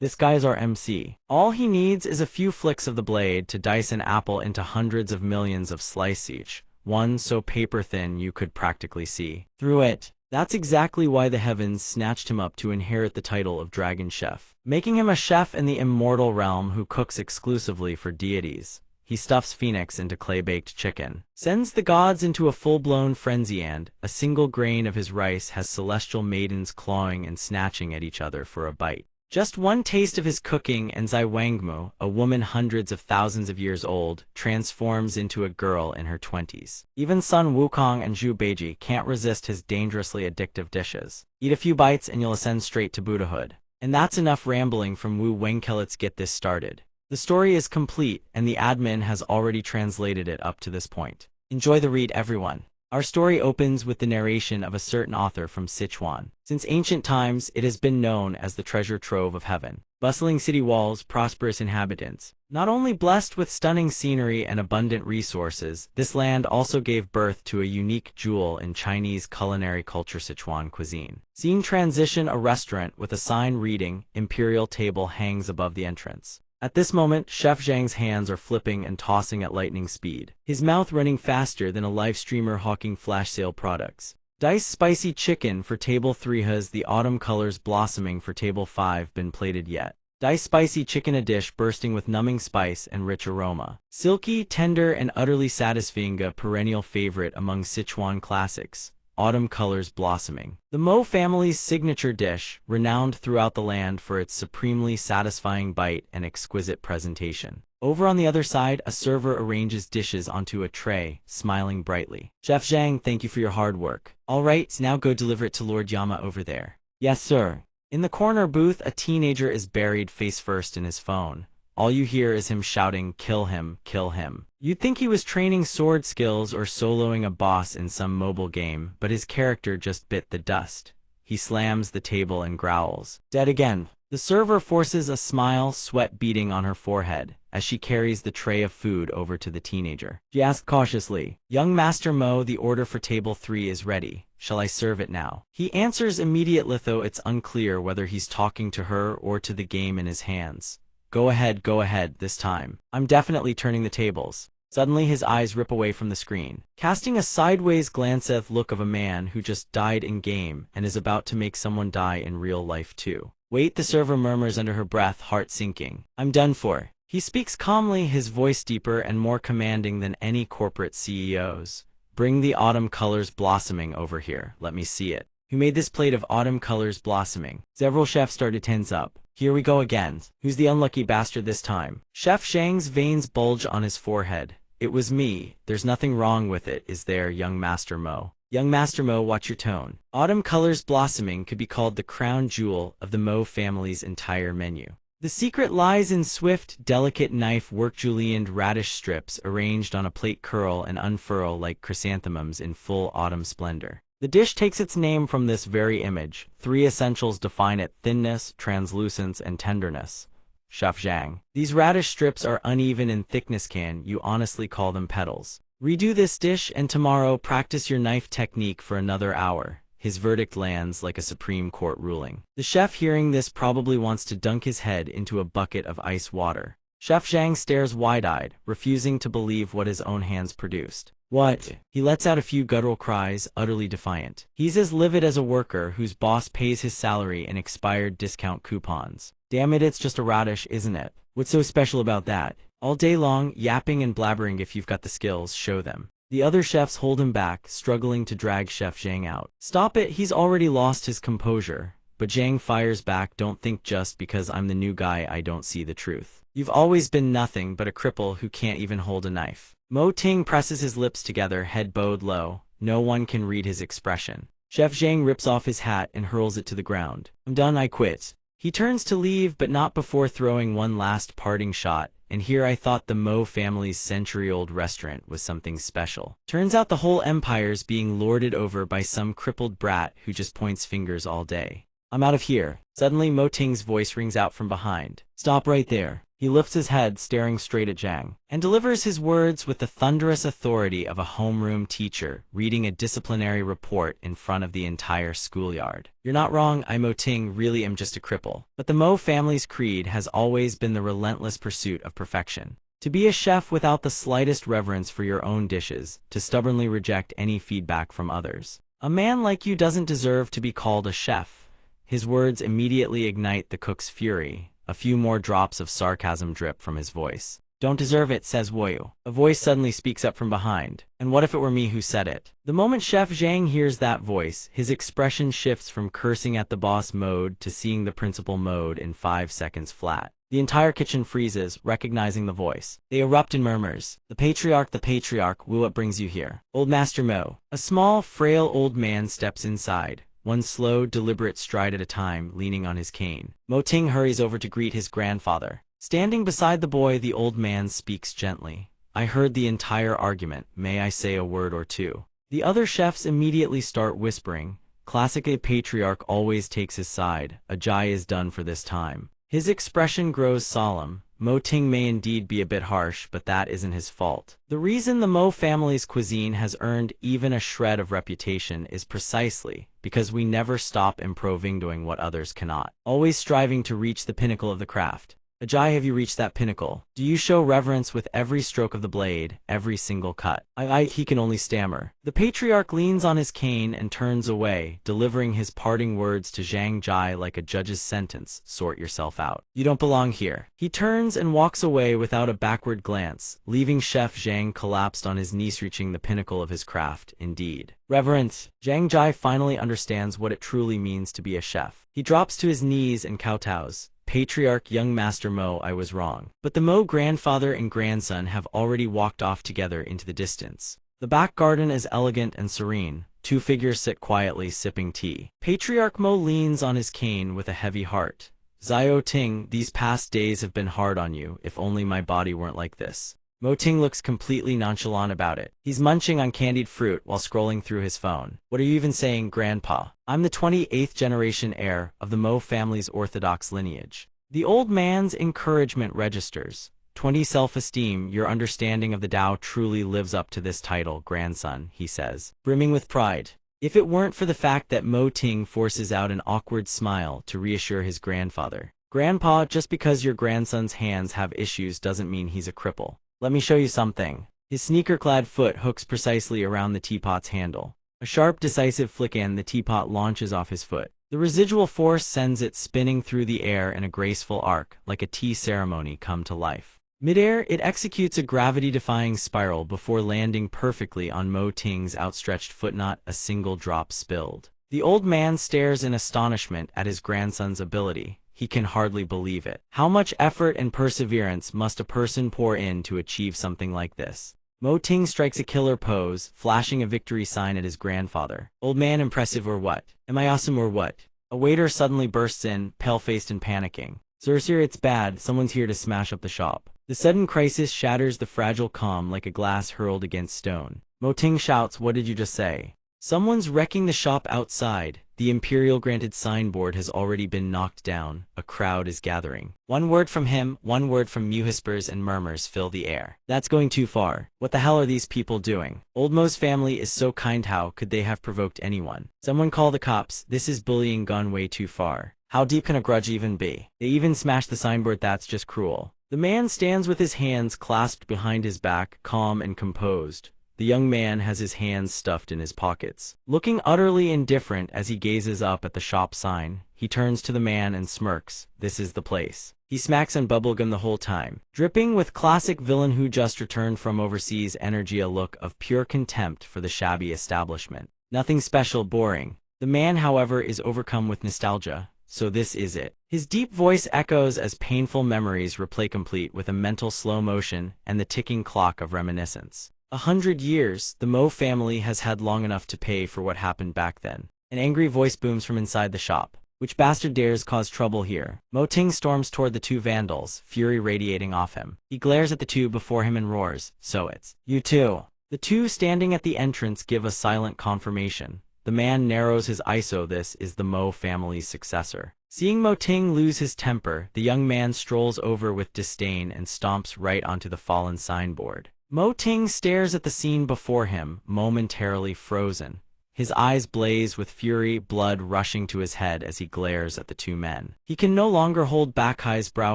This guy's our MC. All he needs is a few flicks of the blade to dice an apple into hundreds of millions of slices each, one so paper thin you could practically see through it. That's exactly why the heavens snatched him up to inherit the title of Dragon Chef, making him a chef in the immortal realm who cooks exclusively for deities. He stuffs Phoenix into clay-baked chicken, sends the gods into a full-blown frenzy, and a single grain of his rice has celestial maidens clawing and snatching at each other for a bite. Just one taste of his cooking and Zai Wangmu, a woman hundreds of thousands of years old, transforms into a girl in her 20s. Even Sun Wukong and Zhu Beiji can't resist his dangerously addictive dishes. Eat a few bites and you'll ascend straight to Buddhahood. And that's enough rambling from Wu Wengke. Let's get this started. The story is complete, and the admin has already translated it up to this point. Enjoy the read, everyone. Our story opens with the narration of a certain author from Sichuan. Since ancient times, it has been known as the treasure trove of heaven. Bustling city walls, prosperous inhabitants. Not only blessed with stunning scenery and abundant resources, this land also gave birth to a unique jewel in Chinese culinary culture, Sichuan cuisine. Scene transition: a restaurant with a sign reading, "Imperial Table" hangs above the entrance. At this moment, Chef Zhang's hands are flipping and tossing at lightning speed, his mouth running faster than a live streamer hawking flash sale products. Diced spicy chicken for table 3. Has the autumn colors blossoming for table 5 been plated yet? Diced spicy chicken, a dish bursting with numbing spice and rich aroma. Silky, tender, and utterly satisfying, a perennial favorite among Sichuan classics. Autumn colors blossoming. The Mo family's signature dish, renowned throughout the land for its supremely satisfying bite and exquisite presentation. Over on the other side, a server arranges dishes onto a tray, smiling brightly. Chef Zhang, thank you for your hard work. All right, now go deliver it to Lord Yama over there. Yes, sir. In the corner booth, a teenager is buried face first in his phone. All you hear is him shouting, "Kill him, kill him." You'd think he was training sword skills or soloing a boss in some mobile game, but his character just bit the dust. He slams the table and growls, "Dead again." The server forces a smile, sweat beading on her forehead, as she carries the tray of food over to the teenager. She asks cautiously, "Young Master Mo, the order for table 3 is ready. Shall I serve it now?" He answers immediately, though it's unclear whether he's talking to her or to the game in his hands. Go ahead this time. I'm definitely turning the tables." Suddenly his eyes rip away from the screen, casting a sideways glanceth look of a man who just died in game and is about to make someone die in real life too. "Wait," the server murmurs under her breath, heart sinking. "I'm done for." He speaks calmly, his voice deeper and more commanding than any corporate CEO's. "Bring the autumn colors blossoming over here. Let me see it." "Who made this plate of autumn colors blossoming?" Several chefs started to tense up. "Here we go again. Who's the unlucky bastard this time?" Chef Zhang's veins bulge on his forehead. "It was me. There's nothing wrong with it, is there, young Master Mo?" "Young Master Mo, watch your tone." Autumn colors blossoming could be called the crown jewel of the Mo family's entire menu. The secret lies in swift, delicate knife-work julienned radish strips arranged on a plate, curl and unfurl like chrysanthemums in full autumn splendor. The dish takes its name from this very image. 3 essentials define it: thinness, translucence, and tenderness. Chef Zhang. These radish strips are uneven in thickness. Can you honestly call them petals? Redo this dish and tomorrow practice your knife technique for another hour. His verdict lands like a Supreme Court ruling. The chef, hearing this, probably wants to dunk his head into a bucket of ice water. Chef Zhang stares wide-eyed, refusing to believe what his own hands produced. "What?" He lets out a few guttural cries, utterly defiant. He's as livid as a worker whose boss pays his salary in expired discount coupons. "Damn it, it's just a radish, isn't it? What's so special about that? All day long, yapping and blabbering. If you've got the skills, show them." The other chefs hold him back, struggling to drag Chef Zhang out. "Stop it," he's already lost his composure. But Zhang fires back, "Don't think just because I'm the new guy I don't see the truth. You've always been nothing but a cripple who can't even hold a knife." Mo Ting presses his lips together, head bowed low. No one can read his expression. Chef Zhang rips off his hat and hurls it to the ground. "I'm done, I quit." He turns to leave, but not before throwing one last parting shot. "And here I thought the Mo family's century-old restaurant was something special. Turns out the whole empire's being lorded over by some crippled brat who just points fingers all day. I'm out of here." Suddenly Mo Ting's voice rings out from behind. "Stop right there. He lifts his head, staring straight at Zhang, and delivers his words with the thunderous authority of a homeroom teacher reading a disciplinary report in front of the entire schoolyard. You're not wrong, I Mo Ting really am just a cripple. But the Mo family's creed has always been the relentless pursuit of perfection. To be a chef without the slightest reverence for your own dishes, to stubbornly reject any feedback from others. A man like you doesn't deserve to be called a chef. His words immediately ignite the cook's fury. A few more drops of sarcasm drip from his voice. Don't deserve it, says Woyu. A voice suddenly speaks up from behind. And what if it were me who said it? The moment Chef Zhang hears that voice, his expression shifts from cursing at the boss mode to seeing the principal mode in 5 seconds flat. The entire kitchen freezes, recognizing the voice. They erupt in murmurs. The patriarch, Wu, what brings you here? Old Master Mo. A small, frail old man steps inside. One slow, deliberate stride at a time, leaning on his cane. Mo Ting hurries over to greet his grandfather. Standing beside the boy, the old man speaks gently. I heard the entire argument. May I say a word or two? The other chefs immediately start whispering. Classic, a patriarch always takes his side. Ajay is done for this time. His expression grows solemn. Mo Ting may indeed be a bit harsh, but that isn't his fault. The reason the Mo family's cuisine has earned even a shred of reputation is precisely because we never stop improving, doing what others cannot, always striving to reach the pinnacle of the craft. Ajay, have you reached that pinnacle? Do you show reverence with every stroke of the blade, every single cut? He can only stammer. The patriarch leans on his cane and turns away, delivering his parting words to Zhang Jai like a judge's sentence, sort yourself out. You don't belong here. He turns and walks away without a backward glance, leaving Chef Zhang collapsed on his knees, reaching the pinnacle of his craft, indeed. Reverence. Zhang Jai finally understands what it truly means to be a chef. He drops to his knees and kowtows. Patriarch, young Master Mo, I was wrong. But the Mo grandfather and grandson have already walked off together into the distance. The back garden is elegant and serene. 2 figures sit quietly sipping tea. Patriarch Mo leans on his cane with a heavy heart. Zio Ting, these past days have been hard on you. If only my body weren't like this. Mo Ting looks completely nonchalant about it. He's munching on candied fruit while scrolling through his phone. What are you even saying, Grandpa? I'm the 28th generation heir of the Mo family's orthodox lineage. The old man's encouragement registers. 20 self-esteem, your understanding of the Tao truly lives up to this title, grandson, he says, brimming with pride. If it weren't for the fact that Mo Ting forces out an awkward smile to reassure his grandfather. Grandpa, just because your grandson's hands have issues doesn't mean he's a cripple. Let me show you something. His sneaker-clad foot hooks precisely around the teapot's handle. A sharp, decisive flick and the teapot launches off his foot. The residual force sends it spinning through the air in a graceful arc, like a tea ceremony come to life. Midair, it executes a gravity-defying spiral before landing perfectly on Mo Ting's outstretched foot, not a single drop spilled. The old man stares in astonishment at his grandson's ability. He can hardly believe it. How much effort and perseverance must a person pour in to achieve something like this? Mo Ting strikes a killer pose, flashing a victory sign at his grandfather. Old man, impressive or what? Am I awesome or what? A waiter suddenly bursts in, pale-faced and panicking. Sir, it's bad. Someone's here to smash up the shop. The sudden crisis shatters the fragile calm like a glass hurled against stone. Mo Ting shouts, what did you just say? Someone's wrecking the shop outside. The Imperial granted signboard has already been knocked down. A crowd is gathering. One word from him, one word from Mew. Whispers and murmurs fill the air. That's going too far. What the hell are these people doing? Old Mo's family is so kind. How could they have provoked anyone? Someone call the cops. This is bullying gone way too far. How deep can a grudge even be? They even smashed the signboard. That's just cruel. The man stands with his hands clasped behind his back, calm and composed. The young man has his hands stuffed in his pockets. Looking utterly indifferent as he gazes up at the shop sign, he turns to the man and smirks. This is the place. He smacks on bubblegum the whole time, dripping with classic villain who just returned from overseas energy, a look of pure contempt for the shabby establishment. Nothing special, boring. The man, however, is overcome with nostalgia. So this is it. His deep voice echoes as painful memories replay, complete with a mental slow motion and the ticking clock of reminiscence. 100 years, the Mo family has had long enough to pay for what happened back then. An angry voice booms from inside the shop. Which bastard dares cause trouble here? Mo Ting storms toward the 2 vandals, fury radiating off him. He glares at the 2 before him and roars, so it's you too. The 2 standing at the entrance give a silent confirmation. The The man narrows his ISO. This is the Mo family's successor. Seeing Mo Ting lose his temper, the young man strolls over with disdain and stomps right onto the fallen signboard. Mo Ting stares at the scene before him, momentarily frozen. His eyes blaze with fury, blood rushing to his head as he glares at the two men. He can no longer hold back. His brow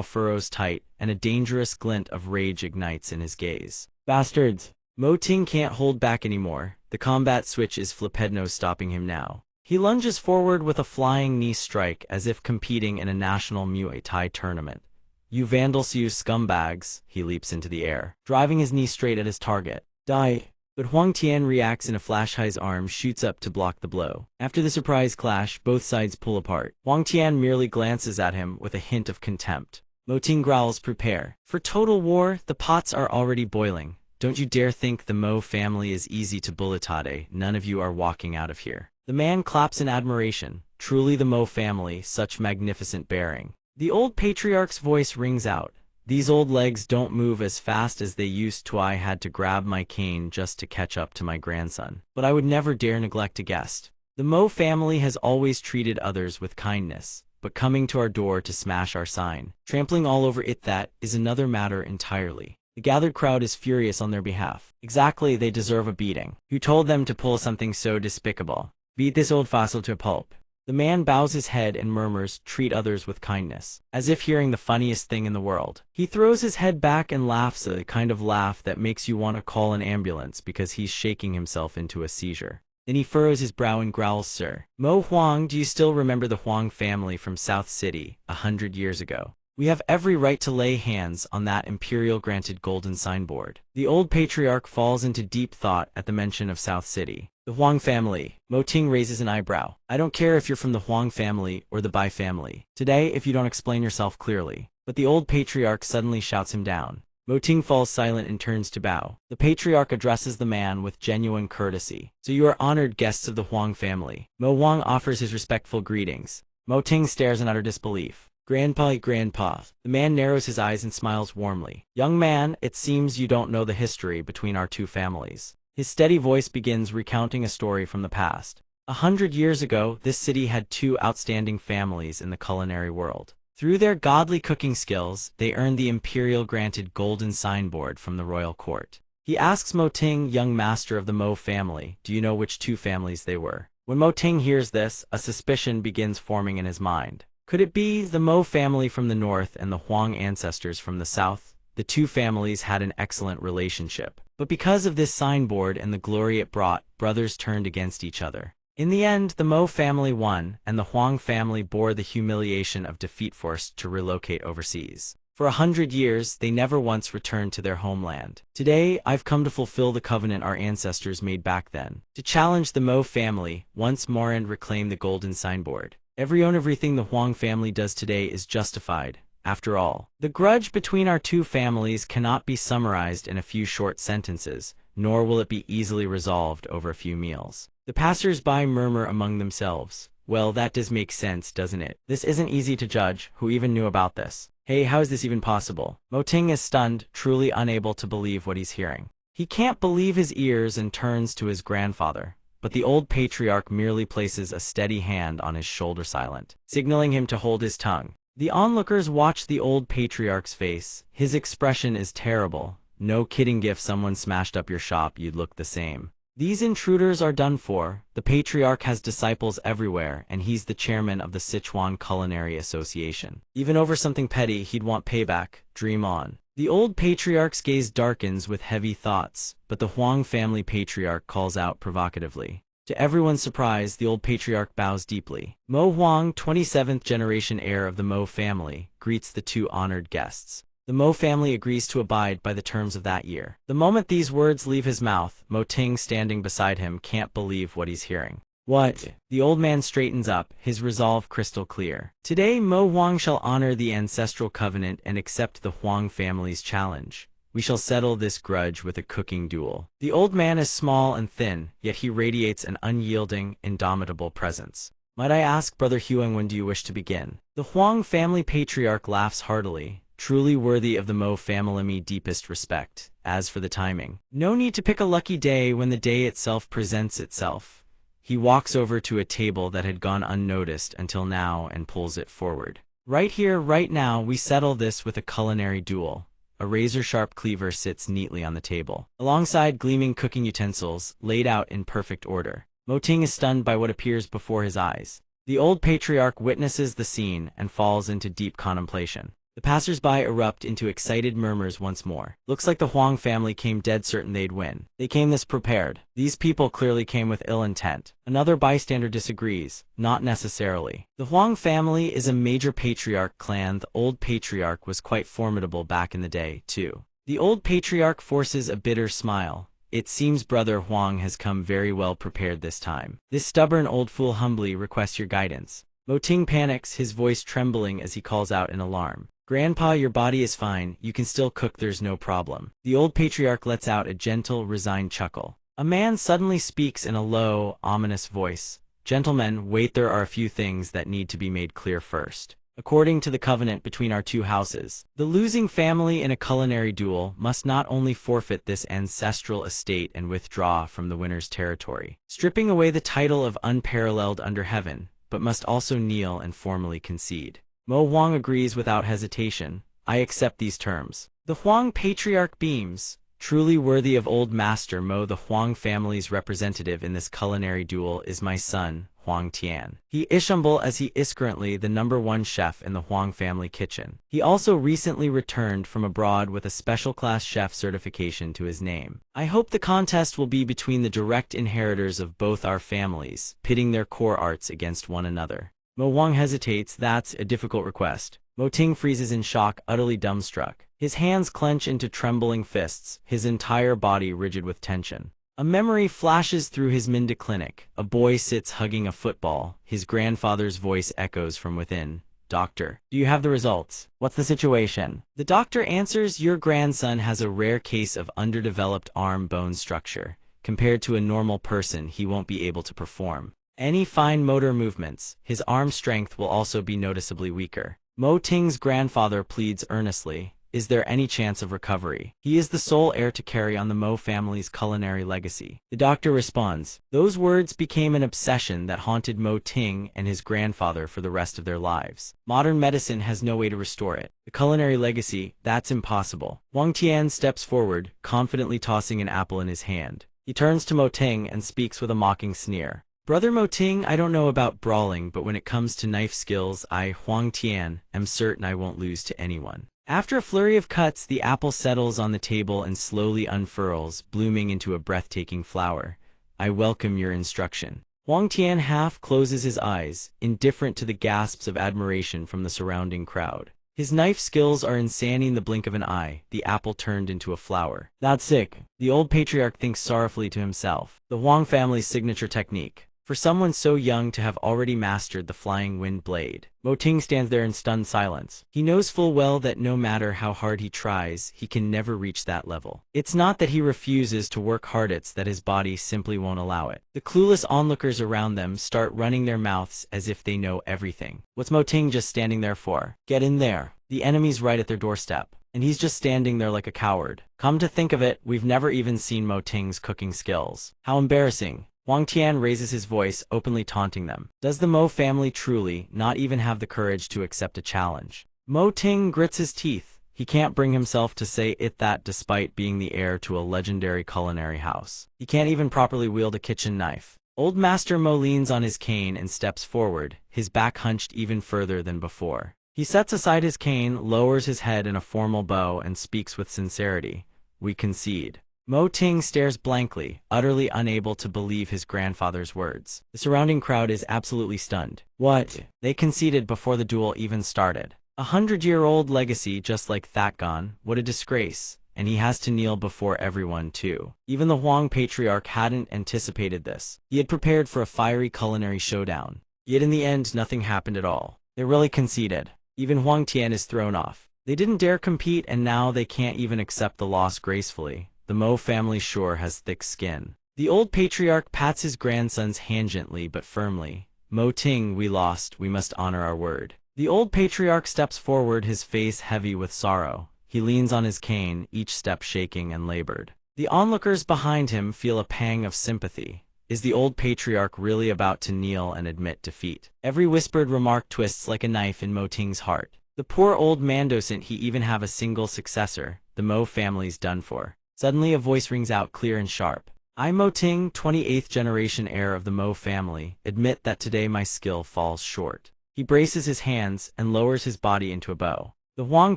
furrows tight, and a dangerous glint of rage ignites in his gaze. Bastards! Mo Ting can't hold back anymore. The combat switch is flipped, no stopping him now. He lunges forward with a flying knee strike as if competing in a national Muay Thai tournament. You vandals, you scumbags! He leaps into the air, driving his knee straight at his target. Die! But Huang Tian reacts in a flash. His arm shoots up to block the blow. After the surprise clash, both sides pull apart. Huang Tian merely glances at him with a hint of contempt. Mo Ting growls, prepare for total war. The pots are already boiling. Don't you dare think the Mo family is easy to bulletade. None of you are walking out of here. The man claps in admiration. Truly the Mo family, such magnificent bearing. The old patriarch's voice rings out. These old legs don't move as fast as they used to. I had to grab my cane just to catch up to my grandson. But I would never dare neglect a guest. The Mo family has always treated others with kindness. But coming to our door to smash our sign, trampling all over it, that is another matter entirely. The gathered crowd is furious on their behalf. Exactly, they deserve a beating. Who told them to pull something so despicable? Beat this old fossil to a pulp. The man bows his head and murmurs, treat others with kindness, as if hearing the funniest thing in the world. He throws his head back and laughs, a kind of laugh that makes you want to call an ambulance because he's shaking himself into a seizure. Then he furrows his brow and growls, Sir Mo Huang, do you still remember the Huang family from South City 100 years ago? We have every right to lay hands on that imperial-granted golden signboard. The old patriarch falls into deep thought at the mention of South City. The Huang family. Mo Ting raises an eyebrow. I don't care if you're from the Huang family or the Bai family. Today, if you don't explain yourself clearly. But the old patriarch suddenly shouts him down. Mo Ting falls silent and turns to bow. The patriarch addresses the man with genuine courtesy. So you are honored guests of the Huang family. Mo Huang offers his respectful greetings. Mo Ting stares in utter disbelief. Grandpa. The man narrows his eyes and smiles warmly. Young man, it seems you don't know the history between our two families. His steady voice begins recounting a story from the past. 100 years ago, this city had two outstanding families in the culinary world. Through their godly cooking skills, they earned the imperial-granted golden signboard from the royal court. He asks Mo Ting, young master of the Mo family, do you know which two families they were? When Mo Ting hears this, a suspicion begins forming in his mind. Could it be the Mo family from the north and the Huang ancestors from the south? The two families had an excellent relationship. But because of this signboard and the glory it brought, brothers turned against each other. In the end, the Mo family won, and the Huang family bore the humiliation of defeat, forced to relocate overseas. For 100 years, they never once returned to their homeland. Today, I've come to fulfill the covenant our ancestors made back then, to challenge the Mo family once more and reclaim the golden signboard. Everything the Huang family does today is justified. After all, the grudge between our two families cannot be summarized in a few short sentences, nor will it be easily resolved over a few meals. The passers-by murmur among themselves. Well, that does make sense, doesn't it? This isn't easy to judge. Who even knew about this? Hey, how is this even possible? Mo Ting is stunned, truly unable to believe what he's hearing. He can't believe his ears and turns to his grandfather. But the old patriarch merely places a steady hand on his shoulder, silent, signaling him to hold his tongue. The onlookers watch the old patriarch's face. His expression is terrible. No kidding, if someone smashed up your shop, you'd look the same. These intruders are done for. The patriarch has disciples everywhere, and he's the chairman of the Sichuan Culinary Association. Even over something petty, he'd want payback. Dream on. The old patriarch's gaze darkens with heavy thoughts, but the Huang family patriarch calls out provocatively. To everyone's surprise, the old patriarch bows deeply. Mo Huang, 27th generation heir of the Mo family, greets the two honored guests. The Mo family agrees to abide by the terms of that year. The moment these words leave his mouth, Mo Ting, standing beside him, can't believe what he's hearing. What? The old man straightens up, his resolve crystal clear. Today, Mo Huang shall honor the ancestral covenant and accept the Huang family's challenge. We shall settle this grudge with a cooking duel. The old man is small and thin, yet he radiates an unyielding, indomitable presence. Might I ask, Brother Huang, when do you wish to begin? The Huang family patriarch laughs heartily, truly worthy of the Mo family's deepest respect. As for the timing, no need to pick a lucky day when the day itself presents itself. He walks over to a table that had gone unnoticed until now and pulls it forward. Right here, right now, we settle this with a culinary duel. A razor-sharp cleaver sits neatly on the table, alongside gleaming cooking utensils laid out in perfect order. Mo Ting is stunned by what appears before his eyes. The old patriarch witnesses the scene and falls into deep contemplation. The passers-by erupt into excited murmurs once more. Looks like the Huang family came dead certain they'd win. They came this prepared. These people clearly came with ill intent. Another bystander disagrees. Not necessarily. The Huang family is a major patriarch clan. The old patriarch was quite formidable back in the day, too. The old patriarch forces a bitter smile. It seems Brother Huang has come very well prepared this time. This stubborn old fool humbly requests your guidance. Mo Ting panics, his voice trembling as he calls out in alarm. Grandpa, your body is fine. You can still cook, there's no problem. The old patriarch lets out a gentle, resigned chuckle. A man suddenly speaks in a low, ominous voice. Gentlemen, wait, there are a few things that need to be made clear first. According to the covenant between our two houses, the losing family in a culinary duel must not only forfeit this ancestral estate and withdraw from the winner's territory, stripping away the title of unparalleled under heaven, but must also kneel and formally concede. Mo Huang agrees without hesitation. I accept these terms. The Huang patriarch beams. Truly worthy of old master Mo. The Huang family's representative in this culinary duel is my son, Huang Tian. He is humble as he is currently the #1 chef in the Huang family kitchen. He also recently returned from abroad with a special class chef certification to his name. I hope the contest will be between the direct inheritors of both our families, pitting their core arts against one another. Mo Huang hesitates. That's a difficult request. Mo Ting freezes in shock, utterly dumbstruck. His hands clench into trembling fists, his entire body rigid with tension. A memory flashes through his Minda clinic. A boy sits hugging a football. His grandfather's voice echoes from within. Doctor, do you have the results? What's the situation? The doctor answers, your grandson has a rare case of underdeveloped arm bone structure. Compared to a normal person, he won't be able to perform any fine motor movements. His arm strength will also be noticeably weaker. Mo Ting's grandfather pleads earnestly. Is there any chance of recovery? He is the sole heir to carry on the Mo family's culinary legacy. The doctor responds. Those words became an obsession that haunted Mo Ting and his grandfather for the rest of their lives. Modern medicine has no way to restore it. The culinary legacy, that's impossible. Huang Tian steps forward, confidently tossing an apple in his hand. He turns to Mo Ting and speaks with a mocking sneer. Brother Mo Ting, I don't know about brawling, but when it comes to knife skills, I, Huang Tian, am certain I won't lose to anyone. After a flurry of cuts, the apple settles on the table and slowly unfurls, blooming into a breathtaking flower. I welcome your instruction. Huang Tian half closes his eyes, indifferent to the gasps of admiration from the surrounding crowd. His knife skills are insane. In the blink of an eye, the apple turned into a flower. That's sick. The old patriarch thinks sorrowfully to himself. The Huang family's signature technique. For someone so young to have already mastered the flying wind blade. Mo Ting stands there in stunned silence. He knows full well that no matter how hard he tries, he can never reach that level. It's not that he refuses to work hard, it's that his body simply won't allow it. The clueless onlookers around them start running their mouths as if they know everything. What's Mo Ting just standing there for? Get in there. The enemy's right at their doorstep. And he's just standing there like a coward. Come to think of it, we've never even seen Mo Ting's cooking skills. How embarrassing. Huang Tian raises his voice, openly taunting them. Does the Mo family truly not even have the courage to accept a challenge? Mo Ting grits his teeth. He can't bring himself to say it that despite being the heir to a legendary culinary house. He can't even properly wield a kitchen knife. Old Master Mo leans on his cane and steps forward, his back hunched even further than before. He sets aside his cane, lowers his head in a formal bow, and speaks with sincerity. We concede. Mo Ting stares blankly, utterly unable to believe his grandfather's words. The surrounding crowd is absolutely stunned. What? They conceded before the duel even started. 100-year-old legacy just like that gone. What a disgrace. And he has to kneel before everyone too. Even the Huang patriarch hadn't anticipated this. He had prepared for a fiery culinary showdown. Yet in the end, nothing happened at all. They really conceded. Even Huang Tian is thrown off. They didn't dare compete, and now they can't even accept the loss gracefully. The Mo family sure has thick skin. The old patriarch pats his grandson's hand gently but firmly. Mo Ting, we lost. We must honor our word. The old patriarch steps forward, his face heavy with sorrow. He leans on his cane, each step shaking and labored. The onlookers behind him feel a pang of sympathy. Is the old patriarch really about to kneel and admit defeat? Every whispered remark twists like a knife in Mo Ting's heart. The poor old man doesn't he even have a single successor. The Mo family's done for. Suddenly a voice rings out clear and sharp. I, Mo Ting, 28th generation heir of the Mo family, admit that today my skill falls short. He braces his hands and lowers his body into a bow. The Huang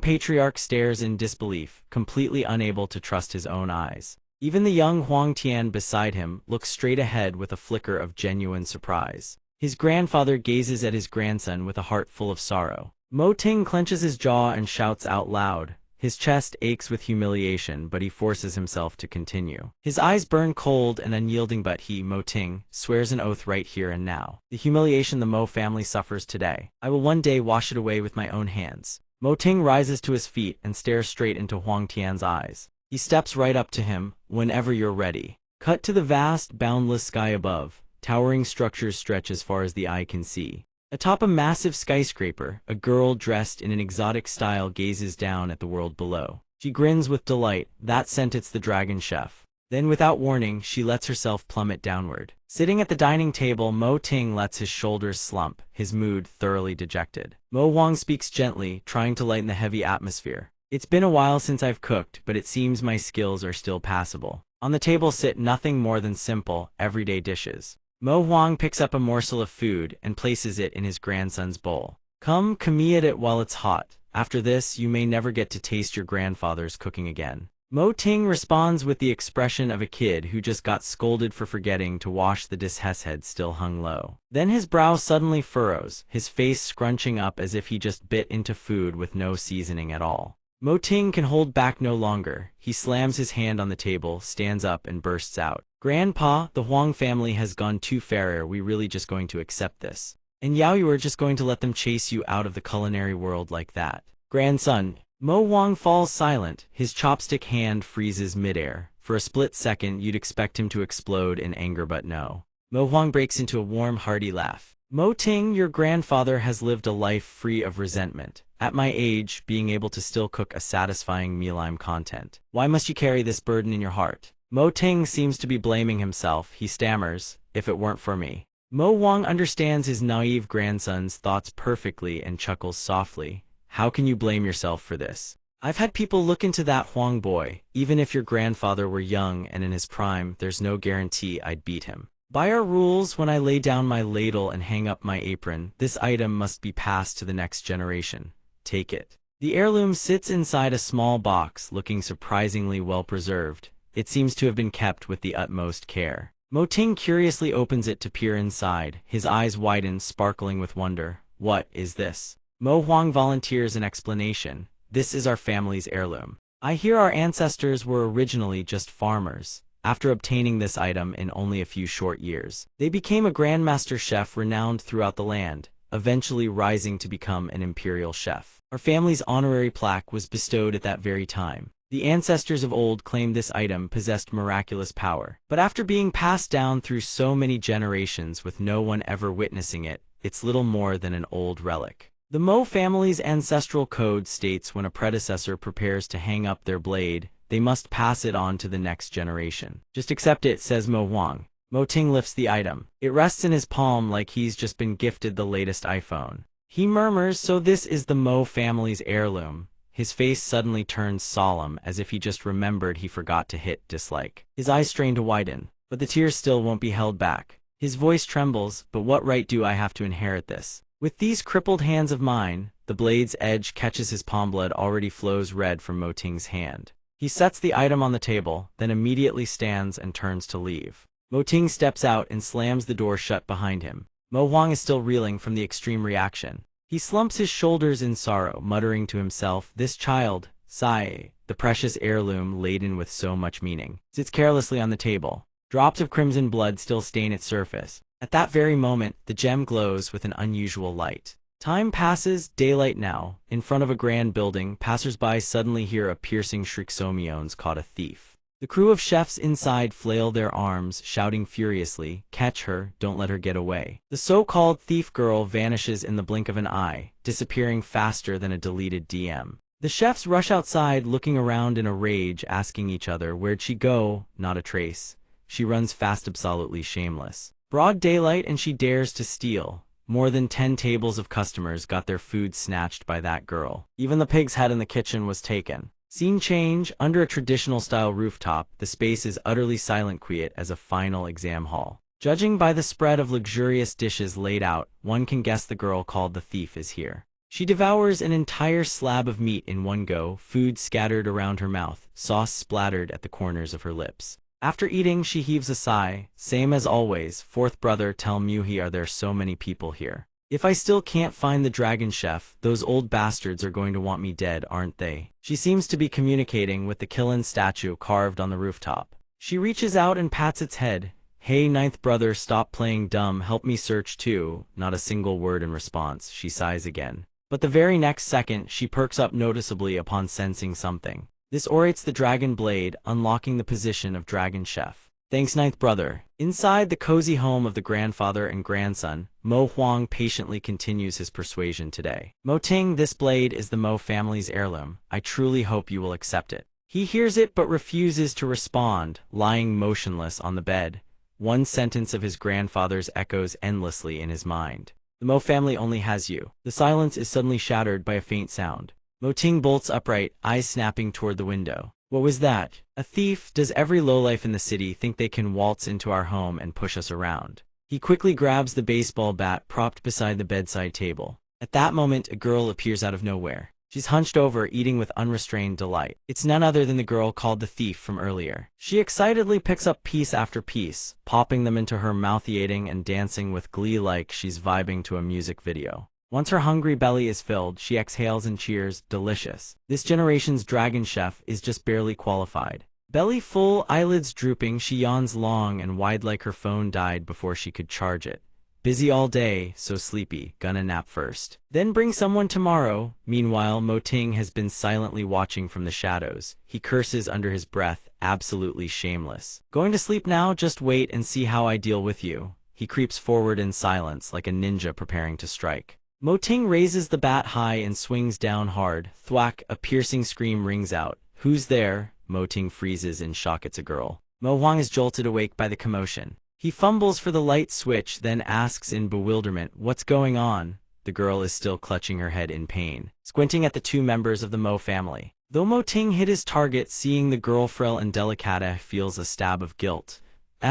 patriarch stares in disbelief, completely unable to trust his own eyes. Even the young Huang Tian beside him looks straight ahead with a flicker of genuine surprise. His grandfather gazes at his grandson with a heart full of sorrow. Mo Ting clenches his jaw and shouts out loud. His chest aches with humiliation, but he forces himself to continue. His eyes burn cold and unyielding, but he, Mo Ting, swears an oath right here and now. The humiliation the Mo family suffers today, I will one day wash it away with my own hands. Mo Ting rises to his feet and stares straight into Huang Tian's eyes. He steps right up to him. Whenever you're ready. Cut to the vast, boundless sky above. Towering structures stretch as far as the eye can see. Atop a massive skyscraper, a girl dressed in an exotic style gazes down at the world below. She grins with delight. That scent, it's the dragon chef. Then without warning, she lets herself plummet downward. Sitting at the dining table, Mo Ting lets his shoulders slump, his mood thoroughly dejected. Mo Huang speaks gently, trying to lighten the heavy atmosphere. It's been a while since I've cooked, but it seems my skills are still passable. On the table sit nothing more than simple, everyday dishes. Mo Huang picks up a morsel of food and places it in his grandson's bowl. Come, eat it while it's hot. After this, you may never get to taste your grandfather's cooking again. Mo Ting responds with the expression of a kid who just got scolded for forgetting to wash the dish. His head still hung low. Then his brow suddenly furrows, his face scrunching up as if he just bit into food with no seasoning at all. Mo Ting can hold back no longer. He slams his hand on the table, stands up, and bursts out. Grandpa, the Huang family has gone too far. Are we really just going to accept this? And you are just going to let them chase you out of the culinary world like that? Grandson. Mo Huang falls silent. His chopstick hand freezes midair. For a split second, you'd expect him to explode in anger, but no. Mo Huang breaks into a warm, hearty laugh. Mo Ting, your grandfather has lived a life free of resentment. At my age, being able to still cook a satisfying meal, I'm content. Why must you carry this burden in your heart? Mo Ting seems to be blaming himself. He stammers, if it weren't for me. Mo Huang understands his naive grandson's thoughts perfectly and chuckles softly. How can you blame yourself for this? I've had people look into that Huang boy. Even if your grandfather were young and in his prime, there's no guarantee I'd beat him. By our rules, when I lay down my ladle and hang up my apron, this item must be passed to the next generation. Take it. The heirloom sits inside a small box, looking surprisingly well preserved. It seems to have been kept with the utmost care. Mo Ting curiously opens it to peer inside. His eyes widen, sparkling with wonder. What is this? Mo Huang volunteers an explanation. This is our family's heirloom. I hear our ancestors were originally just farmers. After obtaining this item in only a few short years, they became a grandmaster chef renowned throughout the land, eventually rising to become an imperial chef. Our family's honorary plaque was bestowed at that very time. The ancestors of old claimed this item possessed miraculous power, but after being passed down through so many generations with no one ever witnessing it, it's little more than an old relic. The Mo family's ancestral code states when a predecessor prepares to hang up their blade, they must pass it on to the next generation. Just accept it, says Mo Huang. Mo Ting lifts the item. It rests in his palm like he's just been gifted the latest iPhone. He murmurs, so this is the Mo family's heirloom. His face suddenly turns solemn, as if he just remembered he forgot to hit dislike. His eyes strain to widen, but the tears still won't be held back. His voice trembles, but what right do I have to inherit this? With these crippled hands of mine, the blade's edge catches his palm. Blood already flows red from Mo Ting's hand. He sets the item on the table, then immediately stands and turns to leave. Mo Ting steps out and slams the door shut behind him. Mo Huang is still reeling from the extreme reaction. He slumps his shoulders in sorrow, muttering to himself, this child, sigh, the precious heirloom laden with so much meaning, sits carelessly on the table. Drops of crimson blood still stain its surface. At that very moment, the gem glows with an unusual light. Time passes, daylight now. In front of a grand building, passers-by suddenly hear a piercing shriek. Somyeon's caught a thief. The crew of chefs inside flail their arms, shouting furiously, catch her, don't let her get away. The so-called thief girl vanishes in the blink of an eye, disappearing faster than a deleted DM. The chefs rush outside, looking around in a rage, asking each other, where'd she go? Not a trace. she runs fast, absolutely shameless. Broad daylight and she dares to steal. More than 10 tables of customers got their food snatched by that girl. Even the pig's head in the kitchen was taken. Scene change. Under a traditional-style rooftop, the space is utterly silent, quiet as a final exam hall. Judging by the spread of luxurious dishes laid out, one can guess the girl called the thief is here. She devours an entire slab of meat in one go, food scattered around her mouth, sauce splattered at the corners of her lips. After eating, she heaves a sigh. Same as always, fourth brother, tell Muhi, are there so many people here? If I still can't find the dragon chef, those old bastards are going to want me dead, aren't they? She seems to be communicating with the Killen statue carved on the rooftop. She reaches out and pats its head. Hey, ninth brother, stop playing dumb, help me search too. Not a single word in response. She sighs again. But the very next second, she perks up noticeably upon sensing something. This orates the dragon blade, unlocking the position of dragon chef. Thanks, ninth brother. Inside the cozy home of the grandfather and grandson, Mo Huang patiently continues his persuasion today. Mo Ting, this blade is the Mo family's heirloom. I truly hope you will accept it. He hears it but refuses to respond, lying motionless on the bed. One sentence of his grandfather's echoes endlessly in his mind. The Mo family only has you. The silence is suddenly shattered by a faint sound. Mo Ting bolts upright, eyes snapping toward the window. What was that? A thief? Does every lowlife in the city think they can waltz into our home and push us around? He quickly grabs the baseball bat propped beside the bedside table. At that moment, a girl appears out of nowhere. She's hunched over, eating with unrestrained delight. It's none other than the girl called the thief from earlier. She excitedly picks up piece after piece, popping them into her mouth, eating and dancing with glee like she's vibing to a music video. Once her hungry belly is filled, she exhales and cheers, delicious. This generation's dragon chef is just barely qualified. Belly full, eyelids drooping, she yawns long and wide like her phone died before she could charge it. Busy all day, so sleepy, gonna nap first. Then bring someone tomorrow. Meanwhile, Mo Ting has been silently watching from the shadows. He curses under his breath, absolutely shameless. Going to sleep now? Just wait and see how I deal with you. He creeps forward in silence like a ninja preparing to strike. Mo Ting raises the bat high and swings down hard. Thwack, a piercing scream rings out. Who's there? Mo Ting freezes in shock. It's a girl. Mo Huang is jolted awake by the commotion. He fumbles for the light switch, then asks in bewilderment, what's going on? The girl is still clutching her head in pain, squinting at the two members of the Mo family. Though Mo Ting hit his target, seeing the girl frail and delicate feels a stab of guilt.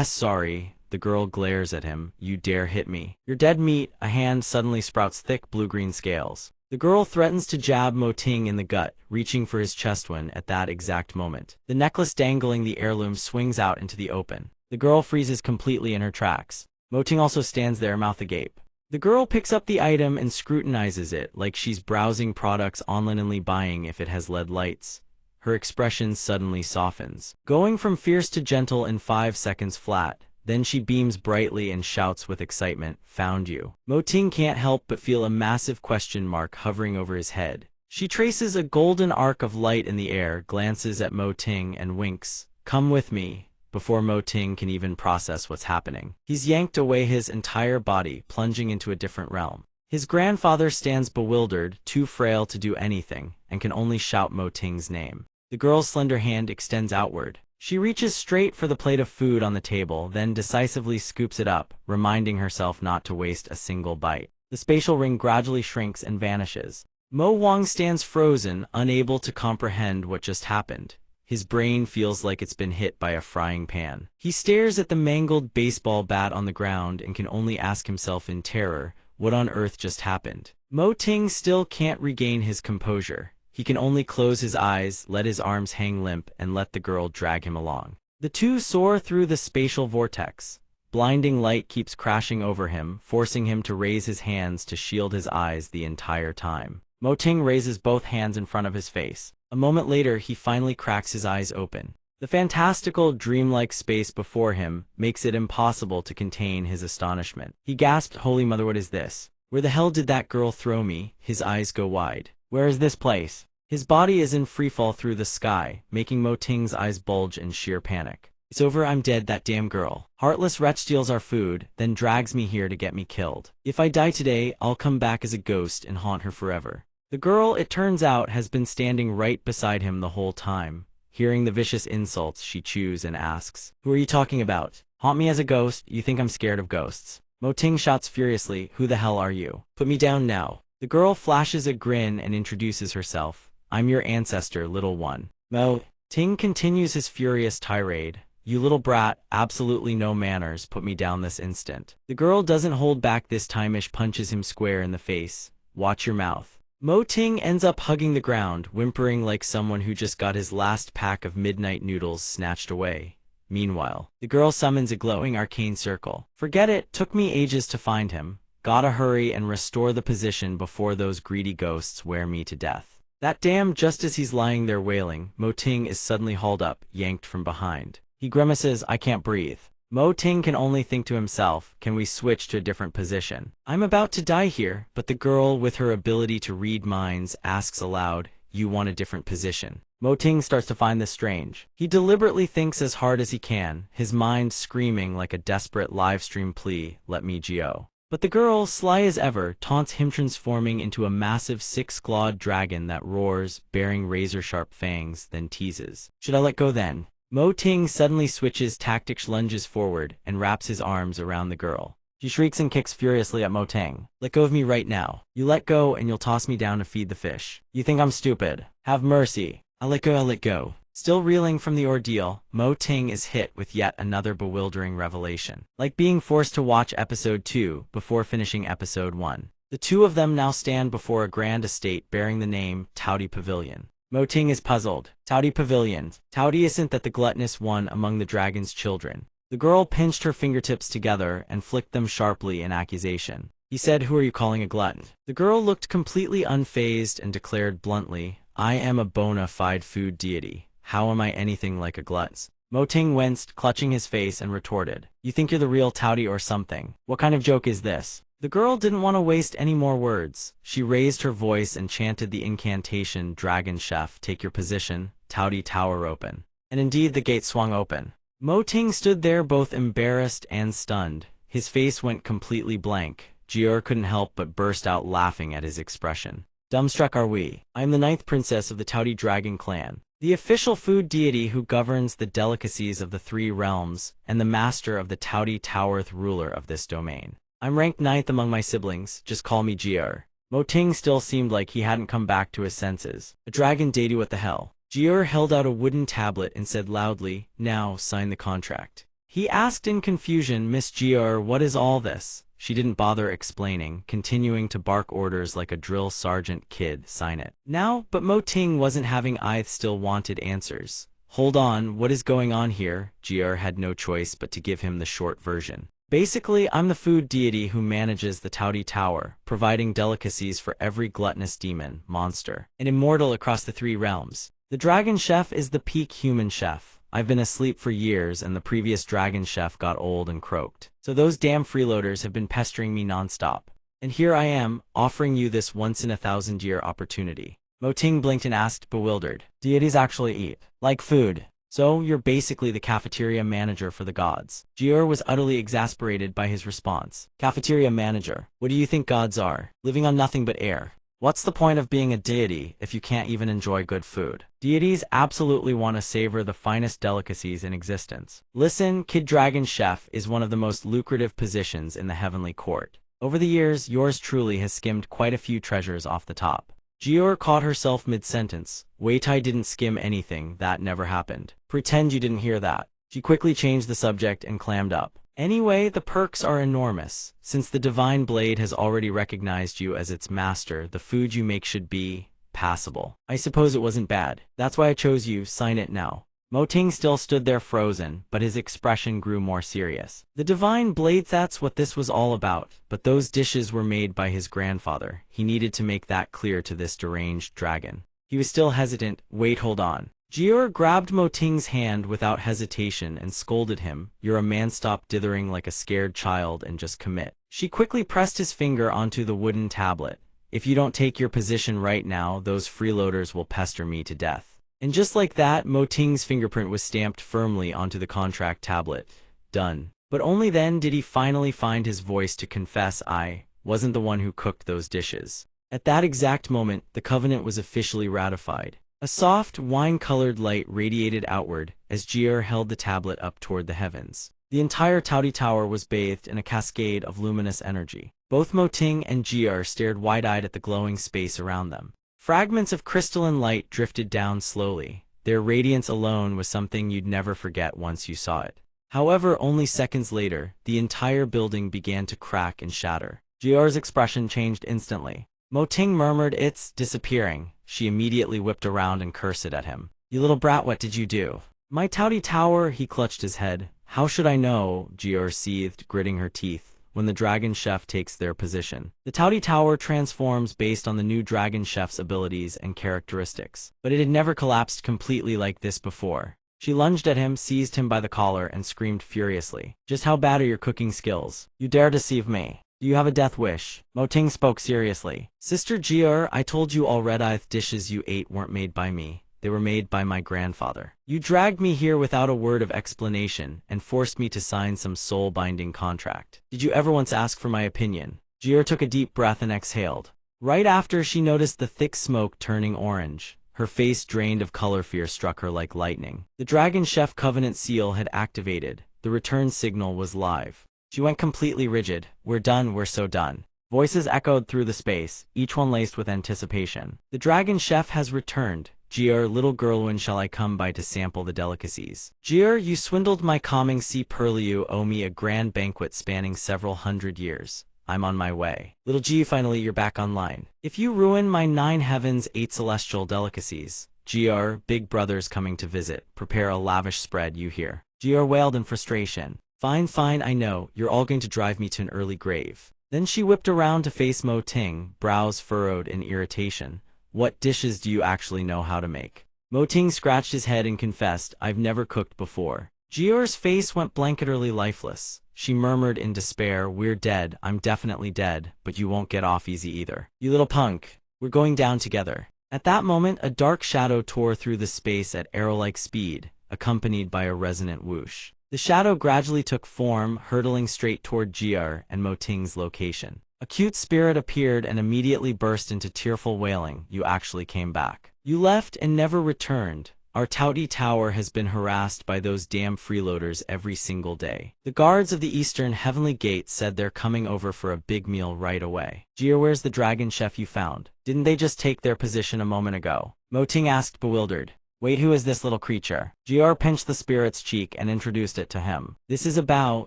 Sorry. The girl glares at him. You dare hit me. You're dead meat. A hand suddenly sprouts thick blue-green scales. The girl threatens to jab Mo Ting in the gut, reaching for his chest when, at that exact moment, the necklace dangling the heirloom swings out into the open. The girl freezes completely in her tracks. Mo Ting also stands there, mouth agape. The girl picks up the item and scrutinizes it like she's browsing products online, only buying if it has LED lights. Her expression suddenly softens, going from fierce to gentle in 5 seconds flat. Then she beams brightly and shouts with excitement, found you. Mo Ting can't help but feel a massive question mark hovering over his head. She traces a golden arc of light in the air, glances at Mo Ting and winks, come with me. Before Mo Ting can even process what's happening, he's yanked away, his entire body plunging into a different realm. His grandfather stands bewildered, too frail to do anything, and can only shout Mo Ting's name. The girl's slender hand extends outward. She reaches straight for the plate of food on the table, then decisively scoops it up, reminding herself not to waste a single bite. The spatial ring gradually shrinks and vanishes. Mo Huang stands frozen, unable to comprehend what just happened. His brain feels like it's been hit by a frying pan. He stares at the mangled baseball bat on the ground and can only ask himself in terror, what on earth just happened? Mo Ting still can't regain his composure. He can only close his eyes, let his arms hang limp, and let the girl drag him along. The two soar through the spatial vortex. Blinding light keeps crashing over him, forcing him to raise his hands to shield his eyes the entire time. Mo Ting raises both hands in front of his face. A moment later, he finally cracks his eyes open. The fantastical, dreamlike space before him makes it impossible to contain his astonishment. He gasped, Holy Mother, what is this? Where the hell did that girl throw me? His eyes go wide. Where is this place? His body is in freefall through the sky, making Mo Ting's eyes bulge in sheer panic. It's over, I'm dead, that damn girl. Heartless wretch steals our food, then drags me here to get me killed. If I die today, I'll come back as a ghost and haunt her forever. The girl, it turns out, has been standing right beside him the whole time. Hearing the vicious insults, she chews and asks, "Who are you talking about? Haunt me as a ghost? You think I'm scared of ghosts?" Mo Ting shouts furiously, "Who the hell are you? Put me down now." The girl flashes a grin and introduces herself. "I'm your ancestor, little one." Mo Ting continues his furious tirade. "You little brat, absolutely no manners, put me down this instant." The girl doesn't hold back this time. Ish punches him square in the face. "Watch your mouth." Mo Ting ends up hugging the ground, whimpering like someone who just got his last pack of midnight noodles snatched away. Meanwhile, the girl summons a glowing arcane circle. "Forget it, took me ages to find him. Gotta hurry and restore the position before those greedy ghosts wear me to death." That damn, just as he's lying there wailing, Mo Ting is suddenly hauled up, yanked from behind. He grimaces, "I can't breathe." Mo Ting can only think to himself, "Can we switch to a different position? I'm about to die here." But the girl, with her ability to read minds, asks aloud, "You want a different position?" Mo Ting starts to find this strange. He deliberately thinks as hard as he can, his mind screaming like a desperate livestream plea, "Let me go." But the girl, sly as ever, taunts him, transforming into a massive six-clawed dragon that roars, bearing razor-sharp fangs, then teases, "Should I let go then?" Mo Ting suddenly switches tactics, lunges forward, and wraps his arms around the girl. She shrieks and kicks furiously at Mo Ting. "Let go of me right now. You let go and you'll toss me down to feed the fish. You think I'm stupid? Have mercy." I'll let go." Still reeling from the ordeal, Mo Ting is hit with yet another bewildering revelation. Like being forced to watch episode 2 before finishing episode 1. The two of them now stand before a grand estate bearing the name Towdy Pavilion. Mo Ting is puzzled. Towdy Pavilion. Towdy isn't that the gluttonous one among the dragon's children? The girl pinched her fingertips together and flicked them sharply in accusation. He said, "Who are you calling a glutton?" The girl looked completely unfazed and declared bluntly, "I am a bona fide food deity. How am I anything like a glutton?" Mo Ting winced, clutching his face, and retorted, "You think you're the real Towdy or something? What kind of joke is this?" The girl didn't want to waste any more words. She raised her voice and chanted the incantation, "Dragon Chef, take your position, Towdy Tower open." And indeed the gate swung open. Mo Ting stood there both embarrassed and stunned. His face went completely blank. Jier couldn't help but burst out laughing at his expression. "Dumbstruck are we. I am the 9th princess of the Towdy Dragon clan, the official food deity who governs the delicacies of the 3 realms, and the master of the Towdy Tower, ruler of this domain. I'm ranked 9th among my siblings, just call me Jier." Mo Ting still seemed like he hadn't come back to his senses. "A dragon deity, what the hell?" Jier held out a wooden tablet and said loudly, "Now, sign the contract." He asked in confusion, "Miss Jier, what is all this?" She didn't bother explaining, continuing to bark orders like a drill sergeant. "Kid, sign it now." But Mo Ting wasn't having either, still wanted answers. "Hold on, what is going on here?" Jier had no choice but to give him the short version. "Basically, I'm the food deity who manages the Towdy Tower, providing delicacies for every gluttonous demon, monster, and immortal across the 3 realms. The Dragon Chef is the peak human chef. I've been asleep for years and the previous Dragon Chef got old and croaked. So those damn freeloaders have been pestering me nonstop. And here I am, offering you this once-in-a-thousand-year opportunity." Mo Ting blinked and asked, bewildered, "Deities actually eat like food? So you're basically the cafeteria manager for the gods?" Jier was utterly exasperated by his response. "Cafeteria manager? What do you think gods are? Living on nothing but air? What's the point of being a deity if you can't even enjoy good food? Deities absolutely want to savor the finest delicacies in existence. Listen, Kid, Dragon Chef is one of the most lucrative positions in the heavenly court. Over the years, yours truly has skimmed quite a few treasures off the top." Jier caught herself mid-sentence. "Wait, I didn't skim anything, that never happened." "Pretend you didn't hear that." She quickly changed the subject and clammed up. "Anyway, the perks are enormous. Since the Divine Blade has already recognized you as its master, the food you make should be passable. I suppose it wasn't bad. That's why I chose you, sign it now." Mo Ting still stood there frozen, but his expression grew more serious. The Divine Blade, that's what this was all about. But those dishes were made by his grandfather. He needed to make that clear to this deranged dragon. He was still hesitant. "Wait, hold on." Jier grabbed Mo Ting's hand without hesitation and scolded him, "You're a man, stop dithering like a scared child and just commit." She quickly pressed his finger onto the wooden tablet. "If you don't take your position right now, those freeloaders will pester me to death." And just like that, Mo Ting's fingerprint was stamped firmly onto the contract tablet. Done. But only then did he finally find his voice to confess, "I wasn't the one who cooked those dishes." At that exact moment, the covenant was officially ratified. A soft, wine-colored light radiated outward as Jier held the tablet up toward the heavens. The entire Taoti Tower was bathed in a cascade of luminous energy. Both Moting and Jier stared wide-eyed at the glowing space around them. Fragments of crystalline light drifted down slowly. Their radiance alone was something you'd never forget once you saw it. However, only seconds later, the entire building began to crack and shatter. Jier's expression changed instantly. Moting murmured, "It's disappearing." She immediately whipped around and cursed at him. "You little brat, what did you do?" "My Taoti Tower," he clutched his head. "How should I know?" Jier seethed, gritting her teeth. When the Dragon Chef takes their position, the Taoti Tower transforms based on the new Dragon Chef's abilities and characteristics. But it had never collapsed completely like this before. She lunged at him, seized him by the collar, and screamed furiously. "Just how bad are your cooking skills? You dare deceive me? Do you have a death wish?" Moting spoke seriously. "Sister Jier, I told you already the dishes you ate weren't made by me. They were made by my grandfather. You dragged me here without a word of explanation and forced me to sign some soul-binding contract. Did you ever once ask for my opinion?" Jier took a deep breath and exhaled. Right after, she noticed the thick smoke turning orange. Her face, drained of color, fear struck her like lightning. The Dragon Chef Covenant seal had activated. The return signal was live. She went completely rigid. "We're done, we're so done." Voices echoed through the space, each one laced with anticipation. "The Dragon Chef has returned. Jier, little girl, when shall I come by to sample the delicacies?" "Jier, you swindled my calming sea pearl. You owe me a grand banquet spanning several hundred years. I'm on my way." "Little G, finally you're back online. If you ruin my 9 heavens, 8 celestial delicacies." "Jier, big brother's coming to visit. Prepare a lavish spread, you hear?" Jier wailed in frustration. Fine, I know. You're all going to drive me to an early grave." Then she whipped around to face Moting, brows furrowed in irritation. "What dishes do you actually know how to make?" Moting scratched his head and confessed, "I've never cooked before." Jier's face went blank, utterly lifeless. She murmured in despair, "We're dead. I'm definitely dead, but you won't get off easy either. You little punk. We're going down together." At that moment, a dark shadow tore through the space at arrow-like speed, accompanied by a resonant whoosh. The shadow gradually took form, hurtling straight toward Jier and Moting's location. A cute spirit appeared and immediately burst into tearful wailing. "You actually came back. You left and never returned. Our Taoti Tower has been harassed by those damn freeloaders every single day. The guards of the Eastern Heavenly Gate said they're coming over for a big meal right away." "Jier, where's the Dragon Chef you found? Didn't they just take their position a moment ago?" Moting asked, bewildered. "Wait, who is this little creature?" Jier pinched the spirit's cheek and introduced it to him. "This is Bao.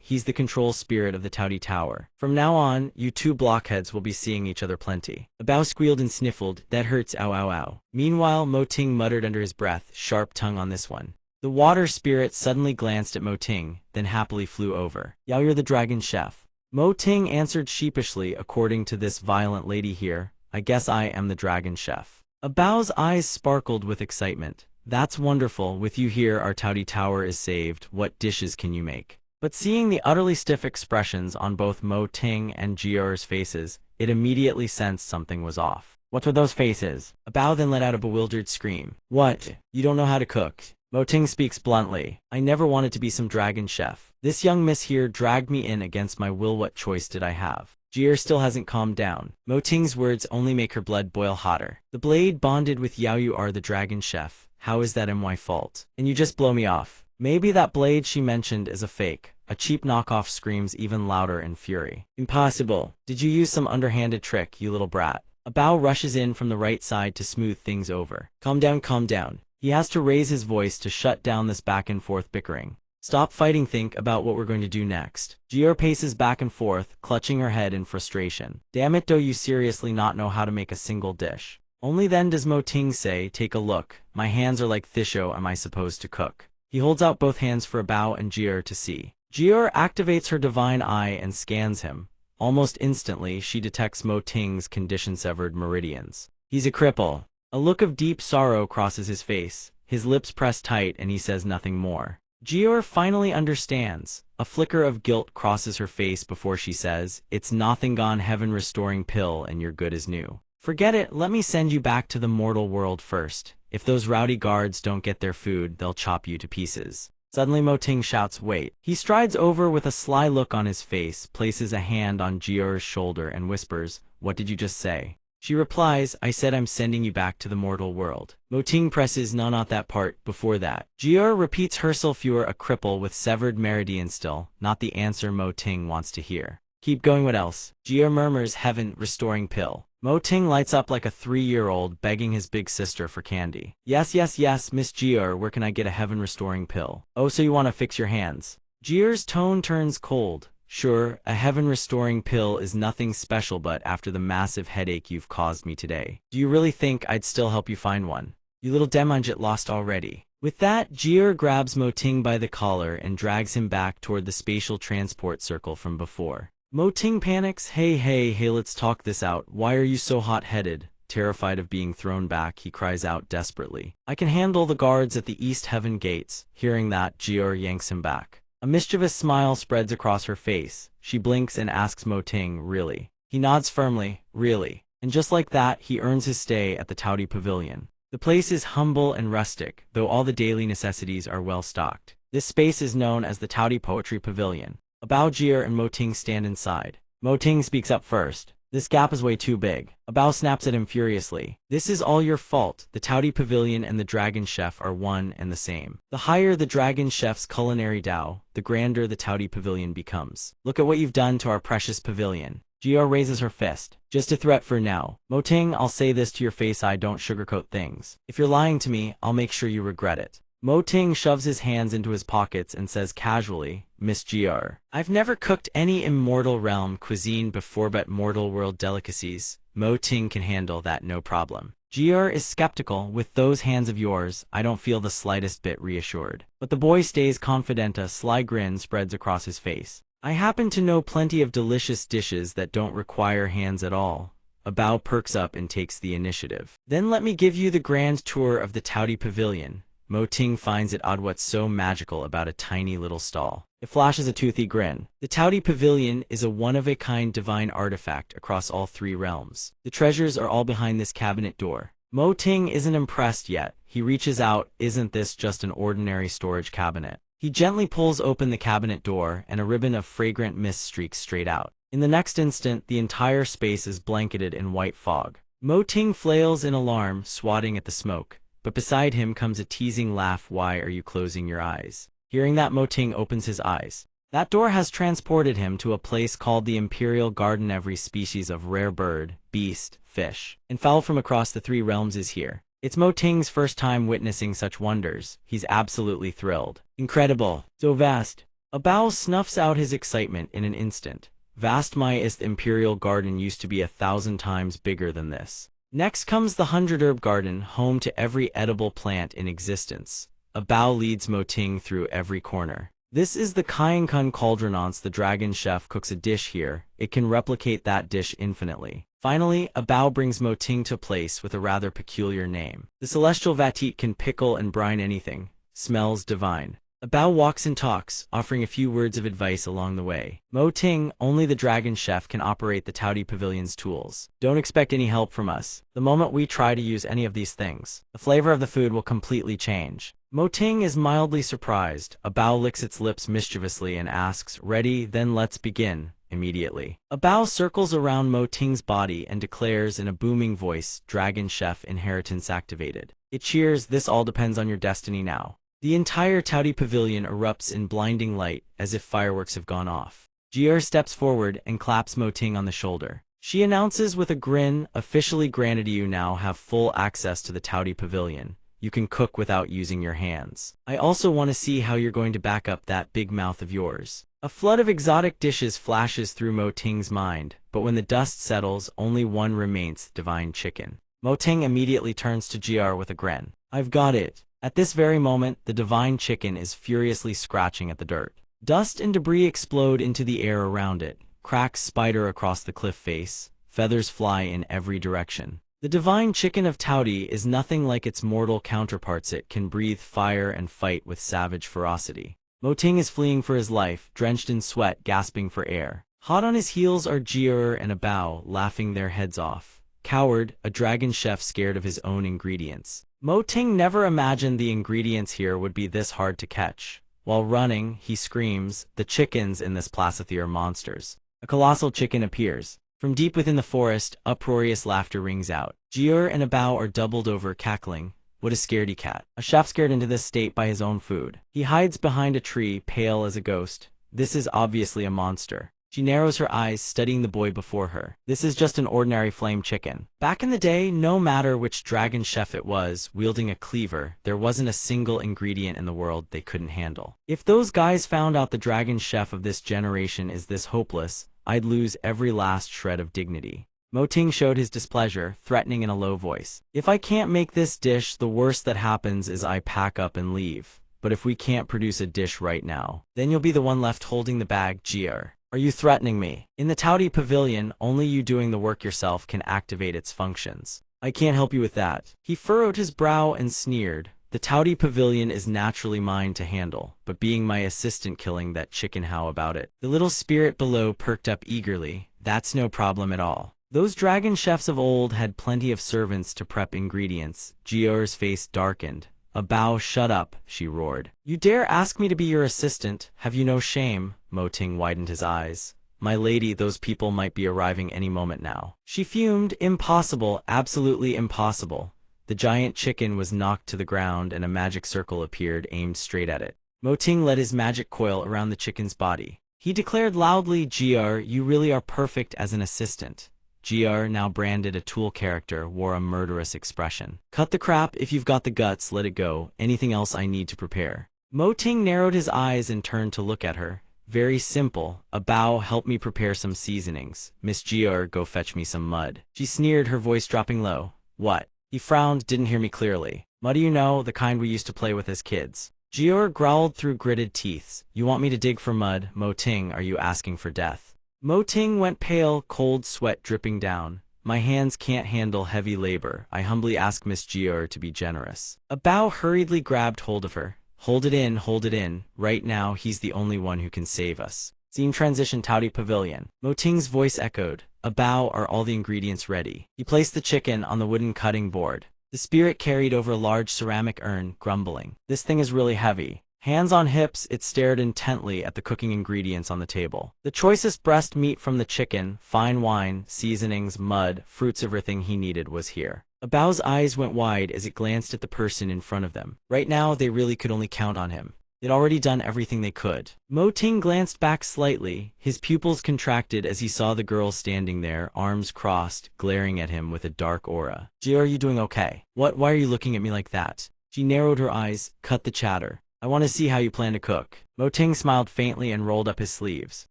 He's the control spirit of the Taoti Tower. From now on, you two blockheads will be seeing each other plenty." Bao squealed and sniffled. "That hurts, ow ow ow." Meanwhile, Moting muttered under his breath, "Sharp tongue on this one." The water spirit suddenly glanced at Moting, then happily flew over. "Yao, you're the Dragon Chef." Moting answered sheepishly, "According to this violent lady here, I guess I am the Dragon Chef." Bao's eyes sparkled with excitement. "That's wonderful. With you here, our Taoti Tower is saved. What dishes can you make?" But seeing the utterly stiff expressions on both Moting and Jier's faces, it immediately sensed something was off. "What were those faces?" Bao then let out a bewildered scream. "What? You don't know how to cook?" Moting speaks bluntly. "I never wanted to be some Dragon Chef. This young miss here dragged me in against my will. What choice did I have?" Jier still hasn't calmed down. Moting's words only make her blood boil hotter. "The blade bonded with Yao. You are the Dragon Chef. How is that my fault? And you just blow me off." "Maybe that blade she mentioned is a fake. A cheap knockoff," screams even louder in fury. "Impossible. Did you use some underhanded trick, you little brat?" A Bao rushes in from the right side to smooth things over. Calm down, calm down." He has to raise his voice to shut down this back and forth bickering. "Stop fighting, think about what we're going to do next." Jier paces back and forth, clutching her head in frustration. "Damn it, do you seriously not know how to make a single dish?" Only then does Moting say, "Take a look. My hands are like thisho. Am I supposed to cook?" He holds out both hands for Bao and Jier to see. Jier activates her divine eye and scans him. Almost instantly, she detects Moting's condition-severed meridians. He's a cripple. A look of deep sorrow crosses his face. His lips press tight and he says nothing more. Jier finally understands. A flicker of guilt crosses her face before she says, "It's nothing gone heaven-restoring pill and you're good as new. Forget it, let me send you back to the mortal world first. If those rowdy guards don't get their food, they'll chop you to pieces." Suddenly Moting shouts, "Wait." He strides over with a sly look on his face, places a hand on Jier's shoulder and whispers, "What did you just say?" She replies, I said I'm sending you back to the mortal world. Mo-ting presses, no, not that part, before that. Jier repeats herself, you're a cripple with severed meridian still, not the answer Mo-ting wants to hear. Keep going, what else? Jier murmurs, heaven restoring pill. Mo-ting lights up like a 3-year-old begging his big sister for candy. Yes, yes, yes, Miss Jier, where can I get a heaven restoring pill? Oh, so you want to fix your hands? Jier's tone turns cold. Sure, a heaven-restoring pill is nothing special, but after the massive headache you've caused me today, do you really think I'd still help you find one? You little demanget lost already. With that, Jier grabs Mo-ting by the collar and drags him back toward the spatial transport circle from before. Mo-ting panics, hey, let's talk this out. Why are you so hot-headed? Terrified of being thrown back, he cries out desperately. I can handle the guards at the East Heaven gates. Hearing that, Jier yanks him back. A mischievous smile spreads across her face. She blinks and asks Mo-ting, really? He nods firmly, really. And just like that, he earns his stay at the Taudi Pavilion. The place is humble and rustic, though all the daily necessities are well stocked. This space is known as the Taudi Poetry Pavilion. Abao, Jier, and Mo-ting stand inside. Mo-ting speaks up first. This gap is way too big. Abao snaps at him furiously. This is all your fault. The Taudi Pavilion and the Dragon Chef are one and the same. The higher the Dragon Chef's culinary Dao, the grander the Taudi Pavilion becomes. Look at what you've done to our precious pavilion. Jier raises her fist. Just a threat for now. Mo-ting, I'll say this to your face, I don't sugarcoat things. If you're lying to me, I'll make sure you regret it. Mo-ting shoves his hands into his pockets and says casually, Miss Jier, I've never cooked any immortal realm cuisine before, but mortal world delicacies. Mo-ting can handle that no problem. Jier is skeptical. With those hands of yours, I don't feel the slightest bit reassured. But the boy stays confident. A sly grin spreads across his face. I happen to know plenty of delicious dishes that don't require hands at all. Abao perks up and takes the initiative. Then let me give you the grand tour of the Taudi Pavilion. Mo-ting finds it odd what's so magical about a tiny little stall. It flashes a toothy grin. The Taudi Pavilion is a one-of-a-kind divine artifact across all 3 realms. The treasures are all behind this cabinet door. Mo-ting isn't impressed yet. He reaches out, isn't this just an ordinary storage cabinet? He gently pulls open the cabinet door, and a ribbon of fragrant mist streaks straight out. In the next instant, the entire space is blanketed in white fog. Mo-ting flails in alarm, swatting at the smoke. But beside him comes a teasing laugh. Why are you closing your eyes? Hearing that, Mo-ting opens his eyes. That door has transported him to a place called the Imperial Garden. Every species of rare bird, beast, fish, and fowl from across the 3 realms is here. It's Mo-ting's first time witnessing such wonders. He's absolutely thrilled. Incredible. So vast. Abao snuffs out his excitement in an instant. Vast, my Imperial Garden used to be 1,000 times bigger than this. Next comes the 100-herb garden, home to every edible plant in existence. Abao leads Mo-ting through every corner. This is the Kainkun Cauldron. Once the Dragon Chef cooks a dish here, it can replicate that dish infinitely. Finally, Abao brings Mo-ting to a place with a rather peculiar name. The Celestial Vatit can pickle and brine anything. Smells divine. Abao walks and talks, offering a few words of advice along the way. Mo-ting, only the Dragon Chef can operate the Taudi Pavilion's tools. Don't expect any help from us. The moment we try to use any of these things, the flavor of the food will completely change. Mo-ting is mildly surprised. Abao licks its lips mischievously and asks, ready? Then let's begin. Immediately. Abao circles around Mo-ting's body and declares in a booming voice, Dragon Chef inheritance activated. It cheers, this all depends on your destiny now. The entire Taudi Pavilion erupts in blinding light, as if fireworks have gone off. Jier steps forward and claps Mo-ting on the shoulder. She announces with a grin, officially granted, you now have full access to the Taudi Pavilion. You can cook without using your hands. I also want to see how you're going to back up that big mouth of yours. A flood of exotic dishes flashes through Mo-ting's mind, but when the dust settles, only one remains, divine chicken. Mo-ting immediately turns to Jier with a grin. I've got it. At this very moment, the divine chicken is furiously scratching at the dirt. Dust and debris explode into the air around it. Cracks spider across the cliff face. Feathers fly in every direction. The divine chicken of Taudi is nothing like its mortal counterparts. It can breathe fire and fight with savage ferocity. Mo-ting is fleeing for his life, drenched in sweat, gasping for air. Hot on his heels are Jier and Abao, laughing their heads off. Coward, a Dragon Chef scared of his own ingredients. Mo-ting never imagined the ingredients here would be this hard to catch. While running, he screams, the chickens in this placity are monsters. A colossal chicken appears. From deep within the forest, uproarious laughter rings out. Jier and Abao are doubled over, cackling. What a scaredy cat. A chef scared into this state by his own food. He hides behind a tree, pale as a ghost. This is obviously a monster. She narrows her eyes, studying the boy before her. This is just an ordinary flame chicken. Back in the day, no matter which dragon chef it was, wielding a cleaver, there wasn't a single ingredient in the world they couldn't handle. If those guys found out the dragon chef of this generation is this hopeless, I'd lose every last shred of dignity. Mo Ting showed his displeasure, threatening in a low voice. If I can't make this dish, the worst that happens is I pack up and leave. But if we can't produce a dish right now, then you'll be the one left holding the bag, Jier. Are you threatening me? In the Taudi Pavilion, only you doing the work yourself can activate its functions. I can't help you with that. He furrowed his brow and sneered. The Taudi Pavilion is naturally mine to handle, but being my assistant killing that chicken, how about it? The little spirit below perked up eagerly. That's no problem at all. Those dragon chefs of old had plenty of servants to prep ingredients. Jier's face darkened. Abao, shut up, she roared. You dare ask me to be your assistant? Have you no shame? Mo Ting widened his eyes. My lady, those people might be arriving any moment now. She fumed. Impossible, absolutely impossible. The giant chicken was knocked to the ground and a magic circle appeared, aimed straight at it. Mo Ting led his magic coil around the chicken's body. He declared loudly, Jier, you really are perfect as an assistant. Jier, now branded a tool character, wore a murderous expression. Cut the crap. If you've got the guts, let it go. Anything else I need to prepare? Mo Ting narrowed his eyes and turned to look at her. Very simple. Abao, help me prepare some seasonings. Miss Jier, go fetch me some mud. She sneered, her voice dropping low. What? He frowned, didn't hear me clearly. Mud, you know, the kind we used to play with as kids. Jier growled through gritted teeth. You want me to dig for mud? Mo Ting, are you asking for death? Mo Ting went pale, cold sweat dripping down. My hands can't handle heavy labor. I humbly ask Miss Jier to be generous. Abao hurriedly grabbed hold of her. Hold it in. Right now, he's the only one who can save us. Scene transition, Taudi Pavilion. Mo Ting's voice echoed. Abao, are all the ingredients ready? He placed the chicken on the wooden cutting board. The spirit carried over a large ceramic urn, grumbling. This thing is really heavy. Hands on hips, it stared intently at the cooking ingredients on the table. The choicest breast meat from the chicken, fine wine, seasonings, mud, fruits, everything he needed was here. Abao's eyes went wide as it glanced at the person in front of them. Right now, they really could only count on him. They'd already done everything they could. Mo Ting glanced back slightly. His pupils contracted as he saw the girl standing there, arms crossed, glaring at him with a dark aura. Jier, are you doing okay? What? Why are you looking at me like that? She narrowed her eyes. Cut the chatter. I want to see how you plan to cook. Mo Ting smiled faintly and rolled up his sleeves.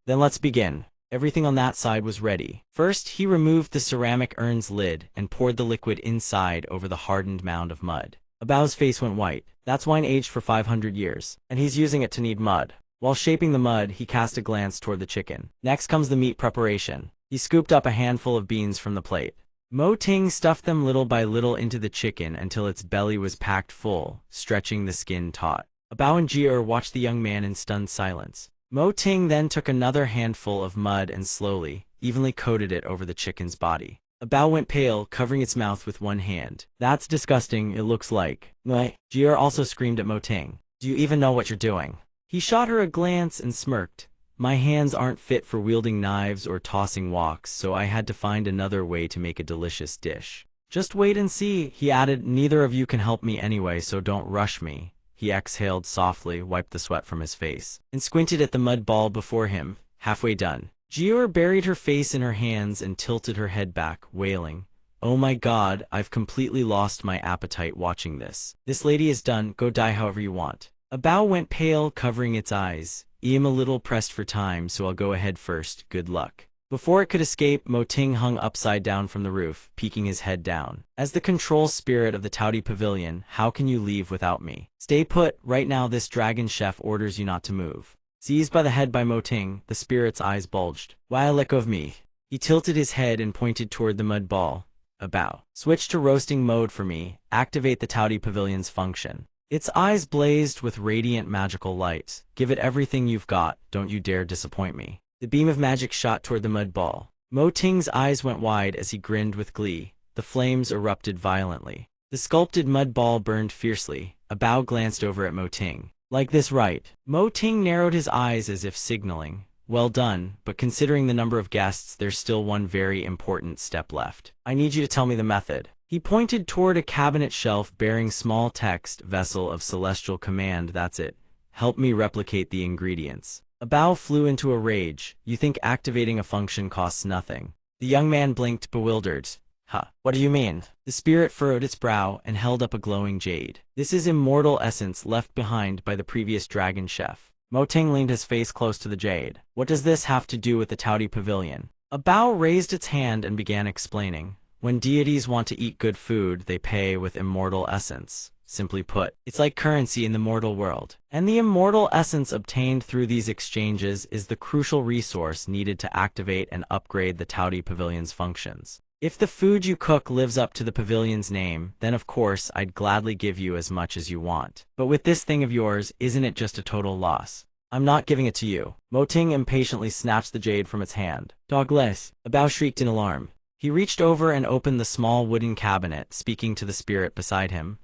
Then let's begin. Everything on that side was ready. First, he removed the ceramic urn's lid and poured the liquid inside over the hardened mound of mud. Abao's face went white. That's wine aged for 500 years, and he's using it to knead mud. While shaping the mud, he cast a glance toward the chicken. Next comes the meat preparation. He scooped up a handful of beans from the plate. Mo Ting stuffed them little by little into the chicken until its belly was packed full, stretching the skin taut. Abao and Jier watched the young man in stunned silence. Mo Ting then took another handful of mud and slowly, evenly coated it over the chicken's body. Abao went pale, covering its mouth with one hand. That's disgusting, it looks like. Mwah. Jier also screamed at Mo Ting. Do you even know what you're doing? He shot her a glance and smirked. My hands aren't fit for wielding knives or tossing woks, so I had to find another way to make a delicious dish. Just wait and see, he added. Neither of you can help me anyway, so don't rush me. He exhaled softly, wiped the sweat from his face, and squinted at the mud ball before him. Halfway done. Jier buried her face in her hands and tilted her head back, wailing. Oh my god, I've completely lost my appetite watching this. This lady is done, go die however you want. Abao went pale, covering its eyes. I'm a little pressed for time, so I'll go ahead first, good luck. Before it could escape, Mo Ting hung upside down from the roof, peeking his head down. As the control spirit of the Taudi Pavilion, how can you leave without me? Stay put, right now this dragon chef orders you not to move. Seized by the head by Mo Ting, the spirit's eyes bulged. Why let go of me? He tilted his head and pointed toward the mud ball. Abao. Switch to roasting mode for me, activate the Taudi Pavilion's function. Its eyes blazed with radiant magical light. Give it everything you've got, don't you dare disappoint me. The beam of magic shot toward the mud ball. Mo Ting's eyes went wide as he grinned with glee. The flames erupted violently. The sculpted mud ball burned fiercely. Abao glanced over at Mo Ting. Like this, right? Mo Ting narrowed his eyes as if signaling. Well done, but considering the number of guests, there's still one very important step left. I need you to tell me the method. He pointed toward a cabinet shelf bearing small text, vessel of celestial command, that's it. Help me replicate the ingredients. Bao flew into a rage. You think activating a function costs nothing? The young man blinked, bewildered. Huh, what do you mean? The spirit furrowed its brow and held up a glowing jade. This is immortal essence left behind by the previous dragon chef. Mo Ting leaned his face close to the jade. What does this have to do with the Taudi Pavilion? A Bao raised its hand and began explaining. When deities want to eat good food, they pay with immortal essence. Simply put, it's like currency in the mortal world. And the immortal essence obtained through these exchanges is the crucial resource needed to activate and upgrade the Taudi Pavilion's functions. If the food you cook lives up to the pavilion's name, then of course I'd gladly give you as much as you want. But with this thing of yours, isn't it just a total loss? I'm not giving it to you. Mo Ting impatiently snatched the jade from its hand. Dogless! A Bao shrieked in alarm. He reached over and opened the small wooden cabinet, speaking to the spirit beside him.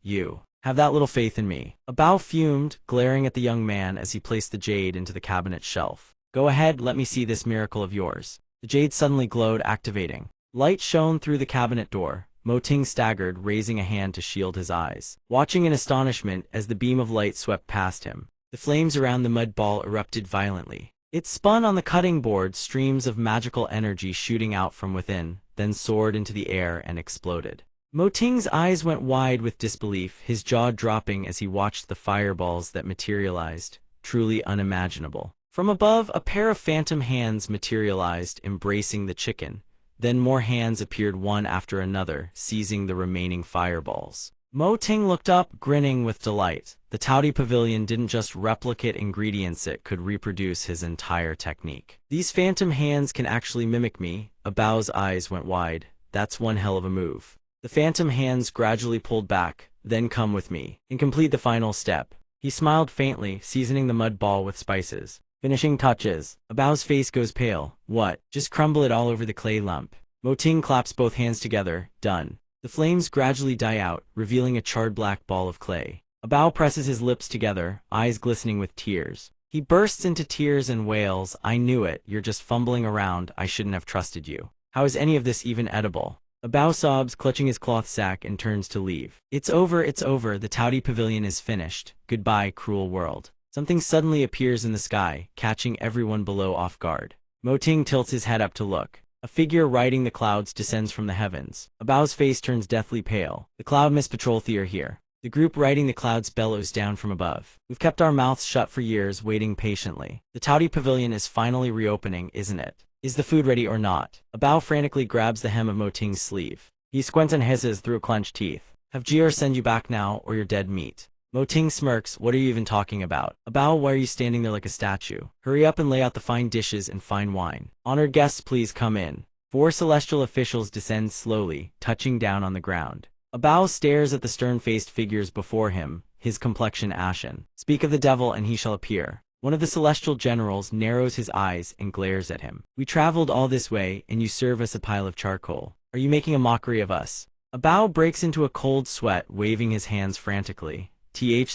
You have that little faith in me. A Bao fumed, glaring at the young man as he placed the jade into the cabinet shelf. Go ahead, let me see this miracle of yours. The jade suddenly glowed, activating. Light shone through the cabinet door. Mo Ting staggered, raising a hand to shield his eyes, watching in astonishment as the beam of light swept past him. The flames around the mud ball erupted violently. It spun on the cutting board, streams of magical energy shooting out from within, then soared into the air and exploded. Mo Ting's eyes went wide with disbelief, his jaw dropping as he watched the fireballs that materialized, truly unimaginable. From above, a pair of phantom hands materialized, embracing the chicken. Then more hands appeared one after another, seizing the remaining fireballs. Mo Ting looked up, grinning with delight. The Taudi Pavilion didn't just replicate ingredients, it could reproduce his entire technique. These phantom hands can actually mimic me. A Bao's eyes went wide. That's one hell of a move. The phantom hands gradually pulled back. Then come with me and complete the final step. He smiled faintly, seasoning the mud ball with spices. Finishing touches. A Bao's face goes pale. What? Just crumble it all over the clay lump. Mo Ting claps both hands together. Done. The flames gradually die out, revealing a charred black ball of clay. A Bao presses his lips together, eyes glistening with tears. He bursts into tears and wails, I knew it, you're just fumbling around, I shouldn't have trusted you. How is any of this even edible? A Bao sobs, clutching his cloth sack, and turns to leave. It's over, the Taudi Pavilion is finished. Goodbye, cruel world. Something suddenly appears in the sky, catching everyone below off guard. Mo Ting tilts his head up to look. A figure riding the clouds descends from the heavens. A Bao's face turns deathly pale. The Cloud Mist Patrol are here. The group riding the clouds bellows down from above. We've kept our mouths shut for years, waiting patiently. The Taudi Pavilion is finally reopening, isn't it? Is the food ready or not? A Bao frantically grabs the hem of Mo Ting's sleeve. He squints and hisses through clenched teeth. Have Jier send you back now, or you're dead meat. Mo Ting smirks, what are you even talking about? A Bao, why are you standing there like a statue? Hurry up and lay out the fine dishes and fine wine. Honored guests, please come in. 4 celestial officials descend slowly, touching down on the ground. A Bao stares at the stern-faced figures before him, his complexion ashen. Speak of the devil and he shall appear. One of the celestial generals narrows his eyes and glares at him. We traveled all this way, and you serve us a pile of charcoal. Are you making a mockery of us? A Bao breaks into a cold sweat, waving his hands frantically.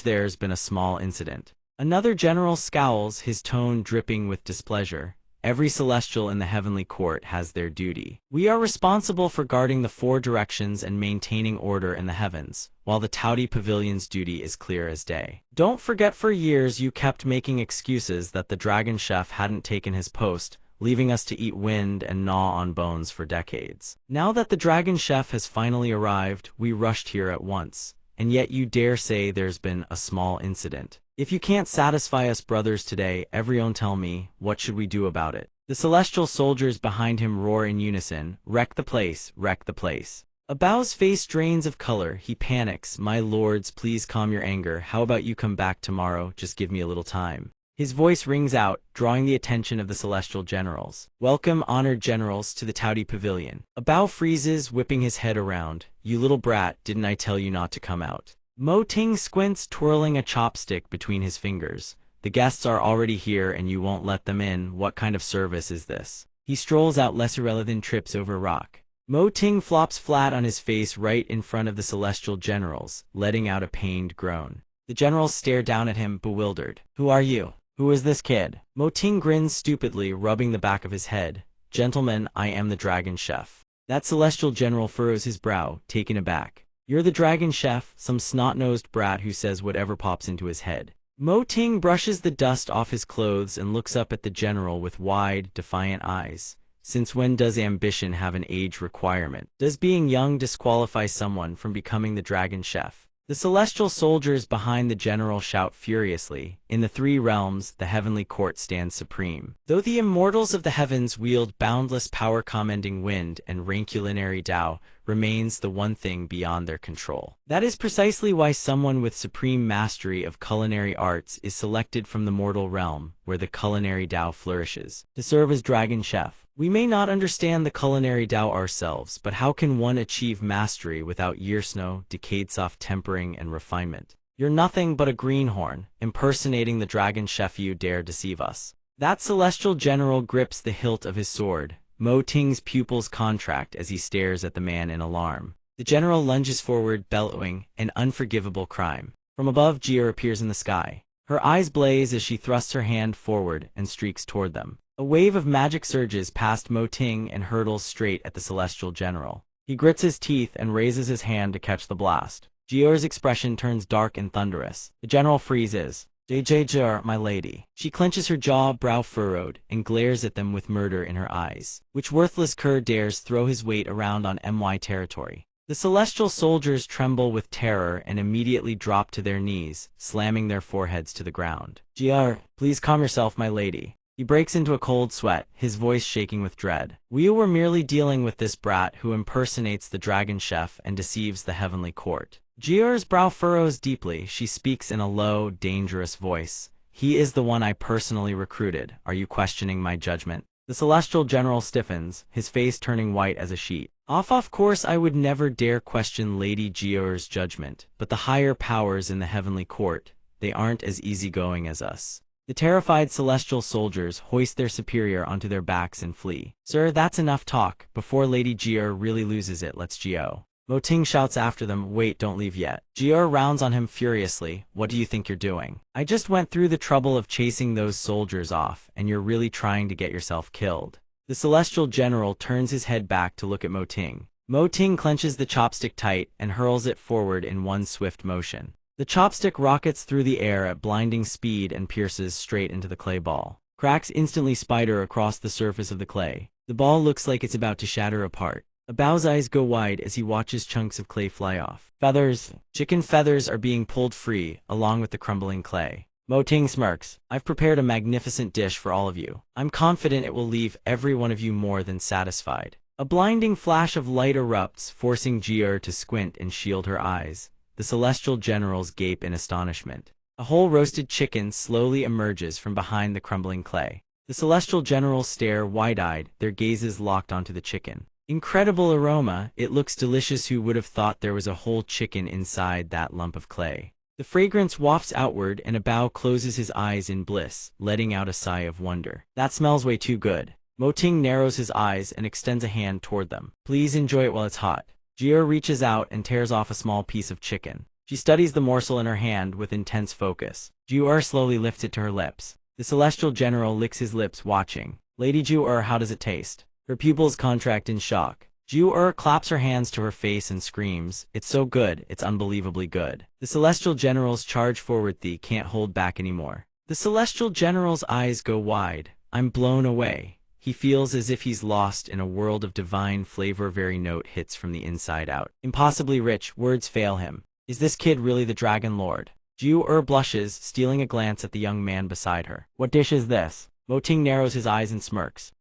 There's been a small incident. Another general scowls, his tone dripping with displeasure. Every celestial in the heavenly court has their duty. We are responsible for guarding the 4 directions and maintaining order in the heavens, while the Taudi Pavilion's duty is clear as day. Don't forget, for years you kept making excuses that the dragon chef hadn't taken his post, leaving us to eat wind and gnaw on bones for decades. Now that the dragon chef has finally arrived, we rushed here at once. And yet you dare say there's been a small incident. If you can't satisfy us brothers today, everyone tell me, what should we do about it? The celestial soldiers behind him roar in unison, wreck the place, wreck the place. A Bao's face drains of color, he panics, my lords, please calm your anger, how about you come back tomorrow, just give me a little time. His voice rings out, drawing the attention of the celestial generals. Welcome, honored generals, to the Taudi Pavilion. A Bao freezes, whipping his head around. You little brat, didn't I tell you not to come out? Mo Ting squints, twirling a chopstick between his fingers. The guests are already here and you won't let them in, what kind of service is this? He strolls out, less irrelevant, trips over rock. Mo Ting flops flat on his face right in front of the celestial generals, letting out a pained groan. The generals stare down at him, bewildered. Who are you? Who is this kid? Mo Ting grins stupidly, rubbing the back of his head. Gentlemen, I am the dragon chef. That celestial general furrows his brow, taken aback. You're the dragon chef, some snot-nosed brat who says whatever pops into his head. Mo Ting brushes the dust off his clothes and looks up at the general with wide, defiant eyes. Since when does ambition have an age requirement? Does being young disqualify someone from becoming the dragon chef? The celestial soldiers behind the general shout furiously. In the three realms, the heavenly court stands supreme. Though the immortals of the heavens wield boundless power, commanding wind and ranculinary Tao remains the one thing beyond their control. That is precisely why someone with supreme mastery of culinary arts is selected from the mortal realm, where the culinary Tao flourishes, to serve as dragon chef. We may not understand the culinary Tao ourselves, but how can one achieve mastery without year-snow, decade soft tempering, and refinement? You're nothing but a greenhorn, impersonating the dragon chef. You dare deceive us. That celestial general grips the hilt of his sword. Mo Ting's pupils contract as he stares at the man in alarm. The general lunges forward, bellowing, an unforgivable crime. From above, Jia appears in the sky. Her eyes blaze as she thrusts her hand forward and streaks toward them. A wave of magic surges past Mo Ting and hurtles straight at the celestial general. He grits his teeth and raises his hand to catch the blast. Jia's expression turns dark and thunderous. The general freezes. JJ, my lady. She clenches her jaw, brow furrowed, and glares at them with murder in her eyes. Which worthless cur dares throw his weight around on my territory? The celestial soldiers tremble with terror and immediately drop to their knees, slamming their foreheads to the ground. Jia, please calm yourself, my lady. He breaks into a cold sweat, his voice shaking with dread. We were merely dealing with this brat who impersonates the dragon chef and deceives the heavenly court. Jia's brow furrows deeply. She speaks in a low, dangerous voice. He is the one I personally recruited. Are you questioning my judgment? The celestial general stiffens, his face turning white as a sheet. Of course I would never dare question Lady Jia's judgment, but the higher powers in the heavenly court, they aren't as easygoing as us. The terrified celestial soldiers hoist their superior onto their backs and flee. Sir, that's enough talk. Before Lady Jia really loses it, let's Jio. Mo Ting shouts after them, wait, don't leave yet. Jia rounds on him furiously. What do you think you're doing? I just went through the trouble of chasing those soldiers off, and you're really trying to get yourself killed. The celestial general turns his head back to look at Mo Ting. Mo Ting clenches the chopstick tight and hurls it forward in one swift motion. The chopstick rockets through the air at blinding speed and pierces straight into the clay ball. Cracks instantly spider across the surface of the clay. The ball looks like it's about to shatter apart. Abao's eyes go wide as he watches chunks of clay fly off. Feathers. Chicken feathers are being pulled free, along with the crumbling clay. Mo Ting smirks. I've prepared a magnificent dish for all of you. I'm confident it will leave every one of you more than satisfied. A blinding flash of light erupts, forcing Jia to squint and shield her eyes. The celestial generals gape in astonishment. A whole roasted chicken slowly emerges from behind the crumbling clay. The celestial generals stare wide-eyed, their gazes locked onto the chicken. Incredible aroma, it looks delicious. Who would have thought there was a whole chicken inside that lump of clay? The fragrance wafts outward and Abao closes his eyes in bliss, letting out a sigh of wonder. That smells way too good. Mo Ting narrows his eyes and extends a hand toward them. Please enjoy it while it's hot. Jia reaches out and tears off a small piece of chicken. She studies the morsel in her hand with intense focus. Jia slowly lifts it to her lips. The celestial general licks his lips, watching. Lady Jia, how does it taste? Her pupils contract in shock. Jia claps her hands to her face and screams, it's so good, it's unbelievably good. The celestial generals charge forward. They can't hold back anymore. The celestial general's eyes go wide. I'm blown away. He feels as if he's lost in a world of divine flavor. Very note hits from the inside out. Impossibly rich, words fail him. Is this kid really the Dragon Lord? Jia blushes, stealing a glance at the young man beside her. What dish is this? Mo Ting narrows his eyes and smirks.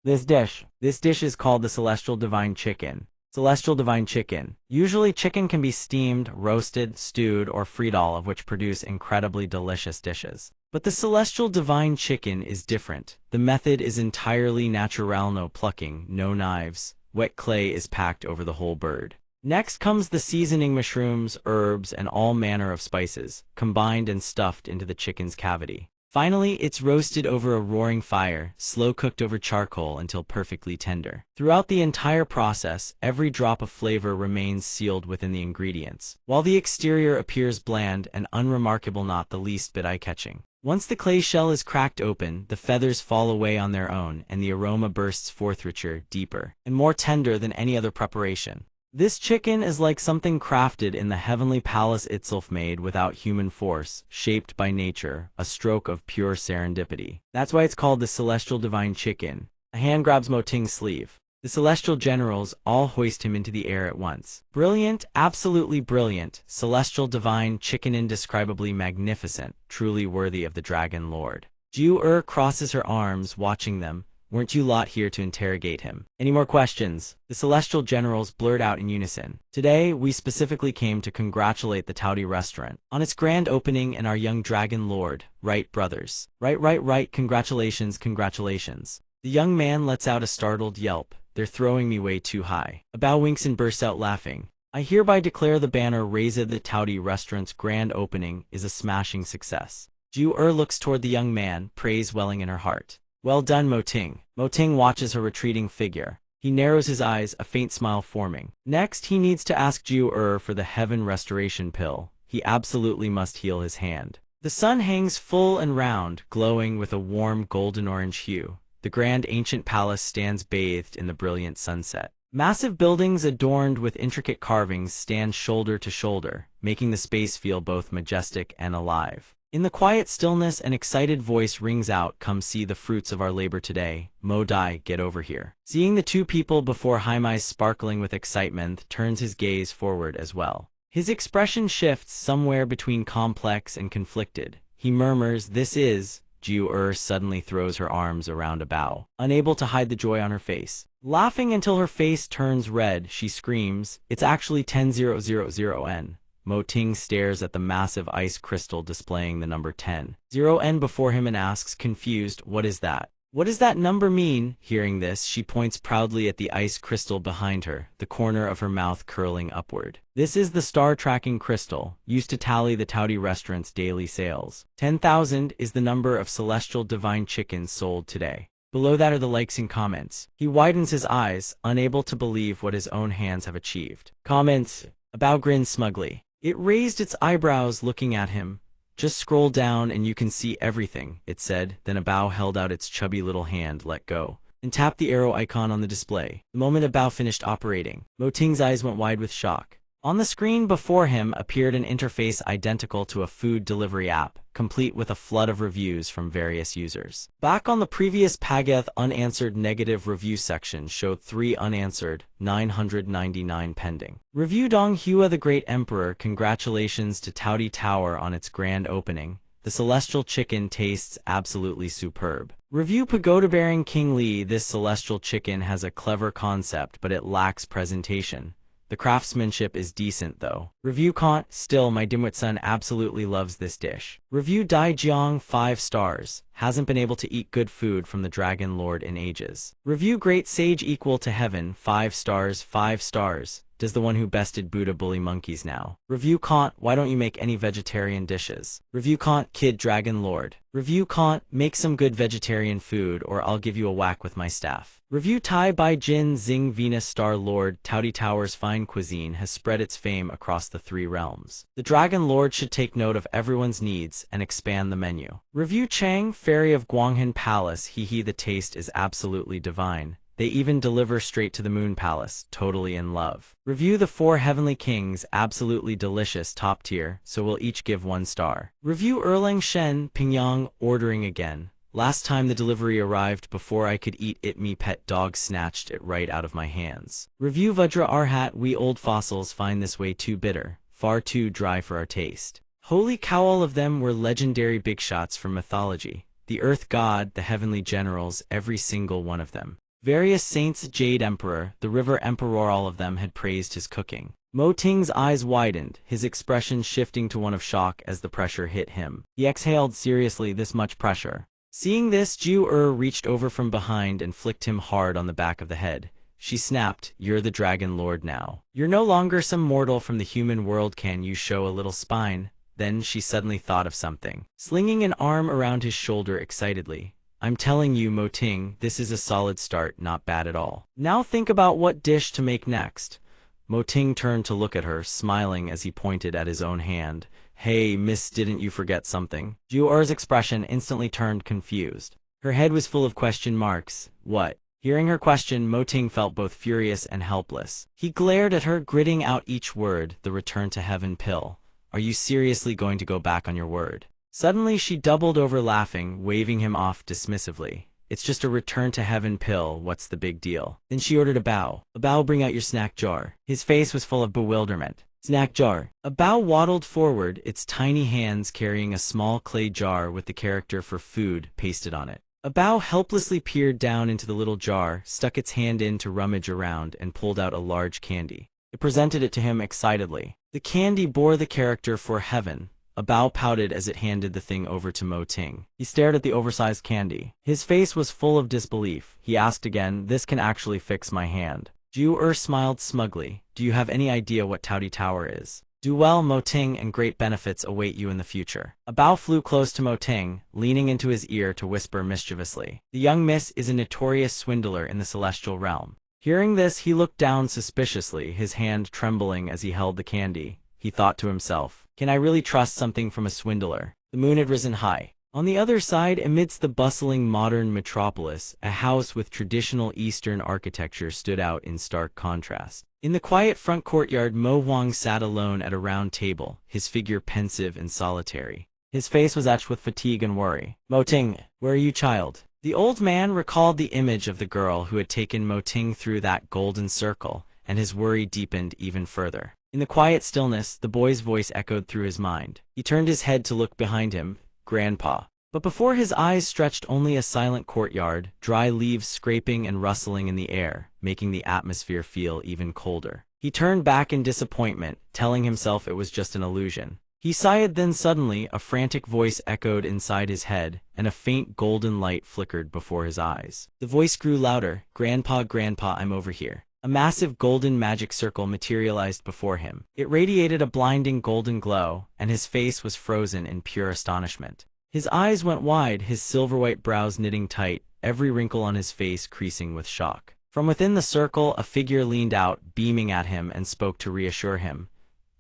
This dish is called the Celestial Divine Chicken. Celestial Divine Chicken. Usually chicken can be steamed, roasted, stewed, or fried, all of which produce incredibly delicious dishes. But the Celestial Divine Chicken is different. The method is entirely natural, no plucking, no knives. Wet clay is packed over the whole bird. Next comes the seasoning, mushrooms, herbs, and all manner of spices, combined and stuffed into the chicken's cavity. Finally, it's roasted over a roaring fire, slow-cooked over charcoal until perfectly tender. Throughout the entire process, every drop of flavor remains sealed within the ingredients, while the exterior appears bland and unremarkable, not the least bit eye-catching. Once the clay shell is cracked open, the feathers fall away on their own, and the aroma bursts forth richer, deeper, and more tender than any other preparation. This chicken is like something crafted in the heavenly palace itself, made without human force, shaped by nature, a stroke of pure serendipity. That's why it's called the celestial divine chicken. A hand grabs Mo Ting's sleeve. The celestial generals all hoist him into the air at once. Brilliant, absolutely brilliant, celestial divine chicken, indescribably magnificent, truly worthy of the Dragon Lord. Ju crosses her arms, watching them. Weren't you lot here to interrogate him? Any more questions? The celestial generals blurred out in unison. Today, we specifically came to congratulate the Taudi restaurant on its grand opening and our young Dragon Lord. Right, brothers? Right. Congratulations, congratulations. The young man lets out a startled yelp. They're throwing me way too high. A Bao winks and bursts out laughing. I hereby declare the banner raised the Taudi restaurant's grand opening is a smashing success. Ju looks toward the young man, praise welling in her heart. Well done, Mo Ting. Mo Ting watches her retreating figure. He narrows his eyes, a faint smile forming. Next, he needs to ask Ju for the heaven restoration pill. He absolutely must heal his hand. The sun hangs full and round, glowing with a warm golden-orange hue. The grand ancient palace stands bathed in the brilliant sunset. Massive buildings adorned with intricate carvings stand shoulder to shoulder, making the space feel both majestic and alive. In the quiet stillness, an excited voice rings out, "Come see the fruits of our labor today. Mo Dai, get over here." Seeing the two people before him, eyes sparkling with excitement, turns his gaze forward as well. His expression shifts somewhere between complex and conflicted. He murmurs, "This is..." Ju suddenly throws her arms around a Bao, unable to hide the joy on her face. Laughing until her face turns red, she screams, "It's actually 10,000N." Mo Ting stares at the massive ice crystal displaying the number 10,000N before him and asks, confused, "What is that? What does that number mean?" Hearing this, she points proudly at the ice crystal behind her, the corner of her mouth curling upward. This is the star tracking crystal, used to tally the Taudi restaurant's daily sales. 10,000 is the number of celestial divine chickens sold today. Below that are the likes and comments. He widens his eyes, unable to believe what his own hands have achieved. Comments. A Bao grins smugly. It raised its eyebrows, looking at him. "Just scroll down and you can see everything," it said. Then a Bao held out its chubby little hand, let go, and tapped the arrow icon on the display. The moment a Bao finished operating, Mo Ting's eyes went wide with shock. On the screen before him appeared an interface identical to a food delivery app, complete with a flood of reviews from various users. Back on the previous Pageth, unanswered negative review section showed 3 unanswered, 999 pending. Review Dong Hua the Great Emperor, congratulations to Taudi Tower on its grand opening. The celestial chicken tastes absolutely superb. Review Pagoda Bearing King Lee, this celestial chicken has a clever concept but it lacks presentation. The craftsmanship is decent though. Review Kant, still my dimwit son absolutely loves this dish. Review Dai Jiang, 5 stars, hasn't been able to eat good food from the Dragon Lord in ages. Review Great Sage equal to heaven, 5 stars, 5 stars. Does the one who bested Buddha bully monkeys now? Review Kant, why don't you make any vegetarian dishes? Review Kant, Kid Dragon Lord. Review Kant, make some good vegetarian food or I'll give you a whack with my staff. Review Tai Bai Jin Xing Venus Star Lord, Taudi Tower's fine cuisine has spread its fame across the 3 realms. The Dragon Lord should take note of everyone's needs and expand the menu. Review Chang, Fairy of Guanghan Palace, hee the taste is absolutely divine. They even deliver straight to the Moon Palace, totally in love. Review the 4 Heavenly Kings, absolutely delicious, top tier, so we'll each give 1 star. Review Erlang Shen, Pingyang, ordering again. Last time the delivery arrived before I could eat it, me pet dog snatched it right out of my hands. Review Vajra Arhat, we old fossils find this way too bitter, far too dry for our taste. Holy cow, all of them were legendary big shots from mythology. The Earth God, the Heavenly Generals, every single one of them. Various saints, Jade Emperor, the River Emperor, all of them had praised his cooking. Mo Ting's eyes widened, his expression shifting to one of shock as the pressure hit him. He exhaled, seriously, this much pressure. Seeing this, Ju reached over from behind and flicked him hard on the back of the head. She snapped, "You're the Dragon Lord now. You're no longer some mortal from the human world, can you show a little spine?" Then she suddenly thought of something. Slinging an arm around his shoulder excitedly, "I'm telling you, Mo Ting, this is a solid start, not bad at all. Now think about what dish to make next." Mo Ting turned to look at her, smiling as he pointed at his own hand. Hey, miss, didn't you forget something? Ju-er's expression instantly turned confused. Her head was full of question marks. What? Hearing her question, Mo-ting felt both furious and helpless. He glared at her, gritting out each word, the return to heaven pill. Are you seriously going to go back on your word? Suddenly she doubled over laughing, waving him off dismissively. It's just a return to heaven pill, what's the big deal? Then she ordered a bao. A bao, bring out your snack jar. His face was full of bewilderment. Snack jar. A bao waddled forward, its tiny hands carrying a small clay jar with the character for food pasted on it. A bao helplessly peered down into the little jar, stuck its hand in to rummage around, and pulled out a large candy. It presented it to him excitedly. The candy bore the character for heaven. A bao pouted as it handed the thing over to Mo-ting. He stared at the oversized candy. His face was full of disbelief. He asked again, this can actually fix my hand. Ju-er smiled smugly. Do you have any idea what Taoti Tower is? Do well, Mo-ting, and great benefits await you in the future. A bao flew close to Mo-ting, leaning into his ear to whisper mischievously. The young miss is a notorious swindler in the celestial realm. Hearing this, he looked down suspiciously, his hand trembling as he held the candy. He thought to himself, can I really trust something from a swindler? The moon had risen high. On the other side, amidst the bustling modern metropolis, a house with traditional Eastern architecture stood out in stark contrast. In the quiet front courtyard, Mo Huang sat alone at a round table, his figure pensive and solitary. His face was etched with fatigue and worry. Mo-ting, where are you, child? The old man recalled the image of the girl who had taken Mo-ting through that golden circle, and his worry deepened even further. In the quiet stillness, the boy's voice echoed through his mind. He turned his head to look behind him. Grandpa. But before his eyes stretched only a silent courtyard, dry leaves scraping and rustling in the air, making the atmosphere feel even colder. He turned back in disappointment, telling himself it was just an illusion. He sighed, then suddenly a frantic voice echoed inside his head, and a faint golden light flickered before his eyes. The voice grew louder. Grandpa, Grandpa, I'm over here. A massive golden magic circle materialized before him. It radiated a blinding golden glow, and his face was frozen in pure astonishment. His eyes went wide, his silver-white brows knitting tight, every wrinkle on his face creasing with shock. From within the circle, a figure leaned out, beaming at him, and spoke to reassure him.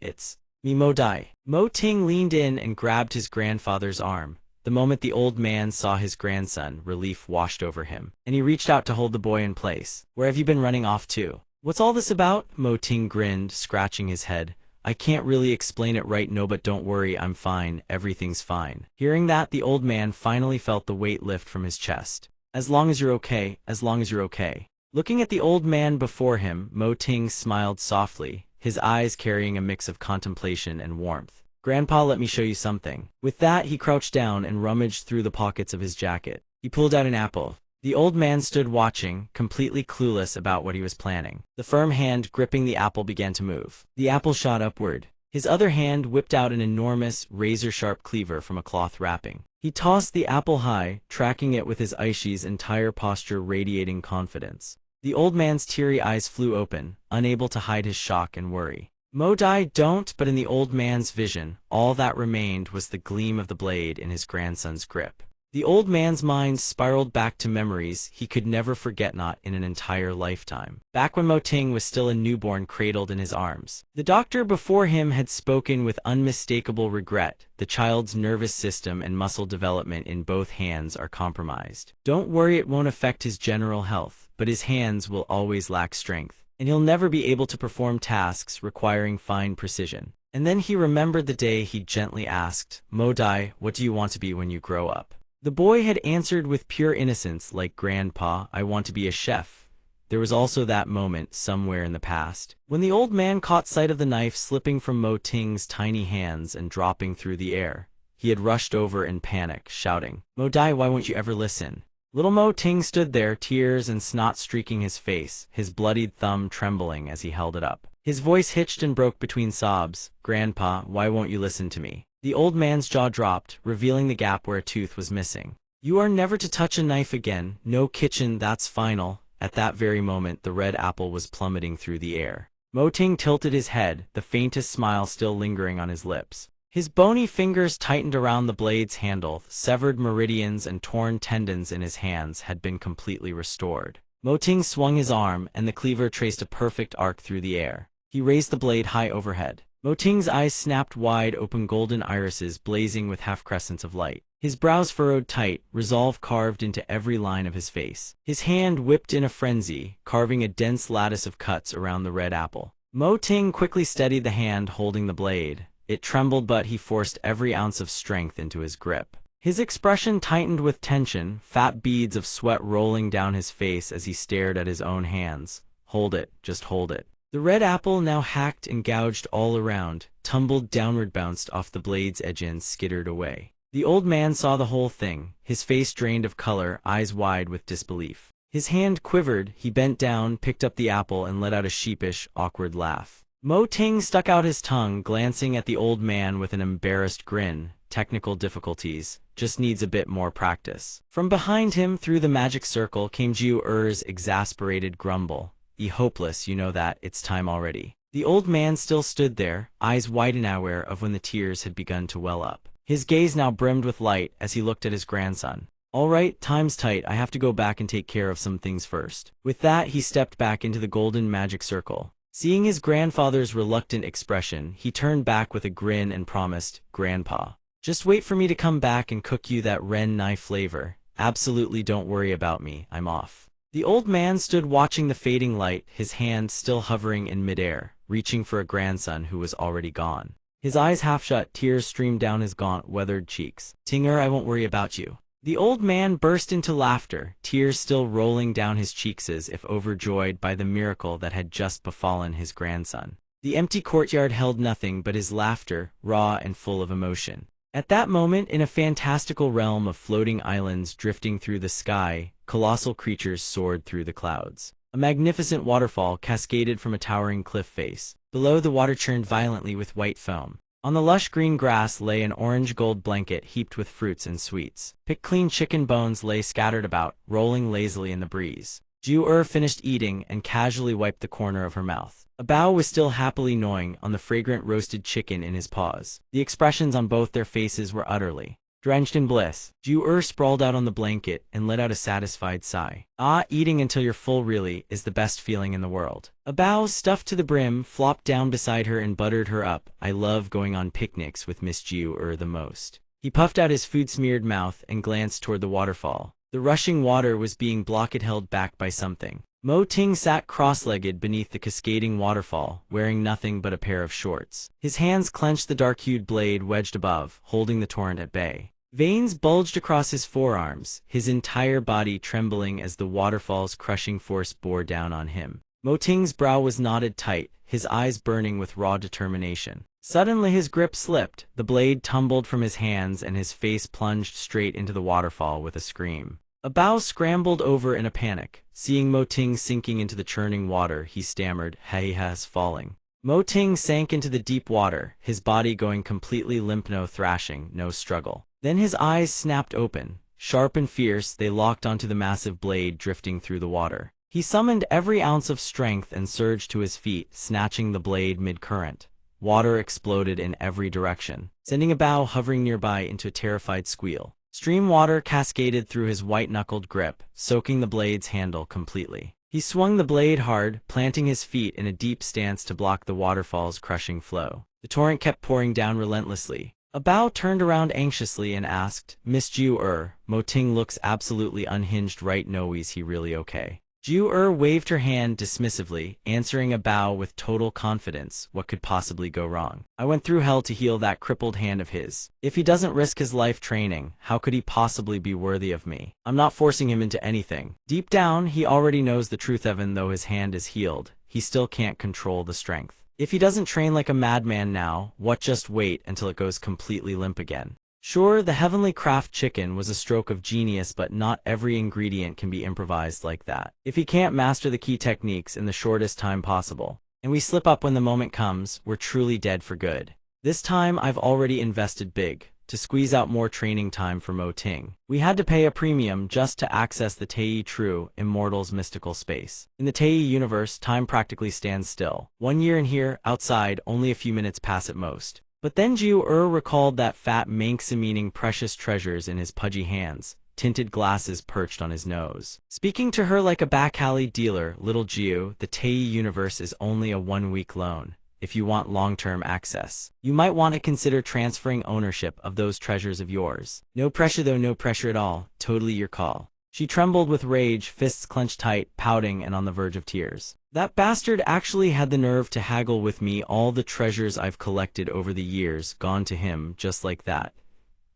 It's me, Mo Dai. Mo-ting leaned in and grabbed his grandfather's arm. The moment the old man saw his grandson, relief washed over him, and he reached out to hold the boy in place. Where have you been running off to? What's all this about? Mo-ting grinned, scratching his head. I can't really explain it right now, but don't worry, I'm fine, everything's fine. Hearing that, the old man finally felt the weight lift from his chest. As long as you're okay, as long as you're okay. Looking at the old man before him, Mo-ting smiled softly, his eyes carrying a mix of contemplation and warmth. Grandpa, let me show you something. With that, he crouched down and rummaged through the pockets of his jacket. He pulled out an apple. The old man stood watching, completely clueless about what he was planning. The firm hand gripping the apple began to move. The apple shot upward. His other hand whipped out an enormous, razor-sharp cleaver from a cloth wrapping. He tossed the apple high, tracking it with his Aishi's entire posture radiating confidence. The old man's teary eyes flew open, unable to hide his shock and worry. Mo Dai don't, but in the old man's vision, all that remained was the gleam of the blade in his grandson's grip. The old man's mind spiraled back to memories he could never forget, not in an entire lifetime. Back when Mo-ting was still a newborn cradled in his arms. The doctor before him had spoken with unmistakable regret. The child's nervous system and muscle development in both hands are compromised. Don't worry, it won't affect his general health, but his hands will always lack strength, and he'll never be able to perform tasks requiring fine precision. And then he remembered the day he gently asked, Mo Dai, what do you want to be when you grow up? The boy had answered with pure innocence, like Grandpa, I want to be a chef. There was also that moment, somewhere in the past, when the old man caught sight of the knife slipping from Mo-ting's tiny hands and dropping through the air. He had rushed over in panic, shouting, Mo Dai, why won't you ever listen? Little Mo-ting stood there, tears and snot streaking his face, his bloodied thumb trembling as he held it up. His voice hitched and broke between sobs. Grandpa, why won't you listen to me? The old man's jaw dropped, revealing the gap where a tooth was missing. You are never to touch a knife again. No kitchen, that's final. At that very moment, the red apple was plummeting through the air. Mo-ting tilted his head, the faintest smile still lingering on his lips. His bony fingers tightened around the blade's handle. Severed meridians and torn tendons in his hands had been completely restored. Mo-ting swung his arm, and the cleaver traced a perfect arc through the air. He raised the blade high overhead. Mo Ting's eyes snapped wide open, golden irises blazing with half-crescents of light. His brows furrowed tight, resolve carved into every line of his face. His hand whipped in a frenzy, carving a dense lattice of cuts around the red apple. Mo Ting quickly steadied the hand holding the blade. It trembled, but he forced every ounce of strength into his grip. His expression tightened with tension, fat beads of sweat rolling down his face as he stared at his own hands. Hold it, just hold it. The red apple, now hacked and gouged all around, tumbled downward, bounced off the blade's edge and skittered away. The old man saw the whole thing, his face drained of color, eyes wide with disbelief. His hand quivered, he bent down, picked up the apple and let out a sheepish, awkward laugh. Mo Ting stuck out his tongue, glancing at the old man with an embarrassed grin. Technical difficulties, just needs a bit more practice. From behind him, through the magic circle, came Jiu Er's exasperated grumble. Hopeless, you know that, it's time already. The old man still stood there, eyes wide and aware of when the tears had begun to well up. His gaze now brimmed with light as he looked at his grandson. All right, time's tight, I have to go back and take care of some things first. With that, he stepped back into the golden magic circle. Seeing his grandfather's reluctant expression, he turned back with a grin and promised, "Grandpa, just wait for me to come back and cook you that ren nai flavor. Absolutely don't worry about me, I'm off." The old man stood watching the fading light, his hand still hovering in midair, reaching for a grandson who was already gone. His eyes half shut, tears streamed down his gaunt, weathered cheeks. "Tinger, I won't worry about you." The old man burst into laughter, tears still rolling down his cheeks as if overjoyed by the miracle that had just befallen his grandson. The empty courtyard held nothing but his laughter, raw and full of emotion. At that moment, in a fantastical realm of floating islands drifting through the sky, colossal creatures soared through the clouds. A magnificent waterfall cascaded from a towering cliff face. Below, the water churned violently with white foam. On the lush green grass lay an orange-gold blanket heaped with fruits and sweets. Picked clean chicken bones lay scattered about, rolling lazily in the breeze. Jiu finished eating and casually wiped the corner of her mouth. A bao was still happily gnawing on the fragrant roasted chicken in his paws. The expressions on both their faces were utterly drenched in bliss. Jiu sprawled out on the blanket and let out a satisfied sigh. Eating until you're full really is the best feeling in the world. A bao, stuffed to the brim, flopped down beside her and buttered her up. "I love going on picnics with Miss Jiu the most." He puffed out his food-smeared mouth and glanced toward the waterfall. The rushing water was being blocked, held back by something. Mo Ting sat cross-legged beneath the cascading waterfall, wearing nothing but a pair of shorts. His hands clenched the dark-hued blade wedged above, holding the torrent at bay. Veins bulged across his forearms, his entire body trembling as the waterfall's crushing force bore down on him. Mo Ting's brow was knotted tight, his eyes burning with raw determination. Suddenly his grip slipped, the blade tumbled from his hands and his face plunged straight into the waterfall with a scream. A bao scrambled over in a panic. Seeing Mo Ting sinking into the churning water, he stammered, "He has falling." Mo Ting sank into the deep water, his body going completely limp, no thrashing, no struggle. Then his eyes snapped open. Sharp and fierce, they locked onto the massive blade drifting through the water. He summoned every ounce of strength and surged to his feet, snatching the blade mid-current. Water exploded in every direction, sending a bao hovering nearby into a terrified squeal. Stream water cascaded through his white-knuckled grip, soaking the blade's handle completely. He swung the blade hard, planting his feet in a deep stance to block the waterfall's crushing flow. The torrent kept pouring down relentlessly. A bao turned around anxiously and asked, "Miss Jiu Mo Ting looks absolutely unhinged right now, is he really okay?" Jiu waved her hand dismissively, answering a bao with total confidence. What could possibly go wrong? I went through hell to heal that crippled hand of his. If he doesn't risk his life training, how could he possibly be worthy of me? I'm not forcing him into anything. Deep down, he already knows the truth. Even though his hand is healed, he still can't control the strength. If he doesn't train like a madman now, what, just wait until it goes completely limp again. Sure, the heavenly craft chicken was a stroke of genius, but not every ingredient can be improvised like that. If he can't master the key techniques in the shortest time possible, and we slip up when the moment comes, we're truly dead for good. This time I've already invested big, to squeeze out more training time for Mo Ting. We had to pay a premium just to access the Tei True Immortals mystical space. In the Tei universe, time practically stands still. 1 year in here, outside, only a few minutes pass at most. But then Jiu recalled that fat Manx meaning precious treasures in his pudgy hands, tinted glasses perched on his nose. Speaking to her like a back alley dealer, little Jiu, the Tei universe is only a 1-week loan. if you want long-term access. You might want to consider transferring ownership of those treasures of yours. No pressure though, no pressure at all. Totally your call. She trembled with rage, fists clenched tight, pouting and on the verge of tears. That bastard actually had the nerve to haggle with me, all the treasures I've collected over the years, gone to him, just like that.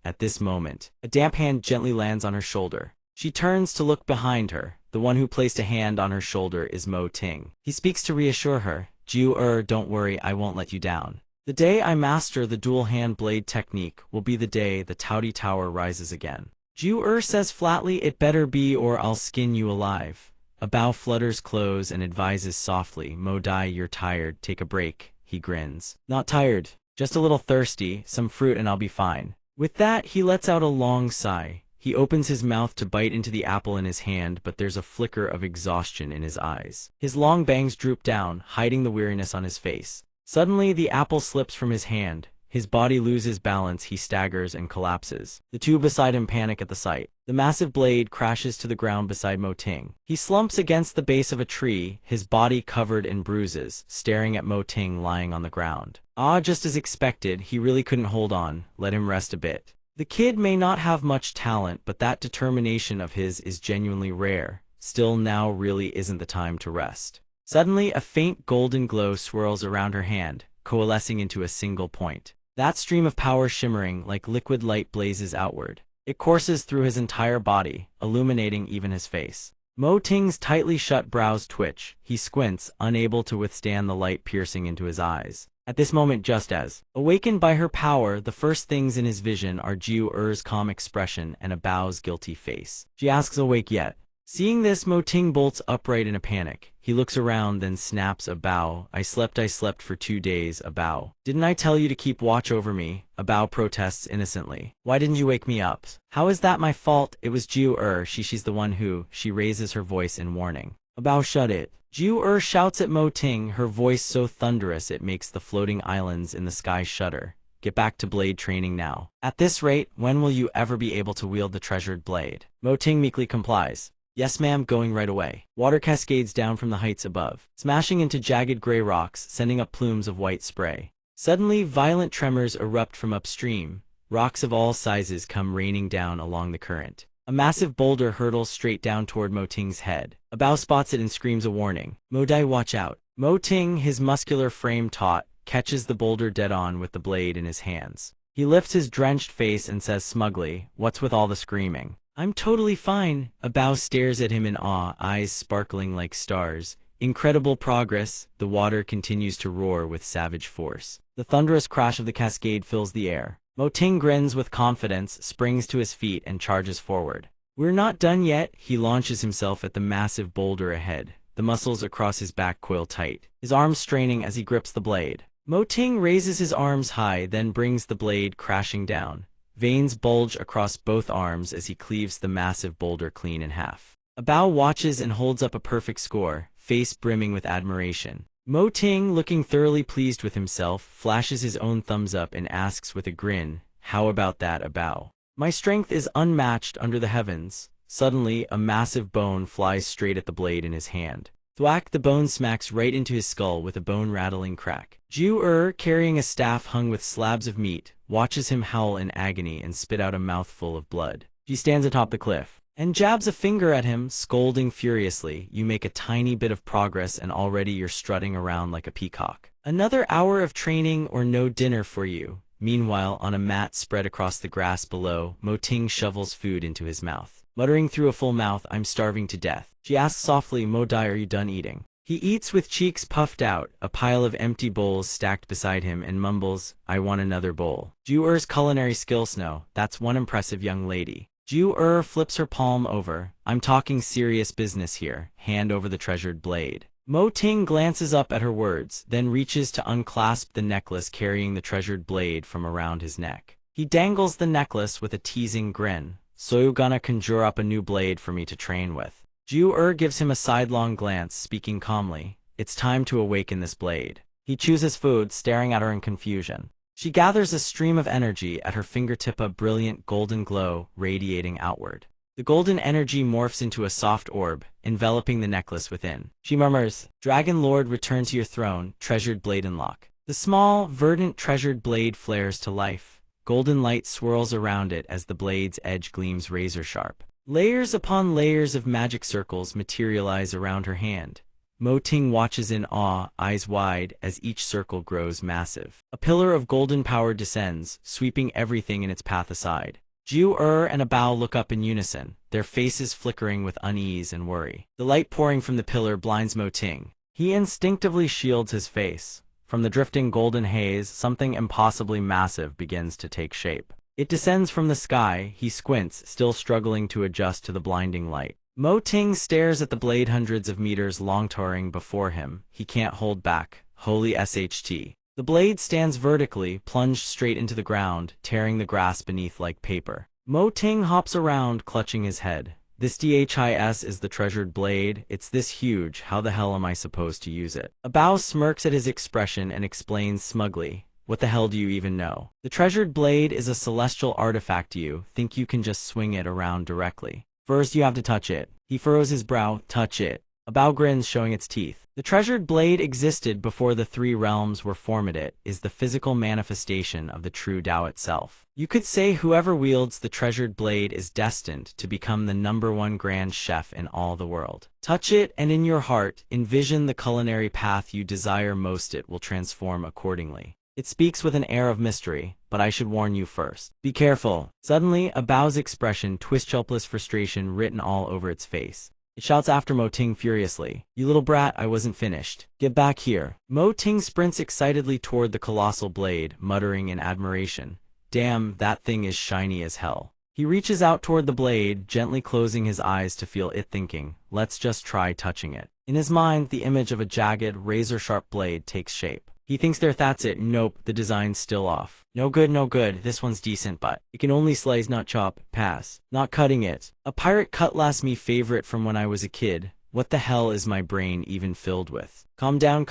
At this moment, a damp hand gently lands on her shoulder. She turns to look behind her. The one who placed a hand on her shoulder is Mo Ting. He speaks to reassure her. Jiu don't worry, I won't let you down. The day I master the dual hand blade technique will be the day the Taoti Tower rises again. Jiu says flatly, it better be or I'll skin you alive. A bow flutters close and advises softly, Mo Dai, you're tired, take a break. He grins. Not tired, just a little thirsty, some fruit and I'll be fine. With that, he lets out a long sigh. He opens his mouth to bite into the apple in his hand, but there's a flicker of exhaustion in his eyes. His long bangs droop down, hiding the weariness on his face. Suddenly, the apple slips from his hand. His body loses balance, he staggers and collapses. The two beside him panic at the sight. The massive blade crashes to the ground beside Mo Ting. He slumps against the base of a tree, his body covered in bruises, staring at Mo Ting lying on the ground. Just as expected, he really couldn't hold on. Let him rest a bit. The kid may not have much talent, but that determination of his is genuinely rare. Still, now really isn't the time to rest. Suddenly, a faint golden glow swirls around her hand, coalescing into a single point. That stream of power shimmering like liquid light blazes outward. It courses through his entire body, illuminating even his face. Mo Ting's tightly shut brows twitch. He squints, unable to withstand the light piercing into his eyes. At this moment, just as, awakened by her power, the first things in his vision are Jiu calm expression and a Bao's guilty face. She asks, awake yet? Seeing this, Mo Ting bolts upright in a panic. He looks around, then snaps, a Bao. I slept for 2 days, a Bao. Didn't I tell you to keep watch over me? A Bao protests innocently. Why didn't you wake me up? How is that my fault? It was Jiu she's the one who, she raises her voice in warning. A Bao, shut it. Jiu shouts at Mo Ting, her voice so thunderous it makes the floating islands in the sky shudder. Get back to blade training now. At this rate, when will you ever be able to wield the treasured blade? Mo Ting meekly complies. Yes ma'am, going right away. Water cascades down from the heights above, smashing into jagged gray rocks, sending up plumes of white spray. Suddenly, violent tremors erupt from upstream. Rocks of all sizes come raining down along the current. A massive boulder hurtles straight down toward Mo Ting's head. A Bao spots it and screams a warning. Mo Dai, watch out. Mo Ting, his muscular frame taut, catches the boulder dead on with the blade in his hands. He lifts his drenched face and says smugly, what's with all the screaming? I'm totally fine. A Bao stares at him in awe, eyes sparkling like stars. Incredible progress. The water continues to roar with savage force. The thunderous crash of the cascade fills the air. Mo Ting grins with confidence, springs to his feet and charges forward. We're not done yet. He launches himself at the massive boulder ahead. The muscles across his back coil tight, his arms straining as he grips the blade. Mo Ting raises his arms high, then brings the blade crashing down. Veins bulge across both arms as he cleaves the massive boulder clean in half. A Bao watches and holds up a perfect score, face brimming with admiration. Mo Ting, looking thoroughly pleased with himself, flashes his own thumbs up and asks with a grin, how about that, a Bao? My strength is unmatched under the heavens. Suddenly, a massive bone flies straight at the blade in his hand. Thwack, the bone smacks right into his skull with a bone-rattling crack. Jiu carrying a staff hung with slabs of meat, watches him howl in agony and spit out a mouthful of blood. She stands atop the cliff and jabs a finger at him, scolding furiously. You make a tiny bit of progress and already you're strutting around like a peacock. Another hour of training or no dinner for you. Meanwhile, on a mat spread across the grass below, Mo Ting shovels food into his mouth. Muttering through a full mouth, I'm starving to death. She asks softly, Mo Dai, are you done eating? He eats with cheeks puffed out, a pile of empty bowls stacked beside him, and mumbles, I want another bowl. Jiu culinary skills, no, that's one impressive young lady. Jiu flips her palm over. I'm talking serious business here. Hand over the treasured blade. Mo Ting glances up at her words, then reaches to unclasp the necklace carrying the treasured blade from around his neck. He dangles the necklace with a teasing grin. So you gonna conjure up a new blade for me to train with? Jiu gives him a sidelong glance, speaking calmly. It's time to awaken this blade. He chooses food, staring at her in confusion. She gathers a stream of energy at her fingertip, a brilliant golden glow radiating outward. The golden energy morphs into a soft orb, enveloping the necklace within. She murmurs, Dragon Lord, return to your throne, treasured blade unlock. The small, verdant treasured blade flares to life. Golden light swirls around it as the blade's edge gleams razor-sharp. Layers upon layers of magic circles materialize around her hand. Mo Ting watches in awe, eyes wide, as each circle grows massive. A pillar of golden power descends, sweeping everything in its path aside. Jiu and Abao look up in unison, their faces flickering with unease and worry. The light pouring from the pillar blinds Mo Ting. He instinctively shields his face. From the drifting golden haze, something impossibly massive begins to take shape. It descends from the sky. He squints, still struggling to adjust to the blinding light. Mo Ting stares at the blade hundreds of meters long towering before him. He can't hold back. Holy SHT. The blade stands vertically, plunged straight into the ground, tearing the grass beneath like paper. Mo Ting hops around, clutching his head. This DHIS is the treasured blade. It's this huge. How the hell am I supposed to use it? Abao smirks at his expression and explains smugly. What the hell do you even know? The treasured blade is a celestial artifact. You think you can just swing it around directly. First you have to touch it. He furrows his brow. Touch it. Abao grins, showing its teeth. The treasured blade existed before the three realms were formed. It is the physical manifestation of the true Tao itself. You could say whoever wields the treasured blade is destined to become the #1 grand chef in all the world. Touch it, and in your heart, envision the culinary path you desire most. It will transform accordingly. It speaks with an air of mystery, but I should warn you first. Be careful. Suddenly, Abao's expression twists, helpless frustration written all over its face. It shouts after Mo Ting furiously. You little brat, I wasn't finished. Get back here. Mo Ting sprints excitedly toward the colossal blade, muttering in admiration. Damn, that thing is shiny as hell. He reaches out toward the blade, gently closing his eyes to feel it, thinking, let's just try touching it. In his mind, the image of a jagged, razor-sharp blade takes shape. He thinks that's it. Nope, the design's still off. No good, no good. This one's decent, but it can only slice, not chop. Pass. Not cutting it. A pirate cutlass, me favorite from when I was a kid. What the hell is my brain even filled with? Calm down,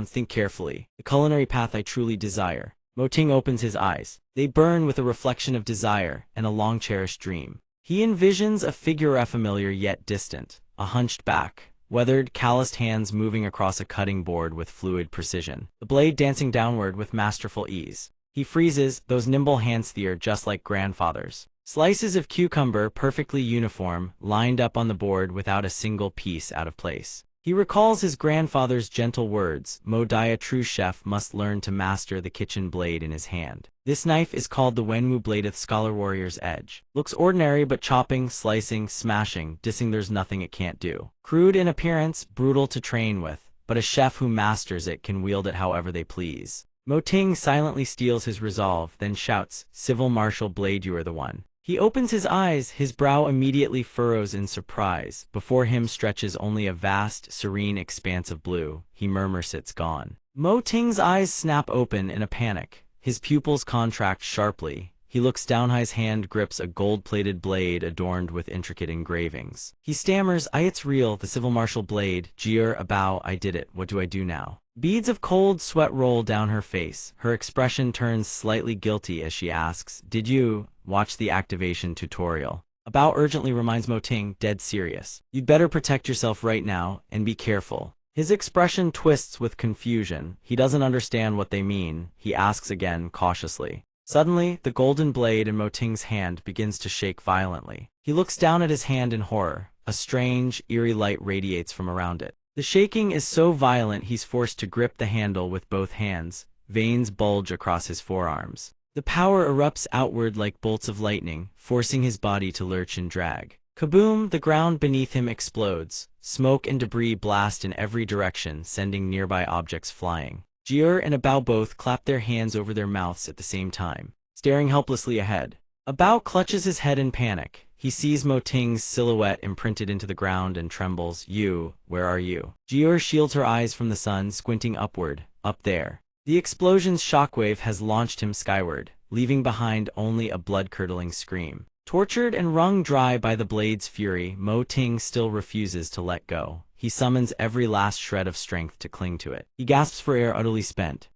think carefully. The culinary path I truly desire. Mo Ting opens his eyes. They burn with a reflection of desire and a long-cherished dream. He envisions a figure familiar yet distant, a hunched back, weathered, calloused hands moving across a cutting board with fluid precision, the blade dancing downward with masterful ease. He freezes, those nimble hands there just like grandfather's. Slices of cucumber, perfectly uniform, lined up on the board without a single piece out of place. He recalls his grandfather's gentle words, Mo Dai, a true chef must learn to master the kitchen blade in his hand. This knife is called the Wenwu Bladeth Scholar Warrior's Edge. Looks ordinary, but chopping, slicing, smashing, dissing, there's nothing it can't do. Crude in appearance, brutal to train with, but a chef who masters it can wield it however they please. Mo Ting silently steals his resolve, then shouts, Civil Marshal Blade, you are the one. He opens his eyes, his brow immediately furrows in surprise. Before him stretches only a vast, serene expanse of blue. He murmurs, it's gone. Mo Ting's eyes snap open in a panic. His pupils contract sharply. He looks down. His hand grips a gold-plated blade adorned with intricate engravings. He stammers, it's real, the Civil Marshal Blade. Jier, Abao, I did it. What do I do now? Beads of cold sweat roll down her face. Her expression turns slightly guilty as she asks, did you watch the activation tutorial? Abao urgently reminds Mo Ting, dead serious. You'd better protect yourself right now, and be careful. His expression twists with confusion. He doesn't understand what they mean. He asks again, cautiously. Suddenly, the golden blade in Mo Ting's hand begins to shake violently. He looks down at his hand in horror. A strange, eerie light radiates from around it. The shaking is so violent he's forced to grip the handle with both hands. Veins bulge across his forearms. The power erupts outward like bolts of lightning, forcing his body to lurch and drag. Kaboom! The ground beneath him explodes. Smoke and debris blast in every direction, sending nearby objects flying. Jier and Abao both clap their hands over their mouths at the same time, staring helplessly ahead. Abao clutches his head in panic. He sees Mo Ting's silhouette imprinted into the ground and trembles. You, where are you? Jier shields her eyes from the sun, squinting upward. Up there. The explosion's shockwave has launched him skyward, leaving behind only a blood-curdling scream. Tortured and wrung dry by the blade's fury, Mo Ting still refuses to let go. He summons every last shred of strength to cling to it. He gasps for air, utterly spent.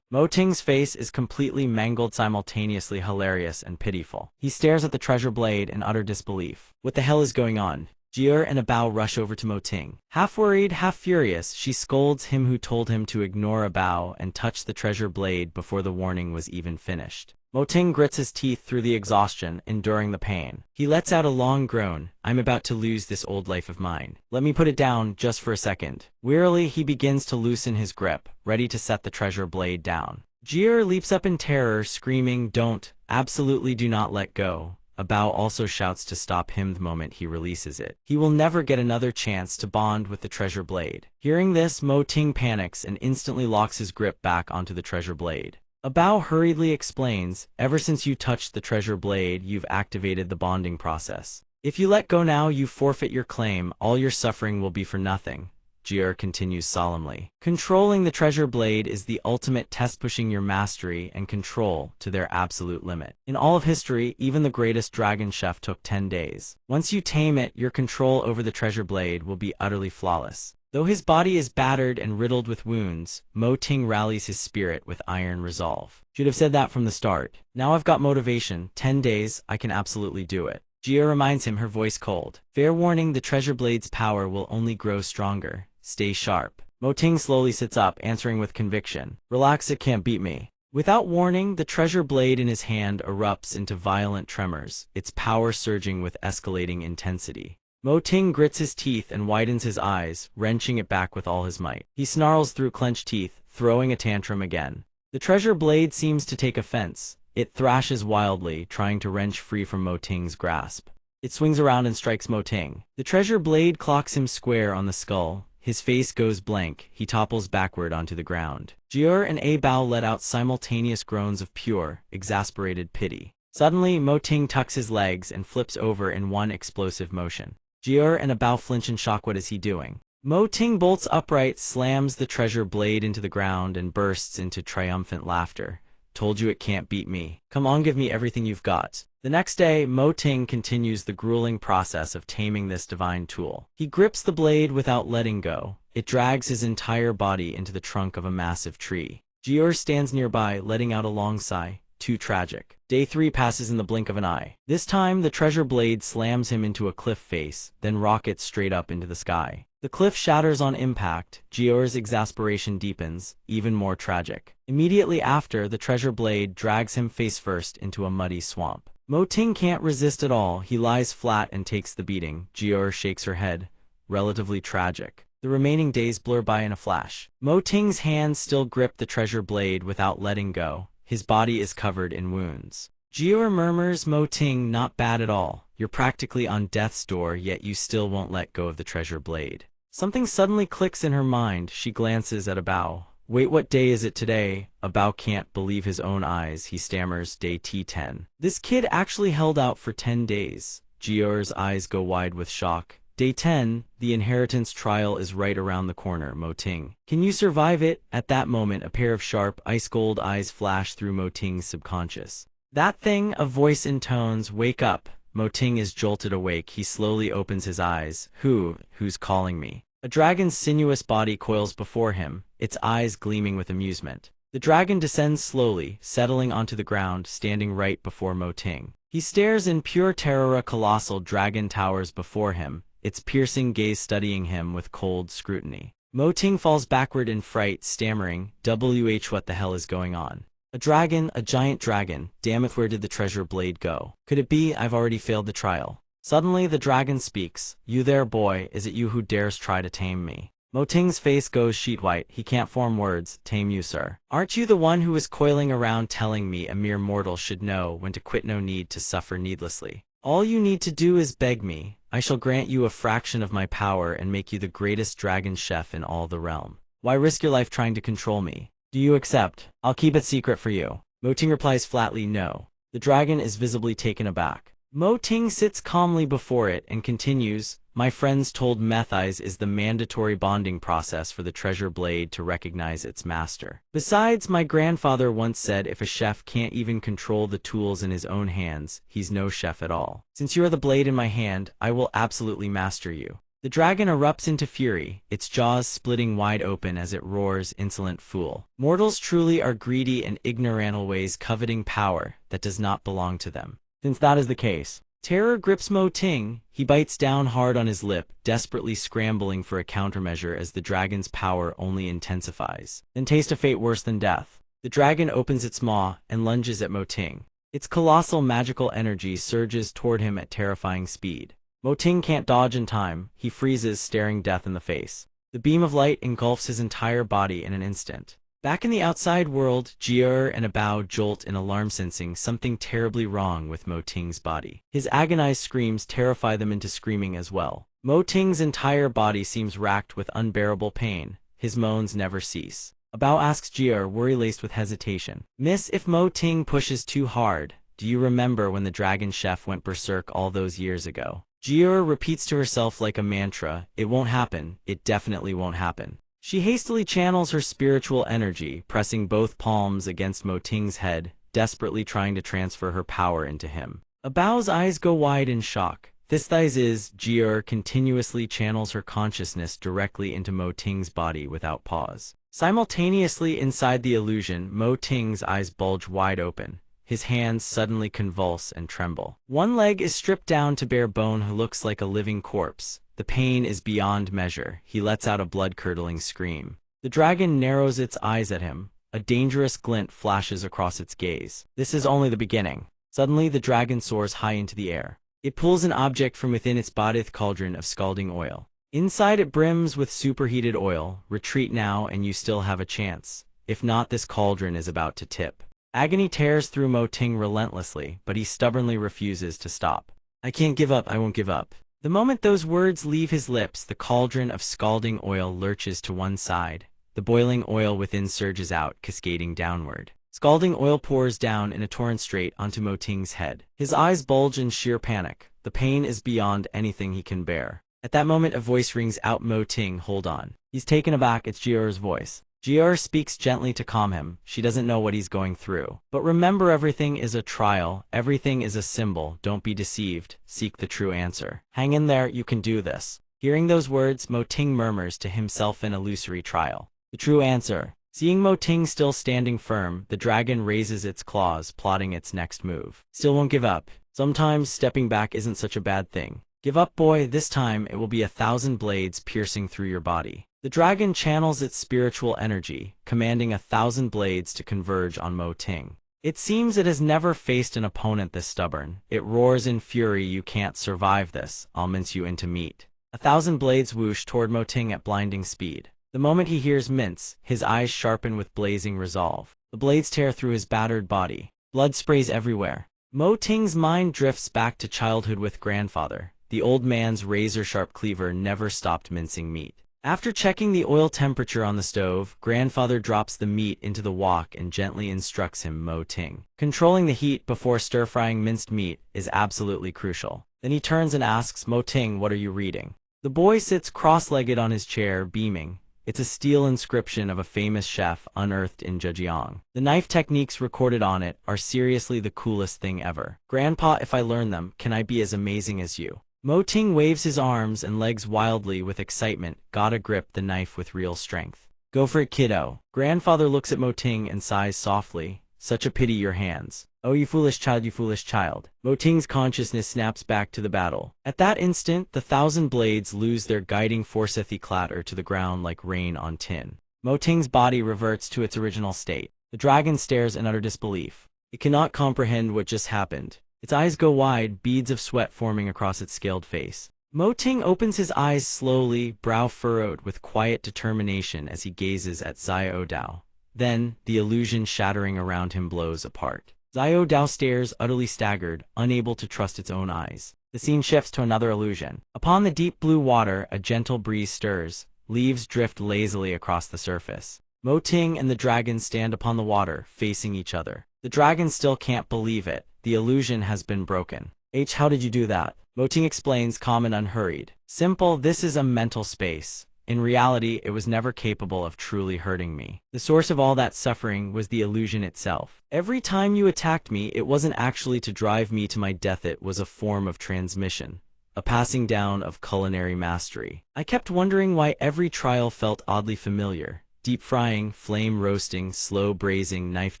Mo Ting's face is completely mangled, simultaneously hilarious and pitiful. He stares at the treasure blade in utter disbelief. What the hell is going on? Jier and Abao rush over to Mo Ting. Half worried, half furious, she scolds him who told him to ignore Abao and touch the treasure blade before the warning was even finished. Mo Ting grits his teeth through the exhaustion, enduring the pain. He lets out a long groan. I'm about to lose this old life of mine. Let me put it down just for a second. Wearily, he begins to loosen his grip, ready to set the treasure blade down. Jier leaps up in terror, screaming, "Don't, absolutely do not let go." Abao also shouts to stop him the moment he releases it. He will never get another chance to bond with the treasure blade. Hearing this, Mo Ting panics and instantly locks his grip back onto the treasure blade. Abao hurriedly explains, "Ever since you touched the treasure blade, you've activated the bonding process. If you let go now, you forfeit your claim. All your suffering will be for nothing." Jier continues solemnly. Controlling the treasure blade is the ultimate test, pushing your mastery and control to their absolute limit. In all of history, even the greatest dragon chef took 10 days. Once you tame it, your control over the treasure blade will be utterly flawless. Though his body is battered and riddled with wounds, Mo Ting rallies his spirit with iron resolve. Should have said that from the start. Now I've got motivation. 10 days, I can absolutely do it. Jier reminds him, her voice cold. Fair warning, the treasure blade's power will only grow stronger. Stay sharp. Mo Ting slowly sits up, answering with conviction. Relax, it can't beat me. Without warning, the treasure blade in his hand erupts into violent tremors, its power surging with escalating intensity. Mo Ting grits his teeth and widens his eyes, wrenching it back with all his might. He snarls through clenched teeth, throwing a tantrum again. The treasure blade seems to take offense. It thrashes wildly, trying to wrench free from Mo Ting's grasp. It swings around and strikes Mo Ting. The treasure blade clocks him square on the skull. His face goes blank. He topples backward onto the ground. Jier and Abao let out simultaneous groans of pure, exasperated pity. Suddenly, Mo Ting tucks his legs and flips over in one explosive motion. Jier and Abao flinch in shock. What is he doing? Mo Ting bolts upright, slams the treasure blade into the ground, and bursts into triumphant laughter. Told you it can't beat me. Come on, give me everything you've got. The next day, Mo Ting continues the grueling process of taming this divine tool. He grips the blade without letting go. It drags his entire body into the trunk of a massive tree. Jier stands nearby, letting out a long sigh. Too tragic. Day 3 passes in the blink of an eye. This time, the treasure blade slams him into a cliff face, then rockets straight up into the sky. The cliff shatters on impact. Jier's exasperation deepens, even more tragic. Immediately after, the treasure blade drags him face first into a muddy swamp. Mo Ting can't resist at all. He lies flat and takes the beating. Jier shakes her head. Relatively tragic. The remaining days blur by in a flash. Mo Ting's hands still grip the treasure blade without letting go. His body is covered in wounds. Jier murmurs, Mo Ting, not bad at all. You're practically on death's door, yet you still won't let go of the treasure blade. Something suddenly clicks in her mind. She glances at Abao. Wait, what day is it today? Abao can't believe his own eyes. He stammers, day T10. This kid actually held out for 10 days. Jier's eyes go wide with shock. Day 10, the inheritance trial is right around the corner, Mo Ting. Can you survive it? At that moment, a pair of sharp, ice-cold eyes flash through Mo Ting's subconscious. That thing, a voice intones, wake up. Mo Ting is jolted awake. He slowly opens his eyes. Who's calling me? A dragon's sinuous body coils before him, its eyes gleaming with amusement. The dragon descends slowly, settling onto the ground, standing right before Mo Ting. He stares in pure terror. A colossal dragon towers before him, its piercing gaze studying him with cold scrutiny. Mo Ting falls backward in fright, stammering, what the hell is going on? A dragon, a giant dragon. Damn it, where did the treasure blade go? Could it be I've already failed the trial? Suddenly, the dragon speaks. You there, boy, is it you who dares try to tame me? Mo Ting's face goes sheet white. He can't form words. Tame you, sir? Aren't you the one who was coiling around telling me a mere mortal should know when to quit? No need to suffer needlessly. All you need to do is beg me. I shall grant you a fraction of my power and make you the greatest dragon chef in all the realm. Why risk your life trying to control me? Do you accept? I'll keep it secret for you. Mo Ting replies flatly, no. The dragon is visibly taken aback. Mo Ting sits calmly before it and continues, my friends told Methise is the mandatory bonding process for the treasure blade to recognize its master. Besides, my grandfather once said if a chef can't even control the tools in his own hands, he's no chef at all. Since you are the blade in my hand, I will absolutely master you. The dragon erupts into fury, its jaws splitting wide open as it roars, insolent fool. Mortals truly are greedy and ignorant, always coveting power that does not belong to them. Since that is the case, Terror grips Mo Ting. He bites down hard on his lip, desperately scrambling for a countermeasure as the dragon's power only intensifies. Then taste a fate worse than death. The dragon opens its maw and lunges at Mo Ting. Its colossal magical energy surges toward him at terrifying speed. Mo Ting can't dodge in time. He freezes, staring death in the face. The beam of light engulfs his entire body in an instant. Back in the outside world, Jier and Abao jolt in alarm, sensing something terribly wrong with Mo Ting's body. His agonized screams terrify them into screaming as well. Mo Ting's entire body seems racked with unbearable pain. His moans never cease. Abao asks Jier, worry-laced with hesitation, "Miss, if Mo Ting pushes too hard, do you remember when the dragon chef went berserk all those years ago?" Jier repeats to herself like a mantra, "It won't happen. It definitely won't happen." She hastily channels her spiritual energy, pressing both palms against Mo Ting's head, desperately trying to transfer her power into him. Abao's eyes go wide in shock. This is, Jier continuously channels her consciousness directly into Mo Ting's body without pause. Simultaneously inside the illusion, Mo Ting's eyes bulge wide open. His hands suddenly convulse and tremble. One leg is stripped down to bare bone, who looks like a living corpse. The pain is beyond measure. He lets out a blood-curdling scream. The dragon narrows its eyes at him. A dangerous glint flashes across its gaze. This is only the beginning. Suddenly, the dragon soars high into the air. It pulls an object from within its Badith cauldron of scalding oil. Inside it brims with superheated oil. Retreat now and you still have a chance. If not, this cauldron is about to tip. Agony tears through Mo Ting relentlessly, but he stubbornly refuses to stop. "I can't give up, I won't give up." The moment those words leave his lips, the cauldron of scalding oil lurches to one side. The boiling oil within surges out, cascading downward. Scalding oil pours down in a torrent straight onto Mo Ting's head. His eyes bulge in sheer panic. The pain is beyond anything he can bear. At that moment, a voice rings out, "Mo Ting, hold on." He's taken aback. It's Jier's voice. Jier speaks gently to calm him. She doesn't know what he's going through. "But remember, everything is a trial. Everything is a symbol. Don't be deceived. Seek the true answer. Hang in there, you can do this." Hearing those words, Mo Ting murmurs to himself, "An illusory trial. The true answer." Seeing Mo Ting still standing firm, the dragon raises its claws, plotting its next move. "Still won't give up. Sometimes stepping back isn't such a bad thing. Give up, boy. This time it will be 1,000 blades piercing through your body." The dragon channels its spiritual energy, commanding 1,000 blades to converge on Mo Ting. It seems it has never faced an opponent this stubborn. It roars in fury, "You can't survive this. I'll mince you into meat." 1,000 blades whoosh toward Mo Ting at blinding speed. The moment he hears mince, his eyes sharpen with blazing resolve. The blades tear through his battered body. Blood sprays everywhere. Mo Ting's mind drifts back to childhood with grandfather. The old man's razor-sharp cleaver never stopped mincing meat. After checking the oil temperature on the stove, grandfather drops the meat into the wok and gently instructs him, "Mo Ting. Controlling the heat before stir-frying minced meat is absolutely crucial." Then he turns and asks, "Mo Ting, what are you reading?" The boy sits cross-legged on his chair, beaming. It's a steel inscription of a famous chef unearthed in Zhejiang. The knife techniques recorded on it are seriously the coolest thing ever. "Grandpa, if I learn them, can I be as amazing as you?" Mo Ting waves his arms and legs wildly with excitement. "Gotta grip the knife with real strength." "Go for it, kiddo." Grandfather looks at Mo Ting and sighs softly. "Such a pity, your hands. Oh, you foolish child, you foolish child." Mo Ting's consciousness snaps back to the battle. At that instant, the 1,000 blades lose their guiding force. They clatter to the ground like rain on tin. Mo Ting's body reverts to its original state. The dragon stares in utter disbelief. It cannot comprehend what just happened. Its eyes go wide, beads of sweat forming across its scaled face. Mo Ting opens his eyes slowly, brow furrowed with quiet determination as he gazes at Xiao Dao. Then, the illusion shattering around him blows apart. Xiao Dao stares, utterly staggered, unable to trust its own eyes. The scene shifts to another illusion. Upon the deep blue water, a gentle breeze stirs. Leaves drift lazily across the surface. Mo Ting and the dragon stand upon the water, facing each other. The dragon still can't believe it. The illusion has been broken. How did you do that?" Mo Ting explains, calm and unhurried. "Simple, this is a mental space. In reality, it was never capable of truly hurting me. The source of all that suffering was the illusion itself. Every time you attacked me, it wasn't actually to drive me to my death, it was a form of transmission. A passing down of culinary mastery. I kept wondering why every trial felt oddly familiar. Deep frying, flame roasting, slow braising, knife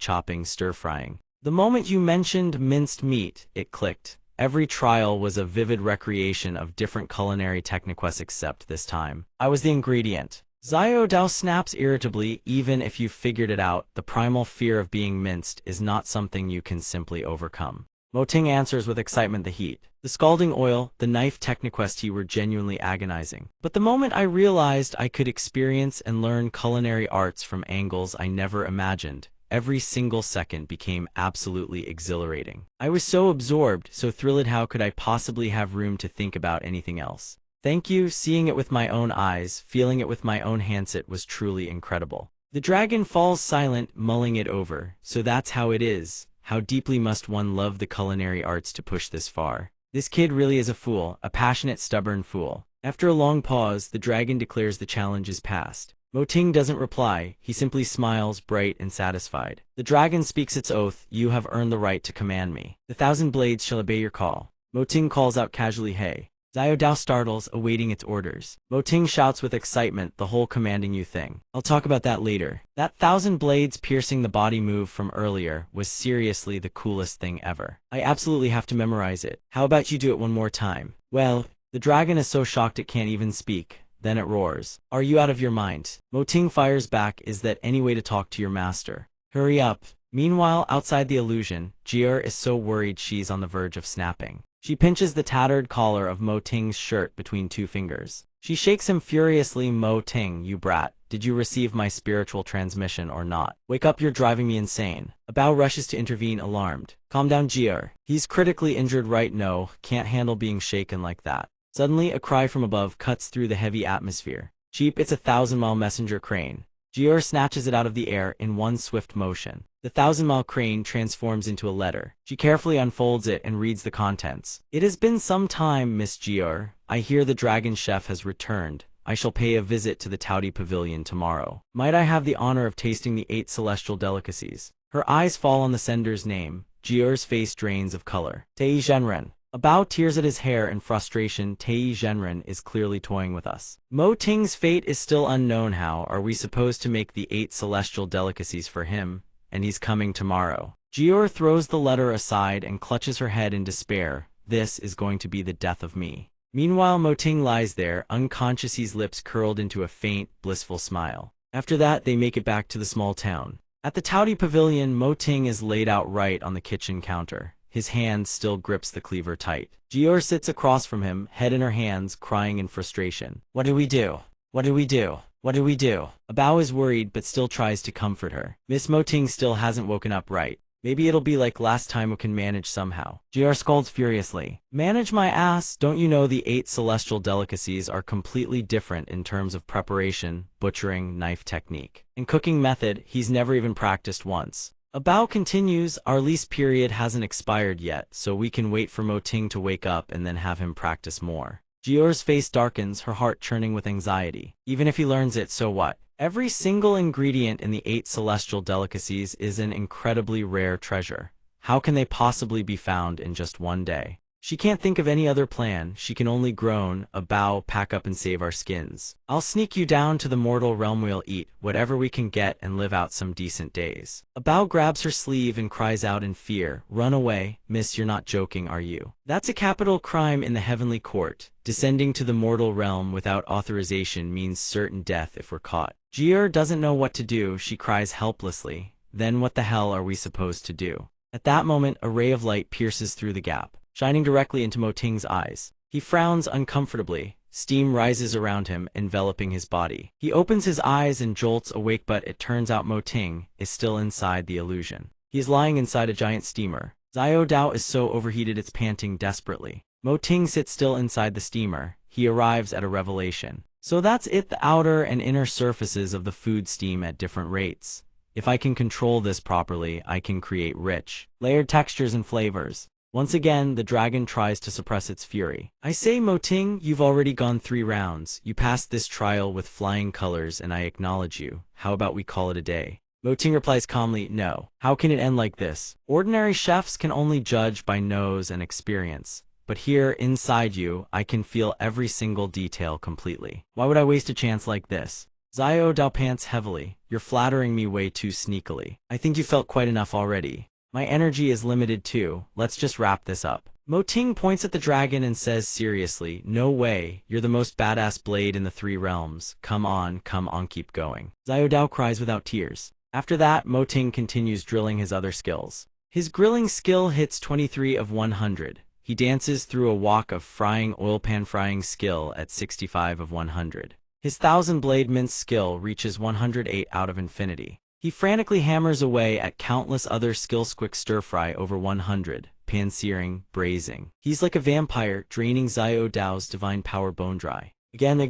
chopping, stir frying. The moment you mentioned minced meat, it clicked. Every trial was a vivid recreation of different culinary techniques except this time I was the ingredient. Xiao Dao snaps irritably. Even if you've figured it out, the primal fear of being minced is not something you can simply overcome. Mo Ting answers with excitement. The heat, the scalding oil, the knife techniquesti were genuinely agonizing. But the moment I realized I could experience and learn culinary arts from angles I never imagined, every single second became absolutely exhilarating. I was so absorbed, so thrilled. How could I possibly have room to think about anything else? Thank you. Seeing it with my own eyes, feeling it with my own hands, it was truly incredible. The dragon falls silent, mulling it over. So that's how it is. How deeply must one love the culinary arts to push this far? This kid really is a fool, a passionate, stubborn fool. After a long pause, the dragon declares the challenge is past. Mo Ting doesn't reply, he simply smiles, bright and satisfied. The dragon speaks its oath, you have earned the right to command me. The 1,000 blades shall obey your call. Mo Ting calls out casually, hey. Xiao Dao startles, awaiting its orders. Mo Ting shouts with excitement, the whole commanding you thing. I'll talk about that later. That 1,000 blades piercing the body move from earlier was seriously the coolest thing ever. I absolutely have to memorize it. How about you do it one more time? Well, the dragon is so shocked it can't even speak. Then it roars. Are you out of your mind? Mo Ting fires back, is that any way to talk to your master? Hurry up. Meanwhile, outside the illusion, Jier is so worried she's on the verge of snapping. She pinches the tattered collar of Mo Ting's shirt between two fingers. She shakes him furiously. Mo Ting, you brat, did you receive my spiritual transmission or not? Wake up, you're driving me insane. A Bao rushes to intervene, alarmed. Calm down, Jier. He's critically injured, right? No, can't handle being shaken like that. Suddenly, a cry from above cuts through the heavy atmosphere. Cheap, it's a 1,000-mile messenger crane. Jier snatches it out of the air in one swift motion. The 1,000-mile crane transforms into a letter. She carefully unfolds it and reads the contents. It has been some time, Miss Jier. I hear the dragon chef has returned. I shall pay a visit to the Taudi Pavilion tomorrow. Might I have the honor of tasting the 8 celestial delicacies? Her eyes fall on the sender's name. Jier's face drains of color. Tei Zhenren. A Bao tears at his hair in frustration. Tei Zhenren is clearly toying with us. Mo Ting's fate is still unknown. How are we supposed to make the 8 celestial delicacies for him? And he's coming tomorrow. Jier throws the letter aside and clutches her head in despair. This is going to be the death of me. Meanwhile, Mo Ting lies there, unconscious, his lips curled into a faint, blissful smile. After that, they make it back to the small town. At the Taudi Pavilion, Mo Ting is laid out right on the kitchen counter. His hand still grips the cleaver tight. Jier sits across from him, head in her hands, crying in frustration. What do we do? What do we do? What do we do? A Bao is worried but still tries to comfort her. Miss Mo Ting still hasn't woken up, right? Maybe it'll be like last time, we can manage somehow. Jier scolds furiously. Manage my ass? Don't you know the 8 celestial delicacies are completely different in terms of preparation, butchering, knife technique, and cooking method? He's never even practiced once. A Bao continues, our lease period hasn't expired yet, so we can wait for Mo Ting to wake up and then have him practice more. Jier's face darkens, her heart churning with anxiety. Even if he learns it, so what? Every single ingredient in the 8 celestial delicacies is an incredibly rare treasure. How can they possibly be found in just one day? She can't think of any other plan. She can only groan, a Bao, pack up and save our skins. I'll sneak you down to the mortal realm, we'll eat whatever we can get and live out some decent days. A Bao grabs her sleeve and cries out in fear, run away, miss, you're not joking, are you? That's a capital crime in the heavenly court. Descending to the mortal realm without authorization means certain death if we're caught. Jier doesn't know what to do, she cries helplessly. Then what the hell are we supposed to do? At that moment, a ray of light pierces through the gap, shining directly into Mo Ting's eyes. He frowns uncomfortably. Steam rises around him, enveloping his body. He opens his eyes and jolts awake, but it turns out Mo Ting is still inside the illusion. He is lying inside a giant steamer. Xiao Dao is so overheated it's panting desperately. Mo Ting sits still inside the steamer. He arrives at a revelation. So that's it, the outer and inner surfaces of the food steam at different rates. If I can control this properly, I can create rich, layered textures and flavors. Once again, the dragon tries to suppress its fury. I say, Mo Ting, you've already gone 3 rounds. You passed this trial with flying colors and I acknowledge you. How about we call it a day? Mo Ting replies calmly, no. How can it end like this? Ordinary chefs can only judge by nose and experience. But here, inside you, I can feel every single detail completely. Why would I waste a chance like this? Xiao Dao pants heavily. You're flattering me way too sneakily. I think you felt quite enough already. My energy is limited too. Let's just wrap this up. Mo Ting points at the dragon and says seriously, "No way, you're the most badass blade in the 3 realms. Come on, keep going." Xiao Dao cries without tears. After that, Mo Ting continues drilling his other skills. His grilling skill hits 23 of 100. He dances through a wok of frying oil pan frying skill at 65 of 100. His 1000-blade mince skill reaches 108 out of infinity. He frantically hammers away at countless other skills quick stir-fry over 100, pan-searing, braising. He's like a vampire, draining Xiao Dao's divine power bone dry. Again.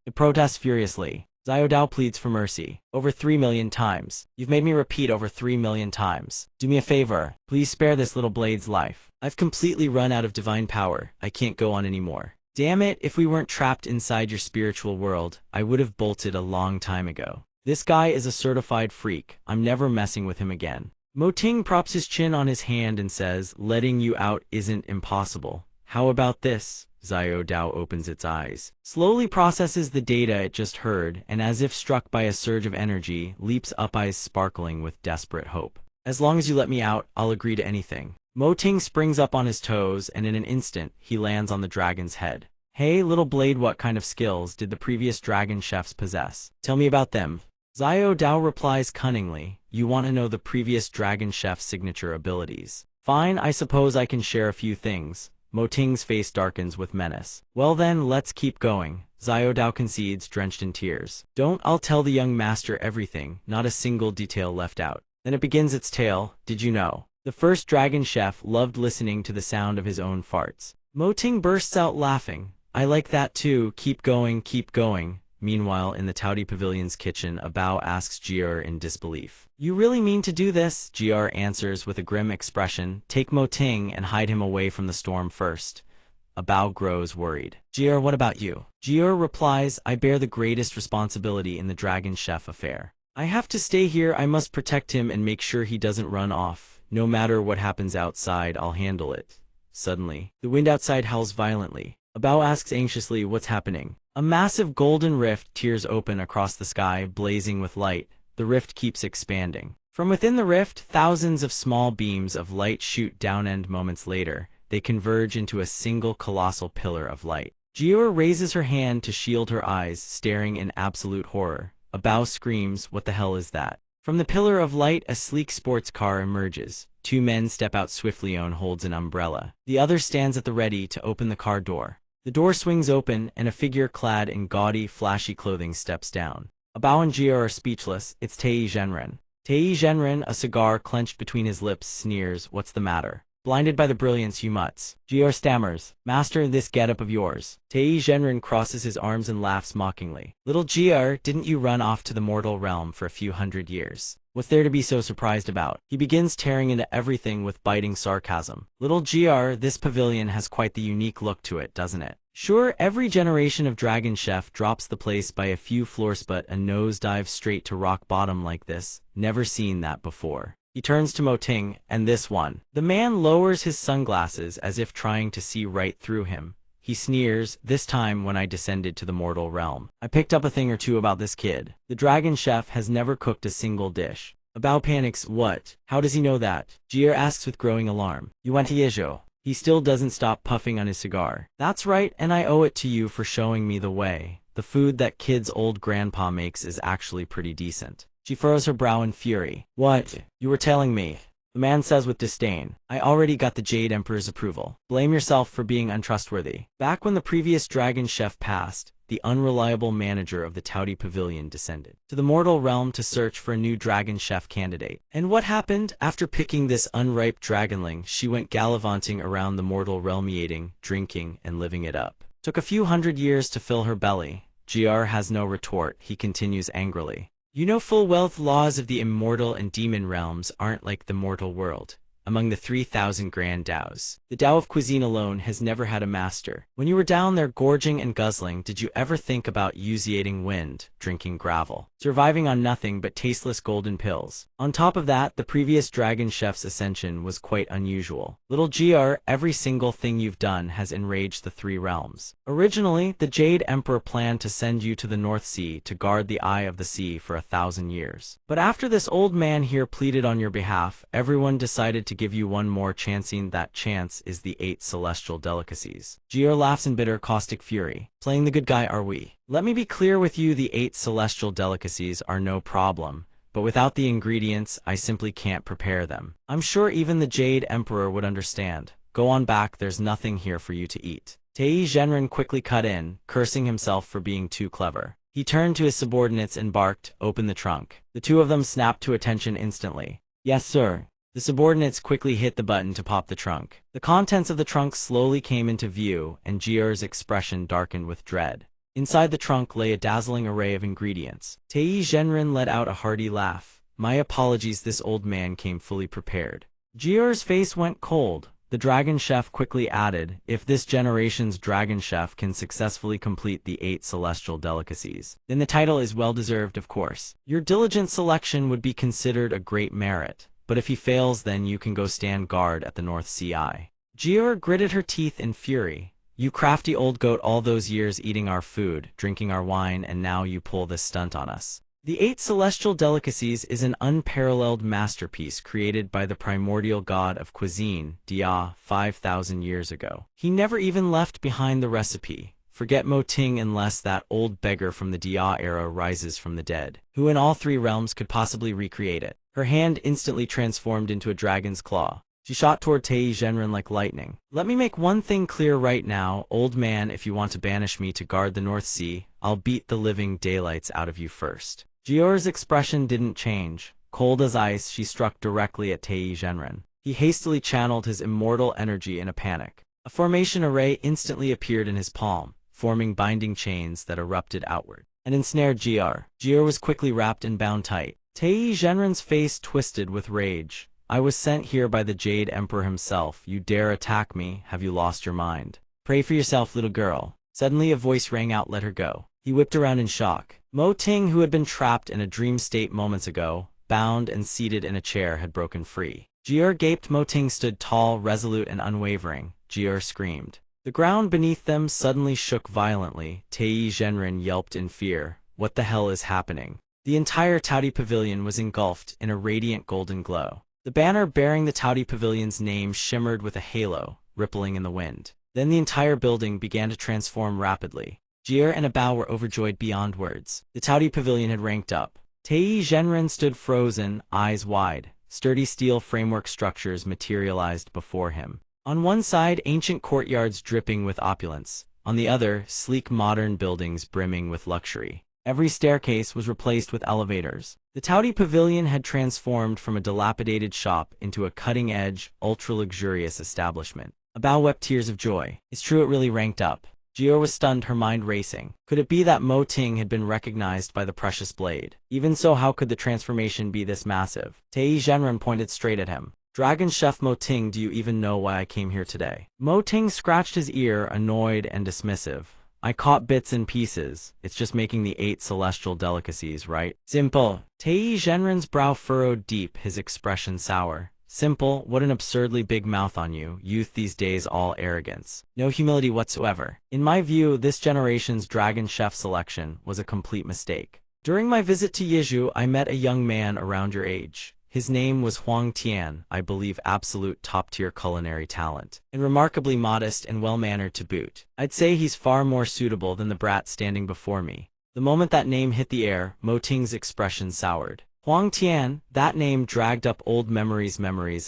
It protests furiously. Xiao Dao pleads for mercy. Over 3 million times. You've made me repeat over 3 million times. Do me a favor. Please spare this little blade's life. I've completely run out of divine power. I can't go on anymore. Damn it, if we weren't trapped inside your spiritual world, I would have bolted a long time ago. This guy is a certified freak. I'm never messing with him again. Mo Ting props his chin on his hand and says, "Letting you out isn't impossible. How about this?" Xiao Dao opens its eyes, slowly processes the data it just heard, and as if struck by a surge of energy, leaps up, eyes sparkling with desperate hope. "As long as you let me out, I'll agree to anything." Mo Ting springs up on his toes, and in an instant, he lands on the dragon's head. "Hey, little blade, what kind of skills did the previous dragon chefs possess? Tell me about them." Xiao Dao replies cunningly, "You want to know the previous dragon chef's signature abilities? Fine, I suppose I can share a few things." Mo Ting's face darkens with menace. "Well then, let's keep going." Xiao Dao concedes, drenched in tears. I'll tell the young master everything, not a single detail left out." Then it begins its tale. Did you know? The first dragon chef loved listening to the sound of his own farts. Mo Ting bursts out laughing. "I like that too, keep going. Meanwhile, in the Taudi Pavilion's kitchen, a Bao asks Jier in disbelief. "You really mean to do this?" Jier answers with a grim expression, "Take Mo Ting and hide him away from the storm first." A Bao grows worried. "Jier, what about you?" Jier replies, "I bear the greatest responsibility in the Dragon Chef affair. I have to stay here, I must protect him and make sure he doesn't run off. No matter what happens outside, I'll handle it." Suddenly, the wind outside howls violently. A Bao asks anxiously, "What's happening?" A massive golden rift tears open across the sky, blazing with light. The rift keeps expanding. From within the rift, thousands of small beams of light shoot down, and moments later, they converge into a single colossal pillar of light. Jior raises her hand to shield her eyes, staring in absolute horror. A Bao screams, "What the hell is that?" From the pillar of light, a sleek sports car emerges. 2 men step out swiftly. One holds an umbrella. The other stands at the ready to open the car door. The door swings open, and a figure clad in gaudy, flashy clothing steps down. A Bao and Jier are speechless. It's Tei Zhenren. Tei Zhenren, a cigar clenched between his lips, sneers, "What's the matter?" Blinded by the brilliance, you mutts. Jier stammers, "Master, this getup of yours." Tei Zhenren crosses his arms and laughs mockingly. "Little Jier, didn't you run off to the mortal realm for a few hundred years? What's there to be so surprised about?" He begins tearing into everything with biting sarcasm. "Little Jier, this pavilion has quite the unique look to it, doesn't it? Sure, every generation of Dragon Chef drops the place by a few floors, but a nosedive straight to rock bottom like this, never seen that before." He turns to Mo Ting, "And this one?" The man lowers his sunglasses as if trying to see right through him. He sneers, "This time when I descended to the mortal realm, I picked up a thing or two about this kid. The Dragon Chef has never cooked a single dish." A Bao panics, "What? How does he know that?" Jier asks with growing alarm. "You went to Yizhou." He still doesn't stop puffing on his cigar. "That's right, and I owe it to you for showing me the way. The food that kid's old grandpa makes is actually pretty decent." She furrows her brow in fury. "What? You were telling me?" The man says with disdain, "I already got the Jade Emperor's approval. Blame yourself for being untrustworthy." Back when the previous Dragon Chef passed, the unreliable manager of the Taudi Pavilion descended to the mortal realm to search for a new Dragon Chef candidate. And what happened? After picking this unripe dragonling, she went gallivanting around the mortal realm, eating, drinking, and living it up. Took a few hundred years to fill her belly. Jier has no retort. He continues angrily, "You know full well the laws of the immortal and demon realms aren't like the mortal world. Among the 3,000 grand Daos, the Dao of cuisine alone has never had a master. When you were down there gorging and guzzling, did you ever think about usiating wind, drinking gravel, surviving on nothing but tasteless golden pills? On top of that, the previous Dragon Chef's ascension was quite unusual. Little Jier, every single thing you've done has enraged the 3 realms. Originally, the Jade Emperor planned to send you to the North Sea to guard the Eye of the Sea for 1,000 years. But after this old man here pleaded on your behalf, everyone decided to to give you one more chancing. That chance is the 8 celestial delicacies. Jier laughs in bitter, caustic fury. Playing the good guy, are we? Let me be clear with you, the 8 celestial delicacies are no problem, but without the ingredients, I simply can't prepare them. I'm sure even the Jade Emperor would understand. Go on back, there's nothing here for you to eat. Tei Zhenren quickly cut in, cursing himself for being too clever. He turned to his subordinates and barked, "Open the trunk." The two of them snapped to attention instantly. "Yes, sir." The subordinates quickly hit the button to pop the trunk. The contents of the trunk slowly came into view, and Jier's expression darkened with dread. Inside the trunk lay a dazzling array of ingredients. Tei Zhenren let out a hearty laugh. "My apologies, this old man came fully prepared." Jier's face went cold. The Dragon Chef quickly added, "If this generation's Dragon Chef can successfully complete the 8 celestial delicacies, then the title is well-deserved, of course. Your diligent selection would be considered a great merit, but if he fails, then you can go stand guard at the North Sea." Jier gritted her teeth in fury. "You crafty old goat, all those years eating our food, drinking our wine, and now you pull this stunt on us." The 8 celestial delicacies is an unparalleled masterpiece created by the primordial god of cuisine, Dia, 5,000 years ago. He never even left behind the recipe. Forget Mo Ting unless that old beggar from the Dia era rises from the dead. Who in all 3 realms could possibly recreate it? Her hand instantly transformed into a dragon's claw. She shot toward Tei Zhenren like lightning. "Let me make one thing clear right now, old man, if you want to banish me to guard the North Sea, I'll beat the living daylights out of you first." Jior's expression didn't change. Cold as ice, she struck directly at Tei Zhenren. He hastily channeled his immortal energy in a panic. A formation array instantly appeared in his palm, forming binding chains that erupted outward and ensnared Jier. Jier was quickly wrapped and bound tight. Tei Zhenren's face twisted with rage. "I was sent here by the Jade Emperor himself. You dare attack me? Have you lost your mind? Pray for yourself, little girl." Suddenly a voice rang out, "Let her go." He whipped around in shock. Mo Ting, who had been trapped in a dream state moments ago, bound and seated in a chair, had broken free. Jier gaped. Mo Ting stood tall, resolute, and unwavering. Jier screamed. The ground beneath them suddenly shook violently. Tei Zhenren yelped in fear. What the hell is happening? The entire Taudi Pavilion was engulfed in a radiant golden glow. The banner bearing the Taudi Pavilion's name shimmered with a halo, rippling in the wind. Then the entire building began to transform rapidly. Jier and Abao were overjoyed beyond words. The Taudi Pavilion had ranked up. Tei Zhenren stood frozen, eyes wide. Sturdy steel framework structures materialized before him. On one side, ancient courtyards dripping with opulence. On the other, sleek modern buildings brimming with luxury. Every staircase was replaced with elevators. The Taudi Pavilion had transformed from a dilapidated shop into a cutting-edge, ultra-luxurious establishment. Abao wept tears of joy. It's true, it really ranked up. Jier was stunned, her mind racing. Could it be that Mo Ting had been recognized by the precious blade? Even so, how could the transformation be this massive? Tei Zhenren pointed straight at him. "Dragon Chef Mo Ting, do you even know why I came here today?" Mo Ting scratched his ear, annoyed and dismissive. "I caught bits and pieces. It's just making the 8 celestial delicacies, right?" "Simple." Tei Zhenren's brow furrowed deep, his expression sour. "Simple? What an absurdly big mouth on you. Youth these days all arrogance. No humility whatsoever. In my view, this generation's Dragon Chef selection was a complete mistake. During my visit to Yizhu, I met a young man around your age. His name was Huang Tian, I believe absolute top-tier culinary talent, and remarkably modest and well-mannered to boot. I'd say he's far more suitable than the brat standing before me." The moment that name hit the air, Mo Ting's expression soured. Huang Tian, that name dragged up old memories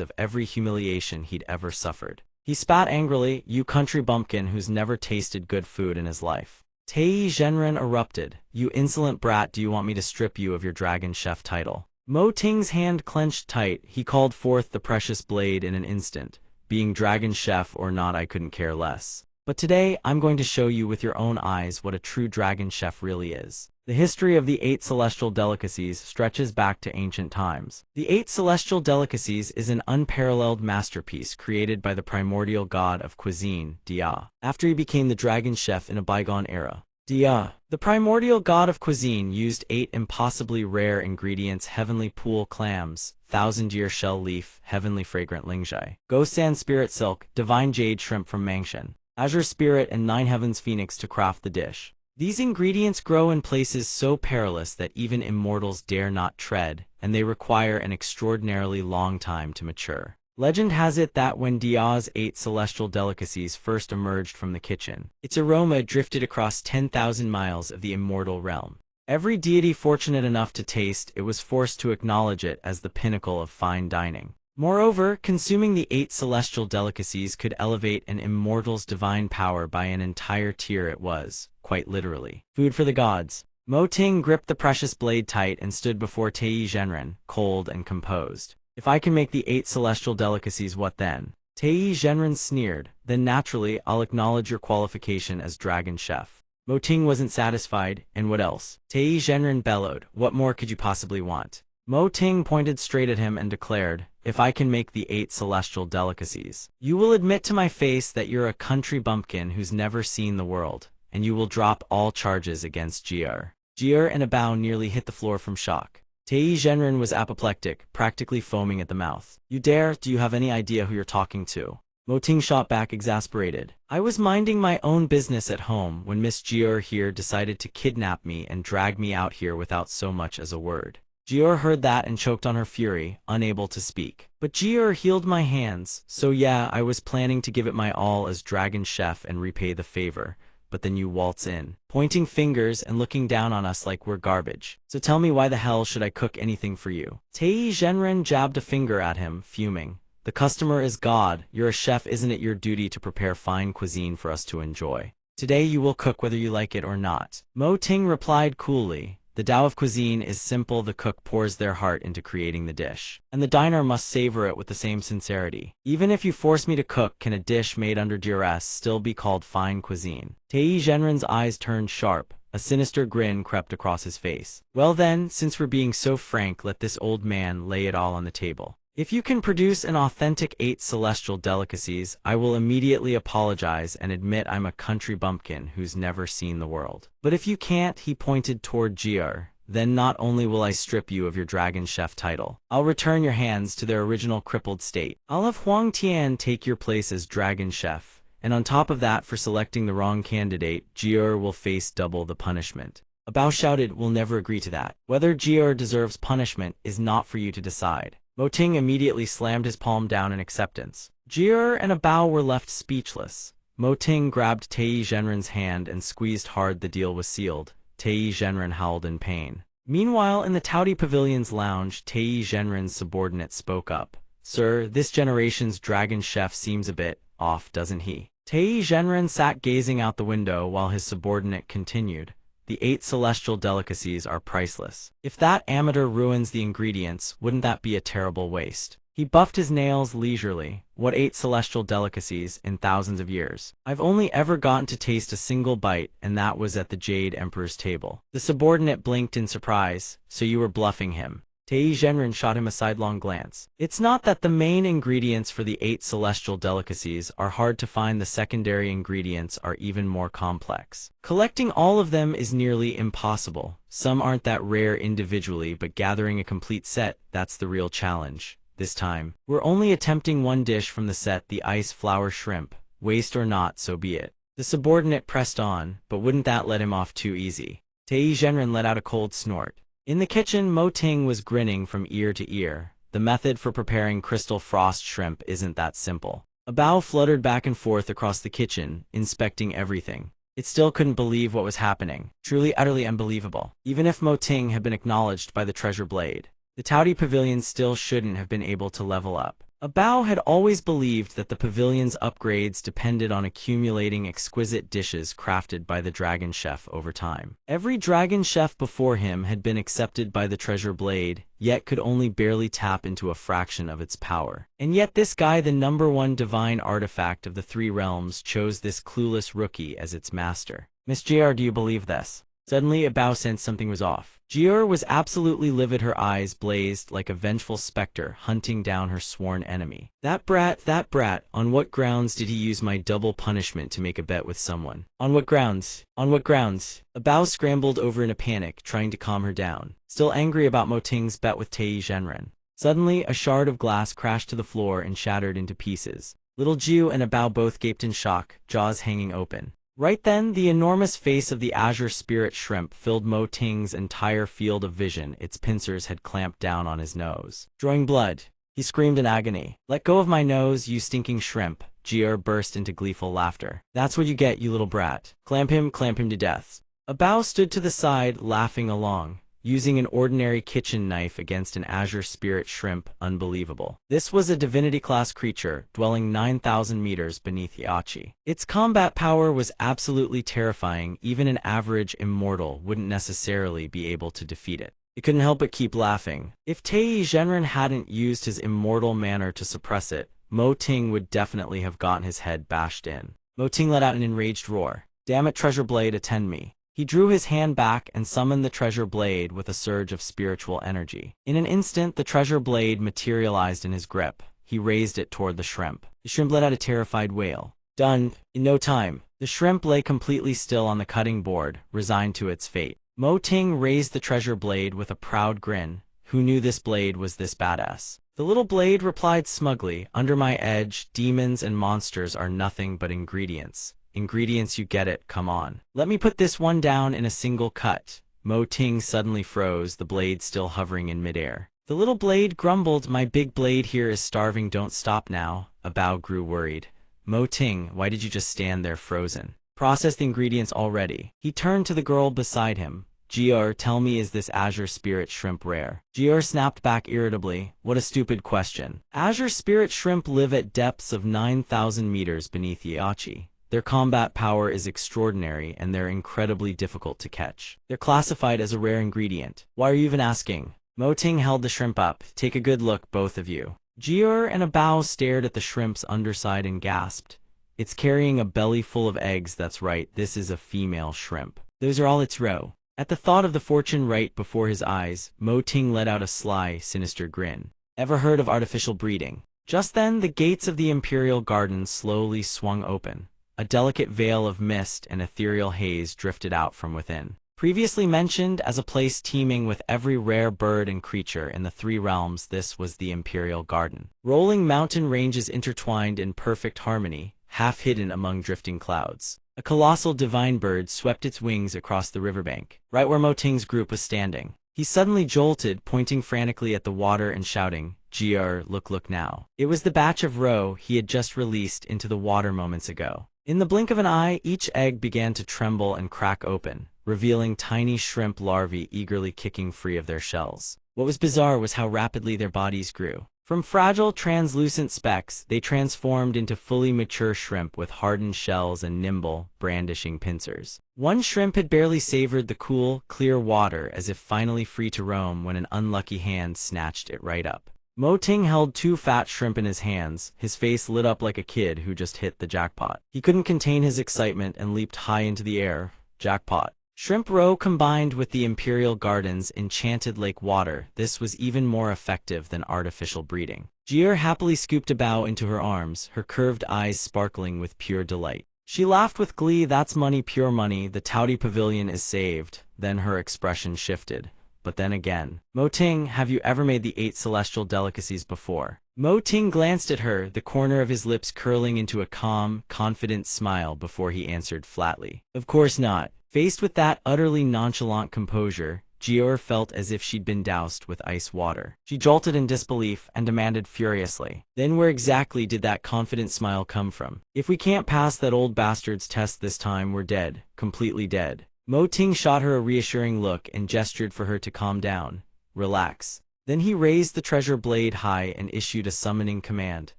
of every humiliation he'd ever suffered. He spat angrily, "You country bumpkin who's never tasted good food in his life." Tei Zhenren erupted. "You insolent brat, do you want me to strip you of your Dragon Chef title?" Mo Ting's hand clenched tight. He called forth the precious blade in an instant. "Being Dragon Chef or not, I couldn't care less. But today, I'm going to show you with your own eyes what a true Dragon Chef really is." The history of the 8 celestial delicacies stretches back to ancient times. The 8 celestial delicacies is an unparalleled masterpiece created by the primordial god of cuisine, Dia, after he became the Dragon Chef in a bygone era. Dia, the primordial god of cuisine, used 8 impossibly rare ingredients: heavenly pool clams, thousand-year shell leaf, heavenly fragrant lingjai, ghost sand spirit silk, divine jade shrimp from Mangshan, azure spirit, and 9 heavens phoenix to craft the dish. These ingredients grow in places so perilous that even immortals dare not tread, and they require an extraordinarily long time to mature. Legend has it that when Diaz ate celestial delicacies first emerged from the kitchen, its aroma drifted across 10,000 miles of the immortal realm. Every deity fortunate enough to taste it was forced to acknowledge it as the pinnacle of fine dining. Moreover, consuming the 8 celestial delicacies could elevate an immortal's divine power by an entire tier. It was, quite literally, food for the gods. Mo Ting gripped the precious blade tight and stood before Tei Zhenren, cold and composed. If I can make the 8 celestial delicacies, what then? Tei Zhenren sneered. Then naturally, I'll acknowledge your qualification as Dragon Chef. Mo Ting wasn't satisfied, and what else? Tei Zhenren bellowed. What more could you possibly want? Mo Ting pointed straight at him and declared, if I can make the 8 celestial delicacies, you will admit to my face that you're a country bumpkin who's never seen the world, and you will drop all charges against Jier. Jier and Abao nearly hit the floor from shock. Tei Zhenren was apoplectic, practically foaming at the mouth. You dare? Do you have any idea who you're talking to? Mo Ting shot back, exasperated. I was minding my own business at home when Miss Jier here decided to kidnap me and drag me out here without so much as a word. Jier heard that and choked on her fury, unable to speak. But Jier healed my hands, so yeah, I was planning to give it my all as Dragon Chef and repay the favor. But then you waltz in, pointing fingers and looking down on us like we're garbage. So tell me, why the hell should I cook anything for you? Tei Zhenren jabbed a finger at him, fuming. The customer is God. You're a chef. Isn't it your duty to prepare fine cuisine for us to enjoy? Today you will cook whether you like it or not. Mo Ting replied coolly. The Tao of cuisine is simple. The cook pours their heart into creating the dish, and the diner must savor it with the same sincerity. Even if you force me to cook, can a dish made under duress still be called fine cuisine? Tei Zhenren's eyes turned sharp. A sinister grin crept across his face. Well then, since we're being so frank, let this old man lay it all on the table. If you can produce an authentic 8 celestial delicacies, I will immediately apologize and admit I'm a country bumpkin who's never seen the world. But if you can't, he pointed toward Jier, then not only will I strip you of your Dragon Chef title, I'll return your hands to their original crippled state. I'll have Huang Tian take your place as Dragon Chef, and on top of that, for selecting the wrong candidate, Jier will face double the punishment. Abao shouted, we'll never agree to that. Whether Jier deserves punishment is not for you to decide. Mo Ting immediately slammed his palm down in acceptance. Jier and Abao were left speechless. Mo Ting grabbed Tei Zhenren's hand and squeezed hard. The deal was sealed. Tei Zhenren howled in pain. Meanwhile, in the Taudi Pavilion's lounge, Tei Zhenren's subordinate spoke up. Sir, this generation's Dragon Chef seems a bit off, doesn't he? Tei Zhenren sat gazing out the window while his subordinate continued. The 8 celestial delicacies are priceless. If that amateur ruins the ingredients, wouldn't that be a terrible waste? He buffed his nails leisurely. What 8 celestial delicacies in thousands of years? I've only ever gotten to taste a single bite, and that was at the Jade Emperor's table. The subordinate blinked in surprise. So you were bluffing him? Tei Zhenren shot him a sidelong glance. It's not that the main ingredients for the 8 celestial delicacies are hard to find, the secondary ingredients are even more complex. Collecting all of them is nearly impossible. Some aren't that rare individually, but gathering a complete set, that's the real challenge. This time, we're only attempting one dish from the set, the ice flour shrimp. Waste or not, so be it. The subordinate pressed on, but wouldn't that let him off too easy? Tei Zhenren let out a cold snort. In the kitchen, Mo Ting was grinning from ear to ear. The method for preparing crystal frost shrimp isn't that simple. Abao fluttered back and forth across the kitchen, inspecting everything. It still couldn't believe what was happening. Truly, utterly unbelievable. Even if Mo Ting had been acknowledged by the treasure blade, the Taudi Pavilion still shouldn't have been able to level up. Abao had always believed that the pavilion's upgrades depended on accumulating exquisite dishes crafted by the Dragon Chef over time. Every Dragon Chef before him had been accepted by the treasure blade, yet could only barely tap into a fraction of its power. And yet this guy, the #1 divine artifact of the 3 realms, chose this clueless rookie as its master. Miss Jier, do you believe this? Suddenly, Abao sensed something was off. Jier was absolutely livid. Her eyes blazed like a vengeful specter hunting down her sworn enemy. That brat, on what grounds did he use my double punishment to make a bet with someone? On what grounds? On what grounds? Abao scrambled over in a panic, trying to calm her down, still angry about Mo Ting's bet with Tei Zhenren. Suddenly, a shard of glass crashed to the floor and shattered into pieces. Little Jiu and Abao both gaped in shock, jaws hanging open. Right then, the enormous face of the azure spirit shrimp filled Mo Ting's entire field of vision. Its pincers had clamped down on his nose, drawing blood. he screamed in agony. Let go of my nose, you stinking shrimp. Jier burst into gleeful laughter. That's what you get, you little brat. Clamp him to death. A bow stood to the side, laughing along, using an ordinary kitchen knife against an azure spirit shrimp. Unbelievable. This was a divinity-class creature, dwelling 9,000 meters beneath Yachi. Its combat power was absolutely terrifying. Even an average immortal wouldn't necessarily be able to defeat it. He couldn't help but keep laughing. If Tei Zhenren hadn't used his immortal manner to suppress it, Mo Ting would definitely have gotten his head bashed in. Mo Ting let out an enraged roar. Damn it, treasure blade, attend me. He drew his hand back and summoned the treasure blade with a surge of spiritual energy. In an instant, the treasure blade materialized in his grip. He raised it toward the shrimp. The shrimp let out a terrified wail. Done. In no time, the shrimp lay completely still on the cutting board, resigned to its fate. Mo Ting raised the treasure blade with a proud grin. Who knew this blade was this badass? The little blade replied smugly, under my edge, demons and monsters are nothing but ingredients. Ingredients, you get it, come on. Let me put this one down in a single cut. Mo Ting suddenly froze, the blade still hovering in midair. The little blade grumbled, my big blade here is starving, don't stop now. A bow grew worried. Mo Ting, why did you just stand there frozen? Process the ingredients already. He turned to the girl beside him. Jier, tell me, is this azure spirit shrimp rare? Jier snapped back irritably. What a stupid question. Azure spirit shrimp live at depths of 9,000 meters beneath Yachi. Their combat power is extraordinary and they're incredibly difficult to catch. They're classified as a rare ingredient. Why are you even asking? Mo Ting held the shrimp up. Take a good look, both of you. Jier and a bow stared at the shrimp's underside and gasped. It's carrying a belly full of eggs, that's right, this is a female shrimp. Those are all its roe. At the thought of the fortune right before his eyes, Mo Ting let out a sly, sinister grin. Ever heard of artificial breeding? Just then, the gates of the Imperial Garden slowly swung open. A delicate veil of mist and ethereal haze drifted out from within. Previously mentioned as a place teeming with every rare bird and creature in the three realms, this was the Imperial Garden. Rolling mountain ranges intertwined in perfect harmony, half hidden among drifting clouds. A colossal divine bird swept its wings across the riverbank, right where Mo Ting's group was standing. He suddenly jolted, pointing frantically at the water and shouting, Jier, look now. It was the batch of roe he had just released into the water moments ago. In the blink of an eye, each egg began to tremble and crack open, revealing tiny shrimp larvae eagerly kicking free of their shells. What was bizarre was how rapidly their bodies grew. From fragile, translucent specks, they transformed into fully mature shrimp with hardened shells and nimble, brandishing pincers. One shrimp had barely savored the cool, clear water as if finally free to roam when an unlucky hand snatched it right up. Mo Ting held two fat shrimp in his hands, his face lit up like a kid who just hit the jackpot. He couldn't contain his excitement and leaped high into the air. Jackpot. Shrimp roe combined with the Imperial Garden's enchanted lake water, this was even more effective than artificial breeding. Jier happily scooped a bow into her arms, her curved eyes sparkling with pure delight. She laughed with glee, that's money, pure money, the Taudi Pavilion is saved. Then her expression shifted. But then again, Mo Ting, have you ever made the 8 celestial delicacies before? Mo Ting glanced at her, the corner of his lips curling into a calm, confident smile before he answered flatly. Of course not. Faced with that utterly nonchalant composure, Jier felt as if she'd been doused with ice water. She jolted in disbelief and demanded furiously, then where exactly did that confident smile come from? If we can't pass that old bastard's test this time, we're dead, completely dead. Mo Ting shot her a reassuring look and gestured for her to calm down. Relax. Then he raised the treasure blade high and issued a summoning command.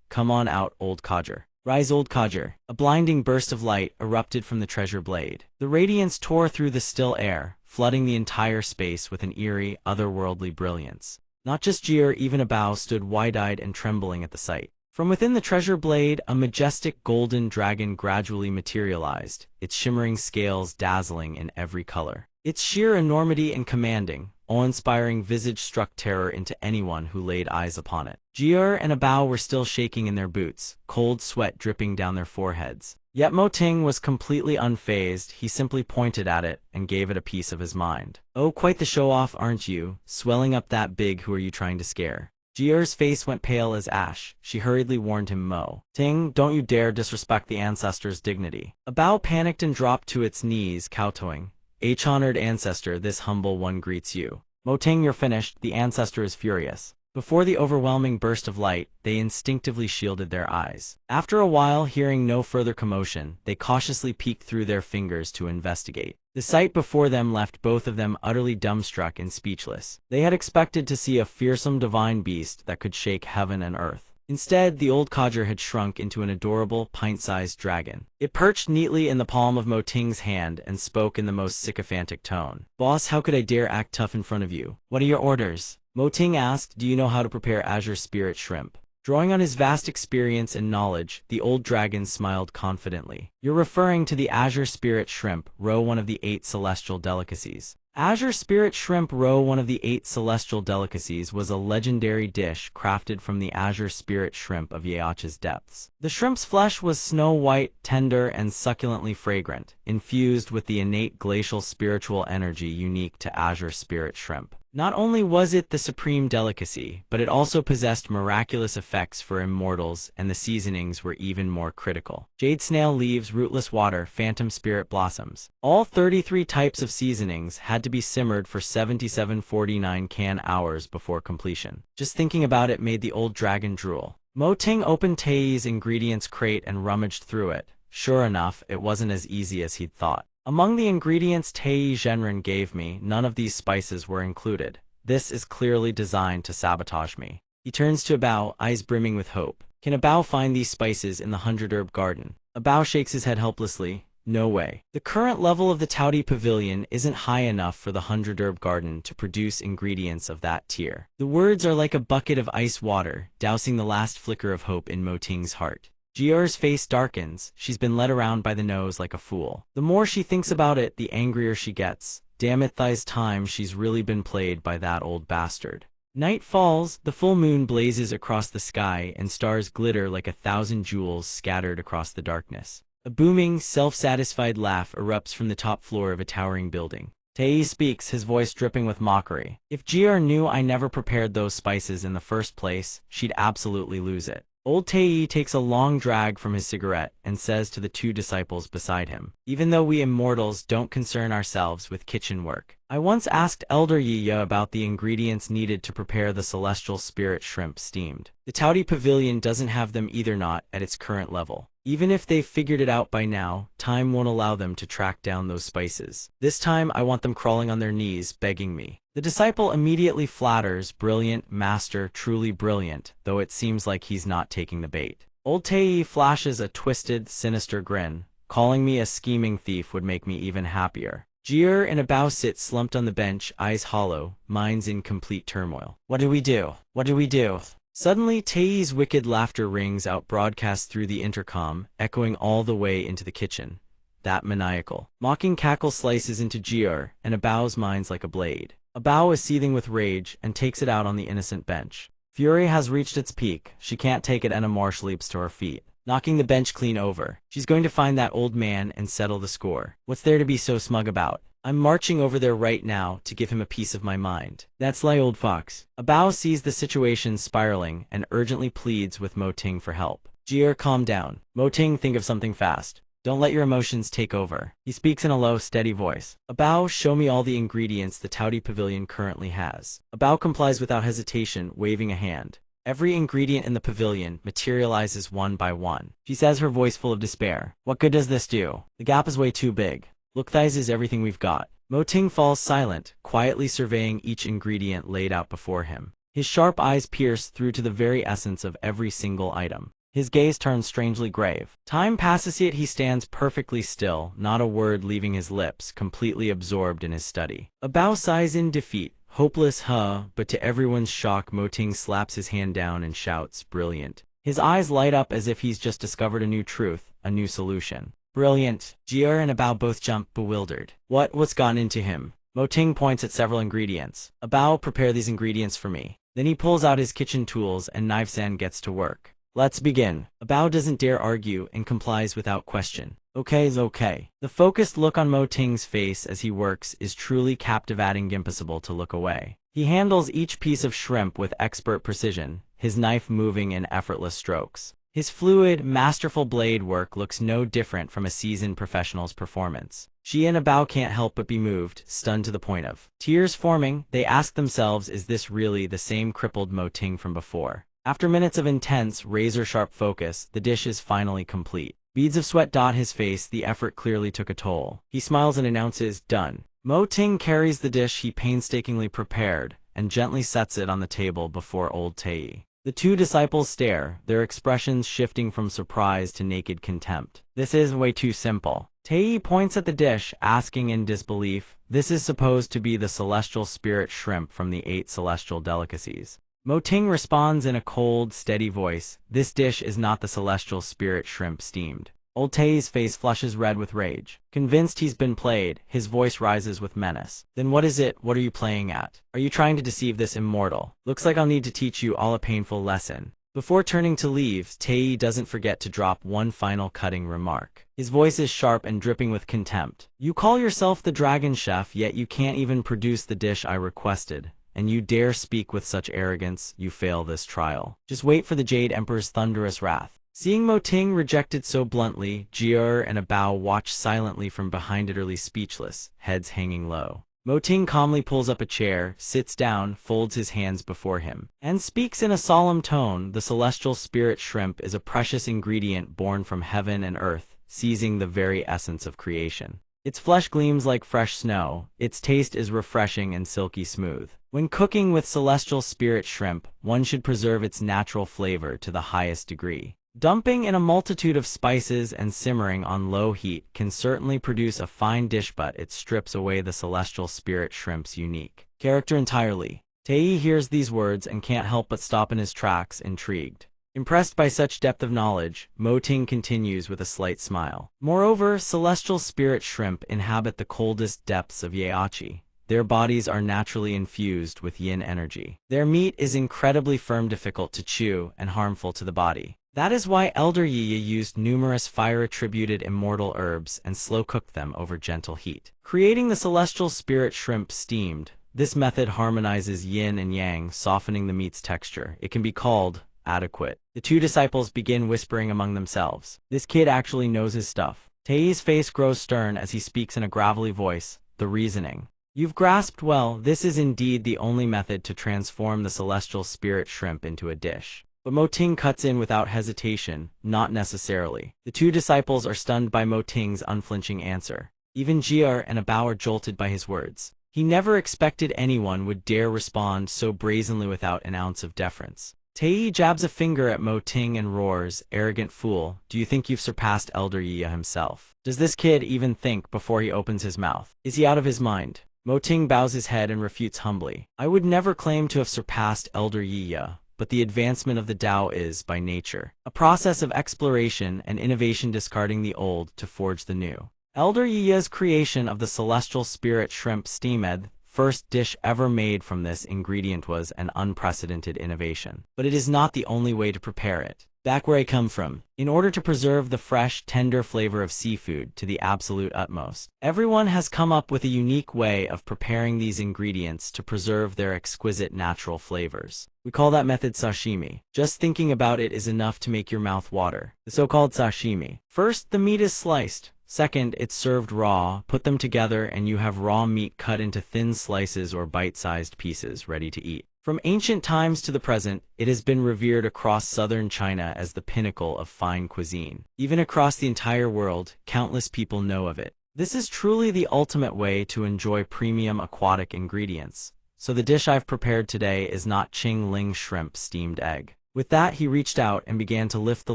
Come on out, old codger. Rise, old codger. A blinding burst of light erupted from the treasure blade. The radiance tore through the still air, flooding the entire space with an eerie, otherworldly brilliance. Not just Jier, even a bow stood wide-eyed and trembling at the sight. From within the treasure blade, a majestic golden dragon gradually materialized, its shimmering scales dazzling in every color. Its sheer enormity and commanding, awe-inspiring visage struck terror into anyone who laid eyes upon it. Jier and a bow were still shaking in their boots, cold sweat dripping down their foreheads. Yet Mo Ting was completely unfazed. He simply pointed at it and gave it a piece of his mind. Oh, quite the show-off, aren't you? Swelling up that big, who are you trying to scare? Jier's face went pale as ash. She hurriedly warned him, Mo Ting, don't you dare disrespect the ancestor's dignity. A bow panicked and dropped to its knees, kowtowing. H-honored ancestor, this humble one greets you. Mo Ting, you're finished. The ancestor is furious. Before the overwhelming burst of light, they instinctively shielded their eyes. After a while, hearing no further commotion, they cautiously peeked through their fingers to investigate. The sight before them left both of them utterly dumbstruck and speechless. They had expected to see a fearsome divine beast that could shake heaven and earth. Instead, the old codger had shrunk into an adorable, pint-sized dragon. It perched neatly in the palm of Mo Ting's hand and spoke in the most sycophantic tone. "Boss, how could I dare act tough in front of you? What are your orders?" Mo Ting asked, "Do you know how to prepare Azure Spirit Shrimp?" Drawing on his vast experience and knowledge, the old dragon smiled confidently. "You're referring to the Azure Spirit Shrimp, roe one of the 8 celestial delicacies." Azure Spirit Shrimp roe, one of the 8 celestial delicacies, was a legendary dish crafted from the Azure Spirit Shrimp of Yeocha's depths. The shrimp's flesh was snow-white, tender, and succulently fragrant, infused with the innate glacial spiritual energy unique to Azure Spirit Shrimp. Not only was it the supreme delicacy, but it also possessed miraculous effects for immortals, and the seasonings were even more critical. Jade snail leaves, rootless water, phantom spirit blossoms. All 33 types of seasonings had to be simmered for 7749 hours before completion. Just thinking about it made the old dragon drool. Mo Ting opened Tae's ingredients crate and rummaged through it. Sure enough, it wasn't as easy as he'd thought. Among the ingredients Tae Zhenren gave me, none of these spices were included. This is clearly designed to sabotage me. He turns to Abao, eyes brimming with hope. Can Abao find these spices in the 100-herb garden? Abao shakes his head helplessly. No way. The current level of the Taudi Pavilion isn't high enough for the 100-herb garden to produce ingredients of that tier. The words are like a bucket of ice water, dousing the last flicker of hope in Mo Ting's heart. Ji'er's face darkens. She's been led around by the nose like a fool. The more she thinks about it, the angrier she gets. Damn it, thigh's time she's really been played by that old bastard. Night falls, the full moon blazes across the sky, and stars glitter like 1,000 jewels scattered across the darkness. A booming, self-satisfied laugh erupts from the top floor of a towering building. Tae speaks, his voice dripping with mockery. If Ji'er knew I never prepared those spices in the first place, she'd absolutely lose it. Old Tae takes a long drag from his cigarette and says to the 2 disciples beside him, "Even though we immortals don't concern ourselves with kitchen work, I once asked Elder Yiya about the ingredients needed to prepare the celestial spirit shrimp steamed. The Taudi Pavilion doesn't have them either, not at its current level. Even if they've figured it out by now, time won't allow them to track down those spices. This time I want them crawling on their knees, begging me." The disciple immediately flatters, "Brilliant, master, truly brilliant," though it seems like he's not taking the bait. Old Tae flashes a twisted, sinister grin. "Calling me a scheming thief would make me even happier." Ji'er and Abao sit slumped on the bench, eyes hollow, minds in complete turmoil. "What do we do? What do we do?" Suddenly, Tae's wicked laughter rings out, broadcast through the intercom, echoing all the way into the kitchen. That maniacal, mocking cackle slices into Ji'er and Abao's minds like a blade. Abao is seething with rage and takes it out on the innocent bench. Fury has reached its peak. She can't take it anymore. She leaps to her feet, knocking the bench clean over. She's going to find that old man and settle the score. What's there to be so smug about? I'm marching over there right now to give him a piece of my mind. That's lie, old fox. Abao sees the situation spiraling and urgently pleads with Mo Ting for help. Ji'er, calm down. Mo Ting, think of something fast. Don't let your emotions take over. He speaks in a low, steady voice. Abao, show me all the ingredients the Taudi Pavilion currently has. Abao complies without hesitation, waving a hand. Every ingredient in the pavilion materializes one by one. She says, her voice full of despair. What good does this do? The gap is way too big. Look, thighs is everything we've got. Mo Ting falls silent, quietly surveying each ingredient laid out before him. His sharp eyes pierce through to the very essence of every single item. His gaze turns strangely grave. Time passes, yet he stands perfectly still, not a word leaving his lips, completely absorbed in his study. Abao sighs in defeat. Hopeless, but to everyone's shock, Mo Ting slaps his hand down and shouts, brilliant. His eyes light up as if he's just discovered a new truth, a new solution. Brilliant. Ji'er and Abao both jump, bewildered. What's gone into him? Mo Ting points at several ingredients. Abao, prepare these ingredients for me. Then he pulls out his kitchen tools and knives and gets to work. Let's begin. Abao doesn't dare argue and complies without question. Okay is okay. The focused look on Mo Ting's face as he works is truly captivating, impossible to look away. He handles each piece of shrimp with expert precision, his knife moving in effortless strokes. His fluid, masterful blade work looks no different from a seasoned professional's performance. Ji and Bao can't help but be moved, stunned to the point of tears forming. They ask themselves, is this really the same crippled Mo Ting from before? After minutes of intense, razor-sharp focus, the dish is finally complete. Beads of sweat dot his face. The effort clearly took a toll. He smiles and announces, done. Mo Ting carries the dish he painstakingly prepared and gently sets it on the table before old Tae. The two disciples stare, their expressions shifting from surprise to naked contempt. This is way too simple. Tae points at the dish, asking in disbelief, this is supposed to be the celestial spirit shrimp from the 8 celestial delicacies. Mo Ting responds in a cold, steady voice, this dish is not the celestial spirit shrimp steamed. Old Tae's face flushes red with rage. Convinced he's been played, his voice rises with menace. Then what is it? What are you playing at? Are you trying to deceive this immortal? Looks like I'll need to teach you all a painful lesson. Before turning to leave, Tae doesn't forget to drop one final cutting remark. His voice is sharp and dripping with contempt. You call yourself the dragon chef, yet you can't even produce the dish I requested. And you dare speak with such arrogance, you fail this trial. Just wait for the Jade Emperor's thunderous wrath. Seeing Mo Ting rejected so bluntly, Jier and Bao watch silently from behind, utterly speechless, heads hanging low. Mo Ting calmly pulls up a chair, sits down, folds his hands before him, and speaks in a solemn tone, the celestial spirit shrimp is a precious ingredient born from heaven and earth, seizing the very essence of creation. Its flesh gleams like fresh snow, its taste is refreshing and silky smooth. When cooking with celestial spirit shrimp, one should preserve its natural flavor to the highest degree. Dumping in a multitude of spices and simmering on low heat can certainly produce a fine dish, but it strips away the celestial spirit shrimp's unique character entirely. Tae hears these words and can't help but stop in his tracks, intrigued. Impressed by such depth of knowledge, Mo Ting continues with a slight smile. Moreover, celestial spirit shrimp inhabit the coldest depths of Yeachi. Their bodies are naturally infused with yin energy. Their meat is incredibly firm, difficult to chew, and harmful to the body. That is why Elder Yi used numerous fire-attributed immortal herbs and slow-cooked them over gentle heat, creating the celestial spirit shrimp steamed. This method harmonizes yin and yang, softening the meat's texture. It can be called adequate. The two disciples begin whispering among themselves. This kid actually knows his stuff. Tae's face grows stern as he speaks in a gravelly voice. The reasoning. You've grasped well. This is indeed the only method to transform the celestial spirit shrimp into a dish. But Mo Ting cuts in without hesitation, not necessarily. The two disciples are stunned by Mo Ting's unflinching answer. Even Jier and Bao are jolted by his words. He never expected anyone would dare respond so brazenly without an ounce of deference. Tae jabs a finger at Mo Ting and roars, arrogant fool, do you think you've surpassed Elder Yi himself? Does this kid even think before he opens his mouth? Is he out of his mind? Mo Ting bows his head and refutes humbly. I would never claim to have surpassed Elder Yi, but the advancement of the Tao is, by nature, a process of exploration and innovation, discarding the old to forge the new. Elder Yi's creation of the celestial spirit shrimp steamed, first dish ever made from this ingredient, was an unprecedented innovation. But it is not the only way to prepare it. Back where I come from, in order to preserve the fresh, tender flavor of seafood to the absolute utmost, everyone has come up with a unique way of preparing these ingredients to preserve their exquisite natural flavors. We call that method sashimi. Just thinking about it is enough to make your mouth water. The so-called sashimi. First, the meat is sliced. Second, it's served raw. Put them together and you have raw meat cut into thin slices or bite-sized pieces ready to eat. From ancient times to the present, it has been revered across southern China as the pinnacle of fine cuisine. Even across the entire world, countless people know of it. This is truly the ultimate way to enjoy premium aquatic ingredients. So the dish I've prepared today is not Qing Ling shrimp steamed egg. With that, he reached out and began to lift the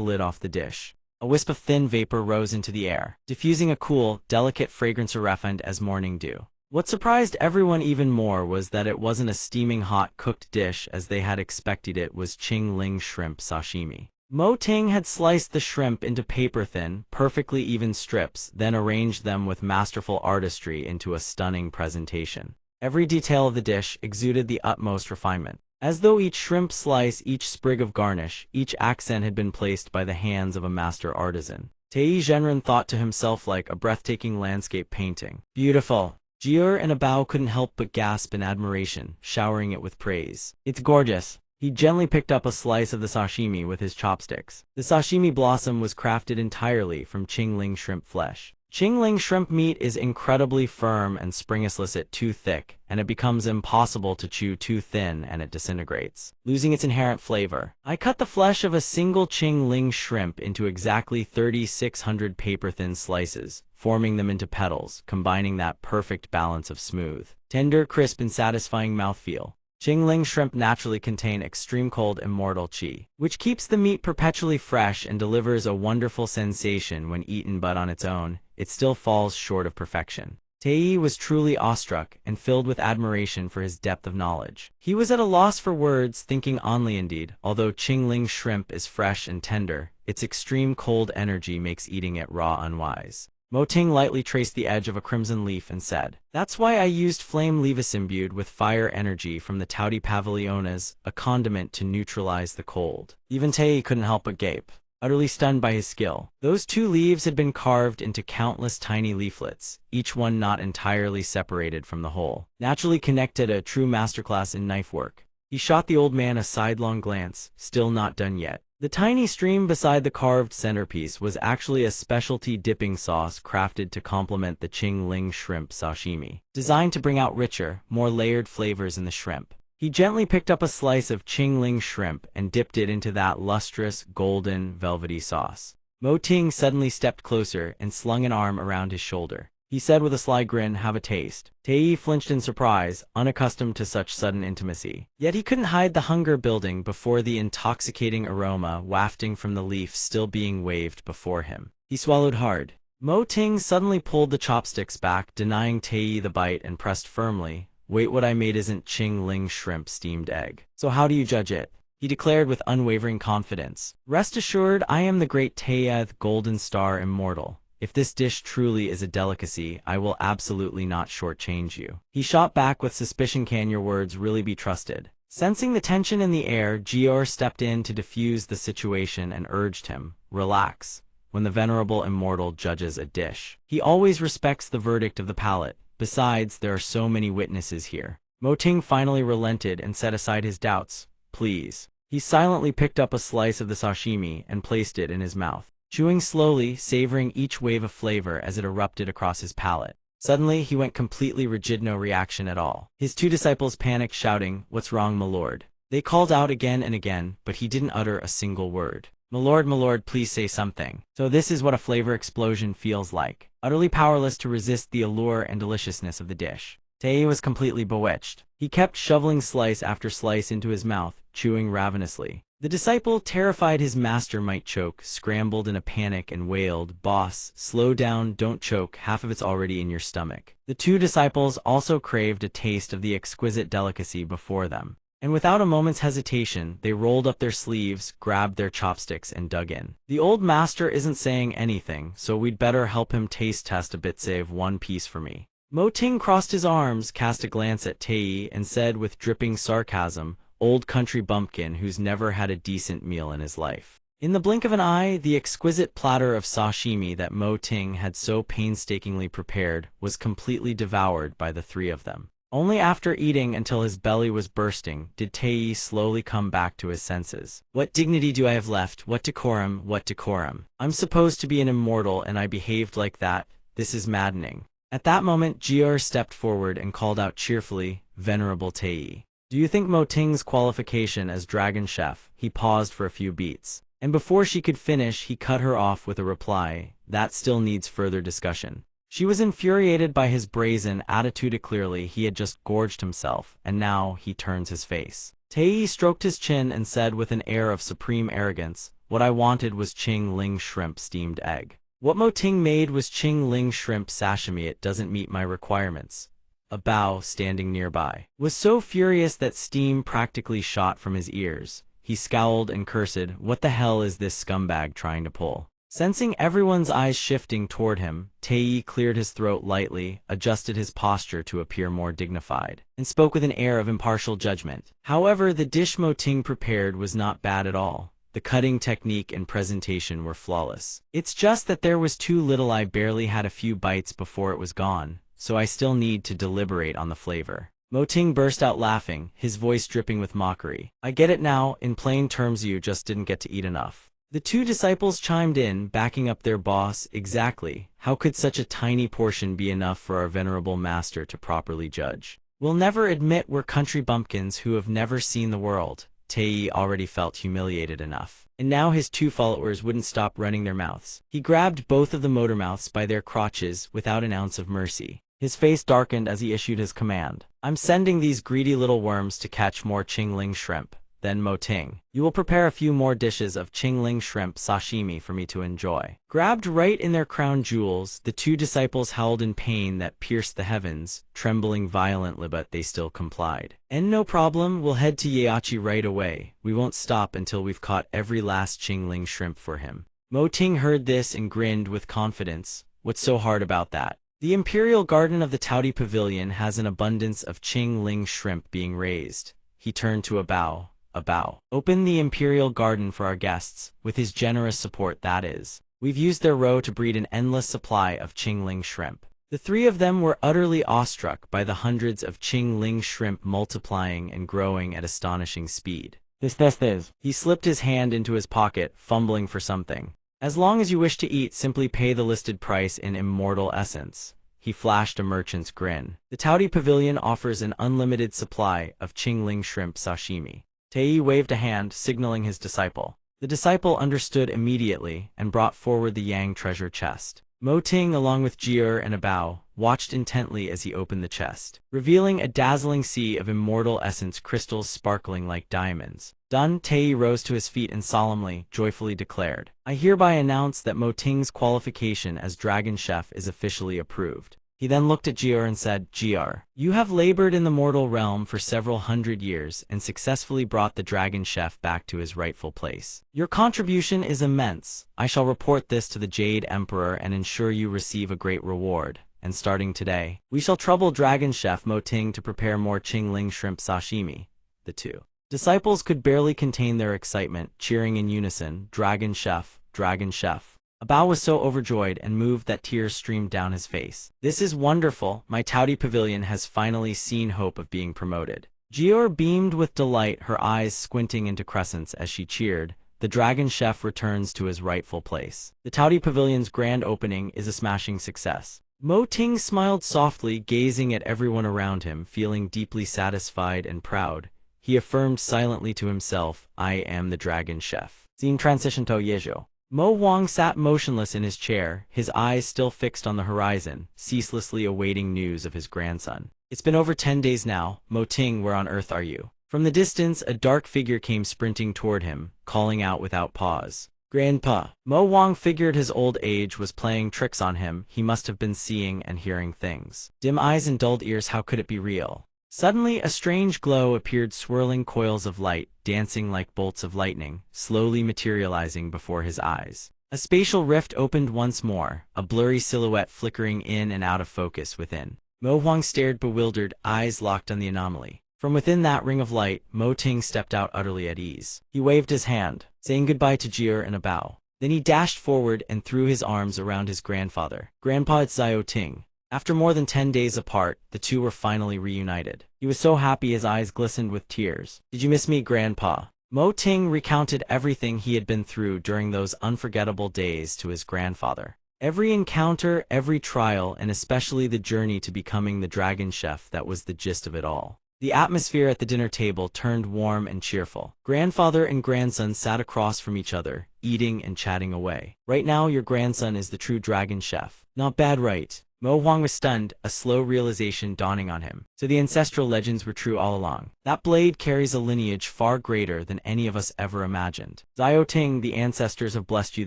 lid off the dish. A wisp of thin vapor rose into the air, diffusing a cool, delicate fragrance refined as morning dew. What surprised everyone even more was that it wasn't a steaming hot cooked dish as they had expected. It was Qing Ling shrimp sashimi. Mo Ting had sliced the shrimp into paper-thin, perfectly even strips, then arranged them with masterful artistry into a stunning presentation. Every detail of the dish exuded the utmost refinement. As though each shrimp slice, each sprig of garnish, each accent had been placed by the hands of a master artisan. Tae Zhenren thought to himself, like a breathtaking landscape painting. Beautiful. Jier and Bao couldn't help but gasp in admiration, showering it with praise. It's gorgeous. He gently picked up a slice of the sashimi with his chopsticks. The sashimi blossom was crafted entirely from Qingling shrimp flesh. Qingling shrimp meat is incredibly firm and springless it too thick, and it becomes impossible to chew too thin and it disintegrates, losing its inherent flavor. I cut the flesh of a single Qingling shrimp into exactly 3,600 paper-thin slices, forming them into petals, combining that perfect balance of smooth, tender, crisp, and satisfying mouthfeel. Qingling shrimp naturally contain extreme cold immortal qi, which keeps the meat perpetually fresh and delivers a wonderful sensation when eaten, but on its own, it still falls short of perfection. Tae was truly awestruck and filled with admiration for his depth of knowledge. He was at a loss for words, thinking only indeed, although Qingling shrimp is fresh and tender, its extreme cold energy makes eating it raw unwise. Mo Ting lightly traced the edge of a crimson leaf and said, "That's why I used flame leaves imbued with fire energy from the Taudi Paviliones, a condiment to neutralize the cold." Even Tae couldn't help but gape, utterly stunned by his skill. Those 2 leaves had been carved into countless tiny leaflets, each one not entirely separated from the whole, naturally connected, a true masterclass in knife work. He shot the old man a sidelong glance, still not done yet. The tiny stream beside the carved centerpiece was actually a specialty dipping sauce crafted to complement the Qingling shrimp sashimi, designed to bring out richer, more layered flavors in the shrimp. He gently picked up a slice of Qingling shrimp and dipped it into that lustrous, golden, velvety sauce. Mo Ting suddenly stepped closer and slung an arm around his shoulder. He said with a sly grin, "Have a taste." Tae flinched in surprise, unaccustomed to such sudden intimacy. Yet he couldn't hide the hunger building before the intoxicating aroma wafting from the leaf still being waved before him. He swallowed hard. Mo Ting suddenly pulled the chopsticks back, denying Tae the bite, and pressed firmly, "Wait, what I made isn't Qingling shrimp steamed egg. So how do you judge it?" He declared with unwavering confidence. "Rest assured, I am the great Taeyeth Golden Star Immortal. If this dish truly is a delicacy, I will absolutely not shortchange you." He shot back with suspicion, "Can your words really be trusted?" Sensing the tension in the air, Gior stepped in to diffuse the situation and urged him, "Relax. When the venerable immortal judges a dish, he always respects the verdict of the palate. Besides, there are so many witnesses here." Mo Ting finally relented and set aside his doubts. "Please." He silently picked up a slice of the sashimi and placed it in his mouth, chewing slowly, savoring each wave of flavor as it erupted across his palate. Suddenly, he went completely rigid, no reaction at all. His 2 disciples panicked, shouting, "What's wrong, my lord?" They called out again and again, but he didn't utter a single word. My lord, please say something." So this is what a flavor explosion feels like. Utterly powerless to resist the allure and deliciousness of the dish, Tae was completely bewitched. He kept shoveling slice after slice into his mouth, chewing ravenously. The disciple, terrified his master might choke, scrambled in a panic and wailed, "Boss, slow down, don't choke, half of it's already in your stomach." The 2 disciples also craved a taste of the exquisite delicacy before them, and without a moment's hesitation, they rolled up their sleeves, grabbed their chopsticks, and dug in. "The old master isn't saying anything, so we'd better help him taste test a bit. Save one piece for me." Mo Ting crossed his arms, cast a glance at Tae, and said with dripping sarcasm, "Old country bumpkin who's never had a decent meal in his life." In the blink of an eye, the exquisite platter of sashimi that Mo Ting had so painstakingly prepared was completely devoured by the 3 of them. Only after eating until his belly was bursting did Tae slowly come back to his senses. "What dignity do I have left? What decorum? What decorum? I'm supposed to be an immortal and I behaved like that. This is maddening." At that moment, Gior stepped forward and called out cheerfully, "Venerable Tae, do you think Mo Ting's qualification as dragon chef?" He paused for a few beats, and before she could finish, he cut her off with a reply, "That still needs further discussion." She was infuriated by his brazen attitude. Clearly, he had just gorged himself, and now he turns his face. Tae stroked his chin and said with an air of supreme arrogance, "What I wanted was Qingling shrimp steamed egg. What Mo Ting made was Qingling shrimp sashimi. It doesn't meet my requirements." A Bao, standing nearby, was so furious that steam practically shot from his ears. He scowled and cursed, "What the hell is this scumbag trying to pull?" Sensing everyone's eyes shifting toward him, Tae cleared his throat lightly, adjusted his posture to appear more dignified, and spoke with an air of impartial judgment. However, the dish Mo Ting prepared was not bad at all. The cutting technique and presentation were flawless. It's just that there was too little. I barely had a few bites before it was gone, so I still need to deliberate on the flavor. Mo Ting burst out laughing, his voice dripping with mockery. I get it now, in plain terms you just didn't get to eat enough. The two disciples chimed in, backing up their boss. Exactly. How could such a tiny portion be enough for our venerable master to properly judge? We'll never admit we're country bumpkins who have never seen the world. Tae already felt humiliated enough. And now his two followers wouldn't stop running their mouths. He grabbed both of the motormouths by their crotches without an ounce of mercy. His face darkened as he issued his command. I'm sending these greedy little worms to catch more Qingling shrimp. Then Mo Ting, you will prepare a few more dishes of Qingling shrimp sashimi for me to enjoy. Grabbed right in their crown jewels, the two disciples howled in pain that pierced the heavens, trembling violently, but they still complied. And no problem, we'll head to Yachi right away. We won't stop until we've caught every last Qingling shrimp for him. Mo Ting heard this and grinned with confidence. What's so hard about that? The Imperial Garden of the Taudi Pavilion has an abundance of Qingling shrimp being raised. He turned to Abao. Open the Imperial Garden for our guests, with his generous support that is. We've used their roe to breed an endless supply of Qingling shrimp. The three of them were utterly awestruck by the hundreds of Qingling shrimp multiplying and growing at astonishing speed. This. He slipped his hand into his pocket, fumbling for something. As long as you wish to eat, simply pay the listed price in immortal essence. He flashed a merchant's grin. The Taudi Pavilion offers an unlimited supply of Qingling shrimp sashimi. Tae waved a hand, signaling his disciple. The disciple understood immediately and brought forward the Yang treasure chest. Mo Ting, along with Jier and Abao, watched intently as he opened the chest, revealing a dazzling sea of immortal essence crystals sparkling like diamonds. Done. Tae rose to his feet and solemnly, joyfully declared, I hereby announce that Mo Ting's qualification as Dragon Chef is officially approved. He then looked at Jier and said, Jier, you have labored in the mortal realm for several hundred years and successfully brought the Dragon Chef back to his rightful place. Your contribution is immense. I shall report this to the Jade Emperor and ensure you receive a great reward. And starting today, we shall trouble Dragon Chef Mo Ting to prepare more Qingling shrimp sashimi. The two disciples could barely contain their excitement, cheering in unison, Dragon Chef, Dragon Chef. Abao was so overjoyed and moved that tears streamed down his face. This is wonderful. My Taudi Pavilion has finally seen hope of being promoted. Jier beamed with delight, her eyes squinting into crescents as she cheered. The Dragon Chef returns to his rightful place. The Taudi Pavilion's grand opening is a smashing success. Mo Ting smiled softly, gazing at everyone around him, feeling deeply satisfied and proud. He affirmed silently to himself, I am the Dragon Chef. Scene transition to Yejo. Mo Wang sat motionless in his chair, his eyes still fixed on the horizon, ceaselessly awaiting news of his grandson. It's been over 10 days now. Mo Ting, where on earth are you? From the distance, a dark figure came sprinting toward him, calling out without pause. Grandpa. Mo Wang figured his old age was playing tricks on him. He must have been seeing and hearing things. Dim eyes and dulled ears, how could it be real? Suddenly, a strange glow appeared, swirling coils of light, dancing like bolts of lightning, slowly materializing before his eyes. A spatial rift opened once more, a blurry silhouette flickering in and out of focus within. Mo Huang stared bewildered, eyes locked on the anomaly. From within that ring of light, Mo Ting stepped out utterly at ease. He waved his hand, saying goodbye to Jier and Abao. Then he dashed forward and threw his arms around his grandfather. Grandpa, it's Xiao Ting. After more than 10 days apart, the two were finally reunited. He was so happy his eyes glistened with tears. Did you miss me, Grandpa? Mo Ting recounted everything he had been through during those unforgettable days to his grandfather. Every encounter, every trial, and especially the journey to becoming the Dragon Chef, that was the gist of it all. The atmosphere at the dinner table turned warm and cheerful. Grandfather and grandson sat across from each other, eating and chatting away. Right now, your grandson is the true Dragon Chef. Not bad, right? Mo Huang was stunned, a slow realization dawning on him. So the ancestral legends were true all along. That blade carries a lineage far greater than any of us ever imagined. Xiao Ting, the ancestors have blessed you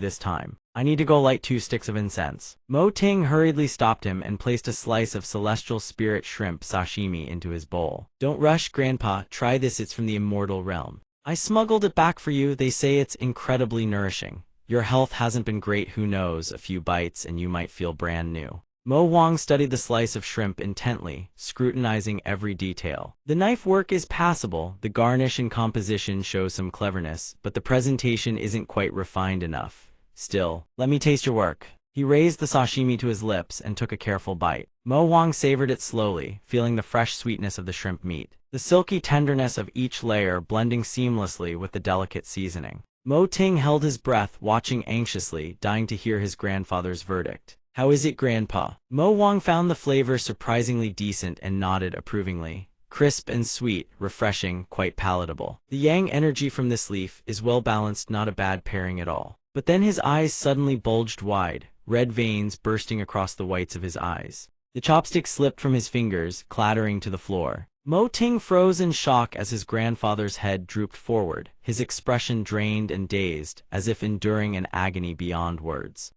this time. I need to go light 2 sticks of incense. Mo Ting hurriedly stopped him and placed a slice of celestial spirit shrimp sashimi into his bowl. Don't rush, Grandpa. Try this, it's from the immortal realm. I smuggled it back for you. They say it's incredibly nourishing. Your health hasn't been great, who knows, a few bites and you might feel brand new. Mo Huang studied the slice of shrimp intently, scrutinizing every detail. The knife work is passable, the garnish and composition show some cleverness, but the presentation isn't quite refined enough. Still, let me taste your work. He raised the sashimi to his lips and took a careful bite. Mo Huang savored it slowly, feeling the fresh sweetness of the shrimp meat, the silky tenderness of each layer blending seamlessly with the delicate seasoning. Mo Ting held his breath, watching anxiously, dying to hear his grandfather's verdict. "How is it, Grandpa?" Mo Huang found the flavor surprisingly decent and nodded approvingly. Crisp and sweet, refreshing, quite palatable. The yang energy from this leaf is well balanced, not a bad pairing at all. But then his eyes suddenly bulged wide, red veins bursting across the whites of his eyes. The chopstick slipped from his fingers, clattering to the floor. Mo Ting froze in shock as his grandfather's head drooped forward, his expression drained and dazed, as if enduring an agony beyond words.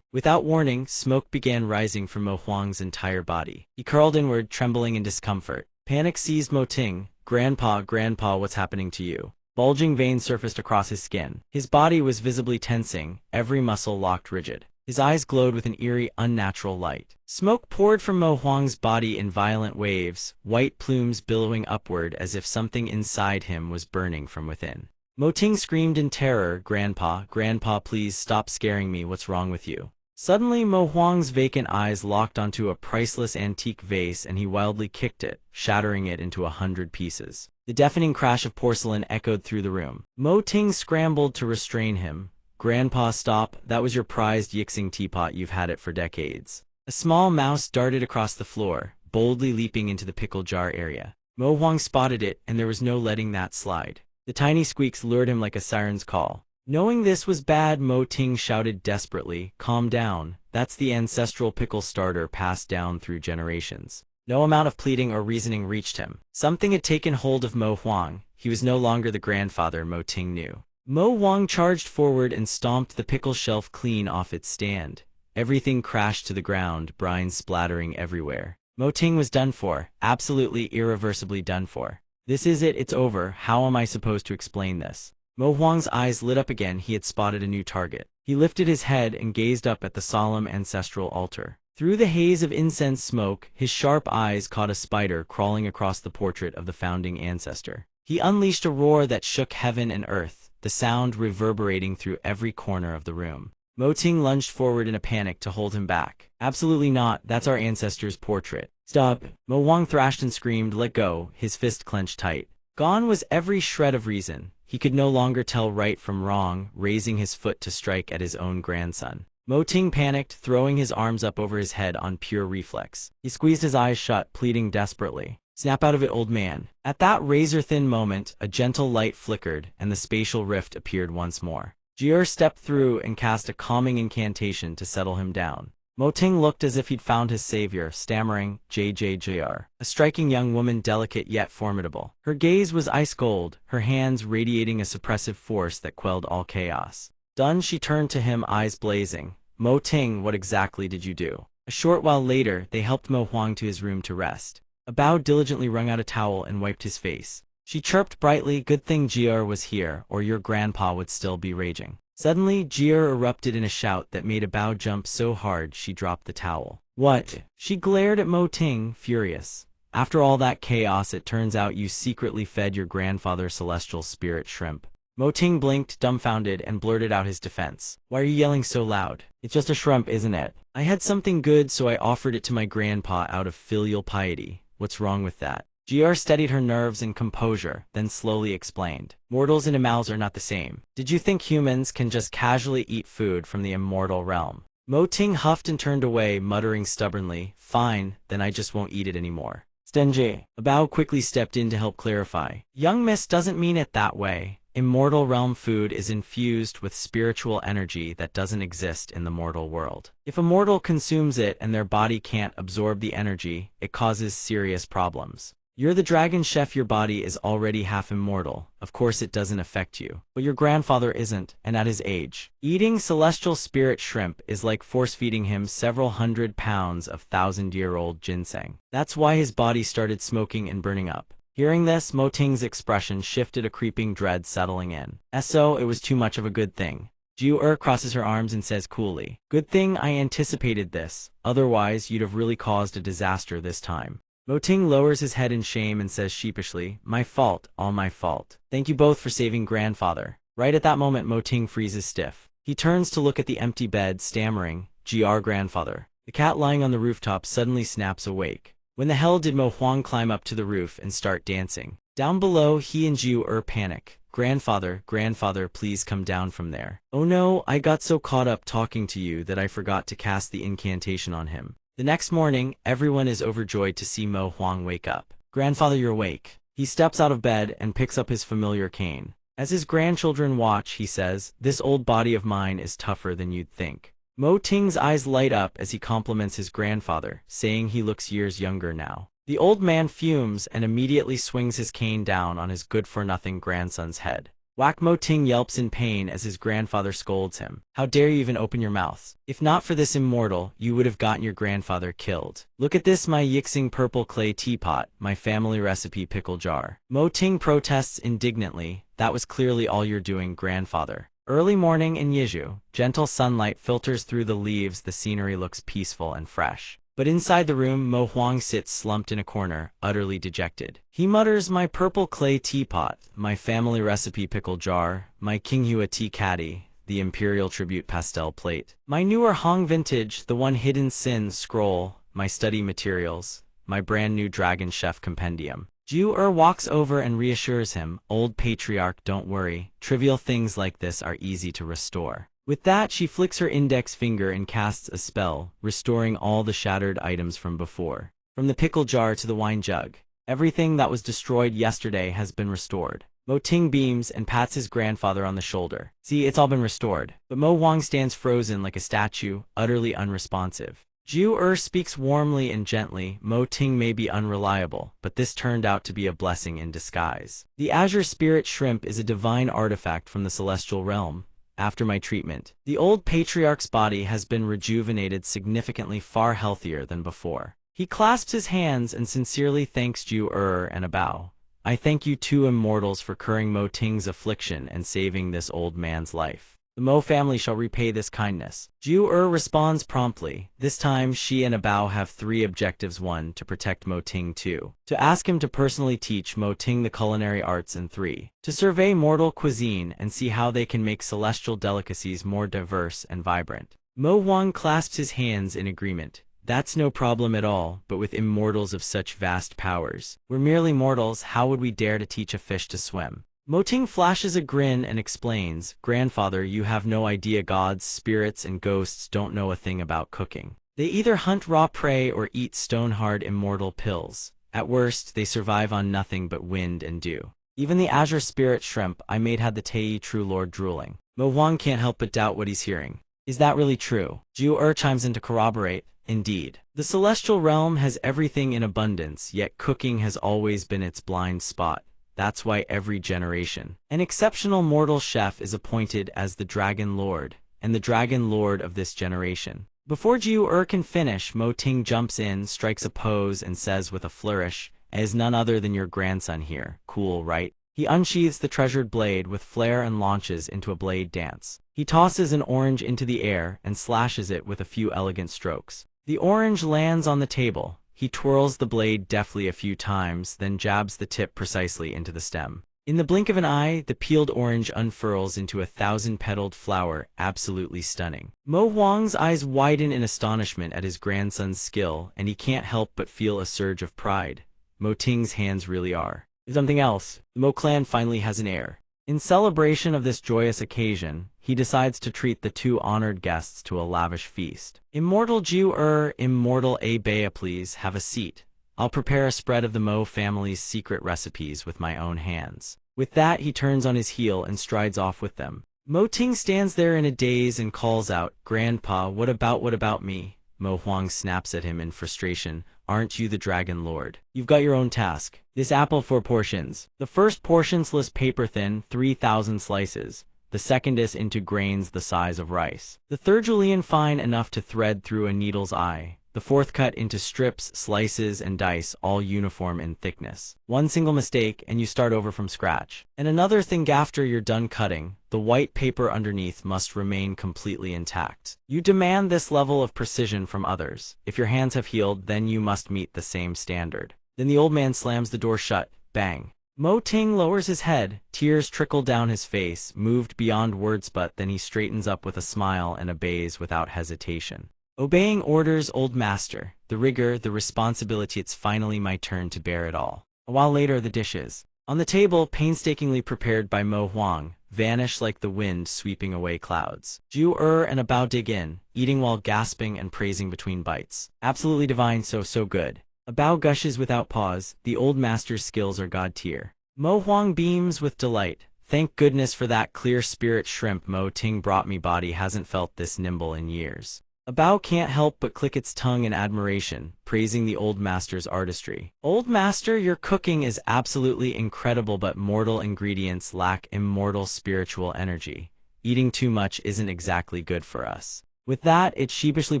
Without warning, smoke began rising from Mo Huang's entire body. He curled inward, trembling in discomfort. Panic seized Mo Ting. "Grandpa, Grandpa, what's happening to you?" Bulging veins surfaced across his skin. His body was visibly tensing, every muscle locked rigid. His eyes glowed with an eerie, unnatural light. Smoke poured from Mo Huang's body in violent waves, white plumes billowing upward as if something inside him was burning from within. Mo Ting screamed in terror, "Grandpa, Grandpa, please stop scaring me, what's wrong with you?" Suddenly, Mo Huang's vacant eyes locked onto a priceless antique vase and he wildly kicked it, shattering it into 100 pieces. The deafening crash of porcelain echoed through the room. Mo Ting scrambled to restrain him. "Grandpa, stop, that was your prized Yixing teapot, you've had it for decades." A small mouse darted across the floor, boldly leaping into the pickle jar area. Mo Huang spotted it, and there was no letting that slide. The tiny squeaks lured him like a siren's call. Knowing this was bad, Mo Ting shouted desperately, "Calm down, that's the ancestral pickle starter passed down through generations." No amount of pleading or reasoning reached him. Something had taken hold of Mo Huang. He was no longer the grandfather Mo Ting knew. Mo Huang charged forward and stomped the pickle shelf clean off its stand. Everything crashed to the ground, brine splattering everywhere. Mo Ting was done for, absolutely irreversibly done for. "This is it, it's over, how am I supposed to explain this?" Mo Huang's eyes lit up again. He had spotted a new target. He lifted his head and gazed up at the solemn ancestral altar. Through the haze of incense smoke, his sharp eyes caught a spider crawling across the portrait of the founding ancestor. He unleashed a roar that shook heaven and earth, the sound reverberating through every corner of the room. Mo Ting lunged forward in a panic to hold him back. "Absolutely not, that's our ancestor's portrait." "Stop!" Mo Huang thrashed and screamed. "Let go," his fist clenched tight. Gone was every shred of reason. He could no longer tell right from wrong, raising his foot to strike at his own grandson. Mo Ting panicked, throwing his arms up over his head on pure reflex. He squeezed his eyes shut, pleading desperately. "Snap out of it, old man." At that razor-thin moment, a gentle light flickered, and the spatial rift appeared once more. Jier stepped through and cast a calming incantation to settle him down. Mo Ting looked as if he'd found his savior, stammering, "JJJR." A striking young woman, delicate yet formidable. Her gaze was ice cold, her hands radiating a suppressive force that quelled all chaos. Done, she turned to him, eyes blazing. "Mo Ting, what exactly did you do?" A short while later, they helped Mo Huang to his room to rest. Bao diligently wrung out a towel and wiped his face. She chirped brightly, "Good thing Jier was here, or your grandpa would still be raging." Suddenly, Jier erupted in a shout that made Bao jump so hard she dropped the towel. "What?" She glared at Mo Ting, furious. "After all that chaos, it turns out you secretly fed your grandfather celestial spirit shrimp." Mo Ting blinked, dumbfounded, and blurted out his defense. "Why are you yelling so loud? It's just a shrimp, isn't it? I had something good, so I offered it to my grandpa out of filial piety. What's wrong with that?" Jier steadied her nerves and composure, then slowly explained. "Mortals and immortals are not the same. Did you think humans can just casually eat food from the immortal realm?" Mo Ting huffed and turned away, muttering stubbornly, "Fine, then I just won't eat it anymore." "Stingy." Bao quickly stepped in to help clarify. "Young miss doesn't mean it that way. Immortal realm food is infused with spiritual energy that doesn't exist in the mortal world. If a mortal consumes it and their body can't absorb the energy, it causes serious problems. You're the dragon chef, your body is already half immortal, of course it doesn't affect you. But your grandfather isn't, and at his age, eating celestial spirit shrimp is like force-feeding him several 100 pounds of 1,000-year-old ginseng. That's why his body started smoking and burning up." Hearing this, Mo Ting's expression shifted, a creeping dread settling in. "So, it was too much of a good thing." Jiu crosses her arms and says coolly, "Good thing I anticipated this, otherwise you'd have really caused a disaster this time." Mo Ting lowers his head in shame and says sheepishly, "My fault, all my fault. Thank you both for saving grandfather." Right at that moment, Mo Ting freezes stiff. He turns to look at the empty bed, stammering, Gr grandfather. The cat lying on the rooftop suddenly snaps awake. When the hell did Mo Huang climb up to the roof and start dancing? Down below, he and Jiu panic. Grandfather, grandfather, please come down from there. Oh no, I got so caught up talking to you that I forgot to cast the incantation on him. The next morning, everyone is overjoyed to see Mo Huang wake up. Grandfather, you're awake. He steps out of bed and picks up his familiar cane. As his grandchildren watch, he says, "This old body of mine is tougher than you'd think." Mo Ting's eyes light up as he compliments his grandfather, saying he looks years younger now. The old man fumes and immediately swings his cane down on his good-for-nothing grandson's head. Whack! Mo Ting yelps in pain as his grandfather scolds him. How dare you even open your mouth? If not for this immortal, you would have gotten your grandfather killed. Look at this, my Yixing purple clay teapot, my family recipe pickle jar. Mo Ting protests indignantly. That was clearly all you're doing, grandfather. Early morning in Yizhu, gentle sunlight filters through the leaves. The scenery looks peaceful and fresh. But inside the room, Mo Huang sits slumped in a corner, utterly dejected. He mutters, my purple clay teapot, my family recipe pickle jar, my Qinghua tea caddy, the imperial tribute pastel plate, my newer Hong vintage, the one hidden sin scroll, my study materials, my brand new Dragon Chef compendium. Jiu walks over and reassures him, old patriarch, don't worry, trivial things like this are easy to restore. With that, she flicks her index finger and casts a spell, restoring all the shattered items from before. From the pickle jar to the wine jug, everything that was destroyed yesterday has been restored. Mo Ting beams and pats his grandfather on the shoulder. See, it's all been restored. But Mo Huang stands frozen like a statue, utterly unresponsive. Jiu speaks warmly and gently. Mo Ting may be unreliable, but this turned out to be a blessing in disguise. The Azure Spirit Shrimp is a divine artifact from the celestial realm. After my treatment, the old patriarch's body has been rejuvenated significantly, far healthier than before. He clasps his hands and sincerely thanks Jiu and a bow. I thank you two immortals for curing Mo Ting's affliction and saving this old man's life. The Mo family shall repay this kindness. Jiu responds promptly. This time, she and a bow have three objectives. 1. To protect Mo Ting. 2. To ask him to personally teach Mo Ting the culinary arts. And 3. To survey mortal cuisine and see how they can make celestial delicacies more diverse and vibrant. Mo Huang clasps his hands in agreement. That's no problem at all, but with immortals of such vast powers. We're merely mortals, how would we dare to teach a fish to swim? Mo Ting flashes a grin and explains, grandfather, you have no idea, gods, spirits, and ghosts don't know a thing about cooking. They either hunt raw prey or eat stone-hard immortal pills. At worst, they survive on nothing but wind and dew. Even the Azure Spirit Shrimp I made had the Tei True Lord drooling. Mo Huang can't help but doubt what he's hearing. Is that really true? Jiu chimes in to corroborate. Indeed. The celestial realm has everything in abundance, yet cooking has always been its blind spot. That's why every generation, an exceptional mortal chef is appointed as the Dragon Lord, and the Dragon Lord of this generation. Before Jiu can finish, Mo Ting jumps in, strikes a pose, and says with a flourish, as none other than your grandson here. Cool, right? He unsheathes the treasured blade with flair and launches into a blade dance. He tosses an orange into the air and slashes it with a few elegant strokes. The orange lands on the table. He twirls the blade deftly a few times, then jabs the tip precisely into the stem. In the blink of an eye, the peeled orange unfurls into a 1,000-petaled flower, absolutely stunning. Mo Huang's eyes widen in astonishment at his grandson's skill, and he can't help but feel a surge of pride. Mo Ting's hands really are something else. The Mo clan finally has an heir. In celebration of this joyous occasion, he decides to treat the two honored guests to a lavish feast. Immortal Jiu Immortal Bea, please have a seat. I'll prepare a spread of the Mo family's secret recipes with my own hands. With that, he turns on his heel and strides off with them. Mo Ting stands there in a daze and calls out, Grandpa, what about me? Mo Huang snaps at him in frustration. Aren't you the Dragon Lord? You've got your own task. This apple 4 portions. The first portion sliced paper thin, 3,000 slices. The second is into grains the size of rice. The third julienne fine enough to thread through a needle's eye. The fourth cut into strips, slices, and dice, all uniform in thickness. One single mistake, and you start over from scratch. And another thing, after you're done cutting, the white paper underneath must remain completely intact. You demand this level of precision from others. If your hands have healed, then you must meet the same standard. Then the old man slams the door shut. Bang. Mo Ting lowers his head, tears trickle down his face, moved beyond words, but then he straightens up with a smile and obeys without hesitation. Obeying orders, old master. The rigor, the responsibility, it's finally my turn to bear it all. A while later, the dishes, on the table, painstakingly prepared by Mo Huang, vanish like the wind sweeping away clouds. Ju and Abao dig in, eating while gasping and praising between bites. Absolutely divine, so good. Abao gushes without pause, the old master's skills are god tier. Mo Huang beams with delight. Thank goodness for that clear spirit shrimp Mo Ting brought me, body hasn't felt this nimble in years. Abao can't help but click its tongue in admiration, praising the old master's artistry. Old master, your cooking is absolutely incredible, but mortal ingredients lack immortal spiritual energy. Eating too much isn't exactly good for us. With that, it sheepishly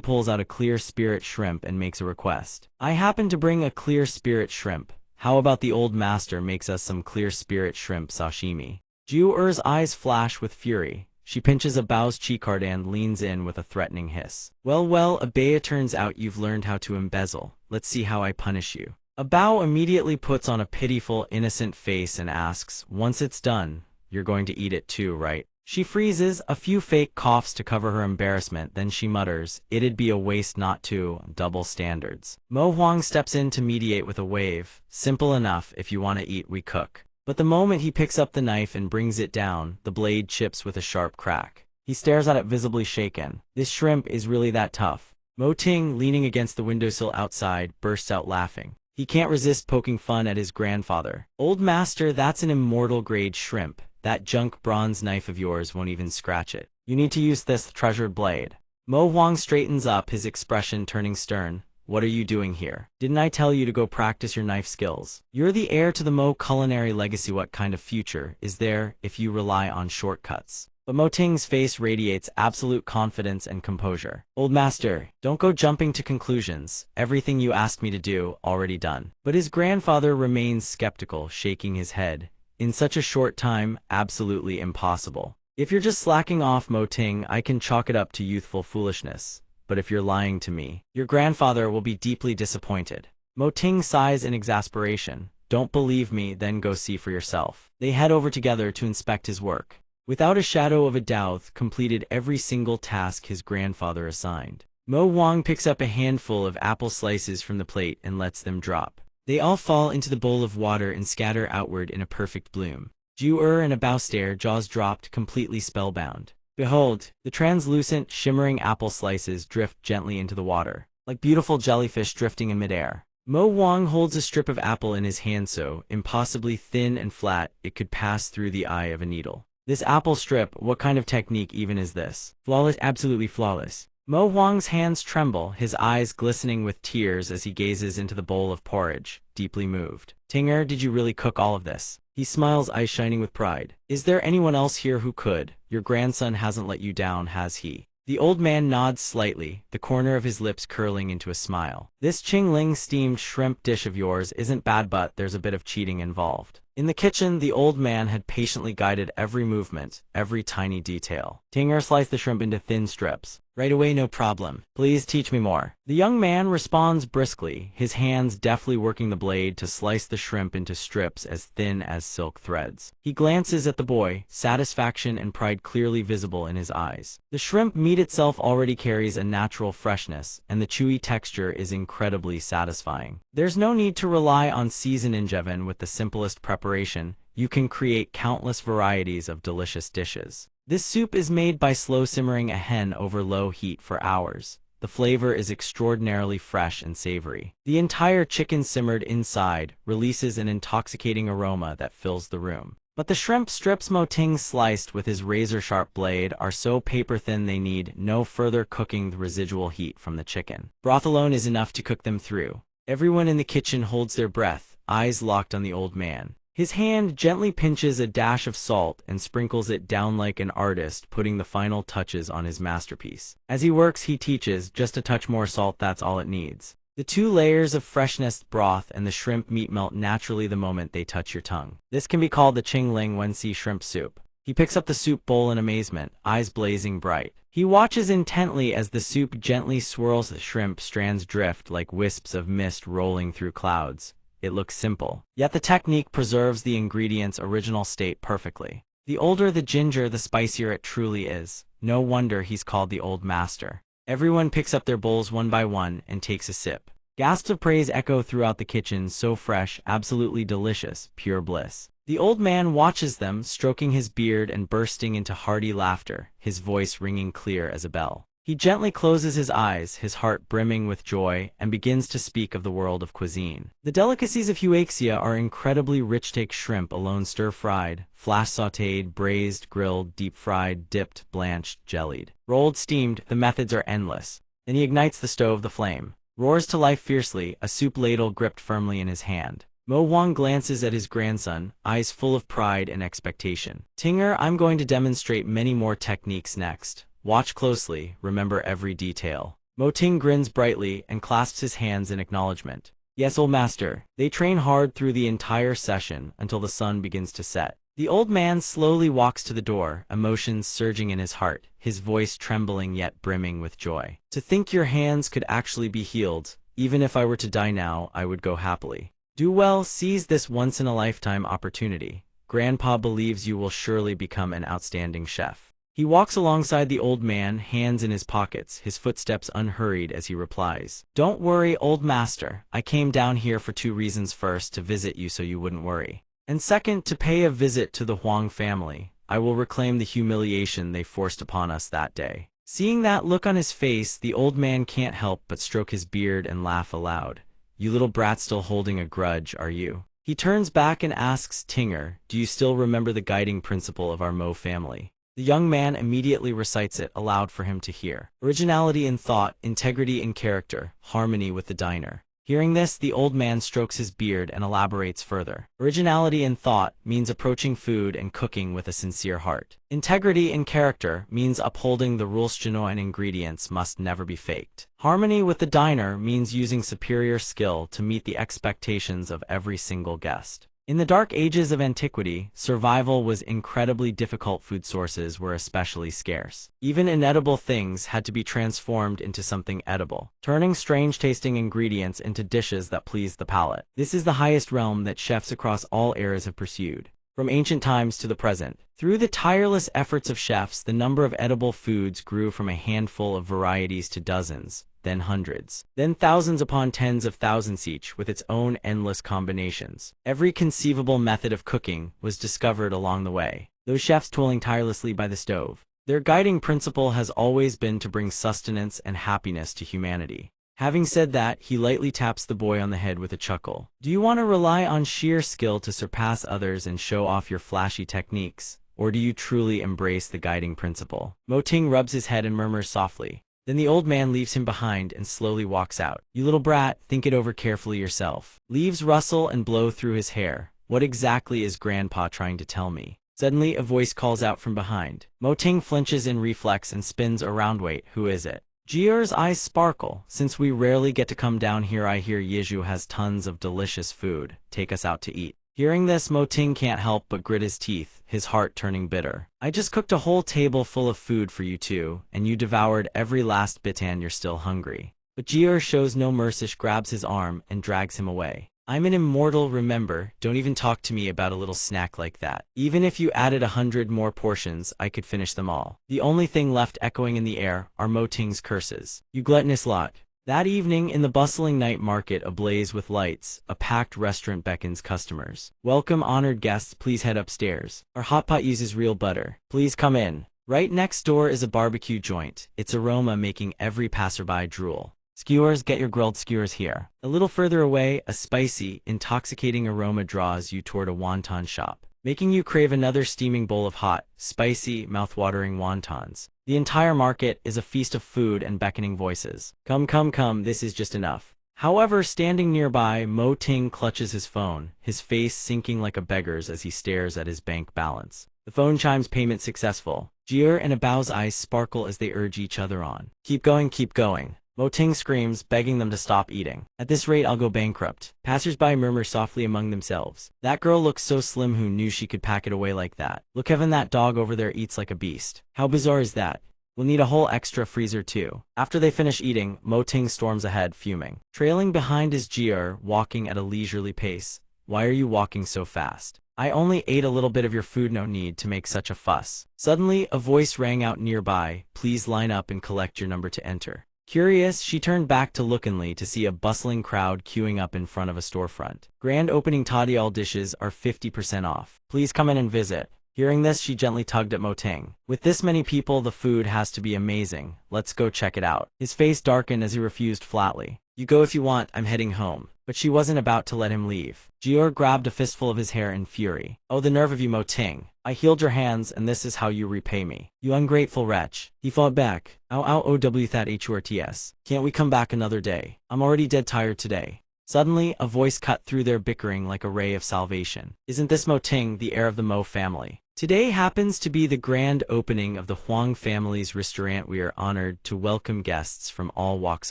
pulls out a clear spirit shrimp and makes a request. I happen to bring a clear spirit shrimp. How about the old master makes us some clear spirit shrimp sashimi? Ju-er's eyes flash with fury. She pinches Abao's cheek hard and leans in with a threatening hiss. Well, Abea, turns out you've learned how to embezzle. Let's see how I punish you. Abao immediately puts on a pitiful, innocent face and asks, once it's done, you're going to eat it too, right? She freezes, a few fake coughs to cover her embarrassment, then she mutters, it'd be a waste not to. Double standards. Mo Huang steps in to mediate with a wave. Simple enough, if you want to eat, we cook. But the moment he picks up the knife and brings it down, the blade chips with a sharp crack. He stares at it, visibly shaken. This shrimp is really that tough. Mo Ting, leaning against the windowsill outside, bursts out laughing. He can't resist poking fun at his grandfather. Old master, that's an immortal-grade shrimp. That junk bronze knife of yours won't even scratch it. You need to use this treasured blade. Mo Huang straightens up, his expression turning stern. What are you doing here? Didn't I tell you to go practice your knife skills? You're the heir to the Mo culinary legacy. What kind of future is there if you rely on shortcuts? But Mo Ting's face radiates absolute confidence and composure. Old master, don't go jumping to conclusions. Everything you asked me to do, already done. But his grandfather remains skeptical, shaking his head. In such a short time, absolutely impossible. If you're just slacking off, Mo Ting, I can chalk it up to youthful foolishness. But if you're lying to me, your grandfather will be deeply disappointed. Mo Ting sighs in exasperation. Don't believe me, then go see for yourself. They head over together to inspect his work. Without a shadow of a doubt, completed every single task his grandfather assigned. Mo Huang picks up a handful of apple slices from the plate and lets them drop. They all fall into the bowl of water and scatter outward in a perfect bloom. Ju-er and Abao stare, jaws dropped, completely spellbound. Behold, the translucent, shimmering apple slices drift gently into the water, like beautiful jellyfish drifting in midair. Mo Huang holds a strip of apple in his hand so impossibly thin and flat it could pass through the eye of a needle. This apple strip, what kind of technique even is this? Flawless, absolutely flawless. Mo Huang's hands tremble, his eyes glistening with tears as he gazes into the bowl of porridge, deeply moved. Tinger, did you really cook all of this? He smiles, eyes shining with pride. Is there anyone else here who could? Your grandson hasn't let you down, has he? The old man nods slightly, the corner of his lips curling into a smile. This Qingling steamed shrimp dish of yours isn't bad, but there's a bit of cheating involved. In the kitchen, the old man had patiently guided every movement, every tiny detail. Tinger sliced the shrimp into thin strips. Right away, no problem. Please teach me more. The young man responds briskly, his hands deftly working the blade to slice the shrimp into strips as thin as silk threads. He glances at the boy, satisfaction and pride clearly visible in his eyes. The shrimp meat itself already carries a natural freshness, and the chewy texture is incredibly satisfying. There's no need to rely on seasoned injeven. With the simplest preparation, you can create countless varieties of delicious dishes. This soup is made by slow simmering a hen over low heat for hours. The flavor is extraordinarily fresh and savory. The entire chicken simmered inside releases an intoxicating aroma that fills the room. But the shrimp strips Mo Ting sliced with his razor-sharp blade are so paper-thin they need no further cooking. The residual heat from the chicken broth alone is enough to cook them through. Everyone in the kitchen holds their breath, eyes locked on the old man. His hand gently pinches a dash of salt and sprinkles it down like an artist putting the final touches on his masterpiece. As he works, he teaches, just a touch more salt, that's all it needs. The 2 layers of freshness broth and the shrimp meat melt naturally the moment they touch your tongue. This can be called the Qingling Wenxi shrimp soup. He picks up the soup bowl in amazement, eyes blazing bright. He watches intently as the soup gently swirls. The shrimp strands drift like wisps of mist rolling through clouds. It looks simple, yet the technique preserves the ingredients' original state perfectly. The older the ginger, the spicier it truly is. No wonder he's called the Old Master. Everyone picks up their bowls one by one and takes a sip. Gasps of praise echo throughout the kitchen, so fresh, absolutely delicious, pure bliss. The old man watches them, stroking his beard and bursting into hearty laughter, his voice ringing clear as a bell. He gently closes his eyes, his heart brimming with joy, and begins to speak of the world of cuisine. The delicacies of Huaxia are incredibly rich. Take shrimp alone, stir-fried, flash sautéed, braised, grilled, deep-fried, dipped, blanched, jellied, rolled, steamed. The methods are endless. Then he ignites the stove. The flame roars to life fiercely, a soup ladle gripped firmly in his hand. Mo Wang glances at his grandson, eyes full of pride and expectation. Tinger, I'm going to demonstrate many more techniques next. Watch closely, remember every detail. Mo Ting grins brightly and clasps his hands in acknowledgement. Yes, old master. They train hard through the entire session until the sun begins to set. The old man slowly walks to the door, emotions surging in his heart, his voice trembling yet brimming with joy. To think your hands could actually be healed. Even if I were to die now, I would go happily. Do well, seize this once-in-a-lifetime opportunity. Grandpa believes you will surely become an outstanding chef. He walks alongside the old man, hands in his pockets, his footsteps unhurried as he replies. Don't worry, old master. I came down here for two reasons. First, to visit you so you wouldn't worry. And second, to pay a visit to the Huang family. I will reclaim the humiliation they forced upon us that day. Seeing that look on his face, the old man can't help but stroke his beard and laugh aloud. You little brat, still holding a grudge, are you? He turns back and asks Tinger, do you still remember the guiding principle of our Mo family? The young man immediately recites it aloud for him to hear. Originality in thought, integrity in character, harmony with the diner. Hearing this, the old man strokes his beard and elaborates further. Originality in thought means approaching food and cooking with a sincere heart. Integrity in character means upholding the rules. Genuine ingredients must never be faked. Harmony with the diner means using superior skill to meet the expectations of every single guest. In the dark ages of antiquity, survival was incredibly difficult. Food sources were especially scarce. Even inedible things had to be transformed into something edible, turning strange-tasting ingredients into dishes that pleased the palate. This is the highest realm that chefs across all eras have pursued, from ancient times to the present. Through the tireless efforts of chefs, the number of edible foods grew from a handful of varieties to dozens, then hundreds, then thousands upon tens of thousands, each with its own endless combinations. Every conceivable method of cooking was discovered along the way. Those chefs toiling tirelessly by the stove, their guiding principle has always been to bring sustenance and happiness to humanity. Having said that, he lightly taps the boy on the head with a chuckle. Do you want to rely on sheer skill to surpass others and show off your flashy techniques? Or do you truly embrace the guiding principle? Mo Ting rubs his head and murmurs softly. Then the old man leaves him behind and slowly walks out. You little brat, think it over carefully yourself. Leaves rustle and blow through his hair. What exactly is Grandpa trying to tell me? Suddenly, a voice calls out from behind. Mo Ting flinches in reflex and spins around. Wait, who is it? Jier's eyes sparkle. Since we rarely get to come down here, I hear Yizhu has tons of delicious food. Take us out to eat. Hearing this, Mo Ting can't help but grit his teeth, his heart turning bitter. I just cooked a whole table full of food for you two, and you devoured every last bit and you're still hungry. But Jier shows no mercy, grabs his arm and drags him away. I'm an immortal, remember, don't even talk to me about a little snack like that. Even if you added 100 more portions, I could finish them all. The only thing left echoing in the air are Mo Ting's curses. You gluttonous lot. That evening, in the bustling night market ablaze with lights, a packed restaurant beckons customers. Welcome, honored guests, please head upstairs. Our hot pot uses real butter. Please come in. Right next door is a barbecue joint, its aroma making every passerby drool. Skewers, get your grilled skewers here. A little further away, a spicy, intoxicating aroma draws you toward a wonton shop, making you crave another steaming bowl of hot, spicy, mouth-watering wontons. The entire market is a feast of food and beckoning voices. Come, come, come, this is just enough. However, standing nearby, Mo Ting clutches his phone, his face sinking like a beggar's as he stares at his bank balance. The phone chimes, payment successful. Jier and Abao's eyes sparkle as they urge each other on. Keep going, keep going. Mo Ting screams, begging them to stop eating. At this rate, I'll go bankrupt. Passers-by murmur softly among themselves. That girl looks so slim, who knew she could pack it away like that? Look, Kevin, that dog over there eats like a beast. How bizarre is that? We'll need a whole extra freezer too. After they finish eating, Mo Ting storms ahead, fuming. Trailing behind is Jier, walking at a leisurely pace. Why are you walking so fast? I only ate a little bit of your food, no need to make such a fuss. Suddenly, a voice rang out nearby, please line up and collect your number to enter. Curious, she turned back to lookingly to see a bustling crowd queuing up in front of a storefront. Grand opening toddy, all dishes are 50% off. Please come in and visit. Hearing this, she gently tugged at Mo Ting. With this many people, the food has to be amazing. Let's go check it out. His face darkened as he refused flatly. You go if you want, I'm heading home. But she wasn't about to let him leave. Jior grabbed a fistful of his hair in fury. Oh, the nerve of you, Mo Ting. I healed your hands, and this is how you repay me. You ungrateful wretch. He fought back. Ow ow ow that hurts. Can't we come back another day? I'm already dead tired today. Suddenly, a voice cut through their bickering like a ray of salvation. Isn't this Mo Ting, the heir of the Mo family? Today happens to be the grand opening of the Huang family's restaurant. We are honored to welcome guests from all walks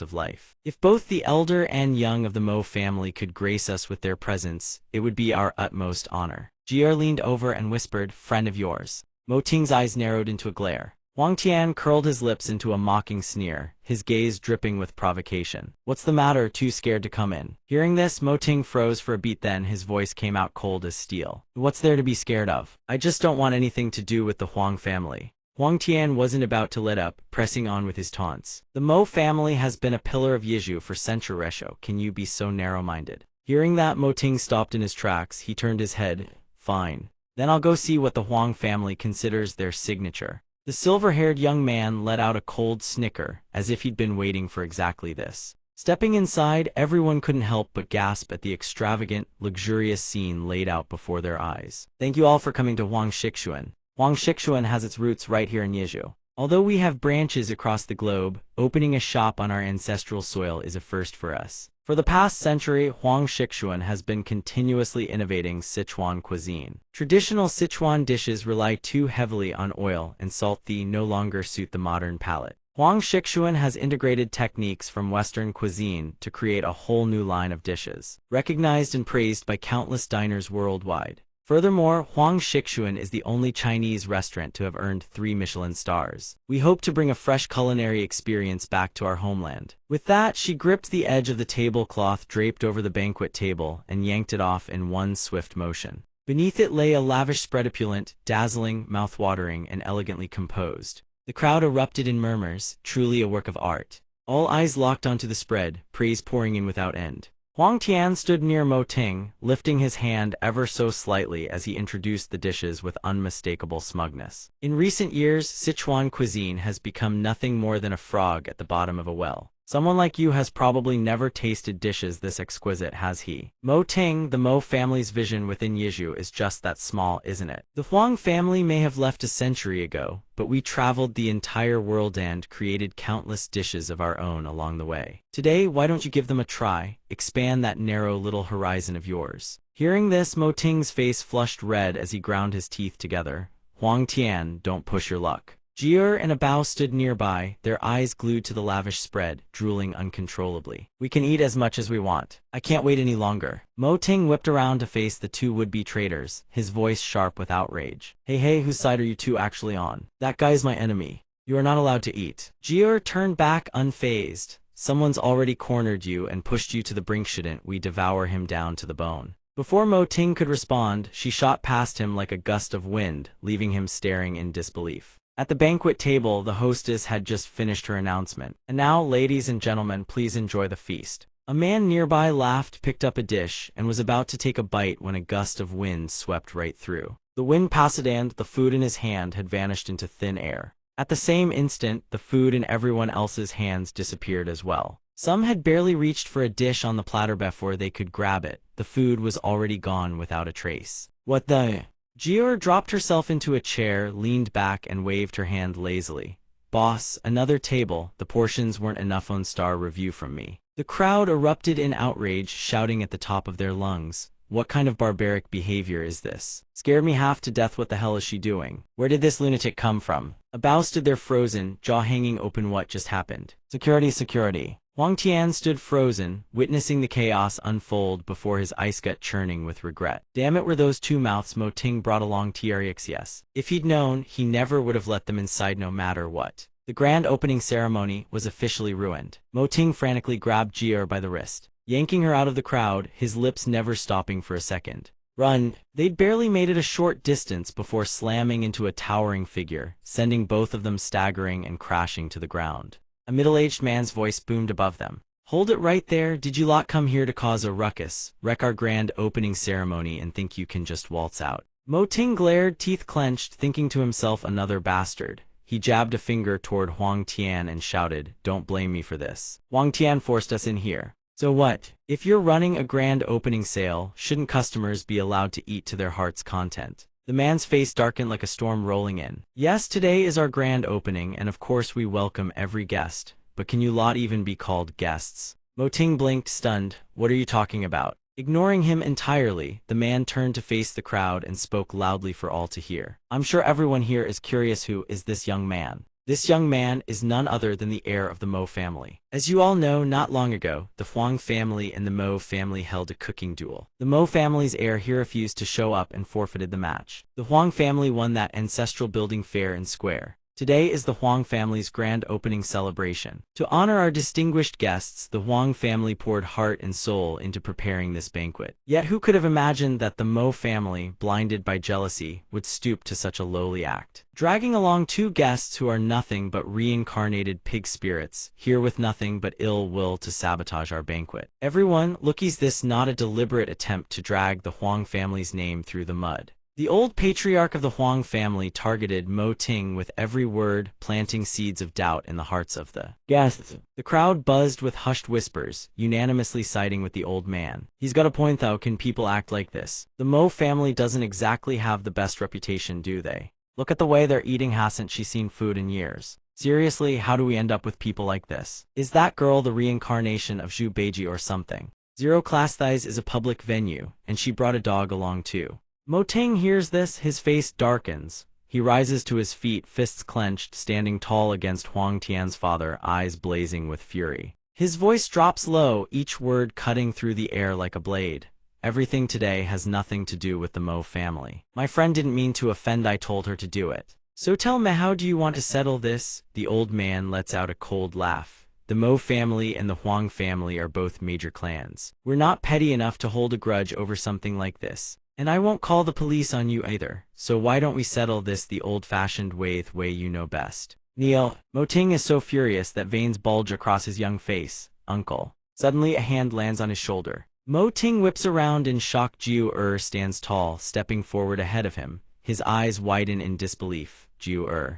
of life. If both the elder and young of the Mo family could grace us with their presence, it would be our utmost honor. Jier leaned over and whispered, friend of yours. Mo Ting's eyes narrowed into a glare. Huang Tian curled his lips into a mocking sneer, his gaze dripping with provocation. What's the matter, too scared to come in? Hearing this, Mo Ting froze for a beat, then his voice came out cold as steel. What's there to be scared of? I just don't want anything to do with the Huang family. Huang Tian wasn't about to let up, pressing on with his taunts. The Mo family has been a pillar of Yizhu for centuries. Can you be so narrow-minded? Hearing that, Mo Ting stopped in his tracks. He turned his head. Fine. Then I'll go see what the Huang family considers their signature. The silver-haired young man let out a cold snicker, as if he'd been waiting for exactly this. Stepping inside, everyone couldn't help but gasp at the extravagant, luxurious scene laid out before their eyes. Thank you all for coming to Huang Shixuan. Huang Shixuan has its roots right here in Yizhu. Although we have branches across the globe, opening a shop on our ancestral soil is a first for us. For the past century, Huang Shixuan has been continuously innovating Sichuan cuisine. Traditional Sichuan dishes rely too heavily on oil and salt that no longer suit the modern palate. Huang Shixuan has integrated techniques from Western cuisine to create a whole new line of dishes, recognized and praised by countless diners worldwide. Furthermore, Huang Shixuan is the only Chinese restaurant to have earned 3 Michelin stars. We hope to bring a fresh culinary experience back to our homeland. With that, she gripped the edge of the tablecloth draped over the banquet table and yanked it off in one swift motion. Beneath it lay a lavish spread, opulent, dazzling, mouth-watering, and elegantly composed. The crowd erupted in murmurs, truly a work of art. All eyes locked onto the spread, praise pouring in without end. Huang Tian stood near Mo Ting, lifting his hand ever so slightly as he introduced the dishes with unmistakable smugness. In recent years, Sichuan cuisine has become nothing more than a frog at the bottom of a well. Someone like you has probably never tasted dishes this exquisite, has he? Mo Ting, the Mo family's vision within Yizhu is just that small, isn't it? The Huang family may have left a century ago, but we traveled the entire world and created countless dishes of our own along the way. Today, why don't you give them a try? Expand that narrow little horizon of yours. Hearing this, Mo Ting's face flushed red as he ground his teeth together. Huang Tian, don't push your luck. Jier and a Bao stood nearby, their eyes glued to the lavish spread, drooling uncontrollably. We can eat as much as we want. I can't wait any longer. Mo Ting whipped around to face the two would-be traitors, his voice sharp with outrage. Hey, whose side are you two actually on? That guy's my enemy. You are not allowed to eat. Jier turned back unfazed. Someone's already cornered you and pushed you to the brink. Shouldn't we devour him down to the bone? Before Mo Ting could respond, she shot past him like a gust of wind, leaving him staring in disbelief. At the banquet table, the hostess had just finished her announcement. And now, ladies and gentlemen, please enjoy the feast. A man nearby laughed, picked up a dish, and was about to take a bite when a gust of wind swept right through. The wind passed and the food in his hand had vanished into thin air. At the same instant, the food in everyone else's hands disappeared as well. Some had barely reached for a dish on the platter before they could grab it. The food was already gone without a trace. What the? Jier dropped herself into a chair, leaned back, and waved her hand lazily. Boss, another table. The portions weren't enough on star review from me. The crowd erupted in outrage, shouting at the top of their lungs. What kind of barbaric behavior is this? Scared me half to death. What the hell is she doing? Where did this lunatic come from? A Bao stood there frozen, jaw hanging open. What just happened? Security. Huang Tian stood frozen, witnessing the chaos unfold before his ice gut churning with regret. Damn it, were those two mouths Mo Ting brought along TRX? If he'd known, he never would have let them inside no matter what. The grand opening ceremony was officially ruined. Mo Ting frantically grabbed Jier by the wrist, yanking her out of the crowd, his lips never stopping for a second. Run! They'd barely made it a short distance before slamming into a towering figure, sending both of them staggering and crashing to the ground. A middle-aged man's voice boomed above them. Hold it right there, did you lot come here to cause a ruckus, wreck our grand opening ceremony and think you can just waltz out? Mo Ting glared, teeth clenched, thinking to himself, another bastard. He jabbed a finger toward Huang Tian and shouted, don't blame me for this. Huang Tian forced us in here. So what? If you're running a grand opening sale, shouldn't customers be allowed to eat to their heart's content? The man's face darkened like a storm rolling in. Yes, today is our grand opening, and of course we welcome every guest. But can you lot even be called guests? Mo Ting blinked, stunned. What are you talking about? Ignoring him entirely, the man turned to face the crowd and spoke loudly for all to hear. I'm sure everyone here is curious, who is this young man? This young man is none other than the heir of the Mo family. As you all know, not long ago, the Huang family and the Mo family held a cooking duel. The Mo family's heir here refused to show up and forfeited the match. The Huang family won that ancestral building fair and square. Today is the Huang family's grand opening celebration. To honor our distinguished guests, the Huang family poured heart and soul into preparing this banquet. Yet who could have imagined that the Mo family, blinded by jealousy, would stoop to such a lowly act? Dragging along two guests who are nothing but reincarnated pig spirits, here with nothing but ill will to sabotage our banquet. Everyone, is this not a deliberate attempt to drag the Huang family's name through the mud? The old patriarch of the Huang family targeted Mo Ting with every word, planting seeds of doubt in the hearts of the guests. The crowd buzzed with hushed whispers, unanimously siding with the old man. He's got a point though, can people act like this? The Mo family doesn't exactly have the best reputation, do they? Look at the way they're eating, hasn't she seen food in years? Seriously, how do we end up with people like this? Is that girl the reincarnation of Zhu Beiji or something? Zero Class Thighs is a public venue, and she brought a dog along too. Mo Ting hears this, his face darkens. He rises to his feet, fists clenched, standing tall against Huang Tian's father, eyes blazing with fury. His voice drops low, each word cutting through the air like a blade. Everything today has nothing to do with the Mo family. My friend didn't mean to offend, I told her to do it. So tell me, how do you want to settle this? The old man lets out a cold laugh. The Mo family and the Huang family are both major clans. We're not petty enough to hold a grudge over something like this. And I won't call the police on you either, so why don't we settle this the old-fashioned way you know best? Neil, Mo Ting is so furious that veins bulge across his young face. Uncle. Suddenly a hand lands on his shoulder. Mo Ting whips around in shock. Jiu stands tall, stepping forward ahead of him. His eyes widen in disbelief. Jiu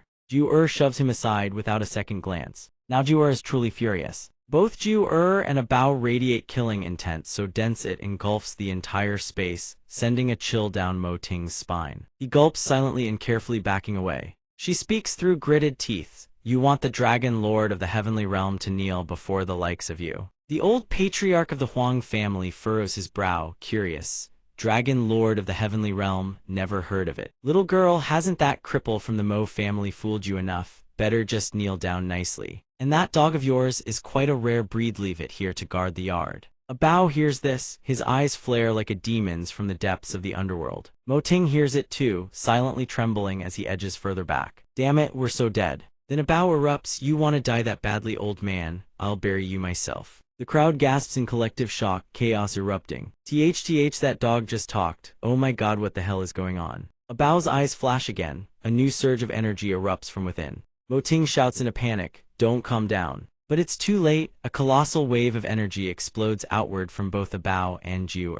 shoves him aside without a second glance. Now Jiu is truly furious. Both Jiu and a Bao radiate killing intent so dense it engulfs the entire space, sending a chill down Mo Ting's spine. He gulps silently and carefully backing away. She speaks through gritted teeth. You want the Dragon Lord of the Heavenly Realm to kneel before the likes of you? The old patriarch of the Huang family furrows his brow, curious. Dragon Lord of the Heavenly Realm, never heard of it. Little girl, hasn't that cripple from the Mo family fooled you enough? Better just kneel down nicely. And that dog of yours is quite a rare breed, leave it here to guard the yard. A Bao hears this, his eyes flare like a demon's from the depths of the underworld. Mo Ting hears it too, silently trembling as he edges further back. Damn it, we're so dead. Then a Bao erupts, you want to die that badly, old man? I'll bury you myself. The crowd gasps in collective shock, chaos erupting. THTH, that dog just talked. Oh my god, what the hell is going on? A Bao's eyes flash again. A new surge of energy erupts from within. Mo Ting shouts in a panic, don't calm down. But it's too late. A colossal wave of energy explodes outward from both a Bao and Jiu.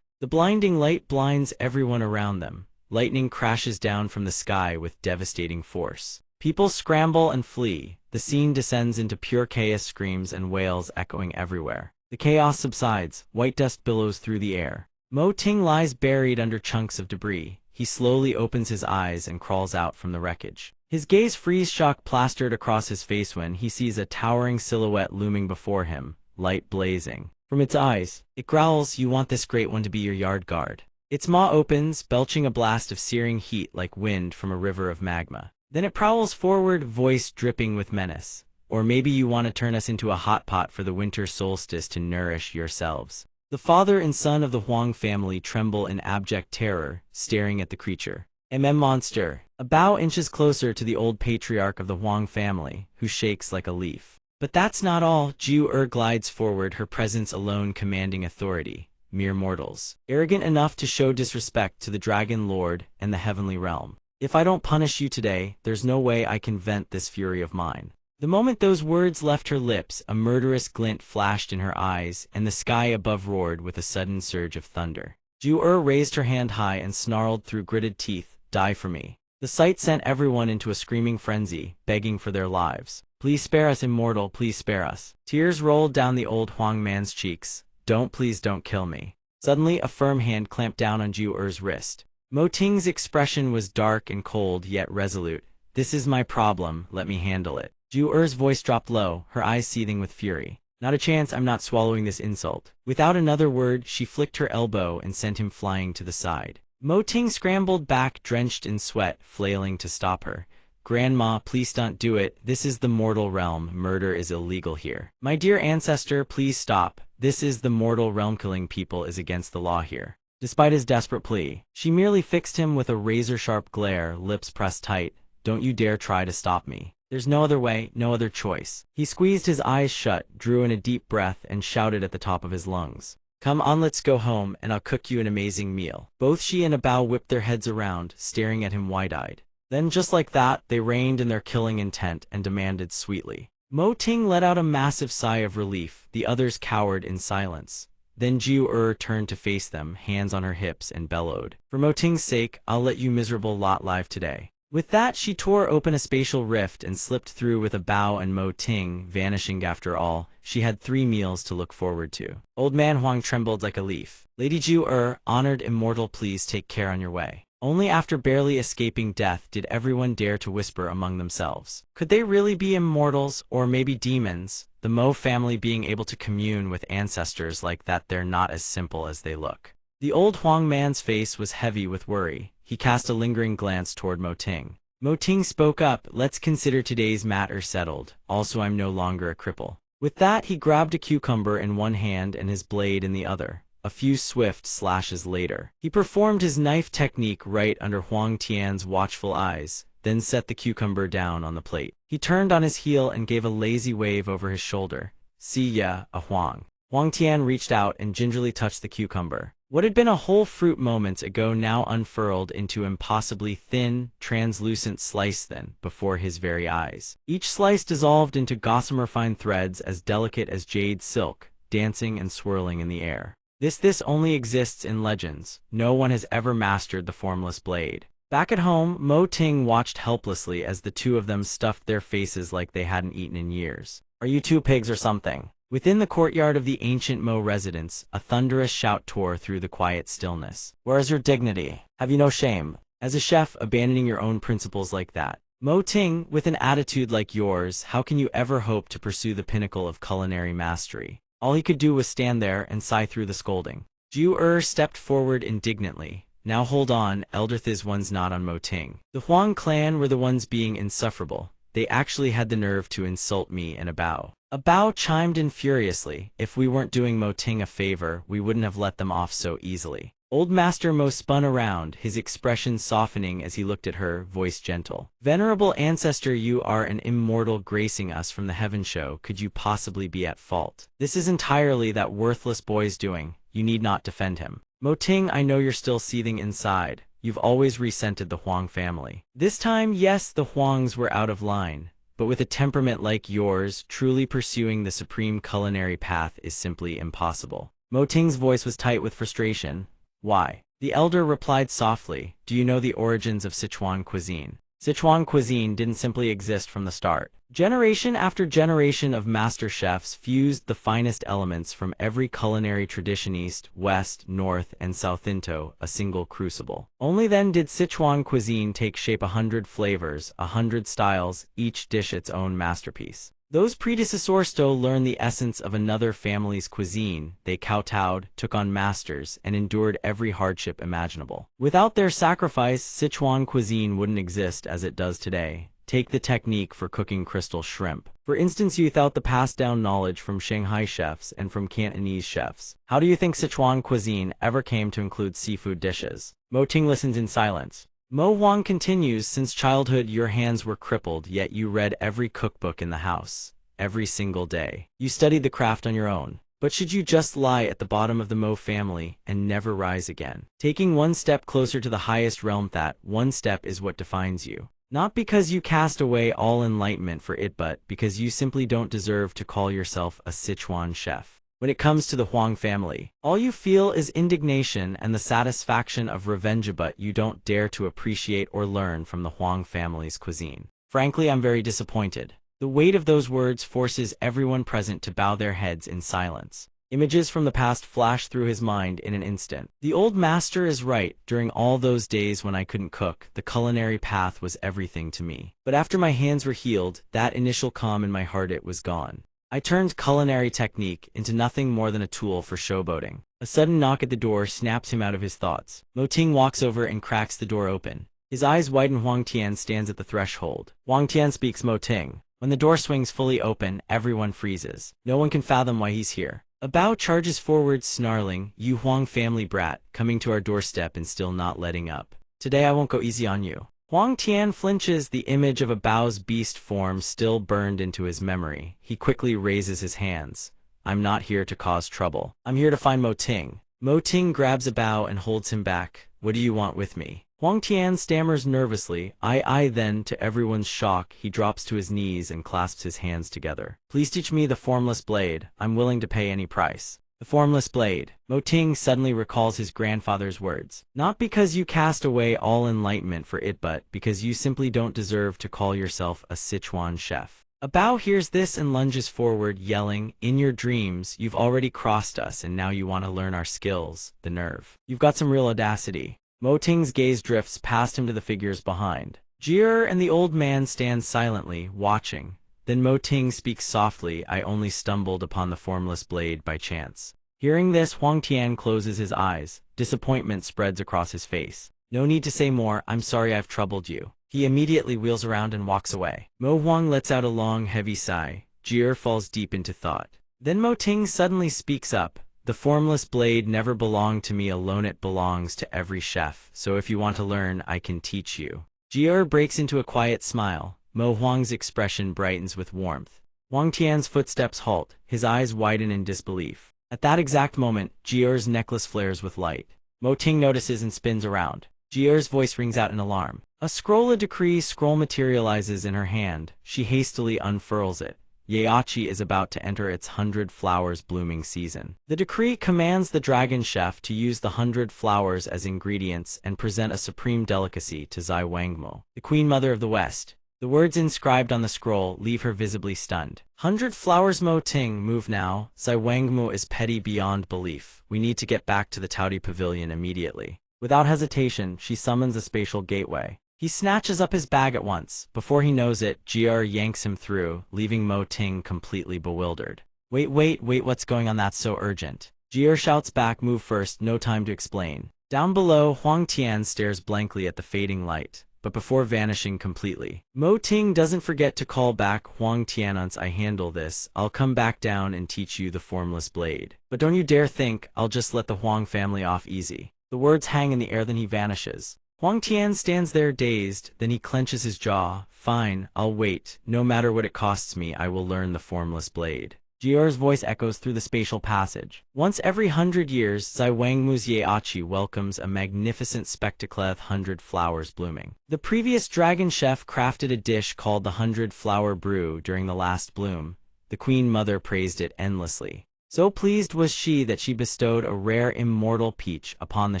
The blinding light blinds everyone around them. Lightning crashes down from the sky with devastating force. People scramble and flee. The scene descends into pure chaos, screams and wails echoing everywhere. The chaos subsides, white dust billows through the air. Mo Ting lies buried under chunks of debris. He slowly opens his eyes and crawls out from the wreckage. His gaze frees, shock plastered across his face when he sees a towering silhouette looming before him, light blazing. From its eyes, it growls, you want this great one to be your yard guard. Its maw opens, belching a blast of searing heat like wind from a river of magma. Then it prowls forward, voice dripping with menace. Or maybe you want to turn us into a hot pot for the winter solstice to nourish yourselves. The father and son of the Huang family tremble in abject terror, staring at the creature. Monster. A Bao inches closer to the old patriarch of the Huang family, who shakes like a leaf. But that's not all. Jiu glides forward, her presence alone commanding authority. mere mortals, arrogant enough to show disrespect to the Dragon Lord and the heavenly realm. If I don't punish you today, there's no way I can vent this fury of mine. The moment those words left her lips, a murderous glint flashed in her eyes, and the sky above roared with a sudden surge of thunder. Ju-er raised her hand high and snarled through gritted teeth, "Die for me." The sight sent everyone into a screaming frenzy, begging for their lives. "Please spare us, immortal, please spare us." Tears rolled down the old Huang man's cheeks. Please don't kill me." Suddenly, a firm hand clamped down on Ju-er's wrist. Mo Ting's expression was dark and cold, yet resolute. "This is my problem, let me handle it." Ju-er's voice dropped low, her eyes seething with fury. "Not a chance, I'm not swallowing this insult." Without another word, she flicked her elbow and sent him flying to the side. Mo Ting scrambled back, drenched in sweat, flailing to stop her. "Grandma, please don't do it. This is the mortal realm. Murder is illegal here." "My dear ancestor, please stop. This is the mortal realm. Killing people is against the law here." Despite his desperate plea, she merely fixed him with a razor-sharp glare, lips pressed tight. "Don't you dare try to stop me. There's no other way, no other choice." He squeezed his eyes shut, drew in a deep breath, and shouted at the top of his lungs, "Come on, let's go home, and I'll cook you an amazing meal." Both she and Abao whipped their heads around, staring at him wide-eyed. Then just like that, they reined in their killing intent and demanded sweetly. Mo Ting let out a massive sigh of relief, the others cowered in silence. Then Ju-er turned to face them, hands on her hips, and bellowed, "For Mo Ting's sake, I'll let you miserable lot live today." With that, she tore open a spatial rift and slipped through with Abao and Mo Ting, vanishing. After all, she had 3 meals to look forward to. Old man Huang trembled like a leaf. "Lady Ju-er, honored immortal, please take care on your way." Only after barely escaping death did everyone dare to whisper among themselves. Could they really be immortals, or maybe demons? The Mo family being able to commune with ancestors like that, they're not as simple as they look. The old Huang man's face was heavy with worry. He cast a lingering glance toward Mo Ting. Mo Ting spoke up, "Let's consider today's matter settled. Also, I'm no longer a cripple." With that, he grabbed a cucumber in one hand and his blade in the other. A few swift slashes later, he performed his knife technique right under Huang Tian's watchful eyes, then set the cucumber down on the plate. He turned on his heel and gave a lazy wave over his shoulder. "See ya, a Huang." Huang Tian reached out and gingerly touched the cucumber. What had been a whole fruit moments ago now unfurled into impossibly thin, translucent slice thin before his very eyes. Each slice dissolved into gossamer fine threads as delicate as jade silk, dancing and swirling in the air. This only exists in legends. No one has ever mastered the formless blade. Back at home, Mo Ting watched helplessly as the two of them stuffed their faces like they hadn't eaten in years. "Are you two pigs or something?" Within the courtyard of the ancient Mo residence, a thunderous shout tore through the quiet stillness. "Where is your dignity? Have you no shame? As a chef, abandoning your own principles like that? Mo Ting, with an attitude like yours, how can you ever hope to pursue the pinnacle of culinary mastery?" All he could do was stand there and sigh through the scolding. Ju-er stepped forward indignantly. "Now hold on, elder, this one's not on Mo Ting. The Huang clan were the ones being insufferable. They actually had the nerve to insult me and Abao." Abao chimed in furiously. "If we weren't doing Mo Ting a favor, we wouldn't have let them off so easily." Old Master Mo spun around, his expression softening as he looked at her, voice gentle. "Venerable ancestor, you are an immortal gracing us from the heaven show. Could you possibly be at fault? This is entirely that worthless boy's doing. You need not defend him." "Mo Ting, I know you're still seething inside. You've always resented the Huang family. This time, yes, the Huangs were out of line. But with a temperament like yours, truly pursuing the supreme culinary path is simply impossible." Mo Ting's voice was tight with frustration. "Why?" The elder replied softly, "Do you know the origins of Sichuan cuisine? Sichuan cuisine didn't simply exist from the start. Generation after generation of master chefs fused the finest elements from every culinary tradition east, west, north, and south into a single crucible. Only then did Sichuan cuisine take shape, 100 flavors, 100 styles, each dish its own masterpiece. Those predecessors still learned the essence of another family's cuisine. They kowtowed, took on masters, and endured every hardship imaginable. Without their sacrifice, Sichuan cuisine wouldn't exist as it does today. Take the technique for cooking crystal shrimp. For instance, without the passed-down knowledge from Shanghai chefs and from Cantonese chefs, how do you think Sichuan cuisine ever came to include seafood dishes?" Mo Ting listened in silence. Mo Huang continues, "Since childhood your hands were crippled, yet you read every cookbook in the house. Every single day. You studied the craft on your own. But should you just lie at the bottom of the Mo family and never rise again? Taking one step closer to the highest realm, that one step is what defines you. Not because you cast away all enlightenment for it, but because you simply don't deserve to call yourself a Sichuan chef. When it comes to the Huang family, all you feel is indignation and the satisfaction of revenge, but you don't dare to appreciate or learn from the Huang family's cuisine. Frankly, I'm very disappointed. The weight of those words forces everyone present to bow their heads in silence. Images from the past flash through his mind in an instant. The old master is right. During all those days when I couldn't cook, the culinary path was everything to me. But after my hands were healed, that initial calm in my heart, it was gone. I turned culinary technique into nothing more than a tool for showboating. A sudden knock at the door snaps him out of his thoughts. Mo Ting walks over and cracks the door open. His eyes widen. Huang Tian stands at the threshold. Huang Tian speaks Mo Ting. When the door swings fully open, everyone freezes. No one can fathom why he's here. A Bao charges forward, snarling, "You Huang family brat, coming to our doorstep and still not letting up. Today I won't go easy on you." Huang Tian flinches, the image of a Bao's beast form still burned into his memory. He quickly raises his hands. "I'm not here to cause trouble. I'm here to find Mo Ting." Mo Ting grabs a Bao and holds him back. "What do you want with me?" Huang Tian stammers nervously. Then, to everyone's shock, he drops to his knees and clasps his hands together. "Please teach me the formless blade. I'm willing to pay any price." The formless blade. Mo Ting suddenly recalls his grandfather's words. "Not because you cast away all enlightenment for it, but because you simply don't deserve to call yourself a Sichuan chef." A Bao hears this and lunges forward, yelling, "In your dreams, you've already crossed us and now you want to learn our skills. The nerve. You've got some real audacity." Mo Ting's gaze drifts past him to the figures behind. Jier and the old man stand silently, watching. Then Mo Ting speaks softly, "I only stumbled upon the formless blade by chance." Hearing this, Huang Tian closes his eyes. Disappointment spreads across his face. "No need to say more. I'm sorry I've troubled you." He immediately wheels around and walks away. Mo Huang lets out a long, heavy sigh. Jier falls deep into thought. Then Mo Ting suddenly speaks up. "The formless blade never belonged to me alone. It belongs to every chef. So if you want to learn, I can teach you." Jier breaks into a quiet smile. Mo Huang's expression brightens with warmth. Huang Tian's footsteps halt. His eyes widen in disbelief. At that exact moment, Jier's necklace flares with light. Mo Ting notices and spins around. Jier's voice rings out in alarm. A scroll, a decree scroll, materializes in her hand. She hastily unfurls it. Yeachi is about to enter its 100 flowers blooming season. The decree commands the dragon chef to use the 100 flowers as ingredients and present a supreme delicacy to Zai Wangmo, the Queen Mother of the West. The words inscribed on the scroll leave her visibly stunned. 100 flowers. Mo Ting, move now. Zai Wangmo is petty beyond belief. We need to get back to the Taudi Pavilion immediately. Without hesitation, she summons a spatial gateway. He snatches up his bag at once. Before he knows it, Jier yanks him through, leaving Mo Ting completely bewildered. Wait, what's going on? That's so urgent." Jier shouts back, "Move first, no time to explain." Down below, Huang Tian stares blankly at the fading light. But before vanishing completely, Mo Ting doesn't forget to call back, "Huang Tian, once I handle this, I'll come back down and teach you the formless blade. But don't you dare think I'll just let the Huang family off easy." The words hang in the air, then he vanishes. Huang Tian stands there dazed, then he clenches his jaw. "Fine, I'll wait. No matter what it costs me, I will learn the formless blade." Jier's voice echoes through the spatial passage. Once every 100 years, Zai Wangmu's Yeachi welcomes a magnificent spectacle of 100 flowers blooming. The previous dragon chef crafted a dish called the 100-flower brew during the last bloom. The Queen Mother praised it endlessly. So pleased was she that she bestowed a rare immortal peach upon the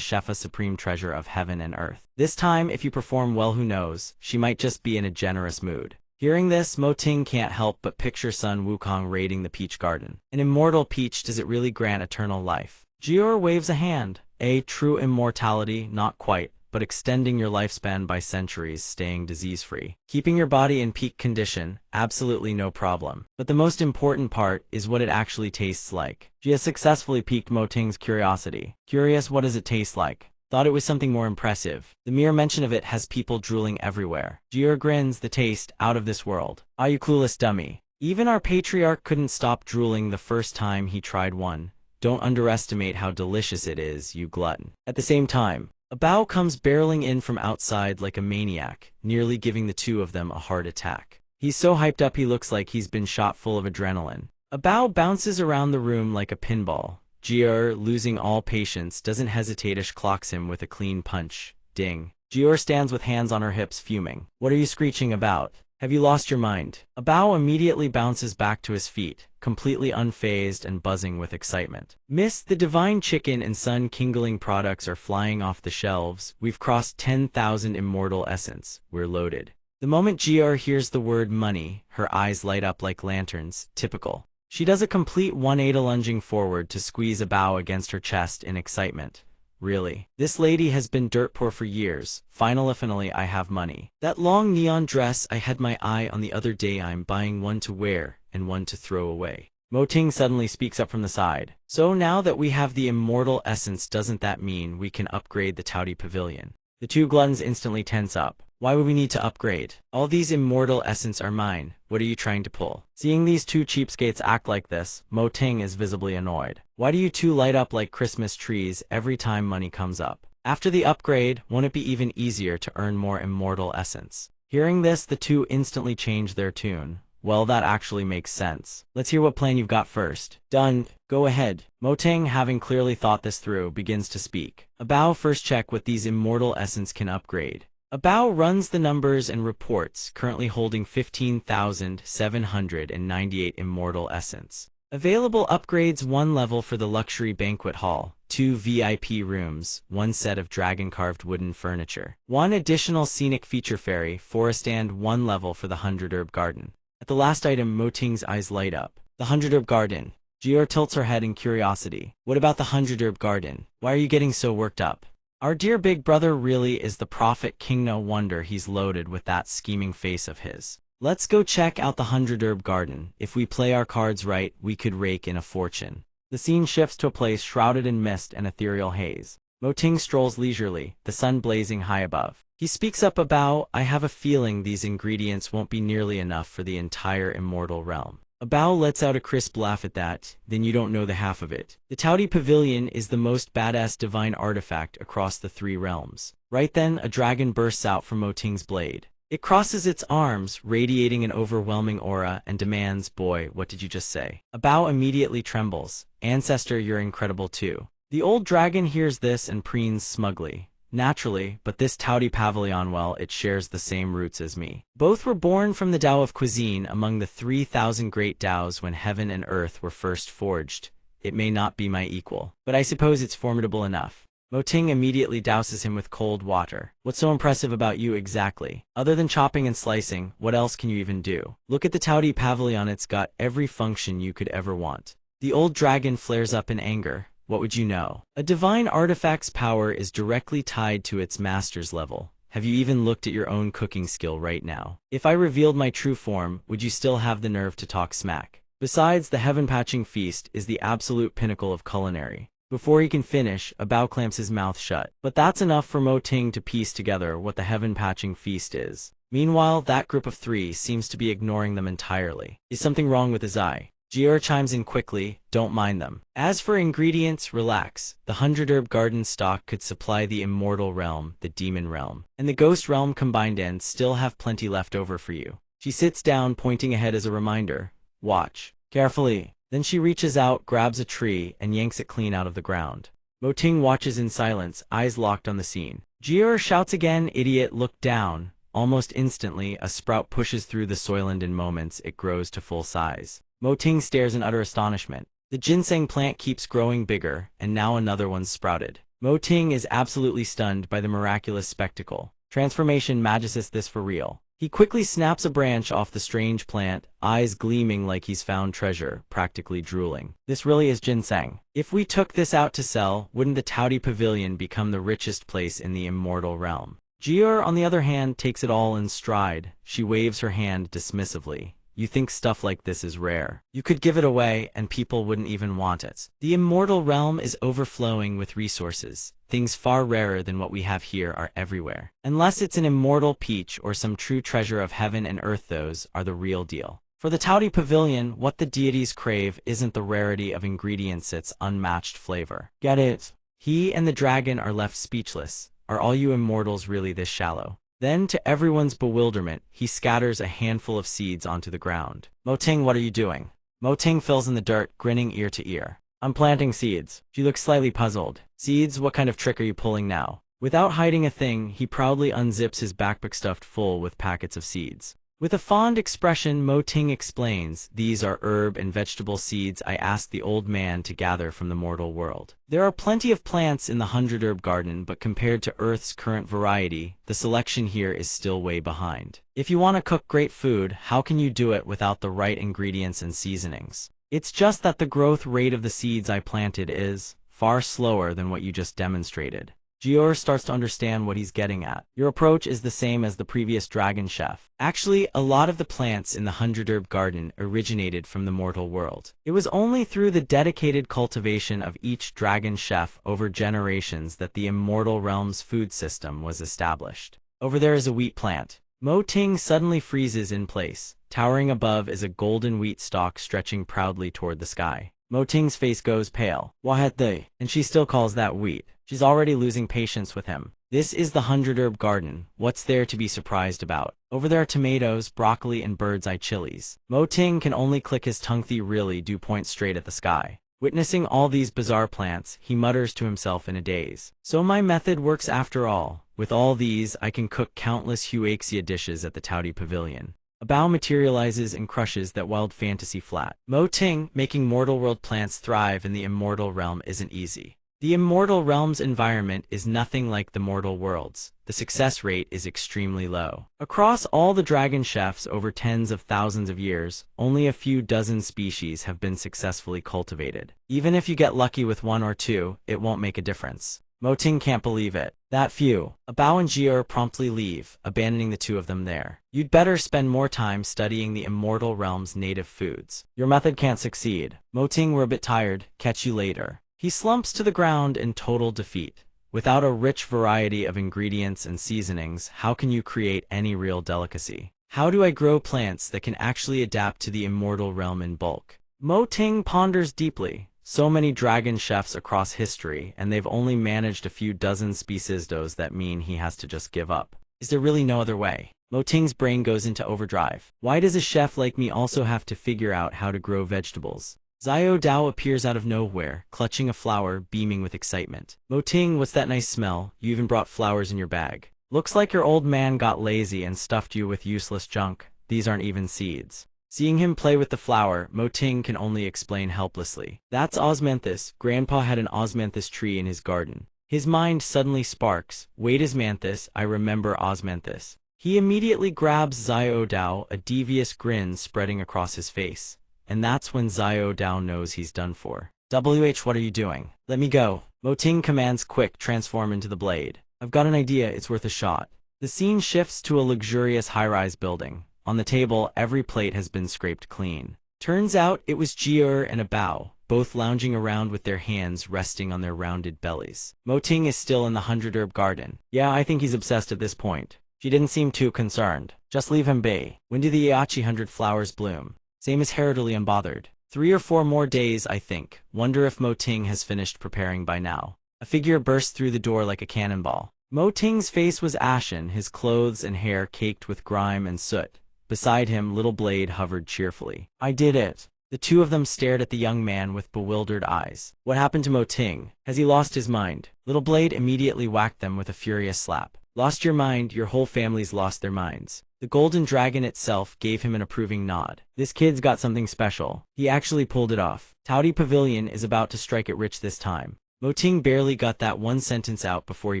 chef, a supreme treasure of heaven and earth. This time, if you perform well, who knows, she might just be in a generous mood. Hearing this, Mo Ting can't help but picture Sun Wukong raiding the peach garden. An immortal peach, does it really grant eternal life? Jier waves a hand. A true immortality, not quite, but extending your lifespan by centuries, staying disease-free. Keeping your body in peak condition, absolutely no problem. But the most important part is what it actually tastes like. She has successfully piqued Mo Ting's curiosity. Curious, what does it taste like? Thought it was something more impressive. The mere mention of it has people drooling everywhere. Jier grins, the taste, out of this world. Ah, you clueless dummy. Even our patriarch couldn't stop drooling the first time he tried one. Don't underestimate how delicious it is, you glutton. At the same time, a Bao comes barreling in from outside like a maniac, nearly giving the two of them a heart attack. He's so hyped up he looks like he's been shot full of adrenaline. A bow bounces around the room like a pinball. Jier, losing all patience, doesn't hesitate, clocks him with a clean punch. Ding. Jier stands with hands on her hips, fuming. What are you screeching about? Have you lost your mind? A bow immediately bounces back to his feet, completely unfazed and buzzing with excitement. Miss, the divine chicken and sun kindling products are flying off the shelves. We've crossed 10,000 immortal essence. We're loaded. The moment Jier hears the word money, her eyes light up like lanterns, typical. She does a complete 180 lunging forward to squeeze a bow against her chest in excitement. Really? This lady has been dirt poor for years. Finally, I have money. That long neon dress I had my eye on the other day, I'm buying one to wear and one to throw away. Mo Ting suddenly speaks up from the side. So now that we have the immortal essence, doesn't that mean we can upgrade the Touty Pavilion? The two gluttons instantly tense up. Why would we need to upgrade? All these immortal essence are mine. What are you trying to pull? Seeing these two cheapskates act like this, Mo Ting is visibly annoyed. Why do you two light up like Christmas trees every time money comes up? After the upgrade, won't it be even easier to earn more immortal essence? Hearing this, the two instantly change their tune. Well, that actually makes sense. Let's hear what plan you've got first. Done. Go ahead. Mo Ting, having clearly thought this through, begins to speak. A bow, first check what these immortal essence can upgrade. A bow runs the numbers and reports, currently holding 15,798 immortal essence. Available upgrades: 1 level for the luxury banquet hall, 2 VIP rooms, 1 set of dragon-carved wooden furniture, 1 additional scenic feature fairy, forest, and 1 level for the 100-herb garden. At the last item, Mo Ting's eyes light up. The 100-herb garden. Jier tilts her head in curiosity. What about the 100-herb garden? Why are you getting so worked up? Our dear big brother really is the prophet king, no wonder he's loaded with that scheming face of his. Let's go check out the 100-herb garden. If we play our cards right, we could rake in a fortune. The scene shifts to a place shrouded in mist and ethereal haze. Mo Ting strolls leisurely, the sun blazing high above. He speaks up about, I have a feeling these ingredients won't be nearly enough for the entire immortal realm. A bow lets out a crisp laugh at that. Then you don't know the half of it. The Touty Pavilion is the most badass divine artifact across the 3 realms. Right then, a dragon bursts out from Mo Ting's blade. It crosses its arms, radiating an overwhelming aura, and demands, boy, what did you just say? A bow immediately trembles. Ancestor, you're incredible too. The old dragon hears this and preens smugly. Naturally, but this Touty Pavilion, well, it shares the same roots as me. Both were born from the Tao of cuisine among the 3,000 great Taos when heaven and earth were first forged. It may not be my equal, but I suppose it's formidable enough. Mo Ting immediately douses him with cold water. What's so impressive about you exactly? Other than chopping and slicing, what else can you even do? Look at the Touty Pavilion, it's got every function you could ever want. The old dragon flares up in anger. What would you know? A divine artifact's power is directly tied to its master's level. Have you even looked at your own cooking skill right now? If I revealed my true form, would you still have the nerve to talk smack? Besides, the heaven-patching feast is the absolute pinnacle of culinary. Before he can finish, a bow clamps his mouth shut. But that's enough for Mo Ting to piece together what the heaven-patching feast is. Meanwhile, that group of 3 seems to be ignoring them entirely. Is something wrong with his eye? Jier chimes in quickly, don't mind them. As for ingredients, relax. The 100-herb garden stock could supply the immortal realm, the demon realm, and the ghost realm combined and still have plenty left over for you. She sits down, pointing ahead as a reminder. Watch. Carefully. Then she reaches out, grabs a tree, and yanks it clean out of the ground. Mo Ting watches in silence, eyes locked on the scene. Jier shouts again, idiot, look down. Almost instantly, a sprout pushes through the soil and in moments it grows to full size. Mo Ting stares in utter astonishment. The ginseng plant keeps growing bigger, and now another one's sprouted. Mo Ting is absolutely stunned by the miraculous spectacle. Transformation magicus, this for real. He quickly snaps a branch off the strange plant, eyes gleaming like he's found treasure, practically drooling. This really is ginseng. If we took this out to sell, wouldn't the Touty Pavilion become the richest place in the immortal realm? Jier, on the other hand, takes it all in stride. She waves her hand dismissively. You think stuff like this is rare. You could give it away and people wouldn't even want it. The immortal realm is overflowing with resources. Things far rarer than what we have here are everywhere. Unless it's an immortal peach or some true treasure of heaven and earth, those are the real deal. For the Touty Pavilion, what the deities crave isn't the rarity of ingredients, it's unmatched flavor. Get it? He and the dragon are left speechless. Are all you immortals really this shallow? Then, to everyone's bewilderment, he scatters a handful of seeds onto the ground. Mo Ting, what are you doing? Mo Ting fills in the dirt, grinning ear to ear. I'm planting seeds. She looks slightly puzzled. Seeds? What kind of trick are you pulling now? Without hiding a thing, he proudly unzips his backpack stuffed full with packets of seeds. With a fond expression, Mo Ting explains, these are herb and vegetable seeds I asked the old man to gather from the mortal world. There are plenty of plants in the 100-herb garden, but compared to Earth's current variety, the selection here is still way behind. If you want to cook great food, how can you do it without the right ingredients and seasonings? It's just that the growth rate of the seeds I planted is far slower than what you just demonstrated. Jior starts to understand what he's getting at. Your approach is the same as the previous dragon chef. Actually, a lot of the plants in the 100-herb garden originated from the mortal world. It was only through the dedicated cultivation of each dragon chef over generations that the immortal realm's food system was established. Over there is a wheat plant. Mo Ting suddenly freezes in place. Towering above is a golden wheat stalk stretching proudly toward the sky. Mo Ting's face goes pale. Wahat they? And she still calls that wheat. She's already losing patience with him. This is the 100-herb garden. What's there to be surprised about? Over there are tomatoes, broccoli, and bird's eye chilies. Mo Ting can only click his tongue. They really do point straight at the sky. Witnessing all these bizarre plants, he mutters to himself in a daze. So my method works after all. With all these, I can cook countless huaxia dishes at the Taudi Pavilion. A bow materializes and crushes that wild fantasy flat. Mo Ting, making mortal world plants thrive in the immortal realm isn't easy. The immortal realm's environment is nothing like the mortal world's. The success rate is extremely low. Across all the dragon chefs over tens of thousands of years, only a few dozen species have been successfully cultivated. Even if you get lucky with one or two, it won't make a difference. Mo Ting can't believe it. That few. Bao and Jier promptly leave, abandoning the two of them there. You'd better spend more time studying the immortal realm's native foods. Your method can't succeed. Mo Ting, we're a bit tired. Catch you later. He slumps to the ground in total defeat. Without a rich variety of ingredients and seasonings, how can you create any real delicacy? How do I grow plants that can actually adapt to the immortal realm in bulk? Mo Ting ponders deeply. So many dragon chefs across history, and they've only managed a few dozen species. Does that mean he has to just give up? Is there really no other way? Mo Ting's brain goes into overdrive. Why does a chef like me also have to figure out how to grow vegetables? Xiao Dao appears out of nowhere, clutching a flower, beaming with excitement. Mo Ting, what's that nice smell? You even brought flowers in your bag. Looks like your old man got lazy and stuffed you with useless junk. These aren't even seeds. Seeing him play with the flower, Mo Ting can only explain helplessly. That's osmanthus. Grandpa had an osmanthus tree in his garden. His mind suddenly sparks. Wait, osmanthus, I remember osmanthus. He immediately grabs Xiao Dao, a devious grin spreading across his face. And that's when Xiao Dao knows he's done for. What are you doing? Let me go. Mo Ting commands, quick, transform into the blade. I've got an idea, it's worth a shot. The scene shifts to a luxurious high-rise building. On the table, every plate has been scraped clean. Turns out it was Jier and a Bao, both lounging around with their hands resting on their rounded bellies. Mo Ting is still in the 100-herb garden. Yeah, I think he's obsessed at this point. She didn't seem too concerned. Just leave him be. When do the Iachi 100 flowers bloom? Same as heritally unbothered. 3 or 4 more days, I think. Wonder if Mo Ting has finished preparing by now. A figure burst through the door like a cannonball. Mo Ting's face was ashen, his clothes and hair caked with grime and soot. Beside him, Little Blade hovered cheerfully. I did it. The two of them stared at the young man with bewildered eyes. What happened to Mo Ting? Has he lost his mind? Little Blade immediately whacked them with a furious slap. Lost your mind? Your whole family's lost their minds. The golden dragon itself gave him an approving nod. This kid's got something special. He actually pulled it off. Taudi Pavilion is about to strike it rich this time. Mo Ting barely got that one sentence out before he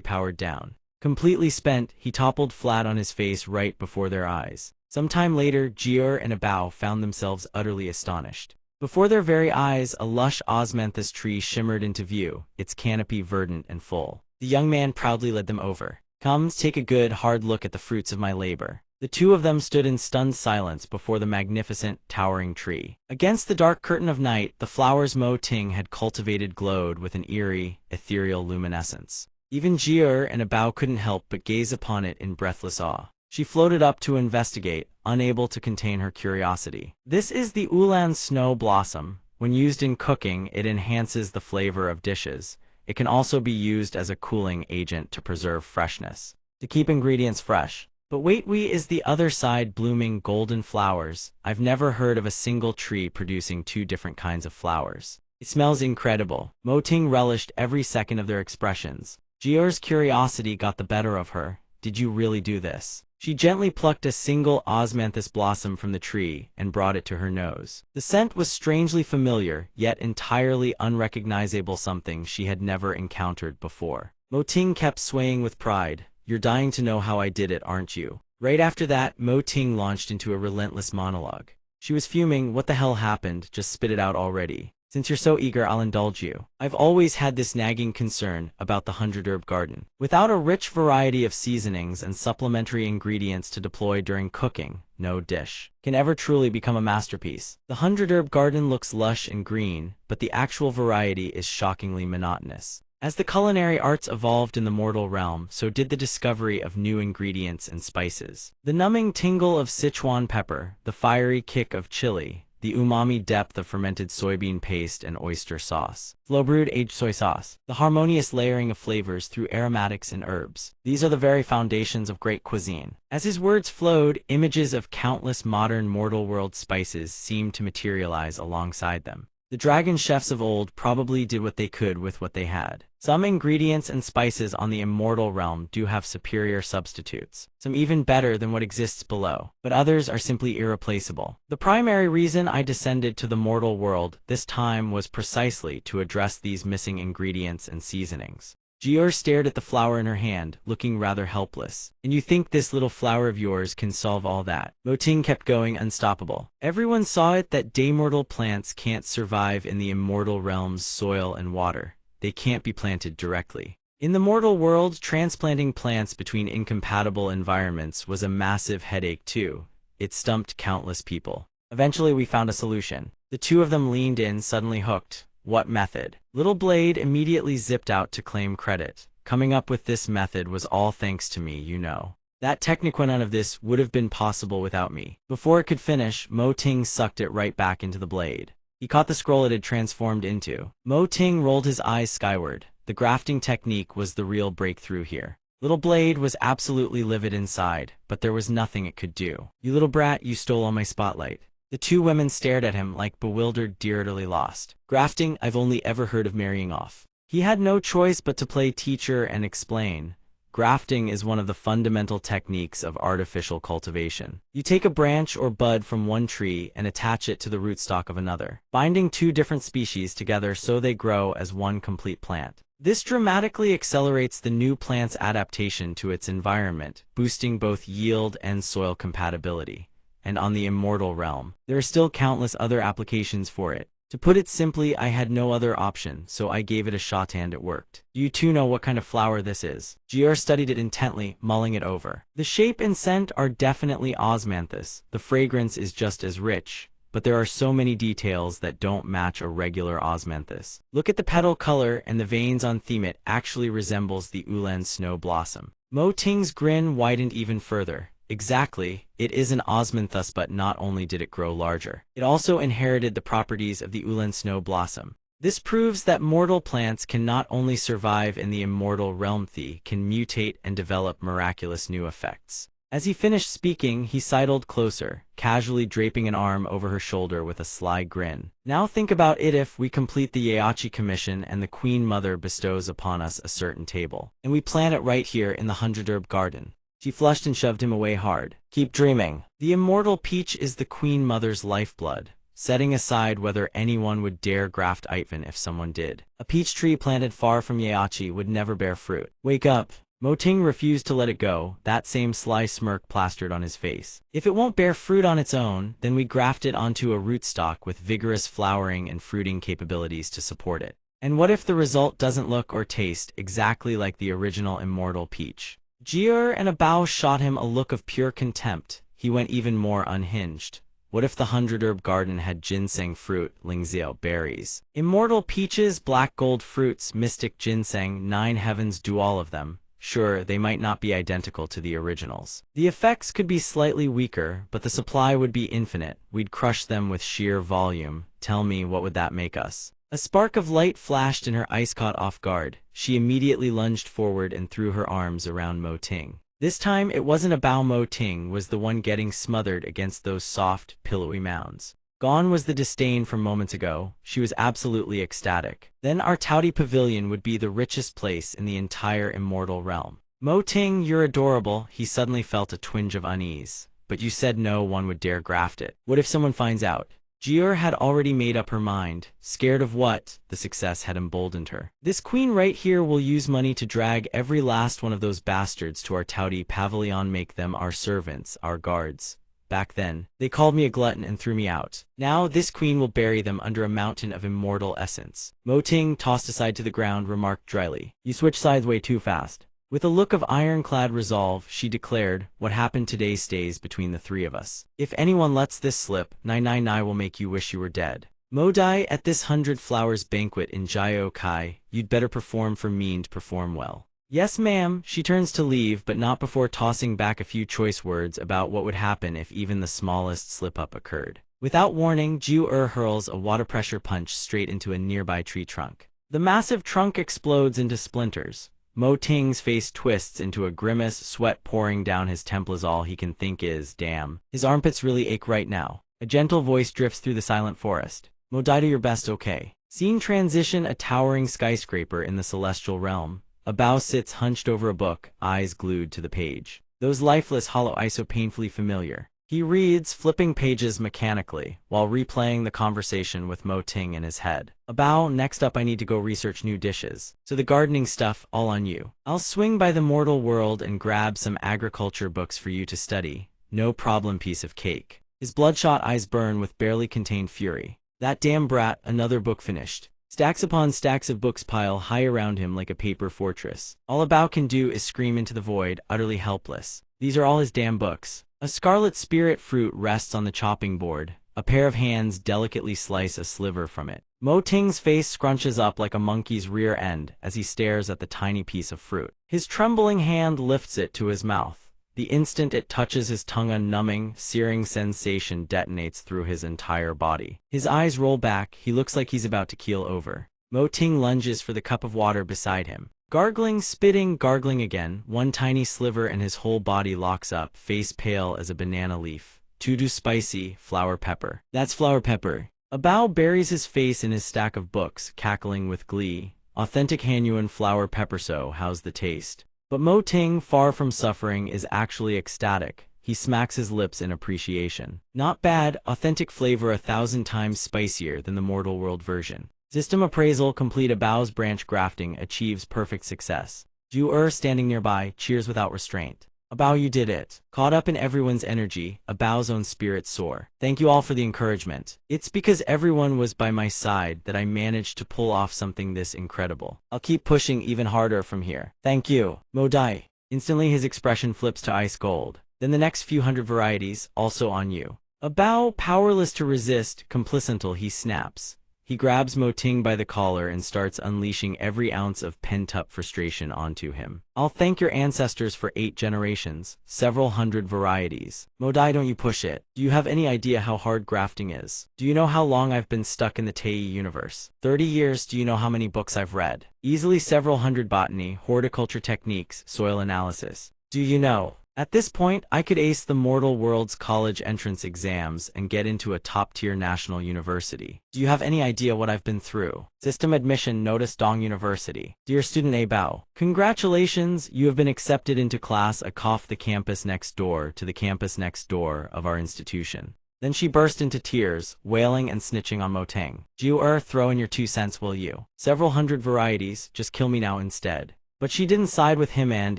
powered down. Completely spent, he toppled flat on his face right before their eyes. Sometime later, Jier and a Bao found themselves utterly astonished. Before their very eyes, a lush osmanthus tree shimmered into view, its canopy verdant and full. The young man proudly led them over. Come, take a good, hard look at the fruits of my labor. The two of them stood in stunned silence before the magnificent, towering tree. Against the dark curtain of night, the flowers Mo Ting had cultivated glowed with an eerie, ethereal luminescence. Even Jier and a Bao couldn't help but gaze upon it in breathless awe. She floated up to investigate, unable to contain her curiosity. This is the Ulan snow blossom. When used in cooking, it enhances the flavor of dishes. It can also be used as a cooling agent to preserve freshness. To keep ingredients fresh, But wait, we is the other side blooming golden flowers. I've never heard of a single tree producing two different kinds of flowers. It smells incredible. Mo Ting relished every second of their expressions. Jia's curiosity got the better of her. Did you really do this? She gently plucked a single osmanthus blossom from the tree and brought it to her nose. The scent was strangely familiar, yet entirely unrecognizable, something she had never encountered before. Mo Ting kept swaying with pride. You're dying to know how I did it, aren't you? Right after that, Mo Ting launched into a relentless monologue. She was fuming. What the hell happened? Just spit it out already. Since you're so eager, I'll indulge you. I've always had this nagging concern about the 100-herb garden. Without a rich variety of seasonings and supplementary ingredients to deploy during cooking, no dish can ever truly become a masterpiece. The 100-herb garden looks lush and green, but the actual variety is shockingly monotonous. As the culinary arts evolved in the mortal realm, so did the discovery of new ingredients and spices. The numbing tingle of Sichuan pepper, the fiery kick of chili, the umami depth of fermented soybean paste and oyster sauce, slow-brewed aged soy sauce, the harmonious layering of flavors through aromatics and herbs. These are the very foundations of great cuisine. As his words flowed, images of countless modern mortal world spices seemed to materialize alongside them. The dragon chefs of old probably did what they could with what they had. Some ingredients and spices on the immortal realm do have superior substitutes, some even better than what exists below, but others are simply irreplaceable. The primary reason I descended to the mortal world this time was precisely to address these missing ingredients and seasonings. Jia stared at the flower in her hand, looking rather helpless. And you think this little flower of yours can solve all that? Mo Ting kept going, unstoppable. Everyone saw it that daymortal plants can't survive in the immortal realm's soil and water. They can't be planted directly. In the mortal world, transplanting plants between incompatible environments was a massive headache too. It stumped countless people. Eventually we found a solution. The two of them leaned in, suddenly hooked. What method? Little Blade immediately zipped out to claim credit. Coming up with this method was all thanks to me, you know. That technique, none of this would have been possible without me. Before it could finish, Mo Ting sucked it right back into the blade. He caught the scroll it had transformed into. Mo Ting rolled his eyes skyward. The grafting technique was the real breakthrough here. Little Blade was absolutely livid inside, but there was nothing it could do. You little brat, you stole all my spotlight. The two women stared at him like bewildered deer utterly lost. Grafting, I've only ever heard of marrying off. He had no choice but to play teacher and explain. Grafting is one of the fundamental techniques of artificial cultivation. You take a branch or bud from one tree and attach it to the rootstock of another, binding two different species together so they grow as one complete plant. This dramatically accelerates the new plant's adaptation to its environment, boosting both yield and soil compatibility. And on the immortal realm, there are still countless other applications for it. To put it simply, I had no other option, so I gave it a shot and it worked. Do you two know what kind of flower this is? Jia studied it intently, mulling it over. The shape and scent are definitely osmanthus. The fragrance is just as rich, but there are so many details that don't match a regular osmanthus. Look at the petal color, and the veins on theme. It actually resembles the ulan snow blossom. Mo Ting's grin widened even further. Exactly, it is an osmanthus, but not only did it grow larger, it also inherited the properties of the ulan snow blossom. This proves that mortal plants can not only survive in the immortal realm, they can mutate and develop miraculous new effects. As he finished speaking, he sidled closer, casually draping an arm over her shoulder with a sly grin. Now think about it. If we complete the Yachi commission and the Queen Mother bestows upon us a certain table, and we plant it right here in the 100-herb garden. She flushed and shoved him away hard. Keep dreaming. The immortal peach is the Queen Mother's lifeblood, setting aside whether anyone would dare graft even if someone did. A peach tree planted far from Yachi would never bear fruit. Wake up. Mo Ting refused to let it go, that same sly smirk plastered on his face. If it won't bear fruit on its own, then we graft it onto a rootstock with vigorous flowering and fruiting capabilities to support it. And what if the result doesn't look or taste exactly like the original immortal peach? Jia and a bow shot him a look of pure contempt. He went even more unhinged. What if the 100-herb garden had ginseng fruit, lingxiao berries, immortal peaches, black gold fruits, mystic ginseng, 9 heavens, do all of them? Sure, they might not be identical to the originals. The effects could be slightly weaker, but the supply would be infinite. We'd crush them with sheer volume. Tell me, what would that make us? A spark of light flashed in her eyes. Caught off guard, she immediately lunged forward and threw her arms around Mo Ting. This time, it wasn't Bao Mo Ting was the one getting smothered against those soft, pillowy mounds. Gone was the disdain from moments ago. She was absolutely ecstatic. Then our Taudi Pavilion would be the richest place in the entire immortal realm. Mo Ting, you're adorable. He suddenly felt a twinge of unease. But you said no one would dare graft it. What if someone finds out? Jiur had already made up her mind. Scared of what? The success had emboldened her. This queen right here will use money to drag every last one of those bastards to our Taudi Pavilion, make them our servants, our guards. Back then, they called me a glutton and threw me out. Now, this queen will bury them under a mountain of immortal essence. Mo Ting, tossed aside to the ground, remarked dryly, "You switch sides way too fast." With a look of ironclad resolve, she declared, "What happened today stays between the three of us. If anyone lets this slip, Nai will make you wish you were dead. Mo Dai, at this 100 Flowers banquet in Jio Kai, you'd better perform for me and perform well." "Yes, ma'am." She turns to leave, but not before tossing back a few choice words about what would happen if even the smallest slip-up occurred. Without warning, Jiur hurls a water pressure punch straight into a nearby tree trunk. The massive trunk explodes into splinters. Mo Ting's face twists into a grimace, sweat pouring down his temples. All he can think is, damn, his armpits really ache right now. A gentle voice drifts through the silent forest. "Mo Dai, do your best, okay?" Scene transition: a towering skyscraper in the celestial realm. A Bao sits hunched over a book, eyes glued to the page. Those lifeless hollow eyes so painfully familiar. He reads, flipping pages mechanically, while replaying the conversation with Mo Ting in his head. "A Bao, next up I need to go research new dishes. So the gardening stuff, all on you. I'll swing by the mortal world and grab some agriculture books for you to study. No problem, piece of cake." His bloodshot eyes burn with barely contained fury. That damn brat, another book finished. Stacks upon stacks of books pile high around him like a paper fortress. All a Bao can do is scream into the void, utterly helpless. These are all his damn books. A scarlet spirit fruit rests on the chopping board. A pair of hands delicately slice a sliver from it. Mo Ting's face scrunches up like a monkey's rear end as he stares at the tiny piece of fruit. His trembling hand lifts it to his mouth. The instant it touches his tongue, a numbing, searing sensation detonates through his entire body. His eyes roll back, he looks like he's about to keel over. Mo Ting lunges for the cup of water beside him. Gargling, spitting, gargling again, one tiny sliver and his whole body locks up, face pale as a banana leaf. "Too spicy, flower pepper." "That's flower pepper." A Bao buries his face in his stack of books, cackling with glee. "Authentic Hanyuan flower pepper, so how's the taste?" But Mo Ting, far from suffering, is actually ecstatic. He smacks his lips in appreciation. "Not bad, authentic flavor, 1,000 times spicier than the mortal world version." System appraisal complete. A Bao's branch grafting achieves perfect success. Jiur, standing nearby, cheers without restraint. "A Bao, you did it." Caught up in everyone's energy, A Bao's own spirits soar. "Thank you all for the encouragement. It's because everyone was by my side that I managed to pull off something this incredible. I'll keep pushing even harder from here." "Thank you, Mo Dai." Instantly his expression flips to ice gold. "Then the next few hundred varieties, also on you." A Bao, powerless to resist, complicental, he snaps. He grabs Mo Ting by the collar and starts unleashing every ounce of pent-up frustration onto him. "I'll thank your ancestors for 8 generations, several hundred varieties." "Mo Dai, don't you push it. Do you have any idea how hard grafting is? Do you know how long I've been stuck in the Tei universe? 30 years. Do you know how many books I've read? Easily several hundred: botany, horticulture techniques, soil analysis. Do you know? At this point, I could ace the mortal world's college entrance exams and get into a top-tier national university. Do you have any idea what I've been through? System admission notice, Dong University. Dear student A Bao, congratulations, you have been accepted into class A cough the campus next door to the campus next door of our institution." Then she burst into tears, wailing and snitching on Mo Ting. "Jiur, throw in your 2 cents, will you? Several hundred varieties, just kill me now instead." But she didn't side with him and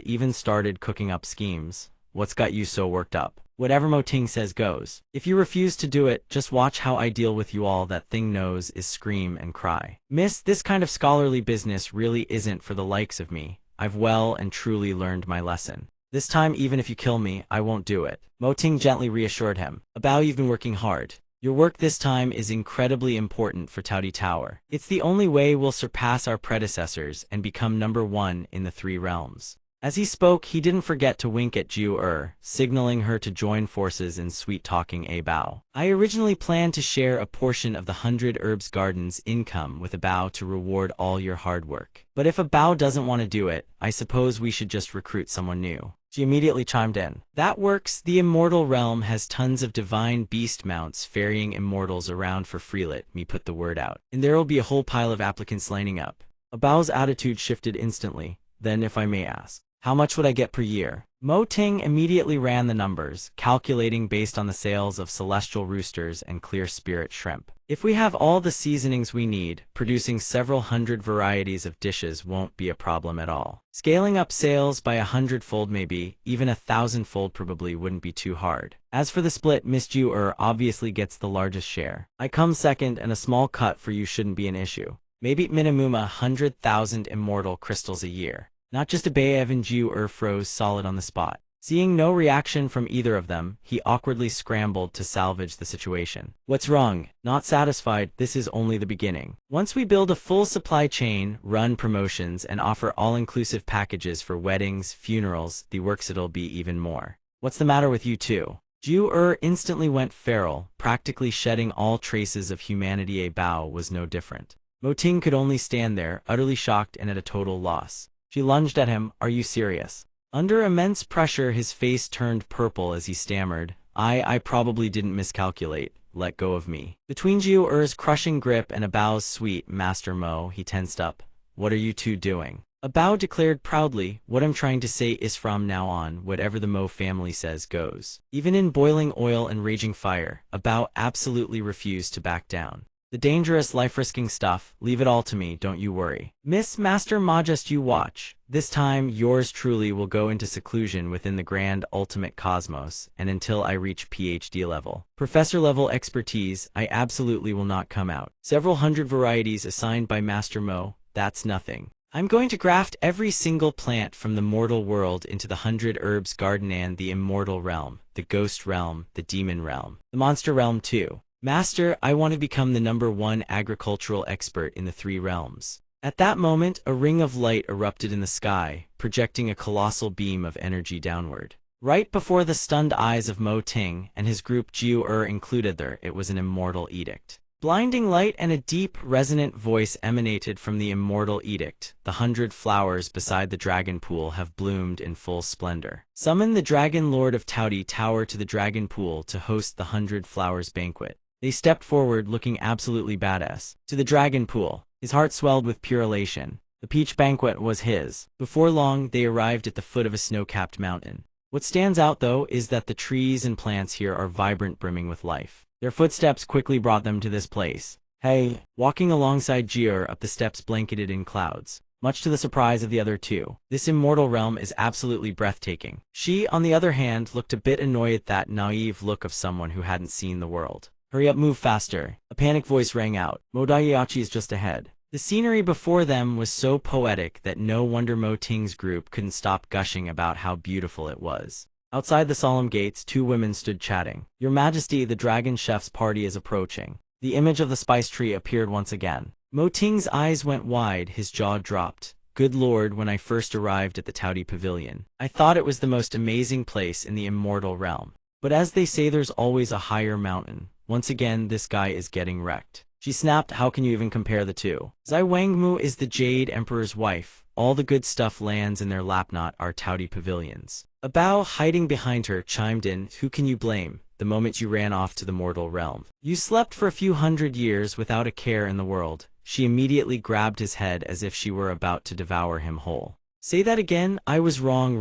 even started cooking up schemes. "What's got you so worked up? Whatever Mo Ting says goes. If you refuse to do it, just watch how I deal with you all. That thing knows is scream and cry." "Miss, this kind of scholarly business really isn't for the likes of me. I've well and truly learned my lesson. This time, even if you kill me, I won't do it." Mo Ting gently reassured him. "A Bao, you've been working hard. Your work this time is incredibly important for Taudi Tower. It's the only way we'll surpass our predecessors and become #1 in the 3 realms. As he spoke, he didn't forget to wink at Jiu signaling her to join forces in sweet-talking a Bao. I originally planned to share a portion of the 100 Herbs Garden's income with a Bao to reward all your hard work. But if a Bao doesn't want to do it, I suppose we should just recruit someone new. She immediately chimed in. That works. The immortal realm has tons of divine beast mounts ferrying immortals around for free. Let me put the word out. And there'll be a whole pile of applicants lining up. A Bao's attitude shifted instantly. Then, if I may ask, how much would I get per year? Mo Ting immediately ran the numbers, calculating based on the sales of celestial roosters and clear spirit shrimp. If we have all the seasonings we need, producing several hundred varieties of dishes won't be a problem at all. Scaling up sales by 100-fold, maybe even 1,000-fold, probably wouldn't be too hard. As for the split, Miss Jiu obviously gets the largest share. I come second, and a small cut for you shouldn't be an issue. Maybe minimum 100,000 immortal crystals a year. Not just a Bay. Evan Jiu froze solid on the spot. Seeing no reaction from either of them, he awkwardly scrambled to salvage the situation. What's wrong? Not satisfied? This is only the beginning. Once we build a full supply chain, run promotions, and offer all-inclusive packages for weddings, funerals, the works, it'll be even more. What's the matter with you two? Jiu instantly went feral, practically shedding all traces of humanity. A Bao was no different. Mo Ting could only stand there, utterly shocked and at a total loss. She lunged at him. Are you serious? Under immense pressure, his face turned purple as he stammered, I probably didn't miscalculate. Let go of me. Between Jiu crushing grip and a Bao's sweet Master Mo, he tensed up. What are you two doing? A Bao declared proudly, what I'm trying to say is from now on, whatever the Mo family says goes. Even in boiling oil and raging fire, a Bao absolutely refused to back down. The dangerous, life-risking stuff, leave it all to me, don't you worry. Miss Master Ma, just you watch. This time, yours truly will go into seclusion within the grand ultimate cosmos, and until I reach PhD level, professor-level expertise, I absolutely will not come out. Several hundred varieties assigned by Master Mo, that's nothing. I'm going to graft every single plant from the mortal world into the 100 Herbs Garden and the immortal realm, the ghost realm, the demon realm, the monster realm too. Master, I want to become the #1 agricultural expert in the 3 realms. At that moment, a ring of light erupted in the sky, projecting a colossal beam of energy downward. Right before the stunned eyes of Mo Ting and his group Jiu included there, it was an immortal edict. Blinding light and a deep, resonant voice emanated from the immortal edict. The 100 flowers beside the dragon pool have bloomed in full splendor. Summon the Dragon Lord of Taudi Tower to the dragon pool to host the 100 flowers banquet. They stepped forward, looking absolutely badass. To the dragon pool. His heart swelled with pure elation. The peach banquet was his. Before long, they arrived at the foot of a snow-capped mountain. What stands out, though, is that the trees and plants here are vibrant, brimming with life. Their footsteps quickly brought them to this place. Hey, walking alongside Jiu up the steps blanketed in clouds. Much to the surprise of the other two, this immortal realm is absolutely breathtaking. She, on the other hand, looked a bit annoyed at that naive look of someone who hadn't seen the world. Hurry up, move faster. A panicked voice rang out. Modayachi is just ahead. The scenery before them was so poetic that no wonder Mo Ting's group couldn't stop gushing about how beautiful it was. Outside the solemn gates, 2 women stood chatting. Your Majesty, the dragon chef's party is approaching. The image of the spice tree appeared once again. Mo Ting's eyes went wide, his jaw dropped. Good lord, when I first arrived at the Taudi Pavilion, I thought it was the most amazing place in the immortal realm. But as they say, there's always a higher mountain. Once again, this guy is getting wrecked. She snapped, how can you even compare the two? Zai Wangmu is the Jade Emperor's wife. All the good stuff lands in their lap, not our Taudi pavilions. A Bao hiding behind her chimed in, who can you blame? The moment you ran off to the mortal realm. You slept for a few hundred years without a care in the world. She immediately grabbed his head as if she were about to devour him whole. Say that again? I was wrong,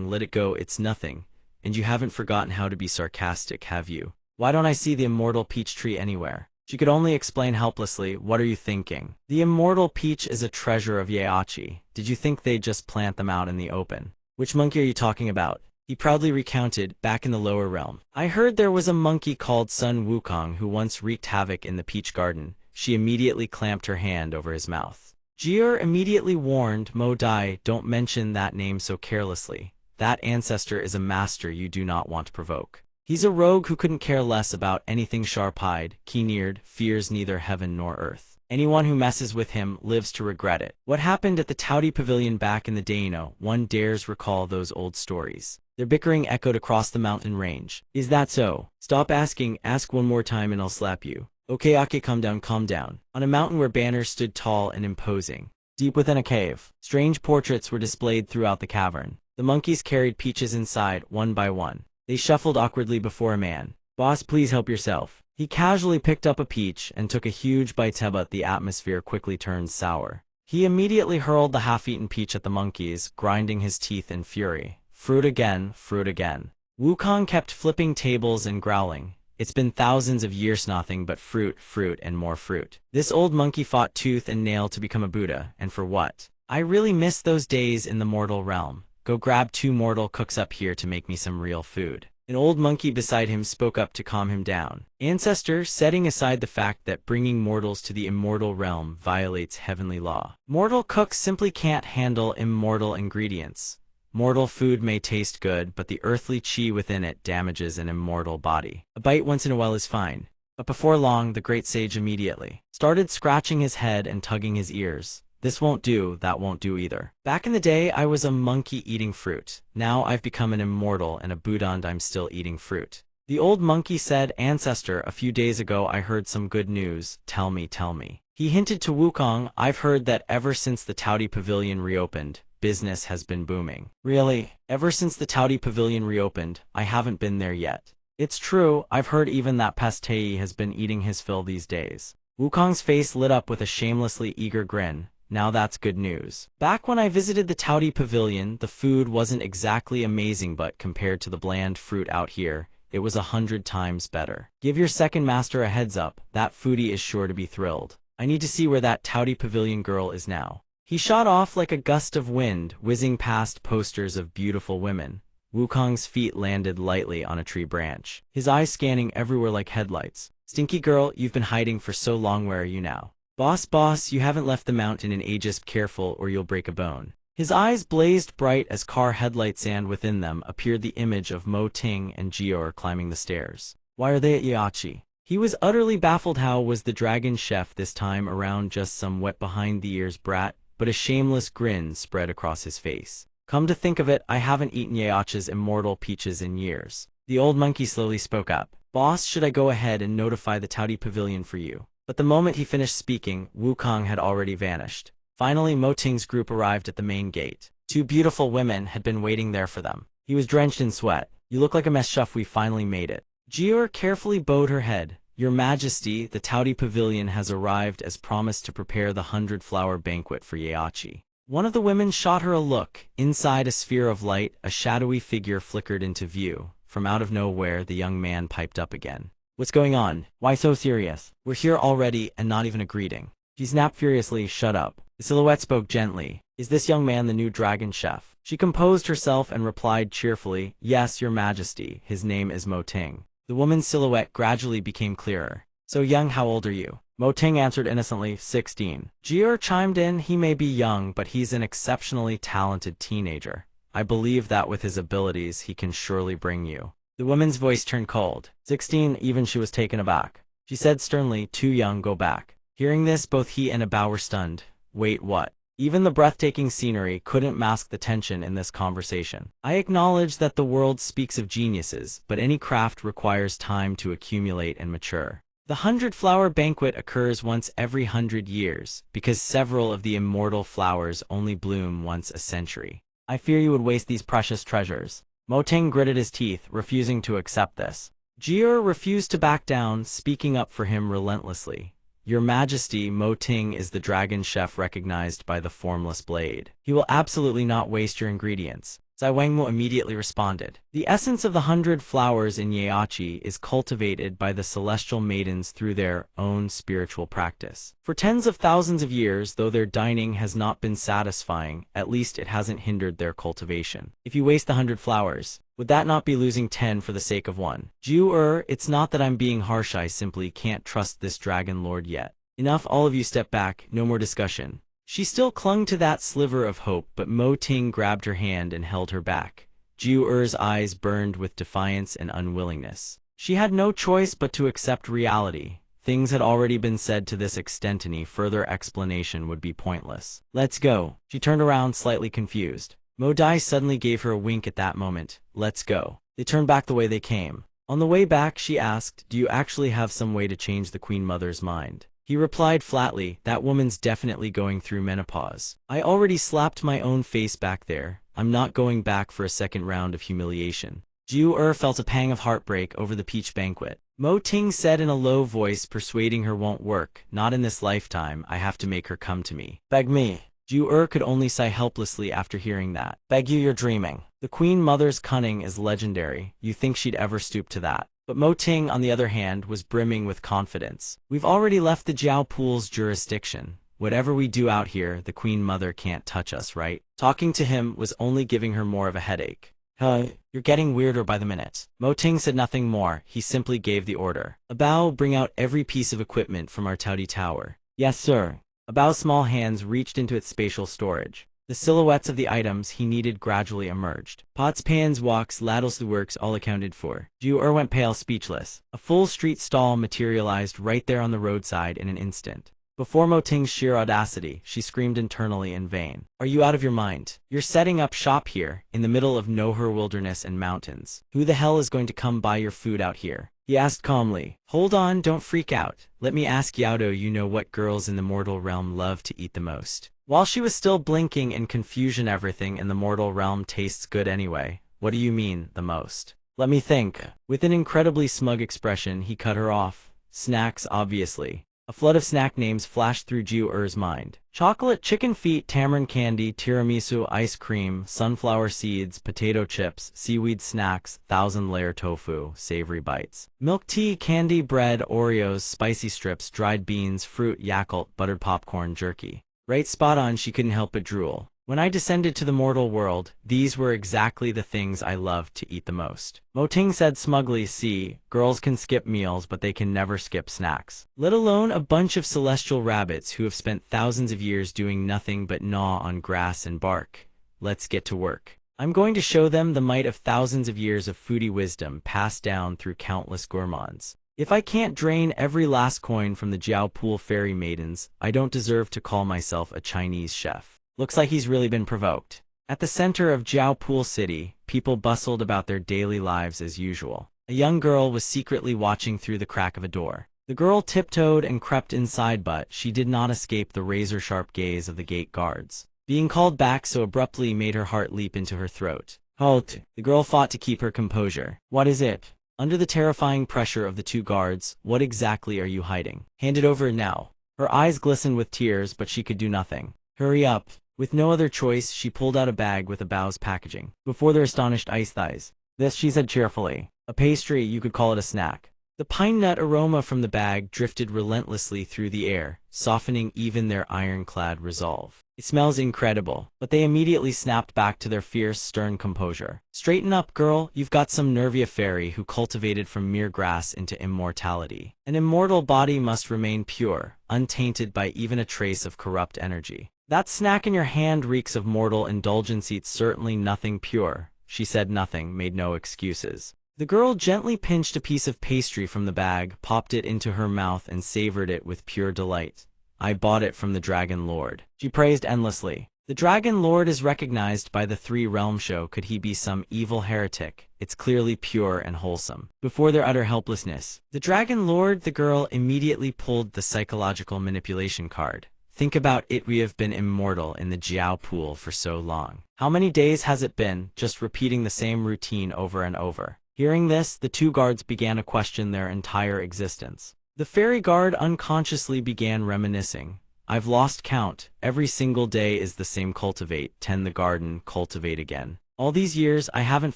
let it go, it's nothing. And you haven't forgotten how to be sarcastic, have you? Why don't I see the immortal peach tree anywhere? She could only explain helplessly, what are you thinking? The immortal peach is a treasure of Yaochi. Did you think they'd just plant them out in the open? Which monkey are you talking about? He proudly recounted, back in the lower realm. I heard there was a monkey called Sun Wukong who once wreaked havoc in the peach garden. She immediately clamped her hand over his mouth. Jier immediately warned, Mo Dai, don't mention that name so carelessly. That ancestor is a master you do not want to provoke. He's a rogue who couldn't care less about anything sharp-eyed, keen-eared, fears neither heaven nor earth. Anyone who messes with him lives to regret it. What happened at the Taudi Pavilion back in the day? No one dares recall those old stories. Their bickering echoed across the mountain range. Is that so? Stop asking, ask one more time and I'll slap you. Okay, calm down, calm down. On a mountain where banners stood tall and imposing. Deep within a cave, strange portraits were displayed throughout the cavern. The monkeys carried peaches inside, one by one. They shuffled awkwardly before a man. Boss, please help yourself. He casually picked up a peach and took a huge bite, but the atmosphere quickly turned sour. He immediately hurled the half-eaten peach at the monkeys, grinding his teeth in fury. Fruit again, fruit again. Wukong kept flipping tables and growling. It's been thousands of years, nothing but fruit, fruit, and more fruit. This old monkey fought tooth and nail to become a Buddha, and for what? I really miss those days in the mortal realm. Go grab 2 mortal cooks up here to make me some real food. An old monkey beside him spoke up to calm him down. Ancestor, setting aside the fact that bringing mortals to the immortal realm violates heavenly law. Mortal cooks simply can't handle immortal ingredients. Mortal food may taste good, but the earthly chi within it damages an immortal body. A bite once in a while is fine. But before long, the great sage immediately started scratching his head and tugging his ears. This won't do, that won't do either. Back in the day, I was a monkey eating fruit. Now I've become an immortal and a Buddha and I'm still eating fruit. The old monkey said, Ancestor, a few days ago I heard some good news. Tell me, tell me. He hinted to Wukong, I've heard that ever since the Taudi Pavilion reopened, business has been booming. Really? Ever since the Taudi Pavilion reopened, I haven't been there yet. It's true, I've heard even that Pastei has been eating his fill these days. Wukong's face lit up with a shamelessly eager grin. Now that's good news. Back when I visited the Taudi Pavilion, the food wasn't exactly amazing, but compared to the bland fruit out here, it was 100 times better. Give your second master a heads up, that foodie is sure to be thrilled. I need to see where that Taudi Pavilion girl is now. He shot off like a gust of wind, whizzing past posters of beautiful women. Wukong's feet landed lightly on a tree branch, his eyes scanning everywhere like headlights. Stinky girl, you've been hiding for so long, where are you now? Boss, you haven't left the mountain in ages, careful or you'll break a bone. His eyes blazed bright as car headlights, and within them appeared the image of Mo Ting and Jior climbing the stairs. Why are they at Yachi? He was utterly baffled. How was the dragon chef this time around just some wet behind the ears brat? But a shameless grin spread across his face. Come to think of it, I haven't eaten Yachi's immortal peaches in years. The old monkey slowly spoke up. Boss, should I go ahead and notify the Taudi Pavilion for you? But the moment he finished speaking, Wukong had already vanished. Finally, Mo Ting's group arrived at the main gate. 2 beautiful women had been waiting there for them. He was drenched in sweat. You look like a mess, chef, we finally made it. Jior carefully bowed her head. Your Majesty, the Taudi Pavilion has arrived as promised to prepare the 100-flower banquet for Yachi. One of the women shot her a look. Inside a sphere of light, a shadowy figure flickered into view. From out of nowhere, the young man piped up again. What's going on? Why so serious? We're here already, and not even a greeting. She snapped furiously, shut up. The silhouette spoke gently. Is this young man the new dragon chef? She composed herself and replied cheerfully, Yes, your Majesty, his name is Mo Ting. The woman's silhouette gradually became clearer. So young, how old are you? Mo Ting answered innocently, 16. Jior chimed in, he may be young, but he's an exceptionally talented teenager. I believe that with his abilities, he can surely bring you. The woman's voice turned cold. 16, even she was taken aback. She said sternly, too young, go back. Hearing this, both he and Abao were stunned. Wait, what? Even the breathtaking scenery couldn't mask the tension in this conversation. I acknowledge that the world speaks of geniuses, but any craft requires time to accumulate and mature. The 100-flower banquet occurs once every 100 years, because several of the immortal flowers only bloom once a century. I fear you would waste these precious treasures. Mo Ting gritted his teeth, refusing to accept this. Jior refused to back down, speaking up for him relentlessly. Your Majesty, Mo Ting is the dragon chef recognized by the formless blade. He will absolutely not waste your ingredients. Zai Wangmo immediately responded. The essence of the 100 flowers in Yachi is cultivated by the celestial maidens through their own spiritual practice. For tens of thousands of years, though their dining has not been satisfying, at least it hasn't hindered their cultivation. If you waste the 100 flowers, would that not be losing 10 for the sake of one? Jiu, it's not that I'm being harsh, I simply can't trust this dragon lord yet. Enough, all of you step back, no more discussion. She still clung to that sliver of hope, but Mo Ting grabbed her hand and held her back. Jiu's eyes burned with defiance and unwillingness. She had no choice but to accept reality. Things had already been said to this extent, any further explanation would be pointless. Let's go. She turned around, slightly confused. Mo Dai suddenly gave her a wink at that moment. Let's go. They turned back the way they came. On the way back, she asked, do you actually have some way to change the Queen Mother's mind? He replied flatly, that woman's definitely going through menopause. I already slapped my own face back there. I'm not going back for a second round of humiliation. Jiu felt a pang of heartbreak over the peach banquet. Mo Ting said in a low voice, persuading her won't work. Not in this lifetime. I have to make her come to me. Beg me. Jiu could only sigh helplessly after hearing that. Beg you, you're dreaming. The Queen Mother's cunning is legendary. You think she'd ever stoop to that? But Mo Ting, on the other hand, was brimming with confidence. We've already left the Jiao Pool's jurisdiction. Whatever we do out here, the Queen Mother can't touch us, right? Talking to him was only giving her more of a headache. You're getting weirder by the minute. Mo Ting said nothing more. He simply gave the order. Abao, bring out every piece of equipment from our Taudi tower. Yes, sir. Abao's small hands reached into its spatial storage. The silhouettes of the items he needed gradually emerged. Pots, pans, woks, ladles, the works all accounted for. Jiu went pale, speechless. A full street stall materialized right there on the roadside in an instant. Before Mo Ting's sheer audacity, she screamed internally in vain. Are you out of your mind? You're setting up shop here, in the middle of nowhere wilderness and mountains. Who the hell is going to come buy your food out here? He asked calmly. Hold on, don't freak out. Let me ask Yaodo, you know what girls in the mortal realm love to eat the most? While she was still blinking in confusion, everything in the mortal realm tastes good anyway. What do you mean, the most? Let me think. With an incredibly smug expression, he cut her off. Snacks, obviously. A flood of snack names flashed through Jiu-er's mind. Chocolate, chicken feet, tamarind candy, tiramisu, ice cream, sunflower seeds, potato chips, seaweed snacks, 1,000-layer tofu, savory bites. Milk tea, candy, bread, Oreos, spicy strips, dried beans, fruit, Yakult, buttered popcorn, jerky. Right, spot on, she couldn't help but drool. When I descended to the mortal world, these were exactly the things I loved to eat the most. Mo Ting said smugly, see, girls can skip meals, but they can never skip snacks. Let alone a bunch of celestial rabbits who have spent thousands of years doing nothing but gnaw on grass and bark. Let's get to work. I'm going to show them the might of thousands of years of foodie wisdom passed down through countless gourmands. If I can't drain every last coin from the Jiao Pool fairy maidens, I don't deserve to call myself a Chinese chef. Looks like he's really been provoked. At the center of Jiao Pool City, people bustled about their daily lives as usual. A young girl was secretly watching through the crack of a door. The girl tiptoed and crept inside, but she did not escape the razor-sharp gaze of the gate guards. Being called back so abruptly made her heart leap into her throat. Halt! The girl fought to keep her composure. What is it? Under the terrifying pressure of the two guards, what exactly are you hiding? Hand it over now. Her eyes glistened with tears, but she could do nothing. Hurry up. With no other choice, she pulled out a bag with Abao's packaging. Before their astonished ice thighs. This, she said cheerfully. A pastry, you could call it a snack. The pine nut aroma from the bag drifted relentlessly through the air, softening even their ironclad resolve. It smells incredible, but they immediately snapped back to their fierce, stern composure. Straighten up, girl. You've got some nervy fairy who cultivated from mere grass into immortality. An immortal body must remain pure, untainted by even a trace of corrupt energy. That snack in your hand reeks of mortal indulgence. It's certainly nothing pure. She said nothing, made no excuses. The girl gently pinched a piece of pastry from the bag, popped it into her mouth and savored it with pure delight. I bought it from the Dragon Lord. She praised endlessly. The Dragon Lord is recognized by the three-realm show. Could he be some evil heretic? It's clearly pure and wholesome. Before their utter helplessness, the Dragon Lord, the girl immediately pulled the psychological manipulation card. Think about it, we have been immortal in the Jiao Pool for so long. How many days has it been, just repeating the same routine over and over? Hearing this, the two guards began to question their entire existence. The fairy guard unconsciously began reminiscing. I've lost count. Every single day is the same. Cultivate, tend the garden, cultivate again. All these years, I haven't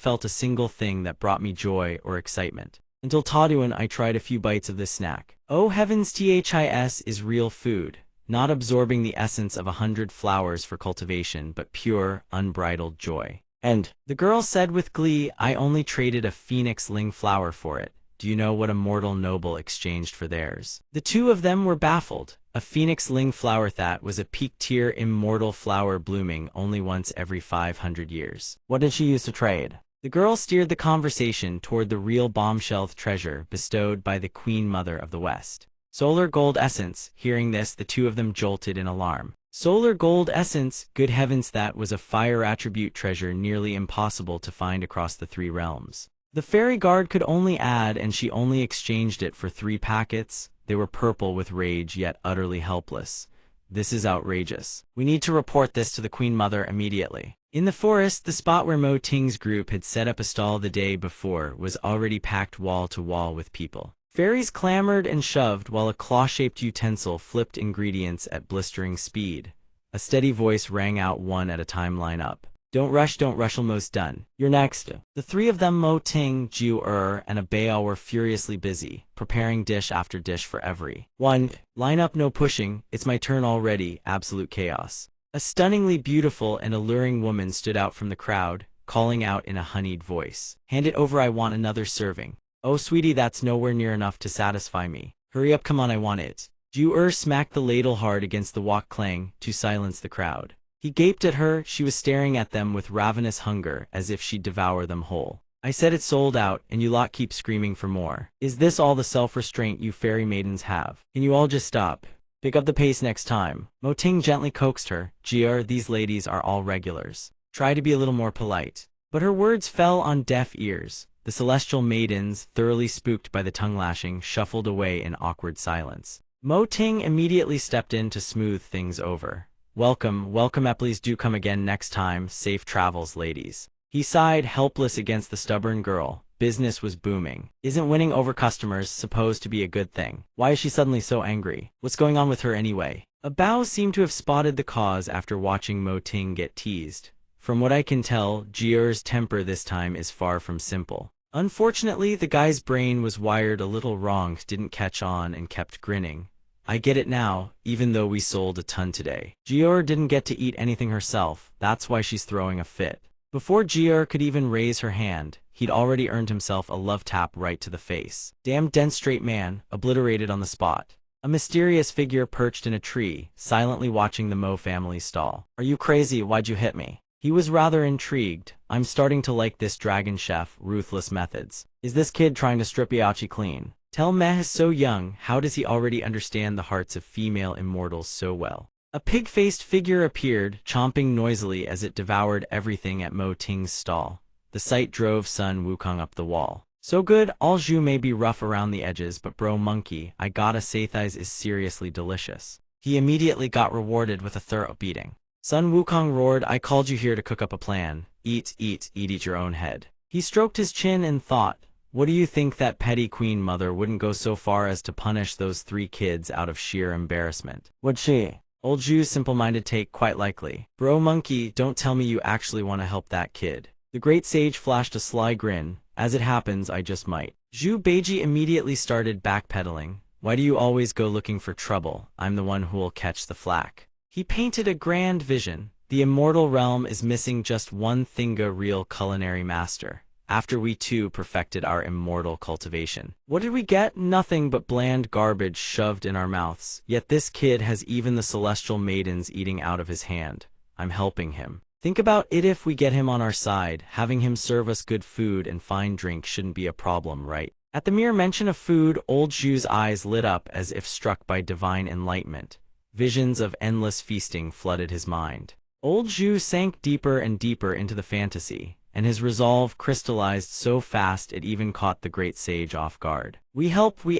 felt a single thing that brought me joy or excitement. Until Taduan, I tried a few bites of this snack. Oh heavens, THIS is real food. Not absorbing the essence of 100 flowers for cultivation, but pure, unbridled joy. And, the girl said with glee, I only traded a phoenix ling flower for it. Do you know what a mortal noble exchanged for theirs? The two of them were baffled. A phoenix ling flower, that was a peak-tier immortal flower blooming only once every 500 years. What did she use to trade? The girl steered the conversation toward the real bombshell treasure bestowed by the Queen Mother of the West. Solar gold essence. Hearing this, the two of them jolted in alarm. Solar gold essence, good heavens, that was a fire attribute treasure nearly impossible to find across the 3 realms. The fairy guard could only add, and she only exchanged it for 3 packets. They were purple with rage, yet utterly helpless. This is outrageous. We need to report this to the Queen Mother immediately. In the forest, the spot where Mo Ting's group had set up a stall the day before was already packed wall to wall with people. Fairies clamored and shoved while a claw-shaped utensil flipped ingredients at blistering speed. A steady voice rang out one at a time. Line up. Don't rush, almost done. You're next. The 3 of them, Mo Ting, Ju and a Bao, were furiously busy, preparing dish after dish for every one. Line up, no pushing, it's my turn already. Absolute chaos. A stunningly beautiful and alluring woman stood out from the crowd, calling out in a honeyed voice. Hand it over, I want another serving. Oh sweetie, that's nowhere near enough to satisfy me. Hurry up, come on, I want it. Ju smacked the ladle hard against the wok clang to silence the crowd. He gaped at her. She was staring at them with ravenous hunger, as if she'd devour them whole. I said it's sold out, and you lot keep screaming for more. Is this all the self-restraint you fairy maidens have? Can you all just stop? Pick up the pace next time. Mo Ting gently coaxed her. Jia, these ladies are all regulars. Try to be a little more polite. But her words fell on deaf ears. The celestial maidens, thoroughly spooked by the tongue-lashing, shuffled away in awkward silence. Mo Ting immediately stepped in to smooth things over. Welcome, please do come again next time. Safe travels, ladies. He sighed, helpless against the stubborn girl. Business was booming. Isn't winning over customers supposed to be a good thing? Why is she suddenly so angry? What's going on with her anyway? A Bao seemed to have spotted the cause after watching Mo Ting get teased. From what I can tell, Jia's temper this time is far from simple. Unfortunately, the guy's brain was wired a little wrong, didn't catch on, and kept grinning. I get it now, even though we sold a ton today. Jia didn't get to eat anything herself, that's why she's throwing a fit. Before Jia could even raise her hand, he'd already earned himself a love tap right to the face. Damn dense straight man, obliterated on the spot. A mysterious figure perched in a tree, silently watching the Mo family stall. Are you crazy? Why'd you hit me? He was rather intrigued. I'm starting to like this dragon chef, ruthless methods. Is this kid trying to strip Yachi clean? Tell Meh is so young, how does he already understand the hearts of female immortals so well? A pig-faced figure appeared, chomping noisily as it devoured everything at Mo Ting's stall. The sight drove Sun Wukong up the wall. So good, all Zhu may be rough around the edges, but bro monkey, I gotta say thighs is seriously delicious. He immediately got rewarded with a thorough beating. Sun Wukong roared, I called you here to cook up a plan. Eat your own head. He stroked his chin and thought, what do you think that petty queen mother wouldn't go so far as to punish those 3 kids out of sheer embarrassment? Would she? Old Zhu's simple-minded take, quite likely. Bro monkey, don't tell me you actually want to help that kid. The great sage flashed a sly grin. As it happens, I just might. Zhu Beiji immediately started backpedaling. Why do you always go looking for trouble? I'm the one who'll catch the flack. He painted a grand vision. The immortal realm is missing just one thing, a real culinary master. After we too perfected our immortal cultivation. What did we get? Nothing but bland garbage shoved in our mouths. Yet this kid has even the celestial maidens eating out of his hand. I'm helping him. Think about it, if we get him on our side, having him serve us good food and fine drink shouldn't be a problem, right? At the mere mention of food, old Zhu's eyes lit up as if struck by divine enlightenment. Visions of endless feasting flooded his mind. Old Zhu sank deeper and deeper into the fantasy, and his resolve crystallized so fast it even caught the great sage off guard. We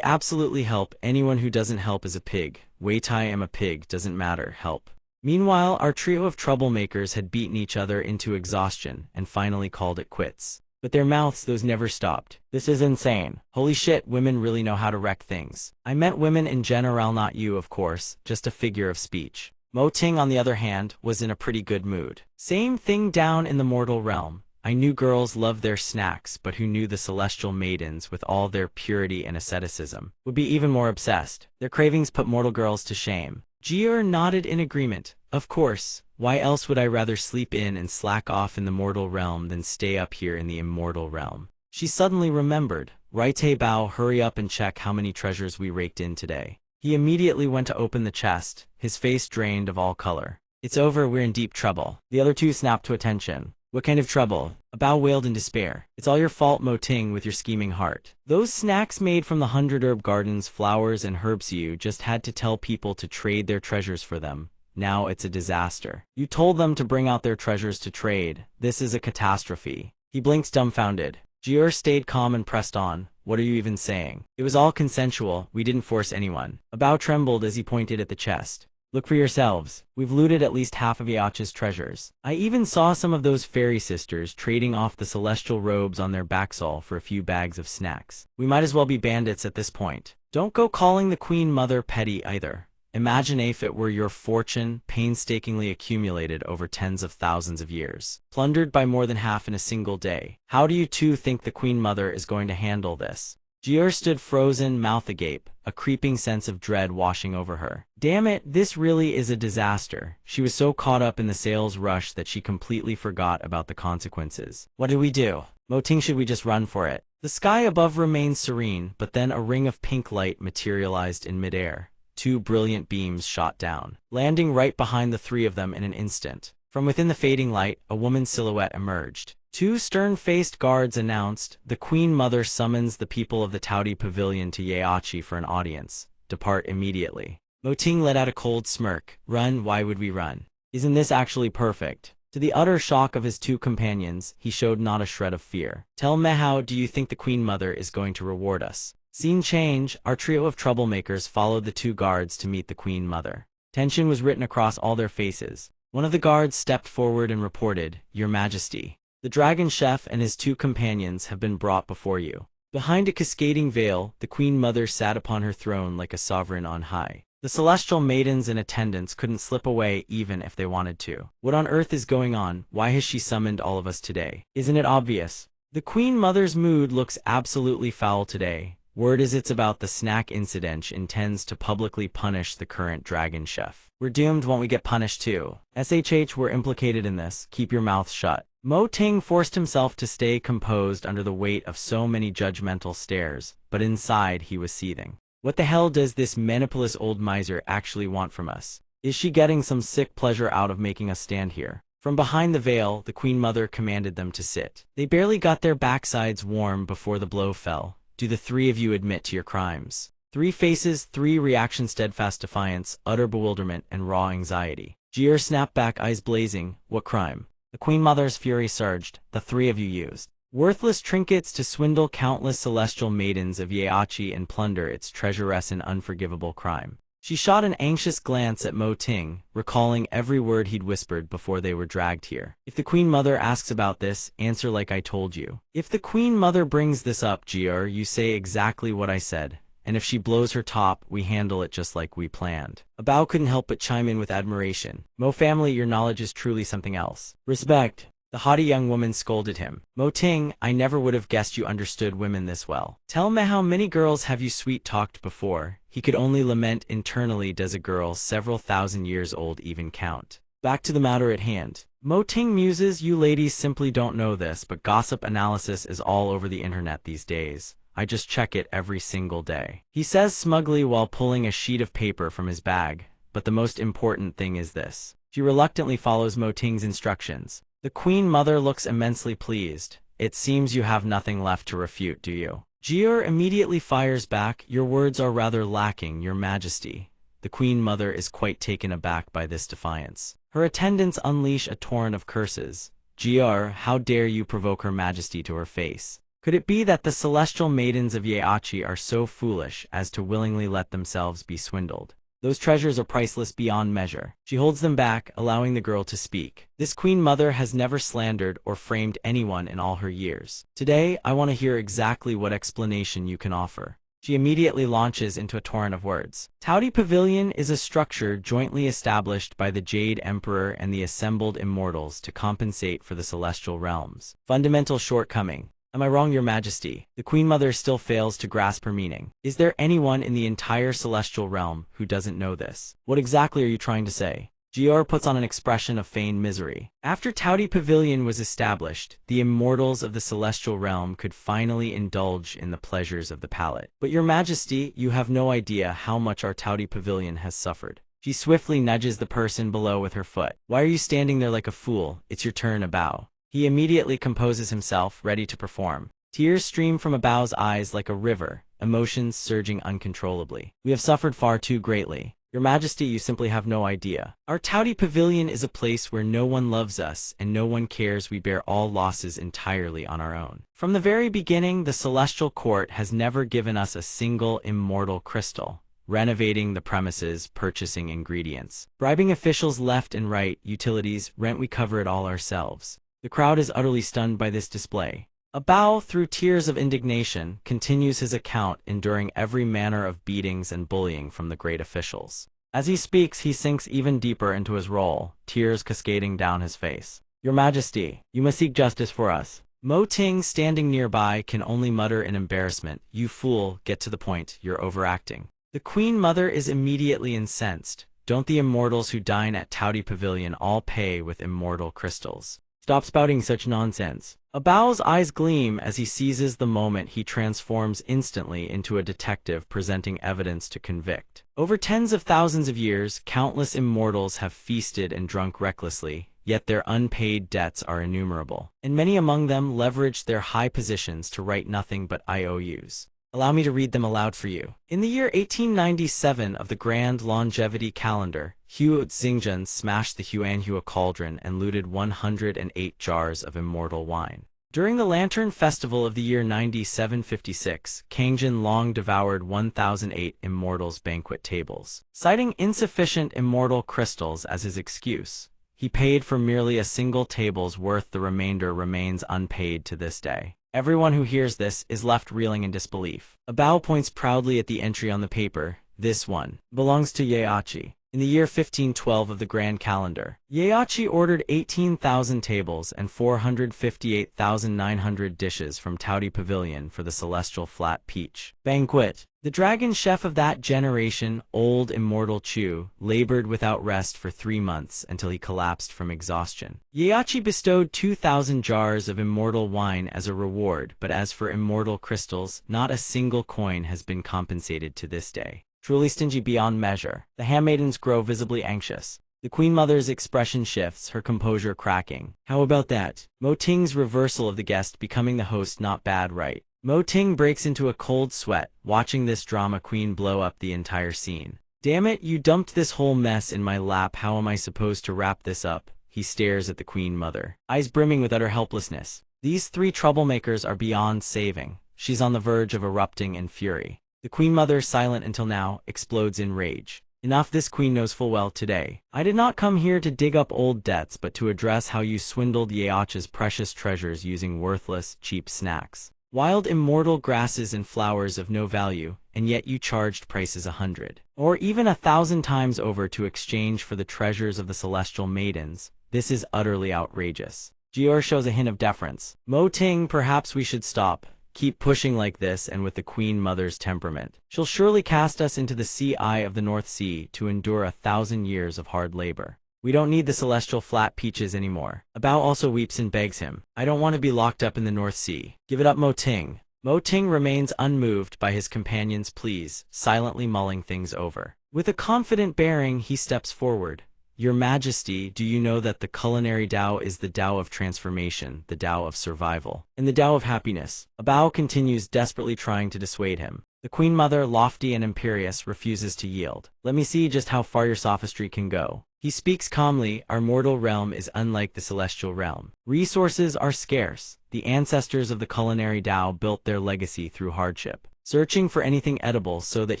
absolutely help. Anyone who doesn't help is a pig. Wait, I am a pig, doesn't matter, help. Meanwhile, our trio of troublemakers had beaten each other into exhaustion and finally called it quits. But their mouths, those never stopped. This is insane. Holy shit, women really know how to wreck things. I meant women in general, not you, of course, just a figure of speech. Mo Ting, on the other hand, was in a pretty good mood. Same thing down in the mortal realm. I knew girls loved their snacks, but who knew the celestial maidens, with all their purity and asceticism, would be even more obsessed. Their cravings put mortal girls to shame. Jia nodded in agreement. Of course, why else would I rather sleep in and slack off in the mortal realm than stay up here in the immortal realm? She suddenly remembered. Right, hey Bao, hurry up and check how many treasures we raked in today. He immediately went to open the chest, his face drained of all color. It's over, we're in deep trouble. The other 2 snapped to attention. What kind of trouble? Bao wailed in despair. It's all your fault, Mo Ting, with your scheming heart. Those snacks made from the 100 herb gardens, flowers, and herbs you just had to tell people to trade their treasures for them. Now it's a disaster. You told them to bring out their treasures to trade. This is a catastrophe. He blinked dumbfounded. Jier stayed calm and pressed on. What are you even saying? It was all consensual. We didn't force anyone. Bao trembled as he pointed at the chest. Look for yourselves. We've looted at least half of Yacha's treasures. I even saw some of those fairy sisters trading off the celestial robes on their backsall for a few bags of snacks. We might as well be bandits at this point. Don't go calling the Queen Mother petty either. Imagine if it were your fortune, painstakingly accumulated over tens of thousands of years, plundered by more than half in a single day. How do you two think the Queen Mother is going to handle this? Jier stood frozen, mouth agape, a creeping sense of dread washing over her. Damn it, this really is a disaster. She was so caught up in the sales rush that she completely forgot about the consequences. What do we do? Mo Ting, should we just run for it? The sky above remained serene, but then a ring of pink light materialized in midair. 2 brilliant beams shot down, landing right behind the 3 of them in an instant. From within the fading light, a woman's silhouette emerged. 2 stern-faced guards announced, "The Queen Mother summons the people of the Taudi Pavilion to Yeachi for an audience. Depart immediately." Mo Ting let out a cold smirk. Run? Why would we run? Isn't this actually perfect? To the utter shock of his 2 companions, he showed not a shred of fear. Tell me, how do you think the Queen Mother is going to reward us? Scene change. Our trio of troublemakers followed the 2 guards to meet the Queen Mother. Tension was written across all their faces. One of the guards stepped forward and reported, "Your Majesty, the Dragon Chef and his 2 companions have been brought before you." Behind a cascading veil, the Queen Mother sat upon her throne like a sovereign on high. The celestial maidens in attendance couldn't slip away even if they wanted to. What on earth is going on? Why has she summoned all of us today? Isn't it obvious? The Queen Mother's mood looks absolutely foul today. Word is it's about the snack incident. She intends to publicly punish the current Dragon Chef. We're doomed, won't we get punished too? SHH, we're implicated in this. Keep your mouth shut. Mo Ting forced himself to stay composed under the weight of so many judgmental stares, but inside he was seething. What the hell does this manipulous old miser actually want from us? Is she getting some sick pleasure out of making us stand here? From behind the veil, the Queen Mother commanded them to sit. They barely got their backsides warm before the blow fell. Do the 3 of you admit to your crimes? 3 faces, 3 reactions: steadfast defiance, utter bewilderment, and raw anxiety. Jier snapped back, eyes blazing. What crime? The Queen Mother's fury surged. The 3 of you used worthless trinkets to swindle countless celestial maidens of Yeachi and plunder its treasuress, an unforgivable crime. She shot an anxious glance at Mo Ting, recalling every word he'd whispered before they were dragged here. If the Queen Mother asks about this, answer like I told you. If the Queen Mother brings this up, Jier, you say exactly what I said. And if she blows her top, we handle it just like we planned. Bao couldn't help but chime in with admiration. Mo family, your knowledge is truly something else. Respect. The haughty young woman scolded him. Mo Ting, I never would have guessed you understood women this well. Tell me, how many girls have you sweet-talked before? He could only lament internally. Does a girl several thousand years old even count? Back to the matter at hand. Mo Ting muses, you ladies simply don't know this, but gossip analysis is all over the internet these days. I just check it every single day. He says smugly while pulling a sheet of paper from his bag. But the most important thing is this. She reluctantly follows Mo Ting's instructions. The Queen Mother looks immensely pleased. It seems you have nothing left to refute, do you? Jier immediately fires back. Your words are rather lacking, Your Majesty. The Queen Mother is quite taken aback by this defiance. Her attendants unleash a torrent of curses. Jier, how dare you provoke Her Majesty to her face? Could it be that the celestial maidens of Yeachi are so foolish as to willingly let themselves be swindled? Those treasures are priceless beyond measure. She holds them back, allowing the girl to speak. This Queen Mother has never slandered or framed anyone in all her years. Today, I want to hear exactly what explanation you can offer. She immediately launches into a torrent of words. Taudi Pavilion is a structure jointly established by the Jade Emperor and the assembled Immortals to compensate for the celestial realms' fundamental shortcoming. Am I wrong, Your Majesty? The Queen Mother still fails to grasp her meaning. Is there anyone in the entire celestial realm who doesn't know this? What exactly are you trying to say? Jier puts on an expression of feigned misery. After Taudi Pavilion was established, the Immortals of the celestial realm could finally indulge in the pleasures of the palate. But Your Majesty, you have no idea how much our Taudi Pavilion has suffered. She swiftly nudges the person below with her foot. Why are you standing there like a fool? It's your turn to bow. He immediately composes himself, ready to perform. Tears stream from Abao's eyes like a river, emotions surging uncontrollably. We have suffered far too greatly. Your Majesty, you simply have no idea. Our Taudi Pavilion is a place where no one loves us and no one cares. We bear all losses entirely on our own. From the very beginning, the Celestial Court has never given us a single immortal crystal. Renovating the premises, purchasing ingredients, bribing officials left and right, utilities, rent, we cover it all ourselves. The crowd is utterly stunned by this display. Abao, through tears of indignation, continues his account, enduring every manner of beatings and bullying from the great officials. As he speaks, he sinks even deeper into his role, tears cascading down his face. Your Majesty, you must seek justice for us. Mo Ting, standing nearby, can only mutter in embarrassment, "You fool, get to the point, you're overacting." The Queen Mother is immediately incensed. Don't the immortals who dine at Taudi Pavilion all pay with immortal crystals? Stop spouting such nonsense. Abao's eyes gleam as he seizes the moment. He transforms instantly into a detective presenting evidence to convict. Over tens of thousands of years, countless immortals have feasted and drunk recklessly, yet their unpaid debts are innumerable, and many among them leveraged their high positions to write nothing but IOUs. Allow me to read them aloud for you. In the year 1897 of the Grand Longevity Calendar, Hue Xingzhen smashed the Huanhua cauldron and looted 108 jars of immortal wine. During the Lantern Festival of the year 9756, Kangjin Long devoured 1,008 immortals' banquet tables. Citing insufficient immortal crystals as his excuse, he paid for merely a single table's worth. The remainder remains unpaid to this day. Everyone who hears this is left reeling in disbelief. Abao points proudly at the entry on the paper. This one belongs to Yeachi. In the year 1512 of the Grand Calendar, Yeachi ordered 18,000 tables and 458,900 dishes from Taudi Pavilion for the Celestial Flat Peach banquet. The dragon chef of that generation, old immortal Chu, labored without rest for 3 months until he collapsed from exhaustion. Yeachi bestowed 2,000 jars of immortal wine as a reward, but as for immortal crystals, not a single coin has been compensated to this day. Truly stingy beyond measure. The handmaidens grow visibly anxious. The Queen Mother's expression shifts, her composure cracking. How about that? Mo Ting's reversal of the guest becoming the host, not bad, right? Mo Ting breaks into a cold sweat, watching this drama queen blow up the entire scene. Damn it, you dumped this whole mess in my lap. How am I supposed to wrap this up? He stares at the Queen Mother, eyes brimming with utter helplessness. These three troublemakers are beyond saving. She's on the verge of erupting in fury. The Queen Mother, silent until now, explodes in rage. Enough, this queen knows full well today. I did not come here to dig up old debts, but to address how you swindled Yeachi's precious treasures using worthless, cheap snacks. Wild immortal grasses and flowers of no value, and yet you charged prices 100, or even 1,000 times over to exchange for the treasures of the celestial maidens. This is utterly outrageous. Jior shows a hint of deference. Mo Ting, perhaps we should stop. Keep pushing like this, and with the Queen Mother's temperament, she'll surely cast us into the sea eye of the North Sea to endure 1,000 years of hard labor. We don't need the celestial flat peaches anymore. Abao also weeps and begs him. I don't want to be locked up in the North Sea. Give it up, Mo Ting. Mo Ting remains unmoved by his companion's pleas, silently mulling things over. With a confident bearing, he steps forward. Your Majesty, do you know that the culinary Tao is the Tao of transformation, the Tao of survival, and the Tao of happiness? Abao continues, desperately trying to dissuade him. The Queen Mother, lofty and imperious, refuses to yield. Let me see just how far your sophistry can go. He speaks calmly. Our mortal realm is unlike the celestial realm. Resources are scarce. The ancestors of the culinary Tao built their legacy through hardship, searching for anything edible so that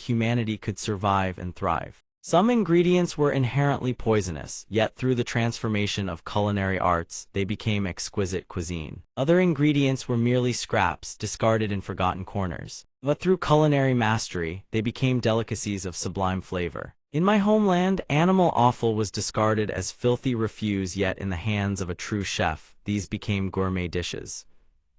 humanity could survive and thrive. Some ingredients were inherently poisonous, yet through the transformation of culinary arts, they became exquisite cuisine. Other ingredients were merely scraps, discarded in forgotten corners. But through culinary mastery, they became delicacies of sublime flavor. In my homeland, animal offal was discarded as filthy refuse, yet in the hands of a true chef, these became gourmet dishes.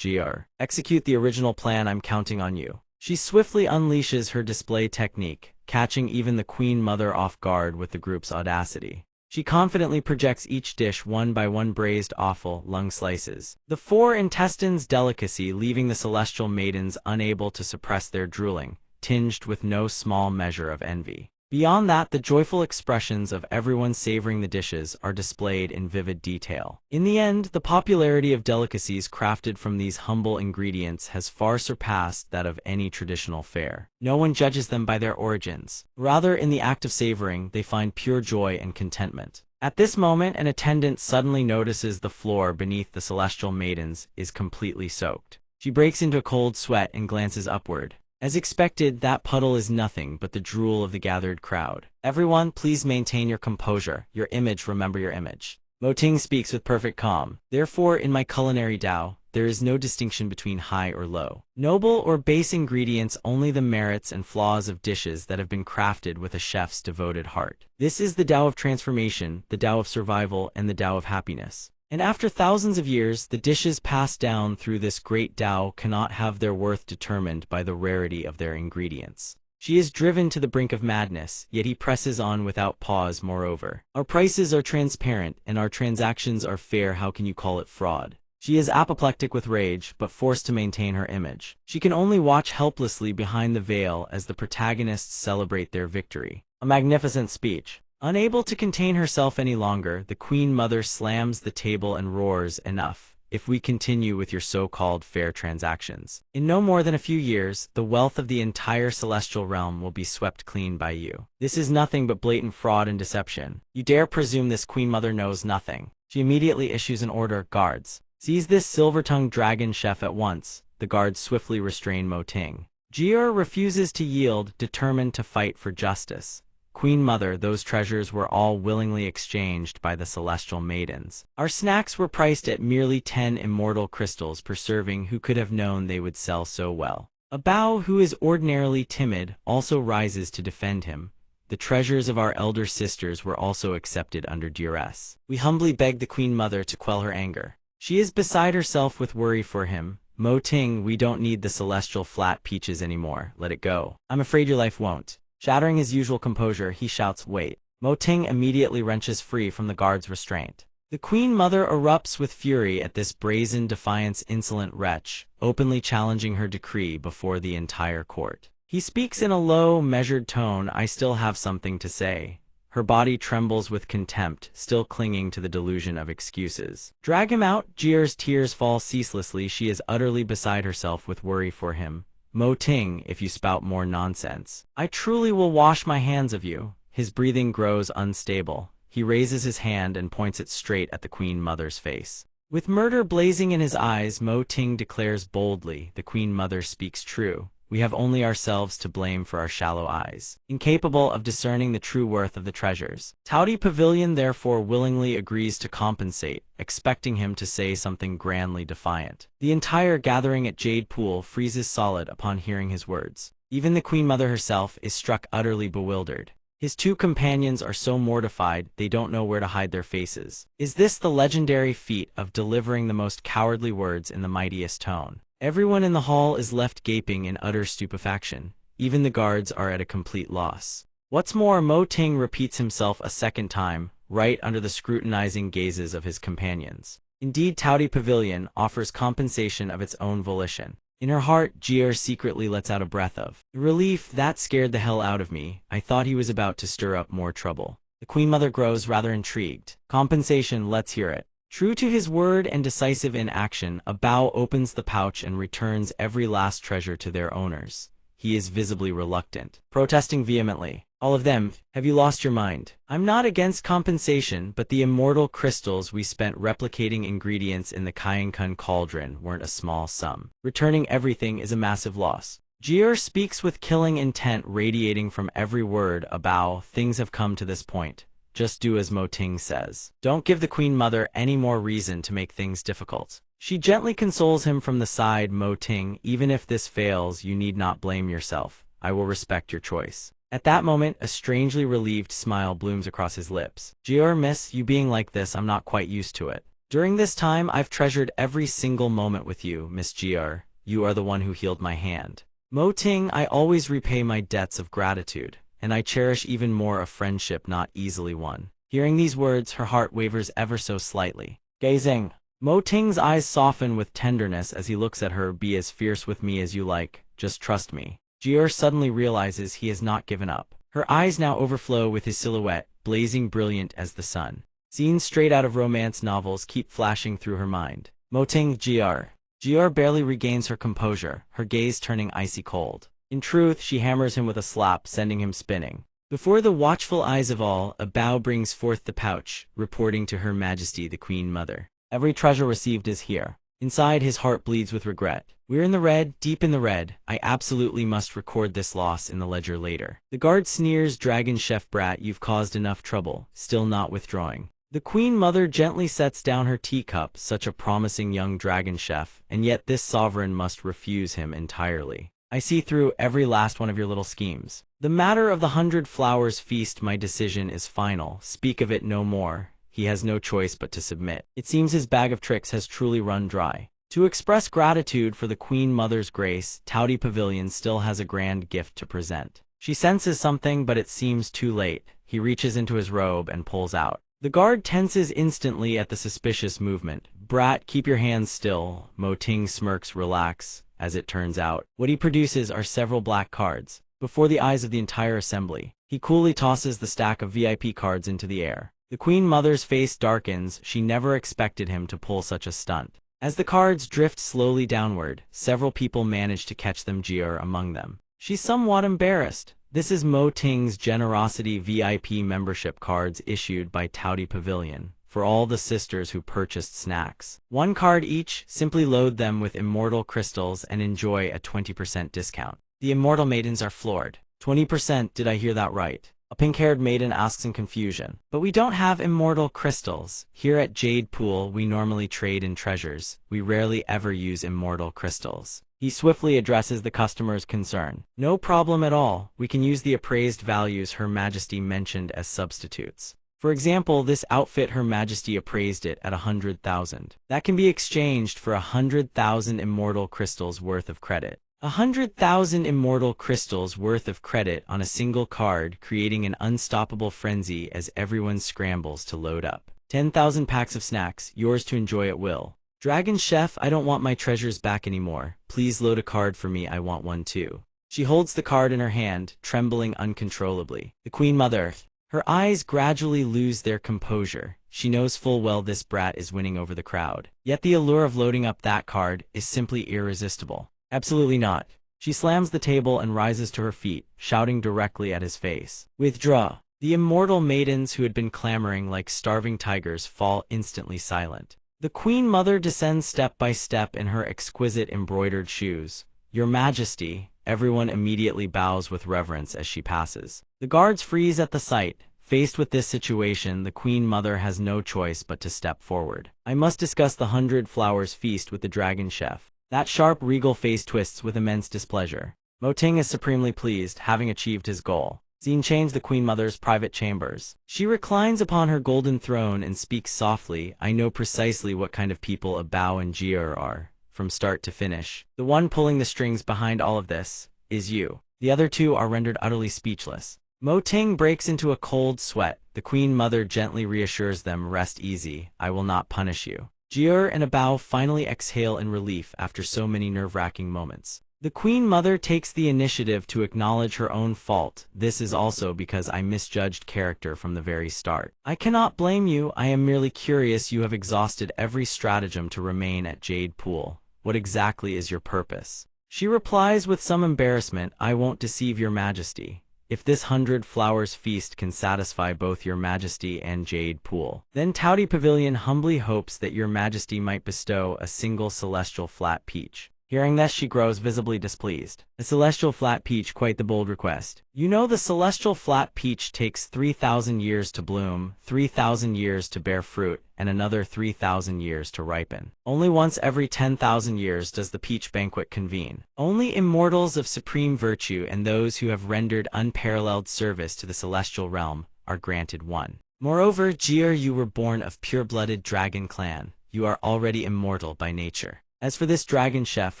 Gr. Execute the original plan, I'm counting on you. She swiftly unleashes her display technique, catching even the Queen Mother off guard with the group's audacity. She confidently projects each dish one by one: braised offal, lung slices, the four intestines delicacy, leaving the celestial maidens unable to suppress their drooling, tinged with no small measure of envy. Beyond that, the joyful expressions of everyone savoring the dishes are displayed in vivid detail. In the end, the popularity of delicacies crafted from these humble ingredients has far surpassed that of any traditional fare. No one judges them by their origins. Rather, in the act of savoring, they find pure joy and contentment. At this moment, an attendant suddenly notices the floor beneath the celestial maidens is completely soaked. She breaks into a cold sweat and glances upward. As expected, that puddle is nothing but the drool of the gathered crowd. Everyone, please maintain your composure. Your image, remember your image. Mo Ting speaks with perfect calm. Therefore, in my culinary Tao, there is no distinction between high or low, noble or base ingredients, only the merits and flaws of dishes that have been crafted with a chef's devoted heart. This is the Tao of transformation, the Tao of survival, and the Tao of happiness. And after thousands of years, the dishes passed down through this great Tao cannot have their worth determined by the rarity of their ingredients. She is driven to the brink of madness, yet he presses on without pause. Moreover, our prices are transparent, and our transactions are fair. How can you call it fraud? She is apoplectic with rage, but forced to maintain her image. She can only watch helplessly behind the veil as the protagonists celebrate their victory. A magnificent speech. Unable to contain herself any longer, the Queen Mother slams the table and roars, "Enough! If we continue with your so-called fair transactions, in no more than a few years, the wealth of the entire celestial realm will be swept clean by you. This is nothing but blatant fraud and deception. You dare presume this Queen Mother knows nothing." She immediately issues an order, "Guards, seize this silver-tongued dragon chef at once." The guards swiftly restrain Mo Ting. Jier refuses to yield, determined to fight for justice. "Queen Mother, those treasures were all willingly exchanged by the celestial maidens. Our snacks were priced at merely 10 immortal crystals per serving. Who could have known they would sell so well?" A Bao, who is ordinarily timid, also rises to defend him. "The treasures of our elder sisters were also accepted under duress. We humbly beg the Queen Mother to quell her anger. She is beside herself with worry for him. Mo Ting, we don't need the celestial flat peaches anymore. Let it go. I'm afraid your life won't." Shattering his usual composure, he shouts, "Wait." Mo Ting immediately wrenches free from the guard's restraint. The Queen Mother erupts with fury at this brazen defiance, insolent wretch, openly challenging her decree before the entire court. He speaks in a low, measured tone, "I still have something to say." Her body trembles with contempt, still clinging to the delusion of excuses. "Drag him out." Jier's tears fall ceaselessly. She is utterly beside herself with worry for him. "Mo Ting, if you spout more nonsense, I truly will wash my hands of you." His breathing grows unstable. He raises his hand and points it straight at the Queen Mother's face. With murder blazing in his eyes, Mo Ting declares boldly, "The Queen Mother speaks true. We have only ourselves to blame for our shallow eyes, incapable of discerning the true worth of the treasures." Towdy Pavilion therefore willingly agrees to compensate, expecting him to say something grandly defiant. The entire gathering at Jade Pool freezes solid upon hearing his words. Even the Queen Mother herself is struck utterly bewildered. His two companions are so mortified they don't know where to hide their faces. Is this the legendary feat of delivering the most cowardly words in the mightiest tone? Everyone in the hall is left gaping in utter stupefaction. Even the guards are at a complete loss. What's more, Mo Ting repeats himself a second time, right under the scrutinizing gazes of his companions. Indeed, Towdy Pavilion offers compensation of its own volition. In her heart, Jier secretly lets out a breath of relief. "That scared the hell out of me. I thought he was about to stir up more trouble." The Queen Mother grows rather intrigued. "Compensation, let's hear it." True to his word and decisive in action, a Bao opens the pouch and returns every last treasure to their owners. He is visibly reluctant, protesting vehemently. "All of them? Have you lost your mind? I'm not against compensation, but the immortal crystals we spent replicating ingredients in the Kainkun cauldron weren't a small sum. Returning everything is a massive loss." Jier speaks with killing intent radiating from every word. "A Bao, things have come to this point. Just do as Mo Ting says. Don't give the Queen Mother any more reason to make things difficult." She gently consoles him from the side. "Mo Ting, even if this fails, you need not blame yourself. I will respect your choice." At that moment, a strangely relieved smile blooms across his lips. "Jier, miss, you being like this, I'm not quite used to it. During this time, I've treasured every single moment with you, Miss Jier. You are the one who healed my hand. Mo Ting, I always repay my debts of gratitude. And I cherish even more a friendship not easily won." Hearing these words, her heart wavers ever so slightly. Gazing, Mo Ting's eyes soften with tenderness as he looks at her. "Be as fierce with me as you like, just trust me." Jier suddenly realizes he has not given up. Her eyes now overflow with his silhouette, blazing brilliant as the sun. Scenes straight out of romance novels keep flashing through her mind. Moting Gr barely regains her composure, her gaze turning icy cold. In truth, she hammers him with a slap, sending him spinning. Before the watchful eyes of all, a bow brings forth the pouch, reporting to Her Majesty the Queen Mother. Every treasure received is here. Inside, his heart bleeds with regret. We're in the red, deep in the red. I absolutely must record this loss in the ledger later. The guard sneers, Dragon Chef brat, you've caused enough trouble, still not withdrawing. The Queen Mother gently sets down her teacup, such a promising young dragon chef, and yet this sovereign must refuse him entirely. I see through every last one of your little schemes. The matter of the 100 Flowers feast, my decision is final. Speak of it no more. He has no choice but to submit. It seems his bag of tricks has truly run dry. To express gratitude for the Queen Mother's grace, Towdy Pavilion still has a grand gift to present. She senses something, but it seems too late. He reaches into his robe and pulls out. The guard tenses instantly at the suspicious movement. Brat, keep your hands still. Mo Ting smirks, relax. As it turns out, what he produces are several black cards. Before the eyes of the entire assembly, he coolly tosses the stack of VIP cards into the air. The Queen Mother's face darkens. She never expected him to pull such a stunt. As the cards drift slowly downward, several people manage to catch them, Gr among them. She's somewhat embarrassed. This is Mo Ting's Generosity VIP membership cards issued by Towdy Pavilion for all the sisters who purchased snacks. 1 card each, simply load them with immortal crystals and enjoy a 20% discount. The immortal maidens are floored. 20%, did I hear that right? A pink-haired maiden asks in confusion. But we don't have immortal crystals. Here at Jade Pool, we normally trade in treasures. We rarely ever use immortal crystals. He swiftly addresses the customer's concern. No problem at all. We can use the appraised values Her Majesty mentioned as substitutes. For example, this outfit, Her Majesty appraised it at 100,000. That can be exchanged for 100,000 immortal crystals worth of credit. 100,000 immortal crystals worth of credit on a single card, creating an unstoppable frenzy as everyone scrambles to load up. 10,000 packs of snacks, yours to enjoy at will. Dragon Chef, I don't want my treasures back anymore. Please load a card for me, I want one too. She holds the card in her hand, trembling uncontrollably. The Queen Mother. Her eyes gradually lose their composure. She knows full well this brat is winning over the crowd. Yet the allure of loading up that card is simply irresistible. Absolutely not. She slams the table and rises to her feet, shouting directly at his face. Withdraw. The immortal maidens who had been clamoring like starving tigers fall instantly silent. The Queen Mother descends step by step in her exquisite embroidered shoes. Your Majesty. Everyone immediately bows with reverence as she passes. The guards freeze at the sight. Faced with this situation, the Queen Mother has no choice but to step forward. I must discuss the 100 Flowers feast with the Dragon Chef. That sharp, regal face twists with immense displeasure. Mo Ting is supremely pleased, having achieved his goal. Scene change, the Queen Mother's private chambers. She reclines upon her golden throne and speaks softly. I know precisely what kind of people a Bao and Gr are, from start to finish. The one pulling the strings behind all of this is you. The other two are rendered utterly speechless. Mo Ting breaks into a cold sweat. The Queen Mother gently reassures them, rest easy, I will not punish you. Gr and a Bao finally exhale in relief after so many nerve-wracking moments. The Queen Mother takes the initiative to acknowledge her own fault. This is also because I misjudged character from the very start. I cannot blame you, I am merely curious. You have exhausted every stratagem to remain at Jade Pool. What exactly is your purpose? She replies with some embarrassment, I won't deceive your Majesty. If this 100 Flowers feast can satisfy both your Majesty and Jade Pool, then Towdy Pavilion humbly hopes that your Majesty might bestow a single celestial flat peach. Hearing this, she grows visibly displeased. A celestial flat peach, quite the bold request. You know the celestial flat peach takes 3,000 years to bloom, 3,000 years to bear fruit, and another 3,000 years to ripen. Only once every 10,000 years does the peach banquet convene. Only immortals of supreme virtue and those who have rendered unparalleled service to the celestial realm are granted one. Moreover, Gr, you were born of pure-blooded dragon clan. You are already immortal by nature. As for this Dragon Chef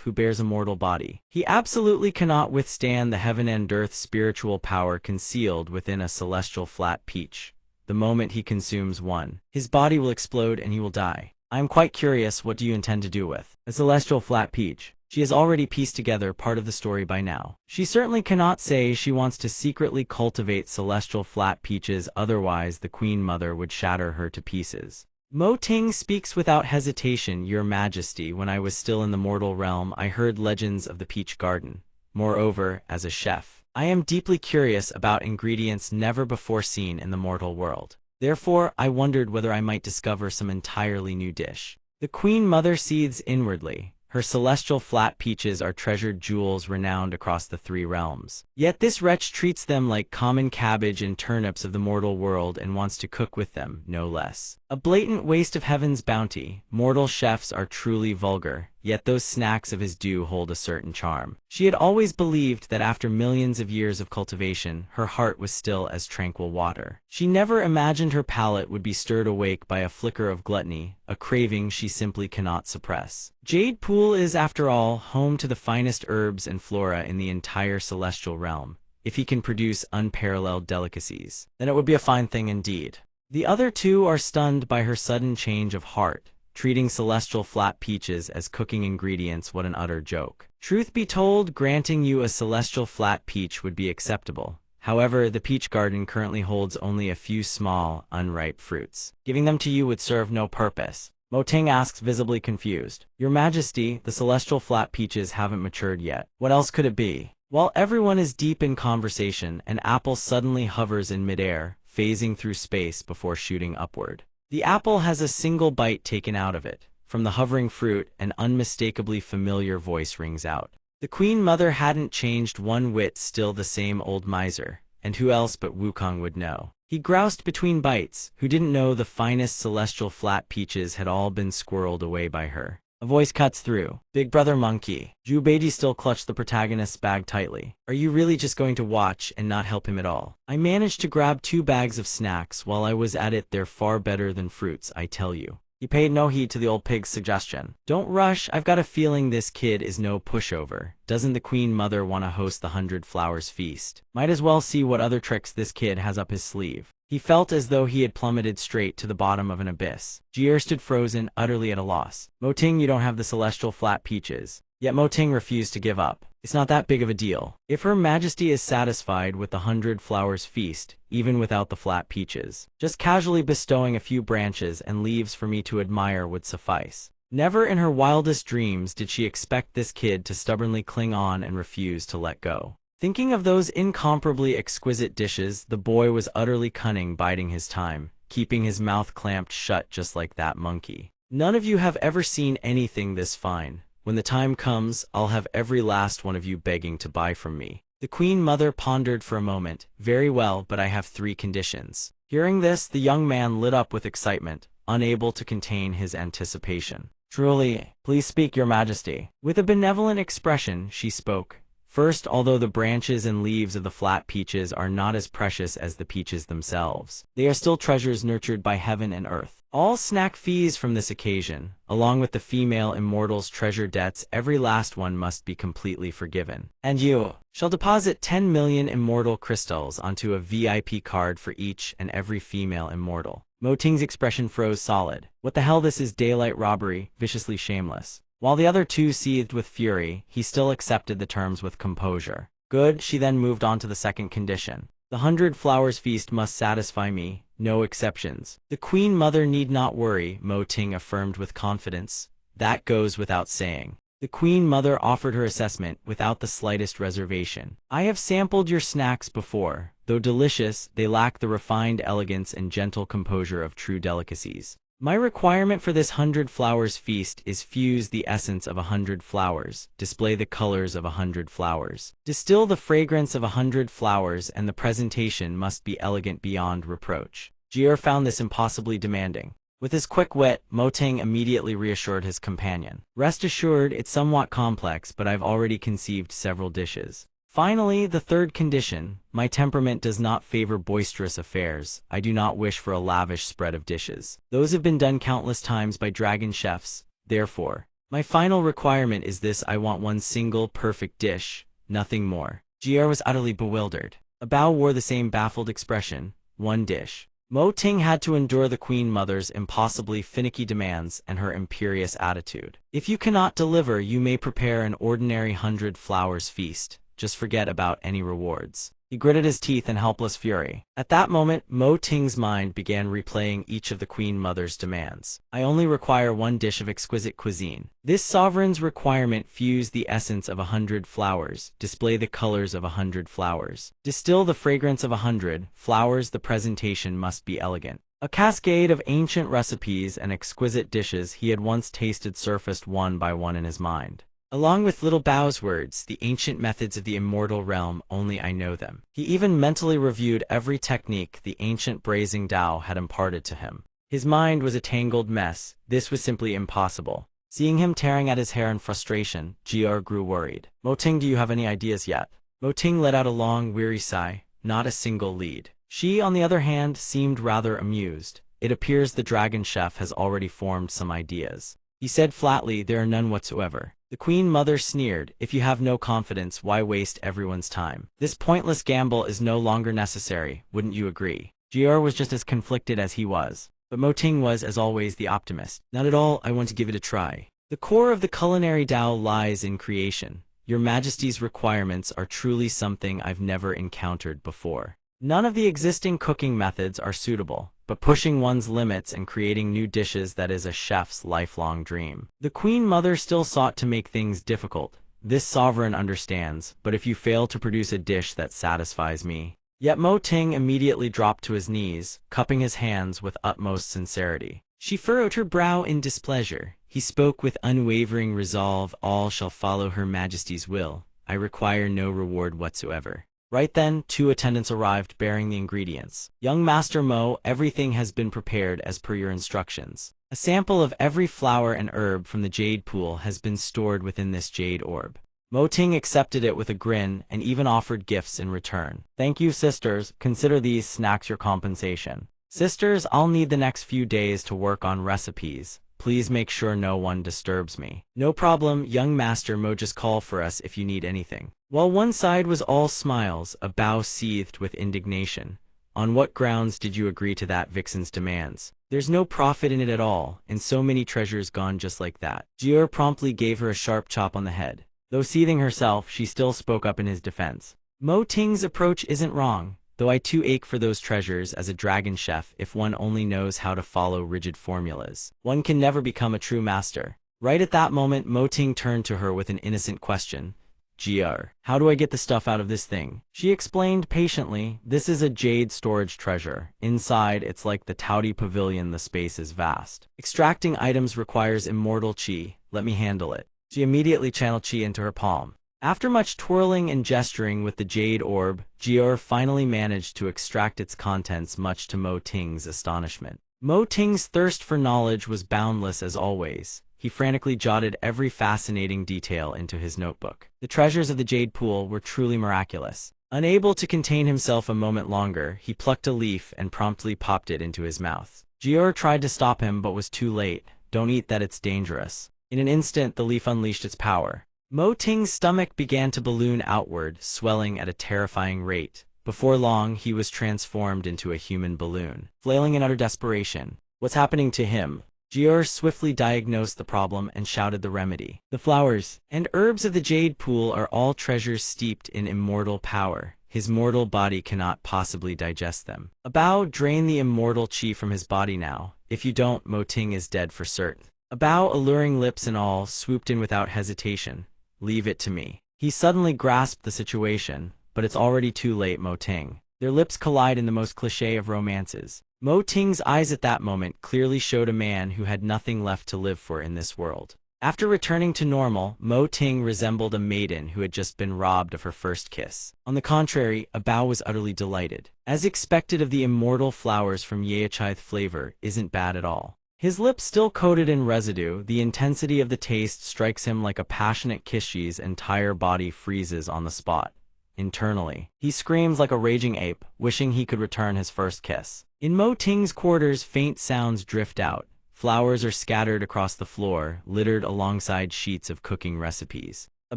who bears a mortal body, he absolutely cannot withstand the heaven and earth spiritual power concealed within a celestial flat peach. The moment he consumes one, his body will explode and he will die. I am quite curious, what do you intend to do with a celestial flat peach? She has already pieced together part of the story by now. She certainly cannot say she wants to secretly cultivate celestial flat peaches, otherwise the Queen Mother would shatter her to pieces. Mo Ting speaks without hesitation. Your Majesty, when I was still in the mortal realm, I heard legends of the peach garden. Moreover, as a chef, I am deeply curious about ingredients never before seen in the mortal world. Therefore, I wondered whether I might discover some entirely new dish. The Queen Mother seethes inwardly. Her celestial flat peaches are treasured jewels renowned across the 3 realms. Yet this wretch treats them like common cabbage and turnips of the mortal world and wants to cook with them, no less. A blatant waste of heaven's bounty. Mortal chefs are truly vulgar, yet those snacks of his do hold a certain charm. She had always believed that after millions of years of cultivation, her heart was still as tranquil water. She never imagined her palate would be stirred awake by a flicker of gluttony, a craving she simply cannot suppress. Jade Pool is, after all, home to the finest herbs and flora in the entire celestial realm. If he can produce unparalleled delicacies, then it would be a fine thing indeed. The other 2 are stunned by her sudden change of heart, treating celestial flat peaches as cooking ingredients. What an utter joke. Truth be told, granting you a celestial flat peach would be acceptable. However, the peach garden currently holds only a few small, unripe fruits. Giving them to you would serve no purpose. Mo Ting asks, visibly confused. Your Majesty, the celestial flat peaches haven't matured yet. What else could it be? While everyone is deep in conversation, an apple suddenly hovers in midair, phasing through space before shooting upward. The apple has a single bite taken out of it. From the hovering fruit, an unmistakably familiar voice rings out. The Queen Mother hadn't changed one whit, still the same old miser, and who else but Wukong would know? He groused between bites. Who didn't know the finest celestial flat peaches had all been squirreled away by her? A voice cuts through. Big Brother Monkey. Zhu Beiji still clutched the protagonist's bag tightly. Are you really just going to watch and not help him at all? I managed to grab 2 bags of snacks while I was at it. They're far better than fruits, I tell you. He paid no heed to the old pig's suggestion. Don't rush, I've got a feeling this kid is no pushover. Doesn't the Queen Mother want to host the 100 Flowers feast? Might as well see what other tricks this kid has up his sleeve. He felt as though he had plummeted straight to the bottom of an abyss. Jier stood frozen, utterly at a loss. Mo Ting, you don't have the celestial flat peaches. Yet Mo Ting refused to give up. It's not that big of a deal. If Her Majesty is satisfied with the 100 Flowers feast, even without the flat peaches, just casually bestowing a few branches and leaves for me to admire would suffice. Never in her wildest dreams did she expect this kid to stubbornly cling on and refuse to let go. Thinking of those incomparably exquisite dishes, the boy was utterly cunning, biding his time, keeping his mouth clamped shut just like that monkey. None of you have ever seen anything this fine. When the time comes, I'll have every last one of you begging to buy from me. The Queen Mother pondered for a moment. Very well, but I have 3 conditions. Hearing this, the young man lit up with excitement, unable to contain his anticipation. Truly, please speak, Your Majesty. With a benevolent expression, she spoke. First, although the branches and leaves of the flat peaches are not as precious as the peaches themselves, they are still treasures nurtured by heaven and earth. All snack fees from this occasion, along with the female immortals' treasure debts, every last one must be completely forgiven. And you shall deposit 10 million immortal crystals onto a VIP card for each and every female immortal. Mo Ting's expression froze solid. What the hell, this is daylight robbery, viciously shameless. While the other 2 seethed with fury, he still accepted the terms with composure. Good, she then moved on to the second condition. The 100 Flowers feast must satisfy me, no exceptions. The Queen Mother need not worry, Mo Ting affirmed with confidence. That goes without saying. The Queen Mother offered her assessment without the slightest reservation. I have sampled your snacks before. Though delicious, they lack the refined elegance and gentle composure of true delicacies. My requirement for this 100 Flowers feast is fuse the essence of 100 flowers, display the colors of 100 flowers, distill the fragrance of 100 flowers, and the presentation must be elegant beyond reproach. Jier found this impossibly demanding. With his quick wit, Mo Ting immediately reassured his companion. Rest assured, it's somewhat complex, but I've already conceived several dishes. Finally, the third condition. My temperament does not favor boisterous affairs. I do not wish for a lavish spread of dishes. Those have been done countless times by dragon chefs. Therefore, my final requirement is this: I want one single perfect dish, nothing more. Jier was utterly bewildered. A Bao wore the same baffled expression. One dish. Mo Ting had to endure the Queen Mother's impossibly finicky demands and her imperious attitude. If you cannot deliver, you may prepare an ordinary 100 flowers feast. Just forget about any rewards. He gritted his teeth in helpless fury. At that moment, Mo Ting's mind began replaying each of the Queen Mother's demands. I only require one dish of exquisite cuisine. This sovereign's requirement: fuse the essence of 100 flowers, display the colors of 100 flowers, distill the fragrance of 100 flowers. The presentation must be elegant. A cascade of ancient recipes and exquisite dishes he had once tasted surfaced one by one in his mind. Along with little Bao's words, the ancient methods of the immortal realm, only I know them. He even mentally reviewed every technique the ancient brazen Tao had imparted to him. His mind was a tangled mess. This was simply impossible. Seeing him tearing at his hair in frustration, Jier grew worried. Mo Ting, do you have any ideas yet? Mo Ting let out a long, weary sigh. Not a single lead. She, on the other hand, seemed rather amused. It appears the dragon chef has already formed some ideas. He said flatly, there are none whatsoever. The Queen Mother sneered, if you have no confidence, why waste everyone's time? This pointless gamble is no longer necessary, wouldn't you agree? Jier was just as conflicted as he was. But Mo Ting was, as always, the optimist. Not at all, I want to give it a try. The core of the culinary Tao lies in creation. Your Majesty's requirements are truly something I've never encountered before. None of the existing cooking methods are suitable, but pushing one's limits and creating new dishes, that is a chef's lifelong dream. The Queen Mother still sought to make things difficult. This sovereign understands, but if you fail to produce a dish that satisfies me. Yet Mo Ting immediately dropped to his knees, cupping his hands with utmost sincerity. She furrowed her brow in displeasure. He spoke with unwavering resolve, all shall follow Her Majesty's will. I require no reward whatsoever. Right then, 2 attendants arrived bearing the ingredients. Young Master Mo, everything has been prepared as per your instructions. A sample of every flower and herb from the jade pool has been stored within this jade orb. Mo Ting accepted it with a grin and even offered gifts in return. Thank you, sisters. Consider these snacks your compensation. Sisters, I'll need the next few days to work on recipes. Please make sure no one disturbs me. No problem, young Master Mo, just call for us if you need anything. While one side was all smiles, a Bao seethed with indignation. On what grounds did you agree to that vixen's demands? There's no profit in it at all, and so many treasures gone just like that. Jier promptly gave her a sharp chop on the head. Though seething herself, she still spoke up in his defense. Mo Ting's approach isn't wrong, though I too ache for those treasures as a dragon chef. If one only knows how to follow rigid formulas, one can never become a true master. Right at that moment, Mo Ting turned to her with an innocent question. Jier, how do I get the stuff out of this thing? She explained patiently, this is a jade storage treasure. Inside, it's like the Taudi Pavilion, the space is vast. Extracting items requires immortal chi. Let me handle it. She immediately channeled chi into her palm. After much twirling and gesturing with the jade orb, Jier finally managed to extract its contents, much to Mo Ting's astonishment. Mo Ting's thirst for knowledge was boundless as always. He frantically jotted every fascinating detail into his notebook. The treasures of the jade pool were truly miraculous. Unable to contain himself a moment longer, he plucked a leaf and promptly popped it into his mouth. Jier tried to stop him but was too late. Don't eat that, it's dangerous. In an instant, the leaf unleashed its power. Mo Ting's stomach began to balloon outward, swelling at a terrifying rate. Before long, he was transformed into a human balloon, flailing in utter desperation. What's happening to him? Jier swiftly diagnosed the problem and shouted the remedy. The flowers and herbs of the jade pool are all treasures steeped in immortal power. His mortal body cannot possibly digest them. A Bao, drain the immortal chi from his body now. If you don't, Mo Ting is dead for certain. A Bao, alluring lips and all, swooped in without hesitation. Leave it to me. He suddenly grasped the situation, but it's already too late, Mo Ting. Their lips collide in the most cliché of romances. Mo Ting's eyes at that moment clearly showed a man who had nothing left to live for in this world. After returning to normal, Mo Ting resembled a maiden who had just been robbed of her first kiss. On the contrary, A Bao was utterly delighted. As expected of the immortal flowers from Yeachith flavor, isn't bad at all. His lips still coated in residue, the intensity of the taste strikes him like a passionate kiss. His entire body freezes on the spot. Internally, he screams like a raging ape, wishing he could return his first kiss. In Mo Ting's quarters, faint sounds drift out. Flowers are scattered across the floor, littered alongside sheets of cooking recipes. A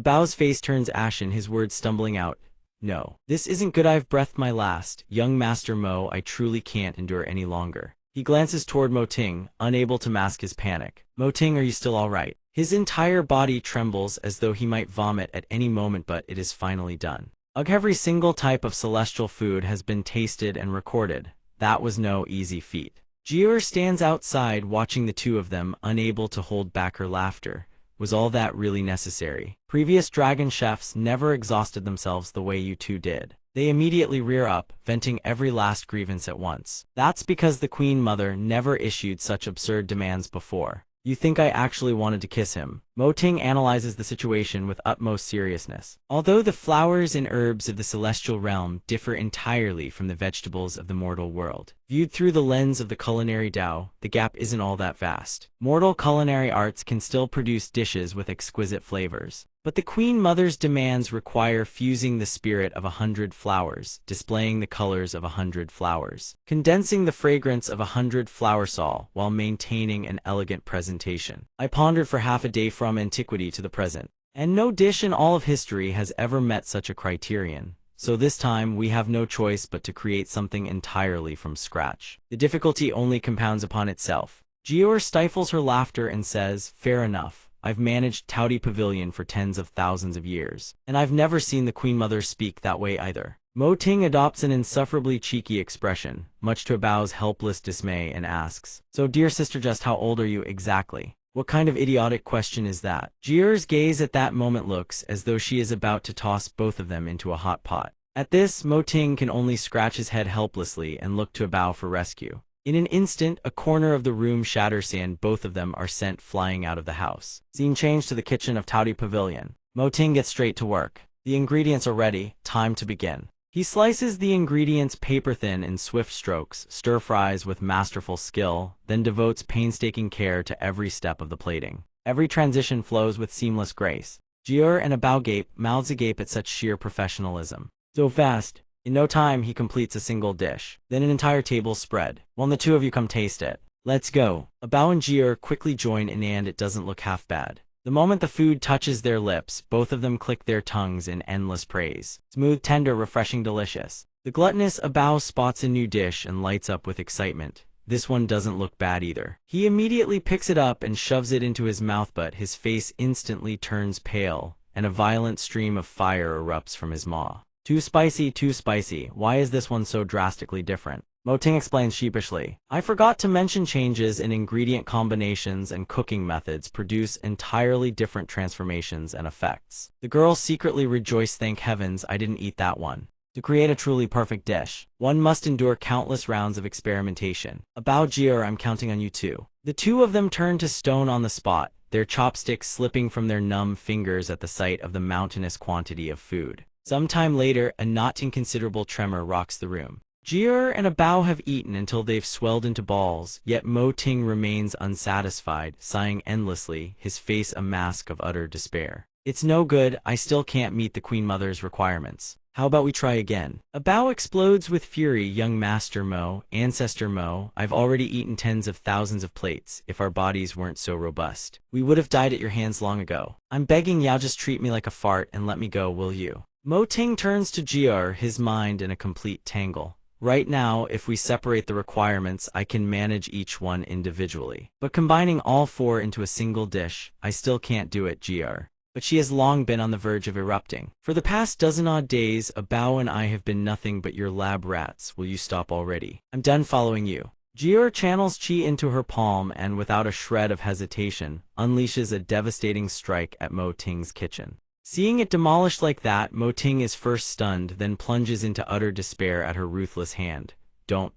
Bao's face turns ashen, his words stumbling out. No. This isn't good. I've breathed my last. Young Master Mo, I truly can't endure any longer. He glances toward Mo Ting, unable to mask his panic. Mo Ting, are you still all right? His entire body trembles as though he might vomit at any moment, but it is finally done. Ugh, every single type of celestial food has been tasted and recorded. That was no easy feat. Jier stands outside watching the two of them, unable to hold back her laughter. Was all that really necessary? Previous dragon chefs never exhausted themselves the way you two did. They immediately rear up, venting every last grievance at once. That's because the Queen Mother never issued such absurd demands before. You think I actually wanted to kiss him? Mo Ting analyzes the situation with utmost seriousness. Although the flowers and herbs of the celestial realm differ entirely from the vegetables of the mortal world, viewed through the lens of the culinary Tao, the gap isn't all that vast. Mortal culinary arts can still produce dishes with exquisite flavors. But the Queen Mother's demands require fusing the spirit of 100 flowers, displaying the colors of 100 flowers, condensing the fragrance of 100 flowersol while maintaining an elegant presentation. I pondered for half a day from antiquity to the present, and no dish in all of history has ever met such a criterion. So this time, we have no choice but to create something entirely from scratch. The difficulty only compounds upon itself. Jior stifles her laughter and says, fair enough. I've managed Taudi Pavilion for tens of thousands of years, and I've never seen the Queen Mother speak that way either. Mo Ting adopts an insufferably cheeky expression, much to Bao's helpless dismay, and asks, so dear sister, just how old are you exactly? What kind of idiotic question is that? Jier's gaze at that moment looks as though she is about to toss both of them into a hot pot. At this, Mo Ting can only scratch his head helplessly and look to Bao for rescue. In an instant, a corner of the room shatters and both of them are sent flying out of the house. Scene change to the kitchen of Taudi Pavilion. Mo Ting gets straight to work. The ingredients are ready, time to begin. He slices the ingredients paper-thin in swift strokes, stir-fries with masterful skill, then devotes painstaking care to every step of the plating. Every transition flows with seamless grace. Jier and Bao gape, mouths agape at such sheer professionalism. So fast. In no time, he completes a single dish. Then an entire table's spread. Won't the two of you come taste it? Let's go. Bao and Jier quickly join in, and it doesn't look half bad. The moment the food touches their lips, both of them click their tongues in endless praise. Smooth, tender, refreshing, delicious. The gluttonous Bao spots a new dish and lights up with excitement. This one doesn't look bad either. He immediately picks it up and shoves it into his mouth, but his face instantly turns pale, and a violent stream of fire erupts from his maw. Too spicy, too spicy. Why is this one so drastically different? Mo Ting explains sheepishly. I forgot to mention changes in ingredient combinations and cooking methods produce entirely different transformations and effects. The girls secretly rejoice. Thank heavens I didn't eat that one. To create a truly perfect dish, one must endure countless rounds of experimentation. About Jier, I'm counting on you too. The two of them turn to stone on the spot, their chopsticks slipping from their numb fingers at the sight of the mountainous quantity of food. Sometime later, a not inconsiderable tremor rocks the room. Jier and Bao have eaten until they've swelled into balls, yet Mo Ting remains unsatisfied, sighing endlessly, his face a mask of utter despair. It's no good, I still can't meet the Queen Mother's requirements. How about we try again? Bao explodes with fury. Young Master Mo, Ancestor Mo, I've already eaten tens of thousands of plates. If our bodies weren't so robust, we would have died at your hands long ago. I'm begging Yao, just treat me like a fart and let me go, will you? Mo Ting turns to Jier, his mind in a complete tangle. Right now, if we separate the requirements, I can manage each one individually. But combining all four into a single dish, I still can't do it, Jier. But she has long been on the verge of erupting. For the past dozen-odd days, Bao and I have been nothing but your lab rats. Will you stop already? I'm done following you. Jier channels chi into her palm and, without a shred of hesitation, unleashes a devastating strike at Mo Ting's kitchen. Seeing it demolished like that, Mo Ting is first stunned, then plunges into utter despair at her ruthless hand. Don't.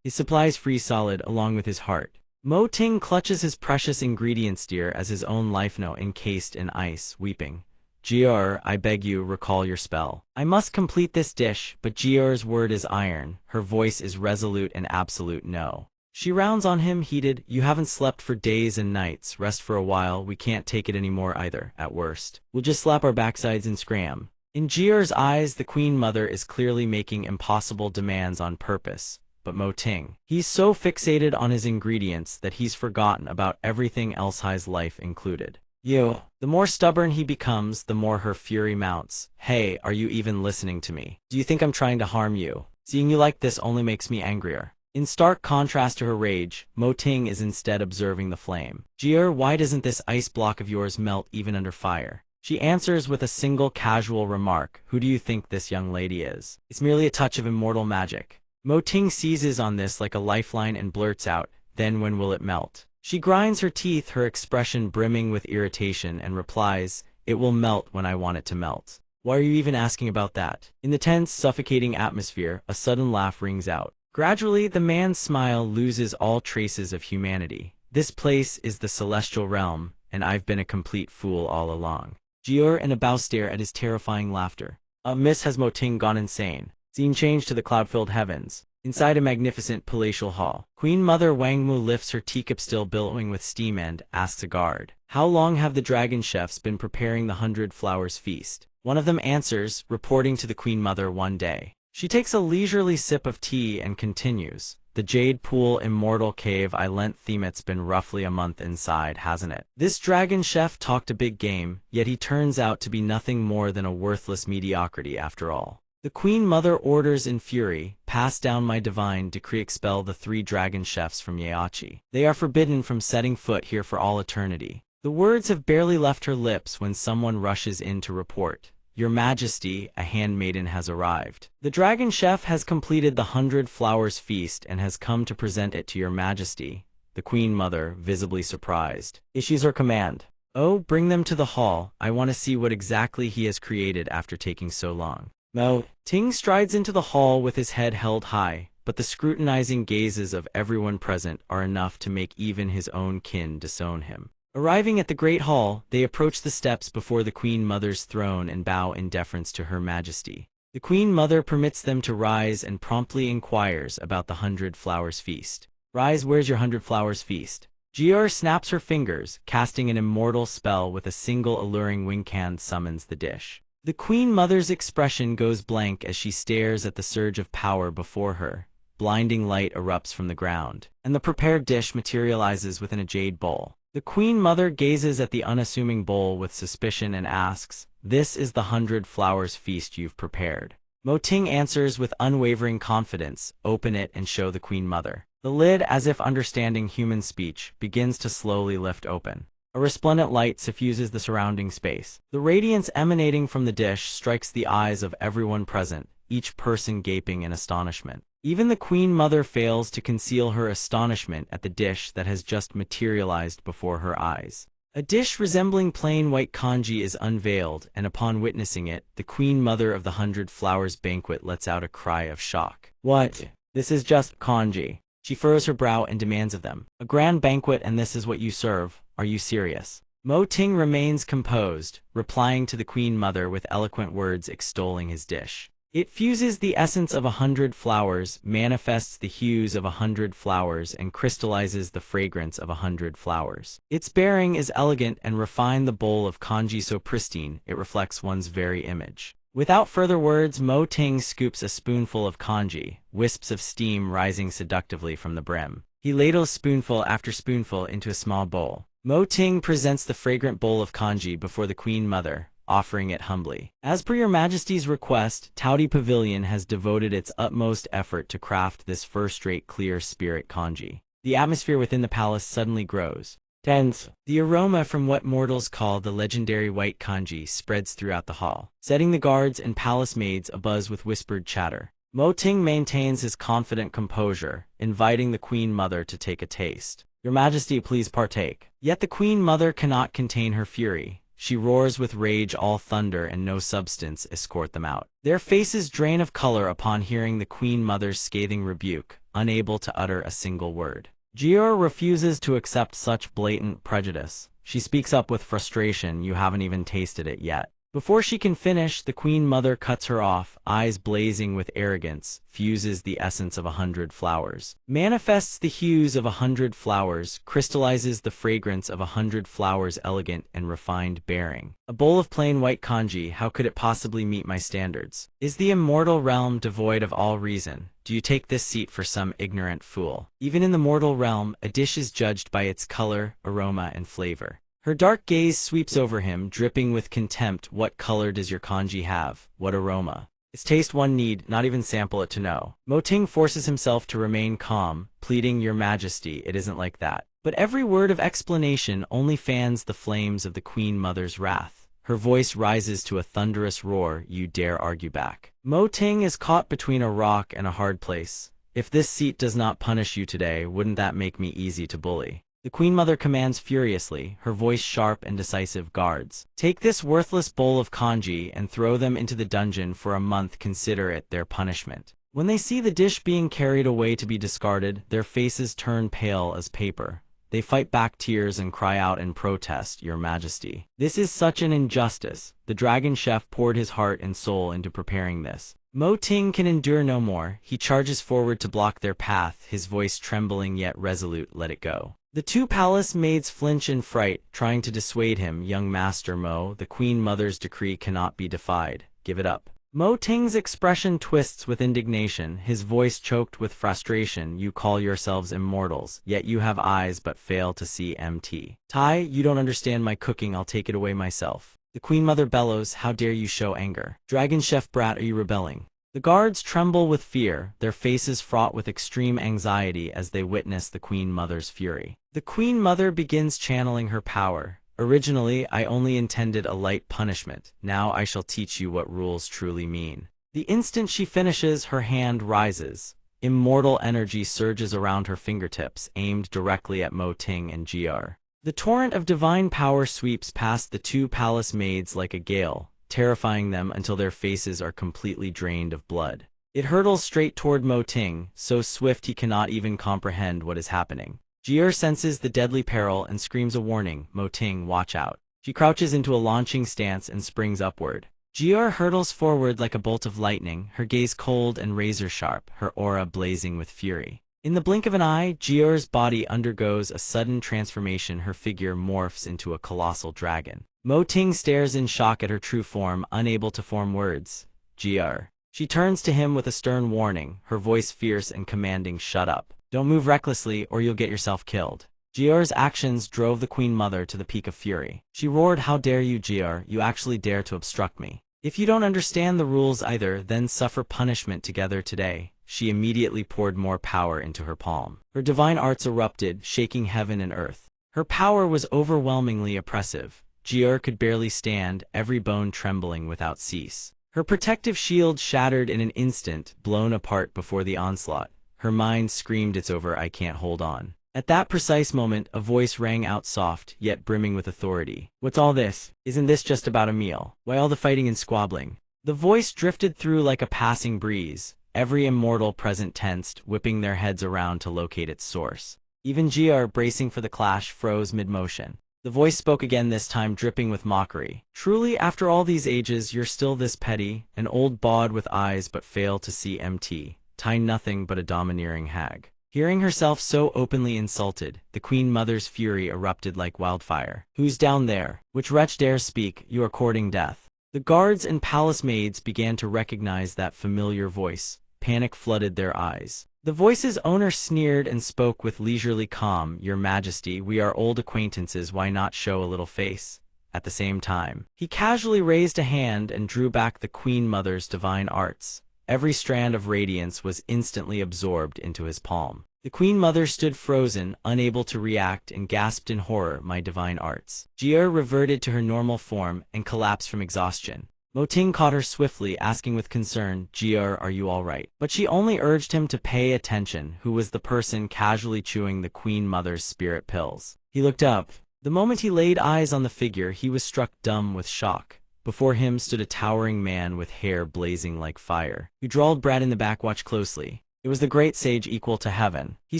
His supplies freeze solid along with his heart. Mo Ting clutches his precious ingredients dear as his own life now encased in ice, weeping. Jier, I beg you, recall your spell. I must complete this dish, but Jier's word is iron. Her voice is resolute and absolute no. She rounds on him, heated. You haven't slept for days and nights. Rest for a while. We can't take it anymore either, at worst. We'll just slap our backsides and scram. In Jier's eyes, the Queen Mother is clearly making impossible demands on purpose. But Mo Ting, he's so fixated on his ingredients that he's forgotten about everything else, his life included. You. The more stubborn he becomes, the more her fury mounts. Hey, are you even listening to me? Do you think I'm trying to harm you? Seeing you like this only makes me angrier. In stark contrast to her rage, Mo Ting is instead observing the flame. Jier, why doesn't this ice block of yours melt even under fire? She answers with a single casual remark. Who do you think this young lady is? It's merely a touch of immortal magic. Mo Ting seizes on this like a lifeline and blurts out, then when will it melt? She grinds her teeth, her expression brimming with irritation, and replies, it will melt when I want it to melt. Why are you even asking about that? In the tense, suffocating atmosphere, a sudden laugh rings out. Gradually, the man's smile loses all traces of humanity. This place is the celestial realm, and I've been a complete fool all along. Jier and Abao stare at his terrifying laughter. Miss, has Mo Ting gone insane? Scene changed to the cloud-filled heavens. Inside a magnificent palatial hall, Queen Mother Wang Mu lifts her teacup still billowing with steam and asks a guard, how long have the dragon chefs been preparing the 100 Flowers feast? One of them answers, reporting to the Queen Mother one day. She takes a leisurely sip of tea and continues, the Jade Pool Immortal Cave I lent theme. It's been roughly a month inside, hasn't it? This dragon chef talked a big game, yet he turns out to be nothing more than a worthless mediocrity after all. The Queen Mother orders in fury, pass down my divine decree, expel the 3 dragon chefs from Yaochi. They are forbidden from setting foot here for all eternity. The words have barely left her lips when someone rushes in to report. Your Majesty, a handmaiden has arrived. The dragon chef has completed the 100 Flowers feast and has come to present it to your Majesty. The Queen Mother, visibly surprised, issues her command. Oh, bring them to the hall. I want to see what exactly he has created after taking so long. Mo Ting strides into the hall with his head held high, but the scrutinizing gazes of everyone present are enough to make even his own kin disown him. Arriving at the Great Hall, they approach the steps before the Queen Mother's throne and bow in deference to Her Majesty. The Queen Mother permits them to rise and promptly inquires about the 100 Flowers feast. Rise, where's your 100 Flowers feast? Jier snaps her fingers, casting an immortal spell with a single alluring wink-hand summons the dish. The Queen Mother's expression goes blank as she stares at the surge of power before her. Blinding light erupts from the ground, and the prepared dish materializes within a jade bowl. The Queen Mother gazes at the unassuming bowl with suspicion and asks, this is the 100 Flowers feast you've prepared. Mo Ting answers with unwavering confidence, open it and show the Queen Mother. The lid, as if understanding human speech, begins to slowly lift open. A resplendent light suffuses the surrounding space. The radiance emanating from the dish strikes the eyes of everyone present, each person gaping in astonishment. Even the Queen Mother fails to conceal her astonishment at the dish that has just materialized before her eyes. A dish resembling plain white congee is unveiled, and upon witnessing it, the Queen Mother of the 100 Flowers banquet lets out a cry of shock. What? This is just congee. She furrows her brow and demands of them. A grand banquet and this is what you serve? Are you serious? Mo Ting remains composed, replying to the Queen Mother with eloquent words extolling his dish. It fuses the essence of 100 flowers, manifests the hues of 100 flowers, and crystallizes the fragrance of 100 flowers. Its bearing is elegant and refined, the bowl of congee so pristine, it reflects one's very image. Without further words, Mo Ting scoops a spoonful of congee, wisps of steam rising seductively from the brim. He ladles spoonful after spoonful into a small bowl. Mo Ting presents the fragrant bowl of congee before the Queen Mother, offering it humbly. As per your Majesty's request, Taudi Pavilion has devoted its utmost effort to craft this first-rate clear spirit congee. The atmosphere within the palace suddenly grows tense. The aroma from what mortals call the legendary white congee spreads throughout the hall, setting the guards and palace maids abuzz with whispered chatter. Mo Ting maintains his confident composure, inviting the Queen Mother to take a taste. Your Majesty, please partake. Yet the Queen Mother cannot contain her fury. She roars with rage, all thunder and no substance escort them out. Their faces drain of color upon hearing the Queen Mother's scathing rebuke, unable to utter a single word. Jier refuses to accept such blatant prejudice. She speaks up with frustration, you haven't even tasted it yet. Before she can finish, the Queen Mother cuts her off, eyes blazing with arrogance, fuses the essence of 100 flowers, manifests the hues of 100 flowers, crystallizes the fragrance of 100 flowers, elegant and refined bearing. A bowl of plain white congee, how could it possibly meet my standards? Is the immortal realm devoid of all reason? Do you take this seat for some ignorant fool? Even in the mortal realm, a dish is judged by its color, aroma, and flavor. Her dark gaze sweeps over him, dripping with contempt. What color does your kanji have? What aroma? Its taste one need not even sample it to know. Mo Ting forces himself to remain calm, pleading, Your Majesty, it isn't like that. But every word of explanation only fans the flames of the Queen Mother's wrath. Her voice rises to a thunderous roar. You dare argue back? Mo Ting is caught between a rock and a hard place. If this seat does not punish you today, wouldn't that make me easy to bully? The Queen Mother commands furiously, her voice sharp and decisive. Guards, take this worthless bowl of kanji and throw them into the dungeon for a month. Consider it their punishment. When they see the dish being carried away to be discarded, their faces turn pale as paper. They fight back tears and cry out in protest, Your Majesty. This is such an injustice. The dragon chef poured his heart and soul into preparing this. Mo Ting can endure no more. He charges forward to block their path, his voice trembling yet resolute. Let it go. The two palace maids flinch in fright, trying to dissuade him. Young Master Mo, the Queen Mother's decree cannot be defied. Give it up. Mo Ting's expression twists with indignation, his voice choked with frustration. You call yourselves immortals, yet you have eyes but fail to see. Mt. Tai, you don't understand my cooking, I'll take it away myself. The Queen Mother bellows, How dare you show anger? Dragon Chef brat, are you rebelling? The guards tremble with fear, their faces fraught with extreme anxiety as they witness the Queen Mother's fury. The Queen Mother begins channeling her power. Originally, I only intended a light punishment. Now I shall teach you what rules truly mean. The instant she finishes, her hand rises. Immortal energy surges around her fingertips, aimed directly at Mo Ting and Gr. The torrent of divine power sweeps past the two palace maids like a gale, terrifying them until their faces are completely drained of blood. It hurtles straight toward Mo Ting, so swift he cannot even comprehend what is happening. Gr senses the deadly peril and screams a warning, Mo Ting, watch out. She crouches into a launching stance and springs upward. Gr hurtles forward like a bolt of lightning, her gaze cold and razor-sharp, her aura blazing with fury. In the blink of an eye, Gr's body undergoes a sudden transformation, her figure morphs into a colossal dragon. Mo Ting stares in shock at her true form, unable to form words. Gr. She turns to him with a stern warning, her voice fierce and commanding, Shut up. Don't move recklessly or you'll get yourself killed. Gr's actions drove the Queen Mother to the peak of fury. She roared, How dare you, Gr, you actually dare to obstruct me. If you don't understand the rules either, then suffer punishment together today. She immediately poured more power into her palm. Her divine arts erupted, shaking heaven and earth. Her power was overwhelmingly oppressive. Gr could barely stand, every bone trembling without cease. Her protective shield shattered in an instant, blown apart before the onslaught. Her mind screamed, It's over, I can't hold on. At that precise moment, a voice rang out soft, yet brimming with authority. What's all this? Isn't this just about a meal? Why all the fighting and squabbling? The voice drifted through like a passing breeze. Every immortal present tensed, whipping their heads around to locate its source. Even Gr, bracing for the clash, froze mid-motion. The voice spoke again, this time dripping with mockery. Truly, after all these ages, you're still this petty, an old bawd with eyes but fail to see. Mt. Tai, nothing but a domineering hag. Hearing herself so openly insulted, the Queen Mother's fury erupted like wildfire. Who's down there? Which wretch dares speak? You are courting death. The guards and palace maids began to recognize that familiar voice. Panic flooded their eyes. The voice's owner sneered and spoke with leisurely calm, Your Majesty, we are old acquaintances, why not show a little face? At the same time, he casually raised a hand and drew back the Queen Mother's divine arts. Every strand of radiance was instantly absorbed into his palm. The Queen Mother stood frozen, unable to react, and gasped in horror, My divine arts. Gr reverted to her normal form and collapsed from exhaustion. Mo Ting caught her swiftly, asking with concern, Gr, are you all right? But she only urged him to pay attention, who was the person casually chewing the Queen Mother's spirit pills. He looked up. The moment he laid eyes on the figure, he was struck dumb with shock. Before him stood a towering man with hair blazing like fire. He drawled, Brad in the back, watch closely. It was the great sage equal to heaven. He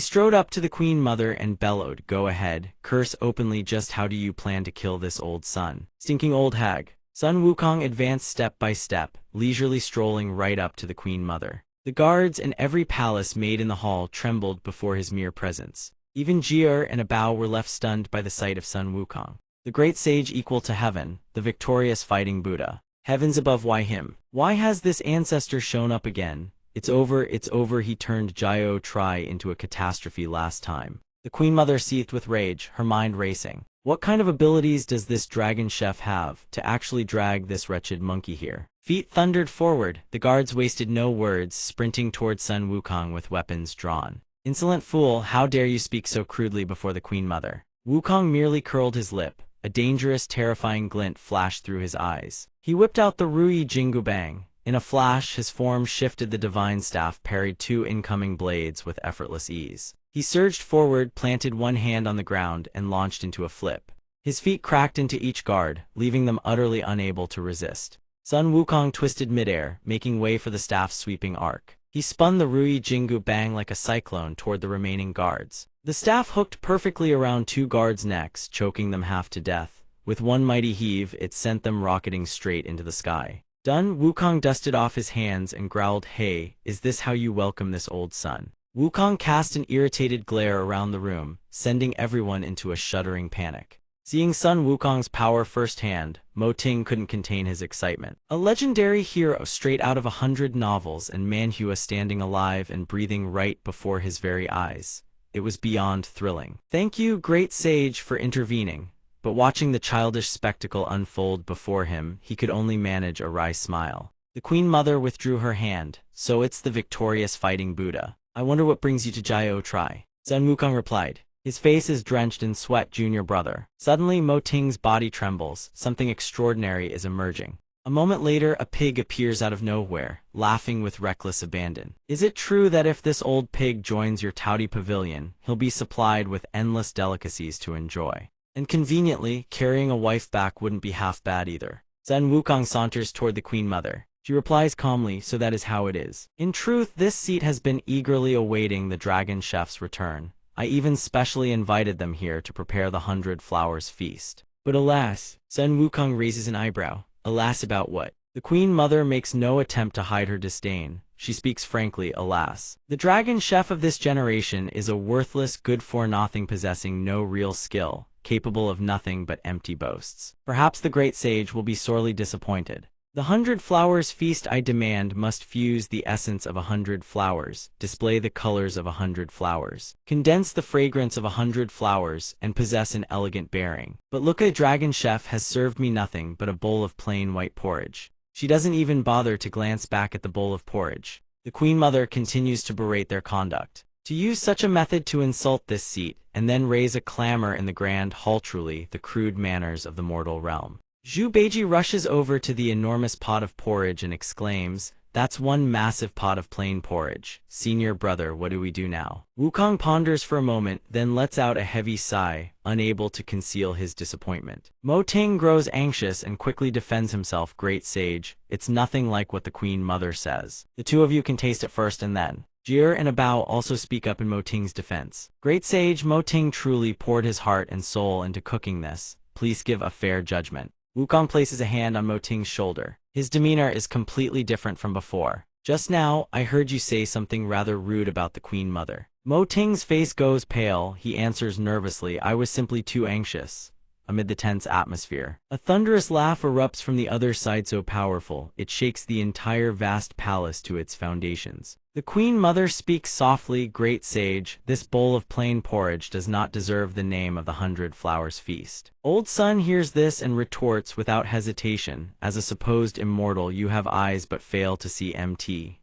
strode up to the Queen Mother and bellowed, Go ahead, curse openly, just how do you plan to kill this old son? Stinking old hag. Sun Wukong advanced step by step, leisurely strolling right up to the Queen Mother. The guards in every palace maid in the hall trembled before his mere presence. Even Gr and Abao were left stunned by the sight of Sun Wukong. The great sage equal to heaven, the victorious fighting Buddha. Heavens above, why him? Why has this ancestor shown up again? It's over, he turned Jio Tri into a catastrophe last time. The Queen Mother seethed with rage, her mind racing. What kind of abilities does this dragon chef have to actually drag this wretched monkey here? Feet thundered forward. The guards wasted no words, sprinting toward Sun Wukong with weapons drawn. Insolent fool, how dare you speak so crudely before the Queen Mother? Wukong merely curled his lip. A dangerous, terrifying glint flashed through his eyes. He whipped out the Rui Jingu Bang. In a flash, his form shifted. The divine staff parried 2 incoming blades with effortless ease. He surged forward, planted one hand on the ground, and launched into a flip. His feet cracked into each guard, leaving them utterly unable to resist. Sun Wukong twisted midair, making way for the staff's sweeping arc. He spun the Rui Jingu Bang like a cyclone toward the remaining guards. The staff hooked perfectly around 2 guards' necks, choking them half to death. With one mighty heave, it sent them rocketing straight into the sky. Done, Wukong dusted off his hands and growled, "Hey, is this how you welcome this old son?" Wukong cast an irritated glare around the room, sending everyone into a shuddering panic. Seeing Sun Wukong's power firsthand, Mo Ting couldn't contain his excitement. A legendary hero straight out of 100 novels, and Manhwa standing alive and breathing right before his very eyes. It was beyond thrilling. Thank you, great sage, for intervening. But watching the childish spectacle unfold before him, he could only manage a wry smile. The Queen Mother withdrew her hand. "So it's the victorious fighting Buddha. I wonder what brings you to Jio Tri." Sun Wukong replied. His face is drenched in sweat, junior brother. Suddenly, Mo Ting's body trembles. Something extraordinary is emerging. A moment later, a pig appears out of nowhere, laughing with reckless abandon. "Is it true that if this old pig joins your touty pavilion, he'll be supplied with endless delicacies to enjoy? And conveniently, carrying a wife back wouldn't be half bad either." Sun Wukong saunters toward the Queen Mother. She replies calmly, "So that is how it is. In truth, this seat has been eagerly awaiting the dragon chef's return. I even specially invited them here to prepare the 100 Flowers feast. But alas," Sun Wukong raises an eyebrow. "Alas about what?" The Queen Mother makes no attempt to hide her disdain. She speaks frankly, "Alas. The dragon chef of this generation is a worthless, good-for-nothing, possessing no real skill, capable of nothing but empty boasts. Perhaps the great sage will be sorely disappointed. The 100 Flowers feast I demand must fuse the essence of 100 flowers, display the colors of 100 flowers, condense the fragrance of 100 flowers, and possess an elegant bearing. But look, a dragon chef has served me nothing but a bowl of plain white porridge." She doesn't even bother to glance back at the bowl of porridge. The Queen Mother continues to berate their conduct. To use such a method to insult this seat, and then raise a clamor in the grand hall, truly the crude manners of the mortal realm. Zhu Beiji rushes over to the enormous pot of porridge and exclaims, "That's one massive pot of plain porridge. Senior brother, what do we do now?" Wukong ponders for a moment, then lets out a heavy sigh, unable to conceal his disappointment. Mo Ting grows anxious and quickly defends himself. "Great sage, it's nothing like what the Queen Mother says. The 2 of you can taste it first and then." Jir and Abao also speak up in Mo Ting's defense. "Great sage, Mo Ting truly poured his heart and soul into cooking this. Please give a fair judgment." Wukong places a hand on Mo Ting's shoulder. His demeanor is completely different from before. "Just now, I heard you say something rather rude about the Queen Mother." Mo Ting's face goes pale. He answers nervously, "I was simply too anxious." Amid the tense atmosphere, a thunderous laugh erupts from the other side, so powerful, it shakes the entire vast palace to its foundations. The Queen Mother speaks softly, "Great sage, this bowl of plain porridge does not deserve the name of the 100 Flowers feast." Old Sun hears this and retorts without hesitation, "As a supposed immortal, you have eyes but fail to see MT.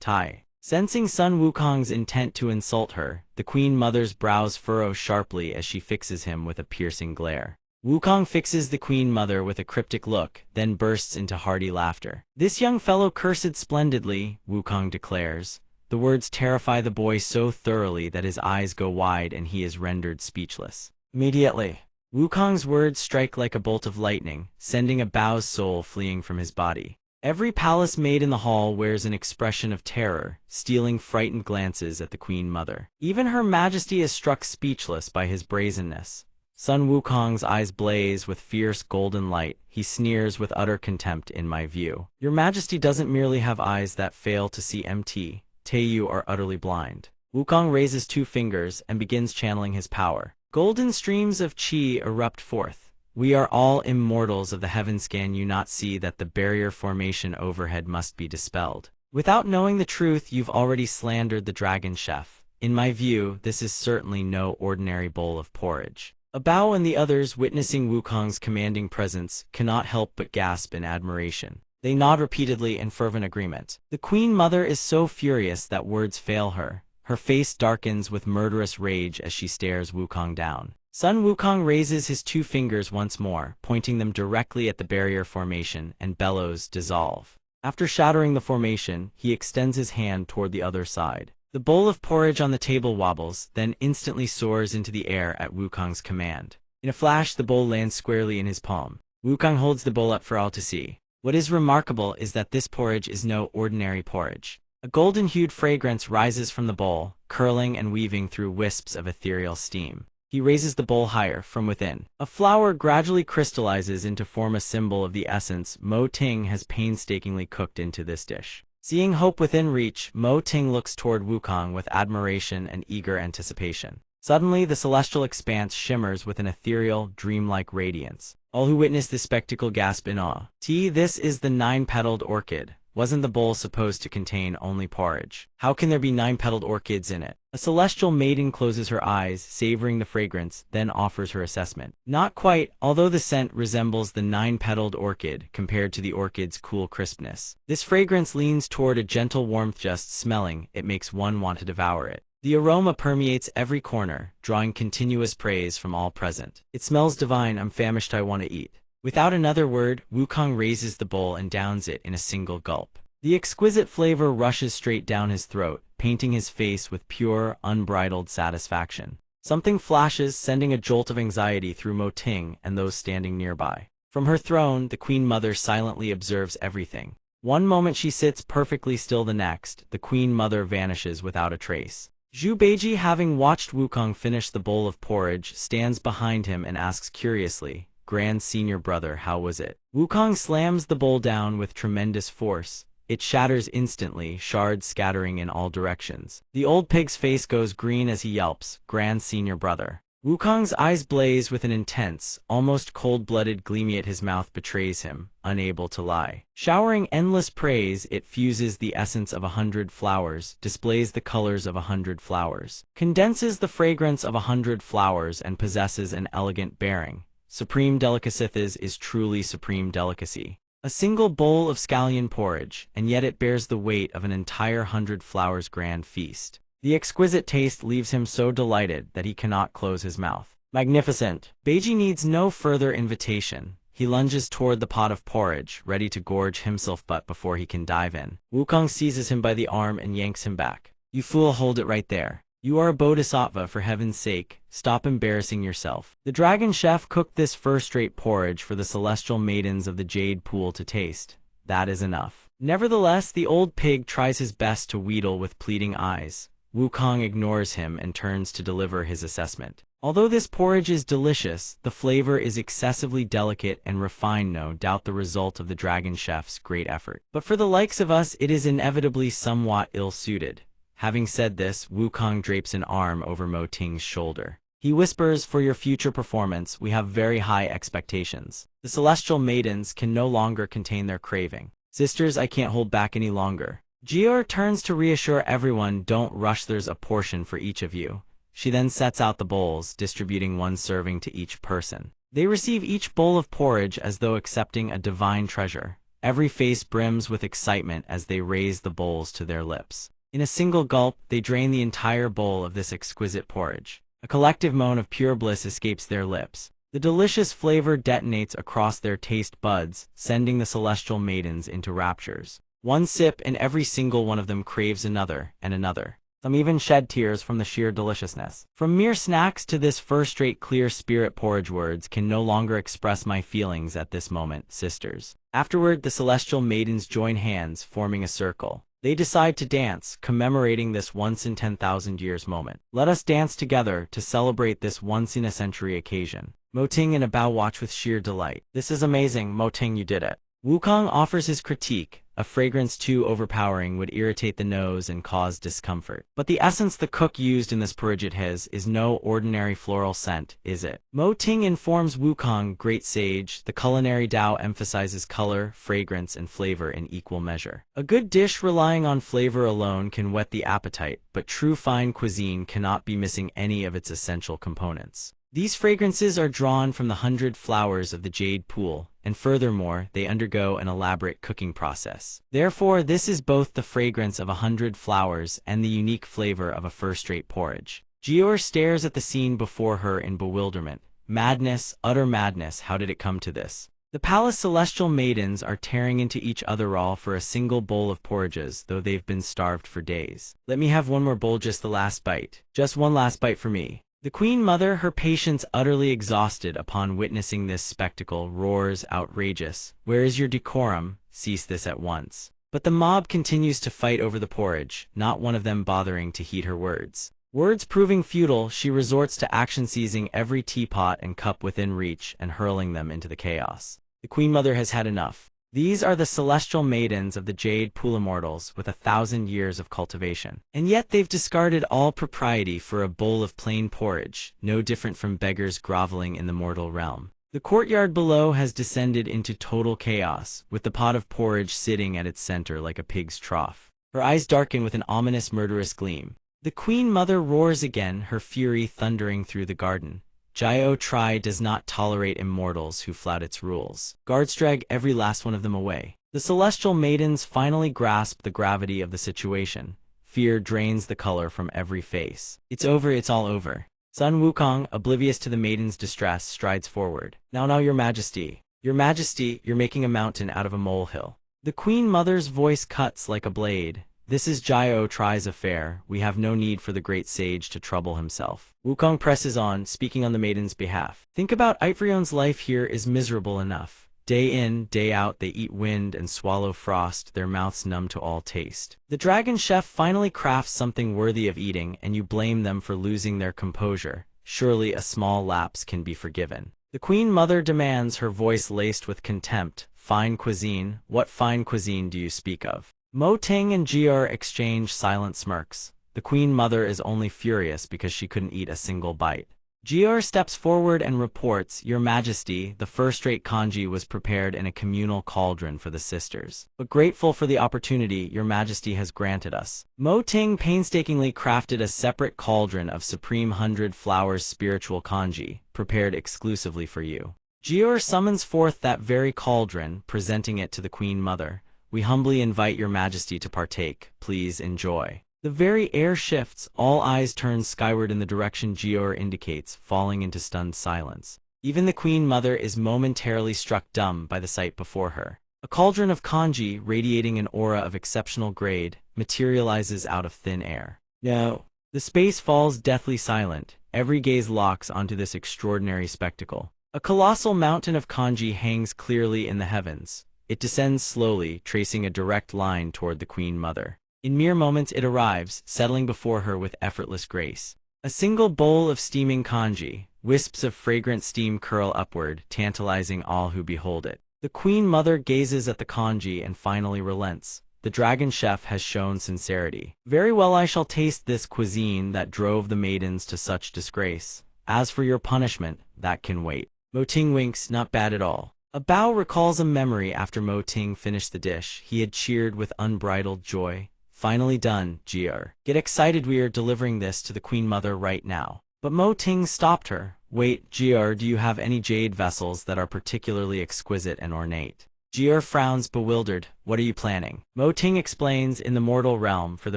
Tai." Sensing Sun Wukong's intent to insult her, the Queen Mother's brows furrow sharply as she fixes him with a piercing glare. Wukong fixes the Queen Mother with a cryptic look, then bursts into hearty laughter. "This young fellow cursed splendidly," Wukong declares. The words terrify the boy so thoroughly that his eyes go wide and he is rendered speechless. Immediately, Wukong's words strike like a bolt of lightning, sending Abao's soul fleeing from his body. Every palace maid in the hall wears an expression of terror, stealing frightened glances at the Queen Mother. Even Her Majesty is struck speechless by his brazenness. Sun Wukong's eyes blaze with fierce golden light. He sneers with utter contempt. "In my view, Your Majesty doesn't merely have eyes that fail to see MT. You are utterly blind." Wukong raises 2 fingers and begins channeling his power. Golden streams of qi erupt forth. "We are all immortals of the heavens. Can you not see that the barrier formation overhead must be dispelled? Without knowing the truth, you've already slandered the dragon chef. In my view, this is certainly no ordinary bowl of porridge. Bao and the others, witnessing Wukong's commanding presence, cannot help but gasp in admiration. They nod repeatedly in fervent agreement. The Queen Mother is so furious that words fail her. Her face darkens with murderous rage as she stares Wukong down. Sun Wukong raises his 2 fingers once more, pointing them directly at the barrier formation, and bellows, "Dissolve." After shattering the formation, he extends his hand toward the other side. The bowl of porridge on the table wobbles, then instantly soars into the air at Wukong's command. In a flash, the bowl lands squarely in his palm. Wukong holds the bowl up for all to see. What is remarkable is that this porridge is no ordinary porridge. A golden-hued fragrance rises from the bowl, curling and weaving through wisps of ethereal steam. He raises the bowl higher from within. A flower gradually crystallizes into form, a symbol of the essence Mo Ting has painstakingly cooked into this dish. Seeing hope within reach, Mo Ting looks toward Wukong with admiration and eager anticipation. Suddenly, the celestial expanse shimmers with an ethereal, dreamlike radiance. All who witness this spectacle gasp in awe. This is the 9-petaled orchid. Wasn't the bowl supposed to contain only porridge? How can there be 9-petaled orchids in it? A celestial maiden closes her eyes, savoring the fragrance, then offers her assessment. Not quite, although the scent resembles the 9-petaled orchid compared to the orchid's cool crispness. This fragrance leans toward a gentle warmth. Just smelling, it makes one want to devour it. The aroma permeates every corner, drawing continuous praise from all present. It smells divine. I'm famished. I want to eat. Without another word, Wukong raises the bowl and downs it in a single gulp. The exquisite flavor rushes straight down his throat, painting his face with pure, unbridled satisfaction. Something flashes, sending a jolt of anxiety through Mo Ting and those standing nearby. From her throne, the Queen Mother silently observes everything. One moment she sits perfectly still, the next, the Queen Mother vanishes without a trace. Zhu Beiji, having watched Wukong finish the bowl of porridge, stands behind him and asks curiously, "Grand Senior Brother, how was it?" Wukong slams the bowl down with tremendous force. It shatters instantly, shards scattering in all directions. The old pig's face goes green as he yelps, "Grand Senior Brother." Wukong's eyes blaze with an intense, almost cold-blooded gleam, yet his mouth betrays him, unable to lie. Showering endless praise, it fuses the essence of 100 flowers, displays the colors of 100 flowers, condenses the fragrance of 100 flowers, and possesses an elegant bearing. Supreme delicacy. This is truly supreme delicacy. A single bowl of scallion porridge, and yet it bears the weight of an entire 100 flowers grand feast. The exquisite taste leaves him so delighted that he cannot close his mouth. Magnificent. Beiji needs no further invitation. He lunges toward the pot of porridge, ready to gorge himself, but before he can dive in, Wukong seizes him by the arm and yanks him back. "You fool, hold it right there. You are a bodhisattva, for heaven's sake, stop embarrassing yourself." The dragon chef cooked this first-rate porridge for the celestial maidens of the Jade Pool to taste. That is enough. Nevertheless, the old pig tries his best to wheedle with pleading eyes. Wukong ignores him and turns to deliver his assessment. Although this porridge is delicious, the flavor is excessively delicate and refined, no doubt the result of the dragon chef's great effort. But for the likes of us, it is inevitably somewhat ill-suited. Having said this, Wukong drapes an arm over Mo Ting's shoulder. He whispers, "For your future performance, we have very high expectations." The celestial maidens can no longer contain their craving. "Sisters, I can't hold back any longer." Jior turns to reassure everyone, "Don't rush, there's a portion for each of you." She then sets out the bowls, distributing one serving to each person. They receive each bowl of porridge as though accepting a divine treasure. Every face brims with excitement as they raise the bowls to their lips. In a single gulp, they drain the entire bowl of this exquisite porridge. A collective moan of pure bliss escapes their lips. The delicious flavor detonates across their taste buds, sending the celestial maidens into raptures. One sip and every single one of them craves another and another. Some even shed tears from the sheer deliciousness. From mere snacks to this first-rate clear spirit porridge, words can no longer express my feelings at this moment, sisters. Afterward, the celestial maidens join hands, forming a circle. They decide to dance, commemorating this once-in-10,000 years moment. "Let us dance together to celebrate this once-in-a-century occasion." Mo Ting and Bao watch with sheer delight. "This is amazing, Mo Ting, you did it." Wukong offers his critique. A fragrance too overpowering would irritate the nose and cause discomfort. But the essence the cook used in this porridge is no ordinary floral scent, is it? Mo Ting informs Wukong, "Great sage, the culinary Tao emphasizes color, fragrance, and flavor in equal measure. A good dish relying on flavor alone can whet the appetite, but true fine cuisine cannot be missing any of its essential components." These fragrances are drawn from the 100 flowers of the jade pool, and furthermore, they undergo an elaborate cooking process. Therefore, this is both the fragrance of 100 flowers and the unique flavor of a first-rate porridge. Gior stares at the scene before her in bewilderment. Madness, utter madness, how did it come to this? The palace celestial maidens are tearing into each other all for a single bowl of porridges, though they've been starved for days. Let me have one more bowl, just the last bite. Just one last bite for me. The Queen Mother, her patience utterly exhausted upon witnessing this spectacle, roars outrageous. Where is your decorum? Cease this at once. But the mob continues to fight over the porridge, not one of them bothering to heed her words. Words proving futile, she resorts to action, seizing every teapot and cup within reach and hurling them into the chaos. The Queen Mother has had enough. These are the celestial maidens of the Jade Pool, Immortals with 1,000 years of cultivation. And yet they've discarded all propriety for a bowl of plain porridge, no different from beggars groveling in the mortal realm. The courtyard below has descended into total chaos, with the pot of porridge sitting at its center like a pig's trough. Her eyes darken with an ominous, murderous gleam. The Queen Mother roars again, her fury thundering through the garden. Jio Tri does not tolerate immortals who flout its rules. Guards drag every last one of them away. The celestial maidens finally grasp the gravity of the situation. Fear drains the color from every face. It's over, it's all over. Sun Wukong, oblivious to the maiden's distress, strides forward. Now, your majesty. Your majesty, you're making a mountain out of a molehill. The Queen Mother's voice cuts like a blade. This is Jio Tri's affair. We have no need for the great sage to trouble himself. Wukong presses on, speaking on the maiden's behalf. Think about Ifrion's life here is miserable enough. Day in, day out, they eat wind and swallow frost, their mouths numb to all taste. The dragon chef finally crafts something worthy of eating, and you blame them for losing their composure. Surely a small lapse can be forgiven. The Queen Mother demands, her voice laced with contempt. Fine cuisine? What fine cuisine do you speak of? Mo Ting and Gior exchange silent smirks. The Queen Mother is only furious because she couldn't eat a single bite. Gior steps forward and reports, Your Majesty, the first-rate congee was prepared in a communal cauldron for the sisters. But grateful for the opportunity Your Majesty has granted us, Mo Ting painstakingly crafted a separate cauldron of supreme 100 flowers spiritual congee, prepared exclusively for you. Gior summons forth that very cauldron, presenting it to the Queen Mother. We humbly invite Your Majesty to partake. Please enjoy. The very air shifts, all eyes turn skyward in the direction Gior indicates, falling into stunned silence. Even the Queen Mother is momentarily struck dumb by the sight before her. A cauldron of congee, radiating an aura of exceptional grade, materializes out of thin air. No. The space falls deathly silent. Every gaze locks onto this extraordinary spectacle. A colossal mountain of congee hangs clearly in the heavens. It descends slowly, tracing a direct line toward the Queen Mother. In mere moments it arrives, settling before her with effortless grace. A single bowl of steaming congee, wisps of fragrant steam curl upward, tantalizing all who behold it. The Queen Mother gazes at the congee and finally relents. The dragon chef has shown sincerity. Very well, I shall taste this cuisine that drove the maidens to such disgrace. As for your punishment, that can wait. Mo Ting winks, not bad at all. A bow recalls a memory after Mo Ting finished the dish. He had cheered with unbridled joy. Finally done, Gior. Get excited, we are delivering this to the Queen Mother right now. But Mo Ting stopped her. Wait, Gior, do you have any jade vessels that are particularly exquisite and ornate? Gior frowns, bewildered. What are you planning? Mo Ting explains, in the mortal realm, for the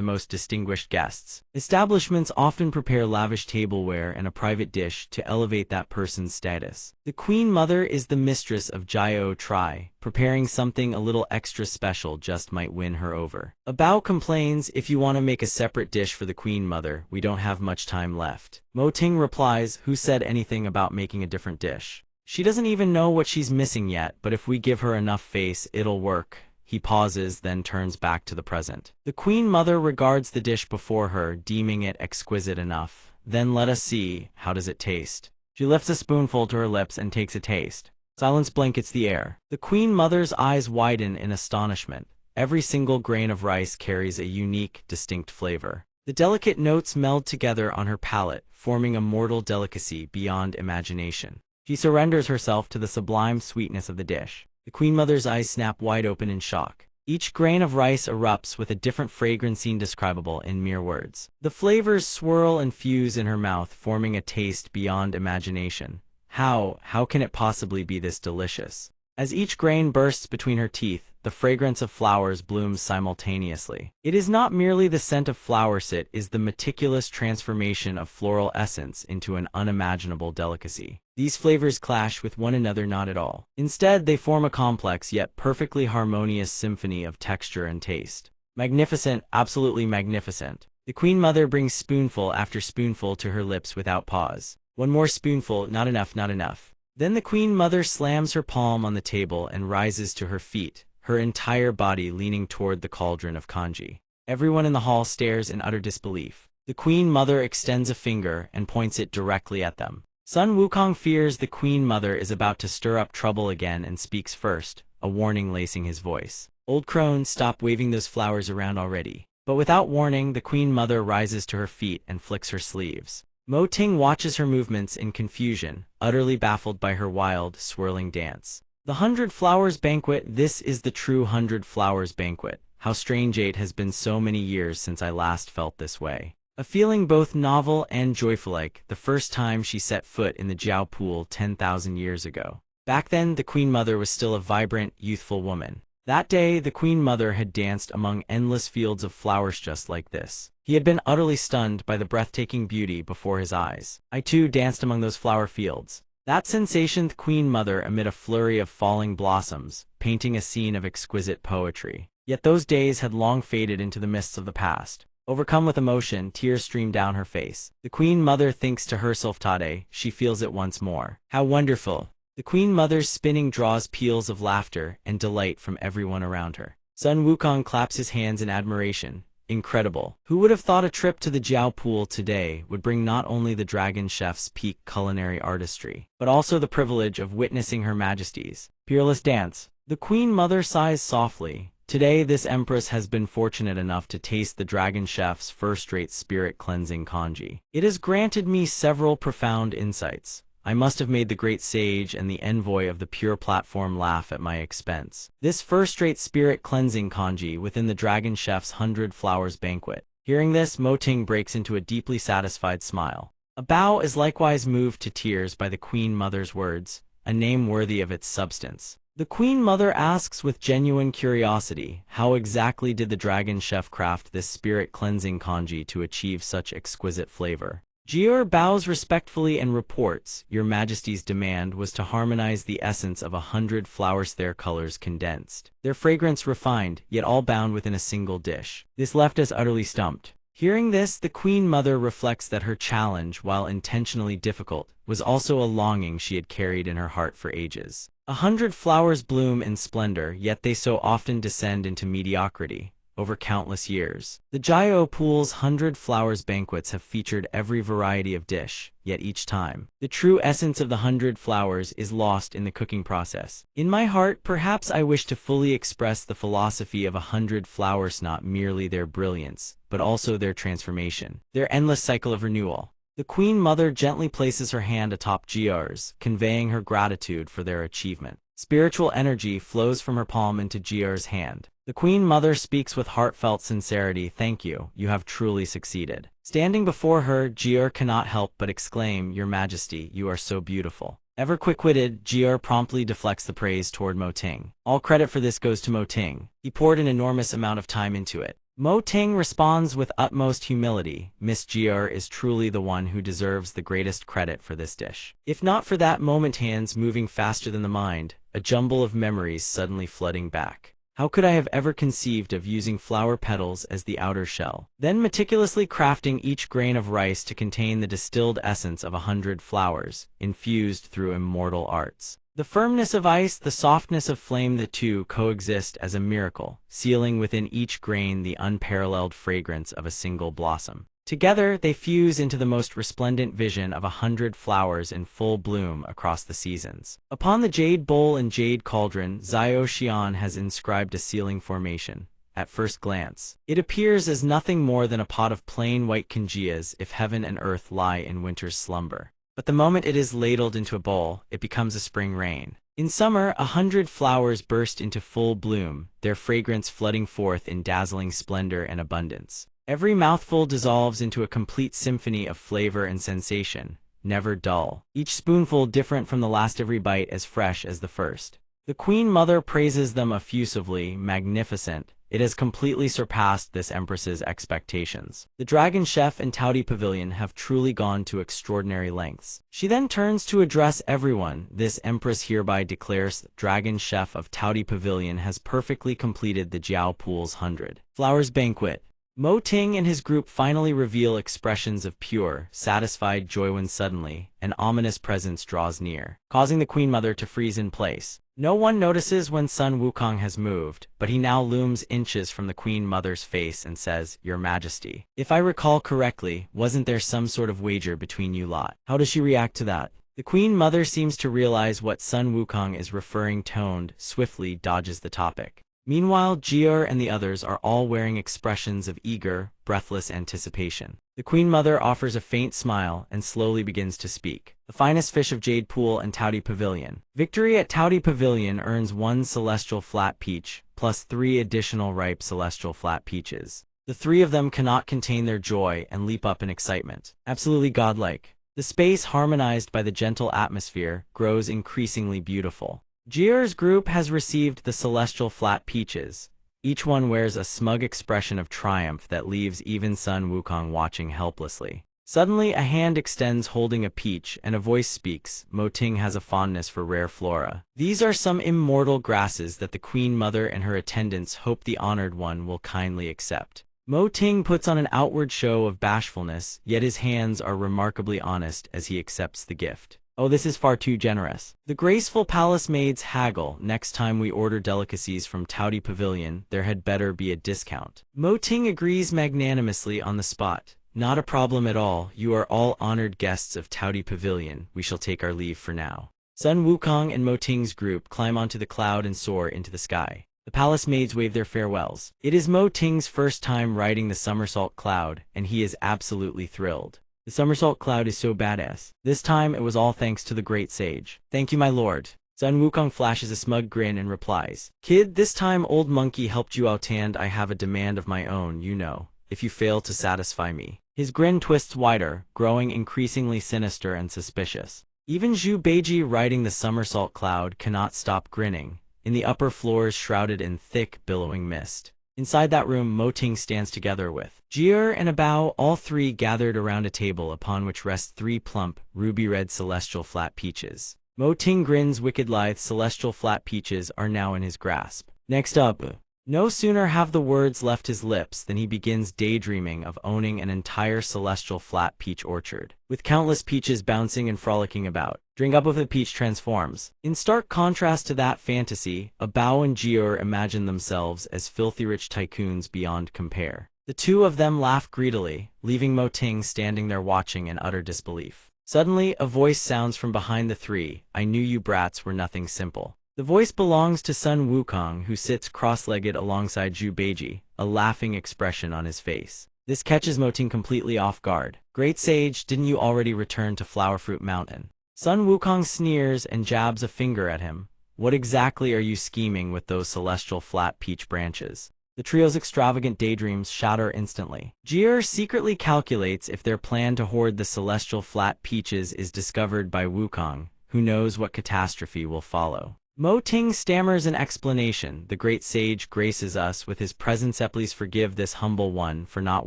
most distinguished guests, establishments often prepare lavish tableware and a private dish to elevate that person's status. The Queen Mother is the mistress of Jio Tri. Preparing something a little extra special just might win her over. A bow complains, if you want to make a separate dish for the Queen Mother, we don't have much time left. Mo Ting replies, who said anything about making a different dish? She doesn't even know what she's missing yet, but if we give her enough face, it'll work. He pauses, then turns back to the present. The Queen Mother regards the dish before her, deeming it exquisite enough. Then let us see, how does it taste? She lifts a spoonful to her lips and takes a taste. Silence blankets the air. The Queen Mother's eyes widen in astonishment. Every single grain of rice carries a unique, distinct flavor. The delicate notes meld together on her palate, forming a mortal delicacy beyond imagination. She surrenders herself to the sublime sweetness of the dish. The Queen Mother's eyes snap wide open in shock. Each grain of rice erupts with a different fragrance indescribable in mere words. The flavors swirl and fuse in her mouth, forming a taste beyond imagination. How can it possibly be this delicious? As each grain bursts between her teeth, the fragrance of flowers blooms simultaneously. It is not merely the scent of flowers, it is the meticulous transformation of floral essence into an unimaginable delicacy. These flavors clash with one another not at all. Instead, they form a complex yet perfectly harmonious symphony of texture and taste. Magnificent, absolutely magnificent. The Queen Mother brings spoonful after spoonful to her lips without pause. One more spoonful, not enough, not enough. Then the Queen Mother slams her palm on the table and rises to her feet, her entire body leaning toward the cauldron of kanji. Everyone in the hall stares in utter disbelief. The Queen Mother extends a finger and points it directly at them. Sun Wukong fears the Queen Mother is about to stir up trouble again and speaks first, a warning lacing his voice. Old crone, stop waving those flowers around already. But without warning, the Queen Mother rises to her feet and flicks her sleeves. Mo Ting watches her movements in confusion, utterly baffled by her wild, swirling dance. The 100 Flowers Banquet. This is the true 100 Flowers Banquet. How strange it has been so many years since I last felt this way. A feeling both novel and joyful, like the first time she set foot in the Jiao Pool 10,000 years ago. Back then, the Queen Mother was still a vibrant, youthful woman. That day, the Queen Mother had danced among endless fields of flowers just like this. He had been utterly stunned by the breathtaking beauty before his eyes. I too danced among those flower fields. That sensation, the Queen Mother amid a flurry of falling blossoms, painting a scene of exquisite poetry. Yet those days had long faded into the mists of the past. Overcome with emotion, tears streamed down her face. The Queen Mother thinks to herself, Tade, she feels it once more. How wonderful! The Queen Mother's spinning draws peals of laughter and delight from everyone around her. Sun Wukong claps his hands in admiration. Incredible. Who would have thought a trip to the Jiao Pool today would bring not only the Dragon Chef's peak culinary artistry, but also the privilege of witnessing Her Majesty's peerless dance? The Queen Mother sighs softly. Today, this Empress has been fortunate enough to taste the Dragon Chef's first-rate spirit-cleansing kanji. It has granted me several profound insights. I must have made the great sage and the envoy of the pure platform laugh at my expense. This first-rate spirit-cleansing kanji within the Dragon Chef's 100 Flowers Banquet. Hearing this, Mo Ting breaks into a deeply satisfied smile. A bow is likewise moved to tears by the Queen Mother's words, a name worthy of its substance. The Queen Mother asks with genuine curiosity, how exactly did the Dragon Chef craft this spirit-cleansing kanji to achieve such exquisite flavor? Jier bows respectfully and reports, Your Majesty's demand was to harmonize the essence of 100 flowers, their colors condensed, their fragrance refined, yet all bound within a single dish. This left us utterly stumped. Hearing this, the Queen Mother reflects that her challenge, while intentionally difficult, was also a longing she had carried in her heart for ages. 100 flowers bloom in splendor, yet they so often descend into mediocrity. Over countless years, the Jiao Pool's 100 Flowers Banquets have featured every variety of dish, yet each time, the true essence of the 100 flowers is lost in the cooking process. In my heart, perhaps I wish to fully express the philosophy of 100 flowers, not merely their brilliance, but also their transformation, their endless cycle of renewal. The Queen Mother gently places her hand atop Jia's, conveying her gratitude for their achievement. Spiritual energy flows from her palm into Jia's hand. The Queen Mother speaks with heartfelt sincerity. Thank you, you have truly succeeded. Standing before her, Jia cannot help but exclaim, Your Majesty, you are so beautiful. Ever quick-witted, Jia promptly deflects the praise toward Mo Ting. All credit for this goes to Mo Ting. He poured an enormous amount of time into it. Mo Ting responds with utmost humility, Miss Jia is truly the one who deserves the greatest credit for this dish. If not for that moment, hands moving faster than the mind, a jumble of memories suddenly flooding back. How could I have ever conceived of using flower petals as the outer shell, then meticulously crafting each grain of rice to contain the distilled essence of 100 flowers, infused through immortal arts? The firmness of ice, the softness of flame, the two coexist as a miracle, sealing within each grain the unparalleled fragrance of a single blossom. Together, they fuse into the most resplendent vision of 100 flowers in full bloom across the seasons. Upon the jade bowl and jade cauldron, Xiao Xian has inscribed a sealing formation. At first glance, it appears as nothing more than a pot of plain white kanjias if heaven and earth lie in winter's slumber. But the moment it is ladled into a bowl, it becomes a spring rain. In summer, 100 flowers burst into full bloom, their fragrance flooding forth in dazzling splendor and abundance. Every mouthful dissolves into a complete symphony of flavor and sensation, never dull. Each spoonful different from the last, every bite as fresh as the first. The Queen Mother praises them effusively, magnificent. It has completely surpassed this empress's expectations. The Dragon Chef and Touty Pavilion have truly gone to extraordinary lengths. She then turns to address everyone. This empress hereby declares the Dragon Chef of Touty Pavilion has perfectly completed the Jiao Pool's 100 Flowers Banquet. Mo Ting and his group finally reveal expressions of pure, satisfied joy when suddenly, an ominous presence draws near, causing the Queen Mother to freeze in place. No one notices when Sun Wukong has moved, but he now looms inches from the Queen Mother's face and says, "Your Majesty. If I recall correctly, wasn't there some sort of wager between you lot?" How does she react to that? The Queen Mother seems to realize what Sun Wukong is referring to, swiftly dodges the topic. Meanwhile, Jier and the others are all wearing expressions of eager, breathless anticipation. The Queen Mother offers a faint smile and slowly begins to speak. The finest fish of Jade Pool and Touty Pavilion. Victory at Touty Pavilion earns 1 celestial flat peach, plus 3 additional ripe celestial flat peaches. The 3 of them cannot contain their joy and leap up in excitement. Absolutely godlike. The space, harmonized by the gentle atmosphere, grows increasingly beautiful. Jier's group has received the celestial flat peaches. Each one wears a smug expression of triumph that leaves even Sun Wukong watching helplessly. Suddenly, a hand extends holding a peach, and a voice speaks. Mo Ting has a fondness for rare flora. These are some immortal grasses that the Queen Mother and her attendants hope the honored one will kindly accept. Mo Ting puts on an outward show of bashfulness, yet his hands are remarkably honest as he accepts the gift. Oh, this is far too generous. The graceful palace maids haggle. Next time we order delicacies from Touty Pavilion, there had better be a discount. Mo Ting agrees magnanimously on the spot. Not a problem at all. You are all honored guests of Touty Pavilion. We shall take our leave for now. Sun Wukong and Mo Ting's group climb onto the cloud and soar into the sky. The palace maids wave their farewells. It is Mo Ting's first time riding the somersault cloud, and he is absolutely thrilled. The somersault cloud is so badass. This time it was all thanks to the great sage. Thank you, my lord. Sun Wukong flashes a smug grin and replies, "Kid, this time old monkey helped you out and I have a demand of my own, you know, if you fail to satisfy me." His grin twists wider, growing increasingly sinister and suspicious. Even Zhu Beiji riding the somersault cloud cannot stop grinning, in the upper floors shrouded in thick, billowing mist. Inside that room, Mo Ting stands together with Jier and Abao, all 3 gathered around a table upon which rest 3 plump, ruby-red celestial flat peaches. Mo Ting grins wicked lithe. Celestial flat peaches are now in his grasp. Next up, no sooner have the words left his lips than he begins daydreaming of owning an entire celestial flat peach orchard, with countless peaches bouncing and frolicking about. Drink up with a peach transforms. In stark contrast to that fantasy, Abao and Jier imagine themselves as filthy rich tycoons beyond compare. The 2 of them laugh greedily, leaving Mo Ting standing there watching in utter disbelief. Suddenly, a voice sounds from behind the 3. "I knew you brats were nothing simple." The voice belongs to Sun Wukong, who sits cross-legged alongside Zhu Beiji, a laughing expression on his face. This catches Mo Ting completely off guard. "Great sage, didn't you already return to Flowerfruit Mountain?" Sun Wukong sneers and jabs a finger at him. "What exactly are you scheming with those celestial flat peach branches?" The trio's extravagant daydreams shatter instantly. Jier secretly calculates if their plan to hoard the celestial flat peaches is discovered by Wukong, who knows what catastrophe will follow. Mo Ting stammers an explanation. "The great sage graces us with his presence. Please forgive this humble one for not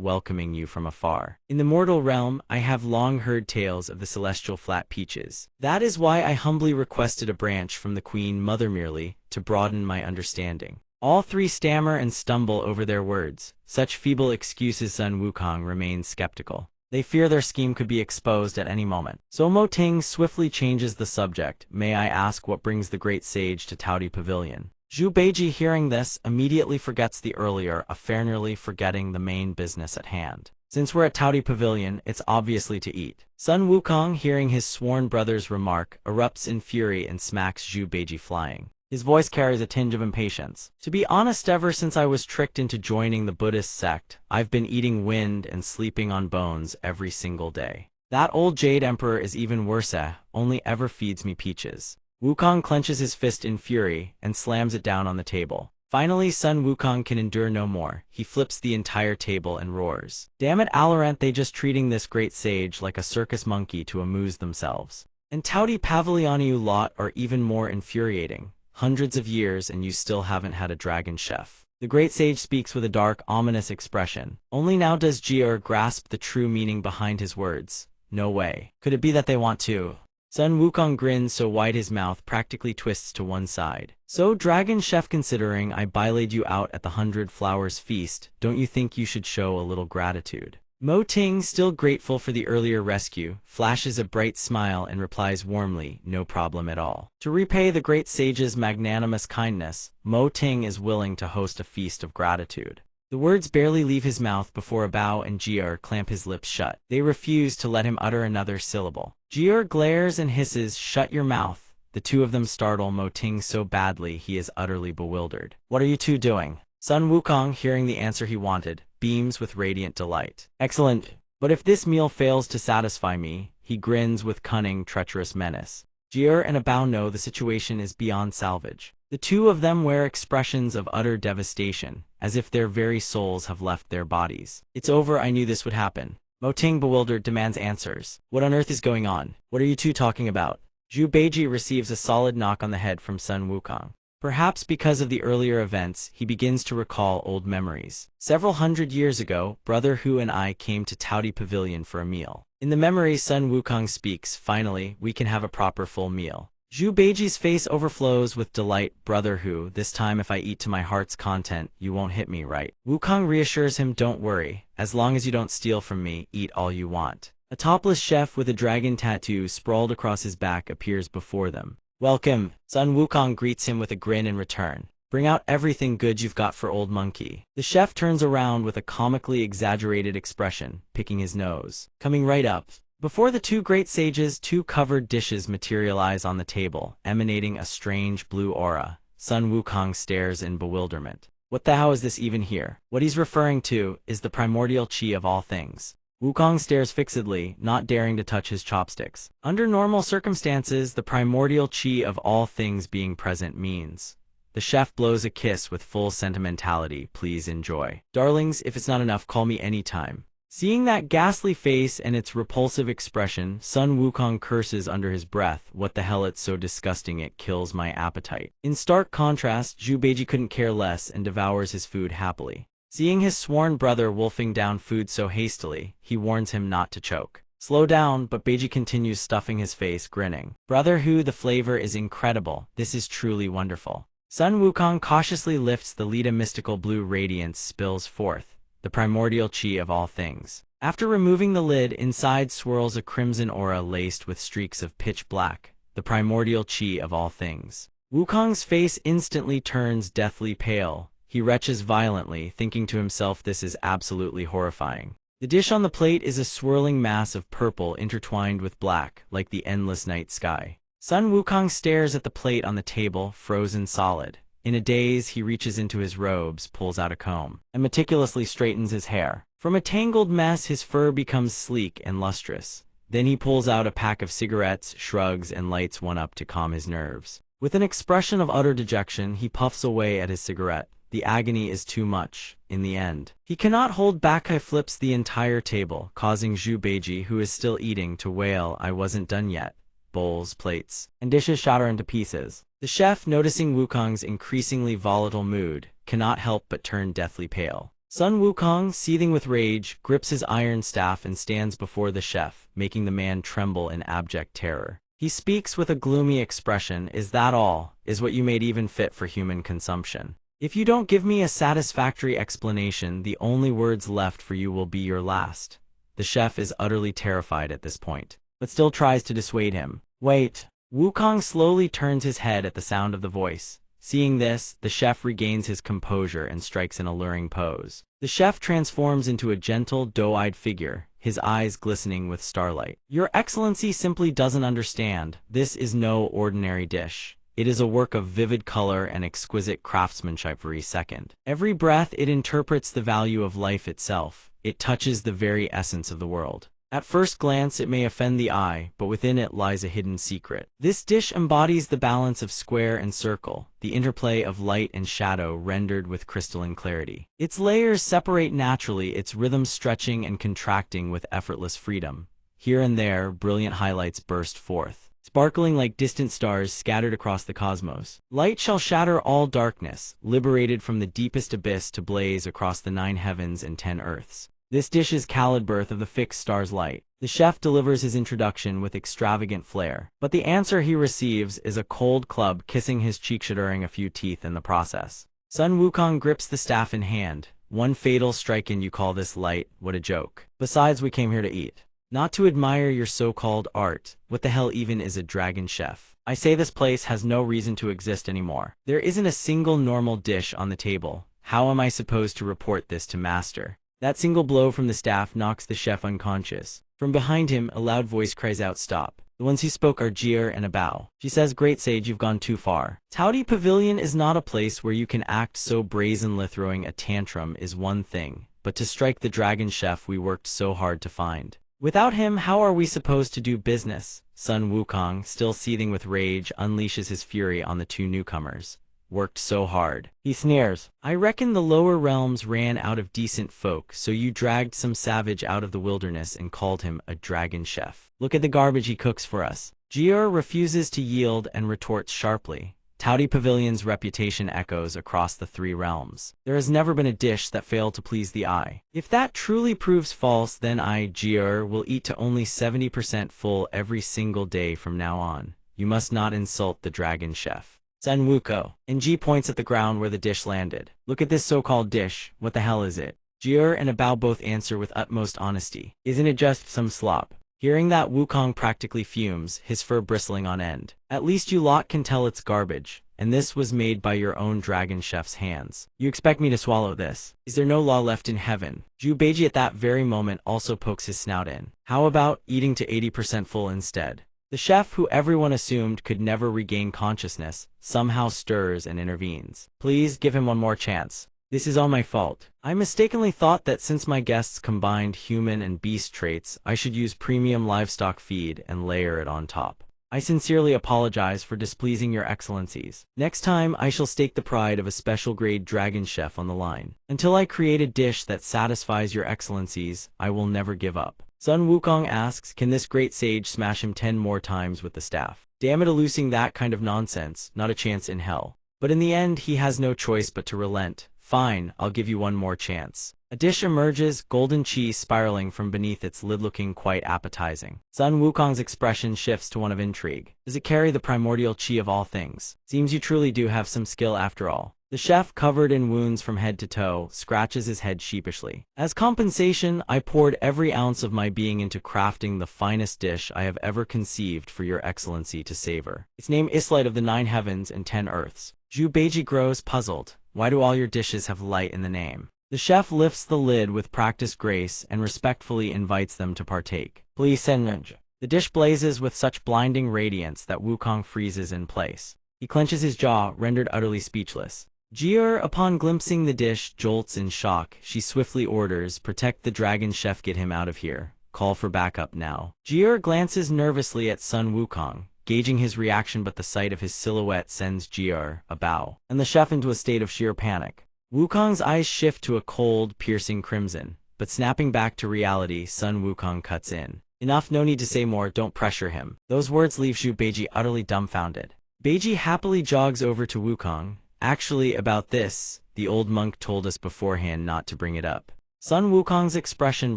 welcoming you from afar. In the mortal realm, I have long heard tales of the celestial flat peaches. That is why I humbly requested a branch from the Queen Mother merely to broaden my understanding." All 3 stammer and stumble over their words. Such feeble excuses. Sun Wukong remains skeptical. They fear their scheme could be exposed at any moment. So Mo Ting swiftly changes the subject. "May I ask what brings the great sage to Touty Pavilion?" Zhu Beiji, hearing this, immediately forgets the earlier affair, nearly forgetting the main business at hand. "Since we're at Touty Pavilion, it's obviously to eat." Sun Wukong, hearing his sworn brother's remark, erupts in fury and smacks Zhu Beiji flying. His voice carries a tinge of impatience. "To be honest, ever since I was tricked into joining the Buddhist sect, I've been eating wind and sleeping on bones every single day. That old Jade Emperor is even worse, only ever feeds me peaches." Wukong clenches his fist in fury and slams it down on the table. Finally, Sun Wukong can endure no more. He flips the entire table and roars. Damn it, Alaranth, they just treating this great sage like a circus monkey to amuse themselves. And Tauti Pavilioniu lot are even more infuriating. Hundreds of years and you still haven't had a dragon chef. The great sage speaks with a dark, ominous expression. Only now does Jier grasp the true meaning behind his words. No way. Could it be that they want to? Sun Wukong grins so wide his mouth practically twists to one side. So, Dragon Chef, considering I bailaid you out at the 100 Flowers Feast, don't you think you should show a little gratitude? Mo Ting, still grateful for the earlier rescue, flashes a bright smile and replies warmly, no problem at all. To repay the great sage's magnanimous kindness, Mo Ting is willing to host a feast of gratitude. The words barely leave his mouth before Bao and Jier clamp his lips shut. They refuse to let him utter another syllable. Jier glares and hisses, "Shut your mouth." The two of them startle Mo Ting so badly he is utterly bewildered. "What are you two doing?" Sun Wukong, hearing the answer he wanted, beams with radiant delight. "Excellent. But if this meal fails to satisfy me," he grins with cunning, treacherous menace. Jier and Bao know the situation is beyond salvage. The two of them wear expressions of utter devastation, as if their very souls have left their bodies. "It's over, I knew this would happen." Mo Ting, bewildered, demands answers. "What on earth is going on? What are you two talking about?" Zhu Beiji receives a solid knock on the head from Sun Wukong. Perhaps because of the earlier events, he begins to recall old memories. "Several hundred years ago, Brother Hu and I came to Tauti Pavilion for a meal. In the memory, Sun Wukong speaks, finally, we can have a proper full meal." Zhu Beiji's face overflows with delight. "Brother Hu, this time if I eat to my heart's content, you won't hit me, right?" Wukong reassures him, "Don't worry, as long as you don't steal from me, eat all you want." A topless chef with a dragon tattoo sprawled across his back appears before them. "Welcome." Sun Wukong greets him with a grin in return. "Bring out everything good you've got for old monkey." The chef turns around with a comically exaggerated expression, picking his nose. Coming right up. Before the two great sages, two covered dishes materialize on the table, emanating a strange blue aura. Sun Wukong stares in bewilderment. What the hell is this even here? What he's referring to is the primordial chi of all things. Wukong stares fixedly, not daring to touch his chopsticks. Under normal circumstances, the primordial chi of all things being present means. The chef blows a kiss with full sentimentality. "Please enjoy. Darlings, if it's not enough, call me anytime." Seeing that ghastly face and its repulsive expression, Sun Wukong curses under his breath, "What the hell, it's so disgusting it kills my appetite." In stark contrast, Zhu Beiji couldn't care less and devours his food happily. Seeing his sworn brother wolfing down food so hastily, he warns him not to choke. "Slow down," but Beiji continues, stuffing his face, grinning. "Brother Hu, the flavor is incredible. This is truly wonderful." Sun Wukong cautiously lifts the lid. A mystical blue radiance spills forth, the primordial chi of all things. After removing the lid, inside swirls a crimson aura laced with streaks of pitch black, the primordial chi of all things. Wukong's face instantly turns deathly pale. He retches violently, thinking to himself, this is absolutely horrifying. The dish on the plate is a swirling mass of purple intertwined with black, like the endless night sky. Sun Wukong stares at the plate on the table, frozen solid. In a daze, he reaches into his robes, pulls out a comb, and meticulously straightens his hair. From a tangled mess, his fur becomes sleek and lustrous. Then he pulls out a pack of cigarettes, shrugs, and lights one up to calm his nerves. With an expression of utter dejection, he puffs away at his cigarette. The agony is too much. In the end, he cannot hold back. He flips the entire table, causing Zhu Beiji, who is still eating, to wail, "I wasn't done yet." Bowls, plates, and dishes shatter into pieces. The chef, noticing Wukong's increasingly volatile mood, cannot help but turn deathly pale. Sun Wukong, seething with rage, grips his iron staff and stands before the chef, making the man tremble in abject terror. He speaks with a gloomy expression, "Is that all? Is what you made even fit for human consumption? If you don't give me a satisfactory explanation, the only words left for you will be your last." The chef is utterly terrified at this point, but still tries to dissuade him. "Wait." Wukong slowly turns his head at the sound of the voice. Seeing this, the chef regains his composure and strikes an alluring pose. The chef transforms into a gentle, doe-eyed figure, his eyes glistening with starlight. "Your Excellency simply doesn't understand. This is no ordinary dish. It is a work of vivid color and exquisite craftsmanship. Every second, every breath, it interprets the value of life itself. It touches the very essence of the world." At first glance it may offend the eye, but within it lies a hidden secret. This dish embodies the balance of square and circle, the interplay of light and shadow rendered with crystalline clarity. Its layers separate naturally, its rhythms stretching and contracting with effortless freedom. Here and there, brilliant highlights burst forth, sparkling like distant stars scattered across the cosmos. Light shall shatter all darkness, liberated from the deepest abyss to blaze across the 9 heavens and 10 earths. This dish is birth of the fixed star's light. The chef delivers his introduction with extravagant flair, but the answer he receives is a cold club kissing his cheek, shattering a few teeth in the process. Sun Wukong grips the staff in hand. One fatal strike and you call this light? What a joke. Besides, we came here to eat, not to admire your so-called art. What the hell even is a dragon chef? I say this place has no reason to exist anymore. There isn't a single normal dish on the table. How am I supposed to report this to master? That single blow from the staff knocks the chef unconscious. From behind him, a loud voice cries out, "Stop." The ones who spoke are Jier and Abao. She says, "Great sage, you've gone too far. Taudi Pavilion is not a place where you can act so brazenly. Throwing a tantrum is one thing, but to strike the dragon chef we worked so hard to find. Without him, how are we supposed to do business?" Sun Wukong, still seething with rage, unleashes his fury on the two newcomers. Worked so hard. He sneers. "I reckon the lower realms ran out of decent folk, so you dragged some savage out of the wilderness and called him a dragon chef. Look at the garbage he cooks for us." Jier refuses to yield and retorts sharply. Taudi Pavilion's reputation echoes across the 3 realms. There has never been a dish that failed to please the eye. If that truly proves false, then I, Jier, will eat to only 70% full every single day from now on. You must not insult the dragon chef. Sun Wukong. And Ji points at the ground where the dish landed. "Look at this so-called dish. What the hell is it?" Jier and Abao both answer with utmost honesty. "Isn't it just some slop?" Hearing that, Wukong practically fumes, his fur bristling on end. "At least you lot can tell it's garbage, and this was made by your own dragon chef's hands. You expect me to swallow this? Is there no law left in heaven?" Zhu Beiji at that very moment also pokes his snout in. "How about eating to 80% full instead?" The chef, who everyone assumed could never regain consciousness, somehow stirs and intervenes. "Please give him one more chance. This is all my fault. I mistakenly thought that since my guests combined human and beast traits, I should use premium livestock feed and layer it on top. I sincerely apologize for displeasing your excellencies. Next time, I shall stake the pride of a special grade dragon chef on the line. Until I create a dish that satisfies your excellencies, I will never give up." Sun Wukong asks, "Can this great sage smash him 10 more times with the staff?" Damn it, eluding that kind of nonsense, not a chance in hell. But in the end, he has no choice but to relent. "Fine, I'll give you one more chance." A dish emerges, golden cheese spiraling from beneath its lid, looking quite appetizing. Sun Wukong's expression shifts to one of intrigue. Does it carry the primordial chi of all things? Seems you truly do have some skill after all. The chef, covered in wounds from head to toe, scratches his head sheepishly. "As compensation, I poured every ounce of my being into crafting the finest dish I have ever conceived for your excellency to savor. Its name is Light of the 9 heavens and 10 earths." Zhu Beiji grows puzzled. "Why do all your dishes have light in the name?" The chef lifts the lid with practiced grace and respectfully invites them to partake. "Please send." The dish blazes with such blinding radiance that Wukong freezes in place. He clenches his jaw, rendered utterly speechless. Jier, upon glimpsing the dish, jolts in shock. She swiftly orders, "Protect the dragon chef, get him out of here. Call for backup now." Jier glances nervously at Sun Wukong, gauging his reaction, but the sight of his silhouette sends Jier, Abao, and the chef into a state of sheer panic. Wukong's eyes shift to a cold, piercing crimson, but snapping back to reality, Sun Wukong cuts in. "Enough, no need to say more, don't pressure him." Those words leave Zhu Beiji utterly dumbfounded. Beiji happily jogs over to Wukong. "Actually, about this, the old monk told us beforehand not to bring it up." Sun Wukong's expression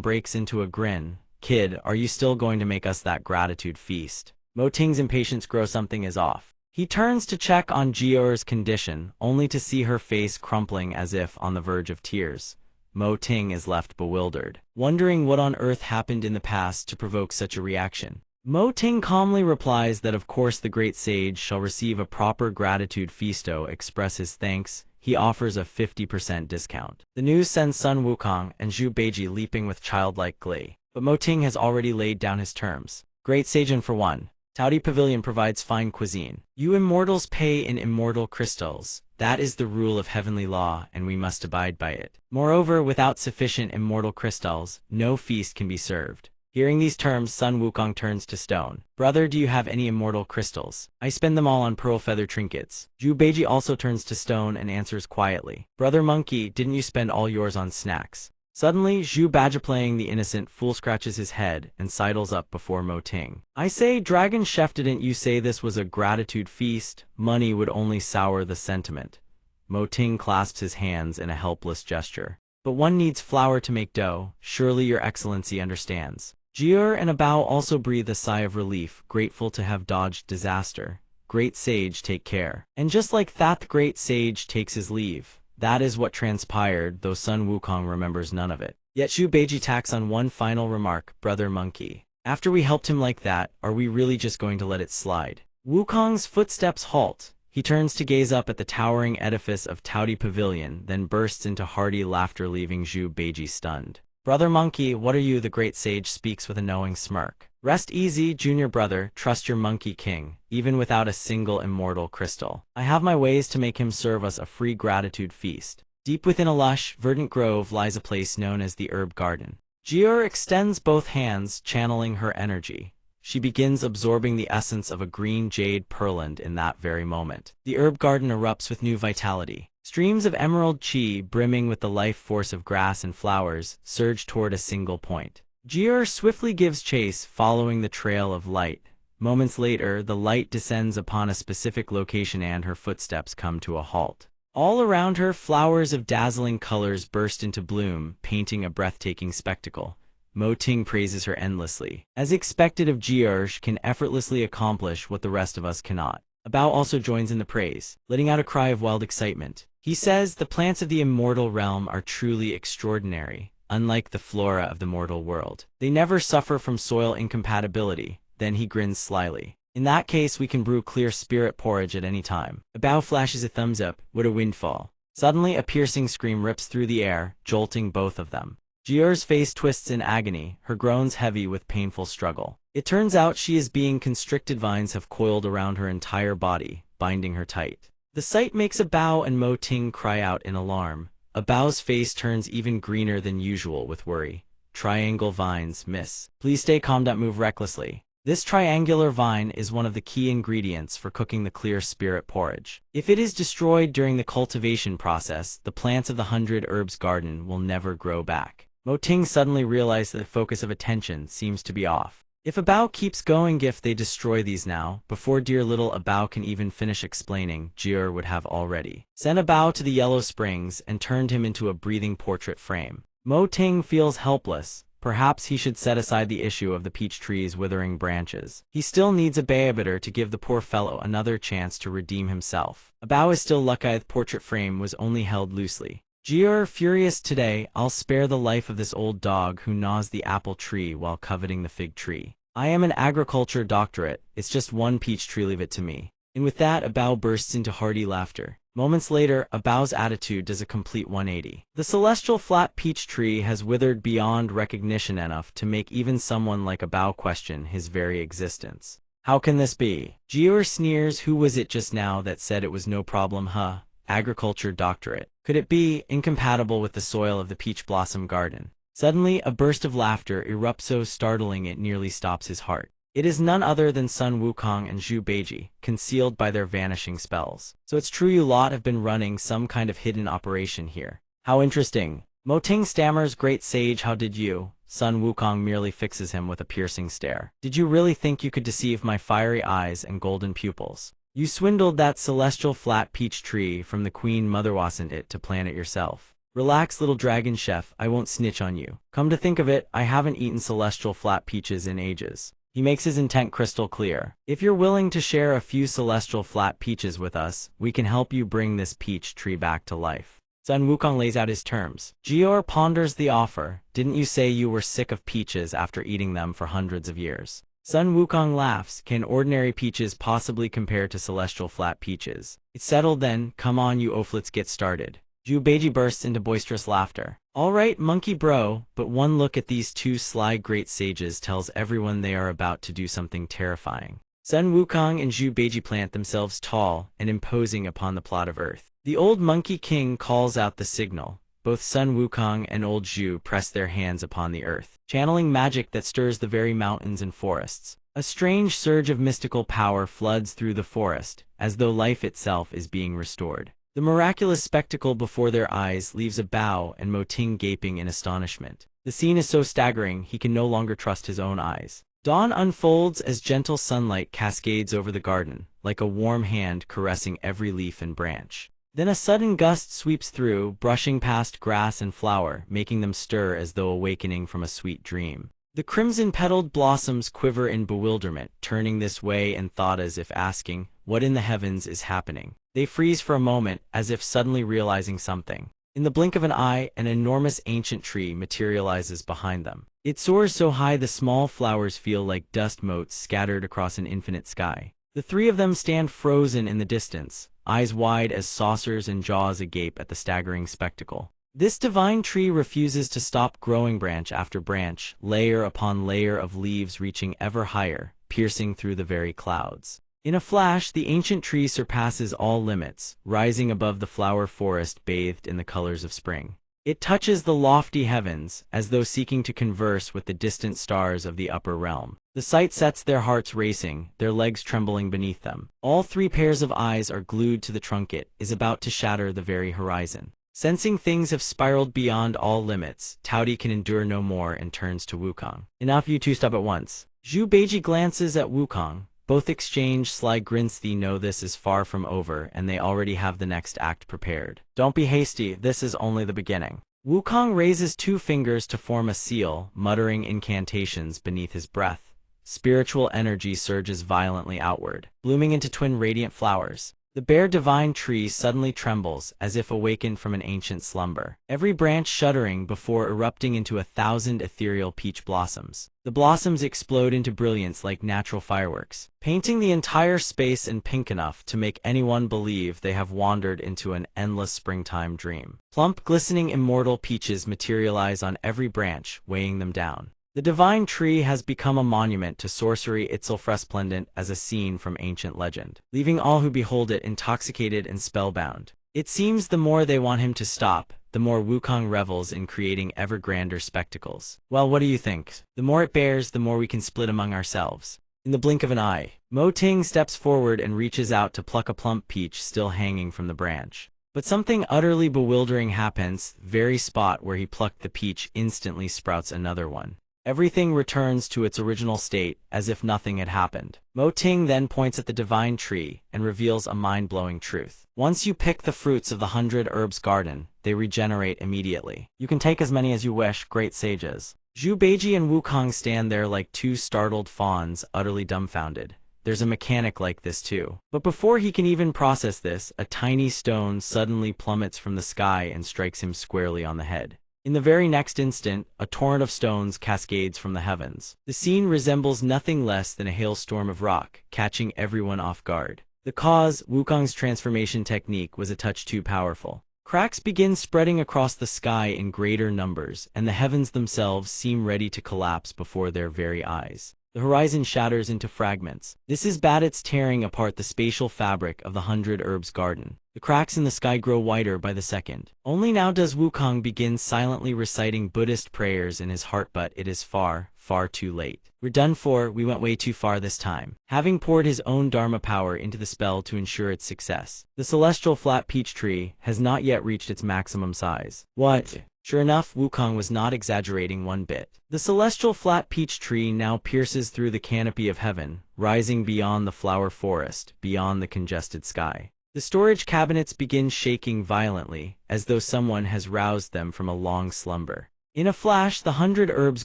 breaks into a grin. "Kid, are you still going to make us that gratitude feast?" Mo Ting's impatience grows, something is off. He turns to check on Jier's condition, only to see her face crumpling as if on the verge of tears. Mo Ting is left bewildered, wondering what on earth happened in the past to provoke such a reaction. Mo Ting calmly replies that of course the great sage shall receive a proper gratitude feasto, express his thanks. He offers a 50% discount. The news sends Sun Wukong and Zhu Beiji leaping with childlike glee. But Mo Ting has already laid down his terms. "Great sage, and for one, Taudi Pavilion provides fine cuisine. You immortals pay in immortal crystals. That is the rule of heavenly law, and we must abide by it. Moreover, without sufficient immortal crystals, no feast can be served. Hearing these terms, Sun Wukong turns to stone. Brother, do you have any immortal crystals? I spend them all on pearl feather trinkets. Zhu Beiji also turns to stone and answers quietly. Brother Monkey, didn't you spend all yours on snacks? Suddenly, Zhu Baji, playing the innocent fool, scratches his head and sidles up before Mo Ting. I say, Dragon Chef, didn't you say this was a gratitude feast? Money would only sour the sentiment. Mo Ting clasps his hands in a helpless gesture. But one needs flour to make dough. Surely your excellency understands. Jier and Abao also breathe a sigh of relief, grateful to have dodged disaster. Great sage, take care. And just like that, the great sage takes his leave. That is what transpired, though Sun Wukong remembers none of it. Yet Zhu Beiji tacks on one final remark, Brother Monkey. After we helped him like that, are we really just going to let it slide? Wukong's footsteps halt. He turns to gaze up at the towering edifice of Taodi Pavilion, then bursts into hearty laughter, leaving Zhu Beiji stunned. Brother Monkey, what are you? The great sage speaks with a knowing smirk. Rest easy, junior brother, trust your Monkey King, even without a single immortal crystal. I have my ways to make him serve us a free gratitude feast. Deep within a lush, verdant grove lies a place known as the Herb Garden. Jier extends both hands, channeling her energy. She begins absorbing the essence of a green jade pearland in that very moment. The herb garden erupts with new vitality. Streams of emerald chi, brimming with the life force of grass and flowers, surge toward a single point. Jier swiftly gives chase, following the trail of light. Moments later, the light descends upon a specific location and her footsteps come to a halt. All around her, flowers of dazzling colors burst into bloom, painting a breathtaking spectacle. Mo Ting praises her endlessly. As expected of Jier, she can effortlessly accomplish what the rest of us cannot. Abao also joins in the praise, letting out a cry of wild excitement. He says the plants of the immortal realm are truly extraordinary, unlike the flora of the mortal world. They never suffer from soil incompatibility. Then he grins slyly. In that case, we can brew clear spirit porridge at any time. Abao flashes a thumbs up. What a windfall. Suddenly, a piercing scream rips through the air, jolting both of them. Jier's face twists in agony, her groans heavy with painful struggle. It turns out she is being constricted. Vines have coiled around her entire body, binding her tight. The sight makes Abao and Mo Ting cry out in alarm. Abao's face turns even greener than usual with worry. Triangle vines, miss. Please stay calm, don't move recklessly. This triangular vine is one of the key ingredients for cooking the clear spirit porridge. If it is destroyed during the cultivation process, the plants of the 100 Herbs Garden will never grow back. Mo Ting suddenly realized that the focus of attention seems to be off. If Abao keeps going, if they destroy these now, before dear little Abao can even finish explaining, Jier would have already sent Abao to the Yellow Springs and turned him into a breathing portrait frame. Mo Ting feels helpless. Perhaps he should set aside the issue of the peach tree's withering branches. He still needs a babysitter to give the poor fellow another chance to redeem himself. Abao is still lucky the portrait frame was only held loosely. Jier, furious today, I'll spare the life of this old dog who gnaws the apple tree while coveting the fig tree. I am an agriculture doctorate, it's just one peach tree, leave it to me. And with that, Abao bursts into hearty laughter. Moments later, Abao's attitude does a complete 180. The celestial flat peach tree has withered beyond recognition enough to make even someone like Abao question his very existence. How can this be? Jier sneers. Who was it just now that said it was no problem, huh? Agriculture doctorate. Could it be incompatible with the soil of the peach blossom garden? Suddenly, a burst of laughter erupts so startling it nearly stops his heart. It is none other than Sun Wukong and Zhu Beiji, concealed by their vanishing spells. So it's true you lot have been running some kind of hidden operation here. How interesting. Mo Ting stammers, great sage, how did you? Sun Wukong merely fixes him with a piercing stare. Did you really think you could deceive my fiery eyes and golden pupils? You swindled that celestial flat peach tree from the Queen Mother, wasn't it, to plant it yourself? Relax, little dragon chef, I won't snitch on you. Come to think of it, I haven't eaten celestial flat peaches in ages. He makes his intent crystal clear. If you're willing to share a few celestial flat peaches with us, we can help you bring this peach tree back to life. Sun Wukong lays out his terms. Jier ponders the offer. Didn't you say you were sick of peaches after eating them for hundreds of years? Sun Wukong laughs. Can ordinary peaches possibly compare to celestial flat peaches? It's settled then. Come on, you oaf, let's get started. Zhu Beiji bursts into boisterous laughter. All right, monkey bro, but one look at these two sly great sages tells everyone they are about to do something terrifying. Sun Wukong and Zhu Beiji plant themselves tall and imposing upon the plot of earth. The old monkey king calls out the signal. both Sun Wukong and Old Zhu press their hands upon the earth, channeling magic that stirs the very mountains and forests. A strange surge of mystical power floods through the forest, as though life itself is being restored. The miraculous spectacle before their eyes leaves a Bao and Mo Ting gaping in astonishment. The scene is so staggering he can no longer trust his own eyes. Dawn unfolds as gentle sunlight cascades over the garden, like a warm hand caressing every leaf and branch. Then a sudden gust sweeps through, brushing past grass and flower, making them stir as though awakening from a sweet dream. The crimson-petaled blossoms quiver in bewilderment, turning this way and thought as if asking, "What in the heavens is happening?" They freeze for a moment, as if suddenly realizing something. In the blink of an eye, an enormous ancient tree materializes behind them. It soars so high the small flowers feel like dust motes scattered across an infinite sky. The three of them stand frozen in the distance, eyes wide as saucers and jaws agape at the staggering spectacle. This divine tree refuses to stop growing branch after branch, layer upon layer of leaves reaching ever higher, piercing through the very clouds. In a flash, the ancient tree surpasses all limits, rising above the flower forest bathed in the colors of spring. It touches the lofty heavens, as though seeking to converse with the distant stars of the upper realm. The sight sets their hearts racing, their legs trembling beneath them. All three pairs of eyes are glued to the trunk. It is about to shatter the very horizon. Sensing things have spiraled beyond all limits, Taodi can endure no more and turns to Wukong. "Enough, you two, stop at once." Zhu Beiji glances at Wukong. Both exchange sly grins. They know this is far from over, and they already have the next act prepared. "Don't be hasty, this is only the beginning." Wukong raises two fingers to form a seal, muttering incantations beneath his breath. Spiritual energy surges violently outward, blooming into twin radiant flowers. The bare divine tree suddenly trembles, as if awakened from an ancient slumber, every branch shuddering before erupting into 1,000 ethereal peach blossoms. The blossoms explode into brilliance like natural fireworks, painting the entire space in pink enough to make anyone believe they have wandered into an endless springtime dream. Plump, glistening immortal peaches materialize on every branch, weighing them down. The divine tree has become a monument to sorcery itself, resplendent as a scene from ancient legend, leaving all who behold it intoxicated and spellbound. It seems the more they want him to stop, the more Wukong revels in creating ever grander spectacles. "Well, what do you think? The more it bears, the more we can split among ourselves." In the blink of an eye, Mo Ting steps forward and reaches out to pluck a plump peach still hanging from the branch. But something utterly bewildering happens. The very spot where he plucked the peach instantly sprouts another one. Everything returns to its original state, as if nothing had happened. Mo Ting then points at the divine tree and reveals a mind-blowing truth. Once you pick the fruits of the 100 Herbs Garden, they regenerate immediately. You can take as many as you wish, great sages. Zhu Beiji and Wukong stand there like two startled fawns, utterly dumbfounded. There's a mechanic like this too. But before he can even process this, a tiny stone suddenly plummets from the sky and strikes him squarely on the head. In the very next instant, a torrent of stones cascades from the heavens. The scene resembles nothing less than a hailstorm of rock, catching everyone off guard. The cause, Wukong's transformation technique, was a touch too powerful. Cracks begin spreading across the sky in greater numbers, and the heavens themselves seem ready to collapse before their very eyes. The horizon shatters into fragments. This is bad. It's tearing apart the spatial fabric of the 100 Herbs Garden. The cracks in the sky grow wider by the second. Only now does Wukong begin silently reciting Buddhist prayers in his heart, but it is far, far too late. "We're done for. We went way too far this time." Having poured his own Dharma power into the spell to ensure its success, the celestial flat peach tree has not yet reached its maximum size. What? Sure enough, Wukong was not exaggerating one bit. The celestial flat peach tree now pierces through the canopy of heaven, rising beyond the flower forest, beyond the congested sky. The storage cabinets begin shaking violently, as though someone has roused them from a long slumber. In a flash, the 100 Herbs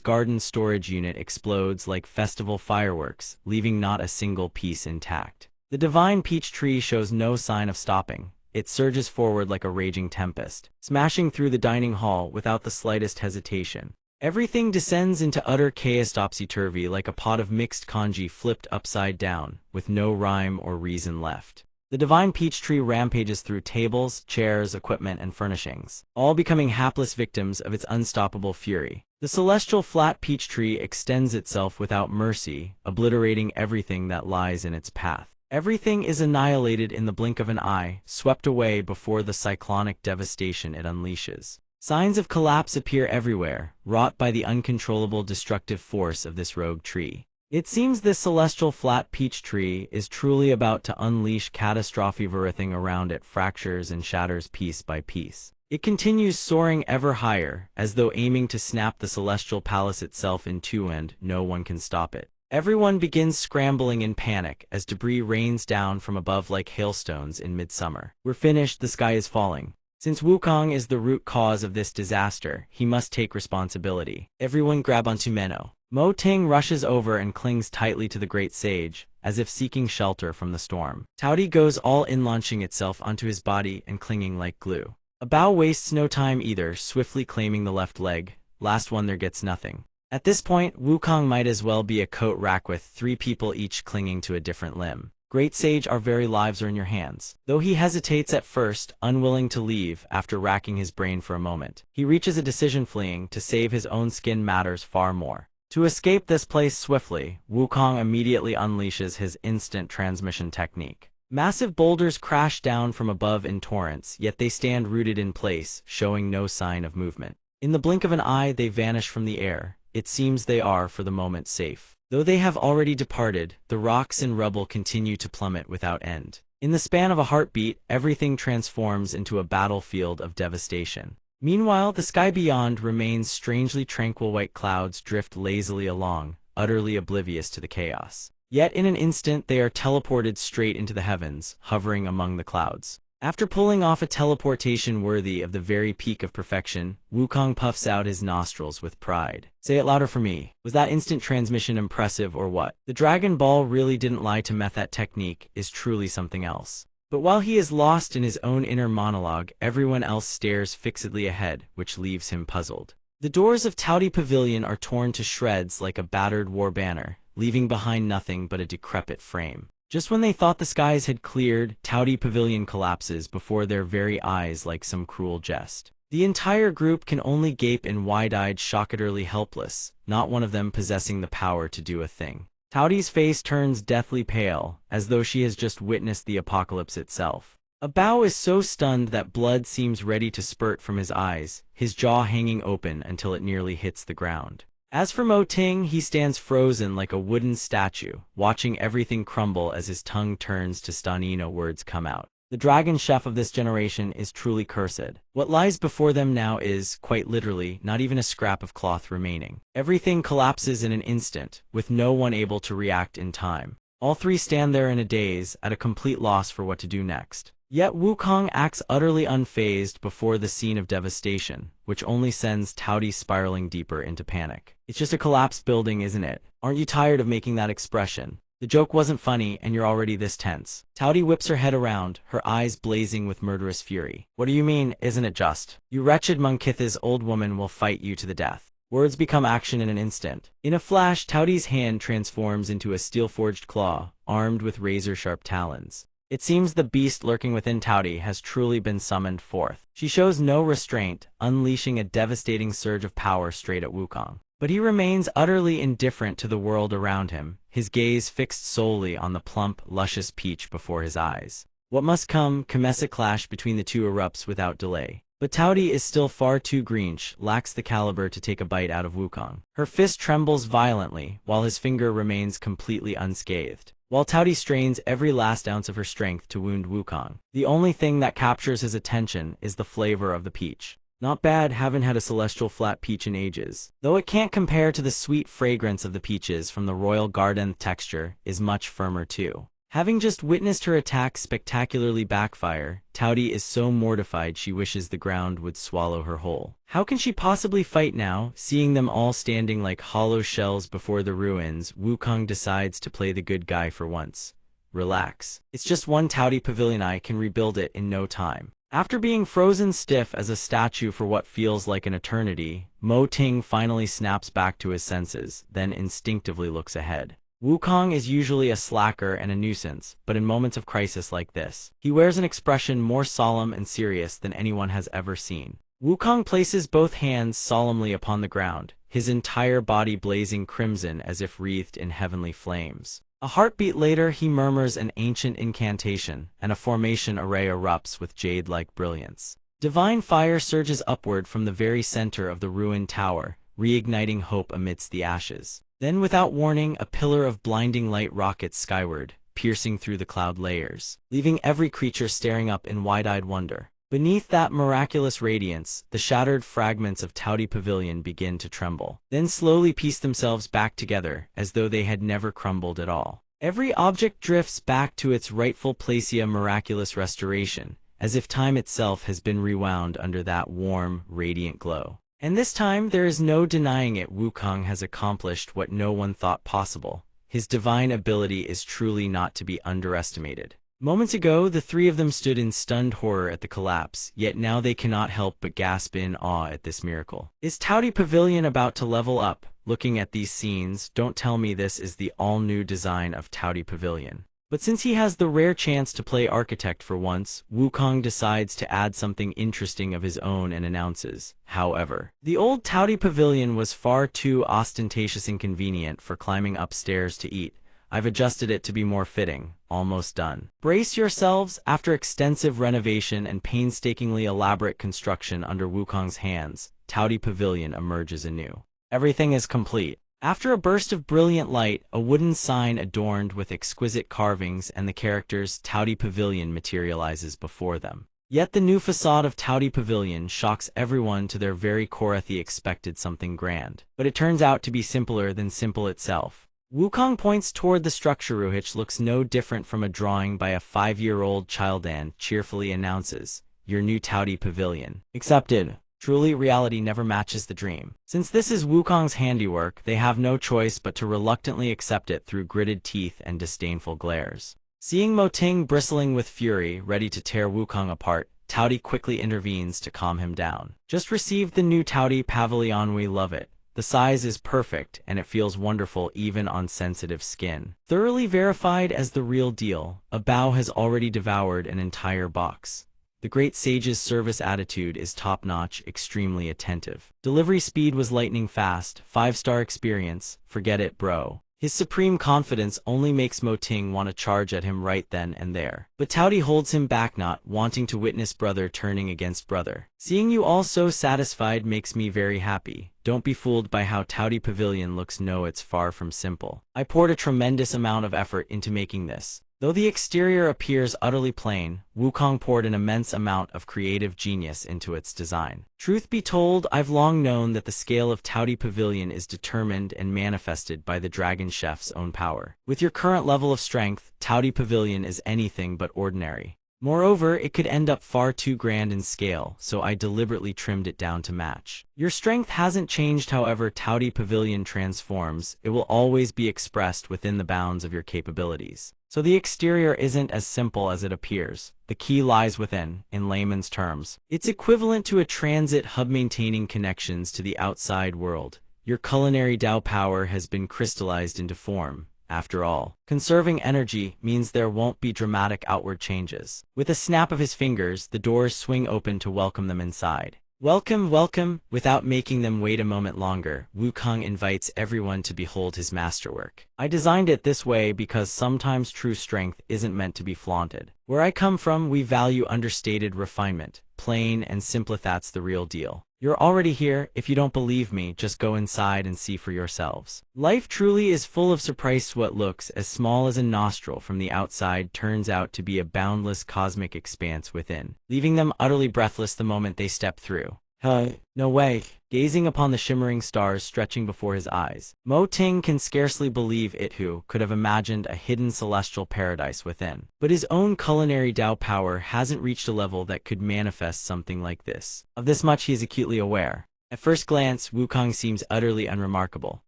Garden storage unit explodes like festival fireworks, leaving not a single piece intact. The divine peach tree shows no sign of stopping. It surges forward like a raging tempest, smashing through the dining hall without the slightest hesitation. Everything descends into utter chaos, topsy-turvy, like a pot of mixed kanji flipped upside down, with no rhyme or reason left. The divine peach tree rampages through tables, chairs, equipment, and furnishings, all becoming hapless victims of its unstoppable fury. The celestial flat peach tree extends itself without mercy, obliterating everything that lies in its path. Everything is annihilated in the blink of an eye, swept away before the cyclonic devastation it unleashes. Signs of collapse appear everywhere, wrought by the uncontrollable destructive force of this rogue tree. It seems this celestial flat peach tree is truly about to unleash catastrophe. Everything around it fractures and shatters piece by piece. It continues soaring ever higher, as though aiming to snap the celestial palace itself in two, and no one can stop it. Everyone begins scrambling in panic as debris rains down from above like hailstones in midsummer. We're finished, the sky is falling. Since Wukong is the root cause of this disaster, he must take responsibility. Everyone grab onto Menno. Mo Ting rushes over and clings tightly to the great sage, as if seeking shelter from the storm. Taudi goes all in, launching itself onto his body and clinging like glue. A Bao wastes no time either, swiftly claiming the left leg. Last one there gets nothing. At this point, Wukong might as well be a coat rack with 3 people each clinging to a different limb. Great Sage, our very lives are in your hands. Though he hesitates at first, unwilling to leave after racking his brain for a moment, he reaches a decision. Fleeing to save his own skin matters far more. To escape this place swiftly, Wukong immediately unleashes his instant transmission technique. Massive boulders crash down from above in torrents, yet they stand rooted in place, showing no sign of movement. In the blink of an eye, they vanish from the air. It seems they are, for the moment, safe. Though they have already departed, the rocks and rubble continue to plummet without end. In the span of a heartbeat, everything transforms into a battlefield of devastation. Meanwhile, the sky beyond remains strangely tranquil. White clouds drift lazily along, utterly oblivious to the chaos. Yet in an instant they are teleported straight into the heavens, hovering among the clouds. After pulling off a teleportation worthy of the very peak of perfection, Wukong puffs out his nostrils with pride. Say it louder for me. Was that instant transmission impressive or what? The Dragon Ball really didn't lie to me. That technique is truly something else. But while he is lost in his own inner monologue, everyone else stares fixedly ahead, which leaves him puzzled. The doors of Taudi Pavilion are torn to shreds like a battered war banner, leaving behind nothing but a decrepit frame. Just when they thought the skies had cleared, Taudi Pavilion collapses before their very eyes like some cruel jest. The entire group can only gape in wide-eyed shock, utterly helpless, not one of them possessing the power to do a thing. Taudi's face turns deathly pale, as though she has just witnessed the apocalypse itself. A Bao is so stunned that blood seems ready to spurt from his eyes, his jaw hanging open until it nearly hits the ground. As for Mo Ting, he stands frozen like a wooden statue, watching everything crumble as his tongue turns to stone. No words come out. The dragon chef of this generation is truly cursed. What lies before them now is, quite literally, not even a scrap of cloth remaining. Everything collapses in an instant, with no one able to react in time. All 3 stand there in a daze, at a complete loss for what to do next. Yet Wukong acts utterly unfazed before the scene of devastation, which only sends Taudi spiraling deeper into panic. It's just a collapsed building, isn't it? Aren't you tired of making that expression? The joke wasn't funny, and you're already this tense. Taudi whips her head around, her eyes blazing with murderous fury. What do you mean, isn't it just? You wretched Munkith's old woman will fight you to the death. Words become action in an instant. In a flash, Taudi's hand transforms into a steel-forged claw, armed with razor-sharp talons. It seems the beast lurking within Taudi has truly been summoned forth. She shows no restraint, unleashing a devastating surge of power straight at Wukong. But he remains utterly indifferent to the world around him, his gaze fixed solely on the plump, luscious peach before his eyes. What must come, a clash between the two erupts without delay. But Taudi is still far too greench, lacks the caliber to take a bite out of Wukong. Her fist trembles violently, while his finger remains completely unscathed. While Taudi strains every last ounce of her strength to wound Wukong, the only thing that captures his attention is the flavor of the peach. Not bad, haven't had a celestial flat peach in ages. Though it can't compare to the sweet fragrance of the peaches from the royal garden, texture is much firmer too. Having just witnessed her attack spectacularly backfire, Taudi is so mortified she wishes the ground would swallow her whole. How can she possibly fight now? Seeing them all standing like hollow shells before the ruins, Wukong decides to play the good guy for once. Relax. It's just one Taudi Pavilion, I can rebuild it in no time. After being frozen stiff as a statue for what feels like an eternity, Mo Ting finally snaps back to his senses, then instinctively looks ahead. Wukong is usually a slacker and a nuisance, but in moments of crisis like this, he wears an expression more solemn and serious than anyone has ever seen. Wukong places both hands solemnly upon the ground, his entire body blazing crimson as if wreathed in heavenly flames. A heartbeat later, he murmurs an ancient incantation, and a formation array erupts with jade-like brilliance. Divine fire surges upward from the very center of the ruined tower, reigniting hope amidst the ashes. Then, without warning, a pillar of blinding light rockets skyward, piercing through the cloud layers, leaving every creature staring up in wide-eyed wonder. Beneath that miraculous radiance, the shattered fragments of Towdy Pavilion begin to tremble, then slowly piece themselves back together as though they had never crumbled at all. Every object drifts back to its rightful place, a miraculous restoration, as if time itself has been rewound under that warm, radiant glow. And this time, there is no denying it, Wukong has accomplished what no one thought possible. His divine ability is truly not to be underestimated. Moments ago, the three of them stood in stunned horror at the collapse, yet now they cannot help but gasp in awe at this miracle. Is Towdy Pavilion about to level up? Looking at these scenes, don't tell me this is the all-new design of Towdy Pavilion. But since he has the rare chance to play architect for once, Wukong decides to add something interesting of his own and announces, however, the old Towdy Pavilion was far too ostentatious and convenient for climbing upstairs to eat. I've adjusted it to be more fitting. Almost done. Brace yourselves. After extensive renovation and painstakingly elaborate construction under Wukong's hands, Towdy Pavilion emerges anew. Everything is complete. After a burst of brilliant light, a wooden sign adorned with exquisite carvings and the characters Towdy Pavilion materializes before them. Yet the new facade of Towdy Pavilion shocks everyone to their very core. They expected something grand, but it turns out to be simpler than simple itself. Wukong points toward the structure, which looks no different from a drawing by a 5-year-old child, and cheerfully announces, "Your new Towdy Pavilion. Accepted." Truly, reality never matches the dream. Since this is Wukong's handiwork, they have no choice but to reluctantly accept it through gritted teeth and disdainful glares. Seeing Mo Ting bristling with fury, ready to tear Wukong apart, Towdy quickly intervenes to calm him down. Just received the new Towdy Pavilion. We love it. The size is perfect, and it feels wonderful even on sensitive skin. Thoroughly verified as the real deal, a Bao has already devoured an entire box. The great sage's service attitude is top-notch, extremely attentive. Delivery speed was lightning fast, 5-star experience, forget it, bro. His supreme confidence only makes Mo Ting want to charge at him right then and there. But Towdy holds him back, not wanting to witness brother turning against brother. Seeing you all so satisfied makes me very happy. Don't be fooled by how Towdy Pavilion looks. No, it's far from simple. I poured a tremendous amount of effort into making this. Though the exterior appears utterly plain, Wukong poured an immense amount of creative genius into its design. Truth be told, I've long known that the scale of Towdy Pavilion is determined and manifested by the Dragon Chef's own power. With your current level of strength, Towdy Pavilion is anything but ordinary. Moreover, it could end up far too grand in scale, so I deliberately trimmed it down to match. Your strength hasn't changed, however Towdy Pavilion transforms, it will always be expressed within the bounds of your capabilities. So the exterior isn't as simple as it appears. The key lies within, in layman's terms. It's equivalent to a transit hub maintaining connections to the outside world. Your culinary Dao power has been crystallized into form. After all, conserving energy means there won't be dramatic outward changes. With a snap of his fingers, the doors swing open to welcome them inside. Welcome, welcome. Without making them wait a moment longer, Wukong invites everyone to behold his masterwork. I designed it this way because sometimes true strength isn't meant to be flaunted. Where I come from, we value understated refinement. Plain and simple, that's the real deal. You're already here. If you don't believe me, just go inside and see for yourselves. Life truly is full of surprise. What looks as small as a nostril from the outside turns out to be a boundless cosmic expanse within, leaving them utterly breathless the moment they step through. No way. Gazing upon the shimmering stars stretching before his eyes, Mo Ting can scarcely believe it. Who could have imagined a hidden celestial paradise within? But his own culinary Dao power hasn't reached a level that could manifest something like this. Of this much he is acutely aware. At first glance, Wukong seems utterly unremarkable.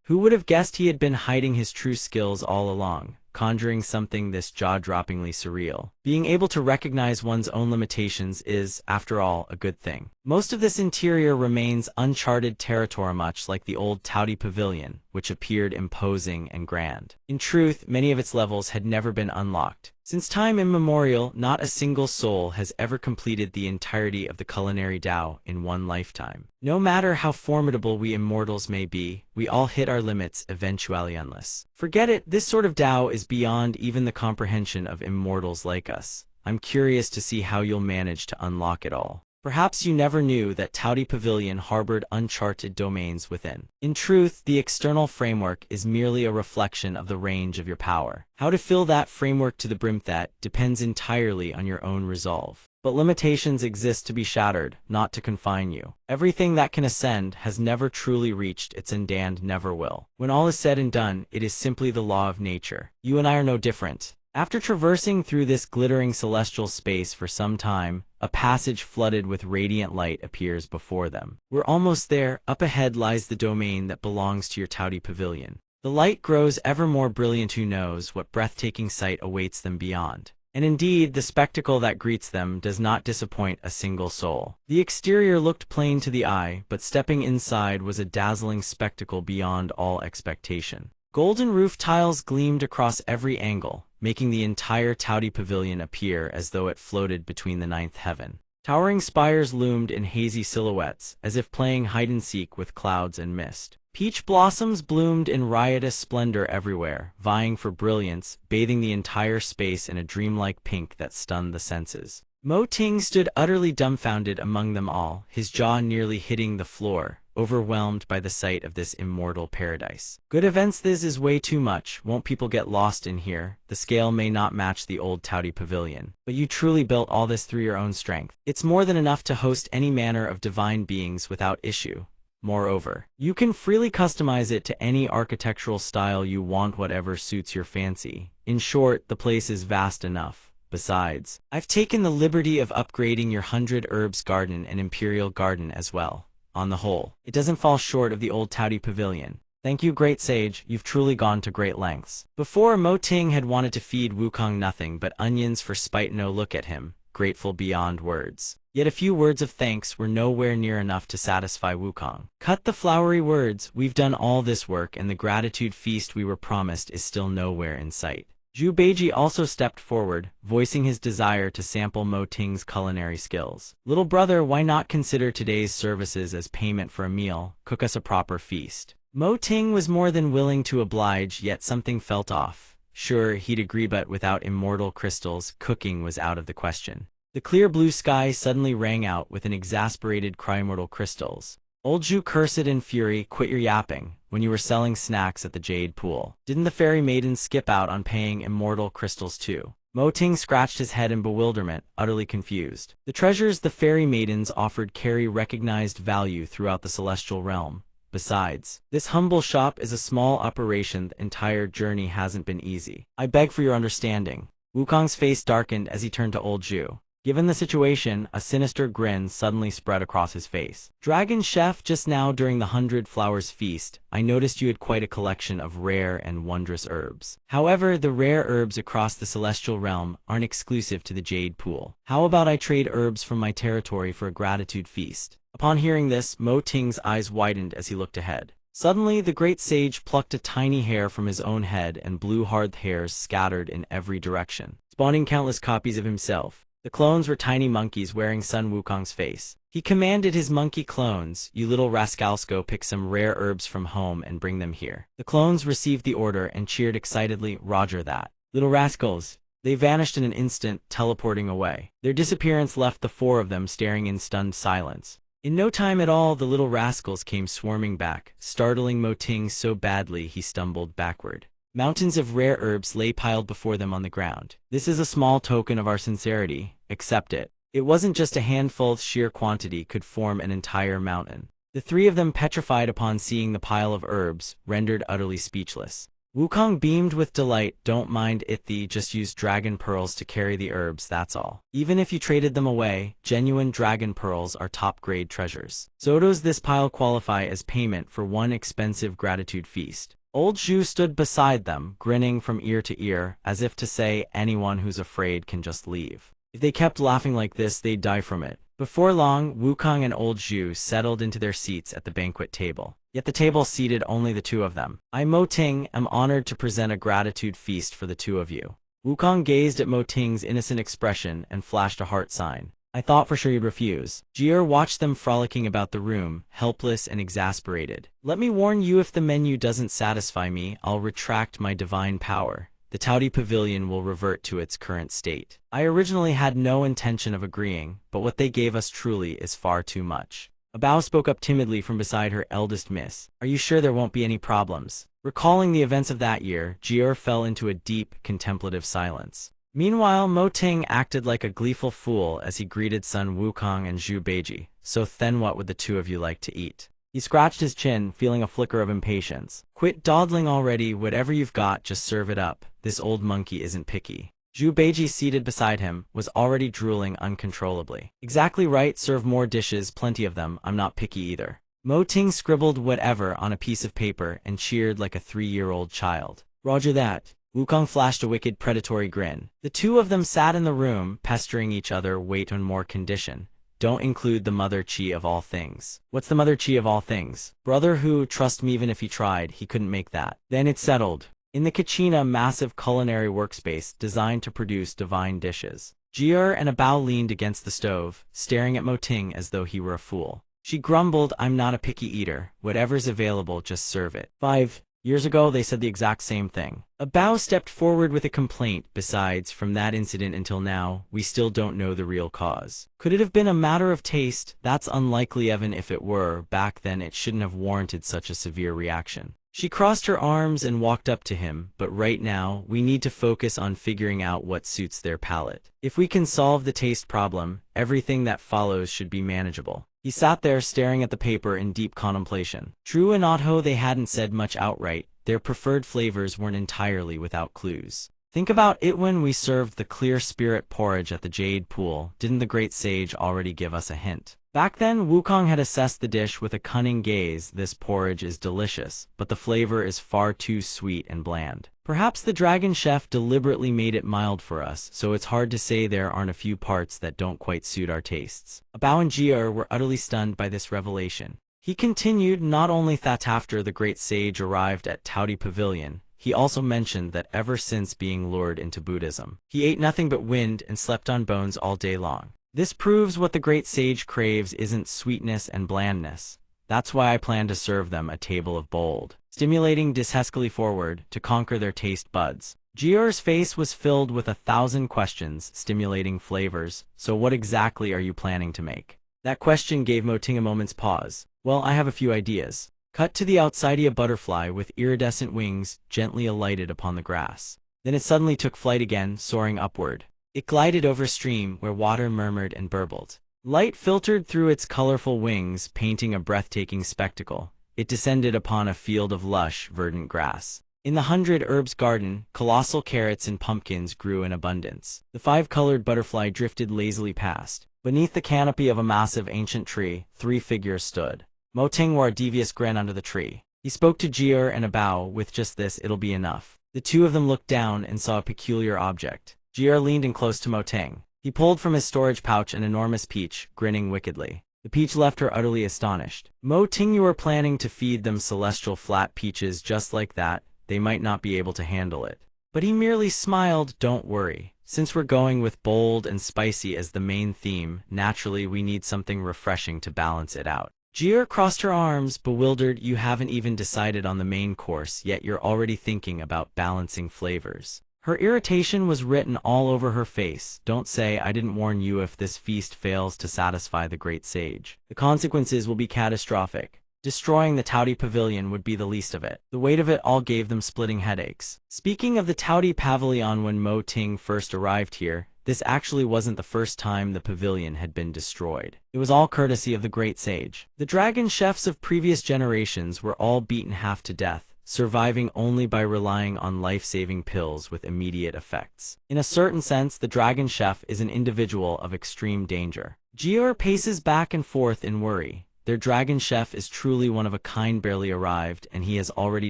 Who would have guessed he had been hiding his true skills all along, conjuring something this jaw-droppingly surreal? Being able to recognize one's own limitations is, after all, a good thing. Most of this interior remains uncharted territory, much like the old Towdy Pavilion, which appeared imposing and grand. In truth, many of its levels had never been unlocked. Since time immemorial, not a single soul has ever completed the entirety of the culinary Dao in one lifetime. No matter how formidable we immortals may be, we all hit our limits eventually unless. Forget it, this sort of Dao is beyond even the comprehension of immortals like us. I'm curious to see how you'll manage to unlock it all. Perhaps you never knew that Taudi Pavilion harbored uncharted domains within. In truth, the external framework is merely a reflection of the range of your power. How to fill that framework to the brim, that depends entirely on your own resolve. But limitations exist to be shattered, not to confine you. Everything that can ascend has never truly reached its end and never will. When all is said and done, it is simply the law of nature. You and I are no different. After traversing through this glittering celestial space for some time, a passage flooded with radiant light appears before them. We're almost there. Up ahead lies the domain that belongs to your Taudi Pavilion. The light grows ever more brilliant. Who knows what breathtaking sight awaits them beyond? And indeed, the spectacle that greets them does not disappoint a single soul. The exterior looked plain to the eye, but stepping inside was a dazzling spectacle beyond all expectation. Golden roof tiles gleamed across every angle, making the entire Taudi Pavilion appear as though it floated between the ninth heaven. Towering spires loomed in hazy silhouettes, as if playing hide-and-seek with clouds and mist. Peach blossoms bloomed in riotous splendor everywhere, vying for brilliance, bathing the entire space in a dreamlike pink that stunned the senses. Mo Ting stood utterly dumbfounded among them all, his jaw nearly hitting the floor, overwhelmed by the sight of this immortal paradise. Good events, this is way too much. Won't people get lost in here? The scale may not match the old Taudi Pavilion, but you truly built all this through your own strength. It's more than enough to host any manner of divine beings without issue. Moreover, you can freely customize it to any architectural style you want, whatever suits your fancy. In short, the place is vast enough. Besides, I've taken the liberty of upgrading your 100 Herbs Garden and Imperial Garden as well. On the whole, it doesn't fall short of the old Taudi Pavilion. Thank you, great sage, you've truly gone to great lengths. Before, Mo Ting had wanted to feed Wukong nothing but onions for spite. No, look at him, grateful beyond words. Yet a few words of thanks were nowhere near enough to satisfy Wukong. Cut the flowery words, we've done all this work and the gratitude feast we were promised is still nowhere in sight. Zhu Beiji also stepped forward, voicing his desire to sample Mo Ting's culinary skills. Little brother, why not consider today's services as payment for a meal? Cook us a proper feast. Mo Ting was more than willing to oblige, yet something felt off. Sure, he'd agree, but without immortal crystals, cooking was out of the question. The clear blue sky suddenly rang out with an exasperated cry. Immortal crystals. Old Zhu cursed in fury. Quit your yapping. When you were selling snacks at the Jade Pool, didn't the fairy maidens skip out on paying immortal crystals too? Mo Ting scratched his head in bewilderment, utterly confused. The treasures the fairy maidens offered carry recognized value throughout the celestial realm. Besides, this humble shop is a small operation. The entire journey hasn't been easy. I beg for your understanding. Wukong's face darkened as he turned to old Zhu. Given the situation, a sinister grin suddenly spread across his face. Dragon Chef, just now during the 100 Flowers Feast, I noticed you had quite a collection of rare and wondrous herbs. However, the rare herbs across the celestial realm aren't exclusive to the Jade Pool. How about I trade herbs from my territory for a gratitude feast? Upon hearing this, Mo Ting's eyes widened as he looked ahead. Suddenly, the great sage plucked a tiny hair from his own head and blue hard hairs scattered in every direction, spawning countless copies of himself. The clones were tiny monkeys wearing Sun Wukong's face. He commanded his monkey clones, you little rascals, go pick some rare herbs from home and bring them here. The clones received the order and cheered excitedly, Roger that. Little rascals. They vanished in an instant, teleporting away. Their disappearance left the four of them staring in stunned silence. In no time at all, the little rascals came swarming back, startling Mo Ting so badly he stumbled backward. Mountains of rare herbs lay piled before them on the ground. This is a small token of our sincerity. Accept it. It wasn't just a handful, sheer quantity could form an entire mountain. The three of them petrified upon seeing the pile of herbs, rendered utterly speechless. Wukong beamed with delight. Don't mind it, just use dragon pearls to carry the herbs, that's all. Even if you traded them away, genuine dragon pearls are top-grade treasures. So does this pile qualify as payment for one expensive gratitude feast? Old Zhu stood beside them, grinning from ear to ear, as if to say, anyone who's afraid can just leave. If they kept laughing like this, they'd die from it. Before long, Wukong and old Zhu settled into their seats at the banquet table. Yet the table seated only the two of them. I, Mo Ting, am honored to present a gratitude feast for the two of you. Wukong gazed at Mo Ting's innocent expression and flashed a heart sign. I thought for sure you'd refuse. Jier watched them frolicking about the room, helpless and exasperated. Let me warn you, if the menu doesn't satisfy me, I'll retract my divine power. the Taudi Pavilion will revert to its current state. I originally had no intention of agreeing, but what they gave us truly is far too much. Bao spoke up timidly from beside her eldest miss. Are you sure there won't be any problems? Recalling the events of that year, Jier fell into a deep, contemplative silence. Meanwhile, Mo Ting acted like a gleeful fool as he greeted Sun Wukong and Zhu Beiji. So then what would the two of you like to eat? He scratched his chin, feeling a flicker of impatience. Quit dawdling already, whatever you've got, just serve it up. This old monkey isn't picky. Zhu Beiji, seated beside him, was already drooling uncontrollably. Exactly right, serve more dishes, plenty of them, I'm not picky either. Mo Ting scribbled whatever on a piece of paper and cheered like a 3-year-old child. Roger that. Wukong flashed a wicked predatory grin. The two of them sat in the room, pestering each other. Wait on more condition. Don't include the mother chi of all things. What's the mother chi of all things? Brother who, trust me, even if he tried, he couldn't make that. Then it's settled. In the kitchen, a massive culinary workspace designed to produce divine dishes. Jier and Bao leaned against the stove, staring at Mo Ting as though he were a fool. She grumbled, I'm not a picky eater. Whatever's available, just serve it. 5 years ago, they said the exact same thing. Bao stepped forward with a complaint. Besides, from that incident until now, we still don't know the real cause. Could it have been a matter of taste? That's unlikely. Even if it were, back then it shouldn't have warranted such a severe reaction. She crossed her arms and walked up to him, but right now, we need to focus on figuring out what suits their palate. If we can solve the taste problem, everything that follows should be manageable. He sat there staring at the paper in deep contemplation. True and although they hadn't said much outright, their preferred flavors weren't entirely without clues. Think about it, when we served the clear spirit porridge at the Jade Pool, didn't the great sage already give us a hint? Back then, Wukong had assessed the dish with a cunning gaze. This porridge is delicious, but the flavor is far too sweet and bland. Perhaps the dragon chef deliberately made it mild for us, so it's hard to say there aren't a few parts that don't quite suit our tastes. Bao and Jier were utterly stunned by this revelation. He continued, not only that after the great sage arrived at Taudi Pavilion, he also mentioned that ever since being lured into Buddhism, he ate nothing but wind and slept on bones all day long. This proves what the great sage craves isn't sweetness and blandness. That's why I plan to serve them a table of bold, stimulating dishuskily forward to conquer their taste buds. Jier's face was filled with 1,000 questions. Stimulating flavors, so what exactly are you planning to make? That question gave Mo Ting a moment's pause. Well, I have a few ideas. Cut to the outside, a butterfly with iridescent wings gently alighted upon the grass. Then it suddenly took flight again, soaring upward. It glided over a stream where water murmured and burbled. Light filtered through its colorful wings, painting a breathtaking spectacle. It descended upon a field of lush, verdant grass. In the 100 Herbs garden, colossal carrots and pumpkins grew in abundance. The 5-colored butterfly drifted lazily past. Beneath the canopy of a massive ancient tree, 3 figures stood. Mo Ting wore a devious grin under the tree. He spoke to Jier and Bao. With just this, it'll be enough. The two of them looked down and saw a peculiar object. Jier leaned in close to Mo Ting. He pulled from his storage pouch an enormous peach, grinning wickedly. The peach left her utterly astonished. Mo Ting, you were planning to feed them celestial flat peaches just like that? They might not be able to handle it. But he merely smiled. Don't worry. Since we're going with bold and spicy as the main theme, naturally we need something refreshing to balance it out. Jier crossed her arms, bewildered. You haven't even decided on the main course, yet you're already thinking about balancing flavors. Her irritation was written all over her face. Don't say I didn't warn you. If this feast fails to satisfy the great sage, the consequences will be catastrophic. Destroying the Taudi Pavilion would be the least of it. The weight of it all gave them splitting headaches. Speaking of the Taudi Pavilion, when Mo Ting first arrived here, this actually wasn't the first time the pavilion had been destroyed. It was all courtesy of the great sage. The dragon chefs of previous generations were all beaten half to death, surviving only by relying on life-saving pills with immediate effects. In a certain sense, the dragon chef is an individual of extreme danger. Jier paces back and forth in worry. Their dragon chef is truly one of a kind, barely arrived, and he has already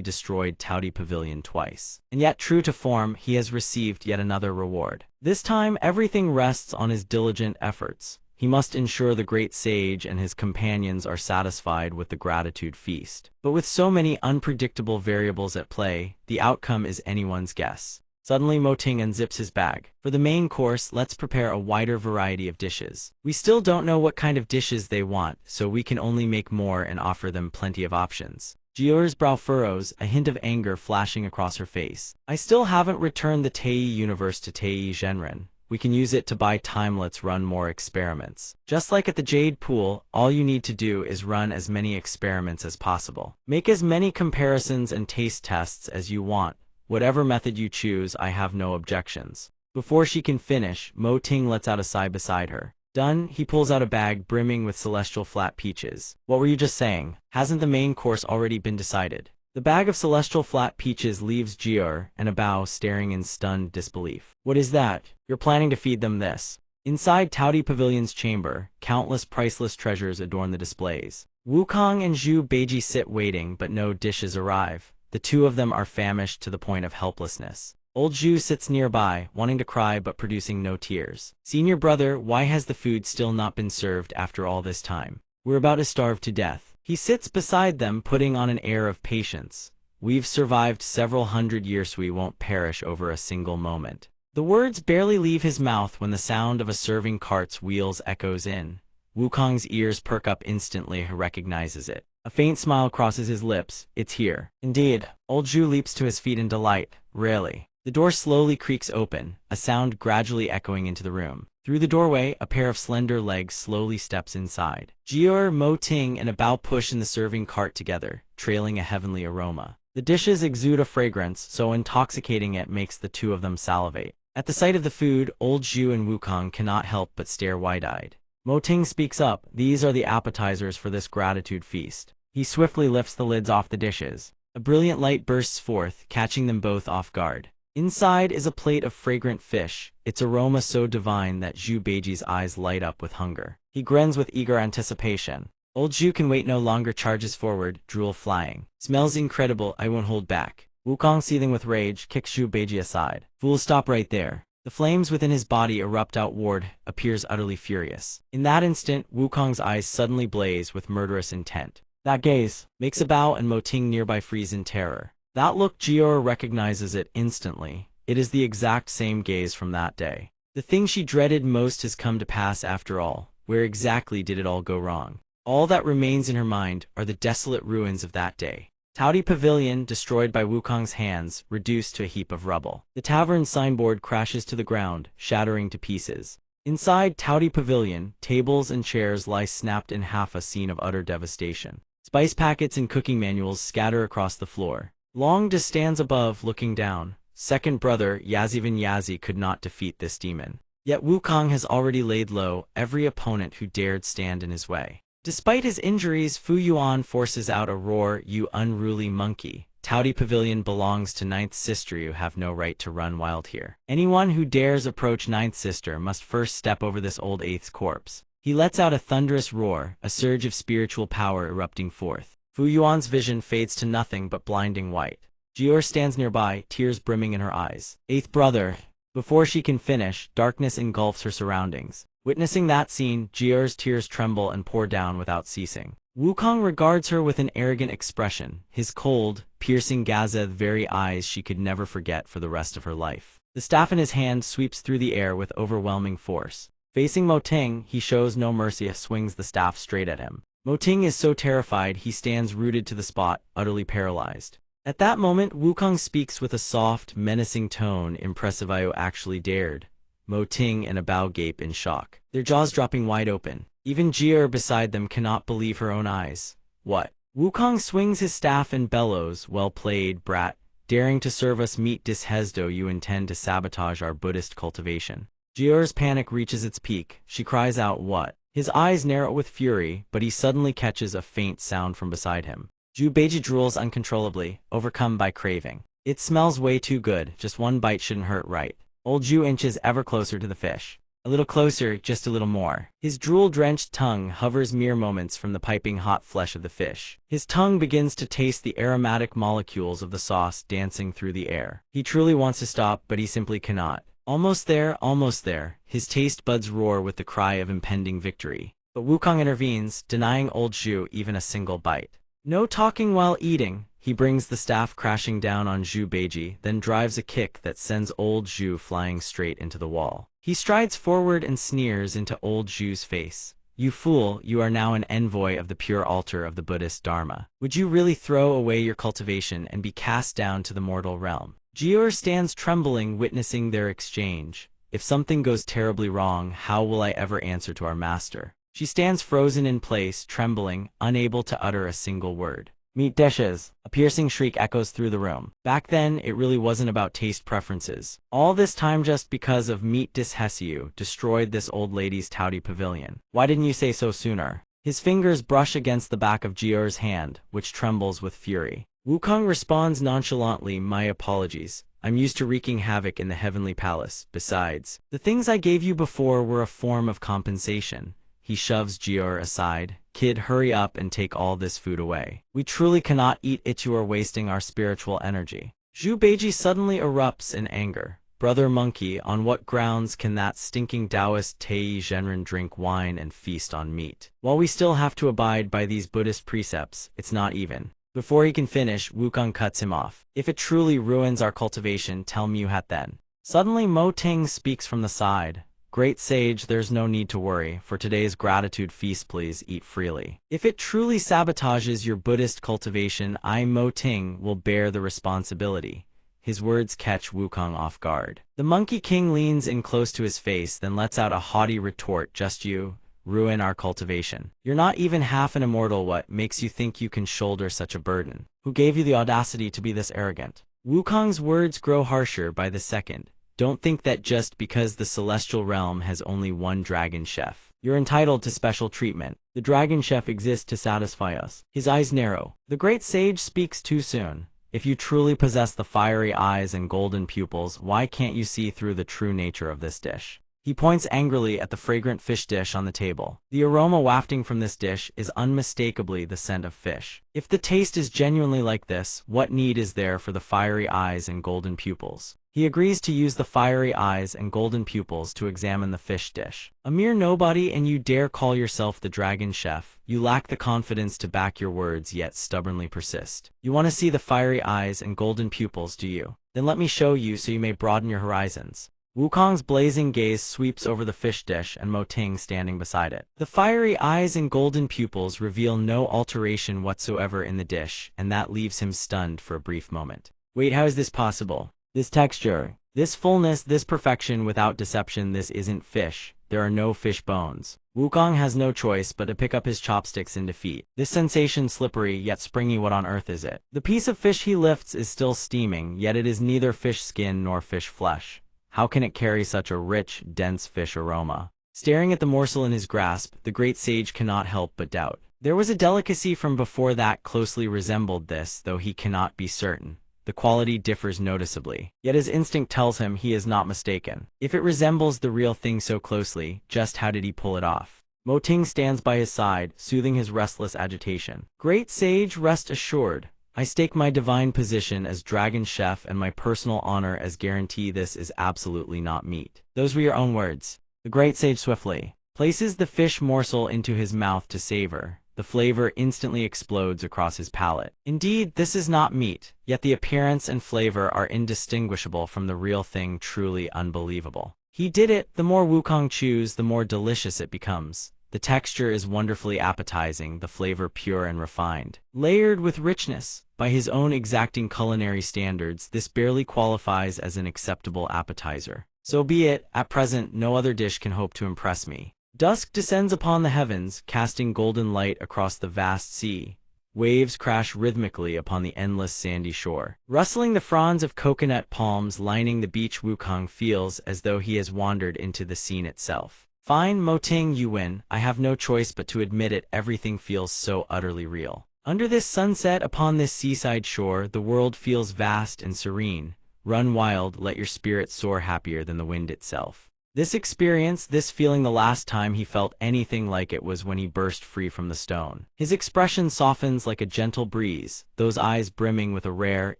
destroyed Taudi Pavilion twice. And yet, true to form, he has received yet another reward. This time, everything rests on his diligent efforts. He must ensure the great sage and his companions are satisfied with the gratitude feast. But with so many unpredictable variables at play, the outcome is anyone's guess. Suddenly, Mo Ting unzips his bag. For the main course, let's prepare a wider variety of dishes. We still don't know what kind of dishes they want, so we can only make more and offer them plenty of options. Jiur's brow furrows, a hint of anger flashing across her face. I still haven't returned the Tei universe to Tei Zhenren. We can use it to buy time. Let's run more experiments. Just like at the Jade Pool, all you need to do is run as many experiments as possible. Make as many comparisons and taste tests as you want. Whatever method you choose, I have no objections. Before she can finish, Mo Ting lets out a sigh beside her. Done, he pulls out a bag brimming with celestial flat peaches. What were you just saying? Hasn't the main course already been decided? The bag of celestial flat peaches leaves Jiur and Abao staring in stunned disbelief. What is that? You're planning to feed them this? Inside Taodi Pavilion's chamber, countless priceless treasures adorn the displays. Wukong and Zhu Beiji sit waiting, but no dishes arrive. The two of them are famished to the point of helplessness. Old Zhu sits nearby, wanting to cry but producing no tears. Senior brother, why has the food still not been served after all this time? We're about to starve to death. He sits beside them, putting on an air of patience. We've survived several hundred years, so we won't perish over a single moment. The words barely leave his mouth when the sound of a serving cart's wheels echoes in. Wukong's ears perk up instantly. He recognizes it. A faint smile crosses his lips. It's here. Indeed. Old Zhu leaps to his feet in delight. Really? The door slowly creaks open, a sound gradually echoing into the room. Through the doorway, a pair of slender legs slowly steps inside. Jiur, Mo Ting, and Abao push in the serving cart together, trailing a heavenly aroma. The dishes exude a fragrance so intoxicating it makes the two of them salivate. At the sight of the food, old Zhu and Wukong cannot help but stare wide-eyed. Mo Ting speaks up. These are the appetizers for this gratitude feast. He swiftly lifts the lids off the dishes. A brilliant light bursts forth, catching them both off guard. Inside is a plate of fragrant fish, its aroma so divine that Zhu Beiji's eyes light up with hunger. He grins with eager anticipation. Old Zhu can wait no longer, charges forward, drool flying. Smells incredible, I won't hold back. Wukong, seething with rage, kicks Zhu Beiji aside. Fool, stop right there. The flames within his body erupt outward, appears utterly furious. In that instant, Wukong's eyes suddenly blaze with murderous intent. That gaze makes Abao and Mo Ting nearby freeze in terror. That look, Jiur recognizes it instantly. It is the exact same gaze from that day. The thing she dreaded most has come to pass after all. Where exactly did it all go wrong? All that remains in her mind are the desolate ruins of that day. Taodi Pavilion, destroyed by Wukong's hands, reduced to a heap of rubble. The tavern signboard crashes to the ground, shattering to pieces. Inside Taodi Pavilion, tables and chairs lie snapped in half, a scene of utter devastation. Spice packets and cooking manuals scatter across the floor. Long just stands above, looking down. Second brother, Yazivan Yazi, could not defeat this demon. Yet Wukong has already laid low every opponent who dared stand in his way. Despite his injuries, Fu Yuan forces out a roar, "You unruly monkey. Taodi Pavilion belongs to Ninth Sister. You have no right to run wild here. Anyone who dares approach Ninth Sister must first step over this old eighth's corpse." He lets out a thunderous roar, a surge of spiritual power erupting forth. Fu Yuan's vision fades to nothing but blinding white. Jiur stands nearby, tears brimming in her eyes. Eighth brother. Before she can finish, darkness engulfs her surroundings. Witnessing that scene, Jiur's tears tremble and pour down without ceasing. Wukong regards her with an arrogant expression, his cold, piercing gaze, the very eyes she could never forget for the rest of her life. The staff in his hand sweeps through the air with overwhelming force. Facing Mo Ting, he shows no mercy, swings the staff straight at him. Mo Ting is so terrified he stands rooted to the spot, utterly paralyzed. At that moment, Wukong speaks with a soft, menacing tone. Impressive, I actually dared. Mo Ting and Abao gape in shock, their jaws dropping wide open. Even Jiur beside them cannot believe her own eyes. What? Wukong swings his staff and bellows, well played, brat. Daring to serve us meat dishesdo, you intend to sabotage our Buddhist cultivation. Jiur's panic reaches its peak. She cries out, what? His eyes narrow with fury, but he suddenly catches a faint sound from beside him. Zhu Beiji drools uncontrollably, overcome by craving. It smells way too good, just one bite shouldn't hurt, right? Old Zhu inches ever closer to the fish. A little closer, just a little more. His drool-drenched tongue hovers mere moments from the piping hot flesh of the fish. His tongue begins to taste the aromatic molecules of the sauce dancing through the air. He truly wants to stop, but he simply cannot. Almost there, almost there. His taste buds roar with the cry of impending victory. But Wukong intervenes, denying old Zhu even a single bite. No talking while eating. He brings the staff crashing down on Zhu Beiji, then drives a kick that sends old Zhu flying straight into the wall. He strides forward and sneers into old Zhu's face. You fool, you are now an envoy of the pure altar of the Buddhist Dharma. Would you really throw away your cultivation and be cast down to the mortal realm? Jior stands trembling, witnessing their exchange. If something goes terribly wrong, how will I ever answer to our master? She stands frozen in place, trembling, unable to utter a single word. Meat dishes. A piercing shriek echoes through the room. Back then, it really wasn't about taste preferences. All this time just because of meat dishesiu destroyed this old lady's touty pavilion. Why didn't you say so sooner? His fingers brush against the back of Jior's hand, which trembles with fury. Wukong responds nonchalantly, my apologies. I'm used to wreaking havoc in the heavenly palace. Besides, the things I gave you before were a form of compensation. He shoves Jior aside. Kid, hurry up and take all this food away. We truly cannot eat it, you are wasting our spiritual energy. Zhu Beiji suddenly erupts in anger. Brother monkey, on what grounds can that stinking Taoist Tei Zhenren drink wine and feast on meat? While we still have to abide by these Buddhist precepts, it's not even. Before he can finish, Wukong cuts him off. If it truly ruins our cultivation, tell Muhat then. Suddenly Mo Ting speaks from the side. Great sage, there's no need to worry. For today's gratitude feast, please eat freely. If it truly sabotages your Buddhist cultivation, I, Mo Ting, will bear the responsibility. His words catch Wukong off guard. The Monkey King leans in close to his face, then lets out a haughty retort. Just you ruin our cultivation. You're not even half an immortal. What makes you think you can shoulder such a burden? Who gave you the audacity to be this arrogant? Wukong's words grow harsher by the second. Don't think that just because the celestial realm has only one dragon chef, you're entitled to special treatment. The dragon chef exists to satisfy us. His eyes narrow. The great sage speaks too soon. If you truly possess the fiery eyes and golden pupils, why can't you see through the true nature of this dish? He points angrily at the fragrant fish dish on the table. The aroma wafting from this dish is unmistakably the scent of fish. If the taste is genuinely like this, what need is there for the fiery eyes and golden pupils? He agrees to use the fiery eyes and golden pupils to examine the fish dish. A mere nobody, and you dare call yourself the dragon chef. You lack the confidence to back your words, yet stubbornly persist. You want to see the fiery eyes and golden pupils, do you? Then let me show you so you may broaden your horizons. Wukong's blazing gaze sweeps over the fish dish and Mo Ting standing beside it. The fiery eyes and golden pupils reveal no alteration whatsoever in the dish, and that leaves him stunned for a brief moment. Wait, how is this possible? This texture, this fullness, this perfection without deception, this isn't fish. There are no fish bones. Wukong has no choice but to pick up his chopsticks in defeat. This sensation slippery yet springy, what on earth is it? The piece of fish he lifts is still steaming, yet it is neither fish skin nor fish flesh. How can it carry such a rich, dense fish aroma? Staring at the morsel in his grasp, the great sage cannot help but doubt. There was a delicacy from before that closely resembled this, though he cannot be certain. The quality differs noticeably, yet his instinct tells him he is not mistaken. If it resembles the real thing so closely, just how did he pull it off? Mo Ting stands by his side, soothing his restless agitation. Great sage, rest assured. I stake my divine position as dragon chef and my personal honor as guarantee this is absolutely not meat. Those were your own words. The great sage swiftly places the fish morsel into his mouth to savor. The flavor instantly explodes across his palate. Indeed, this is not meat, yet the appearance and flavor are indistinguishable from the real thing, truly unbelievable. He did it. The more Wukong chews, the more delicious it becomes. The texture is wonderfully appetizing, the flavor pure and refined, layered with richness. By his own exacting culinary standards, this barely qualifies as an acceptable appetizer. So be it. At present, no other dish can hope to impress me. Dusk descends upon the heavens, casting golden light across the vast sea. Waves crash rhythmically upon the endless sandy shore. Rustling the fronds of coconut palms lining the beach, Wukong feels as though he has wandered into the scene itself. Fine, Mo Ting, you win. I have no choice but to admit it, everything feels so utterly real. Under this sunset upon this seaside shore, the world feels vast and serene. Run wild, let your spirit soar happier than the wind itself. This experience, this feeling, the last time he felt anything like it was when he burst free from the stone. His expression softens like a gentle breeze, those eyes brimming with a rare,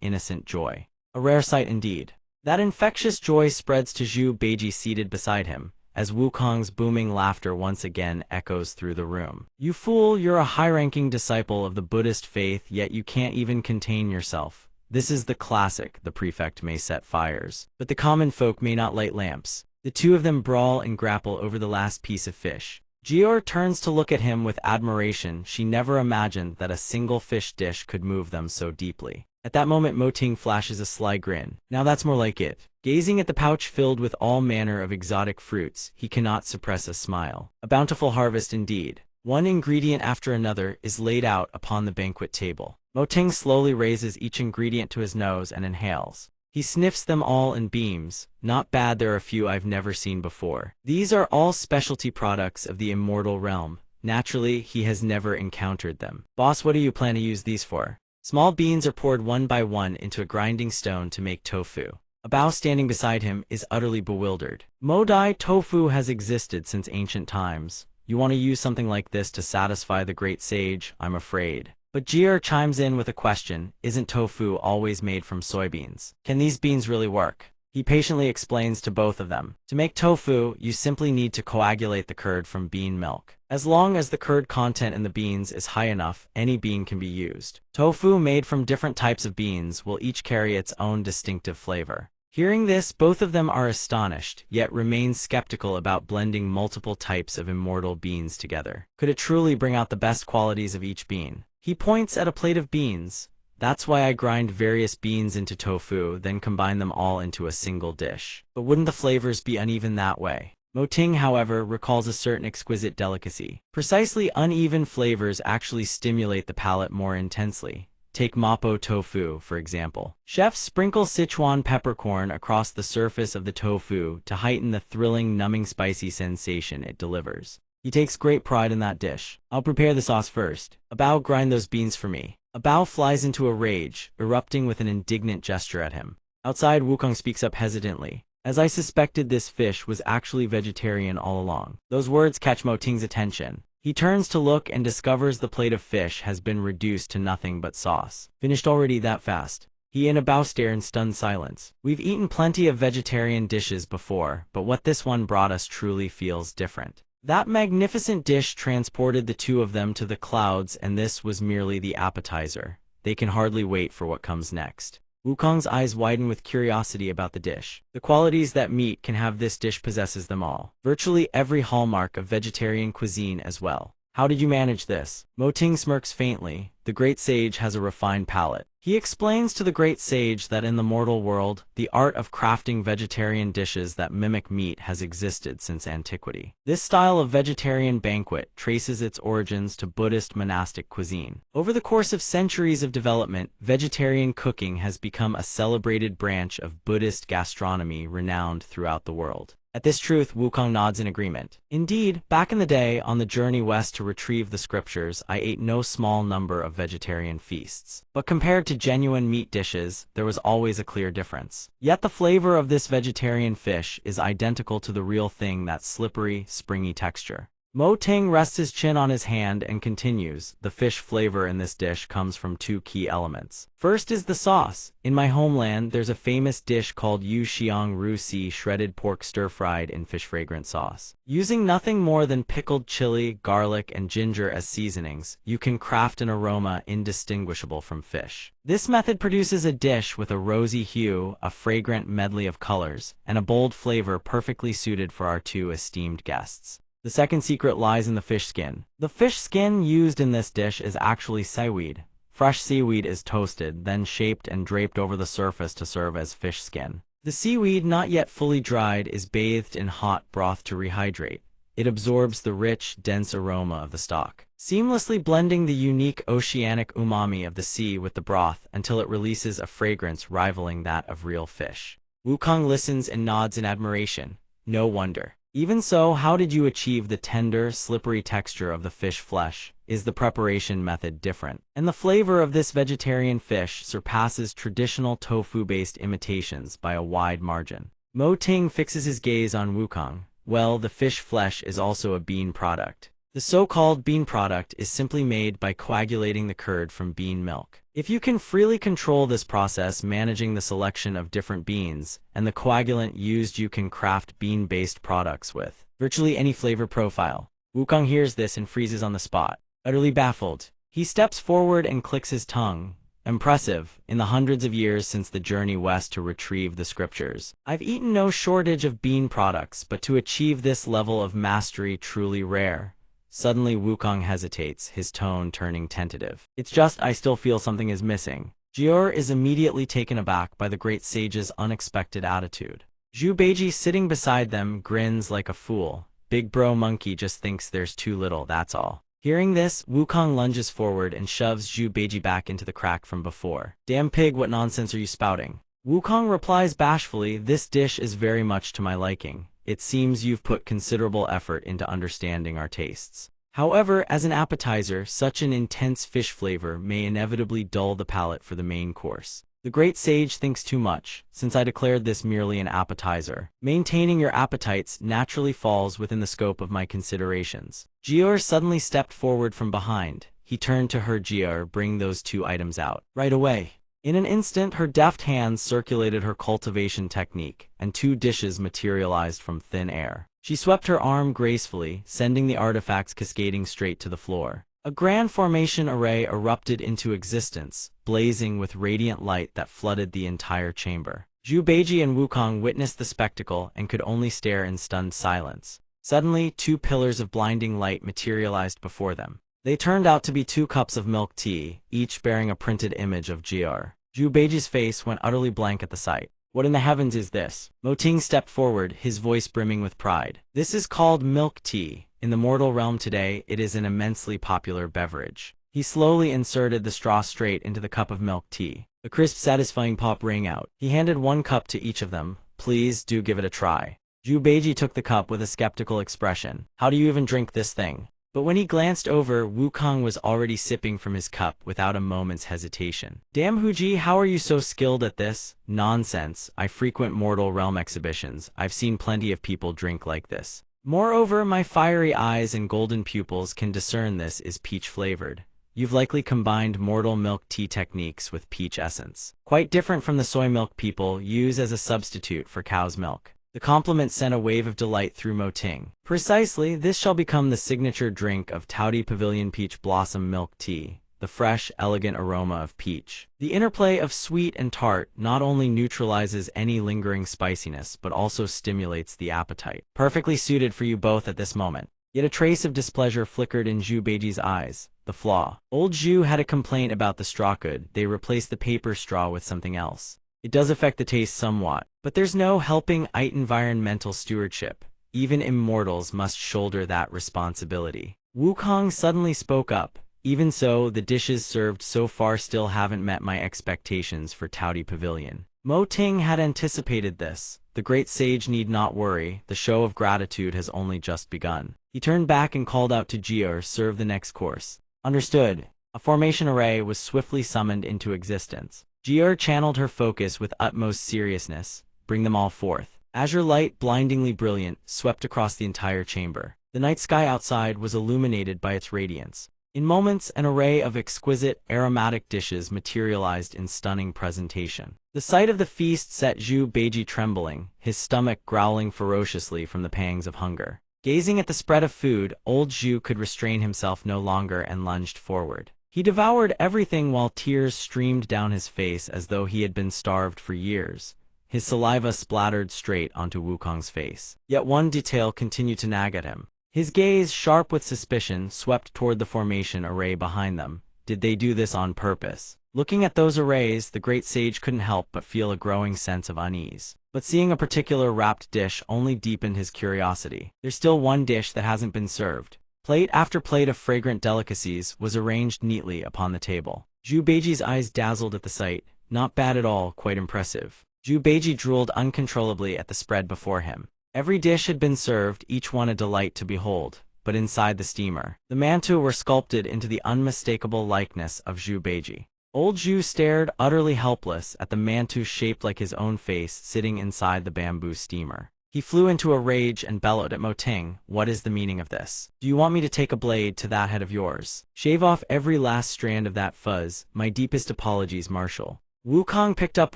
innocent joy. A rare sight indeed. That infectious joy spreads to Zhu Beiji seated beside him, as Wukong's booming laughter once again echoes through the room. You fool, you're a high-ranking disciple of the Buddhist faith, yet you can't even contain yourself. This is the classic. The prefect may set fires, but the common folk may not light lamps. The two of them brawl and grapple over the last piece of fish. Jior turns to look at him with admiration. She never imagined that a single fish dish could move them so deeply. At that moment, Moting flashes a sly grin. Now that's more like it. Gazing at the pouch filled with all manner of exotic fruits, he cannot suppress a smile. A bountiful harvest indeed. One ingredient after another is laid out upon the banquet table. Moting slowly raises each ingredient to his nose and inhales. He sniffs them all and beams. Not bad, there are a few I've never seen before. These are all specialty products of the immortal realm. Naturally, he has never encountered them. Boss, what do you plan to use these for? Small beans are poured one by one into a grinding stone to make tofu. A bao standing beside him is utterly bewildered. Modai tofu has existed since ancient times. You want to use something like this to satisfy the great sage, I'm afraid. But Jier chimes in with a question, isn't tofu always made from soybeans? Can these beans really work? He patiently explains to both of them. To make tofu, you simply need to coagulate the curd from bean milk. As long as the curd content in the beans is high enough, any bean can be used. Tofu made from different types of beans will each carry its own distinctive flavor. Hearing this, both of them are astonished, yet remain skeptical about blending multiple types of immortal beans together. Could it truly bring out the best qualities of each bean? He points at a plate of beans. That's why I grind various beans into tofu, then combine them all into a single dish. But wouldn't the flavors be uneven that way? Moting, however, recalls a certain exquisite delicacy. Precisely uneven flavors actually stimulate the palate more intensely. Take mapo tofu, for example. Chefs sprinkle Sichuan peppercorn across the surface of the tofu to heighten the thrilling, numbing spicy sensation it delivers. He takes great pride in that dish. I'll prepare the sauce first. A bao, grind those beans for me. A bao flies into a rage, erupting with an indignant gesture at him. Outside, Wukong speaks up hesitantly. As I suspected, this fish was actually vegetarian all along. Those words catch Moting's attention. He turns to look and discovers the plate of fish has been reduced to nothing but sauce. Finished already that fast? He and a bao stare in stunned silence. We've eaten plenty of vegetarian dishes before, but what this one brought us truly feels different. That magnificent dish transported the two of them to the clouds, and this was merely the appetizer. They can hardly wait for what comes next. Wukong's eyes widen with curiosity about the dish. The qualities that meat can have, this dish possesses them all. Virtually every hallmark of vegetarian cuisine as well. How did you manage this? Moting smirks faintly. The great sage has a refined palate. He explains to the great sage that in the mortal world, the art of crafting vegetarian dishes that mimic meat has existed since antiquity. This style of vegetarian banquet traces its origins to Buddhist monastic cuisine. Over the course of centuries of development, vegetarian cooking has become a celebrated branch of Buddhist gastronomy renowned throughout the world. At this truth, Wukong nods in agreement. Indeed, back in the day, on the journey west to retrieve the scriptures, I ate no small number of vegetarian feasts. But compared to genuine meat dishes, there was always a clear difference. Yet the flavor of this vegetarian fish is identical to the real thing, that slippery, springy texture. Moting rests his chin on his hand and continues, the fish flavor in this dish comes from two key elements. First is the sauce. In my homeland, there's a famous dish called yu xiang ru si, shredded pork stir-fried in fish fragrant sauce. Using nothing more than pickled chili, garlic, and ginger as seasonings, you can craft an aroma indistinguishable from fish. This method produces a dish with a rosy hue, a fragrant medley of colors, and a bold flavor perfectly suited for our two esteemed guests. The second secret lies in the fish skin. The fish skin used in this dish is actually seaweed. Fresh seaweed is toasted, then shaped and draped over the surface to serve as fish skin. The seaweed, not yet fully dried, is bathed in hot broth to rehydrate. It absorbs the rich, dense aroma of the stock, seamlessly blending the unique oceanic umami of the sea with the broth until it releases a fragrance rivaling that of real fish. Wukong listens and nods in admiration. No wonder. Even so, how did you achieve the tender, slippery texture of the fish flesh? Is the preparation method different? And the flavor of this vegetarian fish surpasses traditional tofu-based imitations by a wide margin. Moting fixes his gaze on Wukong. Well, the fish flesh is also a bean product. The so-called bean product is simply made by coagulating the curd from bean milk. If you can freely control this process, managing the selection of different beans, and the coagulant used, you can craft bean-based products with virtually any flavor profile. Wukong hears this and freezes on the spot. Utterly baffled, he steps forward and clicks his tongue. Impressive. In the hundreds of years since the journey west to retrieve the scriptures, I've eaten no shortage of bean products, but to achieve this level of mastery truly rare. Suddenly Wukong hesitates, his tone turning tentative. It's just I still feel something is missing. Jior is immediately taken aback by the great sage's unexpected attitude. Zhu Beiji sitting beside them grins like a fool. Big bro monkey just thinks there's too little, that's all. Hearing this, Wukong lunges forward and shoves Zhu Beiji back into the crack from before. Damn pig, what nonsense are you spouting? Wukong replies bashfully, this dish is very much to my liking. It seems you've put considerable effort into understanding our tastes. However, as an appetizer, such an intense fish flavor may inevitably dull the palate for the main course. The great sage thinks too much, since I declared this merely an appetizer. Maintaining your appetites naturally falls within the scope of my considerations. Jior suddenly stepped forward from behind. He turned to her. Jior, bring those 2 items out. Right away. In an instant, her deft hands circulated her cultivation technique, and 2 dishes materialized from thin air. She swept her arm gracefully, sending the artifacts cascading straight to the floor. A grand formation array erupted into existence, blazing with radiant light that flooded the entire chamber. Zhu Beiji and Wukong witnessed the spectacle and could only stare in stunned silence. Suddenly, 2 pillars of blinding light materialized before them. They turned out to be 2 cups of milk tea, each bearing a printed image of Jior. Zhu Beiji's face went utterly blank at the sight. What in the heavens is this? Mo Ting stepped forward, his voice brimming with pride. This is called milk tea. In the mortal realm today, it is an immensely popular beverage. He slowly inserted the straw straight into the cup of milk tea. A crisp, satisfying pop rang out. He handed 1 cup to each of them. Please do give it a try. Zhu Beiji took the cup with a skeptical expression. How do you even drink this thing? But when he glanced over, Wukong was already sipping from his cup without a moment's hesitation. Damn Huji, how are you so skilled at this? Nonsense. I frequent mortal realm exhibitions. I've seen plenty of people drink like this. Moreover, my fiery eyes and golden pupils can discern this is peach-flavored. You've likely combined mortal milk tea techniques with peach essence. Quite different from the soy milk people use as a substitute for cow's milk. The compliment sent a wave of delight through Mo Ting. Precisely, this shall become the signature drink of Taudi Pavilion Peach Blossom Milk Tea. The fresh, elegant aroma of peach. The interplay of sweet and tart not only neutralizes any lingering spiciness but also stimulates the appetite. Perfectly suited for you both at this moment. Yet a trace of displeasure flickered in Zhu Beiji's eyes. The flaw. Old Zhu had a complaint about the straw good. They replaced the paper straw with something else. It does affect the taste somewhat, but there's no helping it environmental stewardship. Even immortals must shoulder that responsibility. Wukong suddenly spoke up. Even so, the dishes served so far still haven't met my expectations for Taudi Pavilion. Mo Ting had anticipated this. The great sage need not worry, the show of gratitude has only just begun. He turned back and called out to Jior, serve the next course. Understood. A formation array was swiftly summoned into existence. Jior channeled her focus with utmost seriousness. Bring them all forth. Azure light, blindingly brilliant, swept across the entire chamber. The night sky outside was illuminated by its radiance. In moments, an array of exquisite, aromatic dishes materialized in stunning presentation. The sight of the feast set Zhu Beiji trembling, his stomach growling ferociously from the pangs of hunger. Gazing at the spread of food, old Zhu could restrain himself no longer and lunged forward. He devoured everything while tears streamed down his face as though he had been starved for years. His saliva splattered straight onto Wukong's face. Yet one detail continued to nag at him. His gaze, sharp with suspicion, swept toward the formation array behind them. Did they do this on purpose? Looking at those arrays, the great sage couldn't help but feel a growing sense of unease. But seeing a particular wrapped dish only deepened his curiosity. There's still one dish that hasn't been served. Plate after plate of fragrant delicacies was arranged neatly upon the table. Zhu Beiji's eyes dazzled at the sight. Not bad at all, quite impressive. Zhu Beiji drooled uncontrollably at the spread before him. Every dish had been served, each one a delight to behold. But inside the steamer, the mantua were sculpted into the unmistakable likeness of Zhu Beiji. Old Zhu stared, utterly helpless, at the mantua shaped like his own face sitting inside the bamboo steamer. He flew into a rage and bellowed at Mo Ting, "What is the meaning of this? Do you want me to take a blade to that head of yours? Shave off every last strand of that fuzz. My deepest apologies, Marshal." Wukong picked up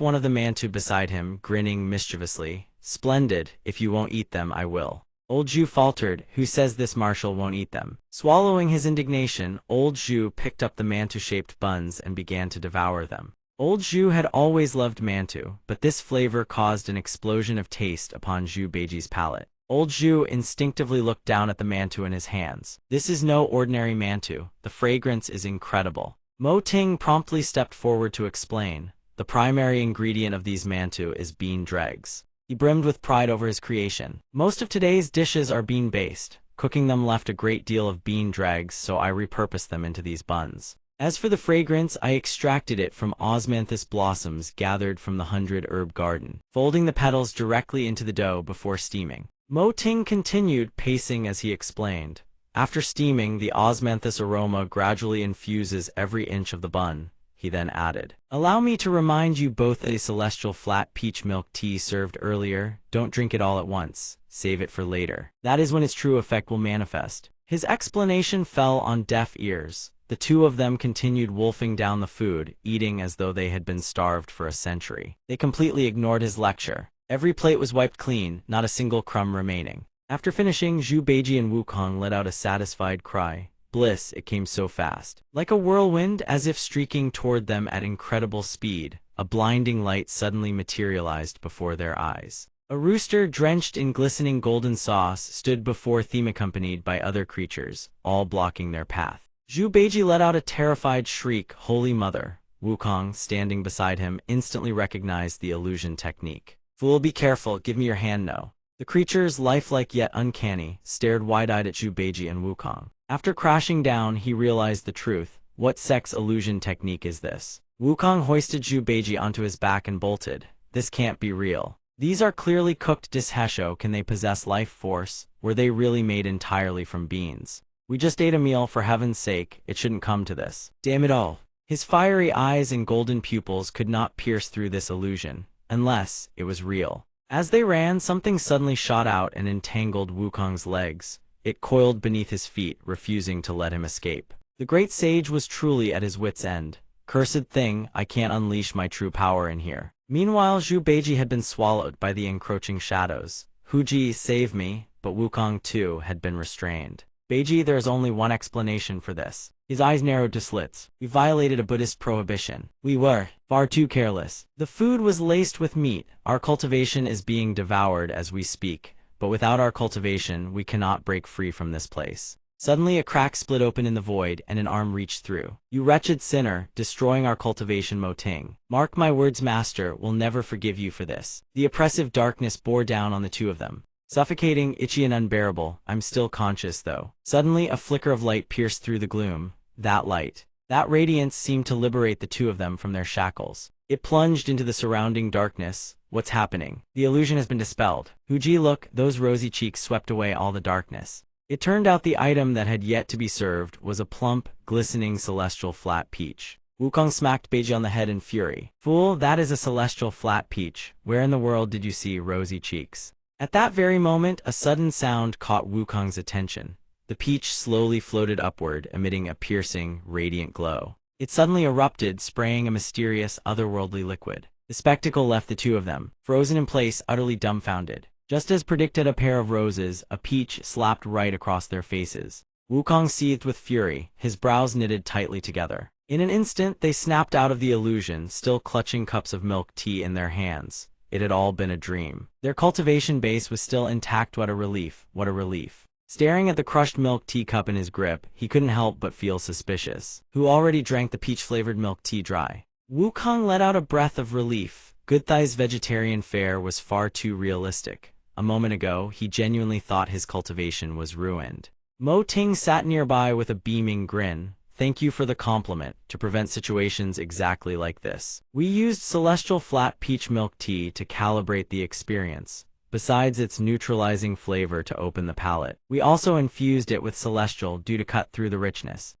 one of the mantua beside him, grinning mischievously. "Splendid. If you won't eat them, I will." Old Zhu faltered. Who says this marshal won't eat them? Swallowing his indignation, Old Zhu picked up the mantu-shaped buns and began to devour them. Old Zhu had always loved mantu, but this flavor caused an explosion of taste upon Zhu Beiji's palate. Old Zhu instinctively looked down at the mantu in his hands. This is no ordinary mantu. The fragrance is incredible. Mo Ting promptly stepped forward to explain. The primary ingredient of these mantu is bean dregs. He brimmed with pride over his creation. Most of today's dishes are bean-based. Cooking them left a great deal of bean dregs, so I repurposed them into these buns. As for the fragrance, I extracted it from osmanthus blossoms gathered from the 100-herb garden, folding the petals directly into the dough before steaming. Mo Ting continued, pacing as he explained. After steaming, the osmanthus aroma gradually infuses every inch of the bun. He then added, "Allow me to remind you both that a celestial flat peach milk tea served earlier. Don't drink it all at once. Save it for later. That is when its true effect will manifest." His explanation fell on deaf ears. The two of them continued wolfing down the food, eating as though they had been starved for a century. They completely ignored his lecture. Every plate was wiped clean, not a single crumb remaining. After finishing, Zhu Beiji and Wukong let out a satisfied cry. Bliss, it came so fast. Like a whirlwind, as if streaking toward them at incredible speed, a blinding light suddenly materialized before their eyes. A rooster drenched in glistening golden sauce stood before them accompanied by other creatures, all blocking their path. Zhu Beiji let out a terrified shriek. Holy Mother! Wukong, standing beside him, instantly recognized the illusion technique. Fool, be careful, give me your hand no. The creatures, lifelike yet uncanny, stared wide-eyed at Zhu Beiji and Wukong. After crashing down, he realized the truth. What sex illusion technique is this? Wukong hoisted Zhu Beiji onto his back and bolted. This can't be real. These are clearly cooked dishesho. Can they possess life force? Were they really made entirely from beans? We just ate a meal, for heaven's sake, it shouldn't come to this. Damn it all. His fiery eyes and golden pupils could not pierce through this illusion, unless it was real. As they ran, something suddenly shot out and entangled Wukong's legs. It coiled beneath his feet, refusing to let him escape. The great sage was truly at his wit's end. Cursed thing, I can't unleash my true power in here. Meanwhile, Zhu Beiji had been swallowed by the encroaching shadows. Huji, save me, but Wukong too had been restrained. Beiji, there is only one explanation for this. His eyes narrowed to slits. We violated a Buddhist prohibition. We were far too careless. The food was laced with meat. Our cultivation is being devoured as we speak, but without our cultivation, we cannot break free from this place. Suddenly a crack split open in the void and an arm reached through. You wretched sinner, destroying our cultivation, Mo Ting. Mark my words, master, will never forgive you for this. The oppressive darkness bore down on the two of them. Suffocating, itchy and unbearable. I'm still conscious though. Suddenly a flicker of light pierced through the gloom. That light, that radiance seemed to liberate the two of them from their shackles. It plunged into the surrounding darkness. What's happening? The illusion has been dispelled. Huji, look, those rosy cheeks swept away all the darkness. It turned out the item that had yet to be served was a plump, glistening celestial flat peach. Wukong smacked Beiji on the head in fury. Fool, that is a celestial flat peach. Where in the world did you see rosy cheeks? At that very moment, a sudden sound caught Wukong's attention. The peach slowly floated upward, emitting a piercing, radiant glow. It suddenly erupted, spraying a mysterious, otherworldly liquid. The spectacle left the two of them, frozen in place, utterly dumbfounded. Just as predicted, a pair of roses, a peach, slapped right across their faces. Wukong seethed with fury, his brows knitted tightly together. In an instant, they snapped out of the illusion, still clutching cups of milk tea in their hands. It had all been a dream. Their cultivation base was still intact. What a relief, what a relief. Staring at the crushed milk tea cup in his grip, he couldn't help but feel suspicious. Who already drank the peach-flavored milk tea dry? Wukong let out a breath of relief. Goodthai's vegetarian fare was far too realistic. A moment ago, he genuinely thought his cultivation was ruined. Mo Ting sat nearby with a beaming grin. Thank you for the compliment, to prevent situations exactly like this. We used celestial flat peach milk tea to calibrate the experience. Besides its neutralizing flavor to open the palate, we also infused it with celestial due to cut through the richness.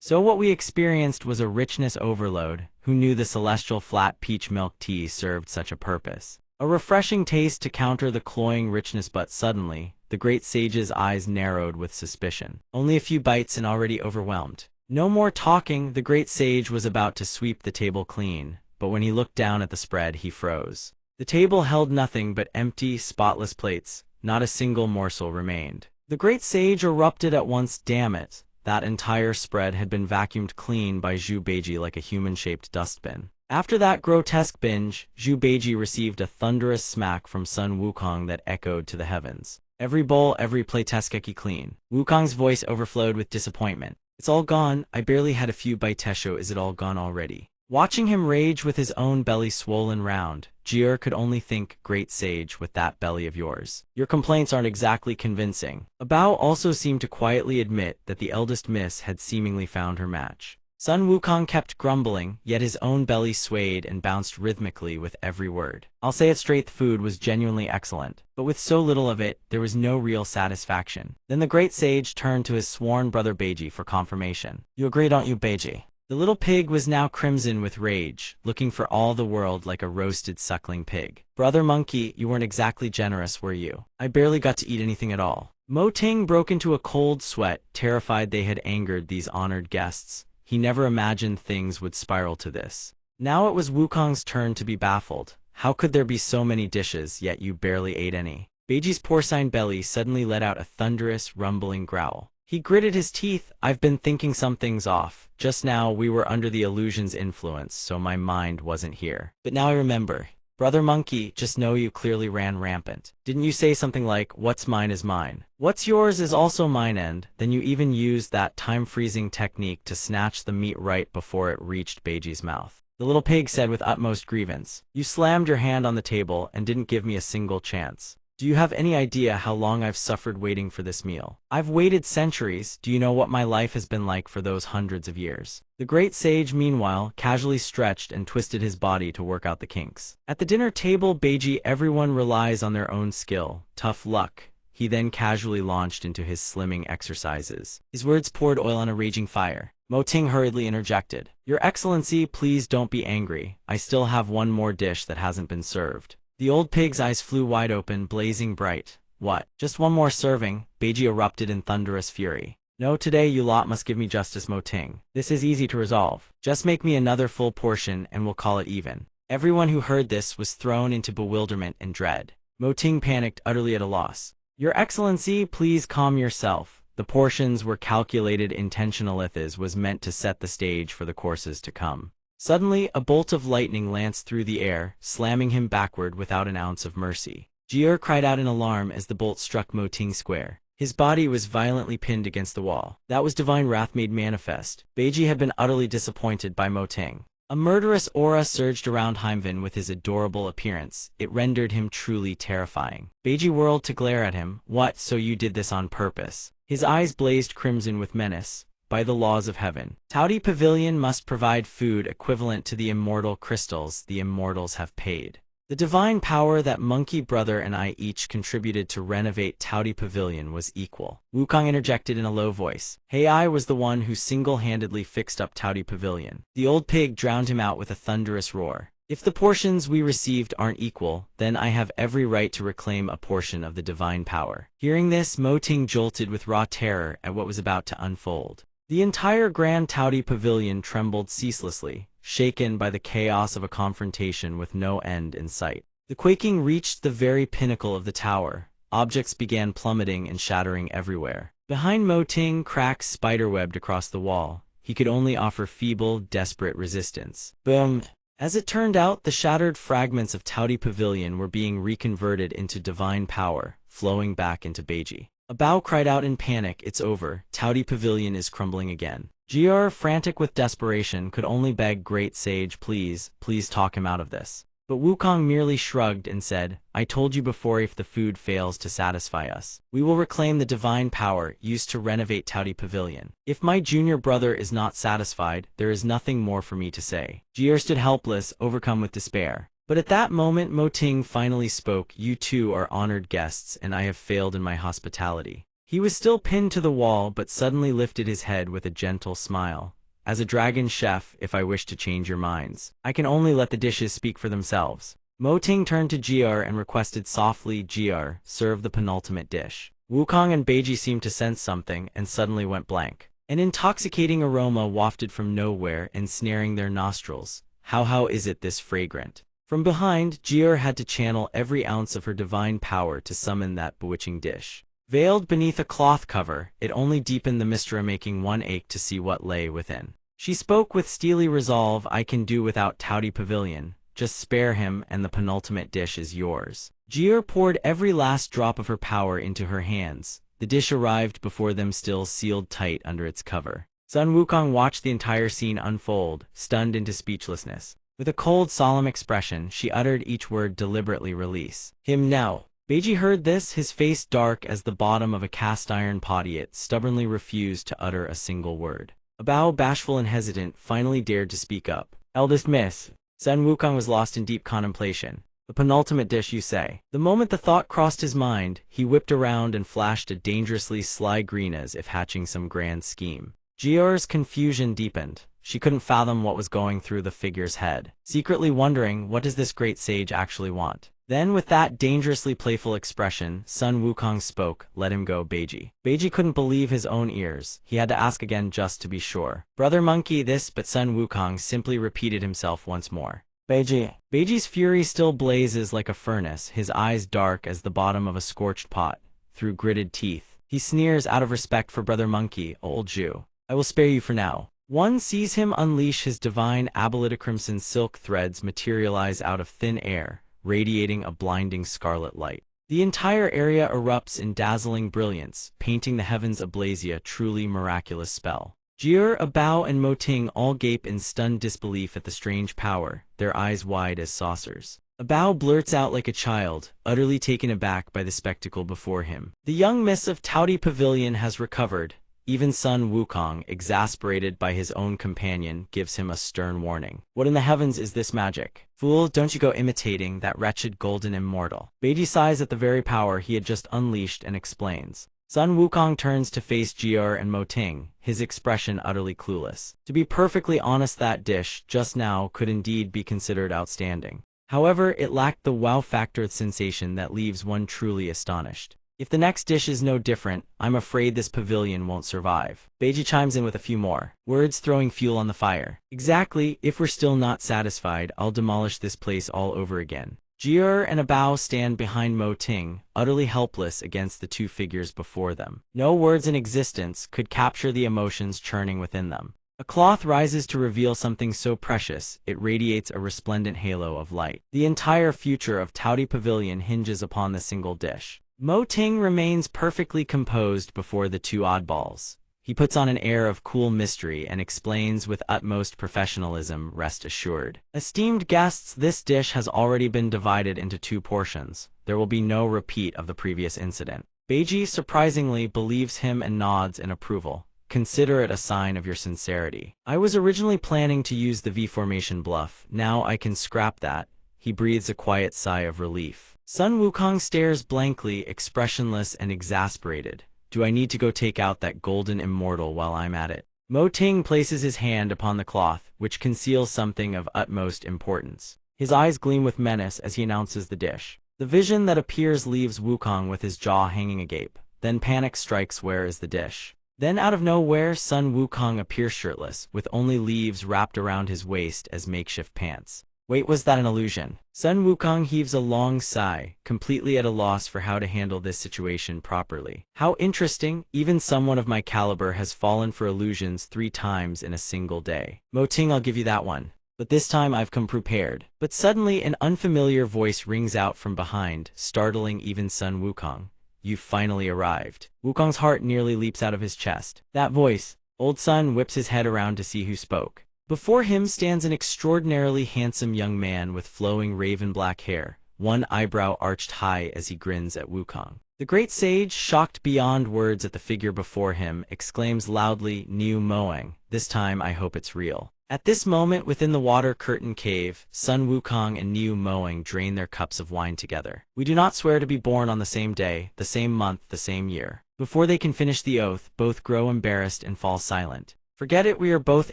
So what we experienced was a richness overload. Who knew the celestial flat peach milk tea served such a purpose? A refreshing taste to counter the cloying richness, but suddenly, the great sage's eyes narrowed with suspicion. Only a few bites and already overwhelmed. No more talking, the great sage was about to sweep the table clean, but when he looked down at the spread, he froze. The table held nothing but empty, spotless plates, not a single morsel remained. The great sage erupted at once. Damn it! That entire spread had been vacuumed clean by Zhu Beiji like a human-shaped dustbin. After that grotesque binge, Zhu Beiji received a thunderous smack from Sun Wukong that echoed to the heavens. Every bowl, every plate teskeki clean. Wukong's voice overflowed with disappointment. It's all gone. I barely had a few bite tesho. Is it all gone already? Watching him rage with his own belly swollen round, Jier could only think, great sage with that belly of yours. Your complaints aren't exactly convincing. Bao also seemed to quietly admit that the eldest miss had seemingly found her match. Sun Wukong kept grumbling, yet his own belly swayed and bounced rhythmically with every word. I'll say it straight, the food was genuinely excellent, but with so little of it, there was no real satisfaction. Then the great sage turned to his sworn brother Beiji for confirmation. You agree, don't you, Beiji? The little pig was now crimson with rage, looking for all the world like a roasted suckling pig. Brother monkey, you weren't exactly generous, were you? I barely got to eat anything at all. Mo Ting broke into a cold sweat, terrified they had angered these honored guests. He never imagined things would spiral to this. Now it was Wukong's turn to be baffled. How could there be so many dishes, yet you barely ate any? Beiji's porcine belly suddenly let out a thunderous, rumbling growl. He gritted his teeth. I've been thinking something's off. Just now we were under the illusion's influence, so my mind wasn't here. But now I remember. Brother Monkey, just know you clearly ran rampant. Didn't you say something like, what's mine is mine? What's yours is also mine, and then you even used that time-freezing technique to snatch the meat right before it reached Beiji's mouth. The little pig said with utmost grievance. You slammed your hand on the table and didn't give me a single chance. Do you have any idea how long I've suffered waiting for this meal? I've waited centuries. Do you know what my life has been like for those hundreds of years? The great sage, meanwhile, casually stretched and twisted his body to work out the kinks. At the dinner table, Beiji, everyone relies on their own skill. Tough luck. He then casually launched into his slimming exercises. His words poured oil on a raging fire. Mo Ting hurriedly interjected. Your Excellency, please don't be angry. I still have one more dish that hasn't been served. The old pig's eyes flew wide open, blazing bright. What? Just one more serving? Beiji erupted in thunderous fury. No, today you lot must give me justice, Mo Ting. This is easy to resolve. Just make me another full portion and we'll call it even. Everyone who heard this was thrown into bewilderment and dread. Mo Ting panicked, utterly at a loss. Your Excellency, please calm yourself. The portions were calculated. Intentionalithas was meant to set the stage for the courses to come. Suddenly, a bolt of lightning lanced through the air, slamming him backward without an ounce of mercy. Jier cried out in alarm as the bolt struck Mo Ting square. His body was violently pinned against the wall. That was divine wrath made manifest. Beiji had been utterly disappointed by Mo Ting. A murderous aura surged around Heimvin with his adorable appearance. It rendered him truly terrifying. Beiji whirled to glare at him. What, so you did this on purpose? His eyes blazed crimson with menace. By the laws of heaven, Taudi Pavilion must provide food equivalent to the immortal crystals the Immortals have paid. The divine power that Monkey Brother and I each contributed to renovate Taudi Pavilion was equal. Wukong interjected in a low voice. Hey, I was the one who single-handedly fixed up Taudi Pavilion. The old pig drowned him out with a thunderous roar. If the portions we received aren't equal, then I have every right to reclaim a portion of the divine power. Hearing this, Mo Ting jolted with raw terror at what was about to unfold. The entire Grand Taudi Pavilion trembled ceaselessly, shaken by the chaos of a confrontation with no end in sight. The quaking reached the very pinnacle of the tower. Objects began plummeting and shattering everywhere. Behind Mo Ting, cracks spiderwebbed across the wall. He could only offer feeble, desperate resistance. Boom! As it turned out, the shattered fragments of Taudi Pavilion were being reconverted into divine power, flowing back into Beiji. A Bao cried out in panic, it's over, Taudi Pavilion is crumbling again. Jier, frantic with desperation, could only beg Great Sage, please talk him out of this. But Wukong merely shrugged and said, I told you before, if the food fails to satisfy us, we will reclaim the divine power used to renovate Taudi Pavilion. If my junior brother is not satisfied, there is nothing more for me to say. Jier stood helpless, overcome with despair. But at that moment Mo Ting finally spoke. You two are honored guests, and I have failed in my hospitality. He was still pinned to the wall, but suddenly lifted his head with a gentle smile. As a dragon chef, if I wish to change your minds, I can only let the dishes speak for themselves. Mo Ting turned to Jier and requested softly, Jier, serve the penultimate dish. Wukong and Beiji seemed to sense something and suddenly went blank. An intoxicating aroma wafted from nowhere, ensnaring their nostrils. How is it this fragrant? From behind, Jier had to channel every ounce of her divine power to summon that bewitching dish. Veiled beneath a cloth cover, it only deepened the mystery, making one ache to see what lay within. She spoke with steely resolve, "I can do without Touty Pavilion. Just spare him, and the penultimate dish is yours." Jier poured every last drop of her power into her hands. The dish arrived before them, still sealed tight under its cover. Sun Wukong watched the entire scene unfold, stunned into speechlessness. With a cold, solemn expression, she uttered each word deliberately, "Release him now." Beiji heard this, his face dark as the bottom of a cast-iron pot, yet stubbornly refused to utter a single word. Bao, bashful and hesitant, finally dared to speak up. "Eldest miss." Sun Wukong was lost in deep contemplation. "The penultimate dish, you say?" The moment the thought crossed his mind, he whipped around and flashed a dangerously sly grin as if hatching some grand scheme. Jier's confusion deepened. She couldn't fathom what was going through the figure's head, secretly wondering, what does this great sage actually want? Then, with that dangerously playful expression, Sun Wukong spoke, "Let him go, Beiji." Beiji couldn't believe his own ears. He had to ask again just to be sure. "Brother monkey this," but Sun Wukong simply repeated himself once more. "Beiji." Beiji's fury still blazes like a furnace, his eyes dark as the bottom of a scorched pot. Through gritted teeth, he sneers, "Out of respect for Brother Monkey, old Jew, I will spare you for now." One sees him unleash his divine ability. Crimson silk threads materialize out of thin air, radiating a blinding scarlet light. The entire area erupts in dazzling brilliance, painting the heavens ablaze, a truly miraculous spell. Jier, Bao, and Moting all gape in stunned disbelief at the strange power, their eyes wide as saucers. Bao blurts out like a child, utterly taken aback by the spectacle before him. The young miss of Touty Pavilion has recovered. Even Sun Wukong, exasperated by his own companion, gives him a stern warning. "What in the heavens is this magic? Fool, don't you go imitating that wretched golden immortal." Beiji sighs at the very power he had just unleashed and explains. Sun Wukong turns to face Jier and Moting, his expression utterly clueless. To be perfectly honest, that dish, just now, could indeed be considered outstanding. However, it lacked the wow factor sensation that leaves one truly astonished. "If the next dish is no different, I'm afraid this pavilion won't survive." Beiji chimes in with a few more words, throwing fuel on the fire. "Exactly, if we're still not satisfied, I'll demolish this place all over again." Jier and Bao stand behind Moting, utterly helpless against the two figures before them. No words in existence could capture the emotions churning within them. A cloth rises to reveal something so precious, it radiates a resplendent halo of light. The entire future of Touty Pavilion hinges upon the single dish. Moting remains perfectly composed before the two oddballs. He puts on an air of cool mystery and explains with utmost professionalism, "Rest assured, esteemed guests, this dish has already been divided into 2 portions. There will be no repeat of the previous incident." Beiji surprisingly believes him and nods in approval. "Consider it a sign of your sincerity. I was originally planning to use the V-formation bluff. Now I can scrap that." He breathes a quiet sigh of relief. Sun Wukong stares blankly, expressionless and exasperated. "Do I need to go take out that golden immortal while I'm at it?" Moting places his hand upon the cloth, which conceals something of utmost importance. His eyes gleam with menace as he announces the dish. The vision that appears leaves Wukong with his jaw hanging agape. Then panic strikes. Where is the dish? Then out of nowhere, Sun Wukong appears shirtless, with only leaves wrapped around his waist as makeshift pants. Wait, was that an illusion? Sun Wukong heaves a long sigh, completely at a loss for how to handle this situation properly. How interesting, even someone of my caliber has fallen for illusions 3 times in a single day. Moting, I'll give you that one. But this time I've come prepared. But suddenly an unfamiliar voice rings out from behind, startling even Sun Wukong. You've finally arrived. Wukong's heart nearly leaps out of his chest. That voice. Old Sun whips his head around to see who spoke. Before him stands an extraordinarily handsome young man with flowing raven-black hair, one eyebrow arched high as he grins at Wukong. The great sage, shocked beyond words at the figure before him, exclaims loudly, "Niu Moang, this time I hope it's real." At this moment within the water curtain cave, Sun Wukong and Niu Moang drain their cups of wine together. We do not swear to be born on the same day, the same month, the same year. Before they can finish the oath, both grow embarrassed and fall silent. Forget it, we are both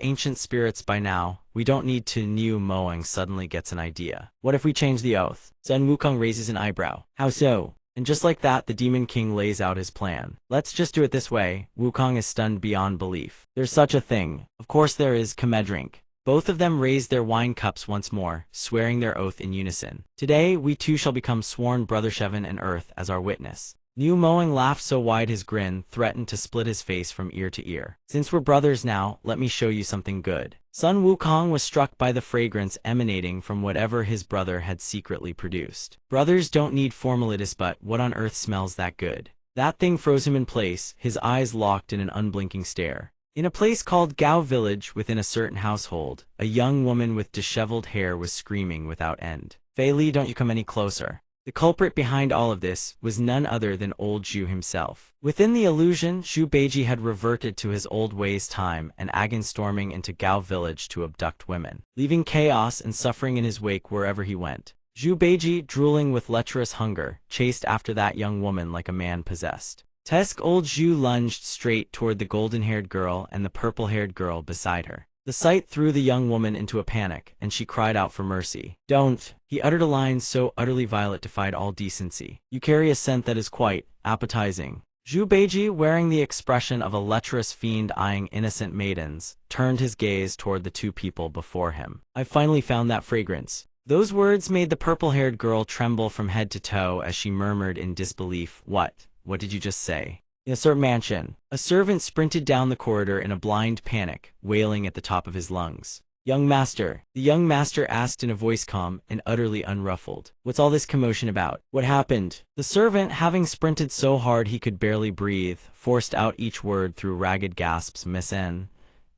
ancient spirits by now. We don't need to. Niu Moang suddenly gets an idea. What if we change the oath? Sun Wukong raises an eyebrow. How so? And just like that, the Demon King lays out his plan. Let's just do it this way. Wukong is stunned beyond belief. There's such a thing. Of course there is. Come drink. Both of them raised their wine cups once more, swearing their oath in unison. Today, we two shall become sworn brothers, heaven and earth as our witness. Niu Moang laughed so wide his grin threatened to split his face from ear to ear. Since we're brothers now, let me show you something good. Sun Wukong was struck by the fragrance emanating from whatever his brother had secretly produced. Brothers don't need formalities, but what on earth smells that good? That thing froze him in place, his eyes locked in an unblinking stare. In a place called Gao Village within a certain household, a young woman with disheveled hair was screaming without end. Fei Li, don't you come any closer. The culprit behind all of this was none other than old Zhu himself. Within the illusion, Zhu Beiji had reverted to his old ways time and again storming into Gao Village to abduct women, leaving chaos and suffering in his wake wherever he went. Zhu Beiji, drooling with lecherous hunger, chased after that young woman like a man possessed. Tusk old Zhu lunged straight toward the golden-haired girl and the purple-haired girl beside her. The sight threw the young woman into a panic, and she cried out for mercy. Don't! He uttered a line so utterly vile it defied all decency. You carry a scent that is quite appetizing. Zhu Beiji, wearing the expression of a lecherous fiend eyeing innocent maidens, turned his gaze toward the two people before him. I finally found that fragrance. Those words made the purple-haired girl tremble from head to toe as she murmured in disbelief, What? What did you just say? In a certain mansion, a servant sprinted down the corridor in a blind panic, wailing at the top of his lungs. Young master, the young master asked in a voice calm and utterly unruffled. What's all this commotion about? What happened? The servant, having sprinted so hard he could barely breathe, forced out each word through ragged gasps. Miss N.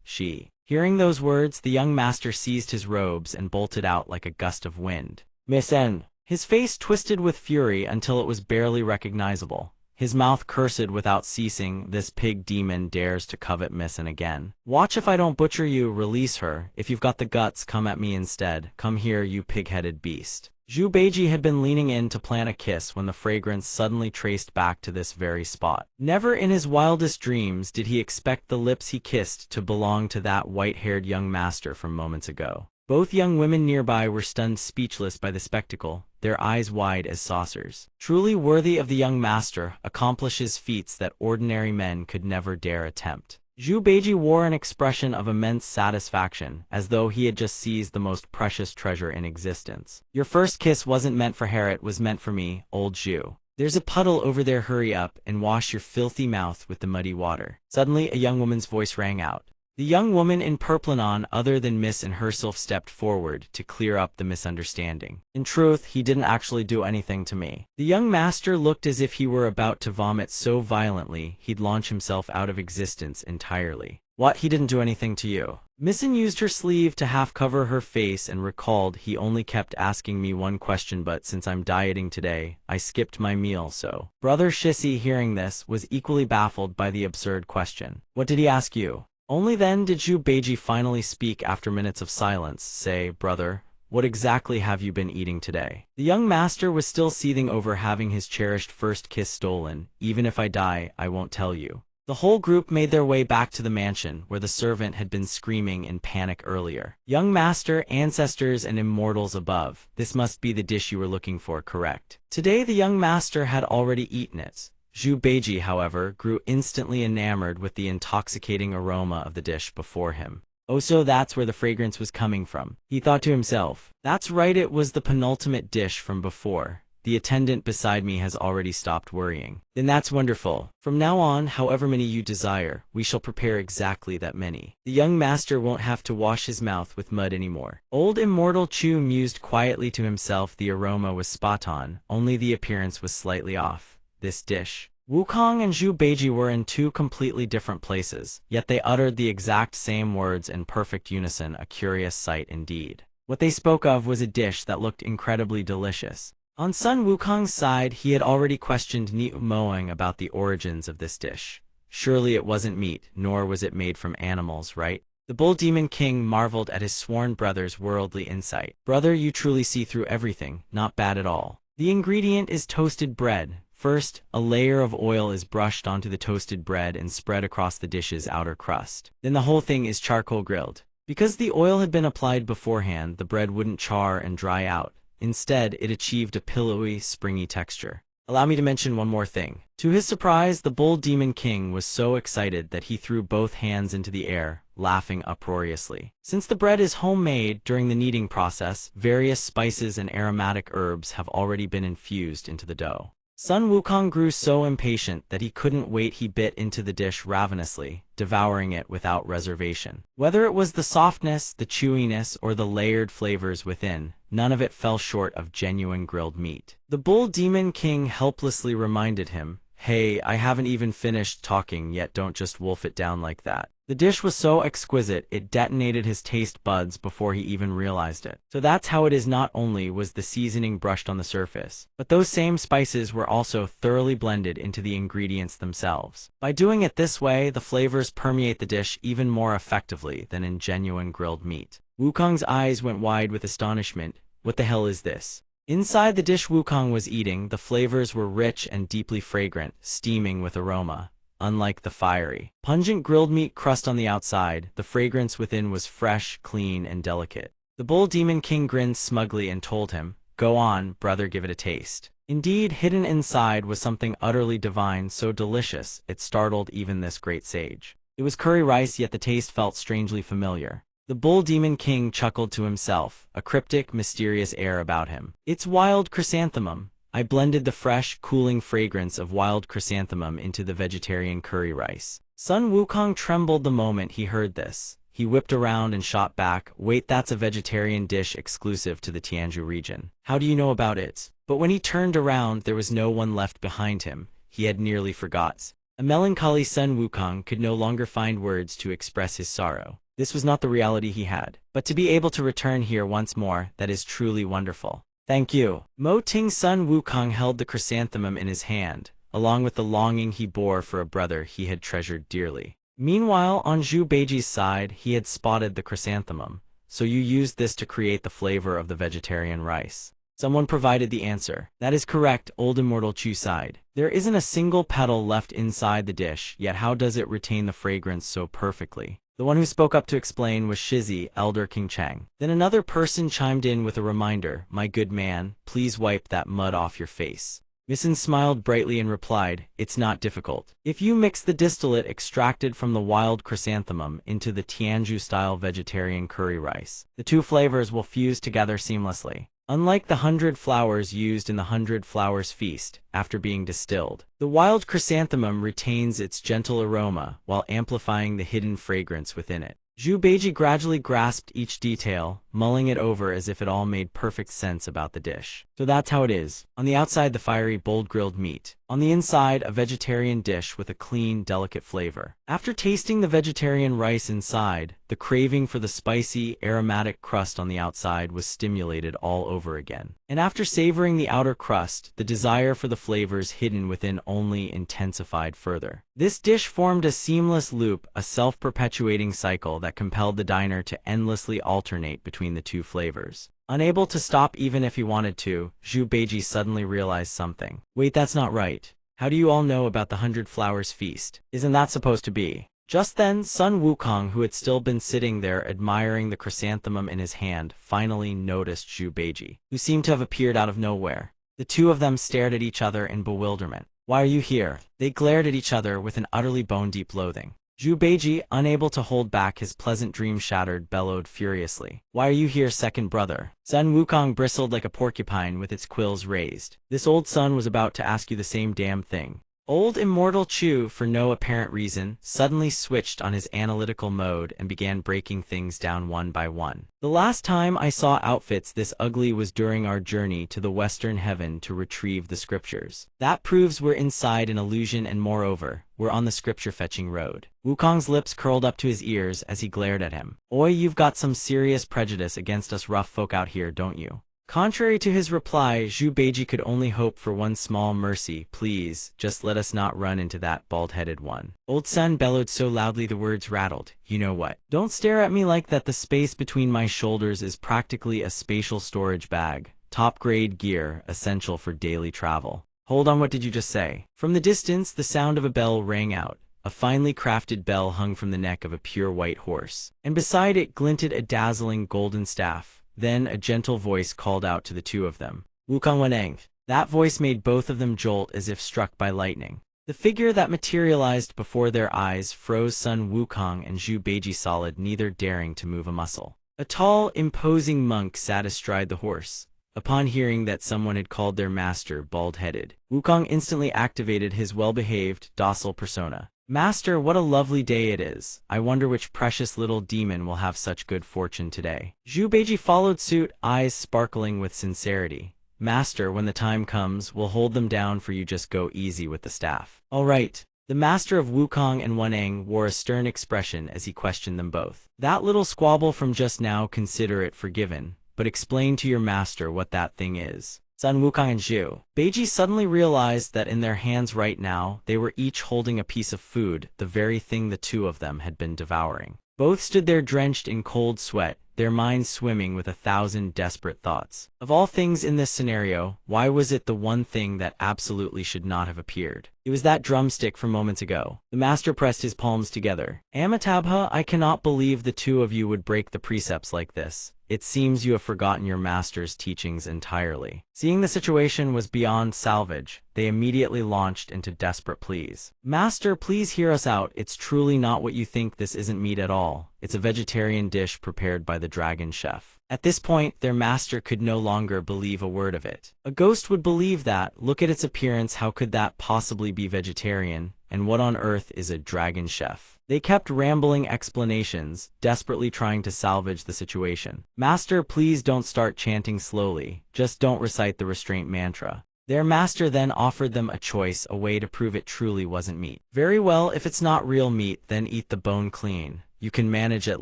She. Hearing those words, the young master seized his robes and bolted out like a gust of wind. Miss N. His face twisted with fury until it was barely recognizable. His mouth cursed without ceasing. This pig demon dares to covet Miss N again. Watch if I don't butcher you. Release her. If you've got the guts, come at me instead. Come here, you pig-headed beast. Zhu Beiji had been leaning in to plant a kiss when the fragrance suddenly traced back to this very spot. Never in his wildest dreams did he expect the lips he kissed to belong to that white-haired young master from moments ago. Both young women nearby were stunned speechless by the spectacle, their eyes wide as saucers. Truly worthy of the young master, accomplishes feats that ordinary men could never dare attempt. Zhu Beiji wore an expression of immense satisfaction, as though he had just seized the most precious treasure in existence. Your first kiss wasn't meant for her, it was meant for me, old Zhu. There's a puddle over there, hurry up and wash your filthy mouth with the muddy water. Suddenly, a young woman's voice rang out. The young woman in purple, none other than Miss N herself, stepped forward to clear up the misunderstanding. In truth, he didn't actually do anything to me. The young master looked as if he were about to vomit so violently he'd launch himself out of existence entirely. What, he didn't do anything to you? Miss N used her sleeve to half cover her face and recalled he only kept asking me one question, but since I'm dieting today, I skipped my meal, so. Brother Shissy, hearing this, was equally baffled by the absurd question. What did he ask you? Only then did Zhu Beiji finally speak after minutes of silence. Say, brother, what exactly have you been eating today? The young master was still seething over having his cherished first kiss stolen. Even if I die, I won't tell you. The whole group made their way back to the mansion where the servant had been screaming in panic earlier. Young master, ancestors and immortals above, this must be the dish you were looking for, correct? Today the young master had already eaten it. Zhu Beiji, however, grew instantly enamored with the intoxicating aroma of the dish before him. Oh, so that's where the fragrance was coming from. He thought to himself, that's right, it was the penultimate dish from before. The attendant beside me has already stopped worrying. Then that's wonderful. From now on, however many you desire, we shall prepare exactly that many. The young master won't have to wash his mouth with mud anymore. Old Immortal Chu mused quietly to himself. The aroma was spot on, only the appearance was slightly off. This dish. Wukong and Zhu Beiji were in two completely different places, yet they uttered the exact same words in perfect unison, a curious sight indeed. What they spoke of was a dish that looked incredibly delicious. On Sun Wukong's side, he had already questioned Niu Moang about the origins of this dish. Surely it wasn't meat, nor was it made from animals, right? The Bull Demon King marveled at his sworn brother's worldly insight. Brother, you truly see through everything, not bad at all. The ingredient is toasted bread. First, a layer of oil is brushed onto the toasted bread and spread across the dish's outer crust. Then the whole thing is charcoal grilled. Because the oil had been applied beforehand, the bread wouldn't char and dry out. Instead, it achieved a pillowy, springy texture. Allow me to mention one more thing. To his surprise, the Bull Demon King was so excited that he threw both hands into the air, laughing uproariously. Since the bread is homemade, during the kneading process, various spices and aromatic herbs have already been infused into the dough. Sun Wukong grew so impatient that he couldn't wait. He bit into the dish ravenously, devouring it without reservation. Whether it was the softness, the chewiness, or the layered flavors within, none of it fell short of genuine grilled meat. The Bull Demon King helplessly reminded him, "Hey, I haven't even finished talking yet, don't just wolf it down like that." The dish was so exquisite, it detonated his taste buds before he even realized it. So that's how it is. Not only was the seasoning brushed on the surface, but those same spices were also thoroughly blended into the ingredients themselves. By doing it this way, the flavors permeate the dish even more effectively than in genuine grilled meat. Wukong's eyes went wide with astonishment. What the hell is this? Inside the dish Wukong was eating, the flavors were rich and deeply fragrant, steaming with aroma. Unlike the fiery, pungent grilled meat crust on the outside, the fragrance within was fresh, clean, and delicate. The Bull Demon King grinned smugly and told him, "Go on, brother, give it a taste." Indeed, hidden inside was something utterly divine, so delicious, it startled even this great sage. It was curry rice, yet the taste felt strangely familiar. The Bull Demon King chuckled to himself, a cryptic, mysterious air about him. "It's wild chrysanthemum. I blended the fresh, cooling fragrance of wild chrysanthemum into the vegetarian curry rice." Sun Wukong trembled the moment he heard this. He whipped around and shot back, "Wait, that's a vegetarian dish exclusive to the Tianzhu region. How do you know about it?" But when he turned around, there was no one left behind him. He had nearly forgot. A melancholy Sun Wukong could no longer find words to express his sorrow. This was not the reality he had. But to be able to return here once more, that is truly wonderful. "Thank you." Mo Ting. Sun Wukong held the chrysanthemum in his hand, along with the longing he bore for a brother he had treasured dearly. Meanwhile, on Zhu Beiji's side, he had spotted the chrysanthemum. "So you used this to create the flavor of the vegetarian rice?" Someone provided the answer. "That is correct," Old Immortal Chu sighed. "There isn't a single petal left inside the dish, yet how does it retain the fragrance so perfectly?" The one who spoke up to explain was Shizi, Elder King Chang. Then another person chimed in with a reminder, "My good man, please wipe that mud off your face." Misin smiled brightly and replied, "It's not difficult. If you mix the distillate extracted from the wild chrysanthemum into the Tianzhu-style vegetarian curry rice, the two flavors will fuse together seamlessly. Unlike the 100 flowers used in the 100 Flowers Feast, after being distilled, the wild chrysanthemum retains its gentle aroma while amplifying the hidden fragrance within it." Zhu Beiji gradually grasped each detail, mulling it over as if it all made perfect sense about the dish. So that's how it is. On the outside, the fiery, bold grilled meat. On the inside, a vegetarian dish with a clean, delicate flavor. After tasting the vegetarian rice inside, the craving for the spicy, aromatic crust on the outside was stimulated all over again. And after savoring the outer crust, the desire for the flavors hidden within only intensified further. This dish formed a seamless loop, a self-perpetuating cycle that compelled the diner to endlessly alternate between the two flavors. Unable to stop even if he wanted to, Zhu Beiji suddenly realized something. "Wait, that's not right. How do you all know about the 100 Flowers Feast? Isn't that supposed to be?" Just then, Sun Wukong, who had still been sitting there admiring the chrysanthemum in his hand, finally noticed Zhu Beiji, who seemed to have appeared out of nowhere. The two of them stared at each other in bewilderment. "Why are you here?" They glared at each other with an utterly bone-deep loathing. Zhu Beiji, unable to hold back his pleasant dream shattered, bellowed furiously. "Why are you here, second brother?" Sun Wukong bristled like a porcupine with its quills raised. "This old sun was about to ask you the same damn thing." Old Immortal Chu, for no apparent reason, suddenly switched on his analytical mode and began breaking things down one by one. "The last time I saw outfits this ugly was during our journey to the Western Heaven to retrieve the scriptures. That proves we're inside an illusion, and moreover, we're on the scripture-fetching road." Wukong's lips curled up to his ears as he glared at him. "Oi, you've got some serious prejudice against us rough folk out here, don't you?" Contrary to his reply, Zhu Beiji could only hope for one small mercy. "Please, just let us not run into that bald-headed one." Old Sun bellowed so loudly the words rattled. "You know what? Don't stare at me like that. The space between my shoulders is practically a spatial storage bag. Top-grade gear, essential for daily travel." "Hold on, what did you just say?" From the distance, the sound of a bell rang out. A finely crafted bell hung from the neck of a pure white horse, and beside it glinted a dazzling golden staff. Then a gentle voice called out to the two of them. "Wukong Waneng." That voice made both of them jolt as if struck by lightning. The figure that materialized before their eyes froze Sun Wukong and Zhu Beiji solid, neither daring to move a muscle. A tall, imposing monk sat astride the horse. Upon hearing that someone had called their master bald-headed, Wukong instantly activated his well-behaved, docile persona. "Master, what a lovely day it is. I wonder which precious little demon will have such good fortune today." Zhu Beiji followed suit, eyes sparkling with sincerity. "Master, when the time comes, we'll hold them down for you, just go easy with the staff." "All right." The master of Wukong and Waneng wore a stern expression as he questioned them both. "That little squabble from just now, consider it forgiven, but explain to your master what that thing is." Sun Wukong and Zhu Beiji suddenly realized that in their hands right now, they were each holding a piece of food, the very thing the two of them had been devouring. Both stood there drenched in cold sweat, their minds swimming with 1,000 desperate thoughts. Of all things in this scenario, why was it the one thing that absolutely should not have appeared? It was that drumstick from moments ago. The master pressed his palms together. "Amitabha, I cannot believe the two of you would break the precepts like this. It seems you have forgotten your master's teachings entirely." Seeing the situation was beyond salvage, they immediately launched into desperate pleas. "Master, please hear us out. It's truly not what you think. This isn't meat at all. It's a vegetarian dish prepared by the dragon chef." At this point, their master could no longer believe a word of it. A ghost would believe that. Look at its appearance, how could that possibly be vegetarian? And what on earth is a dragon chef? They kept rambling explanations, desperately trying to salvage the situation. "Master, please don't start chanting slowly. Just don't recite the restraint mantra." Their master then offered them a choice, a way to prove it truly wasn't meat. "Very well, if it's not real meat, then eat the bone clean. You can manage at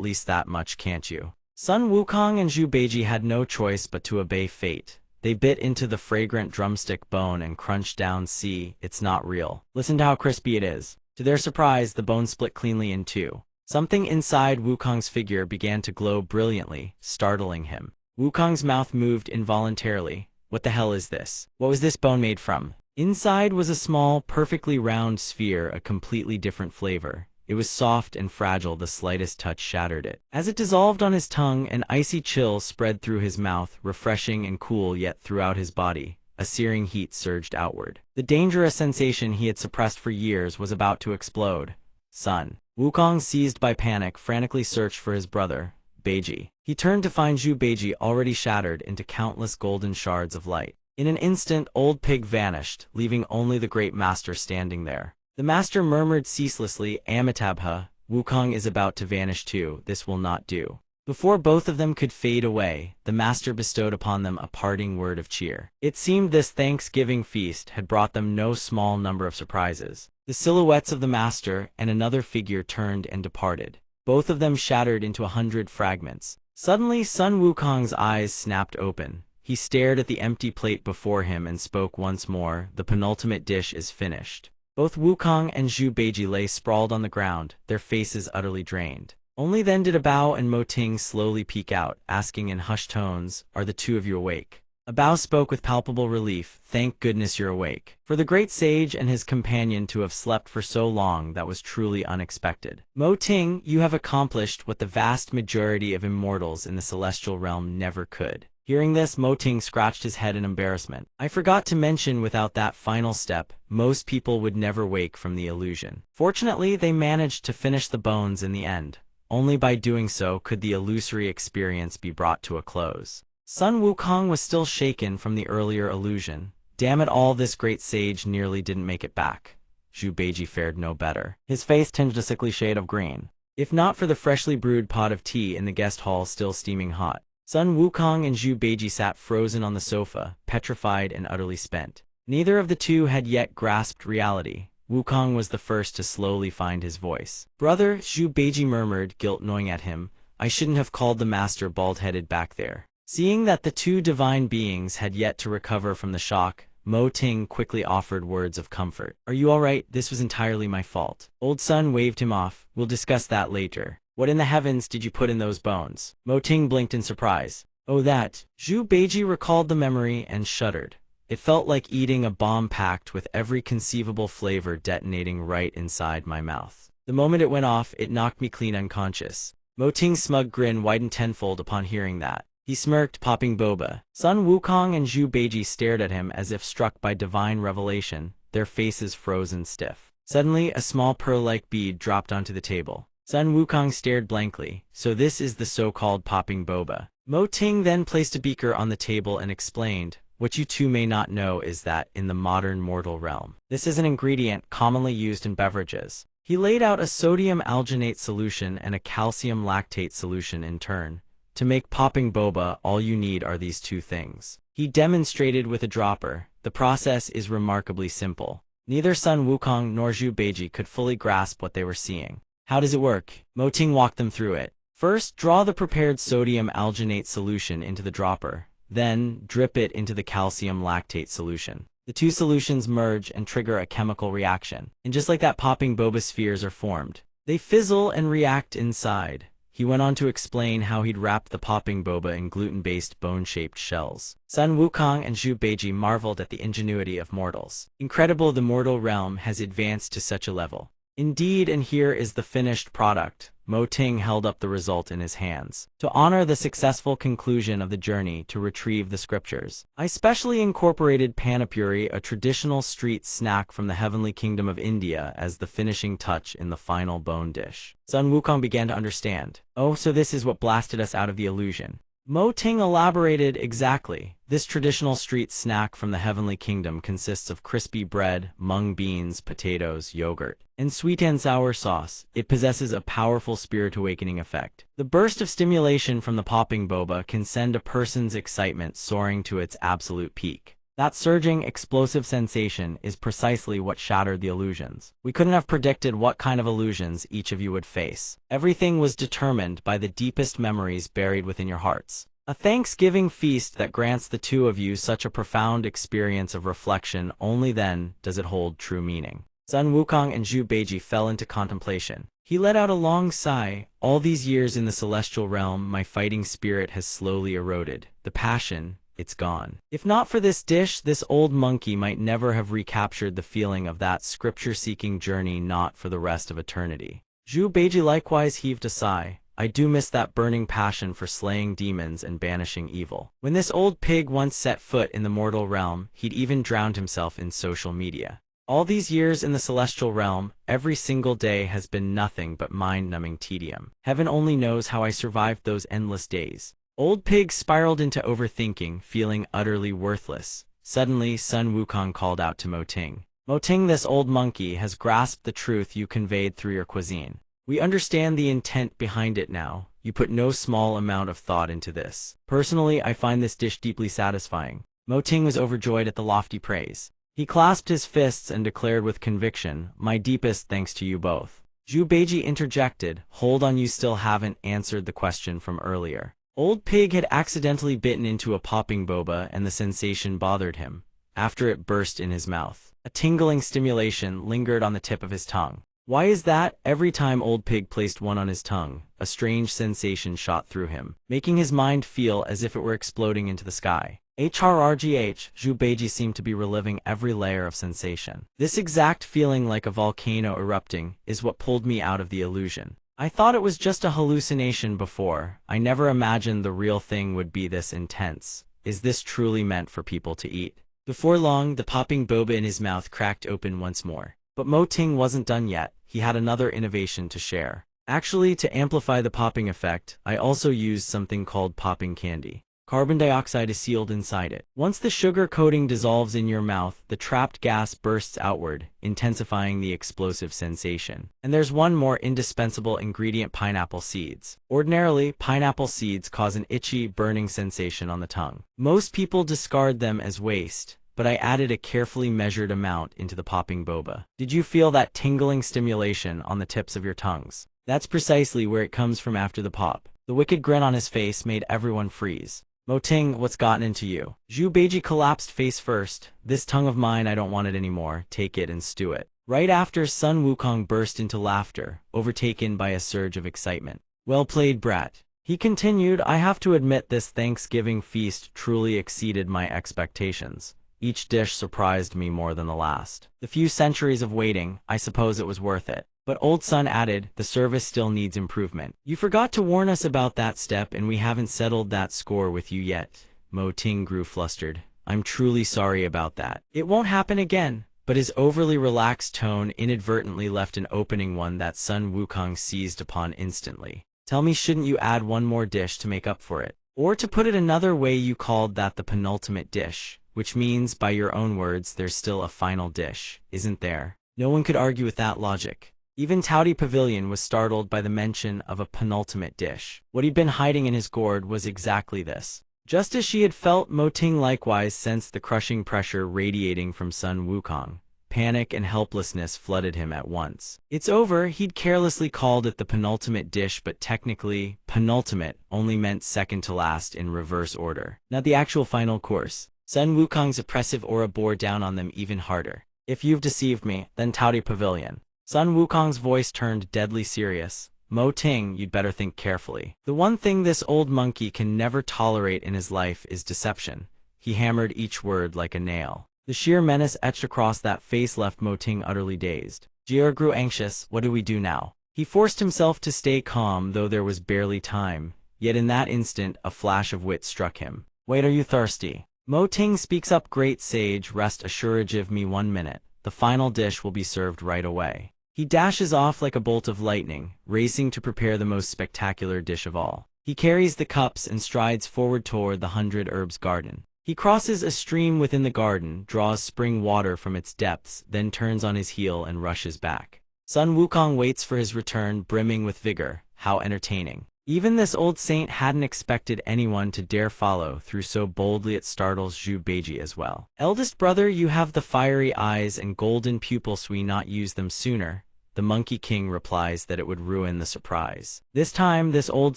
least that much, can't you?" Sun Wukong and Zhu Beiji had no choice but to obey fate. They bit into the fragrant drumstick bone and crunched down. "See, it's not real. Listen to how crispy it is." To their surprise, the bone split cleanly in two. Something inside Wukong's figure began to glow brilliantly, startling him. Wukong's mouth moved involuntarily. "What the hell is this? What was this bone made from?" Inside was a small, perfectly round sphere, a completely different flavor. It was soft and fragile, the slightest touch shattered it. As it dissolved on his tongue, an icy chill spread through his mouth, refreshing and cool, yet throughout his body, a searing heat surged outward. The dangerous sensation he had suppressed for years was about to explode. "Son." Wukong, seized by panic, frantically searched for his brother, Beiji. He turned to find Zhu Beiji already shattered into countless golden shards of light. In an instant, Old Pig vanished, leaving only the great master standing there. The master murmured ceaselessly, "Amitabha, Wukong is about to vanish too. This will not do." Before both of them could fade away, the master bestowed upon them a parting word of cheer. It seemed this Thanksgiving feast had brought them no small number of surprises. The silhouettes of the master and another figure turned and departed, both of them shattered into 100 fragments. Suddenly, Sun Wukong's eyes snapped open. He stared at the empty plate before him and spoke once more, "The penultimate dish is finished." Both Wukong and Zhu Beiji lay sprawled on the ground, their faces utterly drained. Only then did a Bao and Mo Ting slowly peek out, asking in hushed tones, "Are the two of you awake?" A Bao spoke with palpable relief, "Thank goodness you're awake." For the great sage and his companion to have slept for so long, that was truly unexpected. "Mo Ting, you have accomplished what the vast majority of immortals in the celestial realm never could." Hearing this, Mo Ting scratched his head in embarrassment. "I forgot to mention, without that final step, most people would never wake from the illusion. Fortunately, they managed to finish the bones in the end. Only by doing so could the illusory experience be brought to a close." Sun Wukong was still shaken from the earlier illusion. Damn it all, this great sage nearly didn't make it back. Zhu Beiji fared no better. His face tinged a sickly shade of green. If not for the freshly brewed pot of tea in the guest hall still steaming hot, Sun Wukong and Zhu Beiji sat frozen on the sofa, petrified and utterly spent. Neither of the two had yet grasped reality. Wukong was the first to slowly find his voice. "Brother," Zhu Beiji murmured, guilt gnawing at him, "I shouldn't have called the master bald-headed back there." Seeing that the two divine beings had yet to recover from the shock, Mo Ting quickly offered words of comfort. "Are you all right? This was entirely my fault." Old Sun waved him off. "We'll discuss that later. What in the heavens did you put in those bones?" Mo Ting blinked in surprise. "Oh, that." Zhu Beiji recalled the memory and shuddered. "It felt like eating a bomb packed with every conceivable flavor detonating right inside my mouth. The moment it went off, it knocked me clean unconscious." Mo Ting's smug grin widened tenfold upon hearing that. He smirked, popping boba. Sun Wukong and Zhu Beiji stared at him as if struck by divine revelation, their faces frozen stiff. Suddenly, a small pearl-like bead dropped onto the table. Sun Wukong stared blankly. So this is the so-called popping boba. Mo Ting then placed a beaker on the table and explained, "What you two may not know is that, in the modern mortal realm, this is an ingredient commonly used in beverages." He laid out a sodium alginate solution and a calcium lactate solution in turn. To make popping boba, all you need are these two things. He demonstrated with a dropper. The process is remarkably simple. Neither Sun Wukong nor Zhu Beiji could fully grasp what they were seeing. How does it work? Mo Ting walked them through it. First, draw the prepared sodium alginate solution into the dropper. Then, drip it into the calcium lactate solution. The two solutions merge and trigger a chemical reaction. And just like that, popping boba spheres are formed. They fizzle and react inside. He went on to explain how he'd wrapped the popping boba in gluten-based bone-shaped shells. Sun Wukong and Zhu Beiji marveled at the ingenuity of mortals. Incredible, the mortal realm has advanced to such a level. Indeed, and here is the finished product. Mo Ting held up the result in his hands. To honor the successful conclusion of the journey to retrieve the scriptures, I specially incorporated panipuri, a traditional street snack from the heavenly kingdom of India, as the finishing touch in the final bone dish. Sun Wukong began to understand. Oh, so this is what blasted us out of the illusion. Mo Ting elaborated. Exactly. This traditional street snack from the heavenly kingdom consists of crispy bread, mung beans, potatoes, yogurt, and sweet and sour sauce. It possesses a powerful spirit awakening effect. The burst of stimulation from the popping boba can send a person's excitement soaring to its absolute peak. That surging, explosive sensation is precisely what shattered the illusions. We couldn't have predicted what kind of illusions each of you would face. Everything was determined by the deepest memories buried within your hearts. A Thanksgiving feast that grants the two of you such a profound experience of reflection, only then does it hold true meaning. Sun Wukong and Zhu Beiji fell into contemplation. He let out a long sigh. All these years in the celestial realm, my fighting spirit has slowly eroded. The passion, it's gone. If not for this dish, this old monkey might never have recaptured the feeling of that scripture-seeking journey, not for the rest of eternity. Zhu Beiji likewise heaved a sigh. I do miss that burning passion for slaying demons and banishing evil. When this old pig once set foot in the mortal realm, he'd even drowned himself in social media. All these years in the celestial realm, every single day has been nothing but mind-numbing tedium. Heaven only knows how I survived those endless days. Old Pig spiraled into overthinking, feeling utterly worthless. Suddenly, Sun Wukong called out to Mo Ting. Mo Ting, this old monkey has grasped the truth you conveyed through your cuisine. We understand the intent behind it now. You put no small amount of thought into this. Personally, I find this dish deeply satisfying. Mo Ting was overjoyed at the lofty praise. He clasped his fists and declared with conviction, my deepest thanks to you both. Zhu Beiji interjected, hold on, you still haven't answered the question from earlier. Old Pig had accidentally bitten into a popping boba and the sensation bothered him. After it burst in his mouth, a tingling stimulation lingered on the tip of his tongue. Why is that? Every time Old Pig placed one on his tongue, a strange sensation shot through him, making his mind feel as if it were exploding into the sky. HRRGH, Zhu Beiji seemed to be reliving every layer of sensation. This exact feeling, like a volcano erupting, is what pulled me out of the illusion. I thought it was just a hallucination before. I never imagined the real thing would be this intense. Is this truly meant for people to eat? Before long, the popping boba in his mouth cracked open once more. But Mo Ting wasn't done yet. He had another innovation to share. Actually, to amplify the popping effect, I also used something called popping candy. Carbon dioxide is sealed inside it. Once the sugar coating dissolves in your mouth, the trapped gas bursts outward, intensifying the explosive sensation. And there's one more indispensable ingredient: pineapple seeds. Ordinarily, pineapple seeds cause an itchy, burning sensation on the tongue. Most people discard them as waste, but I added a carefully measured amount into the popping boba. Did you feel that tingling stimulation on the tips of your tongues? That's precisely where it comes from after the pop. The wicked grin on his face made everyone freeze. Mo Ting, what's gotten into you? Zhu Beiji collapsed face first. This tongue of mine, I don't want it anymore. Take it and stew it. Right after, Sun Wukong burst into laughter, overtaken by a surge of excitement. Well played, brat. He continued, I have to admit this Thanksgiving feast truly exceeded my expectations. Each dish surprised me more than the last. The few centuries of waiting, I suppose it was worth it. But Old Sun added, the service still needs improvement. You forgot to warn us about that step and we haven't settled that score with you yet. Mo Ting grew flustered. I'm truly sorry about that. It won't happen again. But his overly relaxed tone inadvertently left an opening, one that Sun Wukong seized upon instantly. Tell me, shouldn't you add one more dish to make up for it? Or to put it another way, you called that the penultimate dish, which means, by your own words, there's still a final dish, isn't there? No one could argue with that logic. Even Touty Pavilion was startled by the mention of a penultimate dish. What he'd been hiding in his gourd was exactly this. Just as she had felt, Mo Ting likewise sensed the crushing pressure radiating from Sun Wukong. Panic and helplessness flooded him at once. It's over, he'd carelessly called it the penultimate dish, but technically, penultimate only meant second to last in reverse order, not the actual final course. Sun Wukong's oppressive aura bore down on them even harder. If you've deceived me, then Touty Pavilion. Sun Wukong's voice turned deadly serious. Mo Ting, you'd better think carefully. The one thing this old monkey can never tolerate in his life is deception. He hammered each word like a nail. The sheer menace etched across that face left Mo Ting utterly dazed. Jier grew anxious. What do we do now? He forced himself to stay calm, though there was barely time. Yet in that instant, a flash of wit struck him. Wait, are you thirsty? Mo Ting speaks up. Great sage, rest assured, give me 1 minute. The final dish will be served right away. He dashes off like a bolt of lightning, racing to prepare the most spectacular dish of all. He carries the cups and strides forward toward the 100 Herbs garden. He crosses a stream within the garden, draws spring water from its depths, then turns on his heel and rushes back. Sun Wukong waits for his return, brimming with vigor. How entertaining. Even this old saint hadn't expected anyone to dare follow through so boldly. It startles Zhu Beiji as well. Eldest brother, you have the fiery eyes and golden pupils. We not use them sooner? The Monkey King replies that it would ruin the surprise. This time, this old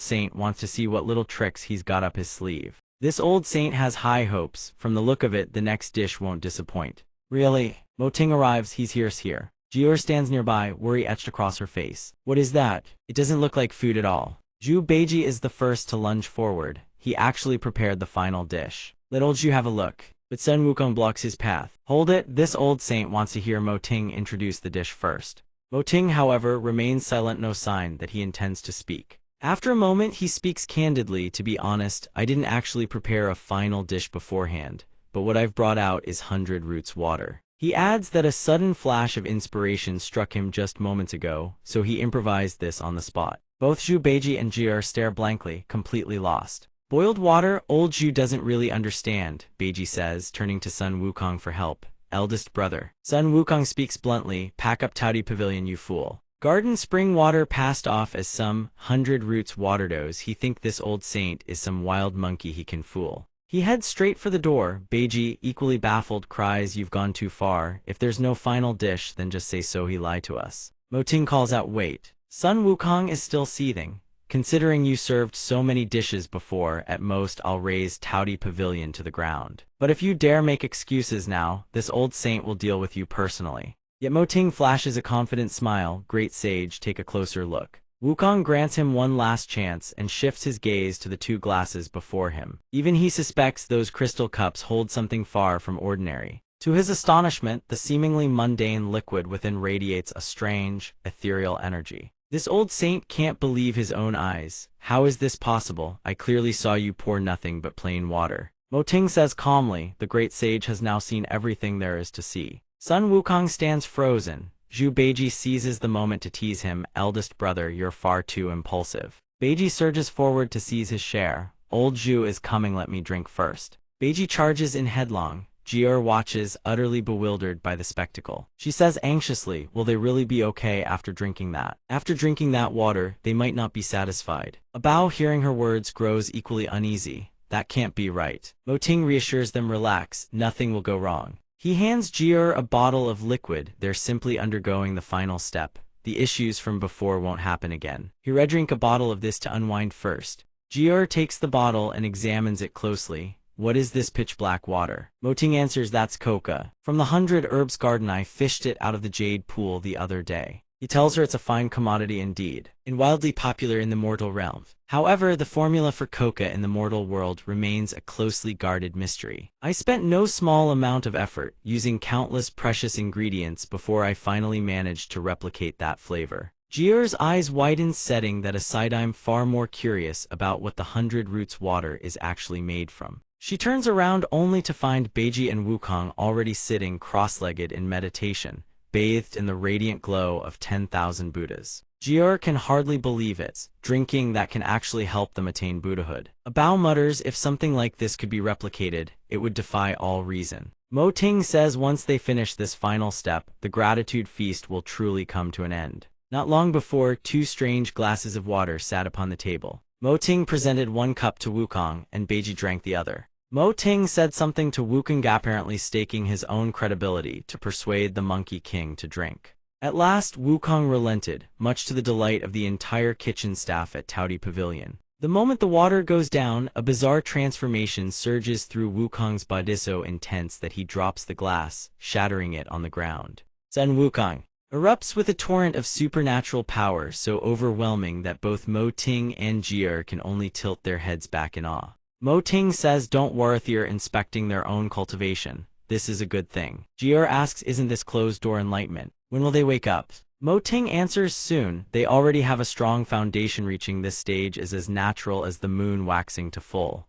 saint wants to see what little tricks he's got up his sleeve. This old saint has high hopes. From the look of it, the next dish won't disappoint. Really? Mo Ting arrives. He's here. Jier stands nearby, worry etched across her face. What is that? It doesn't look like food at all. Zhu Beiji is the first to lunge forward. He actually prepared the final dish. Let old Zhu have a look. But Sun Wukong blocks his path. Hold it, this old saint wants to hear Mo Ting introduce the dish first. Mo Ting, however, remains silent, no sign that he intends to speak. After a moment, he speaks candidly. To be honest, I didn't actually prepare a final dish beforehand, but what I've brought out is 100 roots water. He adds that a sudden flash of inspiration struck him just moments ago, so he improvised this on the spot. Both Zhu Beiji and Jier stare blankly, completely lost. Boiled water? Old Zhu doesn't really understand, Beiji says, turning to Sun Wukong for help. Eldest brother. Sun Wukong speaks bluntly, pack up Touty Pavilion, you fool. Garden spring water passed off as some 100 roots water dose. He think this old saint is some wild monkey he can fool. He heads straight for the door. Beiji, equally baffled, cries, you've gone too far. If there's no final dish, then just say so. He lied to us. Mo Ting calls out, wait. Sun Wukong is still seething. Considering you served so many dishes before, at most I'll raise Touty Pavilion to the ground. But if you dare make excuses now, this old saint will deal with you personally. Yet Mo Ting flashes a confident smile. Great sage, take a closer look. Wukong grants him one last chance and shifts his gaze to the 2 glasses before him. Even he suspects those crystal cups hold something far from ordinary. To his astonishment, the seemingly mundane liquid within radiates a strange, ethereal energy. This old saint can't believe his own eyes. How is this possible? I clearly saw you pour nothing but plain water. Mo Ting says calmly, the great sage has now seen everything there is to see. Sun Wukong stands frozen. Zhu Beiji seizes the moment to tease him. Eldest brother, you're far too impulsive. Beiji surges forward to seize his share. Old Zhu is coming, let me drink first. Beiji charges in headlong. Jier watches, utterly bewildered by the spectacle. She says anxiously, will they really be okay after drinking that? After drinking that water, they might not be satisfied. Bao, hearing her words, grows equally uneasy. That can't be right. Mo Ting reassures them, relax, nothing will go wrong. He hands Jier a bottle of liquid. They're simply undergoing the final step. The issues from before won't happen again. He drink a bottle of this to unwind first. Jier takes the bottle and examines it closely. What is this pitch black water? Mo Ting answers, that's coca. From the 100 Herbs garden, I fished it out of the jade pool the other day. He tells her it's a fine commodity indeed, and wildly popular in the mortal realm. However, the formula for coca in the mortal world remains a closely guarded mystery. I spent no small amount of effort using countless precious ingredients before I finally managed to replicate that flavor. Jiur's eyes widen, setting that aside. I'm far more curious about what the 100 Roots water is actually made from. She turns around only to find Beiji and Wukong already sitting cross-legged in meditation, bathed in the radiant glow of 10,000 Buddhas. Jiur can hardly believe it's drinking that can actually help them attain Buddhahood. Bao mutters if something like this could be replicated, it would defy all reason. Mo Ting says once they finish this final step, the gratitude feast will truly come to an end. Not long before, two strange glasses of water sat upon the table. Mo Ting presented one cup to Wukong, and Beiji drank the other. Mo Ting said something to Wukong, apparently staking his own credibility to persuade the Monkey King to drink. At last, Wukong relented, much to the delight of the entire kitchen staff at Taudi Pavilion. The moment the water goes down, a bizarre transformation surges through Wukong's body so intense that he drops the glass, shattering it on the ground. Sen Wukong erupts with a torrent of supernatural power so overwhelming that both Mo Ting and Jiur can only tilt their heads back in awe. Mo Ting says don't worry, they're inspecting their own cultivation. This is a good thing. Jiur asks isn't this closed-door enlightenment? When will they wake up? Mo Ting answers soon. They already have a strong foundation. Reaching this stage is as natural as the moon waxing to full.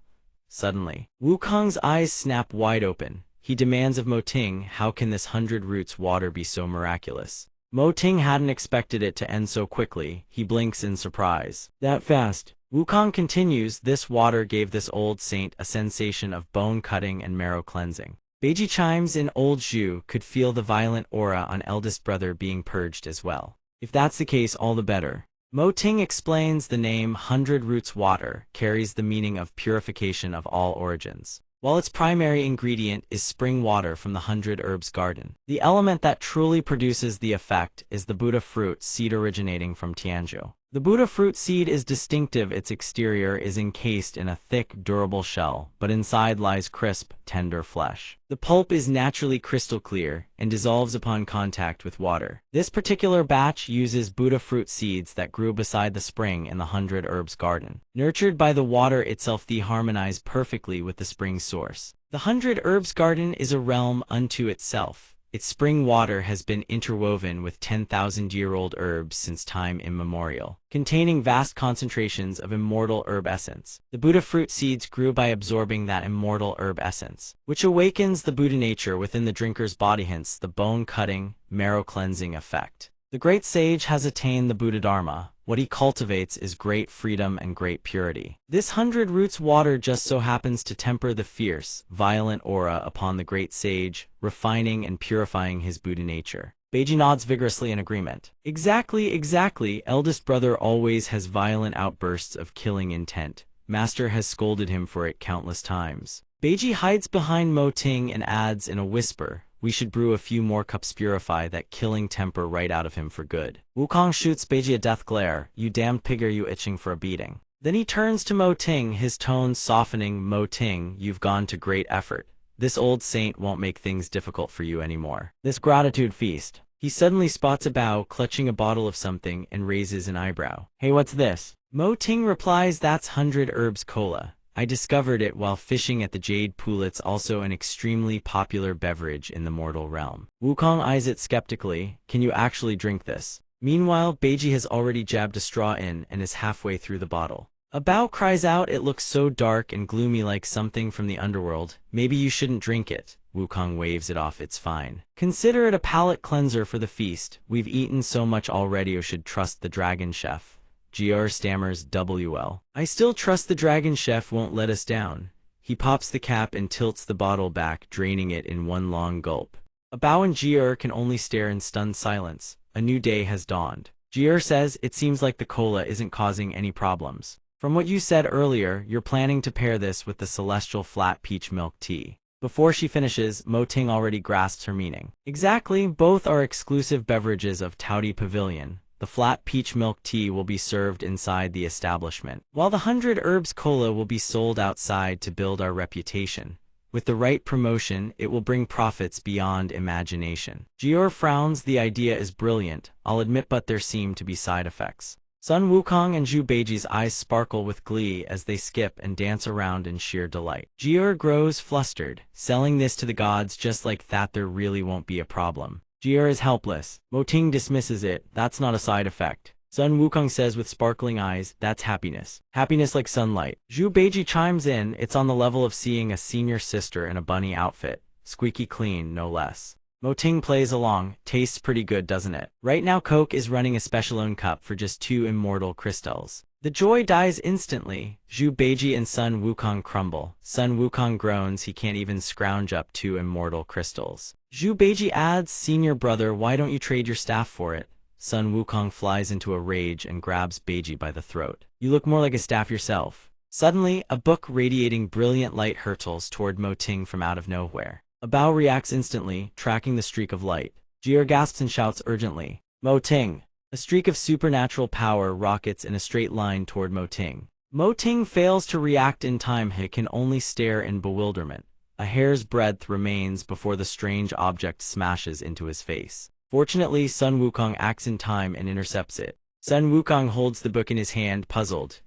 Suddenly, Wukong's eyes snap wide open. He demands of Mo Ting, how can this 100 Roots water be so miraculous? Mo Ting hadn't expected it to end so quickly. He blinks in surprise. That fast? Wukong continues, this water gave this old saint a sensation of bone cutting and marrow cleansing. Beiji chimes in, old Zhu could feel the violent aura on eldest brother being purged as well. If that's the case, all the better. Mo Ting explains the name 100 Roots water carries the meaning of purification of all origins. While its primary ingredient is spring water from the 100 Herbs garden, the element that truly produces the effect is the Buddha fruit seed originating from Tianzhou. The Buddha fruit seed is distinctive. Its exterior is encased in a thick, durable shell, but inside lies crisp, tender flesh. The pulp is naturally crystal clear and dissolves upon contact with water. This particular batch uses Buddha fruit seeds that grew beside the spring in the 100 Herbs garden. Nurtured by the water itself, they harmonize perfectly with the spring's source. The 100 Herbs garden is a realm unto itself. Its spring water has been interwoven with 10,000-year-old herbs since time immemorial, containing vast concentrations of immortal herb essence. The Buddha fruit seeds grew by absorbing that immortal herb essence, which awakens the Buddha nature within the drinker's body, hence the bone-cutting, marrow-cleansing effect. The great sage has attained the Buddha Dharma. What he cultivates is great freedom and great purity. This 100 Roots water just so happens to temper the fierce, violent aura upon the great sage, refining and purifying his Buddha nature. Beiji nods vigorously in agreement. Exactly. Eldest brother always has violent outbursts of killing intent. Master has scolded him for it countless times. Beiji hides behind Mo Ting and adds in a whisper, we should brew a few more cups, purify that killing temper right out of him for good. Wukong shoots Beiji a death glare. You damned pig, are you itching for a beating? Then he turns to Mo Ting, his tone softening. Mo Ting, you've gone to great effort. This old saint won't make things difficult for you anymore. This gratitude feast. He suddenly spots a Bao clutching a bottle of something and raises an eyebrow. Hey, what's this? Mo Ting replies, that's 100 Herbs cola. I discovered it while fishing at the Jade Pool. It's also an extremely popular beverage in the mortal realm. Wukong eyes it skeptically. Can you actually drink this? Meanwhile, Beiji has already jabbed a straw in and is halfway through the bottle. A Bao cries out, it looks so dark and gloomy like something from the underworld. Maybe you shouldn't drink it. Wukong waves it off, it's fine. Consider it a palate cleanser for the feast. We've eaten so much already, you should trust the dragon chef. Jiur stammers, WL. I still trust the dragon chef won't let us down. He pops the cap and tilts the bottle back, draining it in one long gulp. A Bao and Jiur can only stare in stunned silence. A new day has dawned. Jiur says, it seems like the cola isn't causing any problems. From what you said earlier, you're planning to pair this with the celestial flat peach milk tea. Before she finishes, Mo Ting already grasps her meaning. Exactly, both are exclusive beverages of Taudi Pavilion. The flat peach milk tea will be served inside the establishment, while the 100 Herbs cola will be sold outside to build our reputation. With the right promotion, it will bring profits beyond imagination. Jior frowns. The idea is brilliant, I'll admit, but there seem to be side effects. Sun Wukong and Zhu Beiji's eyes sparkle with glee as they skip and dance around in sheer delight. Jior grows flustered. Selling this to the gods just like that, there really won't be a problem. Jior is helpless. Mo Ting dismisses it. That's not a side effect. Sun Wukong says with sparkling eyes, that's happiness. Happiness like sunlight. Zhu Beiji chimes in, it's on the level of seeing a senior sister in a bunny outfit. Squeaky clean, no less. Mo Ting plays along, tastes pretty good, doesn't it? Right now Coke is running a special owned cup for just 2 immortal crystals. The joy dies instantly. Zhu Beiji and Sun Wukong crumble. Sun Wukong groans he can't even scrounge up 2 immortal crystals. Zhu Beiji adds, senior brother, why don't you trade your staff for it? Sun Wukong flies into a rage and grabs Beiji by the throat. You look more like a staff yourself. Suddenly, a book radiating brilliant light hurtles toward Mo Ting from out of nowhere. A Bao reacts instantly, tracking the streak of light. Jier gasps and shouts urgently, Mo Ting! A streak of supernatural power rockets in a straight line toward Mo Ting. Mo Ting fails to react in time. He can only stare in bewilderment. A hair's breadth remains before the strange object smashes into his face. Fortunately, Sun Wukong acts in time and intercepts it. Sun Wukong holds the book in his hand, puzzled.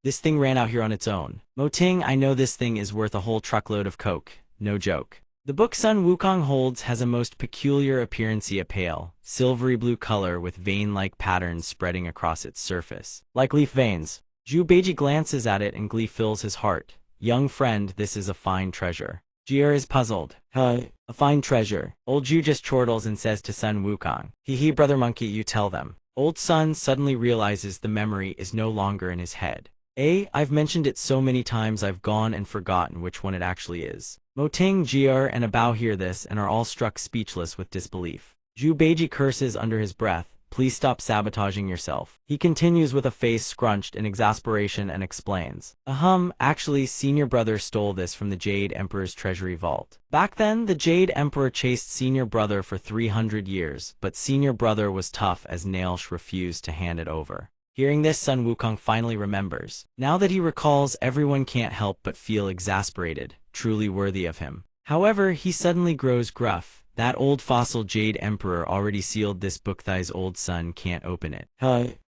This thing ran out here on its own. Mo Ting, I know this thing is worth a whole truckload of coke. No joke. The book Sun Wukong holds has a most peculiar appearance, a pale, silvery blue color with vein-like patterns spreading across its surface. Like leaf veins. Zhu Beiji glances at it and glee fills his heart. Young friend, this is a fine treasure. Jier is puzzled. A fine treasure. Old Zhu just chortles and says to Sun Wukong, hee brother monkey, you tell them. Old Sun suddenly realizes the memory is no longer in his head. I've mentioned it so many times I've gone and forgotten which one it actually is. Mo Ting, Jier, and a Bao hear this and are all struck speechless with disbelief. Zhu Beiji curses under his breath, please stop sabotaging yourself. He continues with a face scrunched in exasperation and explains. Actually, senior brother stole this from the Jade Emperor's treasury vault. Back then, the Jade Emperor chased senior brother for 300 years, but senior brother was tough as nails refused to hand it over. Hearing this, Sun Wukong finally remembers. Now that he recalls, everyone can't help but feel exasperated, truly worthy of him. However, he suddenly grows gruff. That old fossil Jade Emperor already sealed this book, thy's old son can't open it.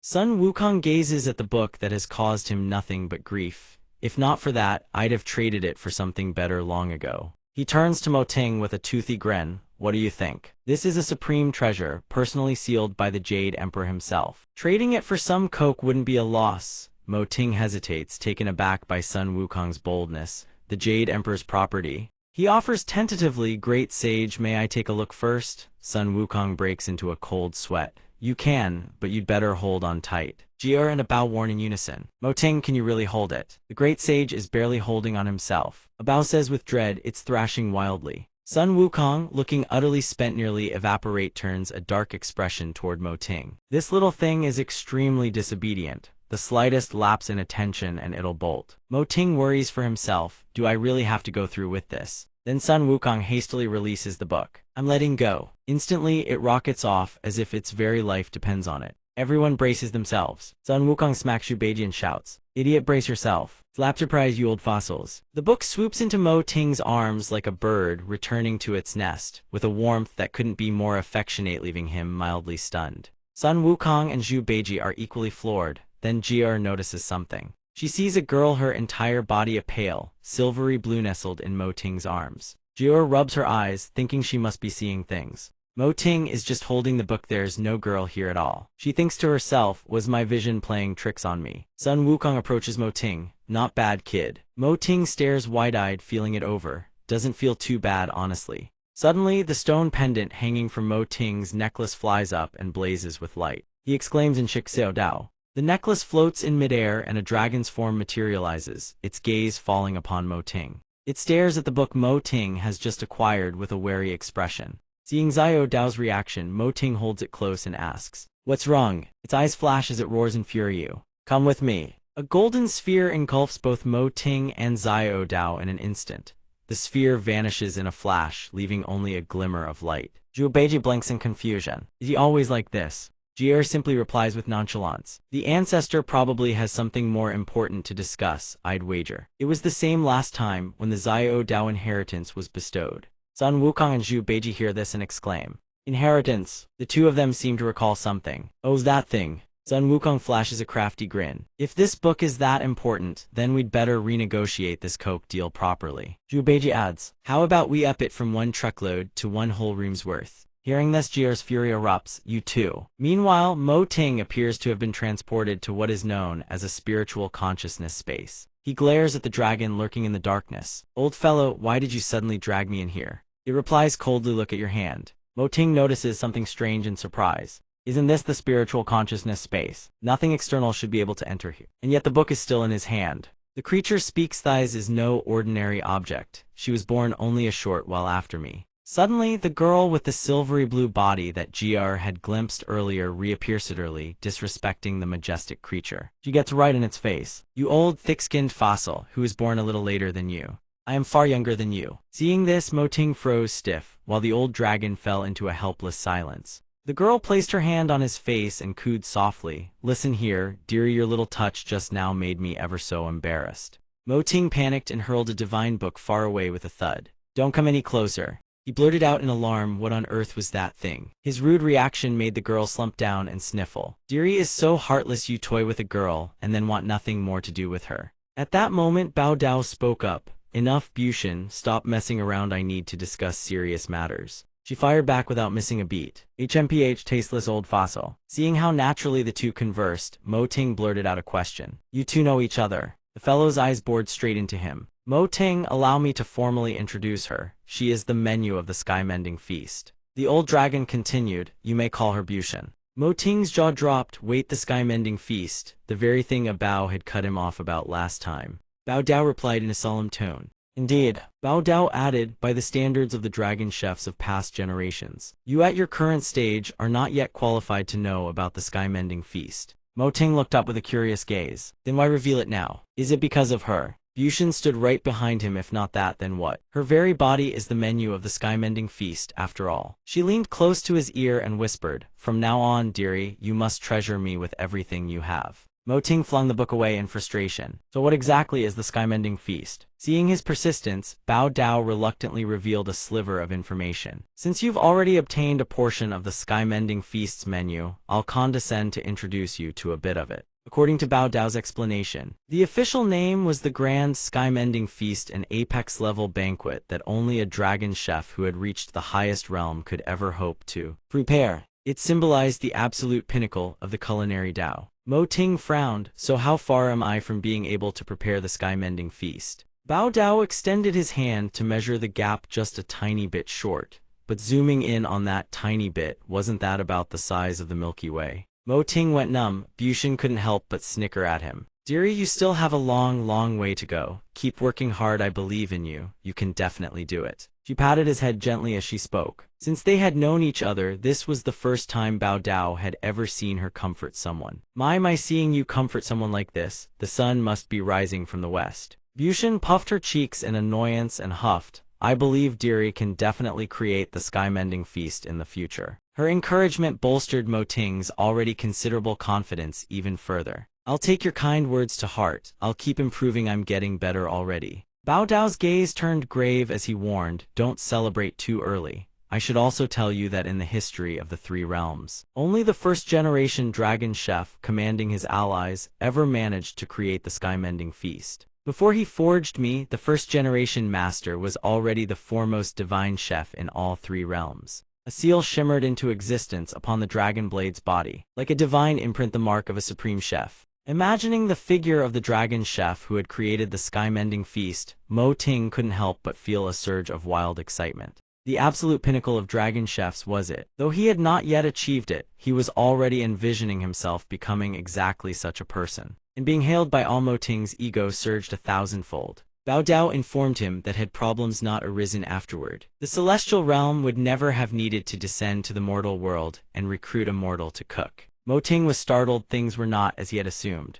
Sun Wukong gazes at the book that has caused him nothing but grief. If not for that, I'd have traded it for something better long ago. He turns to Mo Ting with a toothy grin. What do you think? This is a supreme treasure, personally sealed by the Jade Emperor himself. Trading it for some coke wouldn't be a loss. Mo Ting hesitates, taken aback by Sun Wukong's boldness. The Jade Emperor's property. He offers tentatively, great sage, may I take a look first? Sun Wukong breaks into a cold sweat. You can, but you'd better hold on tight. Jier and a Bao warn in unison. Mo Ting, can you really hold it? The great sage is barely holding on himself. A Bao says with dread, it's thrashing wildly. Sun Wukong, looking utterly spent, nearly evaporate, turns a dark expression toward Mo Ting. This little thing is extremely disobedient. The slightest lapse in attention and it'll bolt. Mo Ting worries for himself. Do I really have to go through with this? Then Sun Wukong hastily releases the book. I'm letting go. Instantly, it rockets off as if its very life depends on it. Everyone braces themselves. Sun Wukong smacks Zhu Beiji and shouts, idiot, brace yourself. Slap surprise, you old fossils. The book swoops into Mo Ting's arms like a bird returning to its nest, with a warmth that couldn't be more affectionate, leaving him mildly stunned. Sun Wukong and Zhu Beiji are equally floored. Then Jier notices something. She sees a girl, her entire body a pale, silvery blue, nestled in Mo Ting's arms. Jier rubs her eyes, thinking she must be seeing things. Mo Ting is just holding the book. There's no girl here at all. She thinks to herself, was my vision playing tricks on me? Sun Wukong approaches Mo Ting. Not bad, kid. Mo Ting stares wide-eyed, feeling it over. Doesn't feel too bad, honestly. Suddenly, the stone pendant hanging from Mo Ting's necklace flies up and blazes with light. He exclaims in Shixio Dao. The necklace floats in midair and a dragon's form materializes, its gaze falling upon Mo Ting. It stares at the book Mo Ting has just acquired with a wary expression. Seeing Xiao Dao's reaction, Mo Ting holds it close and asks, what's wrong? Its eyes flash as it roars in fury. Come with me. A golden sphere engulfs both Mo Ting and Xiao Dao in an instant. The sphere vanishes in a flash, leaving only a glimmer of light. Zhu Beiji blinks in confusion. Is he always like this? Jier simply replies with nonchalance. The ancestor probably has something more important to discuss, I'd wager. It was the same last time when the Xiao Dao inheritance was bestowed. Sun Wukong and Zhu Beiji hear this and exclaim. Inheritance. The two of them seem to recall something. Oh, that thing. Sun Wukong flashes a crafty grin. If this book is that important, then we'd better renegotiate this coke deal properly. Zhu Beiji adds, how about we up it from 1 truckload to 1 whole room's worth? Hearing this, Jier's fury erupts. You too. Meanwhile, Mo Ting appears to have been transported to what is known as a spiritual consciousness space. He glares at the dragon lurking in the darkness. Old fellow, why did you suddenly drag me in here? It replies coldly, look at your hand. Mo Ting notices something strange in surprise. Isn't this the spiritual consciousness space? Nothing external should be able to enter here. And yet the book is still in his hand. The creature speaks. Thighs is no ordinary object. She was born only a short while after me. Suddenly, the girl with the silvery blue body that Jier had glimpsed earlier reappears suddenly, disrespecting the majestic creature. She gets right in its face. You old, thick-skinned fossil, who was born a little later than you. I am far younger than you. Seeing this, Mo Ting froze stiff, while the old dragon fell into a helpless silence. The girl placed her hand on his face and cooed softly. Listen here, dearie, your little touch just now made me ever so embarrassed. Mo Ting panicked and hurled a divine book far away with a thud. Don't come any closer. He blurted out in alarm, what on earth was that thing? His rude reaction made the girl slump down and sniffle. Dearie is so heartless, you toy with a girl and then want nothing more to do with her. At that moment, Bao Dao spoke up. Enough, Bushin, stop messing around, I need to discuss serious matters. She fired back without missing a beat. HMPH, tasteless old fossil. Seeing how naturally the two conversed, Mo Ting blurted out a question. You two know each other. The fellow's eyes bored straight into him. Mo Ting, allow me to formally introduce her. She is the menu of the sky-mending feast. The old dragon continued, you may call her Bushin. Mo Ting's jaw dropped. Wait, the sky-mending feast, the very thing a Bao had cut him off about last time. Bao Dao replied in a solemn tone. Indeed, Bao Dao added, by the standards of the dragon chefs of past generations, you at your current stage are not yet qualified to know about the sky-mending feast. Mo Ting looked up with a curious gaze. Then why reveal it now? Is it because of her? Bushin stood right behind him. If not that, then what? Her very body is the menu of the sky-mending feast, after all. She leaned close to his ear and whispered, from now on, dearie, you must treasure me with everything you have. Mo Ting flung the book away in frustration. So what exactly is the sky-mending feast? Seeing his persistence, Bao Dao reluctantly revealed a sliver of information. Since you've already obtained a portion of the sky-mending feast's menu, I'll condescend to introduce you to a bit of it. According to Bao Dao's explanation, the official name was the Grand Sky-Mending Feast, an apex-level banquet that only a dragon chef who had reached the highest realm could ever hope to prepare. It symbolized the absolute pinnacle of the culinary Dao. Mo Ting frowned. So how far am I from being able to prepare the sky-mending feast? Bao Dao extended his hand to measure the gap, just a tiny bit short. But zooming in on that tiny bit, wasn't that about the size of the Milky Way? Mo Ting went numb. Bushin couldn't help but snicker at him. Dearie, you still have a long way to go. Keep working hard, I believe in you. You can definitely do it. She patted his head gently as she spoke. Since they had known each other, this was the first time Bao Dao had ever seen her comfort someone. My, seeing you comfort someone like this, the sun must be rising from the west. Bushin puffed her cheeks in annoyance and huffed. I believe dearie can definitely create the sky-mending feast in the future. Her encouragement bolstered Mo Ting's already considerable confidence even further. I'll take your kind words to heart. I'll keep improving. I'm getting better already. Bao Dao's gaze turned grave as he warned, don't celebrate too early. I should also tell you that in the history of the three realms, only the first-generation dragon chef, commanding his allies, ever managed to create the sky-mending feast. Before he forged me, the first-generation master was already the foremost divine chef in all three realms. A seal shimmered into existence upon the dragon blade's body, like a divine imprint, the mark of a supreme chef. Imagining the figure of the dragon chef who had created the sky-mending feast, Mo Ting couldn't help but feel a surge of wild excitement. The absolute pinnacle of dragon chefs was it. Though he had not yet achieved it, he was already envisioning himself becoming exactly such a person. And being hailed by all, Mo Ting's ego surged 1,000-fold. Bao Dao informed him that had problems not arisen afterward, the celestial realm would never have needed to descend to the mortal world and recruit a mortal to cook. Mo Ting was startled. Things were not as he had assumed.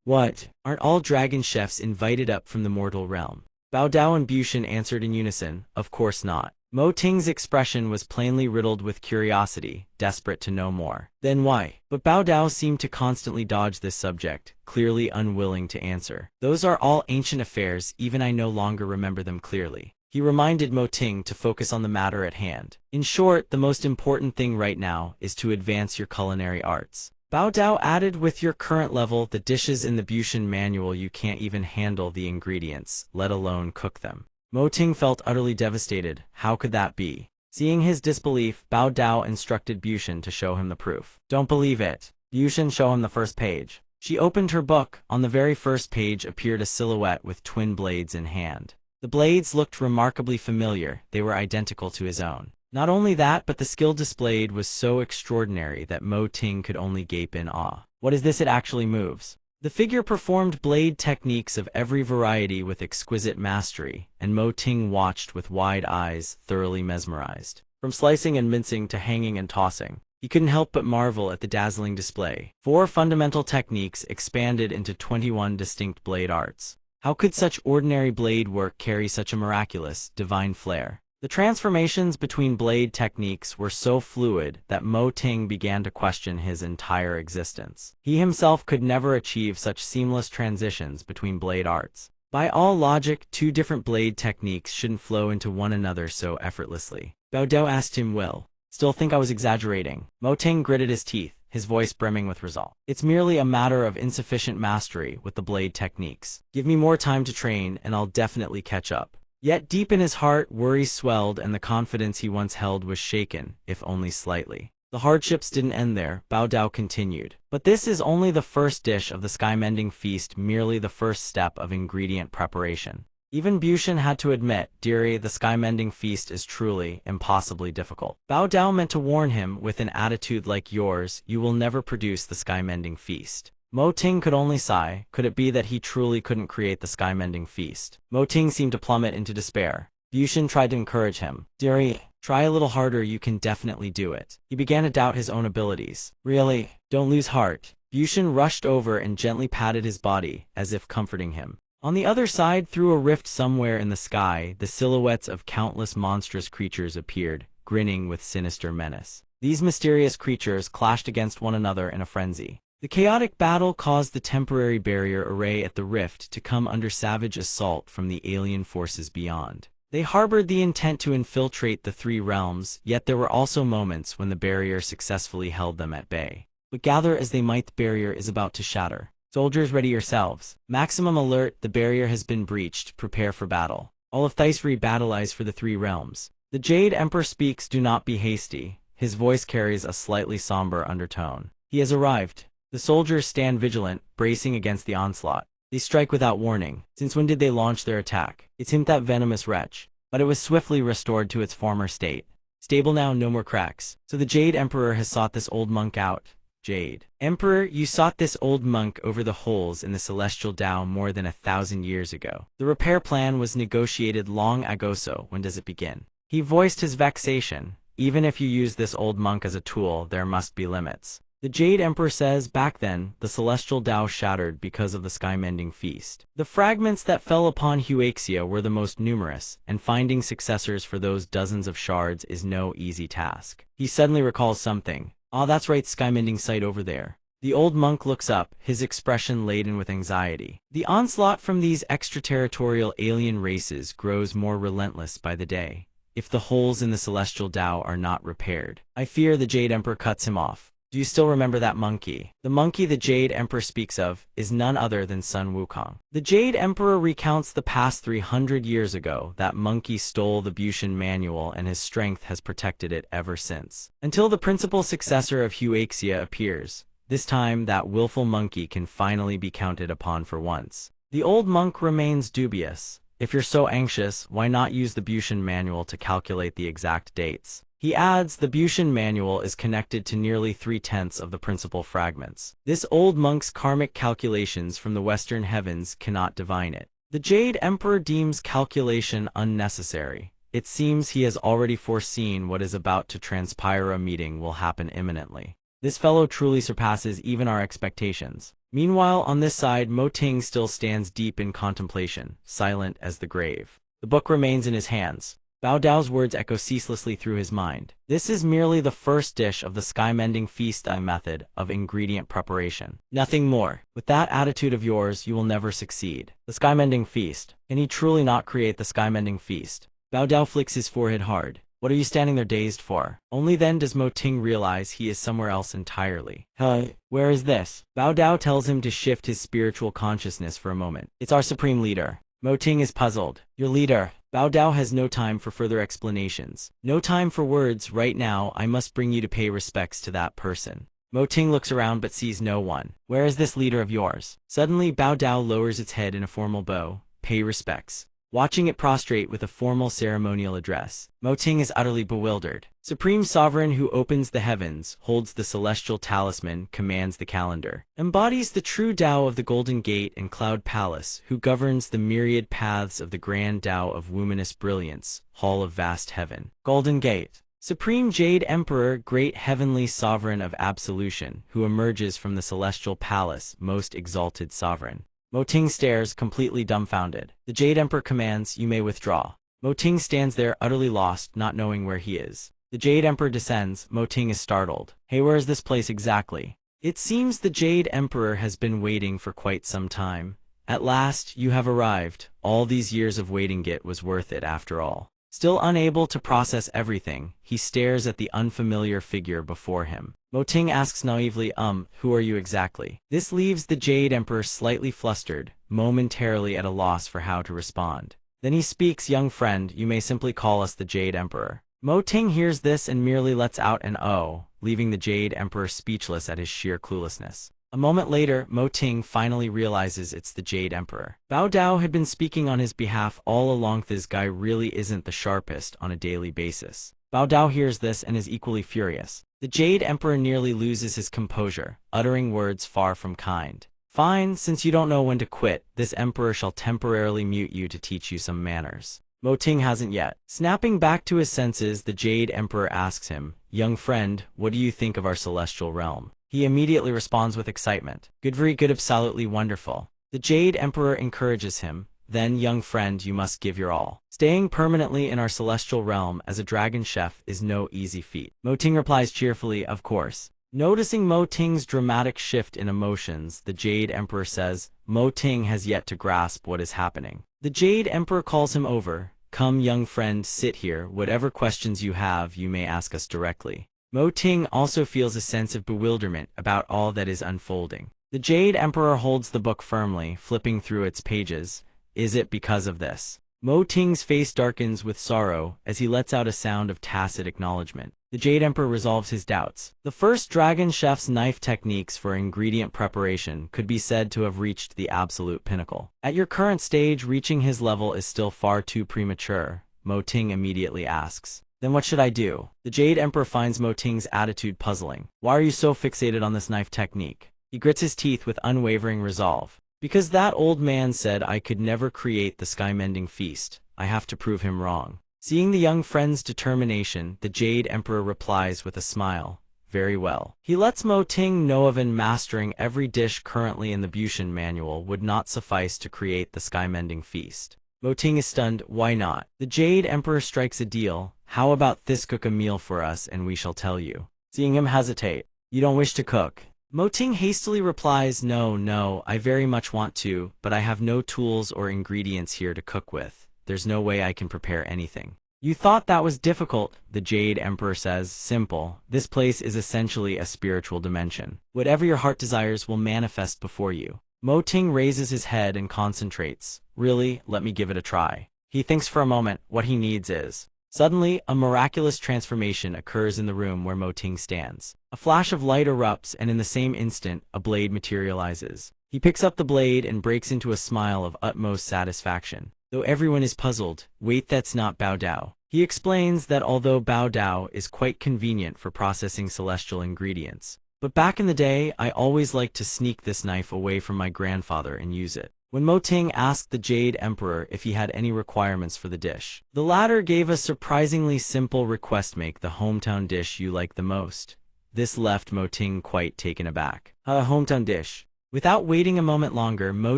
What? Aren't all dragon chefs invited up from the mortal realm? Bao Dao and Bushin answered in unison, of course not. Mo Ting's expression was plainly riddled with curiosity, desperate to know more. Then why? But Bao Dao seemed to constantly dodge this subject, clearly unwilling to answer. Those are all ancient affairs, even I no longer remember them clearly. He reminded Mo Ting to focus on the matter at hand. In short, the most important thing right now is to advance your culinary arts. Bao Dao added, with your current level, the dishes in the Bushin manual you can't even handle the ingredients, let alone cook them. Mo Ting felt utterly devastated. How could that be? Seeing his disbelief, Bao Dao instructed Bushin to show him the proof. Don't believe it. Bushin, show him the first page. She opened her book. On the very first page appeared a silhouette with twin blades in hand. The blades looked remarkably familiar. They were identical to his own. Not only that, but the skill displayed was so extraordinary that Mo Ting could only gape in awe. What is this? It actually moves. The figure performed blade techniques of every variety with exquisite mastery, and Mo Ting watched with wide eyes, thoroughly mesmerized. From slicing and mincing to hanging and tossing, he couldn't help but marvel at the dazzling display. 4 fundamental techniques expanded into 21 distinct blade arts. How could such ordinary blade work carry such a miraculous, divine flair? The transformations between blade techniques were so fluid that Mo Ting began to question his entire existence. He himself could never achieve such seamless transitions between blade arts. By all logic, 2 different blade techniques shouldn't flow into one another so effortlessly. Bao Dao asked him, "Will still think I was exaggerating?" Mo Ting gritted his teeth, his voice brimming with resolve. "It's merely a matter of insufficient mastery with the blade techniques. Give me more time to train, and I'll definitely catch up." Yet deep in his heart, worry swelled and the confidence he once held was shaken, if only slightly. The hardships didn't end there, Bao Dao continued. But this is only the first dish of the sky-mending feast, merely the first step of ingredient preparation. Even Bushin had to admit, "Dearie, the sky-mending feast is truly, impossibly difficult." Bao Dao meant to warn him, with an attitude like yours, you will never produce the sky-mending feast. Mo Ting could only sigh. Could it be that he truly couldn't create the sky-mending feast? Mo Ting seemed to plummet into despair. Bushin tried to encourage him. "Dearie, try a little harder, you can definitely do it." He began to doubt his own abilities. "Really? Don't lose heart." Bushin rushed over and gently patted his body, as if comforting him. On the other side, through a rift somewhere in the sky, the silhouettes of countless monstrous creatures appeared, grinning with sinister menace. These mysterious creatures clashed against one another in a frenzy. The chaotic battle caused the temporary barrier array at the rift to come under savage assault from the alien forces beyond. They harbored the intent to infiltrate the 3 realms, yet there were also moments when the barrier successfully held them at bay. But gather as they might, the barrier is about to shatter. Soldiers, ready yourselves. Maximum alert, the barrier has been breached, prepare for battle. All of Thaisri battleize for the 3 realms. The Jade Emperor speaks, do not be hasty. His voice carries a slightly somber undertone. He has arrived. The soldiers stand vigilant, bracing against the onslaught. They strike without warning. Since when did they launch their attack? It's him, that venomous wretch. But it was swiftly restored to its former state. Stable now, no more cracks. So the Jade Emperor has sought this old monk out. Jade Emperor, you sought this old monk over the holes in the celestial Tao more than 1,000 years ago. The repair plan was negotiated long ago, so when does it begin? He voiced his vexation. Even if you use this old monk as a tool, there must be limits. The Jade Emperor says, back then, the celestial Tao shattered because of the sky-mending feast. The fragments that fell upon Huaxia were the most numerous, and finding successors for those dozens of shards is no easy task. He suddenly recalls something. Ah, that's right, sky-mending site over there. The old monk looks up, his expression laden with anxiety. The onslaught from these extraterritorial alien races grows more relentless by the day. If the holes in the celestial Tao are not repaired, I fear, the Jade Emperor cuts him off. Do you still remember that monkey? The monkey the Jade Emperor speaks of is none other than Sun Wukong. The Jade Emperor recounts the past 300 years ago. That monkey stole the Bushin manual and his strength has protected it ever since. Until the principal successor of Huaxia appears. This time, that willful monkey can finally be counted upon for once. The old monk remains dubious. If you're so anxious, why not use the Bushin manual to calculate the exact dates? He adds, the Bushin manual is connected to nearly 3/10 of the principal fragments. This old monk's karmic calculations from the western heavens cannot divine it. The Jade Emperor deems calculation unnecessary. It seems he has already foreseen what is about to transpire. A meeting will happen imminently. This fellow truly surpasses even our expectations. Meanwhile, on this side, Mo Ting still stands deep in contemplation, silent as the grave. The book remains in his hands. Bao Dao's words echo ceaselessly through his mind. This is merely the first dish of the sky-mending feast method of ingredient preparation. Nothing more. With that attitude of yours, you will never succeed. The sky-mending feast. Can he truly not create the sky-mending feast? Bao Dao flicks his forehead hard. What are you standing there dazed for? Only then does Mo Ting realize he is somewhere else entirely. Where is this? Bao Dao tells him to shift his spiritual consciousness for a moment. It's our supreme leader. Mo Ting is puzzled. Your leader. Bao Dao has no time for further explanations. No time for words. Right now, I must bring you to pay respects to that person. Mo Ting looks around but sees no one. Where is this leader of yours? Suddenly, Bao Dao lowers its head in a formal bow. Pay respects. Watching it prostrate with a formal ceremonial address, Mo Ting is utterly bewildered. Supreme Sovereign who opens the heavens, holds the celestial talisman, commands the calendar, embodies the true Tao of the Golden Gate and Cloud Palace, who governs the myriad paths of the grand Tao of luminous brilliance, hall of vast heaven. Golden Gate. Supreme Jade Emperor, great heavenly sovereign of absolution, who emerges from the celestial palace, most exalted sovereign. Mo Ting stares, completely dumbfounded. The Jade Emperor commands, you may withdraw. Mo Ting stands there, utterly lost, not knowing where he is. The Jade Emperor descends. Mo Ting is startled. Hey, where is this place exactly? It seems the Jade Emperor has been waiting for quite some time. At last, you have arrived. All these years of waiting, it was worth it after all. Still unable to process everything, he stares at the unfamiliar figure before him. Mo Ting asks naively, who are you exactly? This leaves the Jade Emperor slightly flustered, momentarily at a loss for how to respond. Then he speaks, young friend, you may simply call us the Jade Emperor. Mo Ting hears this and merely lets out an "oh," leaving the Jade Emperor speechless at his sheer cluelessness. A moment later, Mo Ting finally realizes it's the Jade Emperor. Bao Dao had been speaking on his behalf all along. This guy really isn't the sharpest on a daily basis. Bao Dao hears this and is equally furious. The Jade Emperor nearly loses his composure, uttering words far from kind. Fine, since you don't know when to quit, this Emperor shall temporarily mute you to teach you some manners. Mo Ting hasn't yet. Snapping back to his senses, the Jade Emperor asks him, young friend, what do you think of our celestial realm? He immediately responds with excitement. Good, very good, absolutely wonderful. The Jade Emperor encourages him. Then, young friend, you must give your all. Staying permanently in our celestial realm as a dragon chef is no easy feat. Mo Ting replies cheerfully, of course. Noticing Mo Ting's dramatic shift in emotions, the Jade Emperor says, Mo Ting has yet to grasp what is happening. The Jade Emperor calls him over. Come, young friend, sit here. Whatever questions you have, you may ask us directly. Mo Ting also feels a sense of bewilderment about all that is unfolding. The Jade Emperor holds the book firmly, flipping through its pages. Is it because of this? Mo Ting's face darkens with sorrow as he lets out a sound of tacit acknowledgement. The Jade Emperor resolves his doubts. The first dragon chef's knife techniques for ingredient preparation could be said to have reached the absolute pinnacle. At your current stage, reaching his level is still far too premature, Mo Ting immediately asks. Then what should I do? The Jade Emperor finds Mo Ting's attitude puzzling. Why are you so fixated on this knife technique? He grits his teeth with unwavering resolve. Because that old man said I could never create the sky-mending feast, I have to prove him wrong. Seeing the young friend's determination, the Jade Emperor replies with a smile. Very well. He lets Mo Ting know even mastering every dish currently in the Bushin manual would not suffice to create the sky-mending feast. Mo Ting is stunned. Why not? The Jade Emperor strikes a deal. How about this, cook a meal for us and we shall tell you. Seeing him hesitate. You don't wish to cook? Mo Ting hastily replies, no, I very much want to, but I have no tools or ingredients here to cook with. There's no way I can prepare anything. You thought that was difficult, the Jade Emperor says. Simple. This place is essentially a spiritual dimension. Whatever your heart desires will manifest before you. Mo Ting raises his head and concentrates. Really, let me give it a try. He thinks for a moment. What he needs is. Suddenly, a miraculous transformation occurs in the room where Mo Ting stands. A flash of light erupts and in the same instant, a blade materializes. He picks up the blade and breaks into a smile of utmost satisfaction. Though everyone is puzzled, wait, that's not Bao Dao. He explains that although Bao Dao is quite convenient for processing celestial ingredients, but back in the day, I always liked to sneak this knife away from my grandfather and use it. When Mo Ting asked the Jade Emperor if he had any requirements for the dish, the latter gave a surprisingly simple request: make the hometown dish you like the most. This left Mo Ting quite taken aback. A hometown dish. Without waiting a moment longer, Mo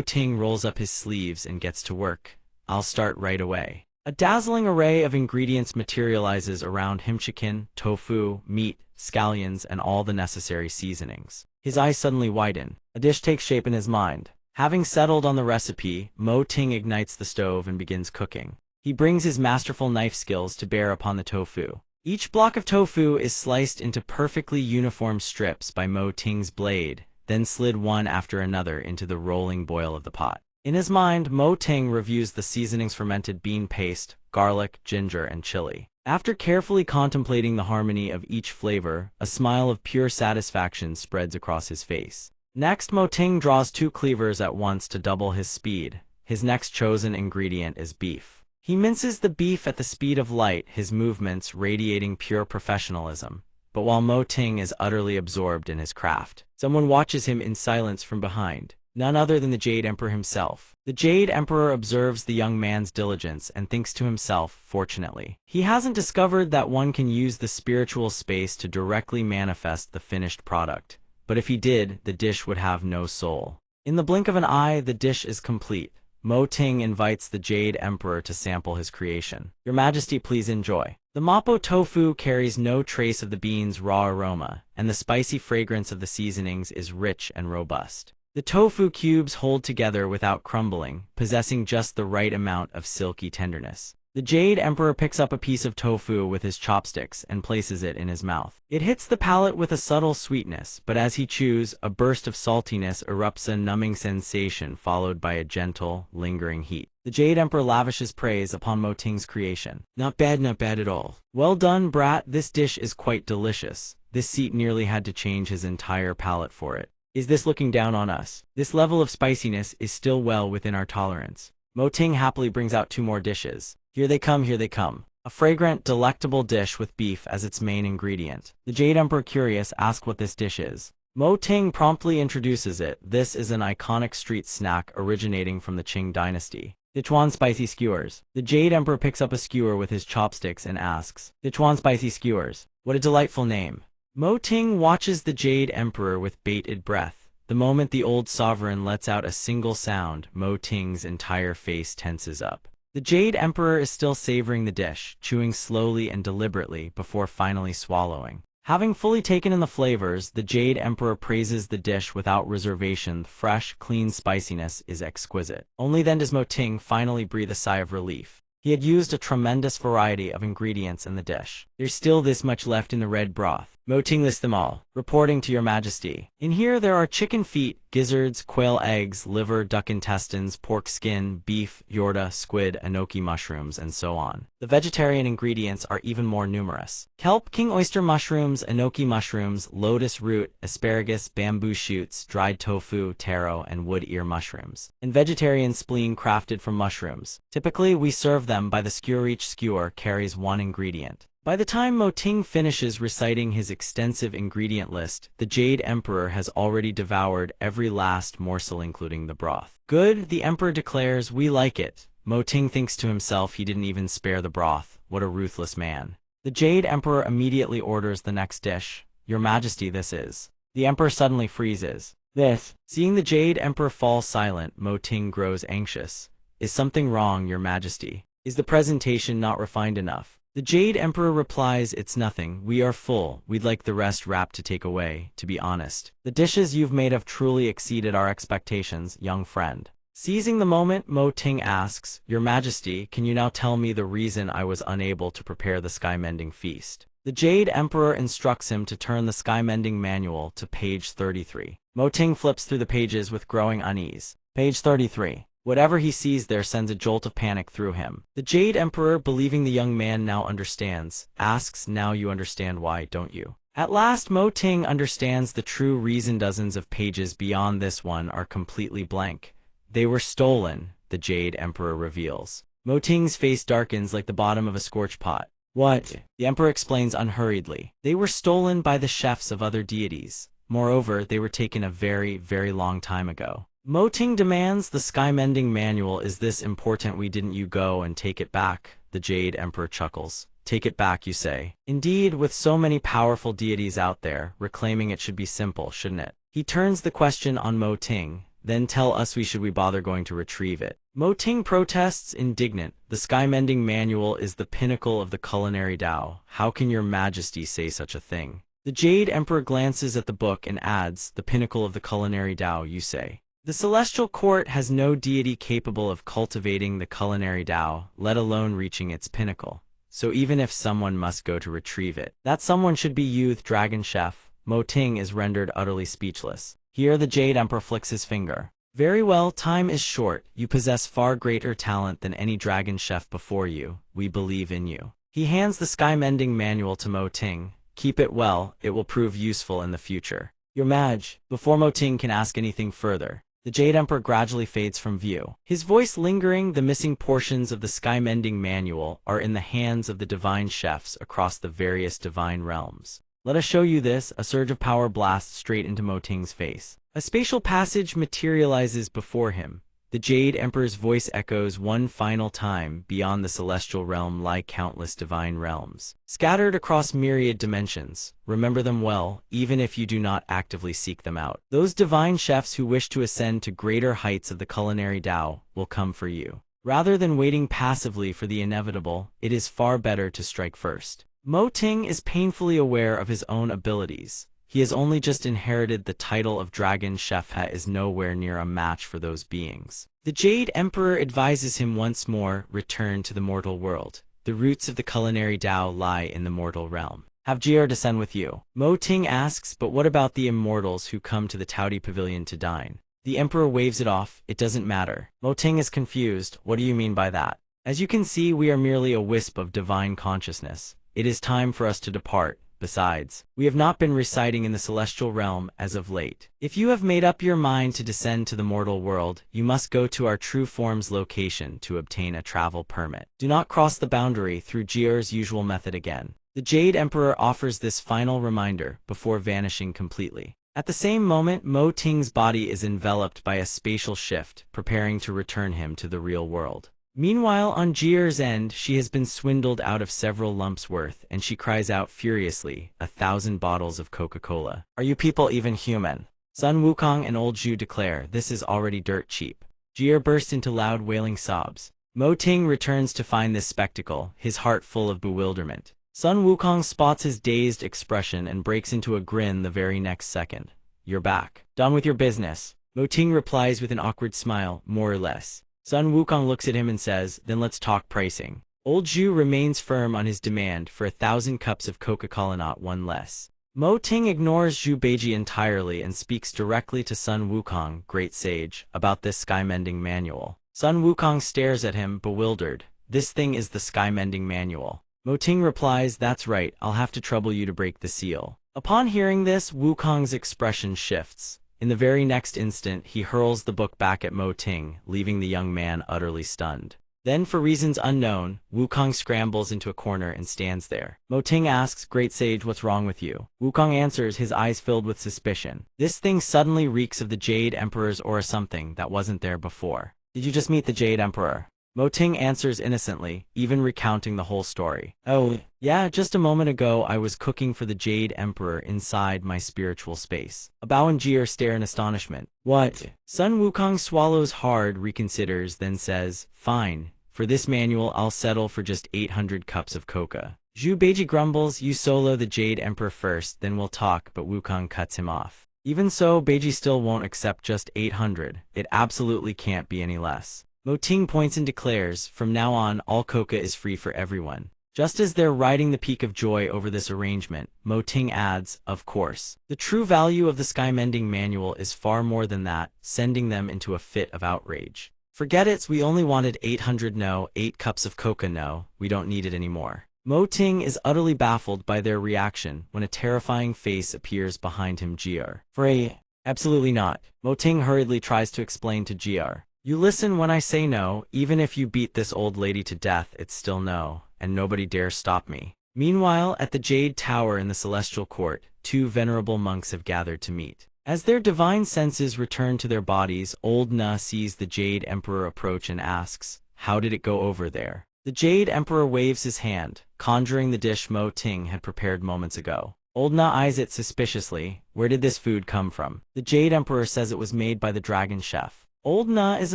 Ting rolls up his sleeves and gets to work. I'll start right away. A dazzling array of ingredients materializes around him: chicken, tofu, meat, scallions, and all the necessary seasonings. His eyes suddenly widen. A dish takes shape in his mind. Having settled on the recipe, Mo Ting ignites the stove and begins cooking. He brings his masterful knife skills to bear upon the tofu. Each block of tofu is sliced into perfectly uniform strips by Mo Ting's blade, then slid one after another into the rolling boil of the pot. In his mind, Mo Ting reviews the seasonings: fermented bean paste, garlic, ginger, and chili. After carefully contemplating the harmony of each flavor, a smile of pure satisfaction spreads across his face. Next, Mo Ting draws 2 cleavers at once to double his speed. His next chosen ingredient is beef. He minces the beef at the speed of light, his movements radiating pure professionalism. But while Mo Ting is utterly absorbed in his craft, someone watches him in silence from behind. None other than the Jade Emperor himself. The Jade Emperor observes the young man's diligence and thinks to himself, fortunately, he hasn't discovered that one can use the spiritual space to directly manifest the finished product. But if he did, the dish would have no soul. In the blink of an eye, the dish is complete. Mo Ting invites the Jade Emperor to sample his creation. Your Majesty, please enjoy. The mapo tofu carries no trace of the beans' raw aroma, and the spicy fragrance of the seasonings is rich and robust. The tofu cubes hold together without crumbling, possessing just the right amount of silky tenderness. The Jade Emperor picks up a piece of tofu with his chopsticks and places it in his mouth. It hits the palate with a subtle sweetness, but as he chews, a burst of saltiness erupts, a numbing sensation followed by a gentle, lingering heat. The Jade Emperor lavishes praise upon Mo Ting's creation. Not bad at all. Well done, brat, this dish is quite delicious. This seat nearly had to change his entire palate for it. Is this looking down on us? This level of spiciness is still well within our tolerance. Mo Ting happily brings out 2 more dishes. Here they come. A fragrant, delectable dish with beef as its main ingredient. The Jade Emperor, curious, asks what this dish is. Mo Ting promptly introduces it. This is an iconic street snack originating from the Qing dynasty. Sichuan spicy skewers. The Jade Emperor picks up a skewer with his chopsticks and asks, Sichuan spicy skewers. What a delightful name. Mo Ting watches the Jade Emperor with bated breath. The moment the old sovereign lets out a single sound, Mo Ting's entire face tenses up. The Jade Emperor is still savoring the dish, chewing slowly and deliberately before finally swallowing. Having fully taken in the flavors, the Jade Emperor praises the dish without reservation. The fresh, clean spiciness is exquisite. Only then does Mo Ting finally breathe a sigh of relief. He had used a tremendous variety of ingredients in the dish. There's still this much left in the red broth. Mo Ting lists them all, reporting to your Majesty. In here there are chicken feet, gizzards, quail eggs, liver, duck intestines, pork skin, beef, yorta, squid, enoki mushrooms, and so on. The vegetarian ingredients are even more numerous. Kelp, king oyster mushrooms, enoki mushrooms, lotus root, asparagus, bamboo shoots, dried tofu, taro, and wood ear mushrooms. And vegetarian spleen crafted from mushrooms. Typically, we serve them by the skewer. Each skewer carries 1 ingredient. By the time Mo Ting finishes reciting his extensive ingredient list, the Jade Emperor has already devoured every last morsel, including the broth. Good, the Emperor declares, we like it. Mo Ting thinks to himself, he didn't even spare the broth. What a ruthless man. The Jade Emperor immediately orders the next dish. Your Majesty, this is. The Emperor suddenly freezes. This. Seeing the Jade Emperor fall silent, Mo Ting grows anxious. Is something wrong, Your Majesty? Is the presentation not refined enough? The Jade Emperor replies, it's nothing, we are full, we'd like the rest wrapped to take away, to be honest. The dishes you've made have truly exceeded our expectations, young friend. Seizing the moment, Mo Ting asks, Your Majesty, can you now tell me the reason I was unable to prepare the sky-mending feast? The Jade Emperor instructs him to turn the sky-mending manual to page 33. Mo Ting flips through the pages with growing unease. Page 33. Whatever he sees there sends a jolt of panic through him. The Jade Emperor, believing the young man now understands, asks, now you understand why, don't you? At last, Mo Ting understands the true reason. Dozens of pages beyond this one are completely blank. They were stolen, the Jade Emperor reveals. Mo Ting's face darkens like the bottom of a scorched pot. What? The Emperor explains unhurriedly. They were stolen by the chefs of other deities. Moreover, they were taken a very, very long time ago. Mo Ting demands, the sky-mending manual is this important, we didn't you go and take it back? The Jade Emperor chuckles. Take it back, you say? Indeed, with so many powerful deities out there, reclaiming it should be simple, shouldn't it? He turns the question on Mo Ting. Then tell us, should we bother going to retrieve it? Mo Ting protests, indignant. The sky-mending manual is the pinnacle of the culinary Tao. How can your majesty say such a thing? The Jade Emperor glances at the book and adds, the pinnacle of the culinary Tao, you say. The celestial court has no deity capable of cultivating the culinary Tao, let alone reaching its pinnacle. So even if someone must go to retrieve it, that someone should be youth dragon chef. Mo Ting is rendered utterly speechless. Here the Jade Emperor flicks his finger. Very well, time is short. You possess far greater talent than any dragon chef before you. We believe in you. He hands the sky-mending manual to Mo Ting. Keep it well, it will prove useful in the future. Your Maj, before Mo Ting can ask anything further, the Jade Emperor gradually fades from view. His voice lingering, the missing portions of the sky-mending manual are in the hands of the divine chefs across the various divine realms. Let us show you this. A surge of power blasts straight into Mo Ting's face. A spatial passage materializes before him. The Jade Emperor's voice echoes one final time. Beyond the celestial realm lie countless divine realms, scattered across myriad dimensions. Remember them well, even if you do not actively seek them out. Those divine chefs who wish to ascend to greater heights of the culinary Tao will come for you. Rather than waiting passively for the inevitable, it is far better to strike first. Mo Ting is painfully aware of his own abilities. He has only just inherited the title of Dragon Chef. He is nowhere near a match for those beings. The Jade Emperor advises him once more, return to the mortal world. The roots of the culinary Tao lie in the mortal realm. Have Jier descend with you. Mo Ting asks, but what about the immortals who come to the Taudi Pavilion to dine? The Emperor waves it off, it doesn't matter. Mo Ting is confused, what do you mean by that? As you can see, we are merely a wisp of divine consciousness. It is time for us to depart. Besides, we have not been residing in the celestial realm as of late. If you have made up your mind to descend to the mortal world, you must go to our true form's location to obtain a travel permit. Do not cross the boundary through Jier's usual method again. The Jade Emperor offers this final reminder before vanishing completely. At the same moment, Mo Ting's body is enveloped by a spatial shift, preparing to return him to the real world. Meanwhile, on Jier's end, she has been swindled out of several lumps worth, and she cries out furiously, 1,000 bottles of Coca-Cola. Are you people even human? Sun Wukong and Old Zhu declare, this is already dirt cheap. Jier bursts into loud wailing sobs. Mo Ting returns to find this spectacle, his heart full of bewilderment. Sun Wukong spots his dazed expression and breaks into a grin the very next second. You're back. Done with your business. Mo Ting replies with an awkward smile, more or less. Sun Wukong looks at him and says, then let's talk pricing. Old Zhu remains firm on his demand for 1,000 cups of Coca-Cola, not one less. Mo Ting ignores Zhu Beiji entirely and speaks directly to Sun Wukong, great sage, about this sky-mending manual. Sun Wukong stares at him, bewildered. This thing is the sky-mending manual. Mo Ting replies, that's right, I'll have to trouble you to break the seal. Upon hearing this, Wukong's expression shifts. In the very next instant, he hurls the book back at Mo Ting, leaving the young man utterly stunned. Then, for reasons unknown, Wukong scrambles into a corner and stands there. Mo Ting asks, great sage, what's wrong with you? Wukong answers, his eyes filled with suspicion. This thing suddenly reeks of the Jade Emperor's aura, something that wasn't there before. Did you just meet the Jade Emperor? Mo Ting answers innocently, even recounting the whole story. Oh, yeah, just a moment ago I was cooking for the Jade Emperor inside my spiritual space. Bao and Jier stare in astonishment. What? Sun Wukong swallows hard, reconsiders, then says, fine, for this manual I'll settle for just 800 cups of coca. Zhu Beiji grumbles, you solo the Jade Emperor first, then we'll talk, but Wukong cuts him off. Even so, Beiji still won't accept just 800. It absolutely can't be any less. Mo Ting points and declares, from now on, all coca is free for everyone. Just as they're riding the peak of joy over this arrangement, Mo Ting adds, of course. The true value of the sky-mending manual is far more than that, sending them into a fit of outrage. Forget it, we only wanted 800 no, 8 cups of coca no, we don't need it anymore. Mo Ting is utterly baffled by their reaction when a terrifying face appears behind him. Jier. Free? Absolutely not. Mo Ting hurriedly tries to explain to Jier. You listen when I say no, even if you beat this old lady to death, it's still no, and nobody dares stop me. Meanwhile, at the Jade Tower in the Celestial Court, 2 venerable monks have gathered to meet. As their divine senses return to their bodies, Old Na sees the Jade Emperor approach and asks, how did it go over there? The Jade Emperor waves his hand, conjuring the dish Mo Ting had prepared moments ago. Old Na eyes it suspiciously. Where did this food come from? The Jade Emperor says it was made by the Dragon Chef. Old Na is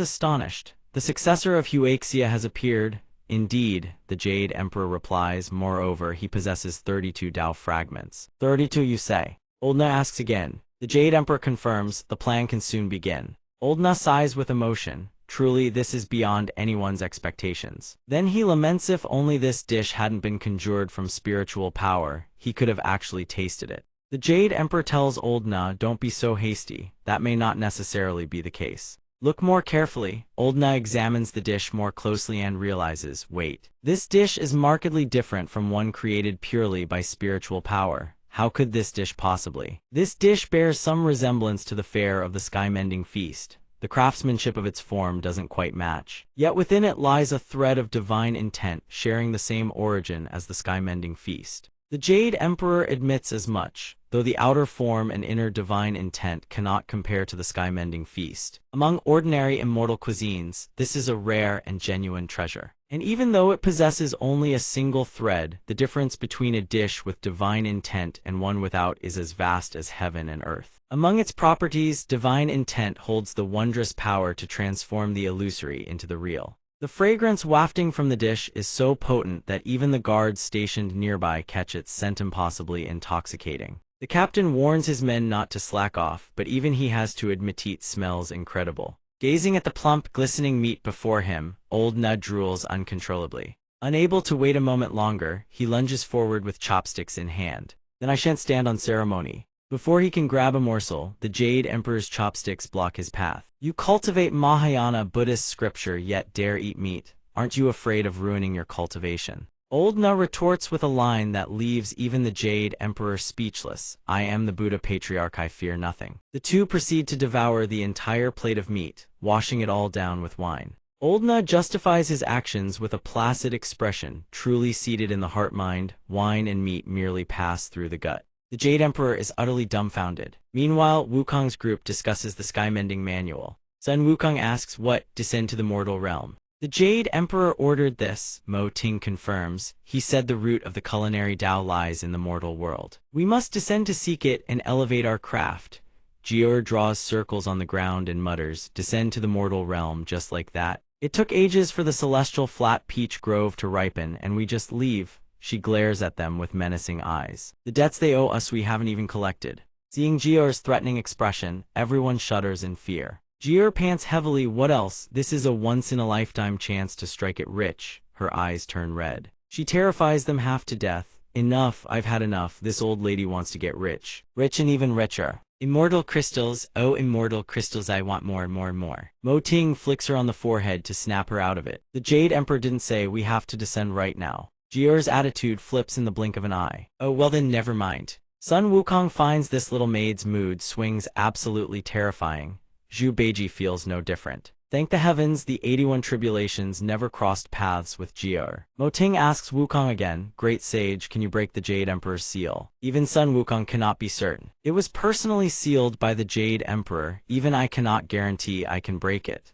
astonished. The successor of Huaxia has appeared. Indeed, the Jade Emperor replies. Moreover, he possesses 32 Dao fragments. 32, you say? Oldna asks again. The Jade Emperor confirms. The plan can soon begin. Oldna sighs with emotion. Truly, this is beyond anyone's expectations. Then he laments if only this dish hadn't been conjured from spiritual power, he could have actually tasted it. The Jade Emperor tells Oldna, don't be so hasty, that may not necessarily be the case. Look more carefully. Oldna examines the dish more closely and realizes, wait. This dish is markedly different from one created purely by spiritual power. How could this dish possibly? This dish bears some resemblance to the fare of the sky-mending feast. The craftsmanship of its form doesn't quite match. Yet within it lies a thread of divine intent sharing the same origin as the sky-mending feast. The Jade Emperor admits as much, though the outer form and inner divine intent cannot compare to the sky-mending feast. Among ordinary immortal cuisines, this is a rare and genuine treasure. And even though it possesses only a single thread, the difference between a dish with divine intent and one without is as vast as heaven and earth. Among its properties, divine intent holds the wondrous power to transform the illusory into the real. The fragrance wafting from the dish is so potent that even the guards stationed nearby catch its scent impossibly intoxicating. The captain warns his men not to slack off, but even he has to admit it smells incredible. Gazing at the plump, glistening meat before him, Old Nud drools uncontrollably. Unable to wait a moment longer, he lunges forward with chopsticks in hand. Then I shan't stand on ceremony. Before he can grab a morsel, the Jade Emperor's chopsticks block his path. You cultivate Mahayana Buddhist scripture yet dare eat meat. Aren't you afraid of ruining your cultivation? Old Na retorts with a line that leaves even the Jade Emperor speechless. I am the Buddha Patriarch, I fear nothing. The two proceed to devour the entire plate of meat, washing it all down with wine. Old Na justifies his actions with a placid expression, truly seated in the heart-mind. Wine and meat merely pass through the gut. The Jade Emperor is utterly dumbfounded. Meanwhile, Wukong's group discusses the sky-mending manual. Sun Wukong asks what, descend to the mortal realm. The Jade Emperor ordered this, Mo Ting confirms. He said the root of the culinary Tao lies in the mortal world. We must descend to seek it and elevate our craft. Jiur draws circles on the ground and mutters, descend to the mortal realm just like that. It took ages for the celestial flat peach grove to ripen and we just leave. She glares at them with menacing eyes. The debts they owe us we haven't even collected. Seeing Jiur's threatening expression, everyone shudders in fear. Jiur pants heavily. What else? This is a once-in-a-lifetime chance to strike it rich. Her eyes turn red. She terrifies them half to death. Enough, I've had enough. This old lady wants to get rich. Rich and even richer. Immortal crystals, oh immortal crystals, I want more and more and more. Mo Ting flicks her on the forehead to snap her out of it. The Jade Emperor didn't say we have to descend right now. Jiur's attitude flips in the blink of an eye. Oh well then never mind. Sun Wukong finds this little maid's mood swings absolutely terrifying. Zhu Beiji feels no different. Thank the heavens the 81 tribulations never crossed paths with Jiur. Mo Ting asks Wukong again, Great Sage, can you break the Jade Emperor's seal? Even Sun Wukong cannot be certain. It was personally sealed by the Jade Emperor, even I cannot guarantee I can break it.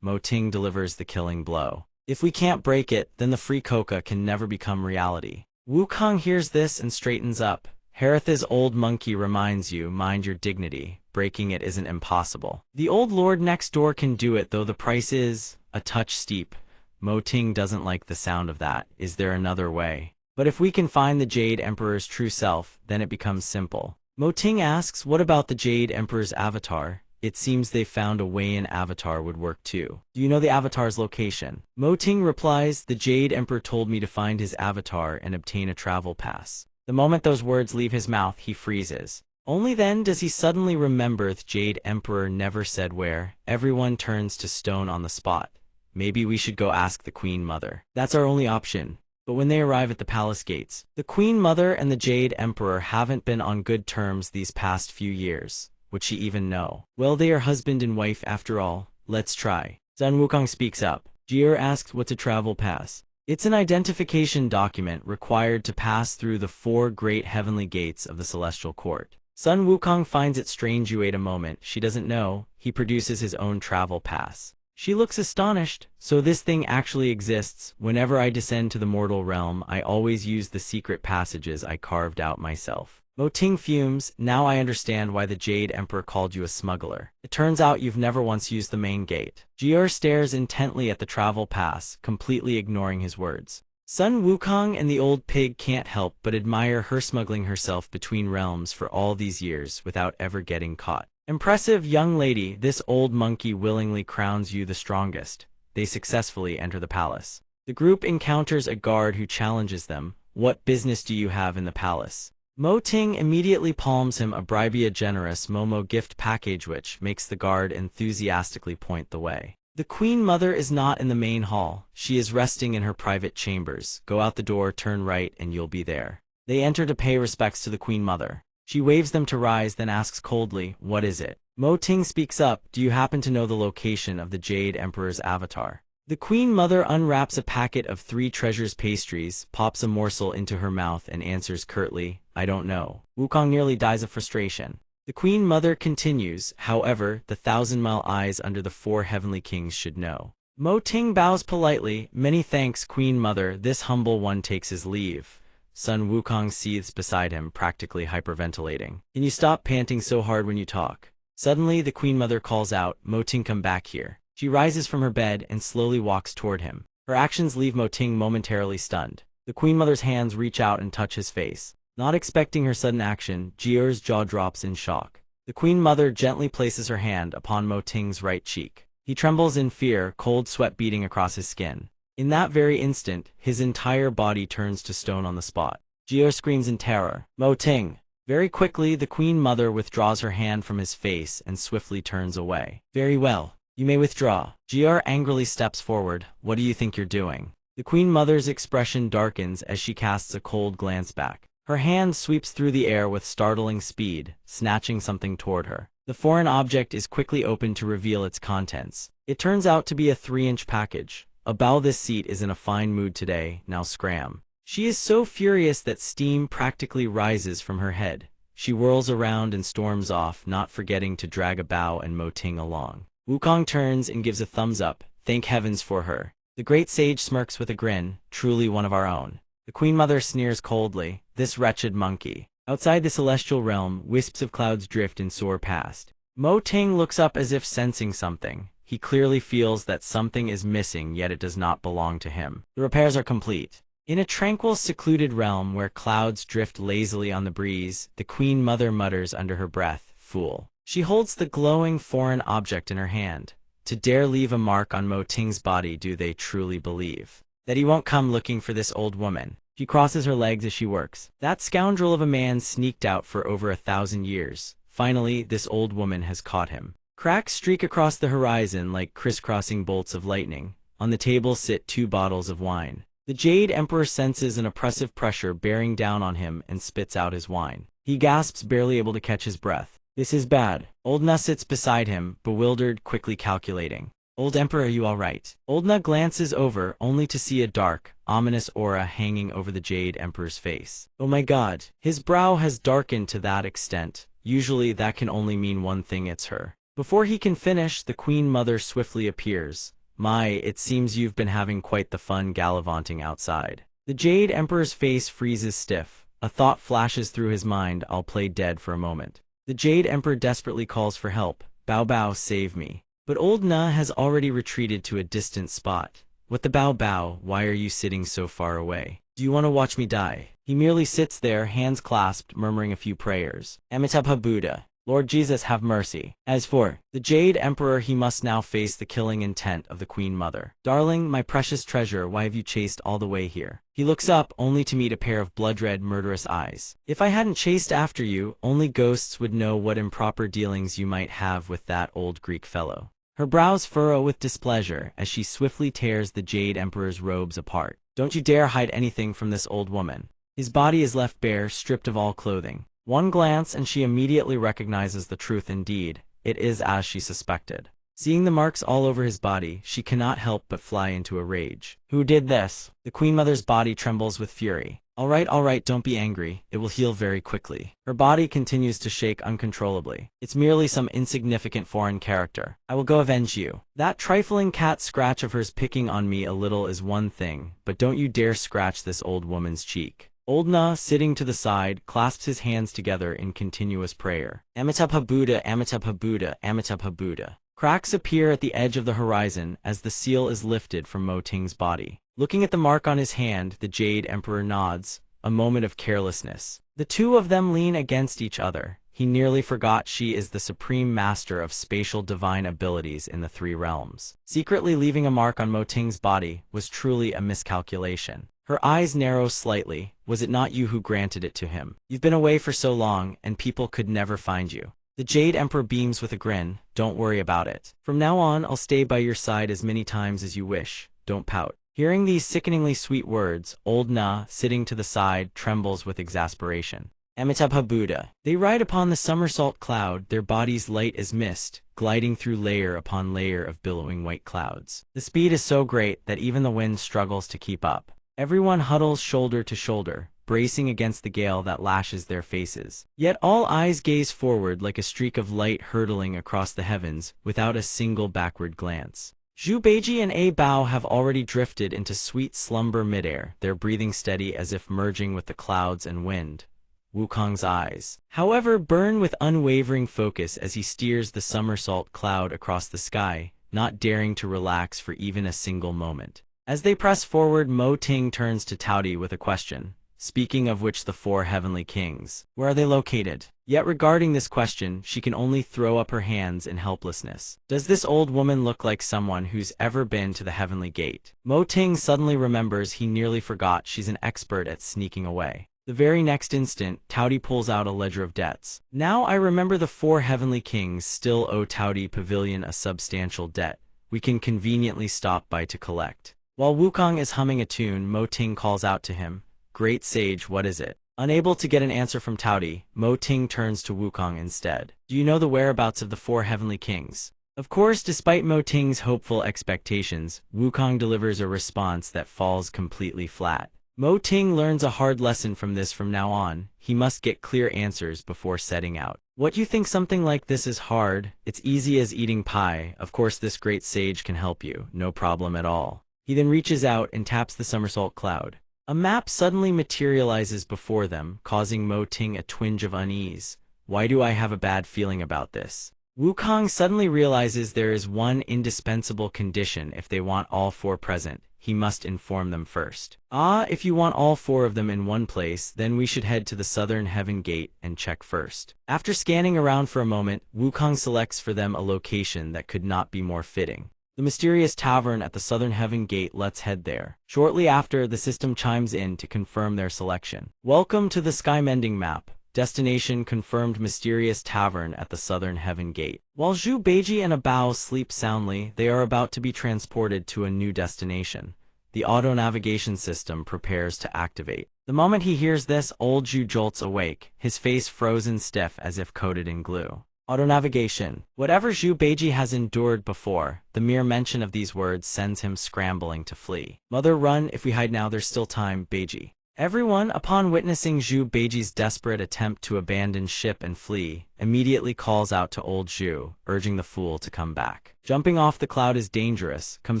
Mo Ting delivers the killing blow. If we can't break it, then the free coca can never become reality. Wukong hears this and straightens up. Haritha's old monkey reminds you, mind your dignity. Breaking it isn't impossible. The old lord next door can do it, though the price is a touch steep. Mo Ting doesn't like the sound of that. Is there another way? But if we can find the Jade Emperor's true self, then it becomes simple. Mo Ting asks, what about the Jade Emperor's avatar? It seems they found a way an avatar would work too. Do you know the avatar's location? Mo Ting replies, the Jade Emperor told me to find his avatar and obtain a travel pass. The moment those words leave his mouth, he freezes. Only then does he suddenly remember the Jade Emperor never said where. Everyone turns to stone on the spot. Maybe we should go ask the Queen Mother. That's our only option. But when they arrive at the palace gates, the Queen Mother and the Jade Emperor haven't been on good terms these past few years. Would she even know? Well, they are husband and wife after all. Let's try. Sun Wukong speaks up. Jiur asks what's a travel pass. It's an identification document required to pass through the 4 great heavenly gates of the celestial court. Sun Wukong finds it strange. You wait a moment. She doesn't know. He produces his own travel pass. She looks astonished. So this thing actually exists. Whenever I descend to the mortal realm, I always use the secret passages I carved out myself. Mo Ting fumes. Now I understand why the Jade Emperor called you a smuggler. It turns out you've never once used the main gate. Jier stares intently at the travel pass, completely ignoring his words. Sun Wukong and the old pig can't help but admire her smuggling herself between realms for all these years without ever getting caught. Impressive, young lady, this old monkey willingly crowns you the strongest. They successfully enter the palace. The group encounters a guard who challenges them. What business do you have in the palace? Mo Ting immediately palms him a bribey generous Momo gift package which makes the guard enthusiastically point the way. The Queen Mother is not in the main hall. She is resting in her private chambers. Go out the door, turn right, and you'll be there. They enter to pay respects to the Queen Mother. She waves them to rise, then asks coldly, "What is it?" Mo Ting speaks up, "Do you happen to know the location of the Jade Emperor's avatar?" The Queen Mother unwraps a packet of 3 treasures pastries, pops a morsel into her mouth, and answers curtly, "I don't know." Wukong nearly dies of frustration. The Queen Mother continues, "However, the 1,000-mile eyes under the 4 heavenly kings should know." Mo Ting bows politely, "Many thanks, Queen Mother." This humble one takes his leave. Sun Wukong seethes beside him, practically hyperventilating. "Can you stop panting so hard when you talk?" Suddenly, the Queen Mother calls out, "Mo Ting, come back here." She rises from her bed and slowly walks toward him. Her actions leave Mo Ting momentarily stunned. The Queen Mother's hands reach out and touch his face. Not expecting her sudden action, Jier's jaw drops in shock. The Queen Mother gently places her hand upon Mo Ting's right cheek. He trembles in fear, cold sweat beating across his skin. In that very instant, his entire body turns to stone on the spot. Jier screams in terror, "Mo Ting!" Very quickly, the Queen Mother withdraws her hand from his face and swiftly turns away. "Very well. You may withdraw." Jier angrily steps forward. "What do you think you're doing?" The Queen Mother's expression darkens as she casts a cold glance back. Her hand sweeps through the air with startling speed, snatching something toward her. The foreign object is quickly opened to reveal its contents. It turns out to be a 3-inch package. A bow, this seat is in a fine mood today, now scram. She is so furious that steam practically rises from her head. She whirls around and storms off, not forgetting to drag a bow and Mo Ting along. Wukong turns and gives a thumbs up. Thank heavens for her. The great sage smirks with a grin, truly one of our own. The Queen Mother sneers coldly, "This wretched monkey." Outside the celestial realm, wisps of clouds drift and soar past. Mo Ting looks up as if sensing something. He clearly feels that something is missing, yet it does not belong to him. The repairs are complete. In a tranquil, secluded realm where clouds drift lazily on the breeze, the Queen Mother mutters under her breath, "Fool." She holds the glowing foreign object in her hand. To dare leave a mark on Mo Ting's body, do they truly believe that he won't come looking for this old woman? She crosses her legs as she works. That scoundrel of a man sneaked out for over 1,000 years. Finally, this old woman has caught him. Cracks streak across the horizon like crisscrossing bolts of lightning. On the table sit 2 bottles of wine. The Jade Emperor senses an oppressive pressure bearing down on him and spits out his wine. He gasps, barely able to catch his breath. This is bad. Old Na sits beside him, bewildered, quickly calculating. "Old Emperor, are you all right?" Old Na glances over, only to see a dark, ominous aura hanging over the Jade Emperor's face. Oh my god. His brow has darkened to that extent. Usually that can only mean one thing, it's her. Before he can finish, the Queen Mother swiftly appears. "My, it seems you've been having quite the fun gallivanting outside." The Jade Emperor's face freezes stiff. A thought flashes through his mind, "I'll play dead for a moment." The Jade Emperor desperately calls for help. "Bao Bao, save me." But old Na has already retreated to a distant spot. "What the Bao Bao, why are you sitting so far away? Do you want to watch me die?" He merely sits there, hands clasped, murmuring a few prayers. "Amitabha Buddha. Lord Jesus, have mercy." As for the Jade Emperor, he must now face the killing intent of the Queen Mother. "Darling, my precious treasure, why have you chased all the way here?" He looks up, only to meet a pair of blood-red, murderous eyes. "If I hadn't chased after you, only ghosts would know what improper dealings you might have with that old Greek fellow." Her brows furrow with displeasure as she swiftly tears the Jade Emperor's robes apart. "Don't you dare hide anything from this old woman." His body is left bare, stripped of all clothing. One glance and she immediately recognizes the truth. Indeed, it is as she suspected. Seeing the marks all over his body, she cannot help but fly into a rage. "Who did this?" The Queen Mother's body trembles with fury. All right, don't be angry. It will heal very quickly." Her body continues to shake uncontrollably. "It's merely some insignificant foreign character. I will go avenge you. That trifling cat scratch of hers picking on me a little is one thing, but don't you dare scratch this old woman's cheek." Old Na, sitting to the side, clasps his hands together in continuous prayer. Amitabha Buddha, Amitabha Buddha, Amitabha Buddha. Cracks appear at the edge of the horizon as the seal is lifted from Mo Ting's body. Looking at the mark on his hand, the Jade Emperor nods, a moment of carelessness. The two of them lean against each other. He nearly forgot she is the supreme master of spatial divine abilities in the three realms. Secretly leaving a mark on Mo Ting's body was truly a miscalculation. Her eyes narrow slightly. Was it not you who granted it to him? You've been away for so long, and people could never find you. The Jade Emperor beams with a grin. Don't worry about it. From now on, I'll stay by your side as many times as you wish. Don't pout. Hearing these sickeningly sweet words, Old Na, sitting to the side, trembles with exasperation. Amitabha Buddha. They ride upon the somersault cloud, their bodies light as mist, gliding through layer upon layer of billowing white clouds. The speed is so great that even the wind struggles to keep up. Everyone huddles shoulder to shoulder, bracing against the gale that lashes their faces. Yet all eyes gaze forward like a streak of light hurtling across the heavens, without a single backward glance. Zhu Beiji and A Bao have already drifted into sweet slumber midair, their breathing steady as if merging with the clouds and wind. Wukong's eyes, however, burn with unwavering focus as he steers the somersault cloud across the sky, not daring to relax for even a single moment. As they press forward, Mo Ting turns to Taudi with a question. Speaking of which, the four heavenly kings, where are they located? Yet regarding this question, she can only throw up her hands in helplessness. Does this old woman look like someone who's ever been to the heavenly gate? Mo Ting suddenly remembers he nearly forgot she's an expert at sneaking away. The very next instant, Taudi pulls out a ledger of debts. Now I remember the four heavenly kings still owe Taudi Pavilion a substantial debt. We can conveniently stop by to collect. While Wukong is humming a tune, Mo Ting calls out to him, "Great sage, what is it?" Unable to get an answer from Taudi, Mo Ting turns to Wukong instead. Do you know the whereabouts of the four heavenly kings? Of course, despite Mo Ting's hopeful expectations, Wukong delivers a response that falls completely flat. Mo Ting learns a hard lesson from this. From now on, he must get clear answers before setting out. What, you think something like this is hard? It's easy as eating pie. Of course this great sage can help you, no problem at all. He then reaches out and taps the somersault cloud. A map suddenly materializes before them, causing Mo Ting a twinge of unease. Why do I have a bad feeling about this? Wukong suddenly realizes there is one indispensable condition if they want all four present. He must inform them first. If you want all four of them in one place, then we should head to the southern heaven gate and check first. After scanning around for a moment, Wukong selects for them a location that could not be more fitting. The mysterious tavern at the southern heaven gate. Let's head there. Shortly after, the system chimes in to confirm their selection. Welcome to the sky mending map. Destination confirmed: mysterious tavern at the southern heaven gate. While Zhu Beiji and A Bao sleep soundly, they are about to be transported to a new destination. The auto-navigation system prepares to activate. The moment he hears this, old Zhu jolts awake, his face frozen stiff as if coated in glue. Auto-navigation. Whatever Zhu Beiji has endured before, the mere mention of these words sends him scrambling to flee. Mother, run! If we hide now, there's still time, Beiji. Everyone, upon witnessing Zhu Beiji's desperate attempt to abandon ship and flee, immediately calls out to old Zhu, urging the fool to come back. Jumping off the cloud is dangerous. Come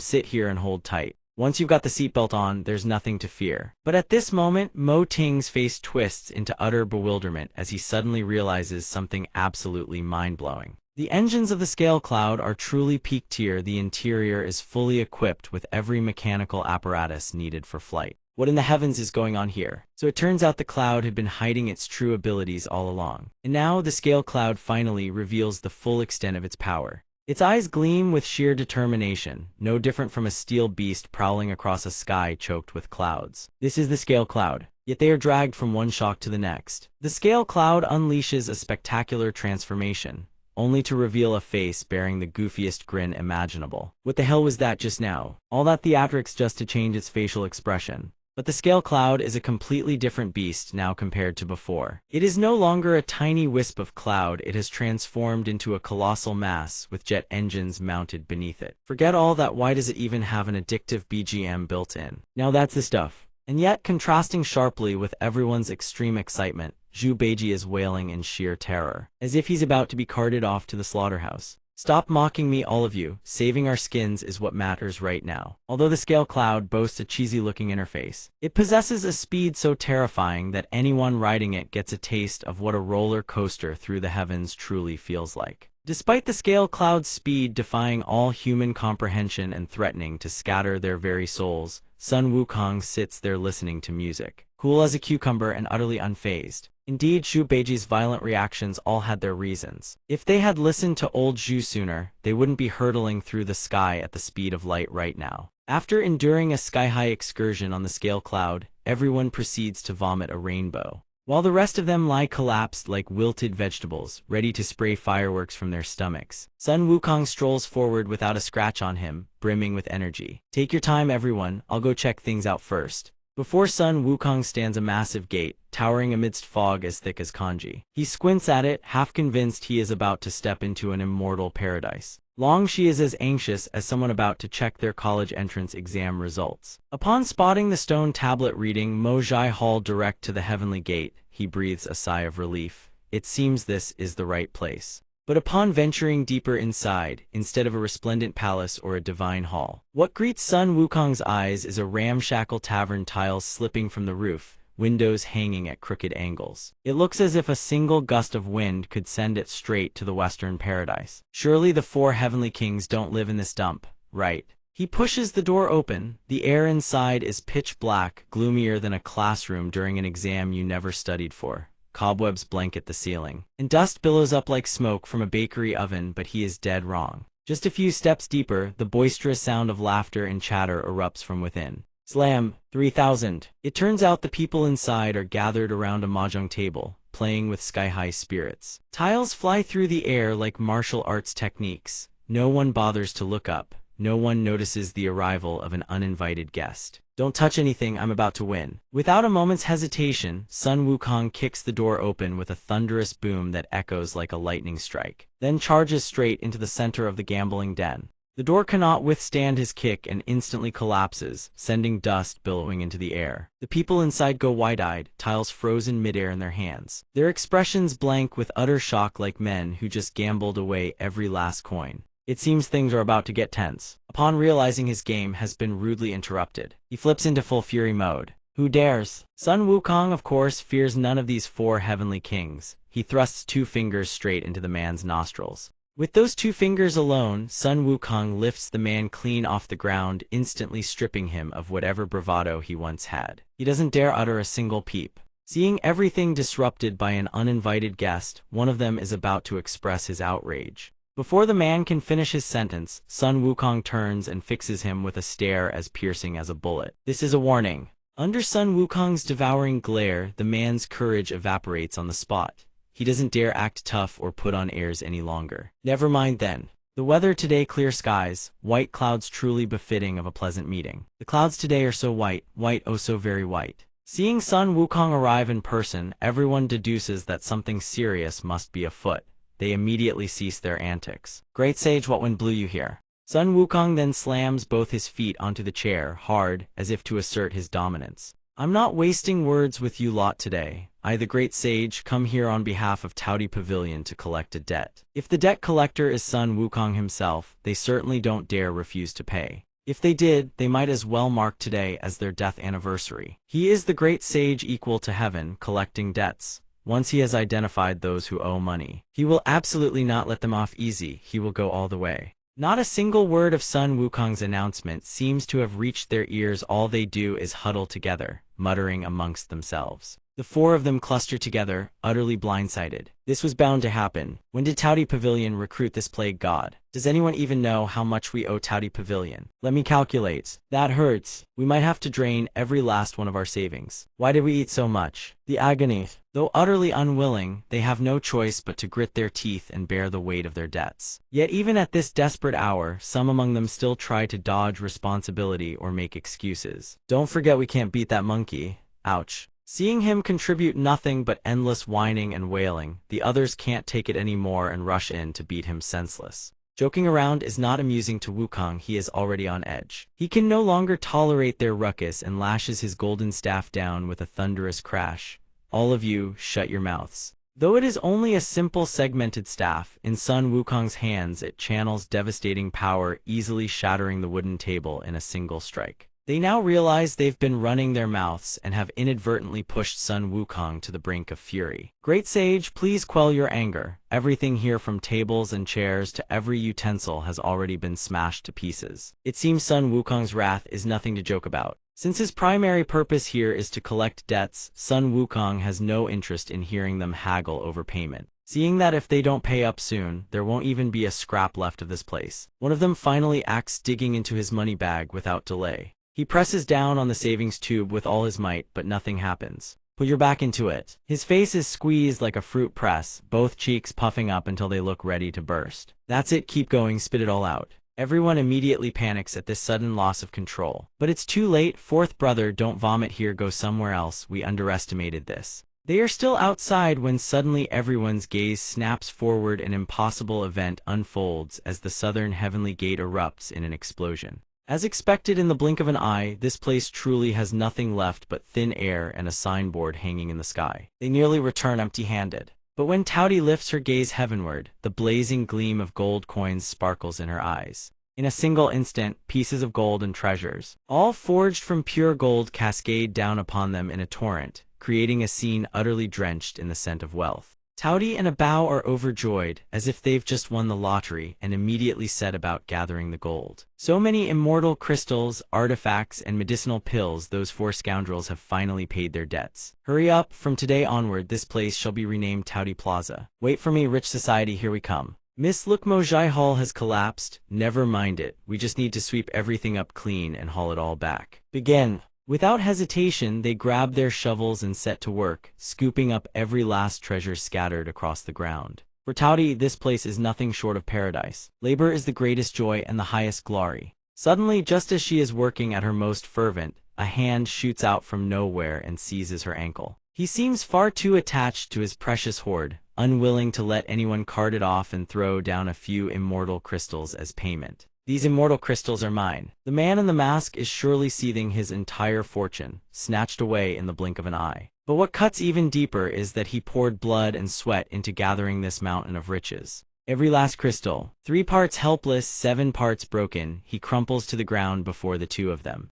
sit here and hold tight. Once you've got the seatbelt on, there's nothing to fear. But at this moment, Mo Ting's face twists into utter bewilderment as he suddenly realizes something absolutely mind-blowing. The engines of the scale cloud are truly peak tier. The interior is fully equipped with every mechanical apparatus needed for flight. What in the heavens is going on here? So it turns out the cloud had been hiding its true abilities all along. And now the scale cloud finally reveals the full extent of its power. Its eyes gleam with sheer determination, no different from a steel beast prowling across a sky choked with clouds. This is the scale cloud. Yet they are dragged from one shock to the next. The scale cloud unleashes a spectacular transformation, only to reveal a face bearing the goofiest grin imaginable. What the hell was that just now? All that theatrics just to change its facial expression. But the scale cloud is a completely different beast now compared to before. It is no longer a tiny wisp of cloud. It has transformed into a colossal mass with jet engines mounted beneath it. Forget all that. Why does it even have an addictive BGM built in? Now that's the stuff. And yet, contrasting sharply with everyone's extreme excitement, Zhu Beiji is wailing in sheer terror, as if he's about to be carted off to the slaughterhouse. Stop mocking me, all of you. Saving our skins is what matters right now. Although the scale cloud boasts a cheesy-looking interface, it possesses a speed so terrifying that anyone riding it gets a taste of what a roller coaster through the heavens truly feels like. Despite the scale cloud's speed defying all human comprehension and threatening to scatter their very souls, Sun Wukong sits there listening to music, cool as a cucumber and utterly unfazed. Indeed, Zhu Beiji's violent reactions all had their reasons. If they had listened to old Zhu sooner, they wouldn't be hurtling through the sky at the speed of light right now. After enduring a sky-high excursion on the scale cloud, everyone proceeds to vomit a rainbow, while the rest of them lie collapsed like wilted vegetables, ready to spray fireworks from their stomachs. Sun Wukong strolls forward without a scratch on him, brimming with energy. Take your time, everyone. I'll go check things out first. Before Sun Wukong stands a massive gate, towering amidst fog as thick as kanji. He squints at it, half convinced he is about to step into an immortal paradise. Long Shi is as anxious as someone about to check their college entrance exam results. Upon spotting the stone tablet reading Mojai Hall direct to the heavenly gate, he breathes a sigh of relief. It seems this is the right place. But upon venturing deeper inside, instead of a resplendent palace or a divine hall, what greets Sun Wukong's eyes is a ramshackle tavern, tiles slipping from the roof, windows hanging at crooked angles. It looks as if a single gust of wind could send it straight to the western paradise. Surely the four heavenly kings don't live in this dump, right? He pushes the door open. The air inside is pitch black, gloomier than a classroom during an exam you never studied for. Cobwebs blanket the ceiling, and dust billows up like smoke from a bakery oven, but he is dead wrong. Just a few steps deeper, the boisterous sound of laughter and chatter erupts from within. Slam! 3,000! It turns out the people inside are gathered around a mahjong table, playing with sky-high spirits. Tiles fly through the air like martial arts techniques. No one bothers to look up. No one notices the arrival of an uninvited guest. Don't touch anything, I'm about to win. Without a moment's hesitation, Sun Wukong kicks the door open with a thunderous boom that echoes like a lightning strike, then charges straight into the center of the gambling den. The door cannot withstand his kick and instantly collapses, sending dust billowing into the air. The people inside go wide-eyed, tiles frozen midair in their hands, their expressions blank with utter shock like men who just gambled away every last coin. It seems things are about to get tense. Upon realizing his game has been rudely interrupted, he flips into full fury mode. Who dares? Sun Wukong, of course, fears none of these four heavenly kings. He thrusts 2 fingers straight into the man's nostrils. With those 2 fingers alone, Sun Wukong lifts the man clean off the ground, instantly stripping him of whatever bravado he once had. He doesn't dare utter a single peep. Seeing everything disrupted by an uninvited guest, one of them is about to express his outrage. Before the man can finish his sentence, Sun Wukong turns and fixes him with a stare as piercing as a bullet. This is a warning. Under Sun Wukong's devouring glare, the man's courage evaporates on the spot. He doesn't dare act tough or put on airs any longer. Never mind then. The weather today, clear skies, white clouds truly befitting of a pleasant meeting. The clouds today are so white, white, oh so very white. Seeing Sun Wukong arrive in person, everyone deduces that something serious must be afoot. They immediately cease their antics. Great sage, what wind blew you here? Sun Wukong then slams both his feet onto the chair, hard, as if to assert his dominance. I'm not wasting words with you lot today. I, the great sage, come here on behalf of Touty Pavilion to collect a debt. If the debt collector is Sun Wukong himself, they certainly don't dare refuse to pay. If they did, they might as well mark today as their death anniversary. He is the great sage equal to heaven, collecting debts. Once he has identified those who owe money, he will absolutely not let them off easy. He will go all the way. Not a single word of Sun Wukong's announcement seems to have reached their ears. All they do is huddle together, muttering amongst themselves. The 4 of them cluster together, utterly blindsided. This was bound to happen. When did Touty Pavilion recruit this plague god? Does anyone even know how much we owe Touty Pavilion? Let me calculate. That hurts. We might have to drain every last one of our savings. Why did we eat so much? The agony. Though utterly unwilling, they have no choice but to grit their teeth and bear the weight of their debts. Yet even at this desperate hour, some among them still try to dodge responsibility or make excuses. Don't forget we can't beat that monkey. Ouch. Seeing him contribute nothing but endless whining and wailing, the others can't take it anymore and rush in to beat him senseless. Joking around is not amusing to Wukong. He is already on edge. He can no longer tolerate their ruckus and lashes his golden staff down with a thunderous crash. All of you, shut your mouths. Though it is only a simple segmented staff, in Sun Wukong's hands it channels devastating power, easily shattering the wooden table in a single strike. They now realize they've been running their mouths and have inadvertently pushed Sun Wukong to the brink of fury. Great sage, please quell your anger. Everything here from tables and chairs to every utensil has already been smashed to pieces. It seems Sun Wukong's wrath is nothing to joke about. Since his primary purpose here is to collect debts, Sun Wukong has no interest in hearing them haggle over payment. Seeing that if they don't pay up soon, there won't even be a scrap left of this place. One of them finally acts, digging into his money bag without delay. He presses down on the savings tube with all his might, but nothing happens. Put your back into it. His face is squeezed like a fruit press, both cheeks puffing up until they look ready to burst. That's it, keep going, spit it all out. Everyone immediately panics at this sudden loss of control. But it's too late. Fourth brother, don't vomit here, go somewhere else. We underestimated this. They are still outside when suddenly everyone's gaze snaps forward. An impossible event unfolds as the southern heavenly gate erupts in an explosion. As expected, in the blink of an eye, this place truly has nothing left but thin air and a signboard hanging in the sky. They nearly return empty-handed. But when Tauti lifts her gaze heavenward, the blazing gleam of gold coins sparkles in her eyes. In a single instant, pieces of gold and treasures, all forged from pure gold, cascade down upon them in a torrent, creating a scene utterly drenched in the scent of wealth. Tauti and Abao are overjoyed, as if they've just won the lottery, and immediately set about gathering the gold. So many immortal crystals, artifacts, and medicinal pills, those four scoundrels have finally paid their debts. Hurry up, from today onward this place shall be renamed Tauti Plaza. Wait for me, rich society, here we come. Miss Lukmojai Hall has collapsed. Never mind it, we just need to sweep everything up clean and haul it all back. Begin. Without hesitation, they grab their shovels and set to work, scooping up every last treasure scattered across the ground. For Tauti, this place is nothing short of paradise. Labor is the greatest joy and the highest glory. Suddenly, just as she is working at her most fervent, a hand shoots out from nowhere and seizes her ankle. He seems far too attached to his precious hoard, unwilling to let anyone cart it off and throw down a few immortal crystals as payment. These immortal crystals are mine. The man in the mask is surely seething, his entire fortune, snatched away in the blink of an eye. But what cuts even deeper is that he poured blood and sweat into gathering this mountain of riches. Every last crystal, 3 parts helpless, 7 parts broken, he crumples to the ground before the two of them.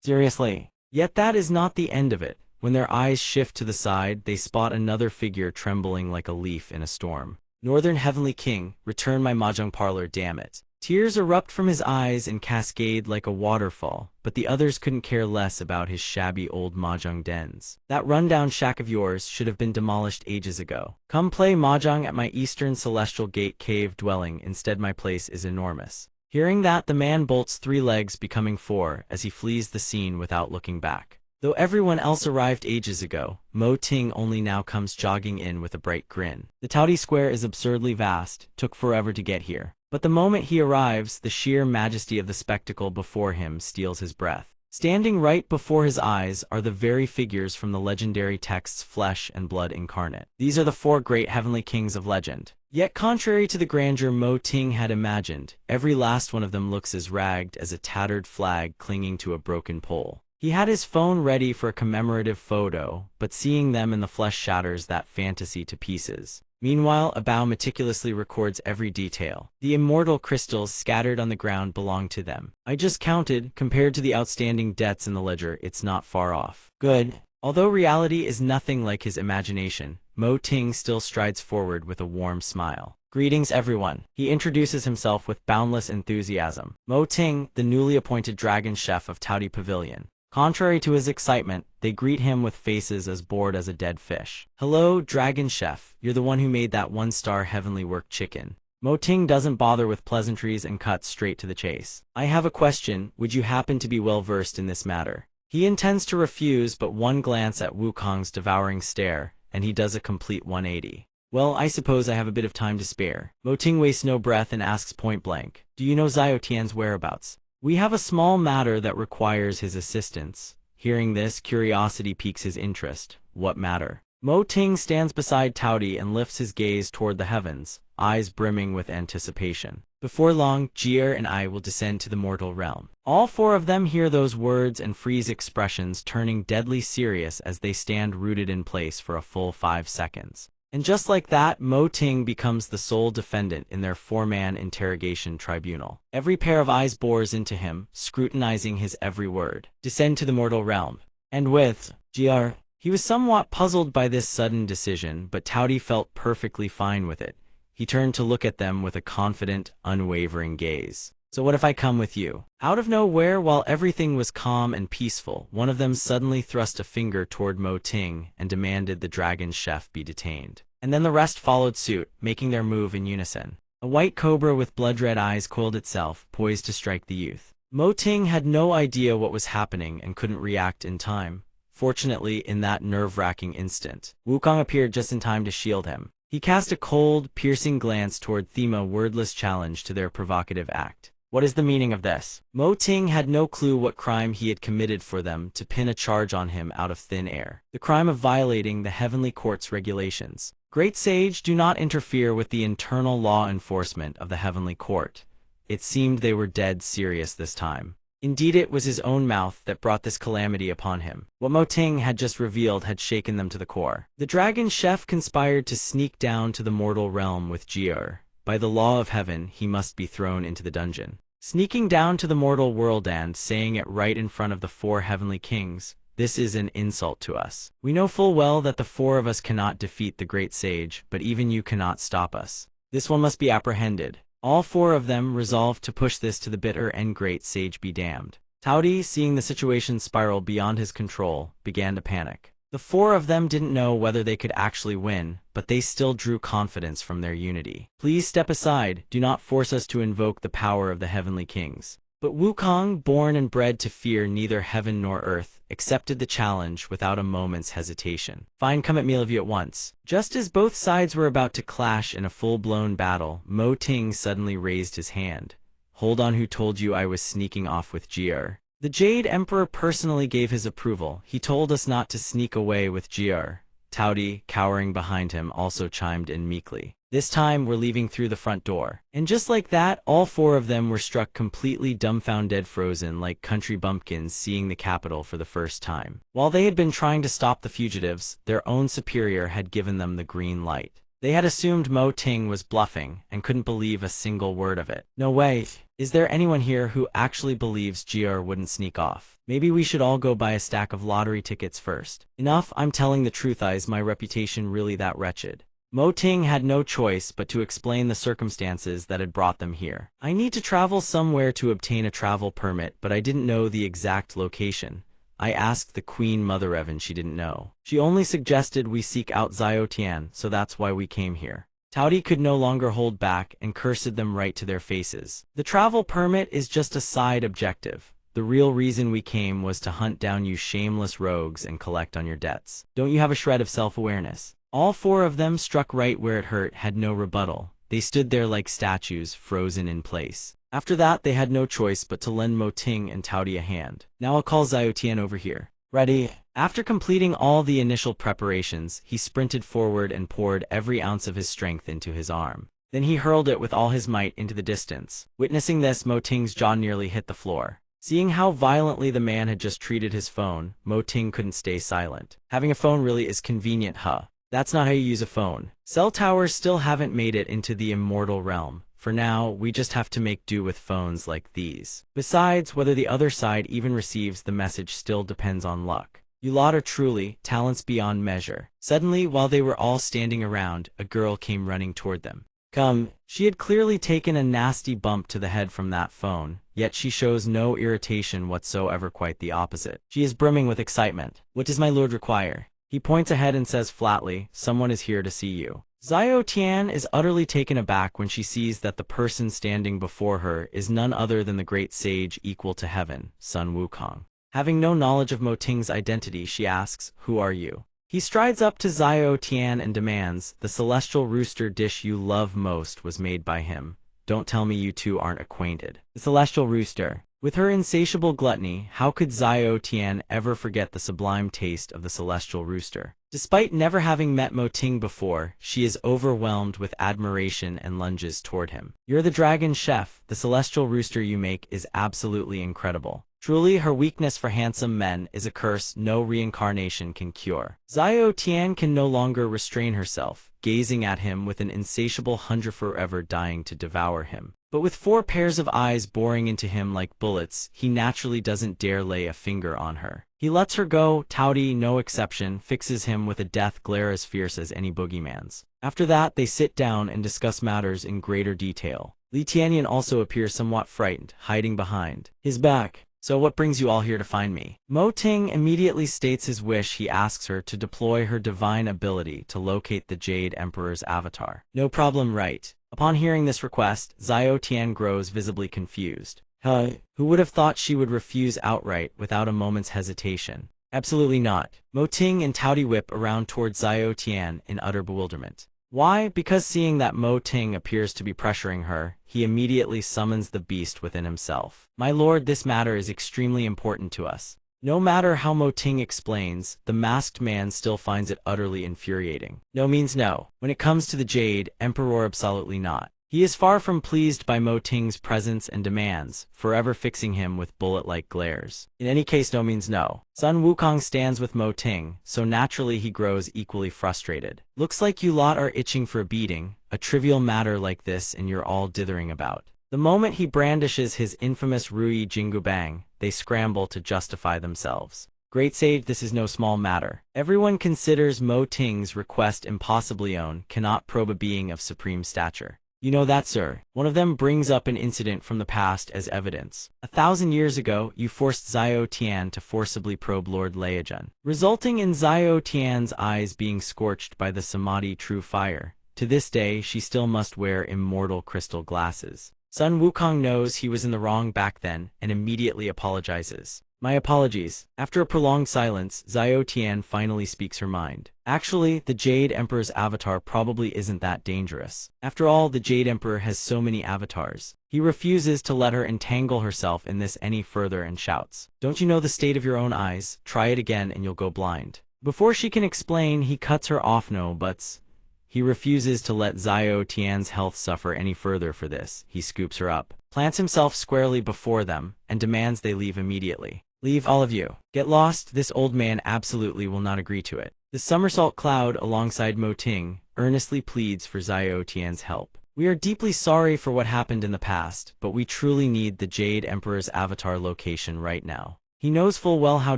Seriously? Yet that is not the end of it. When their eyes shift to the side, they spot another figure trembling like a leaf in a storm. Northern Heavenly King, return my mahjong parlor, damn it. Tears erupt from his eyes and cascade like a waterfall, but the others couldn't care less about his shabby old mahjong dens. That rundown shack of yours should have been demolished ages ago. Come play mahjong at my eastern celestial gate cave dwelling, instead my place is enormous. Hearing that, the man bolts 3 legs, becoming 4, as he flees the scene without looking back. Though everyone else arrived ages ago, Mo Ting only now comes jogging in with a bright grin. The Tauti Square is absurdly vast, took forever to get here. But the moment he arrives, the sheer majesty of the spectacle before him steals his breath. Standing right before his eyes are the very figures from the legendary texts Flesh and Blood Incarnate. These are the 4 great heavenly kings of legend. Yet contrary to the grandeur Mo Ting had imagined, every last one of them looks as ragged as a tattered flag clinging to a broken pole. He had his phone ready for a commemorative photo, but seeing them in the flesh shatters that fantasy to pieces. Meanwhile, Abao meticulously records every detail. The immortal crystals scattered on the ground belong to them. I just counted, compared to the outstanding debts in the ledger, it's not far off. Good. Although reality is nothing like his imagination, Mo Ting still strides forward with a warm smile. Greetings everyone. He introduces himself with boundless enthusiasm. Mo Ting, the newly appointed dragon chef of Tauti Pavilion. Contrary to his excitement, they greet him with faces as bored as a dead fish. Hello, Dragon Chef. You're the one who made that 1-star heavenly work chicken. Mo Ting doesn't bother with pleasantries and cuts straight to the chase. I have a question. Would you happen to be well versed in this matter? He intends to refuse, but one glance at Wukong's devouring stare, and he does a complete 180. Well, I suppose I have a bit of time to spare. Mo Ting wastes no breath and asks point blank, do you know Xiao Tian's whereabouts? We have a small matter that requires his assistance. Hearing this, curiosity piques his interest. What matter? Mo Ting stands beside Tauti and lifts his gaze toward the heavens, eyes brimming with anticipation. Before long, Jier and I will descend to the mortal realm. All 4 of them hear those words and freeze, expressions turning deadly serious as they stand rooted in place for a full 5 seconds. And just like that, Mo Ting becomes the sole defendant in their four-man interrogation tribunal. Every pair of eyes bores into him, scrutinizing his every word. Descend to the mortal realm. And with Gr. He was somewhat puzzled by this sudden decision, but Taudi felt perfectly fine with it. He turned to look at them with a confident, unwavering gaze. So what if I come with you? Out of nowhere, while everything was calm and peaceful, one of them suddenly thrust a finger toward Mo Ting and demanded the dragon chef be detained. And then the rest followed suit, making their move in unison. A white cobra with blood-red eyes coiled itself, poised to strike the youth. Mo Ting had no idea what was happening and couldn't react in time. Fortunately, in that nerve-wracking instant, Wukong appeared just in time to shield him. He cast a cold, piercing glance toward Thema, wordless challenge to their provocative act. What is the meaning of this? Mo Ting had no clue what crime he had committed for them to pin a charge on him out of thin air. The crime of violating the Heavenly Court's regulations. Great Sage, do not interfere with the internal law enforcement of the Heavenly Court. It seemed they were dead serious this time. Indeed, it was his own mouth that brought this calamity upon him. What Mo Ting had just revealed had shaken them to the core. The dragon chef conspired to sneak down to the mortal realm with Gr. By the law of heaven, he must be thrown into the dungeon. Sneaking down to the mortal world and saying it right in front of the four heavenly kings, this is an insult to us. We know full well that the four of us cannot defeat the great sage, but even you cannot stop us. This one must be apprehended. All four of them resolved to push this to the bitter end. Great sage be damned. Taudi, seeing the situation spiral beyond his control, began to panic. The four of them didn't know whether they could actually win, but they still drew confidence from their unity. Please step aside, do not force us to invoke the power of the heavenly kings. But Wukong, born and bred to fear neither heaven nor earth, accepted the challenge without a moment's hesitation. Fine, come at me at once. Just as both sides were about to clash in a full-blown battle, Mo Ting suddenly raised his hand. Hold on, who told you I was sneaking off with Gr? The Jade Emperor personally gave his approval. He told us not to sneak away with Gr. Taudi, cowering behind him, also chimed in meekly. This time, we're leaving through the front door. And just like that, all four of them were struck completely dumbfounded, frozen like country bumpkins seeing the capital for the first time. While they had been trying to stop the fugitives, their own superior had given them the green light. They had assumed Mo Ting was bluffing and couldn't believe a single word of it. No way. Is there anyone here who actually believes Gr wouldn't sneak off? Maybe we should all go buy a stack of lottery tickets first. Enough, I'm telling the truth. Is my reputation really that wretched? Mo Ting had no choice but to explain the circumstances that had brought them here. I need to travel somewhere to obtain a travel permit, but I didn't know the exact location. I asked the Queen Mother and she didn't know. She only suggested we seek out Xiao Tian, so that's why we came here. Taudi could no longer hold back and cursed them right to their faces. The travel permit is just a side objective. The real reason we came was to hunt down you shameless rogues and collect on your debts. Don't you have a shred of self-awareness? All four of them, struck right where it hurt, had no rebuttal. They stood there like statues, frozen in place. After that, they had no choice but to lend Mo Ting and Taudi a hand. Now I'll call Xiao Tian over here. Ready? After completing all the initial preparations, he sprinted forward and poured every ounce of his strength into his arm. Then he hurled it with all his might into the distance. Witnessing this, Mo Ting's jaw nearly hit the floor. Seeing how violently the man had just treated his phone, Mo Ting couldn't stay silent. Having a phone really is convenient, huh? That's not how you use a phone. Cell towers still haven't made it into the immortal realm. For now, we just have to make do with phones like these. Besides, whether the other side even receives the message still depends on luck. You lot are truly talents beyond measure. Suddenly, while they were all standing around, a girl came running toward them. Come. She had clearly taken a nasty bump to the head from that phone, yet she shows no irritation whatsoever, quite the opposite. She is brimming with excitement. What does my lord require? He points ahead and says flatly, someone is here to see you. Xiao Tian is utterly taken aback when she sees that the person standing before her is none other than the great sage equal to heaven, Sun Wukong. Having no knowledge of Mo Ting's identity, she asks, who are you? He strides up to Xiao Tian and demands, the celestial rooster dish you love most was made by him. Don't tell me you two aren't acquainted. The celestial rooster. With her insatiable gluttony, how could Xiao Tian ever forget the sublime taste of the celestial rooster? Despite never having met Mo Ting before, she is overwhelmed with admiration and lunges toward him. You're the dragon chef. The celestial rooster you make is absolutely incredible. Truly, her weakness for handsome men is a curse no reincarnation can cure. Xiao Tian can no longer restrain herself, gazing at him with an insatiable hunger, forever dying to devour him. But with 4 pairs of eyes boring into him like bullets, he naturally doesn't dare lay a finger on her. He lets her go, Taudi, no exception, fixes him with a death glare as fierce as any boogeyman's. After that, they sit down and discuss matters in greater detail. Li Tianyan also appears somewhat frightened, hiding behind his back. So what brings you all here to find me? Mo Ting immediately states his wish. He asks her to deploy her divine ability to locate the Jade Emperor's avatar. No problem, right? Upon hearing this request, Xiao Tian grows visibly confused. Who would have thought she would refuse outright without a moment's hesitation? Absolutely not. Mo Ting and Taudi whip around towards Xiao Tian in utter bewilderment. Why? Because seeing that Mo Ting appears to be pressuring her, he immediately summons the beast within himself. My lord, this matter is extremely important to us. No matter how Mo Ting explains, the masked man still finds it utterly infuriating. No means no. When it comes to the Jade Emperor, absolutely not. He is far from pleased by Mo Ting's presence and demands, forever fixing him with bullet-like glares. In any case, no means no. Sun Wukong stands with Mo Ting, so naturally he grows equally frustrated. Looks like you lot are itching for a beating, a trivial matter like this, and you're all dithering about. The moment he brandishes his infamous Rui Jingubang, they scramble to justify themselves. Great sage, this is no small matter. Everyone considers Mo Ting's request impossible. Cannot probe a being of supreme stature. You know that, sir. One of them brings up an incident from the past as evidence. 1,000 years ago, you forced Xiao Tian to forcibly probe Lord Leijun, resulting in Xiao Tian's eyes being scorched by the Samadhi true fire. To this day, she still must wear immortal crystal glasses. Sun Wukong knows he was in the wrong back then and immediately apologizes. My apologies. After a prolonged silence, Xiao Tian finally speaks her mind. Actually, the Jade Emperor's avatar probably isn't that dangerous. After all, the Jade Emperor has so many avatars. He refuses to let her entangle herself in this any further and shouts, "Don't you know the state of your own eyes? Try it again and you'll go blind." Before she can explain, he cuts her off. No buts. He refuses to let Xiao Tian's health suffer any further. For this, he scoops her up, plants himself squarely before them, and demands they leave immediately. Leave, all of you. Get lost. This old man absolutely will not agree to it. The somersault cloud, alongside Mo Ting, earnestly pleads for Xiao Tian's help. We are deeply sorry for what happened in the past, but we truly need the Jade Emperor's avatar location right now. He knows full well how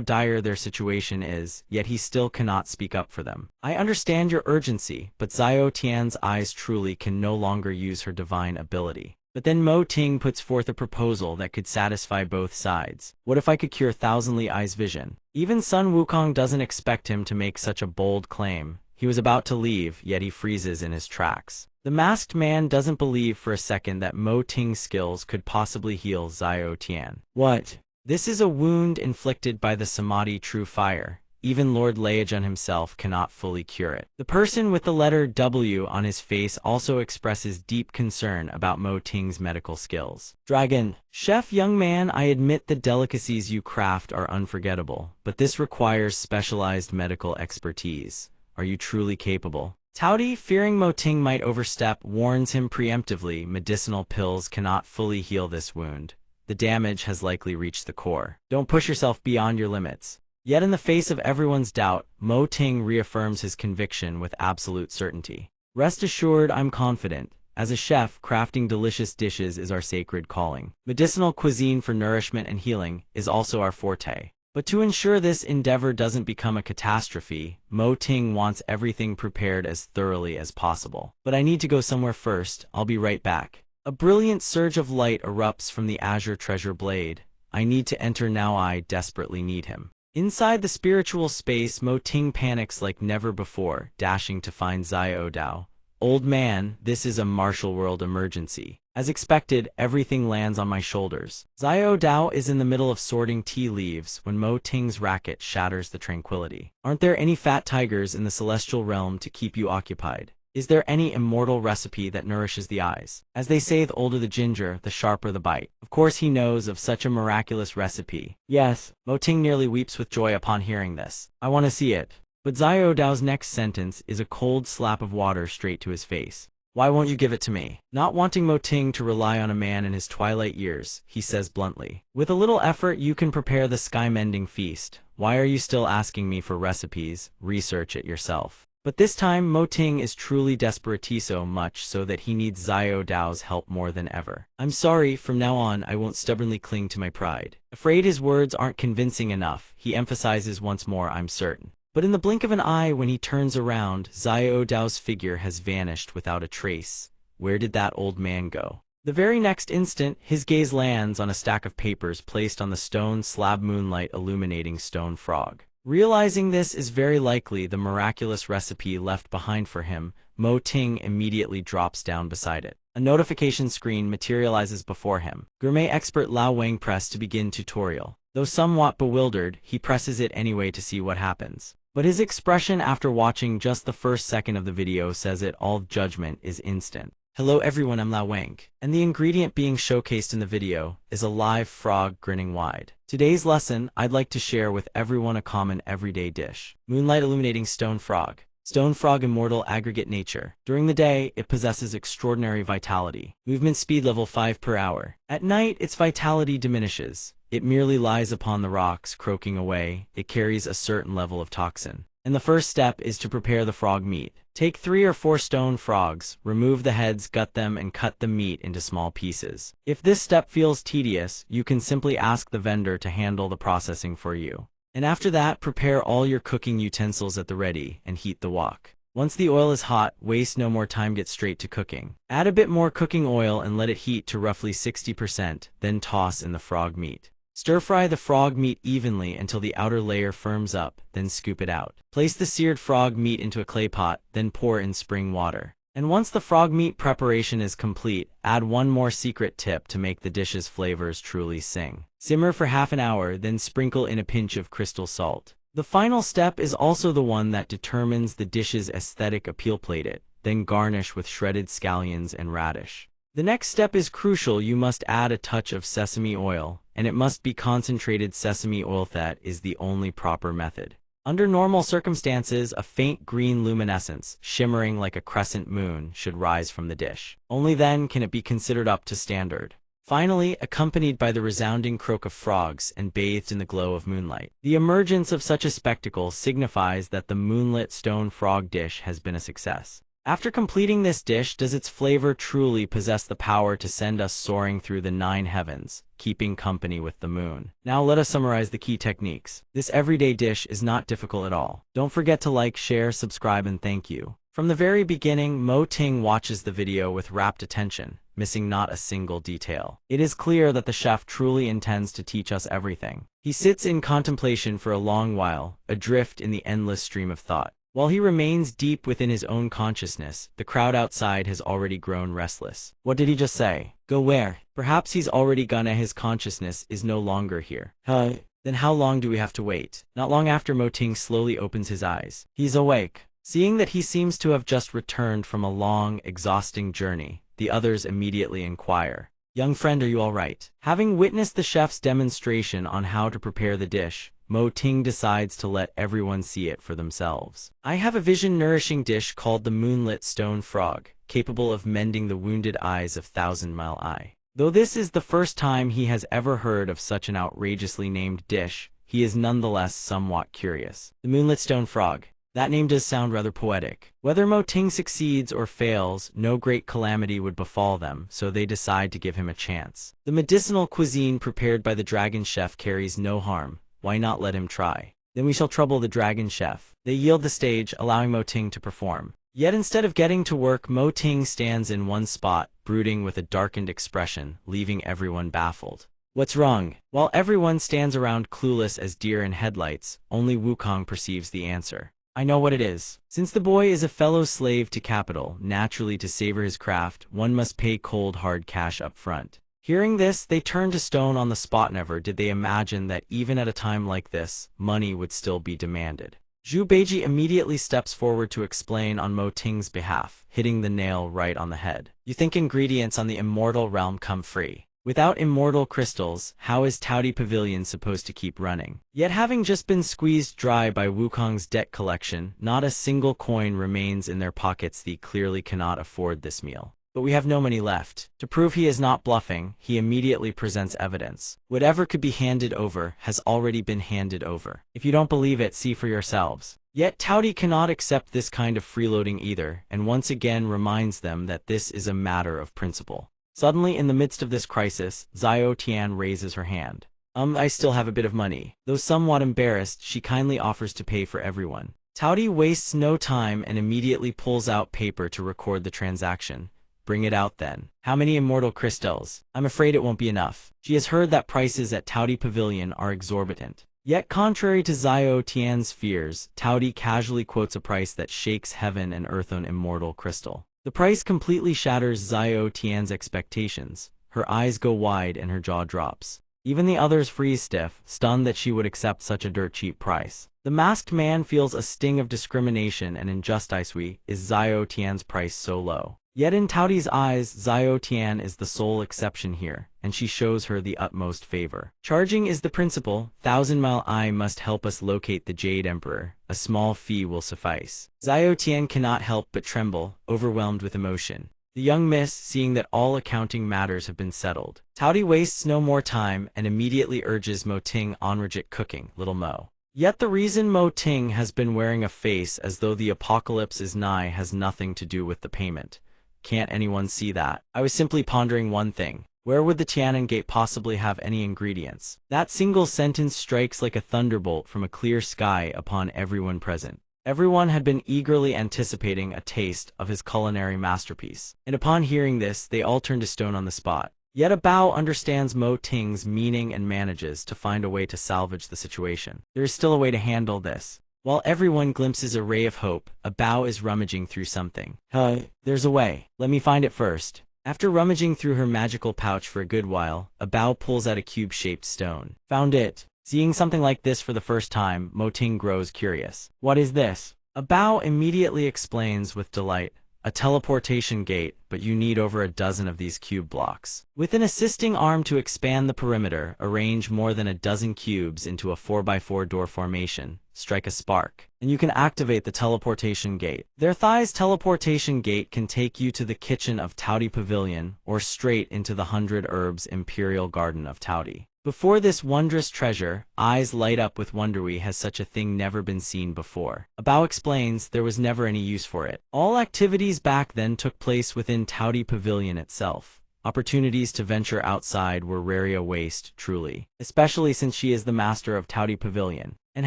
dire their situation is, yet he still cannot speak up for them. I understand your urgency, but Xiao Tian's eyes truly can no longer use her divine ability. But then Mo Ting puts forth a proposal that could satisfy both sides. What if I could cure Thousandly Eyes' vision? Even Sun Wukong doesn't expect him to make such a bold claim. He was about to leave, yet he freezes in his tracks. The masked man doesn't believe for a second that Mo Ting's skills could possibly heal Xiao Tian. What? This is a wound inflicted by the Samadhi true fire. Even Lord Leijun himself cannot fully cure it. The person with the letter W on his face also expresses deep concern about Mo Ting's medical skills. Dragon, chef, young man, I admit the delicacies you craft are unforgettable, but this requires specialized medical expertise. Are you truly capable? Taudi, fearing Mo Ting might overstep, warns him preemptively medicinal pills cannot fully heal this wound. The damage has likely reached the core. Don't push yourself beyond your limits. Yet in the face of everyone's doubt, Mo Ting reaffirms his conviction with absolute certainty. Rest assured, I'm confident. As a chef, crafting delicious dishes is our sacred calling. Medicinal cuisine for nourishment and healing is also our forte. But to ensure this endeavor doesn't become a catastrophe, Mo Ting wants everything prepared as thoroughly as possible. But I need to go somewhere first. I'll be right back. A brilliant surge of light erupts from the azure treasure blade. I need to enter now. I desperately need him. Inside the spiritual space, Mo Ting panics like never before, dashing to find Xiao Dao. Old man, this is a martial world emergency. As expected, everything lands on my shoulders. Xiao Dao is in the middle of sorting tea leaves when Mo Ting's racket shatters the tranquility. Aren't there any fat tigers in the celestial realm to keep you occupied? Is there any immortal recipe that nourishes the eyes? As they say, the older the ginger, the sharper the bite. Of course he knows of such a miraculous recipe. Yes, Mo Ting nearly weeps with joy upon hearing this. I want to see it. But Xiao Dao's next sentence is a cold slap of water straight to his face. Why won't you give it to me? Not wanting Mo Ting to rely on a man in his twilight years, he says bluntly. With a little effort you can prepare the sky-mending feast. Why are you still asking me for recipes? Research it yourself. But this time, Mo Ting is truly desperatiso, much so that he needs Xiao Dao's help more than ever. I'm sorry, from now on I won't stubbornly cling to my pride. Afraid his words aren't convincing enough, he emphasizes once more, I'm certain. But in the blink of an eye when he turns around, Xiao Dao's figure has vanished without a trace. Where did that old man go? The very next instant, his gaze lands on a stack of papers placed on the stone slab, moonlight illuminating stone frog. Realizing this is very likely the miraculous recipe left behind for him, Mo Ting immediately drops down beside it. A notification screen materializes before him. Gourmet expert Lao Wang press to begin tutorial. Though somewhat bewildered, he presses it anyway to see what happens. But his expression after watching just the first second of the video says it all. Judgment is instant. Hello everyone, I'm Lao Wang, and the ingredient being showcased in the video is a live frog grinning wide. Today's lesson, I'd like to share with everyone a common everyday dish. Moonlight illuminating stone frog. Stone frog immortal aggregate nature. During the day, it possesses extraordinary vitality. Movement speed level 5 per hour. At night, its vitality diminishes. It merely lies upon the rocks, croaking away. It carries a certain level of toxin. And the first step is to prepare the frog meat. Take 3 or 4 stone frogs, remove the heads, gut them, and cut the meat into small pieces. If this step feels tedious, you can simply ask the vendor to handle the processing for you. And after that, prepare all your cooking utensils at the ready and heat the wok. Once the oil is hot, waste no more time, get straight to cooking. Add a bit more cooking oil and let it heat to roughly 60%, then toss in the frog meat. Stir-fry the frog meat evenly until the outer layer firms up, then scoop it out. Place the seared frog meat into a clay pot, then pour in spring water. And once the frog meat preparation is complete, add one more secret tip to make the dish's flavors truly sing. Simmer for half an hour, then sprinkle in a pinch of crystal salt. The final step is also the one that determines the dish's aesthetic appeal. Plate it, then garnish with shredded scallions and radish. The next step is crucial. You must add a touch of sesame oil, and it must be concentrated sesame oil. That is the only proper method. Under normal circumstances, a faint green luminescence, shimmering like a crescent moon, should rise from the dish. Only then can it be considered up to standard. Finally, accompanied by the resounding croak of frogs and bathed in the glow of moonlight. The emergence of such a spectacle signifies that the moonlit stone frog dish has been a success. After completing this dish, does its flavor truly possess the power to send us soaring through the 9 heavens, keeping company with the moon? Now let us summarize the key techniques. This everyday dish is not difficult at all. Don't forget to like, share, subscribe, and thank you. From the very beginning, Mo Ting watches the video with rapt attention, missing not a single detail. It is clear that the chef truly intends to teach us everything. He sits in contemplation for a long while, adrift in the endless stream of thought. While he remains deep within his own consciousness, the crowd outside has already grown restless. What did he just say? Go where? Perhaps he's already gone and his consciousness is no longer here. Then how long do we have to wait? Not long after, Mo Ting slowly opens his eyes. He's awake. Seeing that he seems to have just returned from a long, exhausting journey, the others immediately inquire. Young friend, are you all right? Having witnessed the chef's demonstration on how to prepare the dish, Mo Ting decides to let everyone see it for themselves. I have a vision-nourishing dish called the moonlit stone frog, capable of mending the wounded eyes of Thousand-Mile Eye. Though this is the first time he has ever heard of such an outrageously named dish, he is nonetheless somewhat curious. The moonlit stone frog. That name does sound rather poetic. Whether Mo Ting succeeds or fails, no great calamity would befall them, so they decide to give him a chance. The medicinal cuisine prepared by the dragon chef carries no harm. Why not let him try? Then we shall trouble the dragon chef. They yield the stage, allowing Mo Ting to perform. Yet instead of getting to work, Mo Ting stands in one spot, brooding with a darkened expression, leaving everyone baffled. What's wrong? While everyone stands around clueless as deer in headlights, only Wukong perceives the answer. I know what it is. Since the boy is a fellow slave to capital, naturally to savor his craft, one must pay cold hard cash up front. Hearing this, they turn to stone on the spot. Never did they imagine that even at a time like this, money would still be demanded. Zhu Beiji immediately steps forward to explain on Mo Ting's behalf, hitting the nail right on the head. You think ingredients on the immortal realm come free? Without immortal crystals, how is Taudi Pavilion supposed to keep running? Yet having just been squeezed dry by Wukong's debt collection, not a single coin remains in their pockets. They clearly cannot afford this meal. But we have no money left. To prove he is not bluffing, he immediately presents evidence. Whatever could be handed over has already been handed over. If you don't believe it, see for yourselves. Yet Taudi cannot accept this kind of freeloading either, and once again reminds them that this is a matter of principle. Suddenly, in the midst of this crisis, Xiao Tian raises her hand. I still have a bit of money. Though somewhat embarrassed, she kindly offers to pay for everyone. Taudi wastes no time and immediately pulls out paper to record the transaction. Bring it out then. How many immortal crystals? I'm afraid it won't be enough. She has heard that prices at Taudi Pavilion are exorbitant. Yet contrary to Xiao Tian's fears, Taudi casually quotes a price that shakes heaven and earth on immortal crystal. The price completely shatters Xiao Tian's expectations. Her eyes go wide and her jaw drops. Even the others freeze stiff, stunned that she would accept such a dirt-cheap price. The masked man feels a sting of discrimination and injustice. Is Xiao Tian's price so low? Yet in Taudi's eyes, Xiao Tian is the sole exception here, and she shows her the utmost favor. Charging is the principle. 1,000-mile eye must help us locate the Jade Emperor. A small fee will suffice. Xiao Tian cannot help but tremble, overwhelmed with emotion. The young miss, seeing that all accounting matters have been settled. Taudi wastes no more time and immediately urges Mo Ting onward cooking, little Mo. Yet the reason Mo Ting has been wearing a face as though the apocalypse is nigh has nothing to do with the payment. Can't anyone see that? I was simply pondering one thing. Where would the Tianan Gate possibly have any ingredients? That single sentence strikes like a thunderbolt from a clear sky upon everyone present. Everyone had been eagerly anticipating a taste of his culinary masterpiece. And upon hearing this, they all turned to stone on the spot. Yet a Bao understands Mo Ting's meaning and manages to find a way to salvage the situation. There is still a way to handle this. While everyone glimpses a ray of hope, a Bao is rummaging through something. There's a way. Let me find it first. After rummaging through her magical pouch for a good while, a Bao pulls out a cube-shaped stone. Found it. Seeing something like this for the first time, Mo Ting grows curious. What is this? A Bao immediately explains with delight. A teleportation gate, but you need over a dozen of these cube blocks. With an assisting arm to expand the perimeter, arrange more than a dozen cubes into a 4x4 door formation, strike a spark, and you can activate the teleportation gate. Their thighs teleportation gate can take you to the kitchen of Taudi Pavilion, or straight into the 100 Herbs Imperial Garden of Taudi. Before this wondrous treasure, eyes light up with wonder. Has such a thing never been seen before? A Bao explains there was never any use for it. All activities back then took place within Taudi Pavilion itself. Opportunities to venture outside were rare. A waste, truly. Especially since she is the master of Taudi Pavilion. And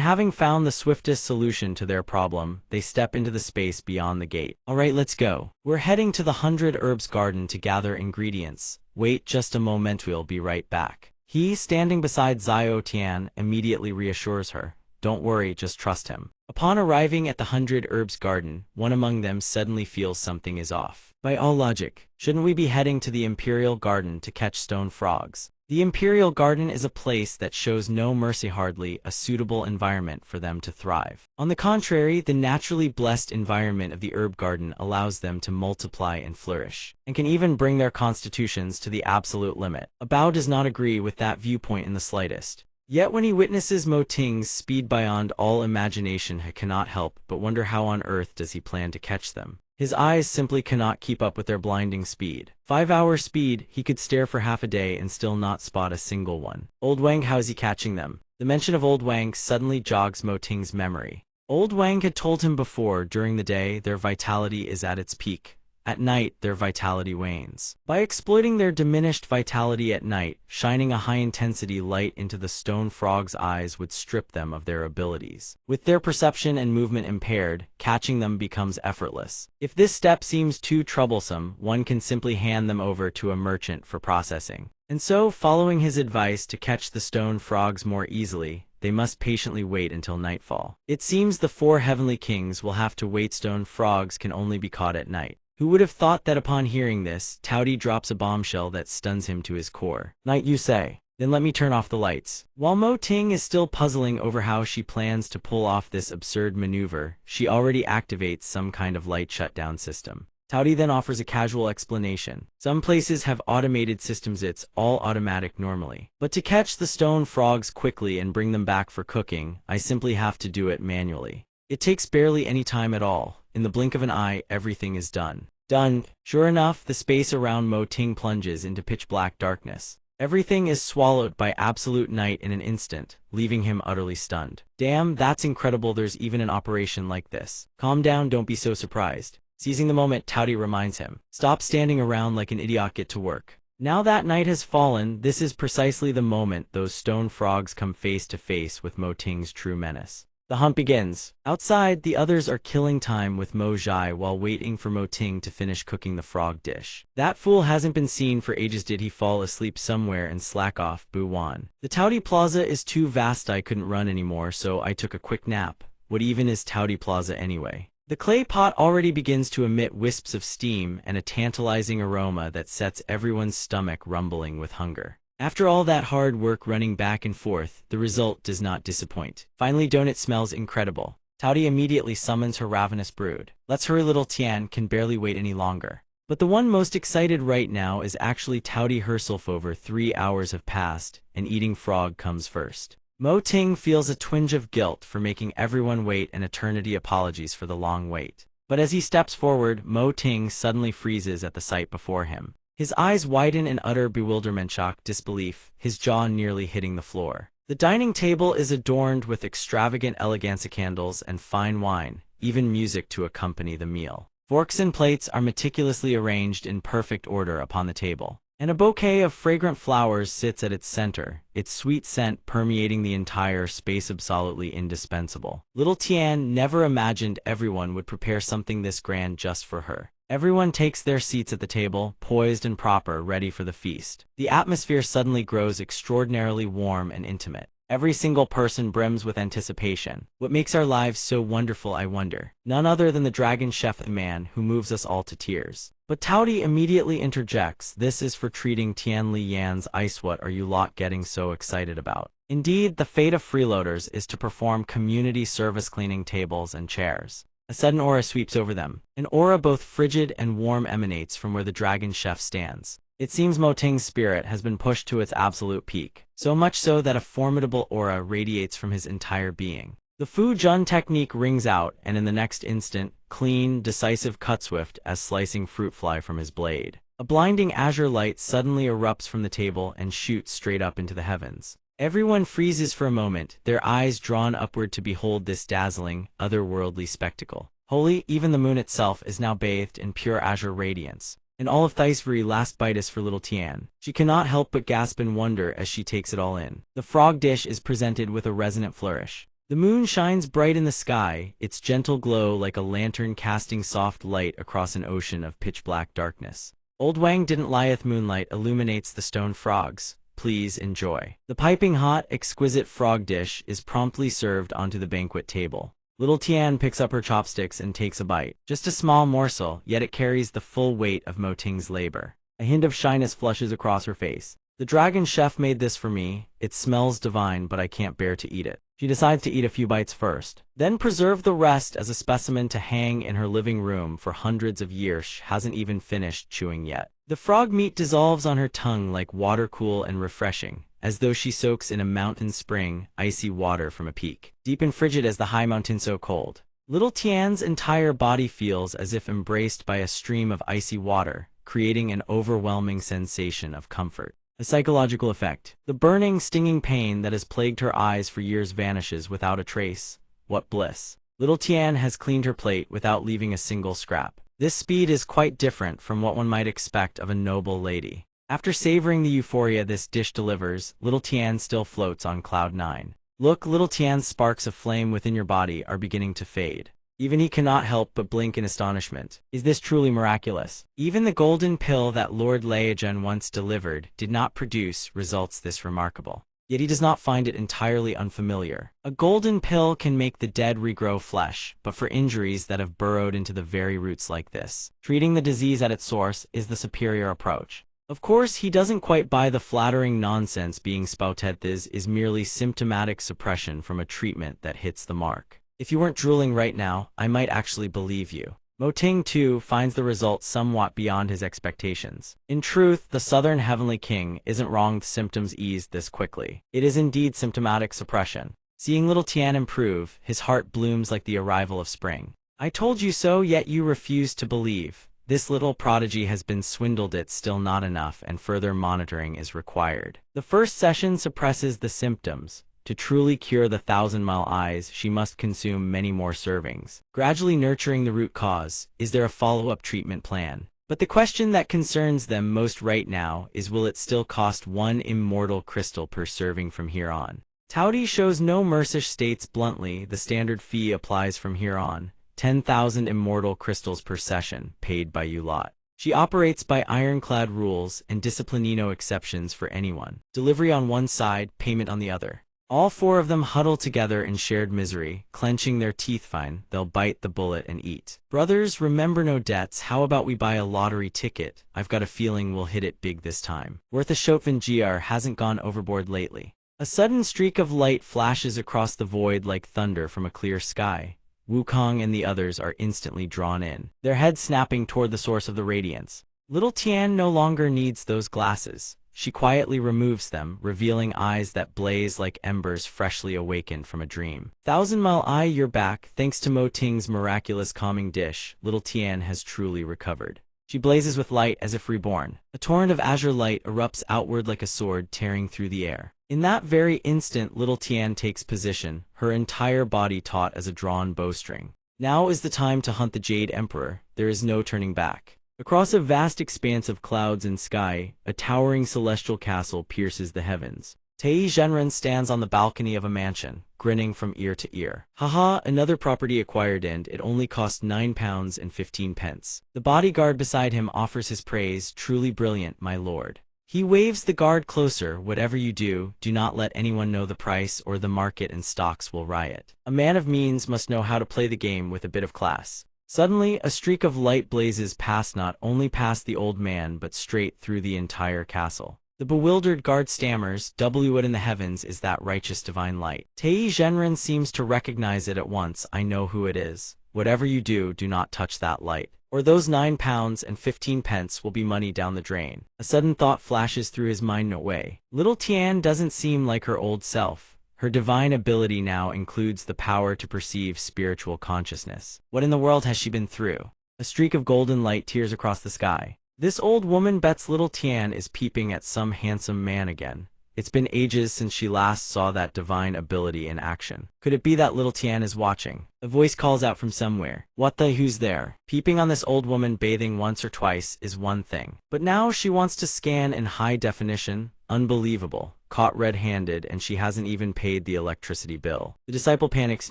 having found the swiftest solution to their problem, they step into the space beyond the gate. Alright, let's go. We're heading to the 100 Herbs Garden to gather ingredients. Wait just a moment, we'll be right back. He, standing beside Xiao Tian, immediately reassures her. Don't worry, just trust him. Upon arriving at the 100 Herbs Garden, one among them suddenly feels something is off. By all logic, shouldn't we be heading to the Imperial Garden to catch stone frogs? The Imperial Garden is a place that shows no mercy, hardly a suitable environment for them to thrive. On the contrary, the naturally blessed environment of the Herb Garden allows them to multiply and flourish, and can even bring their constitutions to the absolute limit. A Bao does not agree with that viewpoint in the slightest. Yet when he witnesses Mo Ting's speed beyond all imagination, he cannot help but wonder how on earth does he plan to catch them. His eyes simply cannot keep up with their blinding speed. 5-hour speed, he could stare for half a day and still not spot a single one. Old Wang, how's he catching them? The mention of Old Wang suddenly jogs Mo Ting's memory. Old Wang had told him before, during the day, their vitality is at its peak. At night, their vitality wanes. By exploiting their diminished vitality at night, shining a high-intensity light into the stone frog's eyes would strip them of their abilities. With their perception and movement impaired, catching them becomes effortless. If this step seems too troublesome, one can simply hand them over to a merchant for processing. And so, following his advice to catch the stone frogs more easily, they must patiently wait until nightfall. It seems the 4 heavenly kings will have to wait. Stone frogs can only be caught at night. Who would have thought that? Upon hearing this, Taudi drops a bombshell that stuns him to his core. Night, you say? Then let me turn off the lights. While Mo Ting is still puzzling over how she plans to pull off this absurd maneuver, she already activates some kind of light shutdown system. Taudi then offers a casual explanation. Some places have automated systems, it's all automatic normally. But to catch the stone frogs quickly and bring them back for cooking, I simply have to do it manually. It takes barely any time at all. In the blink of an eye, everything is done. Done. Sure enough, the space around Mo Ting plunges into pitch-black darkness. Everything is swallowed by absolute night in an instant, leaving him utterly stunned. Damn, that's incredible, there's even an operation like this. Calm down, don't be so surprised. Seizing the moment, Taudi reminds him. Stop standing around like an idiot, get to work. Now that night has fallen, this is precisely the moment those stone frogs come face to face with Mo Ting's true menace. The hunt begins. Outside, the others are killing time with Mo Zhai while waiting for Mo Ting to finish cooking the frog dish. That fool hasn't been seen for ages. Did he fall asleep somewhere and slack off? Bu Wan. The Taudi Plaza is too vast, I couldn't run anymore, so I took a quick nap. What even is Taudi Plaza anyway? The clay pot already begins to emit wisps of steam and a tantalizing aroma that sets everyone's stomach rumbling with hunger. After all that hard work running back and forth, the result does not disappoint. Finally, donut smells incredible. Taudi immediately summons her ravenous brood. Let's hurry, little Tian can barely wait any longer. But the one most excited right now is actually Taudi herself. Over 3 hours have passed, and eating frog comes first. Mo Ting feels a twinge of guilt for making everyone wait an eternity. Apologies for the long wait. But as he steps forward, Mo Ting suddenly freezes at the sight before him. His eyes widen in utter bewilderment, shock, disbelief, his jaw nearly hitting the floor. The dining table is adorned with extravagant elegance, candles and fine wine, even music to accompany the meal. Forks and plates are meticulously arranged in perfect order upon the table, and a bouquet of fragrant flowers sits at its center, its sweet scent permeating the entire space. Absolutely indispensable. Little Tian never imagined everyone would prepare something this grand just for her. Everyone takes their seats at the table, poised and proper, ready for the feast. The atmosphere suddenly grows extraordinarily warm and intimate. Every single person brims with anticipation. What makes our lives so wonderful, I wonder? None other than the dragon chef, the man who moves us all to tears. But Taudi immediately interjects. This is for treating Tian Li Yan's ice. What are you lot getting so excited about? Indeed, the fate of freeloaders is to perform community service, cleaning tables and chairs. A sudden aura sweeps over them. An aura both frigid and warm emanates from where the dragon chef stands. It seems Mo Ting's spirit has been pushed to its absolute peak, so much so that a formidable aura radiates from his entire being. The Fu Jun technique rings out, and in the next instant, clean, decisive, cut swift as slicing fruit fly from his blade. A blinding azure light suddenly erupts from the table and shoots straight up into the heavens. Everyone freezes for a moment, their eyes drawn upward to behold this dazzling, otherworldly spectacle. Holy, even the moon itself is now bathed in pure azure radiance. And all of this very last bite is for little Tian. She cannot help but gasp in wonder as she takes it all in. The frog dish is presented with a resonant flourish. The moon shines bright in the sky, its gentle glow like a lantern casting soft light across an ocean of pitch-black darkness. Old Wang didn't lieth. Moonlight illuminates the stone frogs. Please enjoy. The piping hot, exquisite frog dish is promptly served onto the banquet table. Little Tian picks up her chopsticks and takes a bite. Just a small morsel, yet it carries the full weight of Mo Ting's labor. A hint of shyness flushes across her face. The dragon chef made this for me. It smells divine, but I can't bear to eat it. She decides to eat a few bites first, then preserve the rest as a specimen to hang in her living room for hundreds of years. She hasn't even finished chewing yet. The frog meat dissolves on her tongue like water, cool and refreshing, as though she soaks in a mountain spring, icy water from a peak. Deep and frigid as the high mountain, so cold. Little Tian's entire body feels as if embraced by a stream of icy water, creating an overwhelming sensation of comfort. A psychological effect. The burning, stinging pain that has plagued her eyes for years vanishes without a trace. What bliss. Little Tian has cleaned her plate without leaving a single scrap. This speed is quite different from what one might expect of a noble lady. After savoring the euphoria this dish delivers, little Tian still floats on cloud 9. Look, little Tian's sparks of flame within your body are beginning to fade. Even he cannot help but blink in astonishment. Is this truly miraculous? Even the golden pill that Lord Leijun once delivered did not produce results this remarkable. Yet he does not find it entirely unfamiliar. A golden pill can make the dead regrow flesh, but for injuries that have burrowed into the very roots like this, treating the disease at its source is the superior approach. Of course, he doesn't quite buy the flattering nonsense being spouted. This is merely symptomatic suppression from a treatment that hits the mark. If you weren't drooling right now, I might actually believe you. Mo Ting, too, finds the results somewhat beyond his expectations. In truth, the Southern Heavenly King isn't wrong the symptoms eased this quickly. It is indeed symptomatic suppression. Seeing little Tian improve, his heart blooms like the arrival of spring. I told you so, yet you refuse to believe. This little prodigy has been swindled. It's still not enough, and further monitoring is required. The first session suppresses the symptoms. To truly cure the 1,000-mile eyes, she must consume many more servings, gradually nurturing the root cause. Is there a follow-up treatment plan? But the question that concerns them most right now is, will it still cost 1 immortal crystal per serving from here on? Taudi shows no mercy, states bluntly, the standard fee applies from here on, 10,000 immortal crystals per session, paid by you lot. She operates by ironclad rules and disciplinino exceptions for anyone. Delivery on one side, payment on the other. All 4 of them huddle together in shared misery, clenching their teeth. Fine, they'll bite the bullet and eat. Brothers, remember no debts. How about we buy a lottery ticket? I've got a feeling we'll hit it big this time. Worth a Shotvan GR hasn't gone overboard lately. A sudden streak of light flashes across the void like thunder from a clear sky. Wukong and the others are instantly drawn in, their heads snapping toward the source of the radiance. Little Tian no longer needs those glasses. She quietly removes them, revealing eyes that blaze like embers freshly awakened from a dream. 1,000-mile eye, you're back. Thanks to Mo Ting's miraculous calming dish, little Tian has truly recovered. She blazes with light as if reborn. A torrent of azure light erupts outward like a sword tearing through the air. In that very instant, little Tian takes position, her entire body taut as a drawn bowstring. Now is the time to hunt the Jade Emperor. There is no turning back. Across a vast expanse of clouds and sky, a towering celestial castle pierces the heavens. Tei Zhenren stands on the balcony of a mansion, grinning from ear to ear. Haha, another property acquired, and it only cost £9.15. The bodyguard beside him offers his praise. Truly brilliant, my lord. He waves the guard closer. Whatever you do, do not let anyone know the price, or the market and stocks will riot. A man of means must know how to play the game with a bit of class. Suddenly, a streak of light blazes past, not only past the old man but straight through the entire castle. The bewildered guard stammers, "What in the heavens is that righteous divine light?" Tei Zhenren seems to recognize it at once. I know who it is. Whatever you do, do not touch that light, or those £9.15 will be money down the drain. A sudden thought flashes through his mind. No way. Little Tian doesn't seem like her old self. Her divine ability now includes the power to perceive spiritual consciousness. What in the world has she been through? A streak of golden light tears across the sky. This old woman bets little Tian is peeping at some handsome man again. It's been ages since she last saw that divine ability in action. Could it be that little Tian is watching? A voice calls out from somewhere. What the who's there? Peeping on this old woman bathing once or twice is one thing. But now she wants to scan in high definition? Unbelievable. Caught red-handed, and she hasn't even paid the electricity bill. The disciple panics.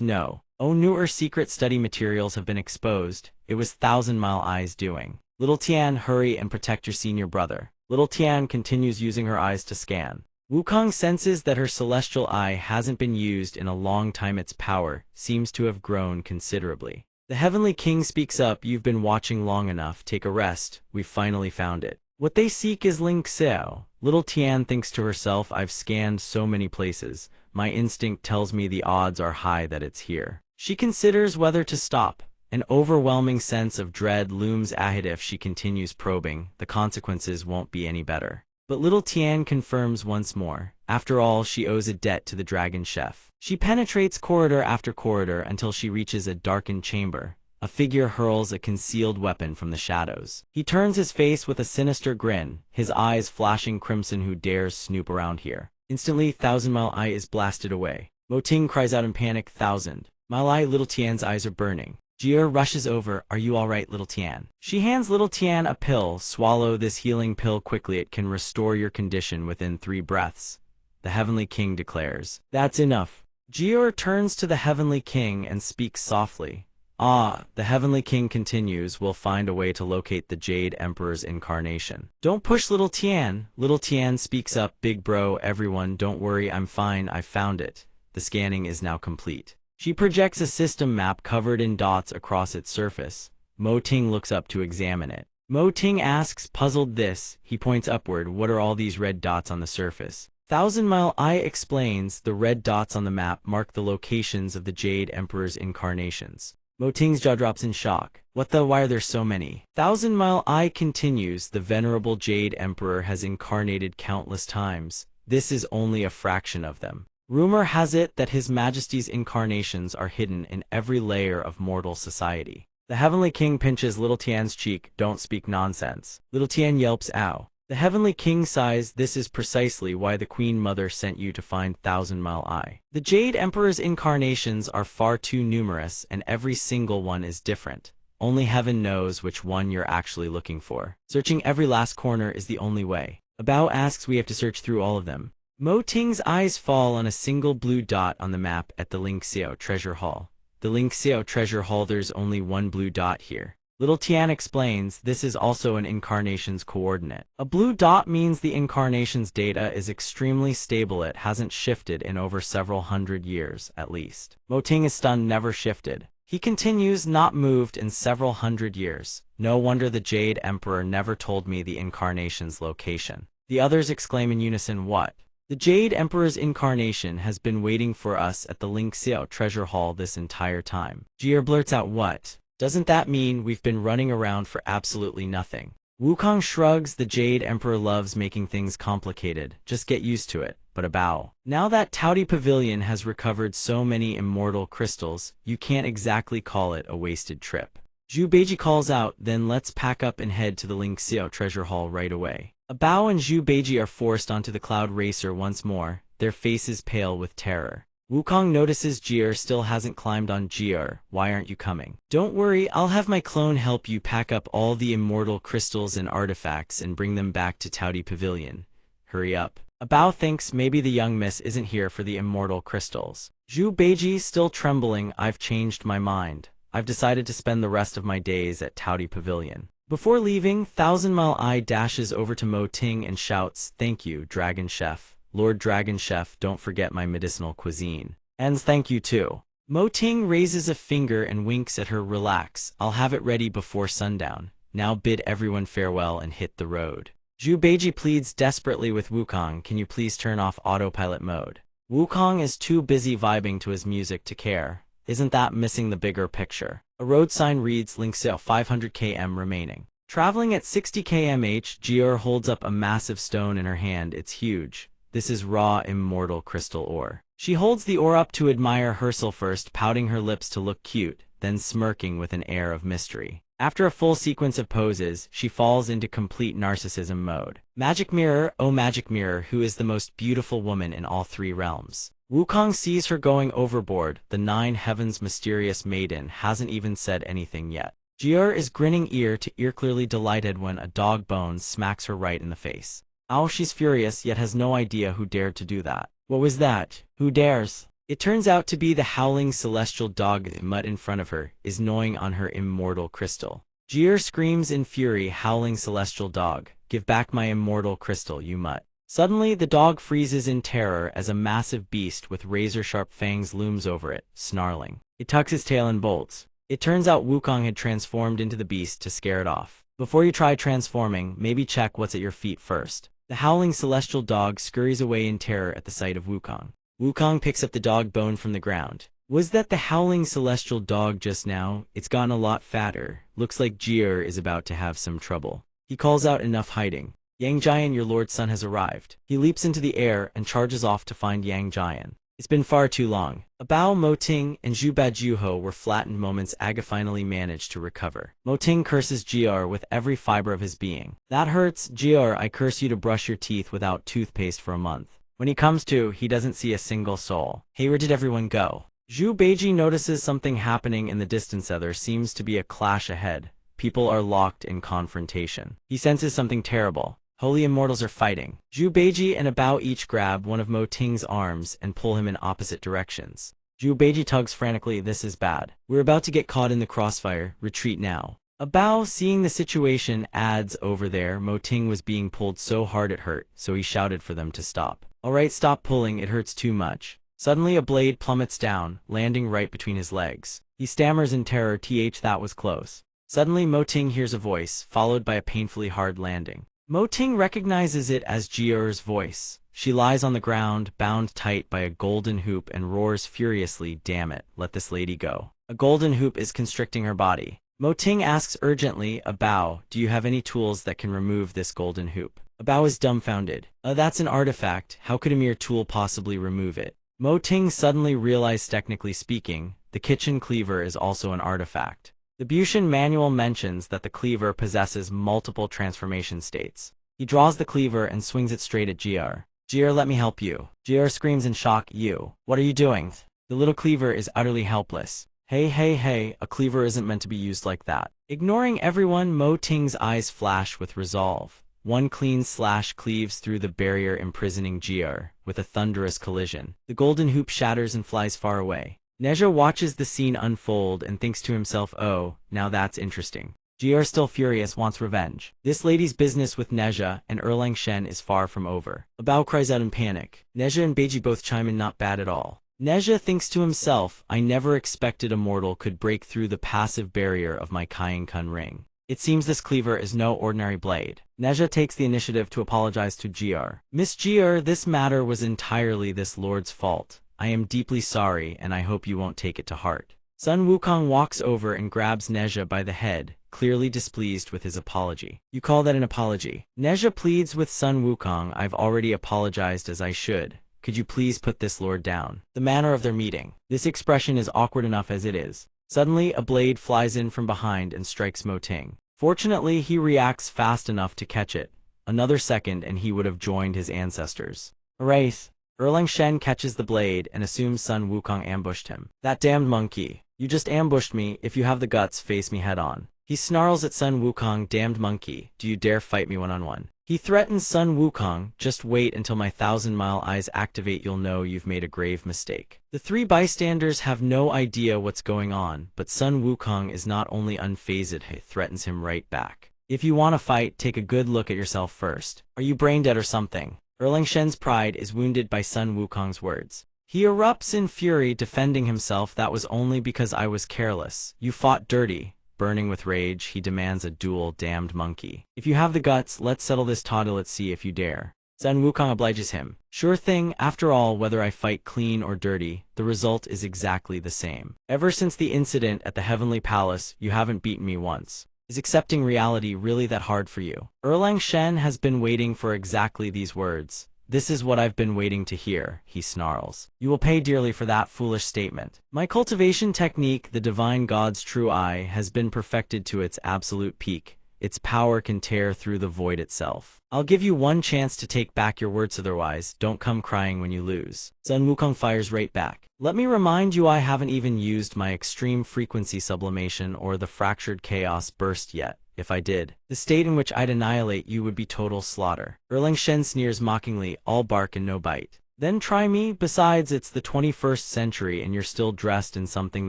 No. Oh, newer secret study materials have been exposed. It was 1,000-mile eyes doing. Little Tian, hurry and protect your senior brother. Little Tian continues using her eyes to scan. Wukong senses that her celestial eye hasn't been used in a long time. Its power seems to have grown considerably. The Heavenly King speaks up. You've been watching long enough. Take a rest. We've finally found it. What they seek is Ling Xiao. Little Tian thinks to herself, I've scanned so many places. My instinct tells me the odds are high that it's here. She considers whether to stop. An overwhelming sense of dread looms ahead. If she continues probing, the consequences won't be any better. But little Tian confirms once more. After all, she owes a debt to the dragon chef. She penetrates corridor after corridor until she reaches a darkened chamber. A figure hurls a concealed weapon from the shadows. He turns his face with a sinister grin, his eyes flashing crimson. Who dares snoop around here? Instantly, 1,000-mile eye is blasted away. Mo Ting cries out in panic. 1,000-mile eye. Little Tian's eyes are burning. Jia rushes over. Are you alright, little Tian? She hands little Tian a pill. Swallow this healing pill quickly. It can restore your condition within 3 breaths. The Heavenly King declares. That's enough. Jia turns to the Heavenly King and speaks softly. Ah, the Heavenly King continues. We'll find a way to locate the Jade Emperor's incarnation. Don't push, little Tian. Little Tian speaks up. Big bro, everyone, don't worry, I'm fine. I found it. The scanning is now complete. She projects a system map covered in dots across its surface. Mo Ting looks up to examine it. Mo Ting asks, puzzled this. He points upward. What are all these red dots on the surface? 1,000-mile eye explains. The red dots on the map mark the locations of the Jade Emperor's incarnations. Mo Ting's jaw drops in shock. What the? Why are there so many? Thousand Mile Eye continues. The venerable Jade Emperor has incarnated countless times. This is only a fraction of them. Rumor has it that His Majesty's incarnations are hidden in every layer of mortal society. The Heavenly King pinches Little Tian's cheek. Don't speak nonsense. Little Tian yelps, ow. The Heavenly King sighs. This is precisely why the Queen Mother sent you to find Thousand Mile Eye. The Jade Emperor's incarnations are far too numerous, and every single one is different. Only heaven knows which one you're actually looking for. Searching every last corner is the only way. Bao asks we have to search through all of them. Mo Ting's eyes fall on a single blue dot on the map at the Ling Xiao Treasure Hall. The Ling Xiao Treasure Hall, there's only one blue dot here. Little Tian explains this is also an incarnation's coordinate. A blue dot means the incarnation's data is extremely stable. It hasn't shifted in over several hundred years, at least. Mo Ting is stunned, never shifted. He continues, not moved in several hundred years. No wonder the Jade Emperor never told me the incarnation's location. The others exclaim in unison, what? The Jade Emperor's incarnation has been waiting for us at the Ling Xiao Treasure Hall this entire time. Jier blurts out, what? Doesn't that mean we've been running around for absolutely nothing? Wukong shrugs. The Jade Emperor loves making things complicated. Just get used to it. But a bow. Now that Taudi Pavilion has recovered so many immortal crystals, you can't exactly call it a wasted trip. Zhu Beiji calls out, then let's pack up and head to the Ling Xiao Treasure Hall right away. Bao and Zhu Beiji are forced onto the Cloud Racer once more, their faces pale with terror. Wukong notices Jier still hasn't climbed on. Jier, why aren't you coming? Don't worry, I'll have my clone help you pack up all the immortal crystals and artifacts and bring them back to Taudi Pavilion. Hurry up. Bao thinks maybe the young miss isn't here for the immortal crystals. Zhu Beiji, still trembling, I've changed my mind. I've decided to spend the rest of my days at Taudi Pavilion. Before leaving, Thousand Mile Eye dashes over to Mo Ting and shouts, thank you, Dragon Chef. Lord Dragon Chef, don't forget my medicinal cuisine. And thank you too. Mo Ting raises a finger and winks at her. Relax, I'll have it ready before sundown. Now bid everyone farewell and hit the road. Zhu Beiji pleads desperately with Wukong, can you please turn off autopilot mode? Wukong is too busy vibing to his music to care. Isn't that missing the bigger picture? A road sign reads Ling Xiao 500 km remaining. Traveling at 60 km/h, Jier holds up a massive stone in her hand. It's huge. This is raw immortal crystal ore. She holds the ore up to admire herself first, pouting her lips to look cute, then smirking with an air of mystery. After a full sequence of poses, she falls into complete narcissism mode. Magic mirror, oh magic mirror, who is the most beautiful woman in all three realms? Wukong sees her going overboard. The nine heavens' mysterious maiden hasn't even said anything yet. Jier is grinning ear to ear, clearly delighted when a dog bone smacks her right in the face. She's furious, yet has no idea who dared to do that. What was that? Who dares? It turns out to be the howling celestial dog. The mutt in front of her is gnawing on her immortal crystal. Jier screams in fury, howling celestial dog, give back my immortal crystal, you mutt. Suddenly, the dog freezes in terror as a massive beast with razor-sharp fangs looms over it, snarling. It tucks its tail and bolts. It turns out Wukong had transformed into the beast to scare it off. Before you try transforming, maybe check what's at your feet first. The howling celestial dog scurries away in terror at the sight of Wukong. Wukong picks up the dog bone from the ground. Was that the howling celestial dog just now? It's gotten a lot fatter. Looks like Jier is about to have some trouble. He calls out, enough hiding. Yang Jian, your lord's son has arrived. He leaps into the air and charges off to find Yang Jian. It's been far too long. Bao, Mo Ting, and Zhu Bajuho were flattened moments. Aga finally managed to recover. Mo Ting curses Jier with every fiber of his being. That hurts, Jier, I curse you to brush your teeth without toothpaste for a month. When he comes to, he doesn't see a single soul. Hey, where did everyone go? Zhu Beiji notices something happening in the distance. There seems to be a clash ahead. People are locked in confrontation. He senses something terrible. Holy Immortals are fighting. Zhu Beiji and Bao each grab one of Mo Ting's arms and pull him in opposite directions. Zhu Beiji tugs frantically, this is bad. We're about to get caught in the crossfire, retreat now. Bao, seeing the situation, adds, over there, Mo Ting was being pulled so hard it hurt, so he shouted for them to stop. Alright, stop pulling, it hurts too much. Suddenly a blade plummets down, landing right between his legs. He stammers in terror, that was close. Suddenly Mo Ting hears a voice, followed by a painfully hard landing. Mo Ting recognizes it as Jier's voice. She lies on the ground, bound tight by a golden hoop, and roars furiously, damn it, let this lady go. A golden hoop is constricting her body. Mo Ting asks urgently, Bao, do you have any tools that can remove this golden hoop? Bao is dumbfounded. That's an artifact. How could a mere tool possibly remove it? Mo Ting suddenly realized, technically speaking, the kitchen cleaver is also an artifact. The Bushin manual mentions that the cleaver possesses multiple transformation states. He draws the cleaver and swings it straight at GR. GR, let me help you. GR screams in shock, you. What are you doing? The little cleaver is utterly helpless. Hey, a cleaver isn't meant to be used like that. Ignoring everyone, Mo Ting's eyes flash with resolve. One clean slash cleaves through the barrier imprisoning GR, with a thunderous collision. The golden hoop shatters and flies far away. Neja watches the scene unfold and thinks to himself, oh, now that's interesting. GR, still furious, wants revenge. This lady's business with Neja and Erlang Shen is far from over. Bao cries out in panic. Neja and Beiji both chime in, not bad at all. Neja thinks to himself, I never expected a mortal could break through the passive barrier of my Kaien-kun ring. It seems this cleaver is no ordinary blade. Neja takes the initiative to apologize to GR. Miss GR, this matter was entirely this lord's fault. I am deeply sorry, and I hope you won't take it to heart. Sun Wukong walks over and grabs Neja by the head, clearly displeased with his apology. You call that an apology? Neja pleads with Sun Wukong, I've already apologized as I should. Could you please put this lord down? The manner of their meeting. This expression is awkward enough as it is. Suddenly, a blade flies in from behind and strikes Mo Ting. Fortunately, he reacts fast enough to catch it. Another second and he would have joined his ancestors. Erase. Erlang Shen catches the blade and assumes Sun Wukong ambushed him. That damned monkey. You just ambushed me. If you have the guts, face me head on. He snarls at Sun Wukong, damned monkey. Do you dare fight me one-on-one? He threatens Sun Wukong, just wait until my 1,000-mile eyes activate, you'll know you've made a grave mistake. The three bystanders have no idea what's going on, but Sun Wukong is not only unfazed, he threatens him right back. If you want to fight, take a good look at yourself first. Are you brain dead or something? Erlang Shen's pride is wounded by Sun Wukong's words. He erupts in fury, defending himself, that was only because I was careless. You fought dirty. Burning with rage, he demands a duel, damned monkey. If you have the guts, let's settle this toddle at sea if you dare. Sun Wukong obliges him. Sure thing, after all, whether I fight clean or dirty, the result is exactly the same. Ever since the incident at the Heavenly Palace, you haven't beaten me once. Is accepting reality really that hard for you? Erlang Shen has been waiting for exactly these words. This is what I've been waiting to hear, he snarls. You will pay dearly for that foolish statement. My cultivation technique, the divine god's true eye, has been perfected to its absolute peak. Its power can tear through the void itself. I'll give you one chance to take back your words, otherwise, don't come crying when you lose. Sun Wukong fires right back. Let me remind you, I haven't even used my extreme frequency sublimation or the fractured chaos burst yet. If I did, the state in which I'd annihilate you would be total slaughter. Erlang Shen sneers mockingly, all bark and no bite. Then try me, besides it's the 21st century and you're still dressed in something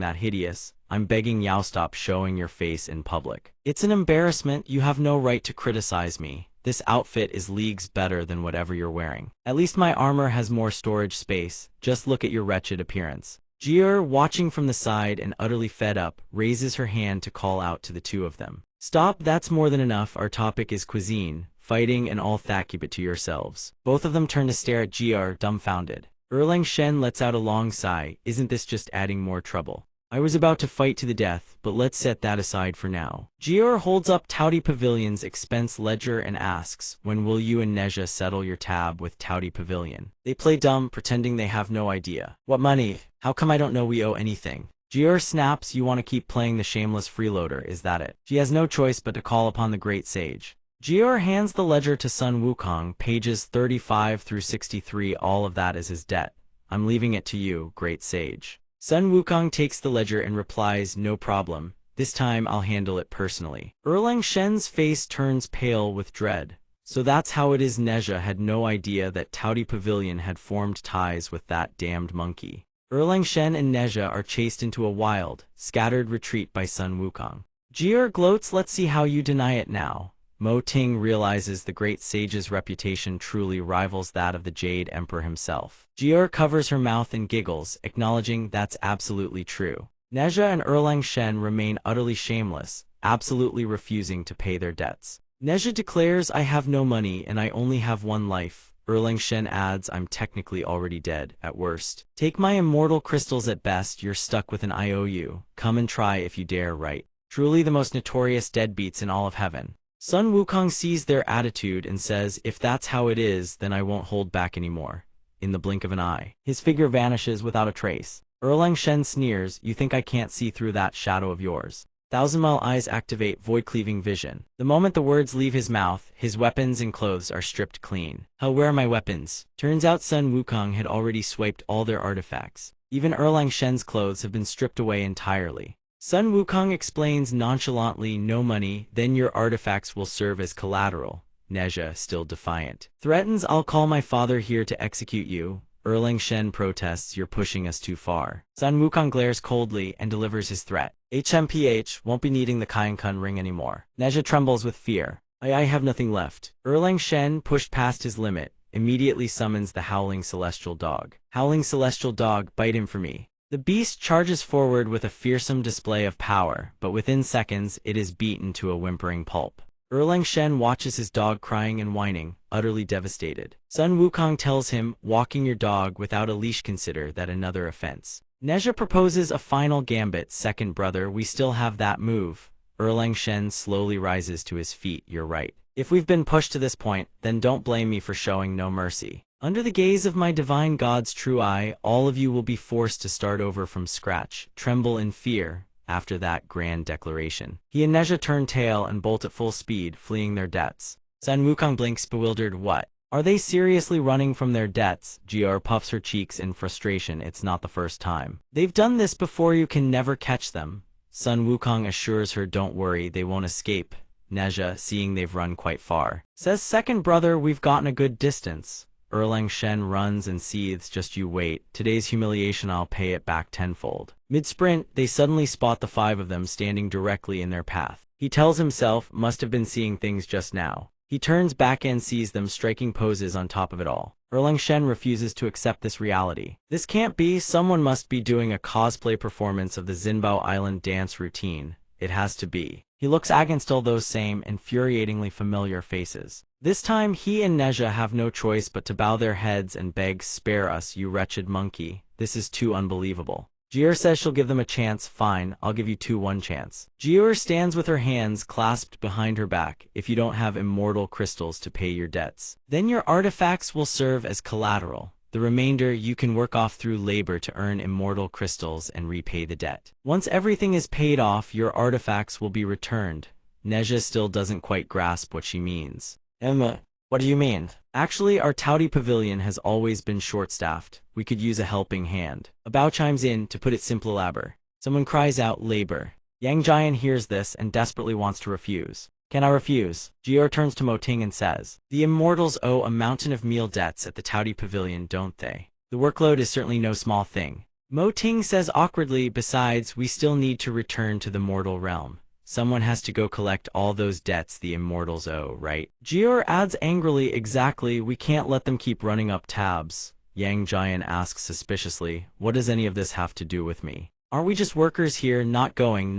that hideous. I'm begging Yao, stop showing your face in public. It's an embarrassment, you have no right to criticize me. This outfit is leagues better than whatever you're wearing. At least my armor has more storage space, just look at your wretched appearance. Jier, watching from the side and utterly fed up, raises her hand to call out to the two of them. Stop, that's more than enough, our topic is cuisine, fighting and all that, keep it to yourselves. Both of them turn to stare at GR, dumbfounded. Erlang Shen lets out a long sigh, isn't this just adding more trouble? I was about to fight to the death, but let's set that aside for now. GR holds up Touty Pavilion's expense ledger and asks, when will you and Neja settle your tab with Touty Pavilion? They play dumb, pretending they have no idea. What money? How come I don't know we owe anything? GR snaps, you want to keep playing the shameless freeloader, is that it? She has no choice but to call upon the great sage. GR hands the ledger to Sun Wukong, pages 35 through 63, all of that is his debt. I'm leaving it to you, great sage. Sun Wukong takes the ledger and replies, no problem, this time I'll handle it personally. Erlang Shen's face turns pale with dread. So that's how it is, Neja had no idea that Touty Pavilion had formed ties with that damned monkey. Erlang Shen and Neja are chased into a wild, scattered retreat by Sun Wukong. GR gloats, let's see how you deny it now. Mo Ting realizes the great sage's reputation truly rivals that of the Jade Emperor himself. GR covers her mouth and giggles, acknowledging that's absolutely true. Neja and Erlang Shen remain utterly shameless, absolutely refusing to pay their debts. Neja declares, I have no money and I only have one life. Erlang Shen adds, I'm technically already dead, at worst. Take my immortal crystals at best, you're stuck with an IOU. Come and try if you dare, right? Truly the most notorious deadbeats in all of heaven. Sun Wukong sees their attitude and says, if that's how it is, then I won't hold back anymore. In the blink of an eye, his figure vanishes without a trace. Erlang Shen sneers, you think I can't see through that shadow of yours? Thousand-mile eyes activate void-cleaving vision. The moment the words leave his mouth, his weapons and clothes are stripped clean. Hell, where are my weapons? Turns out Sun Wukong had already swiped all their artifacts. Even Erlang Shen's clothes have been stripped away entirely. Sun Wukong explains nonchalantly, no money, then your artifacts will serve as collateral. Nezha, still defiant, threatens, I'll call my father here to execute you. Erlang Shen protests, you're pushing us too far. Sun Wukong glares coldly and delivers his threat. HMPH, won't be needing the Kainkun ring anymore. Nezha trembles with fear. I have nothing left. Erlang Shen, pushed past his limit, immediately summons the Howling Celestial Dog. Howling Celestial Dog, bite him for me. The beast charges forward with a fearsome display of power, but within seconds it is beaten to a whimpering pulp. Erlang Shen watches his dog crying and whining, utterly devastated. Sun Wukong tells him, walking your dog without a leash, consider that another offense. Nezha proposes a final gambit, second brother, we still have that move. Erlang Shen slowly rises to his feet, you're right. If we've been pushed to this point, then don't blame me for showing no mercy. Under the gaze of my divine god's true eye, all of you will be forced to start over from scratch, tremble in fear. After that grand declaration, he and Nezha turn tail and bolt at full speed, fleeing their debts. Sun Wukong blinks, bewildered, what? Are they seriously running from their debts? Gr puffs her cheeks in frustration, it's not the first time. They've done this before, you can never catch them. Sun Wukong assures her, don't worry, they won't escape. Nezha, seeing they've run quite far, says, second brother, we've gotten a good distance. Erlang Shen runs and seethes, just you wait. Today's humiliation, I'll pay it back tenfold. Mid-sprint, they suddenly spot the five of them standing directly in their path. He tells himself, must have been seeing things just now. He turns back and sees them striking poses on top of it all. Erlang Shen refuses to accept this reality. This can't be, someone must be doing a cosplay performance of the Xinbao Island dance routine. It has to be. He looks against all those same, infuriatingly familiar faces. This time, he and Nezha have no choice but to bow their heads and beg, spare us, you wretched monkey. This is too unbelievable. Jier says she'll give them a chance. Fine, I'll give you two one chance. Jier stands with her hands clasped behind her back. If you don't have immortal crystals to pay your debts, then your artifacts will serve as collateral. The remainder you can work off through labor to earn immortal crystals and repay the debt. Once everything is paid off, your artifacts will be returned. Nezha still doesn't quite grasp what she means. Emma, what do you mean? Actually, our Touty Pavilion has always been short-staffed. We could use a helping hand. A bow chimes in, to put it simple, labor. Someone cries out, labor. Yang Jian hears this and desperately wants to refuse. Can I refuse? Jier turns to Mo Ting and says, the Immortals owe a mountain of meal debts at the Touty Pavilion, don't they? The workload is certainly no small thing. Mo Ting says awkwardly, besides, we still need to return to the mortal realm. Someone has to go collect all those debts the Immortals owe, right? Jier adds angrily, exactly, we can't let them keep running up tabs. Yang Jian asks suspiciously, what does any of this have to do with me? Aren't we just workers here? Not going.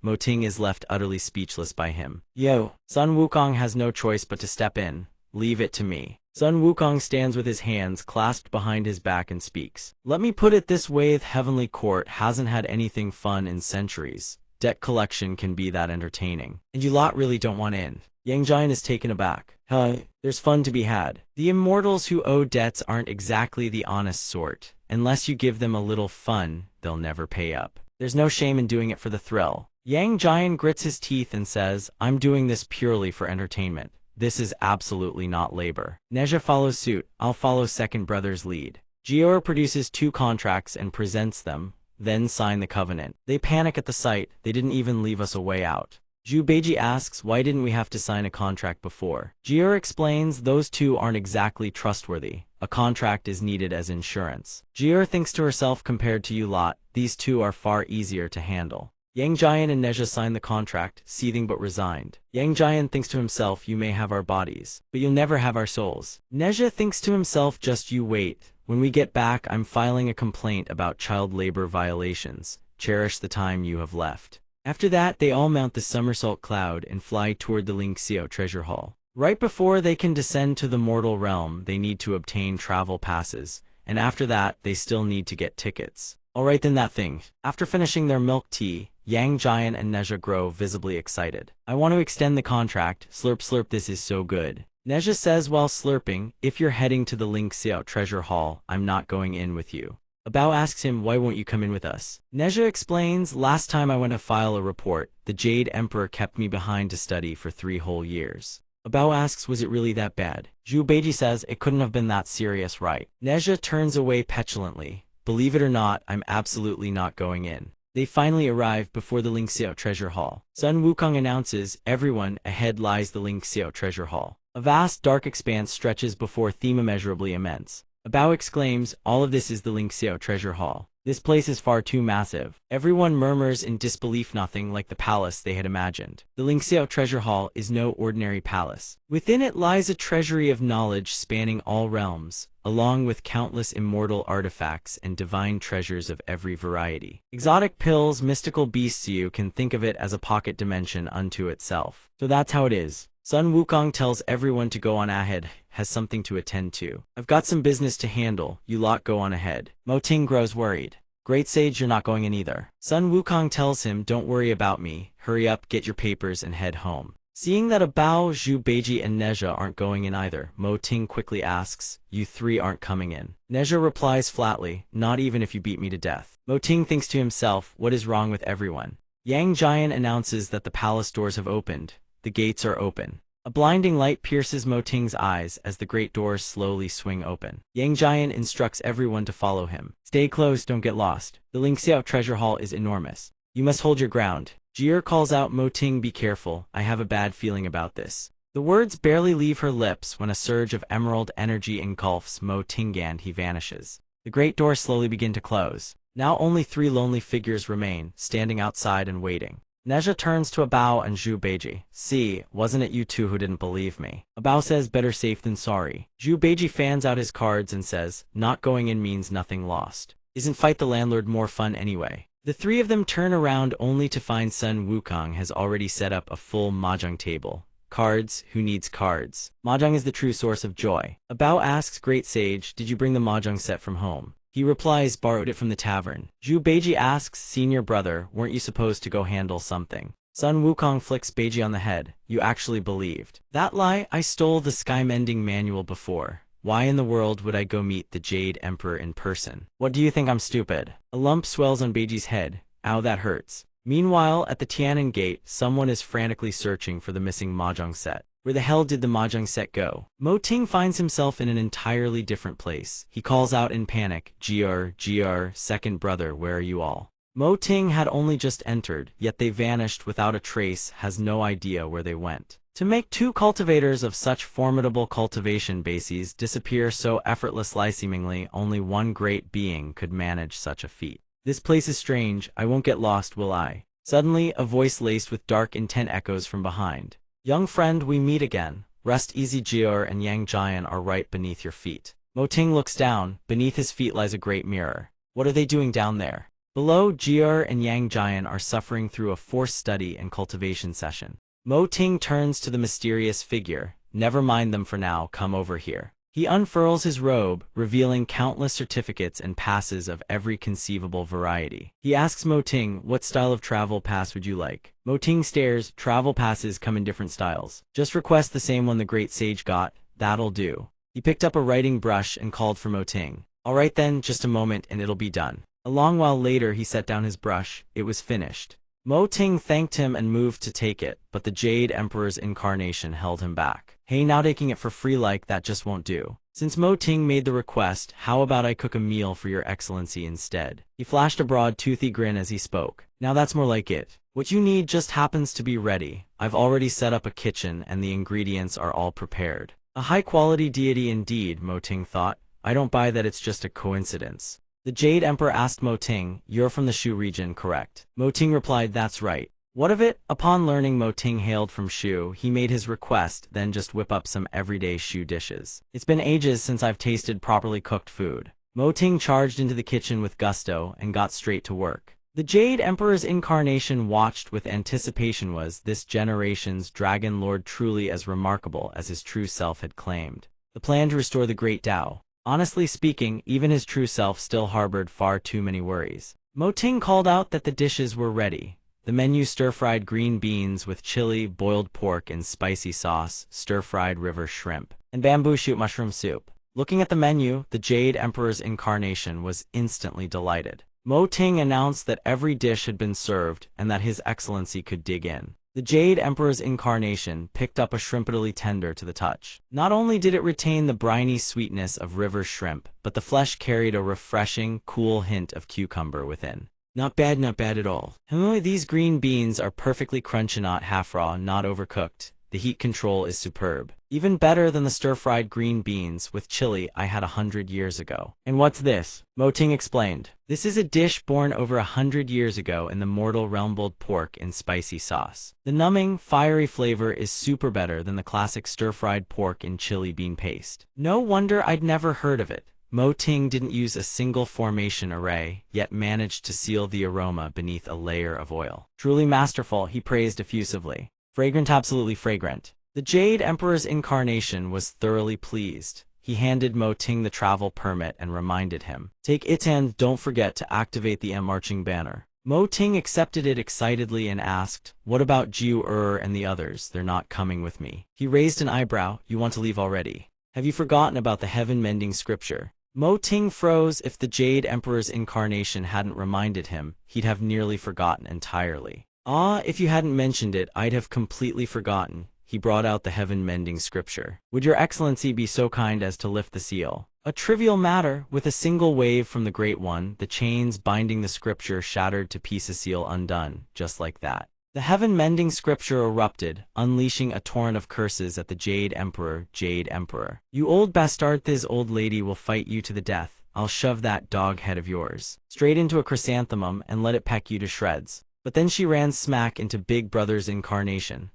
Mo Ting is left utterly speechless by him. Yo, Sun Wukong has no choice but to step in. Leave it to me. Sun Wukong stands with his hands clasped behind his back and speaks. Let me put it this way, the Heavenly Court hasn't had anything fun in centuries. Debt collection can be that entertaining. And you lot really don't want in. Yang Jian is taken aback. There's fun to be had. The Immortals who owe debts aren't exactly the honest sort. Unless you give them a little fun, they'll never pay up. There's no shame in doing it for the thrill. Yang Jian grits his teeth and says, I'm doing this purely for entertainment. This is absolutely not labor. Nezha follows suit. I'll follow second brother's lead. Jior produces two contracts and presents them, then sign the covenant. They panic at the sight. They didn't even leave us a way out. Zhu Beiji asks, why didn't we have to sign a contract before? Jior explains, those two aren't exactly trustworthy. A contract is needed as insurance. Jior thinks to herself, compared to you lot, these two are far easier to handle. Yang Jian and Nezha sign the contract, seething but resigned. Yang Jian thinks to himself, you may have our bodies, but you'll never have our souls. Nezha thinks to himself, just you wait. When we get back, I'm filing a complaint about child labor violations. Cherish the time you have left. After that, they all mount the somersault cloud and fly toward the Lingxiao treasure hall. Right before they can descend to the mortal realm, they need to obtain travel passes, and after that, they still need to get tickets. Alright then that thing. After finishing their milk tea, Yang Giant and Neja grow visibly excited. I want to extend the contract, slurp slurp, this is so good. Neja says while slurping, if you're heading to the Ling Xiao treasure hall, I'm not going in with you. Bao asks him, why won't you come in with us? Neja explains, last time I went to file a report, the Jade Emperor kept me behind to study for 3 whole years. Bao asks, was it really that bad? Zhu Beiji says, it couldn't have been that serious, right? Neja turns away petulantly. Believe it or not, I'm absolutely not going in. They finally arrive before the Ling Xiao treasure hall. Sun Wukong announces, everyone, ahead lies the Ling Xiao treasure hall. A vast dark expanse stretches before them, immeasurably immense. Bao exclaims, all of this is the Ling Xiao treasure hall. This place is far too massive. Everyone murmurs in disbelief, nothing like the palace they had imagined. The Ling Xiao treasure hall is no ordinary palace. Within it lies a treasury of knowledge spanning all realms, along with countless immortal artifacts and divine treasures of every variety. Exotic pills, mystical beasts, you can think of it as a pocket dimension unto itself. So that's how it is. Sun Wukong tells everyone to go on ahead, has something to attend to. I've got some business to handle, you lot go on ahead. Mo Ting grows worried. Great Sage, you're not going in either. Sun Wukong tells him, don't worry about me, hurry up, get your papers and head home. Seeing that Bao, Zhu Beiji and Neja aren't going in either, Mo Ting quickly asks, you 3 aren't coming in. Neja replies flatly, not even if you beat me to death. Mo Ting thinks to himself, what is wrong with everyone? Yang Giant announces that the palace doors have opened. The gates are open. A blinding light pierces Mo Ting's eyes as the great doors slowly swing open. Yang Giant instructs everyone to follow him. Stay close, don't get lost. The Ling Xiao treasure hall is enormous. You must hold your ground. Jier calls out, Mo Ting, be careful, I have a bad feeling about this. The words barely leave her lips when a surge of emerald energy engulfs Mo Ting and he vanishes. The great doors slowly begin to close. Now only 3 lonely figures remain, standing outside and waiting. Neja turns to Bao and Zhu Beiji. See, wasn't it you 2 who didn't believe me? Bao says, better safe than sorry. Zhu Beiji fans out his cards and says, not going in means nothing lost. Isn't fight the landlord more fun anyway? The 3 of them turn around only to find Sun Wukong has already set up a full mahjong table. Cards, who needs cards? Mahjong is the true source of joy. Bao asks, great sage, did you bring the mahjong set from home? He replies, borrowed it from the tavern. Zhu Beiji asks, senior brother, weren't you supposed to go handle something? Sun Wukong flicks Beiji on the head. You actually believed. That lie, I stole the sky-mending manual before. Why in the world would I go meet the Jade Emperor in person? What do you think, I'm stupid? A lump swells on Beiji's head. Ow, that hurts. Meanwhile, at the Tianan Gate, someone is frantically searching for the missing mahjong set. Where the hell did the mahjong set go? Mo Ting finds himself in an entirely different place. He calls out in panic, GR, second brother, where are you all? Mo Ting had only just entered, yet they vanished without a trace, has no idea where they went. To make 2 cultivators of such formidable cultivation bases disappear so effortlessly, seemingly only one great being could manage such a feat. This place is strange, I won't get lost, will I? Suddenly, a voice laced with dark intent echoes from behind. Young friend, we meet again. Rest easy, Jier and Yang Jian are right beneath your feet. Mo Ting looks down. Beneath his feet lies a great mirror. What are they doing down there? Below, Jier and Yang Jian are suffering through a forced study and cultivation session. Mo Ting turns to the mysterious figure. Never mind them for now, come over here. He unfurls his robe, revealing countless certificates and passes of every conceivable variety. He asks Mo Ting, what style of travel pass would you like? Mo Ting stares, travel passes come in different styles. Just request the same one the great sage got, that'll do. He picked up a writing brush and called for Mo Ting. Alright then, just a moment and it'll be done. A long while later he set down his brush, it was finished. Mo Ting thanked him and moved to take it, but the Jade Emperor's incarnation held him back. Hey, now taking it for free like that just won't do. Since Mo Ting made the request, how about I cook a meal for your excellency instead? He flashed a broad toothy grin as he spoke. Now that's more like it. What you need just happens to be ready. I've already set up a kitchen and the ingredients are all prepared. A high-quality deity indeed, Mo Ting thought. I don't buy that it's just a coincidence. The Jade Emperor asked Mo Ting, you're from the Shu region, correct? Mo Ting replied, that's right. What of it? Upon learning Mo Ting hailed from Shu, he made his request, then just whip up some everyday Shu dishes. It's been ages since I've tasted properly cooked food. Mo Ting charged into the kitchen with gusto and got straight to work. The Jade Emperor's incarnation watched with anticipation. Was this generation's Dragon Lord truly as remarkable as his true self had claimed? The plan to restore the Great Tao. Honestly speaking, even his true self still harbored far too many worries. Mo Ting called out that the dishes were ready. The menu: stir-fried green beans with chili, boiled pork and spicy sauce, stir-fried river shrimp, and bamboo shoot mushroom soup. Looking at the menu, the Jade Emperor's incarnation was instantly delighted. Mo Ting announced that every dish had been served and that His Excellency could dig in. The Jade Emperor's incarnation picked up a shrimpily tender to the touch. Not only did it retain the briny sweetness of river shrimp, but the flesh carried a refreshing, cool hint of cucumber within. Not bad at all. These green beans are perfectly crunchy, not half-raw, not overcooked. The heat control is superb. Even better than the stir-fried green beans with chili I had 100 years ago. And what's this? Mo Ting explained. This is a dish born over 100 years ago in the mortal realm: boiled pork in spicy sauce. The numbing, fiery flavor is super better than the classic stir-fried pork in chili bean paste. No wonder I'd never heard of it. Mo Ting didn't use a single formation array, yet managed to seal the aroma beneath a layer of oil. Truly masterful, he praised effusively. Fragrant, absolutely fragrant. The Jade Emperor's incarnation was thoroughly pleased. He handed Mo Ting the travel permit and reminded him, "Take it and don't forget to activate the marching banner." Mo Ting accepted it excitedly and asked, "What about Jiu and the others? They're not coming with me." He raised an eyebrow. "You want to leave already? Have you forgotten about the heaven-mending scripture?" Mo Ting froze. If the Jade Emperor's incarnation hadn't reminded him, he'd have nearly forgotten entirely. If you hadn't mentioned it, I'd have completely forgotten." He brought out the heaven-mending scripture. "Would your excellency be so kind as to lift the seal?" A trivial matter. With a single wave from the Great One, the chains binding the scripture shattered to pieces, seal undone, just like that. The heaven-mending scripture erupted, unleashing a torrent of curses at the Jade Emperor. "Jade Emperor, you old bastard, this old lady will fight you to the death. I'll shove that dog head of yours straight into a chrysanthemum and let it peck you to shreds." But then she ran smack into Big Brother's incarnation.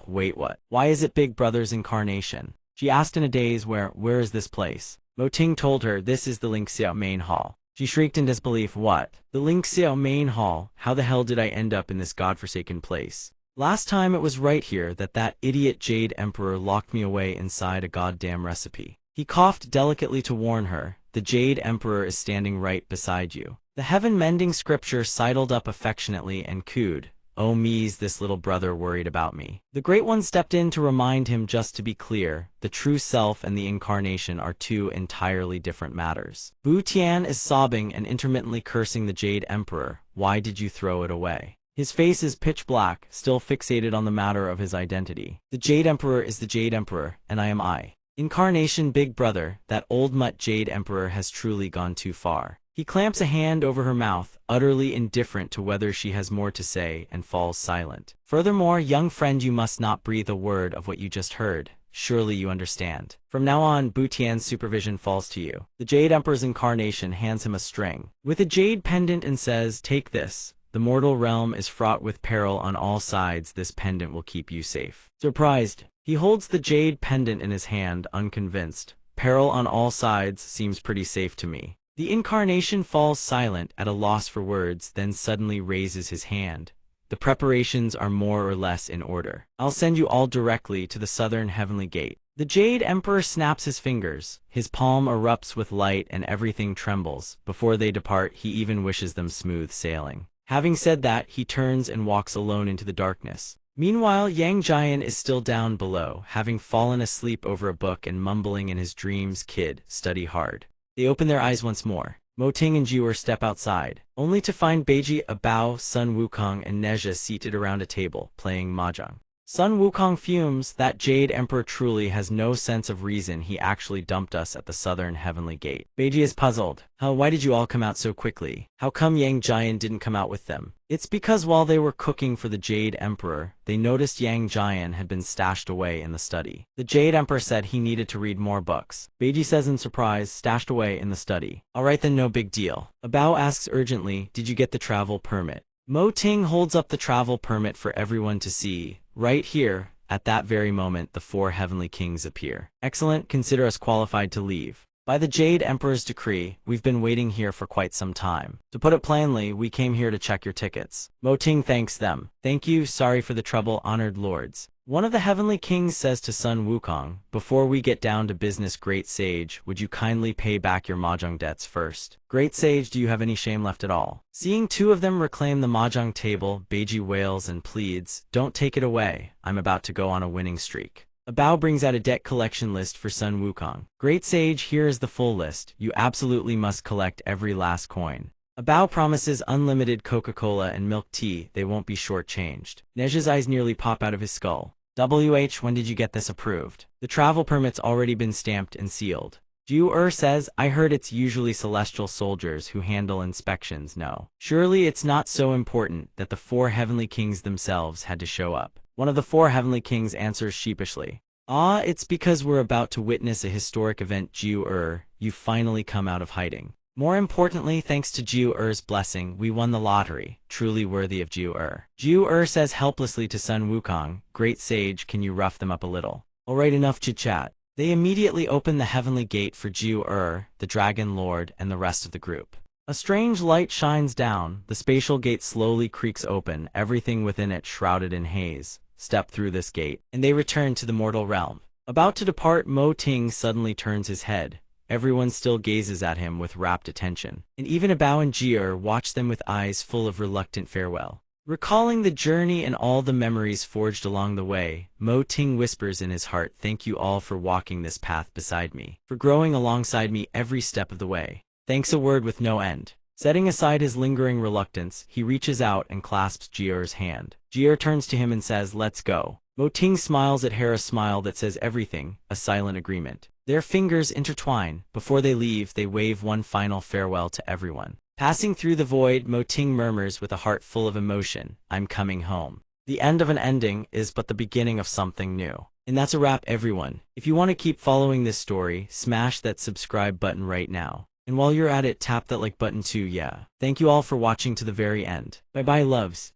Wait, what? Why is it Big Brother's incarnation? She asked in a daze. Where is this place? Mo Ting told her, "This is the Lingxiao main hall." She shrieked in disbelief. "What? The Lingxiao main hall? How the hell did I end up in this godforsaken place? Last time it was right here that idiot Jade Emperor locked me away inside a goddamn recipe." He coughed delicately to warn her, "The Jade Emperor is standing right beside you." The heaven-mending scripture sidled up affectionately and cooed, "Oh me's this little brother worried about me." The Great One stepped in to remind him, "Just to be clear, the true self and the incarnation are two entirely different matters." Bu Tian is sobbing and intermittently cursing the Jade Emperor. "Why did you throw it away?" His face is pitch black, still fixated on the matter of his identity. "The Jade Emperor is the Jade Emperor, and I am I. Incarnation Big Brother, that old mutt Jade Emperor has truly gone too far." He clamps a hand over her mouth, utterly indifferent to whether she has more to say, and falls silent. "Furthermore, young friend, you must not breathe a word of what you just heard. Surely you understand. From now on, Bu Tian's supervision falls to you." The Jade Emperor's incarnation hands him a string with a jade pendant and says, "Take this. The mortal realm is fraught with peril on all sides. This pendant will keep you safe." Surprised, he holds the jade pendant in his hand, unconvinced. "Peril on all sides seems pretty safe to me." The incarnation falls silent, at a loss for words, then suddenly raises his hand. "The preparations are more or less in order. I'll send you all directly to the southern heavenly gate." The Jade Emperor snaps his fingers. His palm erupts with light and everything trembles. Before they depart, he even wishes them smooth sailing. Having said that, he turns and walks alone into the darkness. Meanwhile, Yang Jian is still down below, having fallen asleep over a book and mumbling in his dreams, "Kid, study hard." They open their eyes once more. Mo Ting and Jiu step outside, only to find Beiji, Bao, Sun Wukong, and Nezha seated around a table, playing mahjong. Sun Wukong fumes. "That Jade Emperor truly has no sense of reason. He actually dumped us at the southern heavenly gate." Beiji is puzzled. Why did you all come out so quickly? How come Yang Jian didn't come out with them?" "It's because while they were cooking for the Jade Emperor, they noticed Yang Jian had been stashed away in the study. The Jade Emperor said he needed to read more books." Beiji says in surprise, "Stashed away in the study. Alright then, no big deal." Bao asks urgently, "Did you get the travel permit?" Mo Ting holds up the travel permit for everyone to see. Right here, at that very moment, the four heavenly kings appear. "Excellent, consider us qualified to leave." By the Jade Emperor's decree, we've been waiting here for quite some time. To put it plainly, we came here to check your tickets. Mo Ting thanks them. Thank you, sorry for the trouble, honored lords. One of the heavenly kings says to Sun Wukong, before we get down to business, great sage, would you kindly pay back your mahjong debts first? Great sage, do you have any shame left at all? Seeing two of them reclaim the mahjong table, Beiji wails and pleads, don't take it away, I'm about to go on a winning streak. A Bao brings out a debt collection list for Sun Wukong. Great sage, here is the full list, you absolutely must collect every last coin. A Bao promises unlimited Coca-Cola and milk tea, they won't be shortchanged. Nej's eyes nearly pop out of his skull. When did you get this approved? The travel permit's already been stamped and sealed. Jiu says, I heard it's usually celestial soldiers who handle inspections. No. Surely it's not so important that the four heavenly kings themselves had to show up. One of the four heavenly kings answers sheepishly. It's because we're about to witness a historic event. Jiu you've finally come out of hiding. More importantly, thanks to Jiu-er's blessing, we won the lottery, truly worthy of Jiu-er. Jiu-er says helplessly to Sun Wukong, great sage, can you rough them up a little? Alright, enough chit-chat. They immediately open the heavenly gate for Jiu-er, the dragon lord, and the rest of the group. A strange light shines down, the spatial gate slowly creaks open, everything within it shrouded in haze. Step through this gate, and they return to the mortal realm. About to depart, Mo Ting suddenly turns his head. Everyone still gazes at him with rapt attention, and even a Bao and Jiu watch them with eyes full of reluctant farewell. Recalling the journey and all the memories forged along the way, Mo Ting whispers in his heart, thank you all for walking this path beside me, for growing alongside me every step of the way. Thanks, a word with no end. Setting aside his lingering reluctance, he reaches out and clasps Jiu's hand. Jiu turns to him and says, let's go. Mo Ting smiles at Hera's smile that says everything, a silent agreement. Their fingers intertwine. Before they leave, they wave one final farewell to everyone. Passing through the void, Mo Ting murmurs with a heart full of emotion, I'm coming home. The end of an ending is but the beginning of something new. And that's a wrap, everyone. If you want to keep following this story, smash that subscribe button right now. And while you're at it, tap that like button too, yeah. Thank you all for watching to the very end. Bye bye, loves.